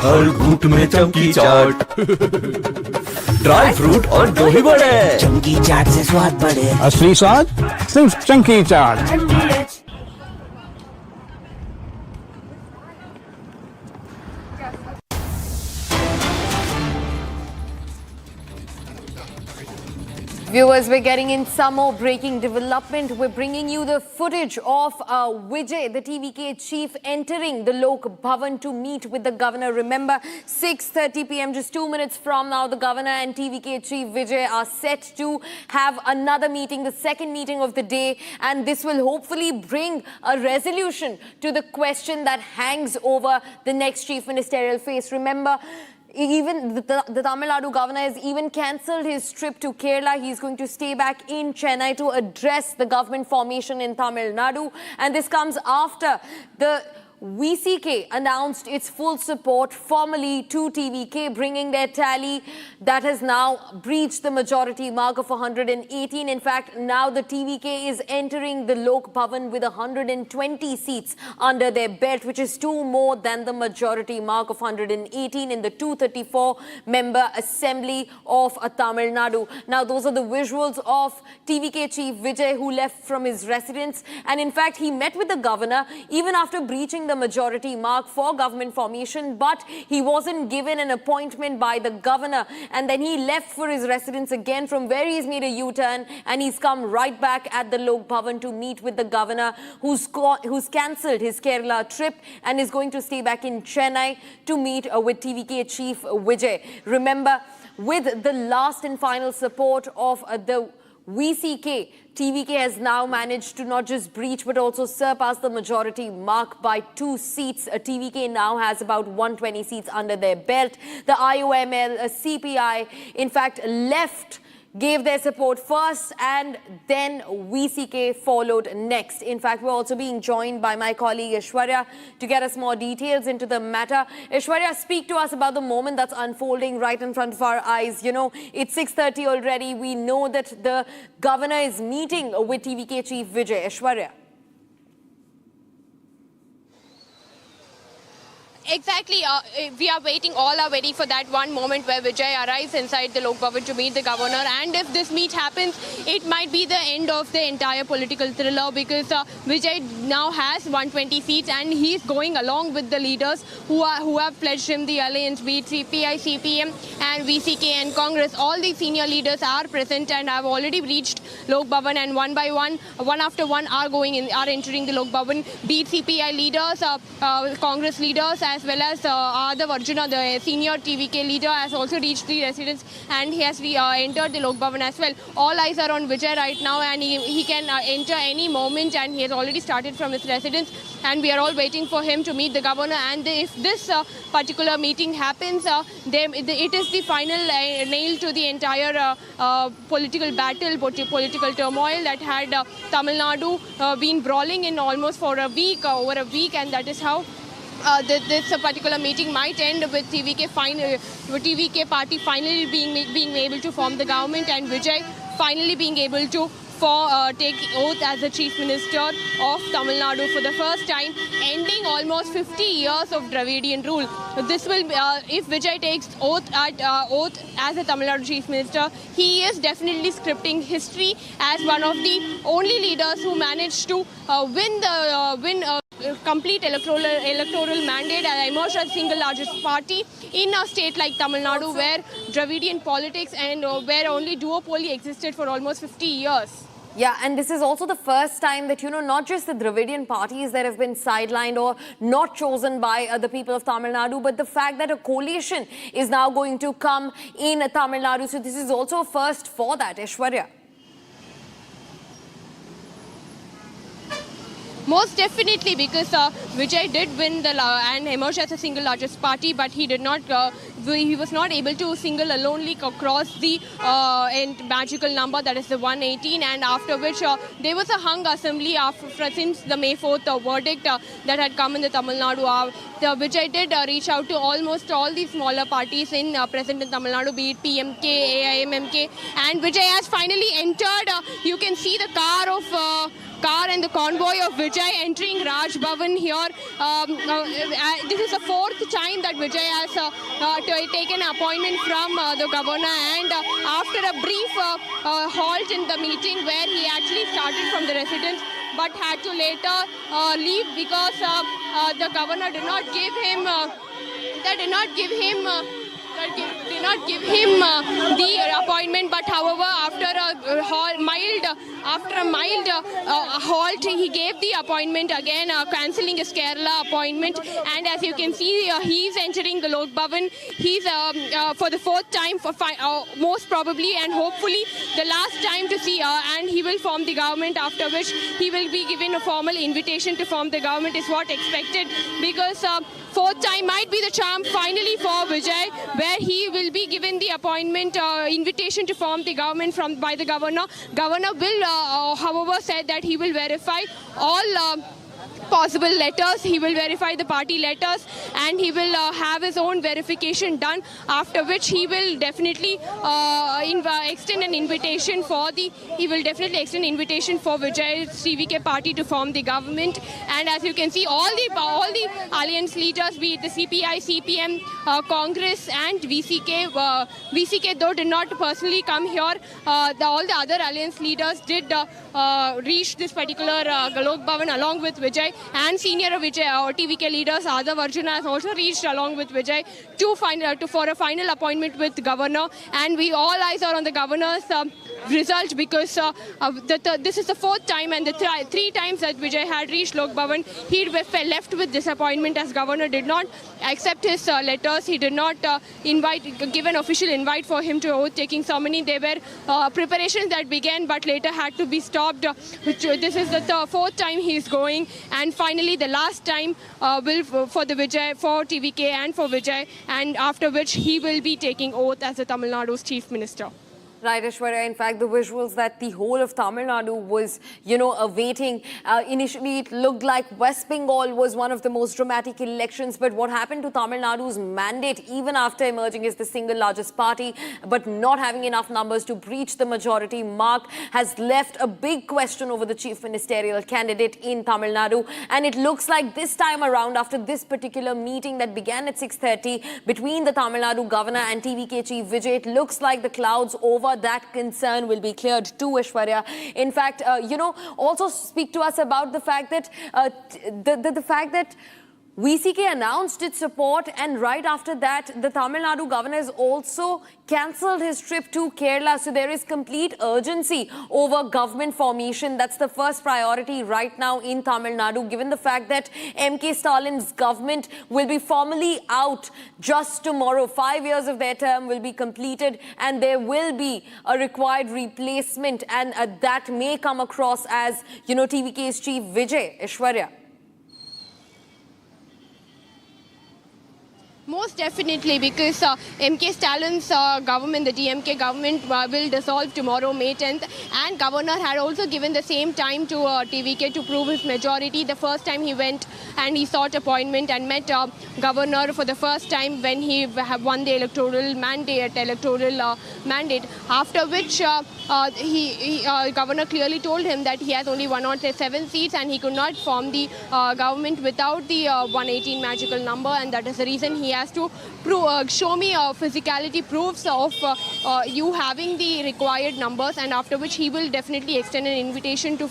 हर घूंट में चमकी चाट। ड्राई फ्रूट और दही बड़े। चमकी चाट से स्वाद बढ़े। असली स्वाद सिर्फ चमकी चाट। Viewers, we're getting in some more breaking development. We're bringing you the footage of Vijay, the TVK chief, entering the Lok Bhavan to meet with the governor. Remember, 6:30 p.m., just 2 minutes from now, the governor and TVK chief Vijay are set to have another meeting, the second meeting of the day. And this will hopefully bring a resolution to the question that hangs over the next chief ministerial face. Remember, Even the Tamil Nadu governor has even cancelled his trip to Kerala. He's going to stay back in Chennai to address the government formation in Tamil Nadu. And this comes after the VCK announced its full support formally to TVK, bringing their tally that has now breached the majority mark of 118. In fact, now the TVK is entering the Lok Bhavan with 120 seats under their belt, which is 2 more than the majority mark of 118 in the 234-member Assembly of Tamil Nadu. Now, those are the visuals of TVK Chief Vijay, who left from his residence. And in fact, he met with the governor even after breaching the majority mark for government formation, but he wasn't given an appointment by the governor, and then he left for his residence again, from where he's made a U-turn, and he's come right back at the Lok Bhavan to meet with the governor, who's cancelled his Kerala trip and is going to stay back in Chennai to meet with TVK Chief Vijay. Remember, with the last and final support of the VCK, TVK has now managed to not just breach but also surpass the majority mark by 2 seats. TVK now has about 120 seats under their belt. The IOML, CPI, in fact, gave their support first, and then VCK followed next. In fact, we're also being joined by my colleague Aishwarya to get us more details into the matter. Aishwarya, speak to us about the moment that's unfolding right in front of our eyes. You know, it's 6:30 already. We know that the governor is meeting with TVK Chief Vijay. Aishwarya. Exactly. All are waiting for that one moment where Vijay arrives inside the Lok Bhavan to meet the governor. And if this meet happens, it might be the end of the entire political thriller, because Vijay now has 120 seats and he's going along with the leaders who have pledged him the alliance, be it CPI, CPM and VCK and Congress. All these senior leaders are present and have already reached Lok Bhavan, and one by one after one are entering the Lok Bhavan. Be it CPI leaders, Congress leaders, as well as Adhav Arjuna, the senior TVK leader, has also reached the residence and he has entered the Lok Bhavan as well. All eyes are on Vijay right now, and he can enter any moment, and he has already started from his residence, and we are all waiting for him to meet the governor. And if this particular meeting happens, it is the final nail to the entire political battle, political turmoil that had Tamil Nadu been brawling in almost for over a week, and that is how this particular meeting might end with TVK party finally being able to form the government, and Vijay finally being able to take oath as the Chief Minister of Tamil Nadu for the first time, ending almost 50 years of Dravidian rule. This will, if Vijay takes oath as the Tamil Nadu Chief Minister, he is definitely scripting history as one of the only leaders who managed to win complete electoral mandate and emerge as the single largest party in a state like Tamil Nadu, where Dravidian politics and where only duopoly existed for almost 50 years. Yeah, and this is also the first time that, not just the Dravidian parties that have been sidelined or not chosen by the people of Tamil Nadu, but the fact that a coalition is now going to come in Tamil Nadu. So this is also a first for that, Aishwarya. Most definitely, because Vijay did win and emerge as the single largest party, but he did not. He was not able to alonely cross the magical number, that is the 118, and after which there was a hung assembly since the May 4th verdict that had come in the Tamil Nadu. Vijay did reach out to almost all the smaller parties present in Tamil Nadu, be it PMK, AIADMK, and Vijay has finally entered. You can see the car and the convoy of Vijay entering Raj Bhavan here. This is the 4th time that Vijay has taken an appointment from the governor, and after a brief halt in the meeting where he actually started from the residence but had to later leave because the governor did not give him did not give him the appointment, but however, after a mild halt, he gave the appointment again, cancelling his Kerala appointment. And as you can see, he's entering the Lok Bhavan. He's for the fourth time, most probably and hopefully the last time to see, and he will form the government, after which he will be given a formal invitation to form the government is what expected, because fourth time might be the charm finally for Vijay, where he will be given the appointment invitation to form the government by the governor. Governor will, however, said that he will verify all possible letters. He will verify the party letters, and he will have his own verification done, after which he will definitely extend an invitation for Vijay's TVK party to form the government. And as you can see, all the alliance leaders, be it the CPI, CPM, Congress and VCK, VCK though did not personally come here, all the other alliance leaders did reach this particular Lok Bhavan along with Vijay, and senior Vijay or TVK leaders Adav Arjuna has also reached along with Vijay for a final appointment with the governor. And we all eyes are on the governor's result, because this is the fourth time, and the three times that Vijay had reached Lok Bhavan, he left with disappointment, as governor did not accept his letters. He did not give an official invite for him to oath-taking ceremony. There were preparations that began but later had to be stopped. This is the fourth time he is going, and finally the last time for TVK and for Vijay, and after which he will be taking oath as the Tamil Nadu's Chief Minister. Right, Aishwarya. In fact, the visuals that the whole of Tamil Nadu was, awaiting. Initially, it looked like West Bengal was one of the most dramatic elections. But what happened to Tamil Nadu's mandate, even after emerging as the single largest party, but not having enough numbers to breach the majority mark, has left a big question over the chief ministerial candidate in Tamil Nadu. And it looks like this time around, after this particular meeting that began at 6:30 between the Tamil Nadu governor and TVK chief Vijay, it looks like the clouds over that concern will be cleared too, Aishwarya. In fact, also speak to us about the fact that the fact that VCK announced its support, and right after that, the Tamil Nadu governor has also cancelled his trip to Kerala. So there is complete urgency over government formation. That's the first priority right now in Tamil Nadu, given the fact that MK Stalin's government will be formally out just tomorrow. 5 years of their term will be completed, and there will be a required replacement, and that may come across as, TVK's chief Vijay. Aishwarya. Most definitely, because MK Stalin's government, the DMK government, will dissolve tomorrow, May 10th. And governor had also given the same time to TVK to prove his majority. The first time he went and he sought appointment and met governor for the first time when he won the electoral mandate. After which governor clearly told him that he has only 107 seats and he could not form the government without the 118 magical number, and that is the reason he has to show me physicality proofs of you having the required numbers, and after which he will definitely extend an invitation to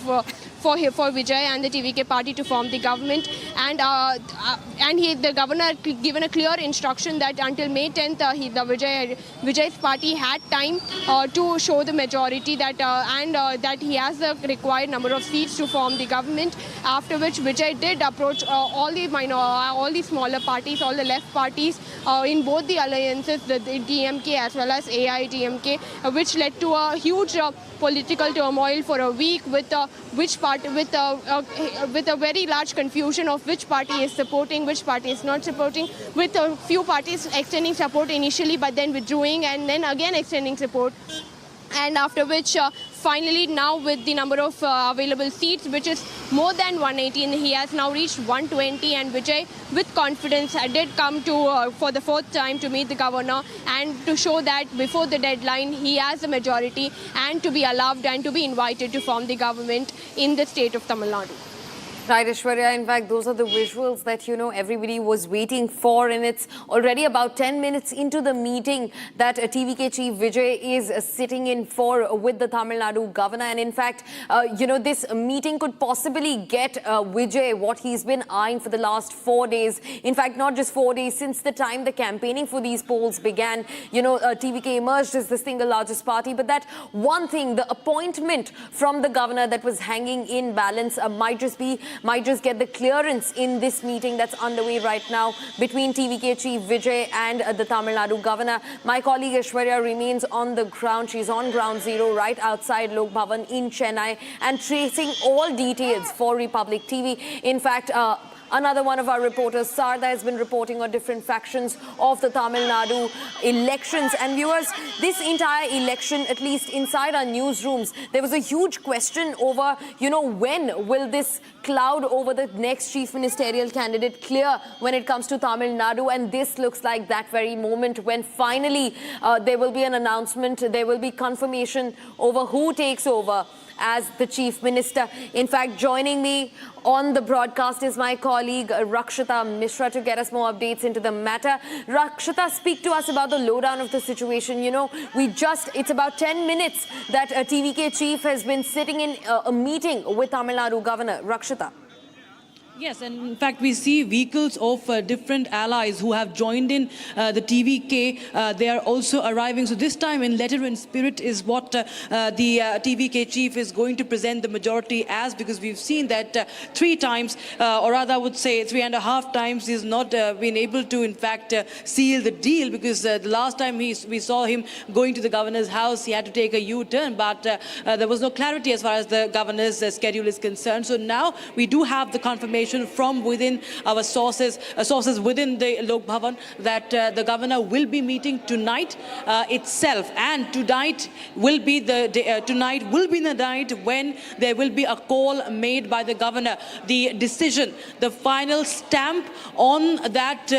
for Vijay and the TVK party to form the government. And the governor given a clear instruction that until May 10th, Vijay's party had time to show the majority that that he has the required number of seats to form the government. After which Vijay did approach all the smaller parties, all the left parties in both the alliances, the DMK as well as AIADMK, which led to a huge political turmoil for a week with a very large confusion of which party is supporting, which party is not supporting, with a few parties extending support initially but then withdrawing and then again extending support. And after which, finally, now with the number of available seats, which is more than 118, he has now reached 120. And Vijay, with confidence, did come to for the fourth time to meet the governor and to show that before the deadline, he has a majority and to be allowed and to be invited to form the government in the state of Tamil Nadu. Right, Aishwarya. In fact, those are the visuals that, everybody was waiting for. And it's already about 10 minutes into the meeting that TVK Chief Vijay is sitting in for with the Tamil Nadu governor. And in fact, this meeting could possibly get Vijay what he's been eyeing for the last 4 days. In fact, not just 4 days, since the time the campaigning for these polls began, TVK emerged as the single largest party. But that one thing, the appointment from the governor that was hanging in balance might just get the clearance in this meeting that's underway right now between TVK Chief Vijay and the Tamil Nadu governor. My colleague Aishwarya remains on the ground. She's on ground zero right outside Lok Bhavan in Chennai and tracing all details for Republic TV. In fact, another one of our reporters, Sarda, has been reporting on different factions of the Tamil Nadu elections. And viewers, this entire election, at least inside our newsrooms, there was a huge question over, when will this cloud over the next chief ministerial candidate clear when it comes to Tamil Nadu? And this looks like that very moment when finally there will be an announcement, there will be confirmation over who takes over as the Chief Minister. In fact, joining me on the broadcast is my colleague Rakshita Mishra to get us more updates into the matter. Rakshita, speak to us about the lowdown of the situation. It's about 10 minutes that TVK Chief has been sitting in a meeting with Tamil Nadu Governor. Rakshita. Yes, and in fact, we see vehicles of different allies who have joined in the TVK. They are also arriving. So this time in letter and spirit is what the TVK chief is going to present the majority as, because we've seen that 3 times, or rather I would say 3.5 times, he's not been able to, in fact, seal the deal, because the last time we saw him going to the governor's house, he had to take a U-turn, but there was no clarity as far as the governor's schedule is concerned. So now we do have the confirmation from within our sources within the Lok Bhavan that the governor will be meeting tonight itself, and tonight will be the night when there will be a call made by the governor. The decision, the final stamp on that,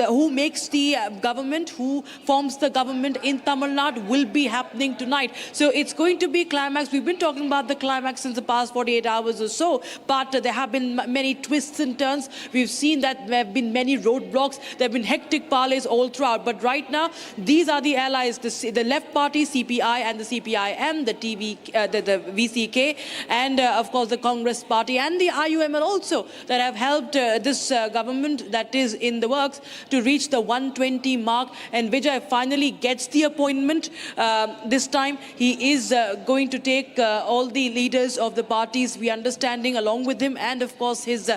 who makes the government, who forms the government in Tamil Nadu, will be happening tonight. So it's going to be climax. We've been talking about the climax since the past 48 hours or so, but there have been many twists and turns. We've seen that there have been many roadblocks. There have been hectic parleys all throughout. But right now, these are the allies, the left party, CPI and the CPIM, the VCK, and of course the Congress party and the IUML also, that have helped this government that is in the works to reach the 120 mark. And Vijay finally gets the appointment. This time he is going to take all the leaders of the parties, we understanding, along with him, and of course his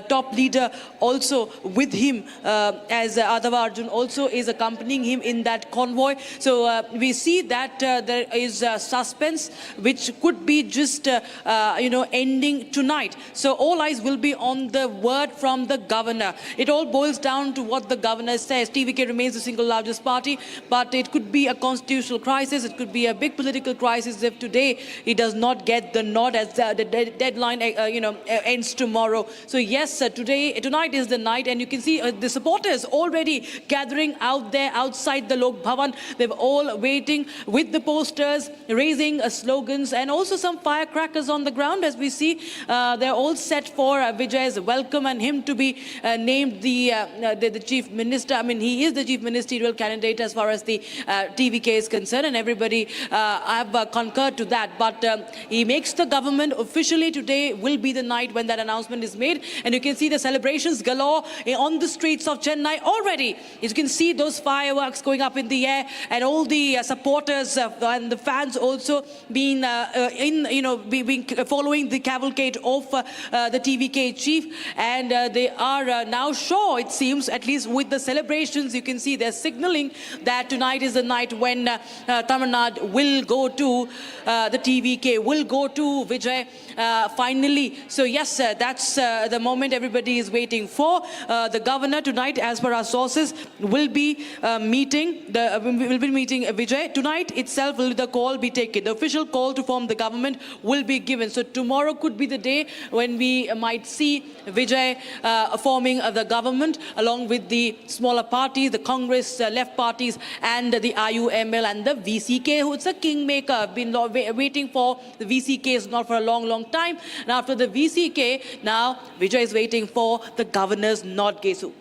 top leader also with him, as Adhava Arjun also is accompanying him in that convoy. So we see that there is suspense which could be just ending tonight. So all eyes will be on the word from the governor. It all boils down to what the governor says. TVK remains the single largest party, but it could be a constitutional crisis. It could be a big political crisis if today he does not get the nod, as the deadline ends tomorrow. So yes, tonight is the night, and you can see the supporters already gathering out there outside the Lok Bhavan. They're all waiting with the posters, raising slogans, and also some firecrackers on the ground. As we see, they're all set for Vijay's welcome and him to be named the chief minister. I mean, he is the chief ministerial candidate as far as the TVK is concerned, and everybody have concurred to that. But he makes the government officially. Today will be the night when that announcement is made, and you can see the celebrations galore on the streets of Chennai already. You can see those fireworks going up in the air, and all the supporters and the fans also being following the cavalcade of the TVK chief, and they are now sure, it seems, at least with the celebrations, you can see they're signaling that tonight is the night when Tamil Nadu will go to the TVK, will go to Vijay finally. So yes, that's the moment everybody is waiting for. The governor tonight, as per our sources, will be meeting Vijay. Tonight itself will the call be taken. The official call to form the government will be given. So tomorrow could be the day when we might see Vijay forming the government along with the smaller parties, the Congress left parties, and the IUML and the VCK, who is a kingmaker. Been waiting for the VCK is not for a long time. And after the VCK, now now Vijay is waiting for the governor's nod, Gesu.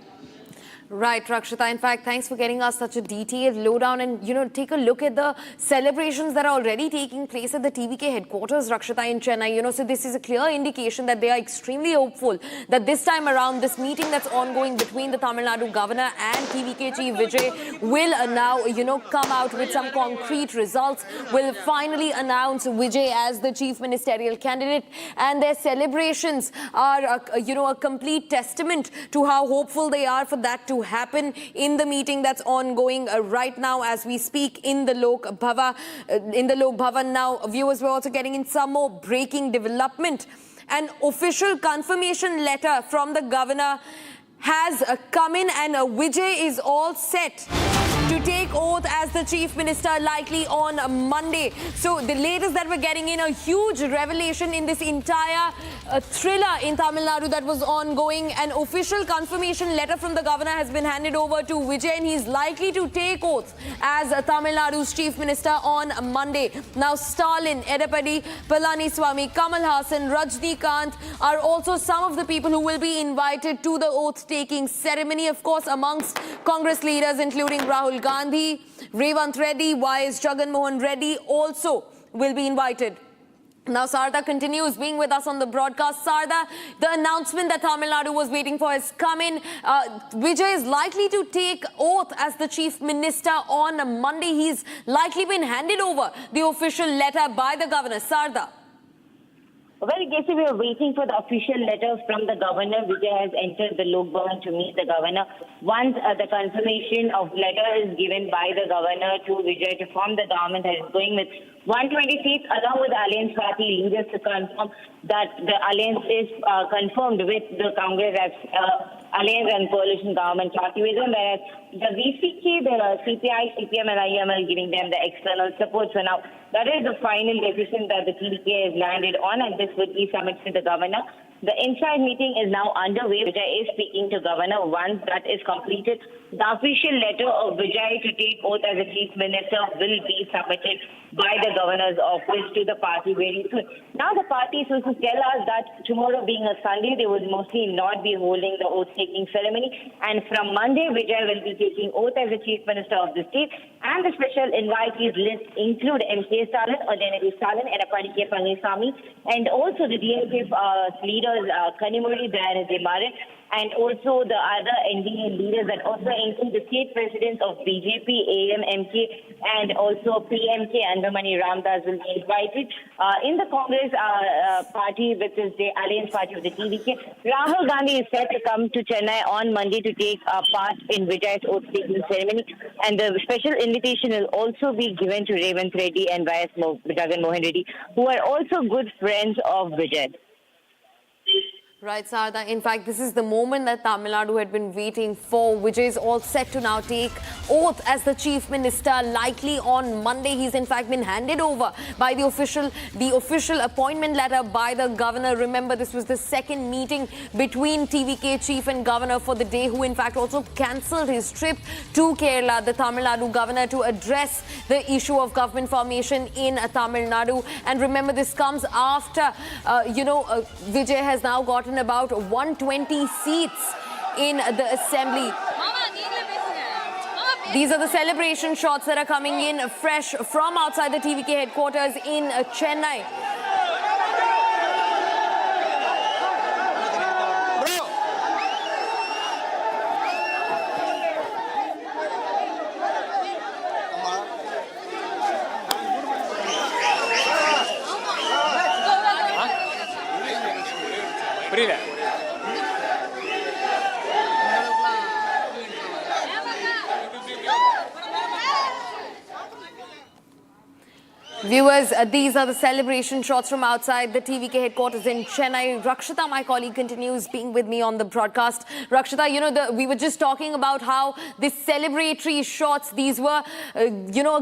Right, Rakshita. In fact, thanks for getting us such a detailed lowdown and, take a look at the celebrations that are already taking place at the TVK headquarters, Rakshita, in Chennai. So this is a clear indication that they are extremely hopeful that this time around, this meeting that's ongoing between the Tamil Nadu governor and TVK Chief Vijay will now, come out with some concrete results, will finally announce Vijay as the chief ministerial candidate. And their celebrations are, a complete testament to how hopeful they are for that to happen in the meeting that's ongoing right now as we speak in the Lok Bhavan. Now, viewers, we're also getting in some more breaking development. An official confirmation letter from the governor has come in and Vijay is all set to take oath as the chief minister likely on Monday. So the latest that we're getting in, a huge revelation in this entire thriller in Tamil Nadu that was ongoing. An official confirmation letter from the governor has been handed over to Vijay and he's likely to take oath as Tamil Nadu's chief minister on Monday. Now Stalin, Edapadi, Palaniswamy, Kamal Hassan, Rajnikant are also some of the people who will be invited to the oath-taking ceremony. Of course, amongst Congress leaders including Rahul Gandhi, Revant Reddy, Y.S. Jagan Mohan Reddy also will be invited. Now, Sarda continues being with us on the broadcast. Sarda, the announcement that Tamil Nadu was waiting for has come in. Vijay is likely to take oath as the chief minister on Monday. He's likely been handed over the official letter by the governor. Sarda. Well, Gesu, we are waiting for the official letter from the governor. Vijay has entered the Lok Bhavan to meet the governor. Once the confirmation of letter is given by the governor to Vijay to form the government that is going with 120 seats, along with the alliance party leaders to confirm that the alliance is confirmed with the Congress as alliance and coalition government party with them, whereas the VCK, the CPI, CPM and IML giving them the external support. So now that is the final decision that the TVK has landed on, and this would be submitted to the governor. The inside meeting is now underway. Vijay is speaking to governor. Once that is completed, the official letter of Vijay to take oath as a chief minister will be submitted by the governor's office to the party very soon. Now the party sources tell us that tomorrow being a Sunday, they would mostly not be holding the oath-taking ceremony. And from Monday, Vijay will be taking oath as the chief minister of the state. And the special invitees list include M.K. Stalin, Udayanidhi Stalin, Edapadi K. Palaniswamy, and also the DMK leaders, Kanimuri, Dayanidhi Maran, and also the other NDA leaders that also include the state presidents of BJP, AIADMK, and also PMK, Andamani Ramdas will be invited. In the Congress party, which is the alliance party of the TVK, Rahul Gandhi is set to come to Chennai on Monday to take part in Vijay's oath-taking ceremony. And the special invitation will also be given to Revant Reddy and Y.S. Jagan Mohan Reddy, who are also good friends of Vijay. Right, Sarda. In fact, this is the moment that Tamil Nadu had been waiting for. Vijay is all set to now take oath as the chief minister, likely on Monday. He's in fact been handed over by the official appointment letter by the governor. Remember, this was the second meeting between TVK chief and governor for the day, who in fact also cancelled his trip to Kerala, the Tamil Nadu governor, to address the issue of government formation in Tamil Nadu. And remember, this comes after, Vijay has now gotten about 120 seats in the assembly. These are the celebration shots that are coming in fresh from outside the TVK headquarters in Chennai. Viewers, these are the celebration shots from outside the TVK headquarters in Chennai. Rakshita, my colleague, continues being with me on the broadcast. Rakshita, we were just talking about how these celebratory shots, these were, a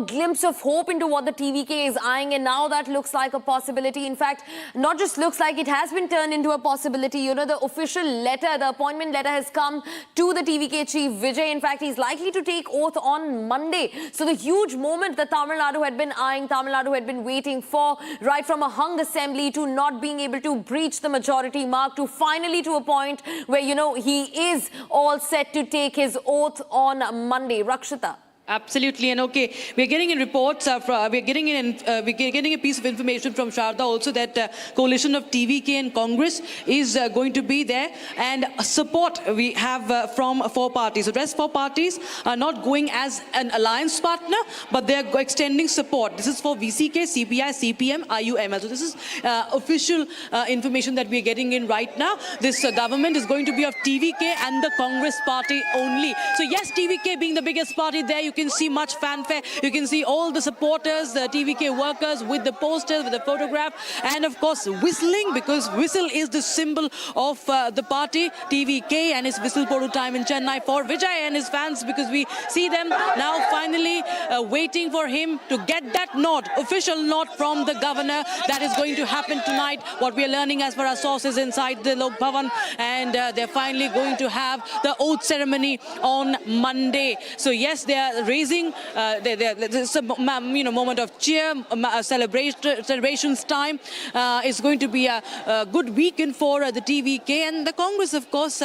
glimpse of hope into what the TVK is eyeing, and now that looks like a possibility. In fact, not just looks like, it has been turned into a possibility. The official letter, the appointment letter has come to the TVK chief, Vijay. In fact, he's likely to take oath on Monday. So the huge moment that Tamil Nadu had been eyeing, Tamil Nadu Nadu had been waiting for, right from a hung assembly to not being able to breach the majority mark to finally to a point where, you know, he is all set to take his oath on Monday. Rakshita. Absolutely, and okay, we're getting in reports. We're getting a piece of information from Sharda also that coalition of TVK and Congress is going to be there, and support we have from 4 parties. The rest 4 parties are not going as an alliance partner, but they are extending support. This is for VCK, CPI, CPM, IUML. So this is official information that we are getting in right now. This government is going to be of TVK and the Congress party only. So yes, TVK being the biggest party there, you can see much fanfare. You can see all the supporters, the TVK workers with the posters, with the photograph, and of course whistling, because whistle is the symbol of the party, TVK, and his whistle podu time in Chennai for Vijay and his fans, because we see them now finally waiting for him to get that nod, official nod from the governor. That is going to happen tonight, what we are learning as per our sources inside the Lok Bhavan, and they're finally going to have the oath ceremony on Monday. So yes, they are raising there's a moment of cheer, celebrations time. It's going to be a good weekend for the TVK and the Congress, of course.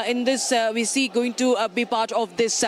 In this, we see going to be part of this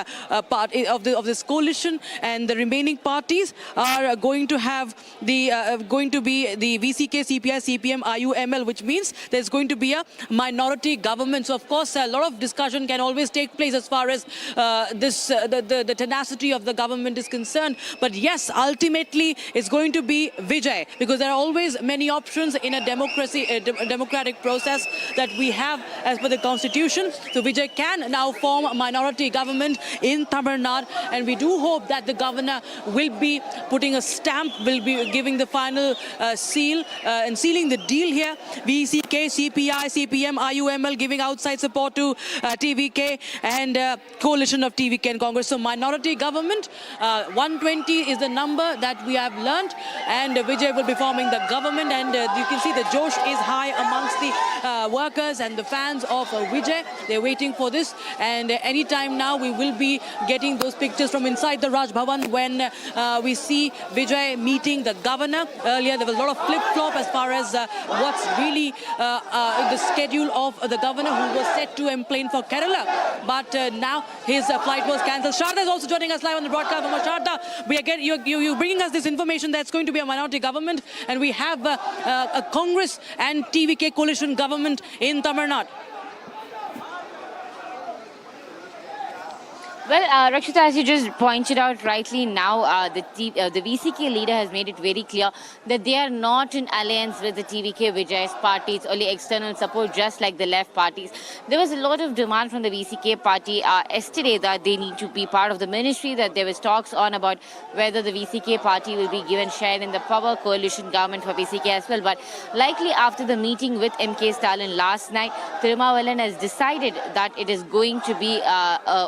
part of this coalition, and the remaining parties are going to have the VCK, CPI, CPM, IUML, which means there's going to be a minority government. So of course, a lot of discussion can always take place as far as the tenacity of the government is concerned. But yes, ultimately it's going to be Vijay, because there are always many options in a democracy, a democratic process that we have as per the constitution. So Vijay can now form a minority government in Tamil Nadu, and we do hope that the governor will be putting a stamp, will be giving the final seal and sealing the deal here. VCK, CPI, CPM, IUML giving outside support to TVK, and coalition of TVK and Congress. So minority government, 120 is the number that we have learned, and Vijay will be forming the government, and you can see the josh is high amongst the workers and the fans of Vijay. They're waiting for this, and anytime now we will be getting those pictures from inside the Raj Bhavan when we see Vijay meeting the governor. Earlier there was a lot of flip-flop as far as what's really the schedule of the governor, who was set to plane for Kerala, but now his flight was cancelled. Sharda is also joining us live on the broadcast. Sharda, you're bringing us this information that's going to be a minority government, and we have a Congress and TVK coalition government in Tamil Nadu. Well, Rakshita, as you just pointed out rightly now, the VCK leader has made it very clear that they are not in alliance with the TVK Vijay's party. It's only external support, just like the left parties. There was a lot of demand from the VCK party yesterday that they need to be part of the ministry, that there was talks on about whether the VCK party will be given share in the power coalition government for VCK as well. But likely after the meeting with MK Stalin last night, Thirumavelan has decided that it is going to be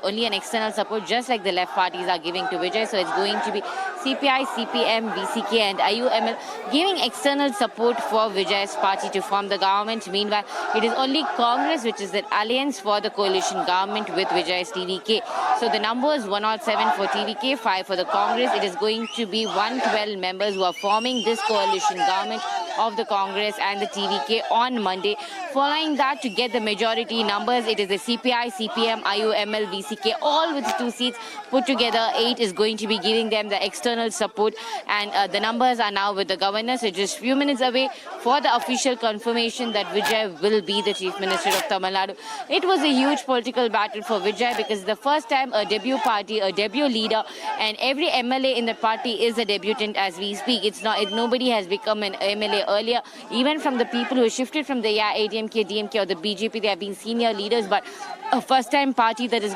only an external support, just like the left parties are giving to Vijay. So it's going to be CPI, CPM, VCK and IUML giving external support for Vijay's party to form the government. Meanwhile, it is only Congress which is the alliance for the coalition government with Vijay's TVK. So the number is 107 for TVK, 5 for the Congress. It is going to be 112 members who are forming this coalition government of the Congress and the TVK on Monday. Following that, to get the majority numbers, it is the CPI, CPM, IUML, VCK, all with 2 seats put together. 8 is going to be giving them the external support, and the numbers are now with the governor. So just few minutes away for the official confirmation that Vijay will be the Chief Minister of Tamil Nadu. It was a huge political battle for Vijay, because the first time a debut party, a debut leader, and every MLA in the party is a debutant as we speak. It's not, nobody has become an MLA earlier. Even from the people who shifted from the AIADMK, DMK or the BJP, they have been senior leaders, but a first-time party that is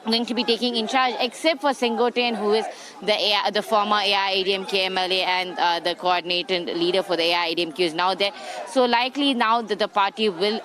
going to be taking in charge, except for Sengotian, who is the former AIADMK MLA and the coordinator leader for the AIADMK is now there. So likely now that the party will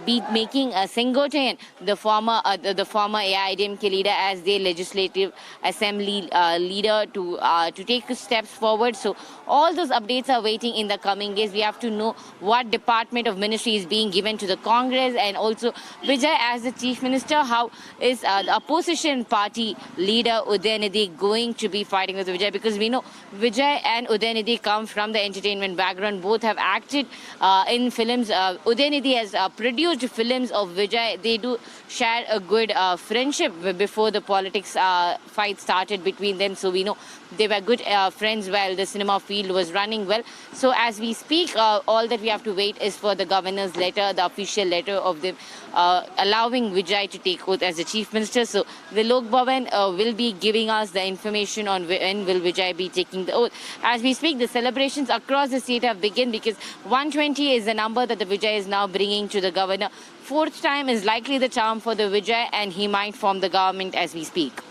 be making Sengotian the former AIADMK leader as their legislative assembly leader to take steps forward. So all those updates are waiting in the coming days. We have to know what department of ministry is being given to the Congress, and also Vijay as the Chief Minister, how is the opposition opposition party leader Udayanidhi going to be fighting with Vijay? Because we know Vijay and Udayanidhi come from the entertainment background. Both have acted in films. Udayanidhi has produced films of Vijay. They do share a good friendship before the politics fight started between them. So we know they were good friends while the cinema field was running well. So as we speak, all that we have to wait is for the governor's letter, the official letter of them allowing Vijay to take oath as the Chief Minister. So the Lok Bhavan will be giving us the information on when will Vijay be taking the oath. As we speak, the celebrations across the state have begun because 120 is the number that the Vijay is now bringing to the governor. Fourth time is likely the charm for the Vijay, and he might form the government as we speak.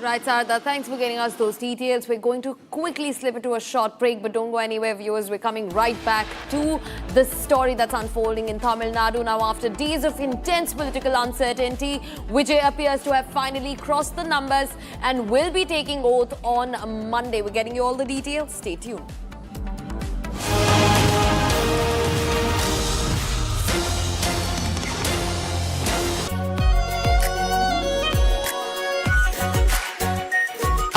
Right, Sarada, thanks for getting us those details. We're going to quickly slip into a short break, but don't go anywhere, viewers. We're coming right back to the story that's unfolding in Tamil Nadu. Now, after days of intense political uncertainty, Vijay appears to have finally crossed the numbers and will be taking oath on Monday. We're getting you all the details. Stay tuned.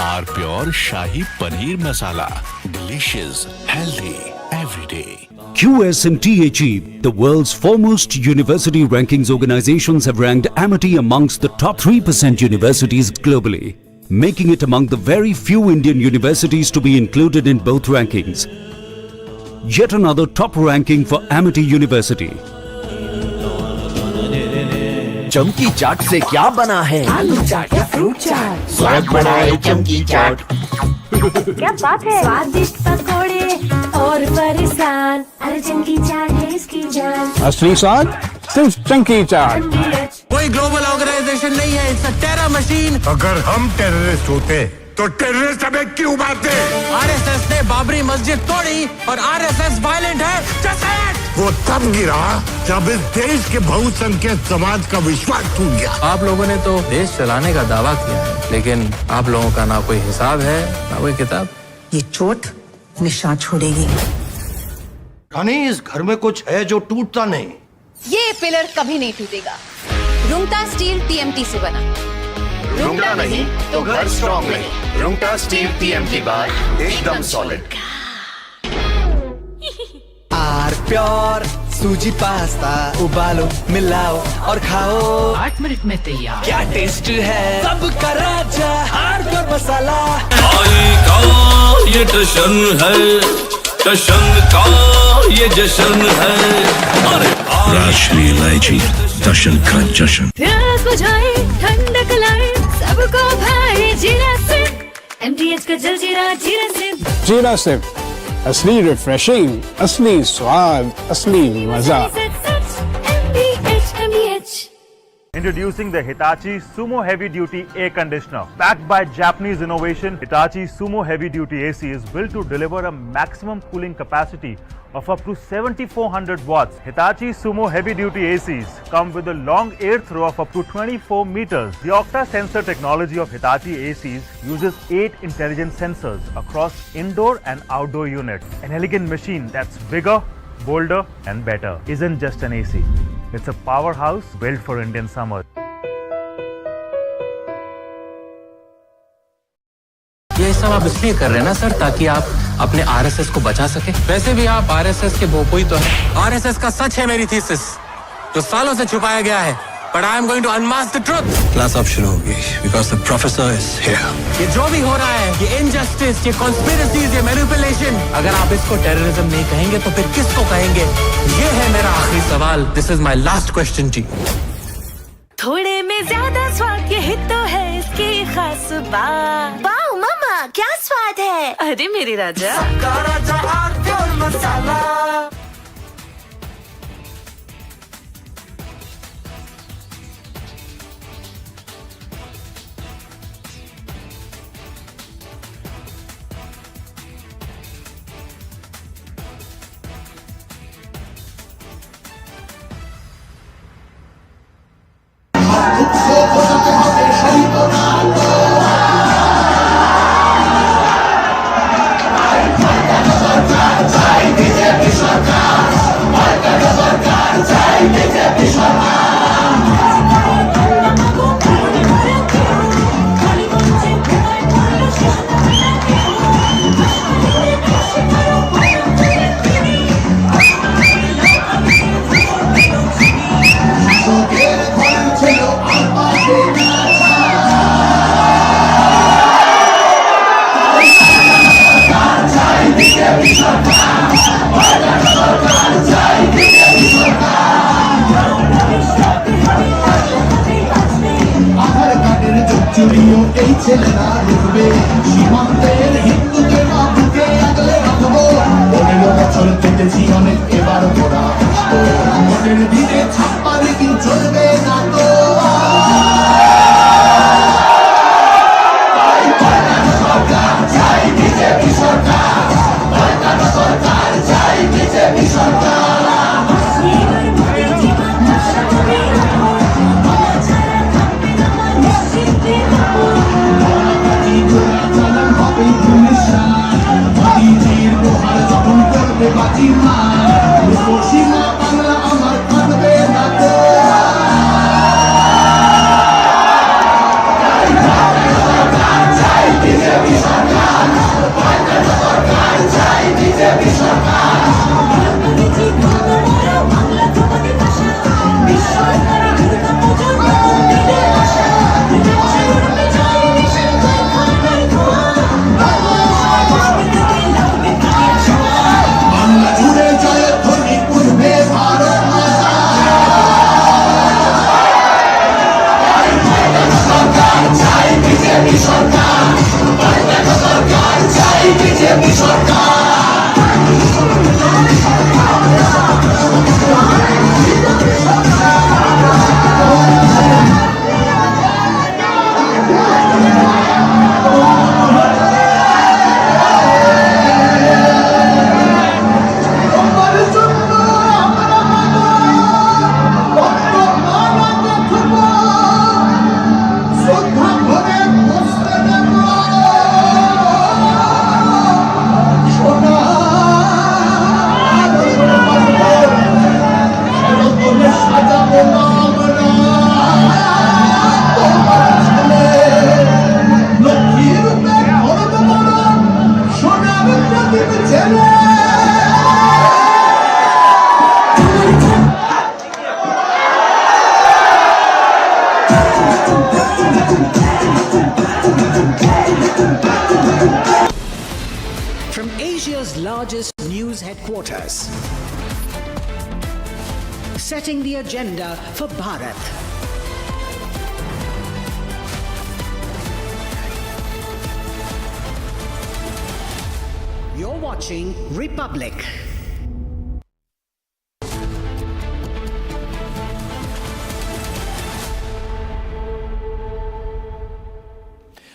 Our pure Shahi Paneer Masala. Delicious, healthy, every day. QS and THE, the world's foremost university rankings organizations, have ranked Amity amongst the top 3% universities globally, making it among the very few Indian universities to be included in both rankings. Yet another top ranking for Amity University. चमकी चाट से क्या बना है? आलू चाट या fruit चाट? स्वाद बनाए चमकी चाट। क्या बात है? स्वादिष्ट पकोड़े और परेशान, अरे चमकी चाट है इसकी जान। असली स्वाद सिर्फ चमकी चाट। कोई ग्लोबल ऑर्गेनाइजेशन नहीं है, इट्स अ टेरर मशीन। अगर हम टेररिस्ट होते तो टेररिस्ट हमें क्यों मारते? आरएसएस ने बाबरी मस्जिद तोड़ी और आरएसएस वायलेंट है। Just say it! वो तब गिरा जब इस देश के बहुसंख्यक समाज का विश्वास टूट गया। आप लोगों ने तो देश चलाने का दावा किया है, लेकिन आप लोगों का ना कोई हिसाब है, ना कोई किताब। ये चोट निशान छोड़ेगी। रानी, इस घर में कुछ है जो टूटता नहीं। ये पिलर कभी नहीं टूटेगा। रुंगटा स्टील टीएमटी से बना। रुंगटा नहीं तो घर स्ट्रॉन्ग नहीं। रुंगटा स्टील टीएमटी बार एकदम सॉलिड। आर प्योर सूजी पास्ता उबालो मिलाओ और खाओ 8 मिनट में तैयार। क्या टेस्ट है सबका राजा आर प्योर मसाला। आई का ये जश्न है, जश्न का ये जश्न है। अरे राष्ट्रीय इलायची जश्न का जश्न। प्यास बुझाए ठंडक लाए सबको भाए जीरा से। MTH का जल जीरा जीरा से। जीरा से असली रिफ्रेशिंग, असली स्वाद, असली मजा। Introducing the Hitachi Sumo Heavy Duty Air Conditioner. Backed by Japanese innovation, Hitachi Sumo Heavy Duty AC is built to deliver a maximum cooling capacity of up to 7400 watts. Hitachi Sumo Heavy Duty ACs come with a long air throw of up to 24 meters. The Octa sensor technology of Hitachi ACs uses 8 intelligent sensors across indoor and outdoor units. An elegant machine that's bigger, bolder and better. Isn't just an AC. It's a powerhouse built for Indian summer. ये सब आप इसलिए कर रहे हैं ना sir, ताकि आप अपने आरएसएस को बचा सके। वैसे भी आप आरएसएस के भोपोई तो हैं। आरएसएस का सच है मेरी थीसिस, जो सालों से छुपाया गया है। But I am going to unmask the truth. Class of शुरू होगी because the professor is here. ये जो भी हो रहा है, ये injustice, ये conspiracies, ये manipulation, अगर आप इसको terrorism नहीं कहेंगे तो फिर किसको कहेंगे? ये है मेरा आखिरी सवाल. This is my last question to you. थोड़े में ज्यादा स्वाद ये हित तो है इसकी खास बात। वाओ मामा क्या स्वाद है? अरे मेरे राजा। सबका राजा आर प्योर मसाला। BJP এই ছেলেরা রুখবে সীমান্তের হিন্দুদের বুকে আগলে রাখবো 15 বছর কেটেছি অনেক এবার ঘোরা ভোটের দিনে ছাপ্পা রেখে চলবে না তো সরকার চাই বিজেপি সরকার সরকার চাই BJP Sarkar From Asia's largest news headquarters, setting the agenda for Bharat. You're watching Republic.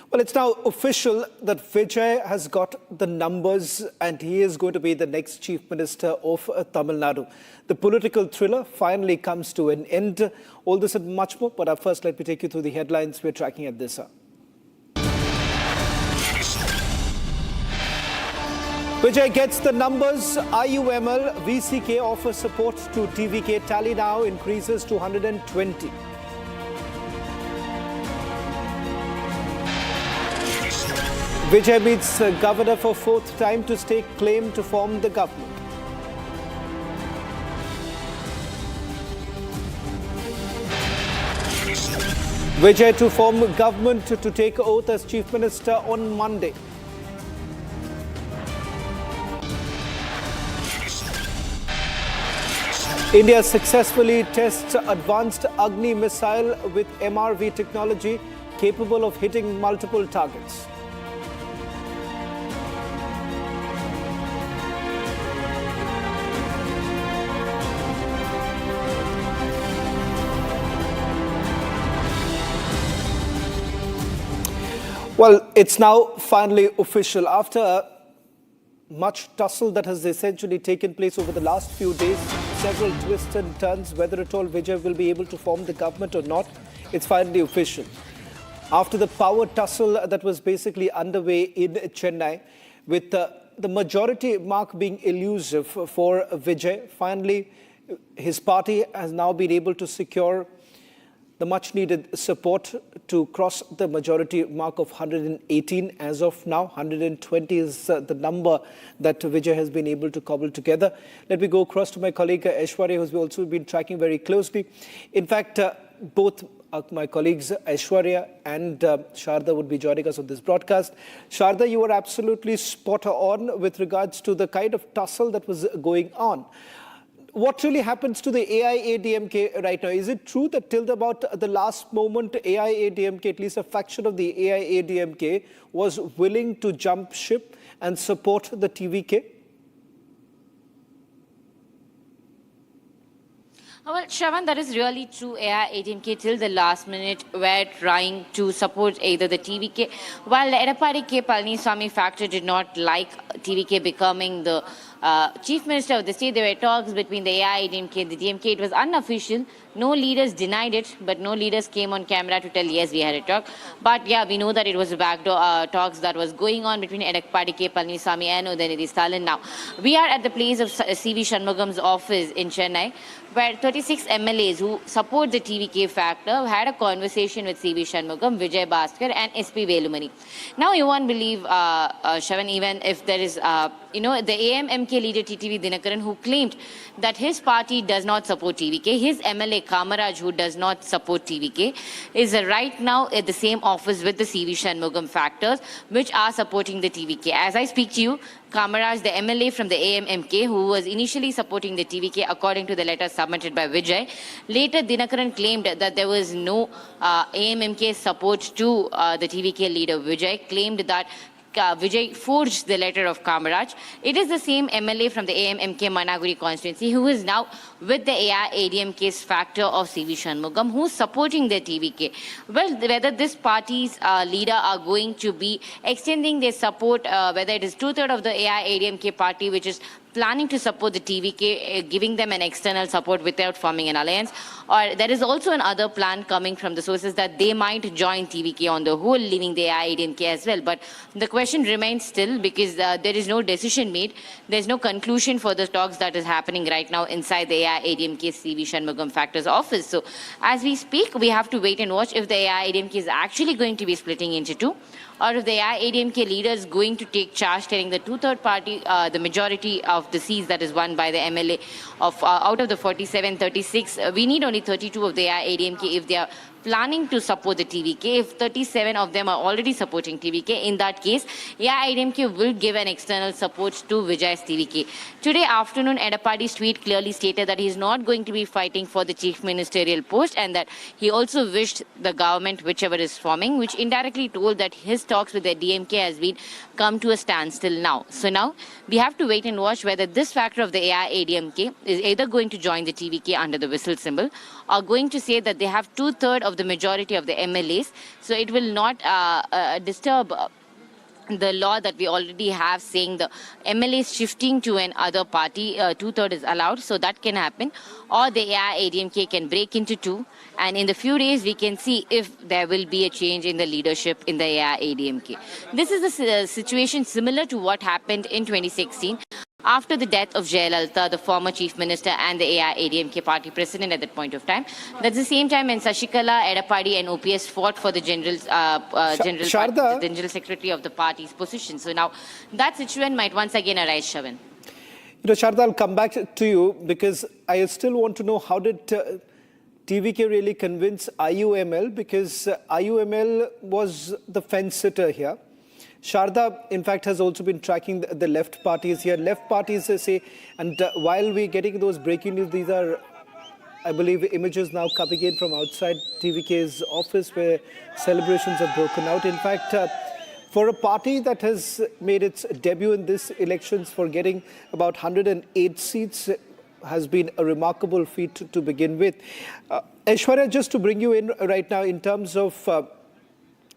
Well, it's now official that Vijay has got the numbers and he is going to be the next Chief Minister of Tamil Nadu. The political thriller finally comes to an end. All this and much more, but first let me take you through the headlines we're tracking at this hour. Vijay gets the numbers. IUML, VCK offers support to TVK. Tally now increases to 120. Vijay meets governor for fourth time to stake claim to form the government. Vijay to form government to take oath as Chief Minister on Monday. India successfully tests advanced Agni missile with MRV technology capable of hitting multiple targets. Well, it's now finally official. After much tussle that has essentially taken place over the last few days, several twists and turns, whether at all Vijay will be able to form the government or not, it's finally official. After the power tussle that was basically underway in Chennai, with the majority mark being elusive for Vijay, finally his party has now been able to secure the much needed support to cross the majority mark of 118 as of now. 120 is the number that Vijay has been able to cobble together. Let me go across to my colleague Aishwarya, who's also been tracking very closely. In fact, both my colleagues Aishwarya and Sharda would be joining us on this broadcast. Sharda, you were absolutely spot on with regards to the kind of tussle that was going on. what really happens to the AIADMK right now? Is it true that till about the last moment, AIADMK, at least a faction of the AIADMK, was willing to jump ship and support the TVK? Well, Shravan, that is really true. AIADMK till the last minute were trying to support either the TVK, while the Edappadi K. Palaniswamy factor did not like TVK becoming the Chief Minister of the state. There were talks between the AIADMK and the DMK. It was unofficial. No leaders denied it, but no leaders came on camera to tell, yes, we had a talk. But yeah, we know that it was a backdoor talks that was going on between Edappadi K. Palaniswamy and Udayanidhi Stalin. Now, we are at the place of C.V. Shanmugam's office in Chennai, where 36 MLAs who support the TVK factor had a conversation with C.V. Shanmugam, Vijay Bhaskar and S.P. Velumani. Now, you won't believe, Shravan, even if there is, the AIADMK leader TTV Dhinakaran, who claimed that his party does not support TVK, his MLA Kamaraj, who does not support TVK, is right now at the same office with the C.V. Shanmugam factors, which are supporting the TVK. As I speak to you, Kamaraj, the MLA from the AIADMK, who was initially supporting the TVK according to the letter submitted by Vijay, later Dinakaran claimed that there was no AIADMK support to the TVK leader. Vijay claimed that Vijay forged the letter of Kamaraj. It is the same MLA from the AIADMK Managuri constituency who is now with the AIADMK's factor of C.V. Shanmugam, who is supporting the TVK. Well, whether this party's leader are going to be extending their support, whether it is 2/3 of the AIADMK party, which is planning to support the TVK, giving them an external support without forming an alliance, or there is also another plan coming from the sources that they might join TVK on the whole, leaving the AIADMK as well. But the question remains still, because there is no decision made. There is no conclusion for the talks that is happening right now inside the AIADMK C.V. Shanmugam factor's office. So as we speak, we have to wait and watch if the AIADMK is actually going to be splitting into two, or if the AIADMK leader is going to take charge, telling the 2/3 party, the majority of the seats that is won by the MLA of out of the 47, 36, we need only 32 of the AIADMK if they are planning to support the TVK. If 37 of them are already supporting TVK, in that case, AIADMK will give an external support to Vijay's TVK. Today afternoon, Edappadi's tweet clearly stated that he is not going to be fighting for the chief ministerial post, and that he also wished the government, whichever is forming, which indirectly told that his talks with the DMK has been come to a standstill now. So now we have to wait and watch whether this factor of the AIADMK is either going to join the TVK under the whistle symbol, or going to say that they have 2/3 of the majority of the MLAs. So it will not disturb the law that we already have, saying the MLAs shifting to an other party, 2/3 is allowed, so that can happen. Or the AIADMK can break into two, and in the few days we can see if there will be a change in the leadership in the AIADMK. This is a situation similar to what happened in 2016. After the death of Jayalalitha, the former chief minister and the AIADMK party president at that point of time. That's the same time when Sashikala, Edappadi and OPS fought for the general secretary of the party's position. So now that situation might once again arise, Shravan. Sharda, I'll come back to you, because I still want to know, how did TVK really convince IUML? Because IUML was the fence sitter here. Sharda, in fact, has also been tracking the left parties here. Left parties say, and while we're getting those breaking news, these are, I believe, images now coming in from outside TVK's office where celebrations have broken out. In fact, for a party that has made its debut in this elections, for getting about 108 seats, has been a remarkable feat to begin with. Aishwarya, just to bring you in right now, in terms of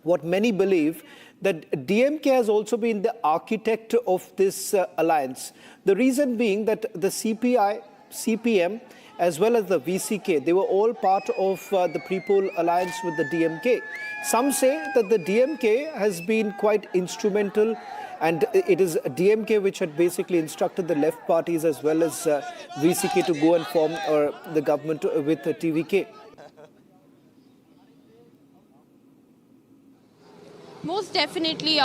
what many believe, that DMK has also been the architect of this alliance. The reason being that the CPI, CPM, as well as the VCK, they were all part of the pre-poll alliance with the DMK. Some say that the DMK has been quite instrumental, and it is DMK which had basically instructed the left parties as well as VCK to go and form the government with the TVK. Most definitely,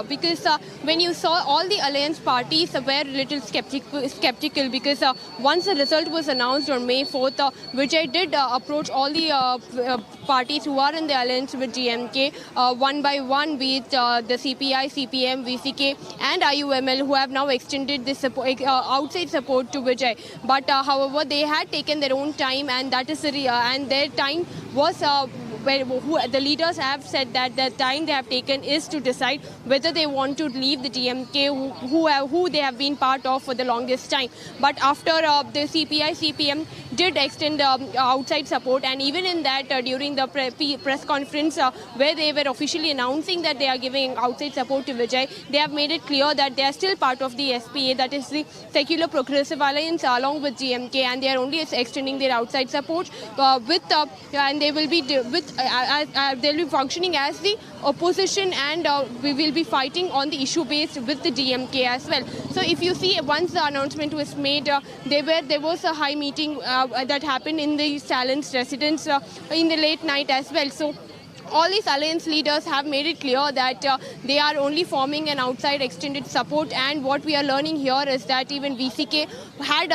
because when you saw all the alliance parties were a little skeptical because once the result was announced on May 4th, Vijay did approach all the parties who are in the alliance with DMK one by one, be it the CPI, CPM, VCK and IUML, who have now extended this outside support to Vijay. But however, they had taken their own time, and that is and their time was the leaders have said that the time they have taken is to decide whether they want to leave the DMK, who they have been part of for the longest time. But after the CPI, CPM did extend outside support, and even in that during the press conference where they were officially announcing that they are giving outside support to Vijay, they have made it clear that they are still part of the SPA, that is the Secular Progressive Alliance, along with DMK, and they are only extending their outside support and they will be they'll be functioning as the opposition, and we will be fighting on the issue based with the DMK as well. So if you see, once the announcement was made, there was a high meeting that happened in the Stallin's residence in the late night as well. So all these alliance leaders have made it clear that they are only forming an outside extended support, and what we are learning here is that even VCK had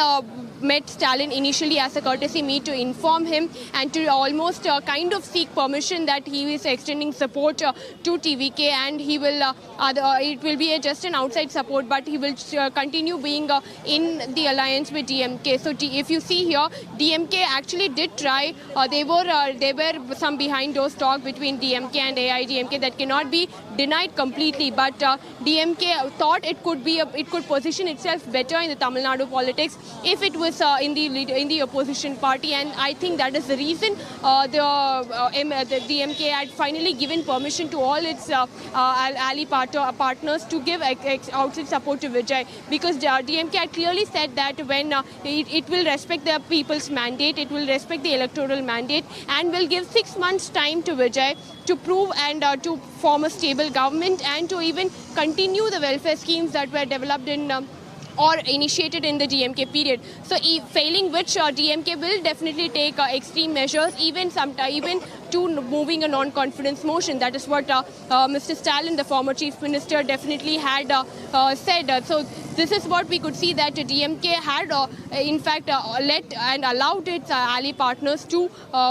met Stalin initially as a courtesy meet to inform him and to almost kind of seek permission that he is extending support to TVK, and he will it will be just an outside support, but he will continue being in the alliance with DMK. So if you see here, DMK actually did try. There were some behind doors talk between DMK and AIADMK that cannot be denied completely, but DMK thought it could position itself better in the Tamil Nadu politics if it was in the opposition party, and I think that is the reason the DMK had finally given permission to all its ally partners to give outside support to Vijay, because DMK had clearly said that when it will respect the people's mandate, it will respect the electoral mandate, and will give 6 months time to Vijay to prove and to form a stable government and to even continue the welfare schemes that were developed in or initiated in the DMK period. So failing which DMK will definitely take extreme measures, even to moving a non-confidence motion. That is what Mr. Stalin, the former Chief Minister, definitely had said. So this is what we could see, that DMK had in fact let and allowed its ally partners to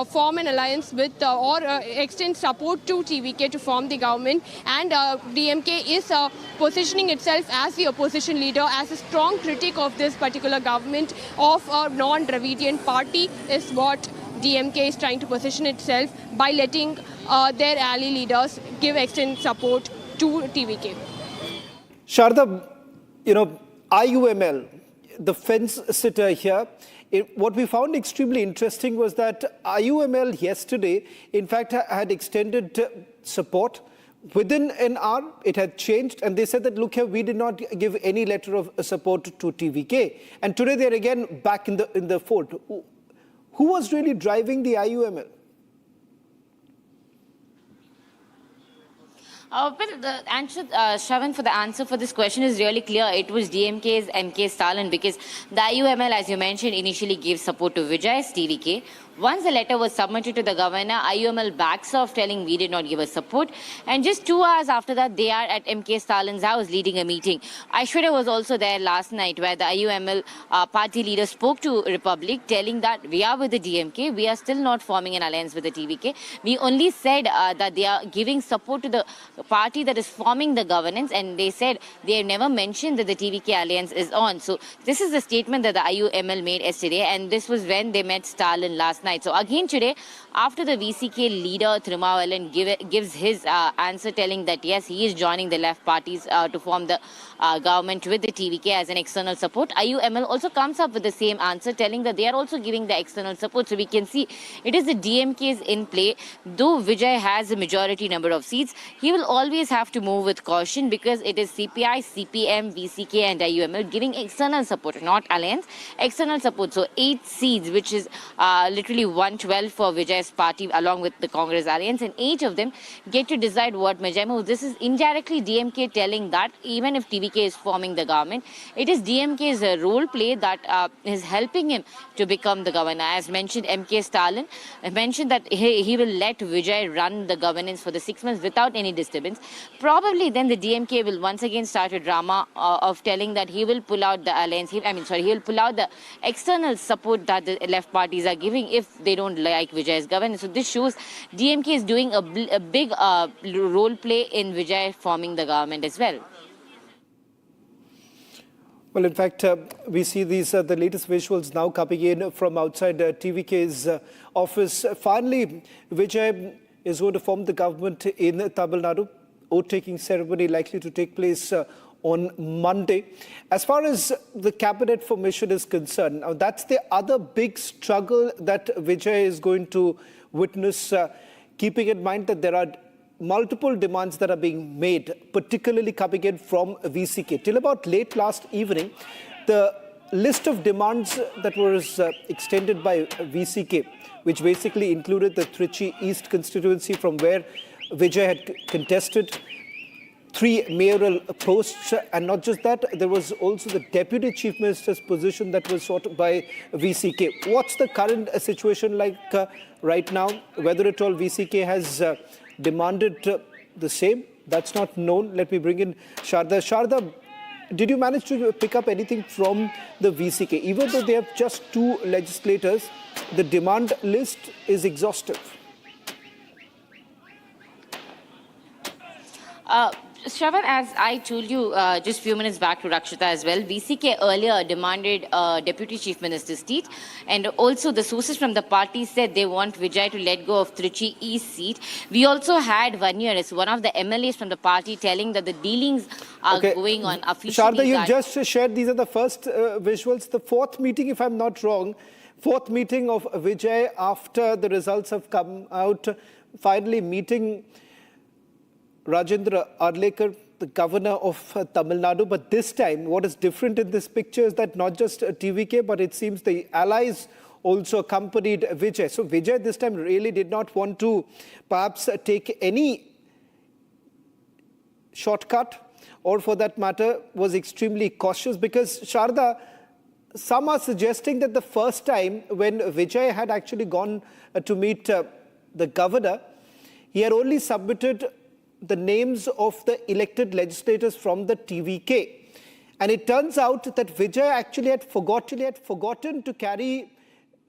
form an alliance with or extend support to TVK to form the government, and DMK is positioning itself as the opposition leader, as a strong critic of this particular government of a non-Dravidian party, is what DMK is trying to position itself by letting their ally leaders give extended support to TVK. Sharda, IUML, the fence sitter here, what we found extremely interesting was that IUML yesterday, in fact, had extended support. Within an hour, it had changed, and they said that, look here, we did not give any letter of support to TVK. And today they're again back in the fold. Who was really driving the IUML? Well, the answer, Shravan, for the answer for this question is really clear. It was DMK's MK Stalin, because the IUML, as you mentioned, initially gave support to Vijay's TVK. Once the letter was submitted to the governor, IUML backs off, telling we did not give us support. And just 2 hours after that, they are at MK Stalin's house leading a meeting. Aishwarya was also there last night, where the IUML party leader spoke to Republic, telling that we are with the DMK, we are still not forming an alliance with the TVK. We only said that they are giving support to the party that is forming the governance, and they said they have never mentioned that the TVK alliance is on. So this is the statement that the IUML made yesterday, and this was when they met Stalin last night. So again today, after the VCK leader Thirumavelan gives his answer, telling that yes, he is joining the left parties to form the government with the TVK as an external support, IUML also comes up with the same answer, telling that they are also giving the external support. So we can see it is the DMK's in play. Though Vijay has a majority number of seats, he will always have to move with caution, because it is CPI, CPM, VCK and IUML giving external support, not alliance, external support. So 8 seats, which is literally 112 for Vijay Vijay's party along with the Congress alliance, and each of them get to decide what Vijay moves. This is indirectly DMK telling that even if TVK is forming the government, it is DMK's role play that is helping him to become the governor. As mentioned, MK Stalin mentioned that he will let Vijay run the governance for the 6 months without any disturbance. Probably then the DMK will once again start a drama of telling that he will pull out the alliance. He will pull out the external support that the left parties are giving if they don't like Vijay's governance. So this shows DMK is doing a big role play in Vijay forming the government as well. Well, in fact, we see these the latest visuals now coming in from outside TVK's office. Finally, Vijay is going to form the government in Tamil Nadu. Oath-taking ceremony likely to take place on Monday. As far as the cabinet formation is concerned, now that's the other big struggle that Vijay is going to witness, keeping in mind that there are multiple demands that are being made, particularly coming in from VCK. Till about late last evening, the list of demands that was extended by VCK, which basically included the Trichy East constituency from where Vijay had contested 3 mayoral posts, and not just that, there was also the Deputy Chief Minister's position that was sought by VCK. What's the current situation like right now? Whether at all VCK has demanded the same, that's not known. Let me bring in Sharda. Sharda, did you manage to pick up anything from the VCK? Even though they have just 2 legislators, the demand list is exhaustive. Shravan, as I told you just a few minutes back to Rakshita as well, VCK earlier demanded a Deputy Chief Minister's seat, and also the sources from the party said they want Vijay to let go of Trichy East seat. We also had Vanyar as one of the MLAs from the party telling that the dealings are going on officially. Sharda, you just shared these are the first visuals. The 4th meeting, if I'm not wrong, 4th meeting of Vijay after the results have come out, finally meeting Rajendra Arlekar, the governor of Tamil Nadu. But this time, what is different in this picture is that not just TVK, but it seems the allies also accompanied Vijay. So Vijay this time really did not want to perhaps take any shortcut, or for that matter, was extremely cautious. Because, Sharda, some are suggesting that the first time when Vijay had actually gone to meet the governor, he had only submitted the names of the elected legislators from the TVK. And it turns out that Vijay actually had forgotten to carry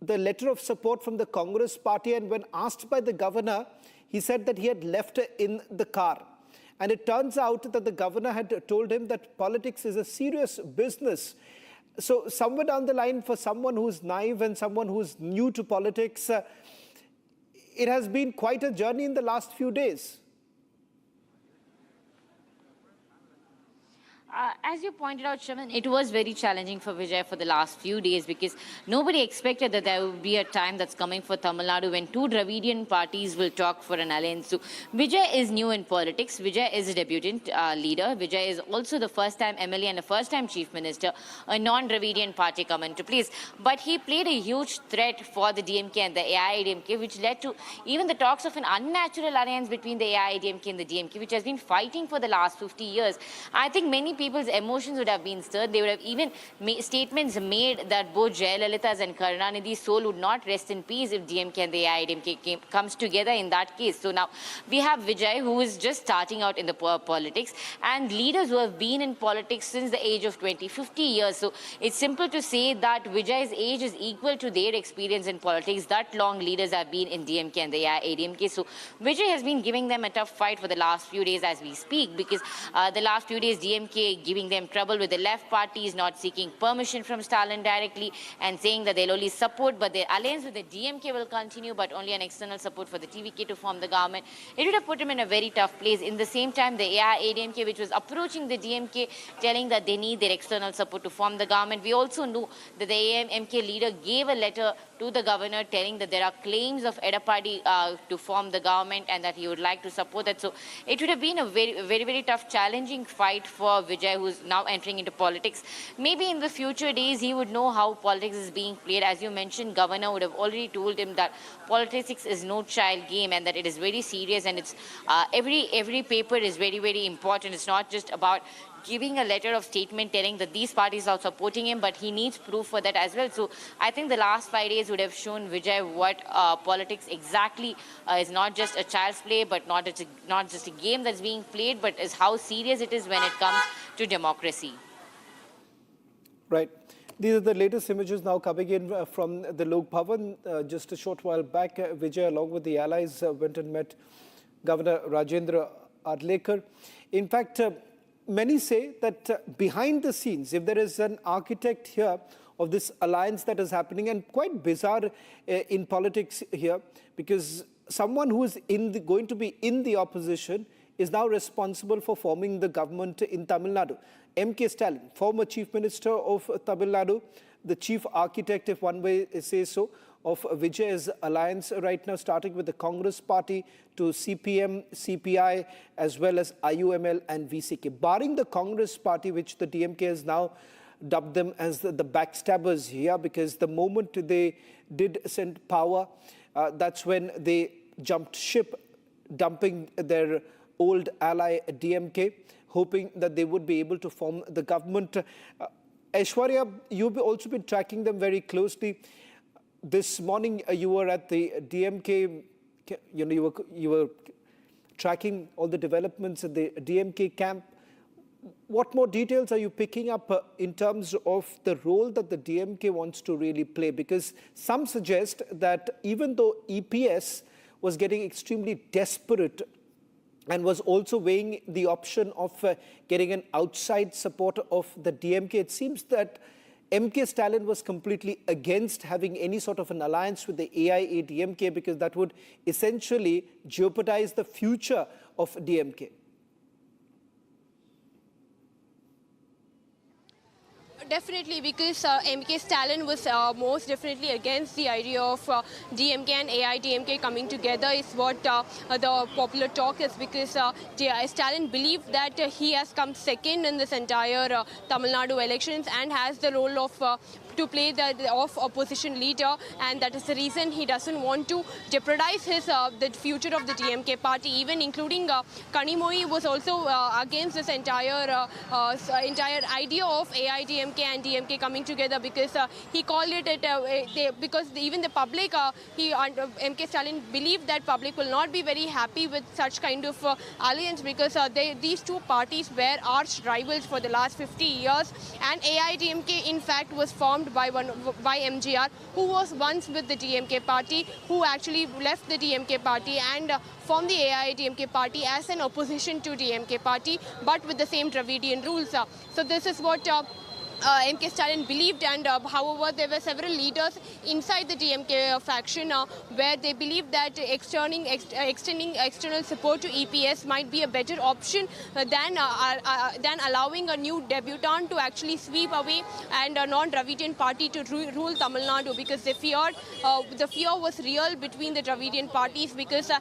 the letter of support from the Congress party. And when asked by the governor, he said that he had left it in the car. And it turns out that the governor had told him that politics is a serious business. So somewhere down the line, for someone who's naive and someone who's new to politics, it has been quite a journey in the last few days. As you pointed out, Shravan, it was very challenging for Vijay for the last few days because nobody expected that there would be a time that's coming for Tamil Nadu when 2 Dravidian parties will talk for an alliance. So Vijay is new in politics. Vijay is a debutant leader. Vijay is also the first-time MLA and a first-time Chief Minister, a non-Dravidian party come into place. But he played a huge threat for the DMK and the AIADMK, which led to even the talks of an unnatural alliance between the AIADMK and the DMK, which has been fighting for the last 50 years. I think many people's emotions would have been stirred. They would have even made statements made that both Jayalalitha's and Karunanidhi's soul would not rest in peace if DMK and the AIADMK comes together in that case. So now we have Vijay, who is just starting out in the politics, and leaders who have been in politics since the age of 20, 50 years. So it's simple to say that Vijay's age is equal to their experience in politics. That long leaders have been in DMK and the AIADMK. So Vijay has been giving them a tough fight for the last few days as we speak, because the last few days DMK giving them trouble with the left parties, not seeking permission from Stalin directly and saying that they'll only support, but their alliance with the DMK will continue, but only an external support for the TVK to form the government. It would have put him in a very tough place. In the same time, the AIADMK, which was approaching the DMK, telling that they need their external support to form the government. We also knew that the AIADMK leader gave a letter to the governor telling that there are claims of Edapadi to form the government and that he would like to support that. So it would have been a very, very, very tough, challenging fight for Vijay, who's now entering into politics. Maybe in the future days, he would know how politics is being played. As you mentioned, Governor would have already told him that politics is no child game and that it is very serious, and it's every paper is very, very important. It's not just about giving a letter of statement telling that these parties are supporting him, but he needs proof for that as well. So I think the last 5 days would have shown Vijay what politics exactly is not just a child's play, but not just a game that's being played, but is how serious it is when it comes to democracy. Right. These are the latest images now coming in from the Lok Bhavan. Just a short while back, Vijay, along with the allies, went and met Governor Rajendra Adhikari. In fact, many say that behind the scenes, if there is an architect here of this alliance that is happening, and quite bizarre in politics here, because someone who is going to be in the opposition is now responsible for forming the government in Tamil Nadu. M.K. Stalin, former Chief Minister of Tamil Nadu, the chief architect, if one way say so, of Vijay's alliance right now, starting with the Congress party to CPM, CPI, as well as IUML and VCK. Barring the Congress party, which the DMK has now dubbed them as the backstabbers here, because the moment they did send power, that's when they jumped ship, dumping their old ally DMK, hoping that they would be able to form the government. Aishwarya, you've also been tracking them very closely. This morning, you were at the DMK, you were tracking all the developments at the DMK camp. What more details are you picking up in terms of the role that the DMK wants to really play? Because some suggest that even though EPS was getting extremely desperate and was also weighing the option of getting an outside support of the DMK, it seems that M.K. Stalin was completely against having any sort of an alliance with the AIADMK, because that would essentially jeopardize the future of DMK. Definitely, because M.K. Stalin was most definitely against the idea of DMK and AIADMK coming together, is what the popular talk is, because Stalin believed that he has come second in this entire Tamil Nadu elections and has the role of to play of opposition leader, and that is the reason he doesn't want to jeopardize the future of the DMK party. Even including Kanimoi was also against this entire idea of AIADMK and DMK coming together, because he called it because even the public, M.K. Stalin believed that public will not be very happy with such kind of alliance, because these two parties were arch rivals for the last 50 years, and AIADMK in fact was formed by MGR, who was once with the DMK party, who actually left the DMK party and formed the AIADMK party as an opposition to DMK party, but with the same Dravidian rules. So this is what M.K. Stalin believed, and however there were several leaders inside the DMK faction where they believed that extending external support to EPS might be a better option than allowing a new debutant to actually sweep away and a non-Dravidian party to rule Tamil Nadu, because they feared the fear was real between the Dravidian parties, because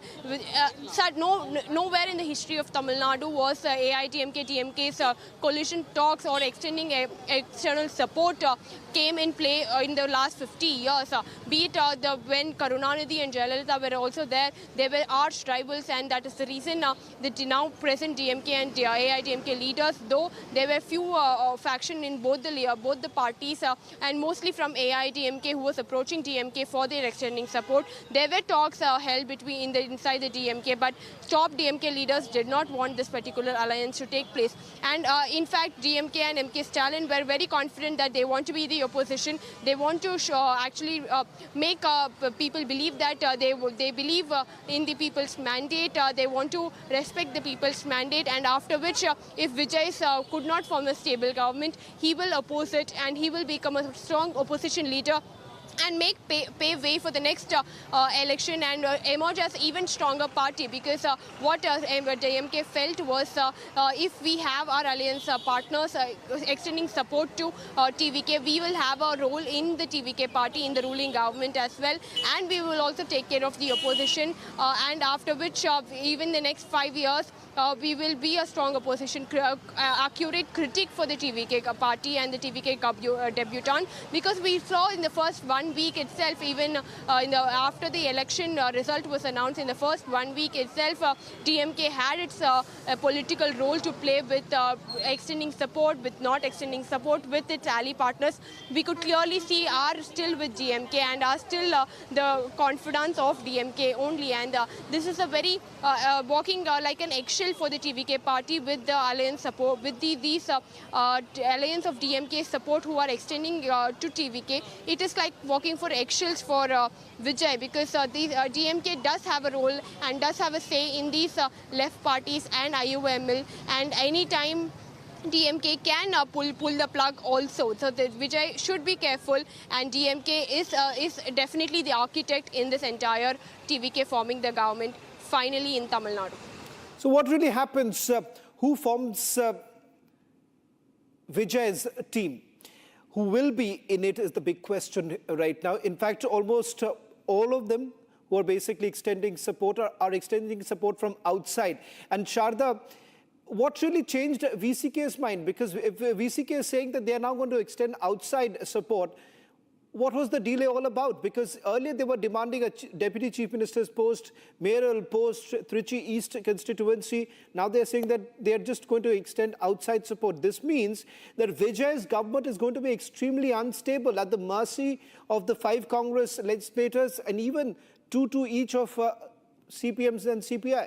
nowhere in the history of Tamil Nadu was AIADMK DMK's coalition talks or extending external support came in play in the last 50 years. Be it when Karunanidhi and Jayalalitha were also there, they were arch rivals, and that is the reason the now present DMK and AIADMK leaders, though there were few faction in both the parties, and mostly from AIADMK, who was approaching DMK for their extending support. There were talks held inside the DMK, but top DMK leaders did not want this particular alliance to take place. And in fact, DMK and M.K. Stalin were very confident that they want to be the opposition. They want to actually make people believe that they believe in the people's mandate. They want to respect the people's mandate, and after which, if Vijay could not form a stable government, he will oppose it and he will become a strong opposition leader. and pay way for the next election and emerge as even stronger party, because what DMK felt was if we have our alliance partners extending support to TVK, we will have a role in the TVK party, in the ruling government as well, and we will also take care of the opposition, and after which even the next 5 years we will be a strong opposition, accurate critic for the TVK party and the TVK debutant, because we saw in the first 1 week itself, even after the election result was announced, in the first 1 week itself, DMK had its political role to play with extending support, with not extending support, with its ally partners. We could clearly see are still with DMK and are still the confidants of DMK only, and this is a very walking like an eggshell for the TVK party with the alliance support, with these alliance of DMK support who are extending to TVK. It is like walking for eggshells for Vijay, because DMK does have a role and does have a say in these left parties and IUML, and any time DMK can pull the plug also. So Vijay should be careful, and DMK is definitely the architect in this entire TVK forming the government finally in Tamil Nadu. So what really happens? Who forms Vijay's team? Who will be in it is the big question right now. In fact, almost all of them who are basically extending support are extending support from outside. And Sharda, what really changed VCK's mind? Because if VCK is saying that they are now going to extend outside support, what was the delay all about? Because earlier they were demanding a Deputy Chief Minister's post, mayoral post, Trichy East constituency. Now they're saying that they're just going to extend outside support. This means that Vijay's government is going to be extremely unstable, at the mercy of the 5 Congress legislators and even 2 to each of CPMs and CPI.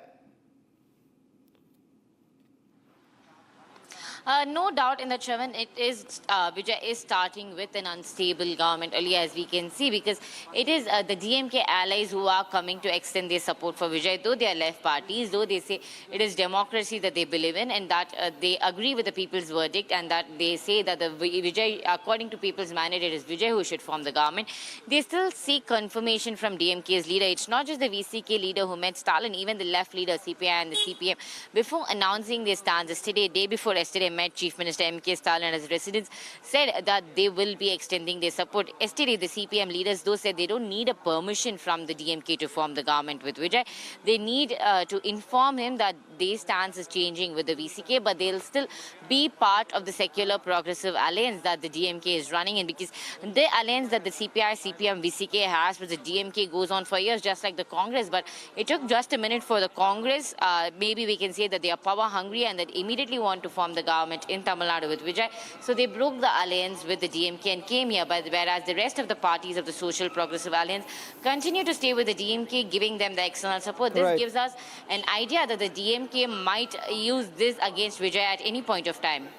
No doubt in that, Shravan, it is Vijay is starting with an unstable government early, as we can see, because it is the DMK allies who are coming to extend their support for Vijay, though they are left parties, though they say it is democracy that they believe in, and that they agree with the people's verdict, and that they say that the Vijay, according to people's mandate, it is Vijay who should form the government. They still seek confirmation from DMK's leader. It's not just the VCK leader who met Stalin, even the left leader, CPI and the CPM, before announcing their stance yesterday, day before yesterday, met Chief Minister M.K. Stalin and his residents, said that they will be extending their support. Yesterday, the CPM leaders, though, said they don't need a permission from the DMK to form the government with Vijay. They need to inform him that their stance is changing with the VCK, but they'll still be part of the secular progressive alliance that the DMK is running in, because the alliance that the CPI, CPM, VCK has with the DMK goes on for years, just like the Congress. But it took just a minute for the Congress, maybe we can say that they are power hungry and that immediately want to form the government in Tamil Nadu with Vijay. So they broke the alliance with the DMK and came here, but whereas the rest of the parties of the Social Progressive Alliance continue to stay with the DMK, giving them the external support. This gives us an idea that the DMK might use this against Vijay at any point of time.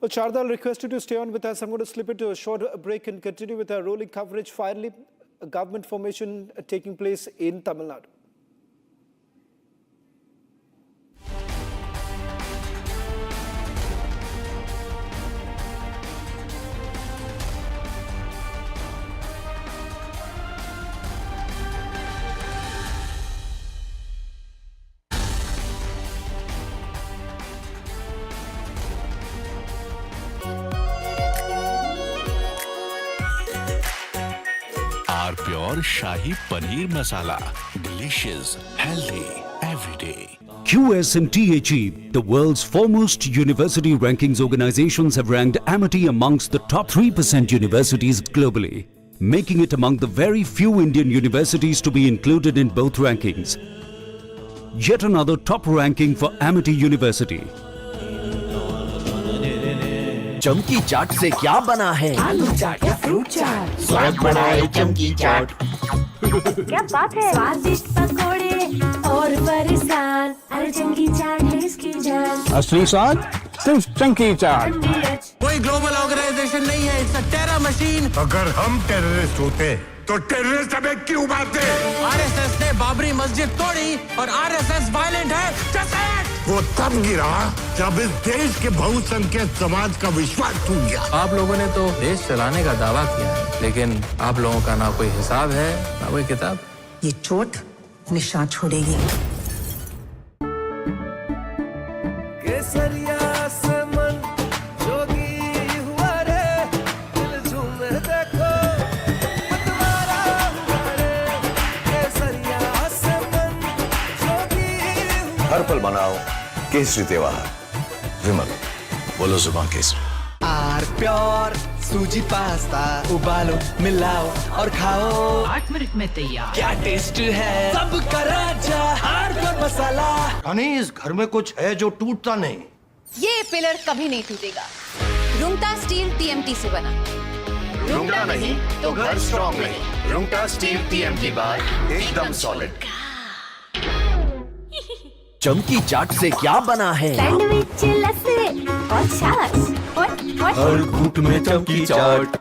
Well, Sharda, I'll request you to stay on with us. I'm going to slip into a short break and continue with our rolling coverage. Finally, a government formation taking place in Tamil Nadu. Pure Shahi Paneer Masala. Delicious, healthy, every day. QS and THE, the world's foremost university rankings organizations, have ranked Amity amongst the top 3% universities globally, making it among the very few Indian universities to be included in both rankings. Yet another top ranking for Amity University. चमकी चाट से क्या बना है? आलू चाट या fruit चाट? स्वाद बढ़ाए चमकी चाट। क्या बात है? स्वादिष्ट पकोड़े और फरसान, अरे चमकी चाट है इसकी जान। असली स्वाद सिर्फ चमकी चाट। कोई ग्लोबल ऑर्गेनाइजेशन नहीं है, इट्स अ टेरर मशीन। अगर हम टेररिस्ट होते तो टेररिस्ट हमें क्यों मारते? आरएसएस ने बाबरी मस्जिद तोड़ी और आरएसएस वायलेंट है। वो तब गिरा जब इस देश के बहुसंख्यक समाज का विश्वास टूट गया। आप लोगों ने तो देश चलाने का दावा किया है, लेकिन आप लोगों का ना कोई हिसाब है ना कोई किताब। ये चोट निशान छोड़ेगी। केसरिया से मन जोगी हुआ रे, दिल झूमे देखो मतवारा हुआ रे। केसरिया से मन जोगी हुआ। हर पल मनाओ केसरी त्योहार, विमल बोलो जुबान केसरी। आर प्योर सूजी पास्ता उबालो मिलाओ और खाओ, 8 मिनट में तैयार। क्या टेस्ट है सबका राजा हार्डकोर मसाला। नहीं, इस घर में कुछ है जो टूटता नहीं। ये पिलर कभी नहीं टूटेगा। रुंगटा स्टील TMT से बना। रुंगटा नहीं तो घर स्ट्रॉन्ग नहीं। रुंगटा स्टील TMT बार एकदम सॉलिड। चमकी चाट से क्या बना है? सैंडविच लस्सी और छाछ और हर घूंट में चमकी चाट,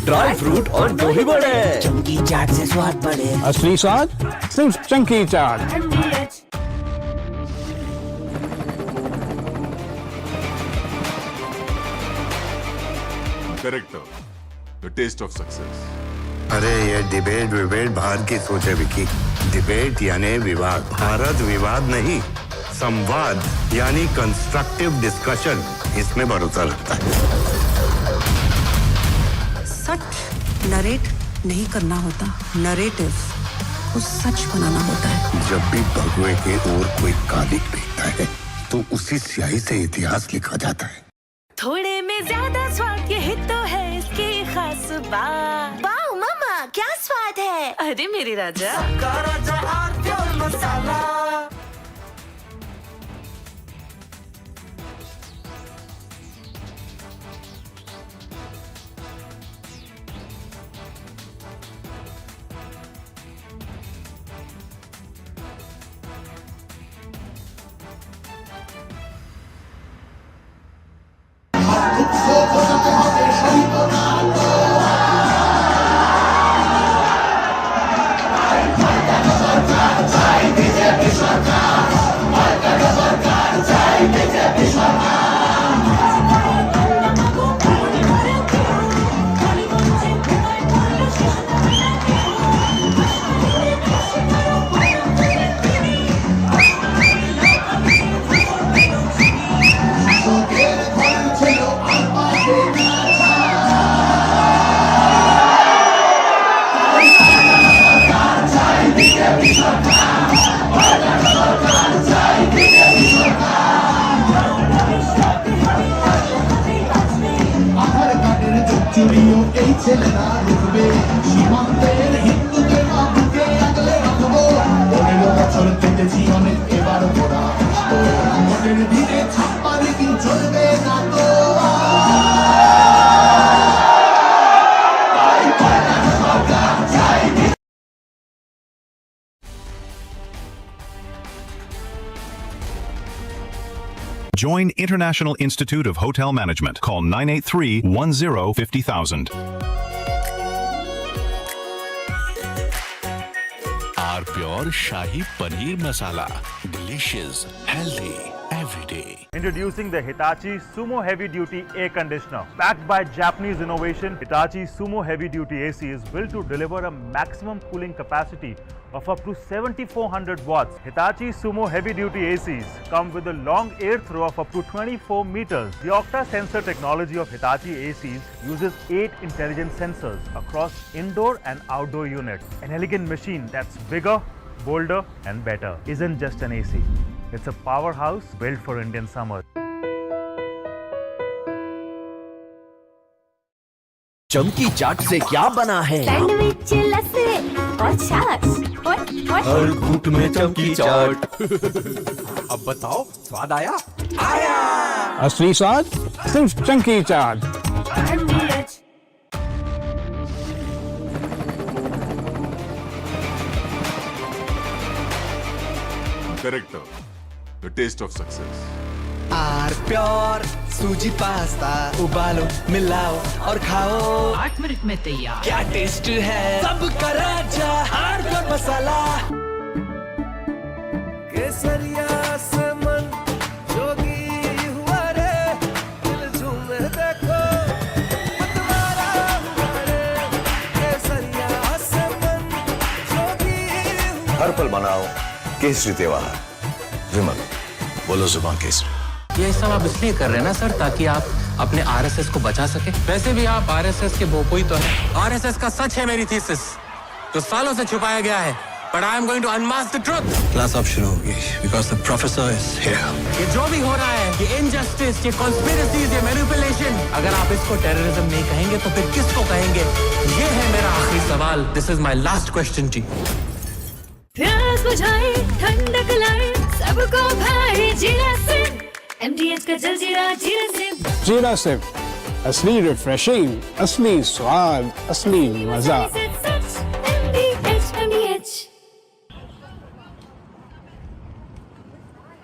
ड्राई फ्रूट और दही बड़े। चमकी चाट से स्वाद बढ़े। असली स्वाद सिर्फ चंकी चाट। Character, the taste of success. अरे ये डिबेट विबेट बाहर की सोचे विकी। डिबेट यानी विवाद, भारत विवाद नहीं, संवाद यानी कंस्ट्रक्टिव डिस्कशन, इसमें भरोसा रखता है। सच नरेट नहीं करना होता, नरेटिव को सच बनाना होता है। जब भी भगवे के ओर कोई कालिक दिखता है तो उसी स्याही से इतिहास लिखा जाता है। थोड़े में ज्यादा स्वाद, यही तो है इसकी खास बात। वाओ मामा क्या स्वाद है। अरे मेरे राजा, मसाला। Join International Institute of Hotel Management. Call 983-10-50,000. Our pure Shahi Paneer Masala. Delicious, healthy, every day. Introducing the Hitachi Sumo Heavy Duty Air Conditioner. Backed by Japanese innovation, Hitachi Sumo Heavy Duty AC is built to deliver a maximum cooling capacity of up to 7400 watts. Hitachi Sumo Heavy Duty ACs come with a long air throw of up to 24 meters. The Octa sensor technology of Hitachi ACs uses 8 intelligent sensors across indoor and outdoor units. An elegant machine that's bigger, bolder and better. Isn't just an AC. It's a powerhouse built for Indian summer. चमकी चाट से क्या बना है? Sandwich लस्सी और छाछ और हर घूंट में चमकी चाट। अब बताओ स्वाद आया? आया। असली स्वाद सिर्फ चंकी चाट। Character, the taste of success. R pure सूजी पास्ता उबालो मिलाओ और खाओ, 8 मिनट में तैयार। क्या टेस्ट है सबका राजा हार्डकोर मसाला। केसरिया हर पल मनाओ केसरी त्योहार विमल बोलो जुबान केसरी। ये सब आप इसलिए कर रहे हैं ना सर, ताकि आप अपने आरएसएस को बचा सके। वैसे भी आप आरएसएस के बोपोई तो हैं। आरएसएस का सच है मेरी थीसिस, जो सालों से छुपाया गया है। But I am going to unmask the truth. Class अब शुरू होगी because the professor is here. ये जो भी हो रहा है, ये injustice, ये conspiracies, ये manipulation, अगर आप इसको terrorism नहीं कहेंगे तो फिर किसको कहेंगे? ये है मेरा आखिरी सवाल. This is my last question to you. प्यास बुझाए ठंडक लाए सबको भाई जीरा से MDH का जलजीरा जीरा से जीरा से असली रिफ्रेशिंग, असली स्वाद, असली मजा।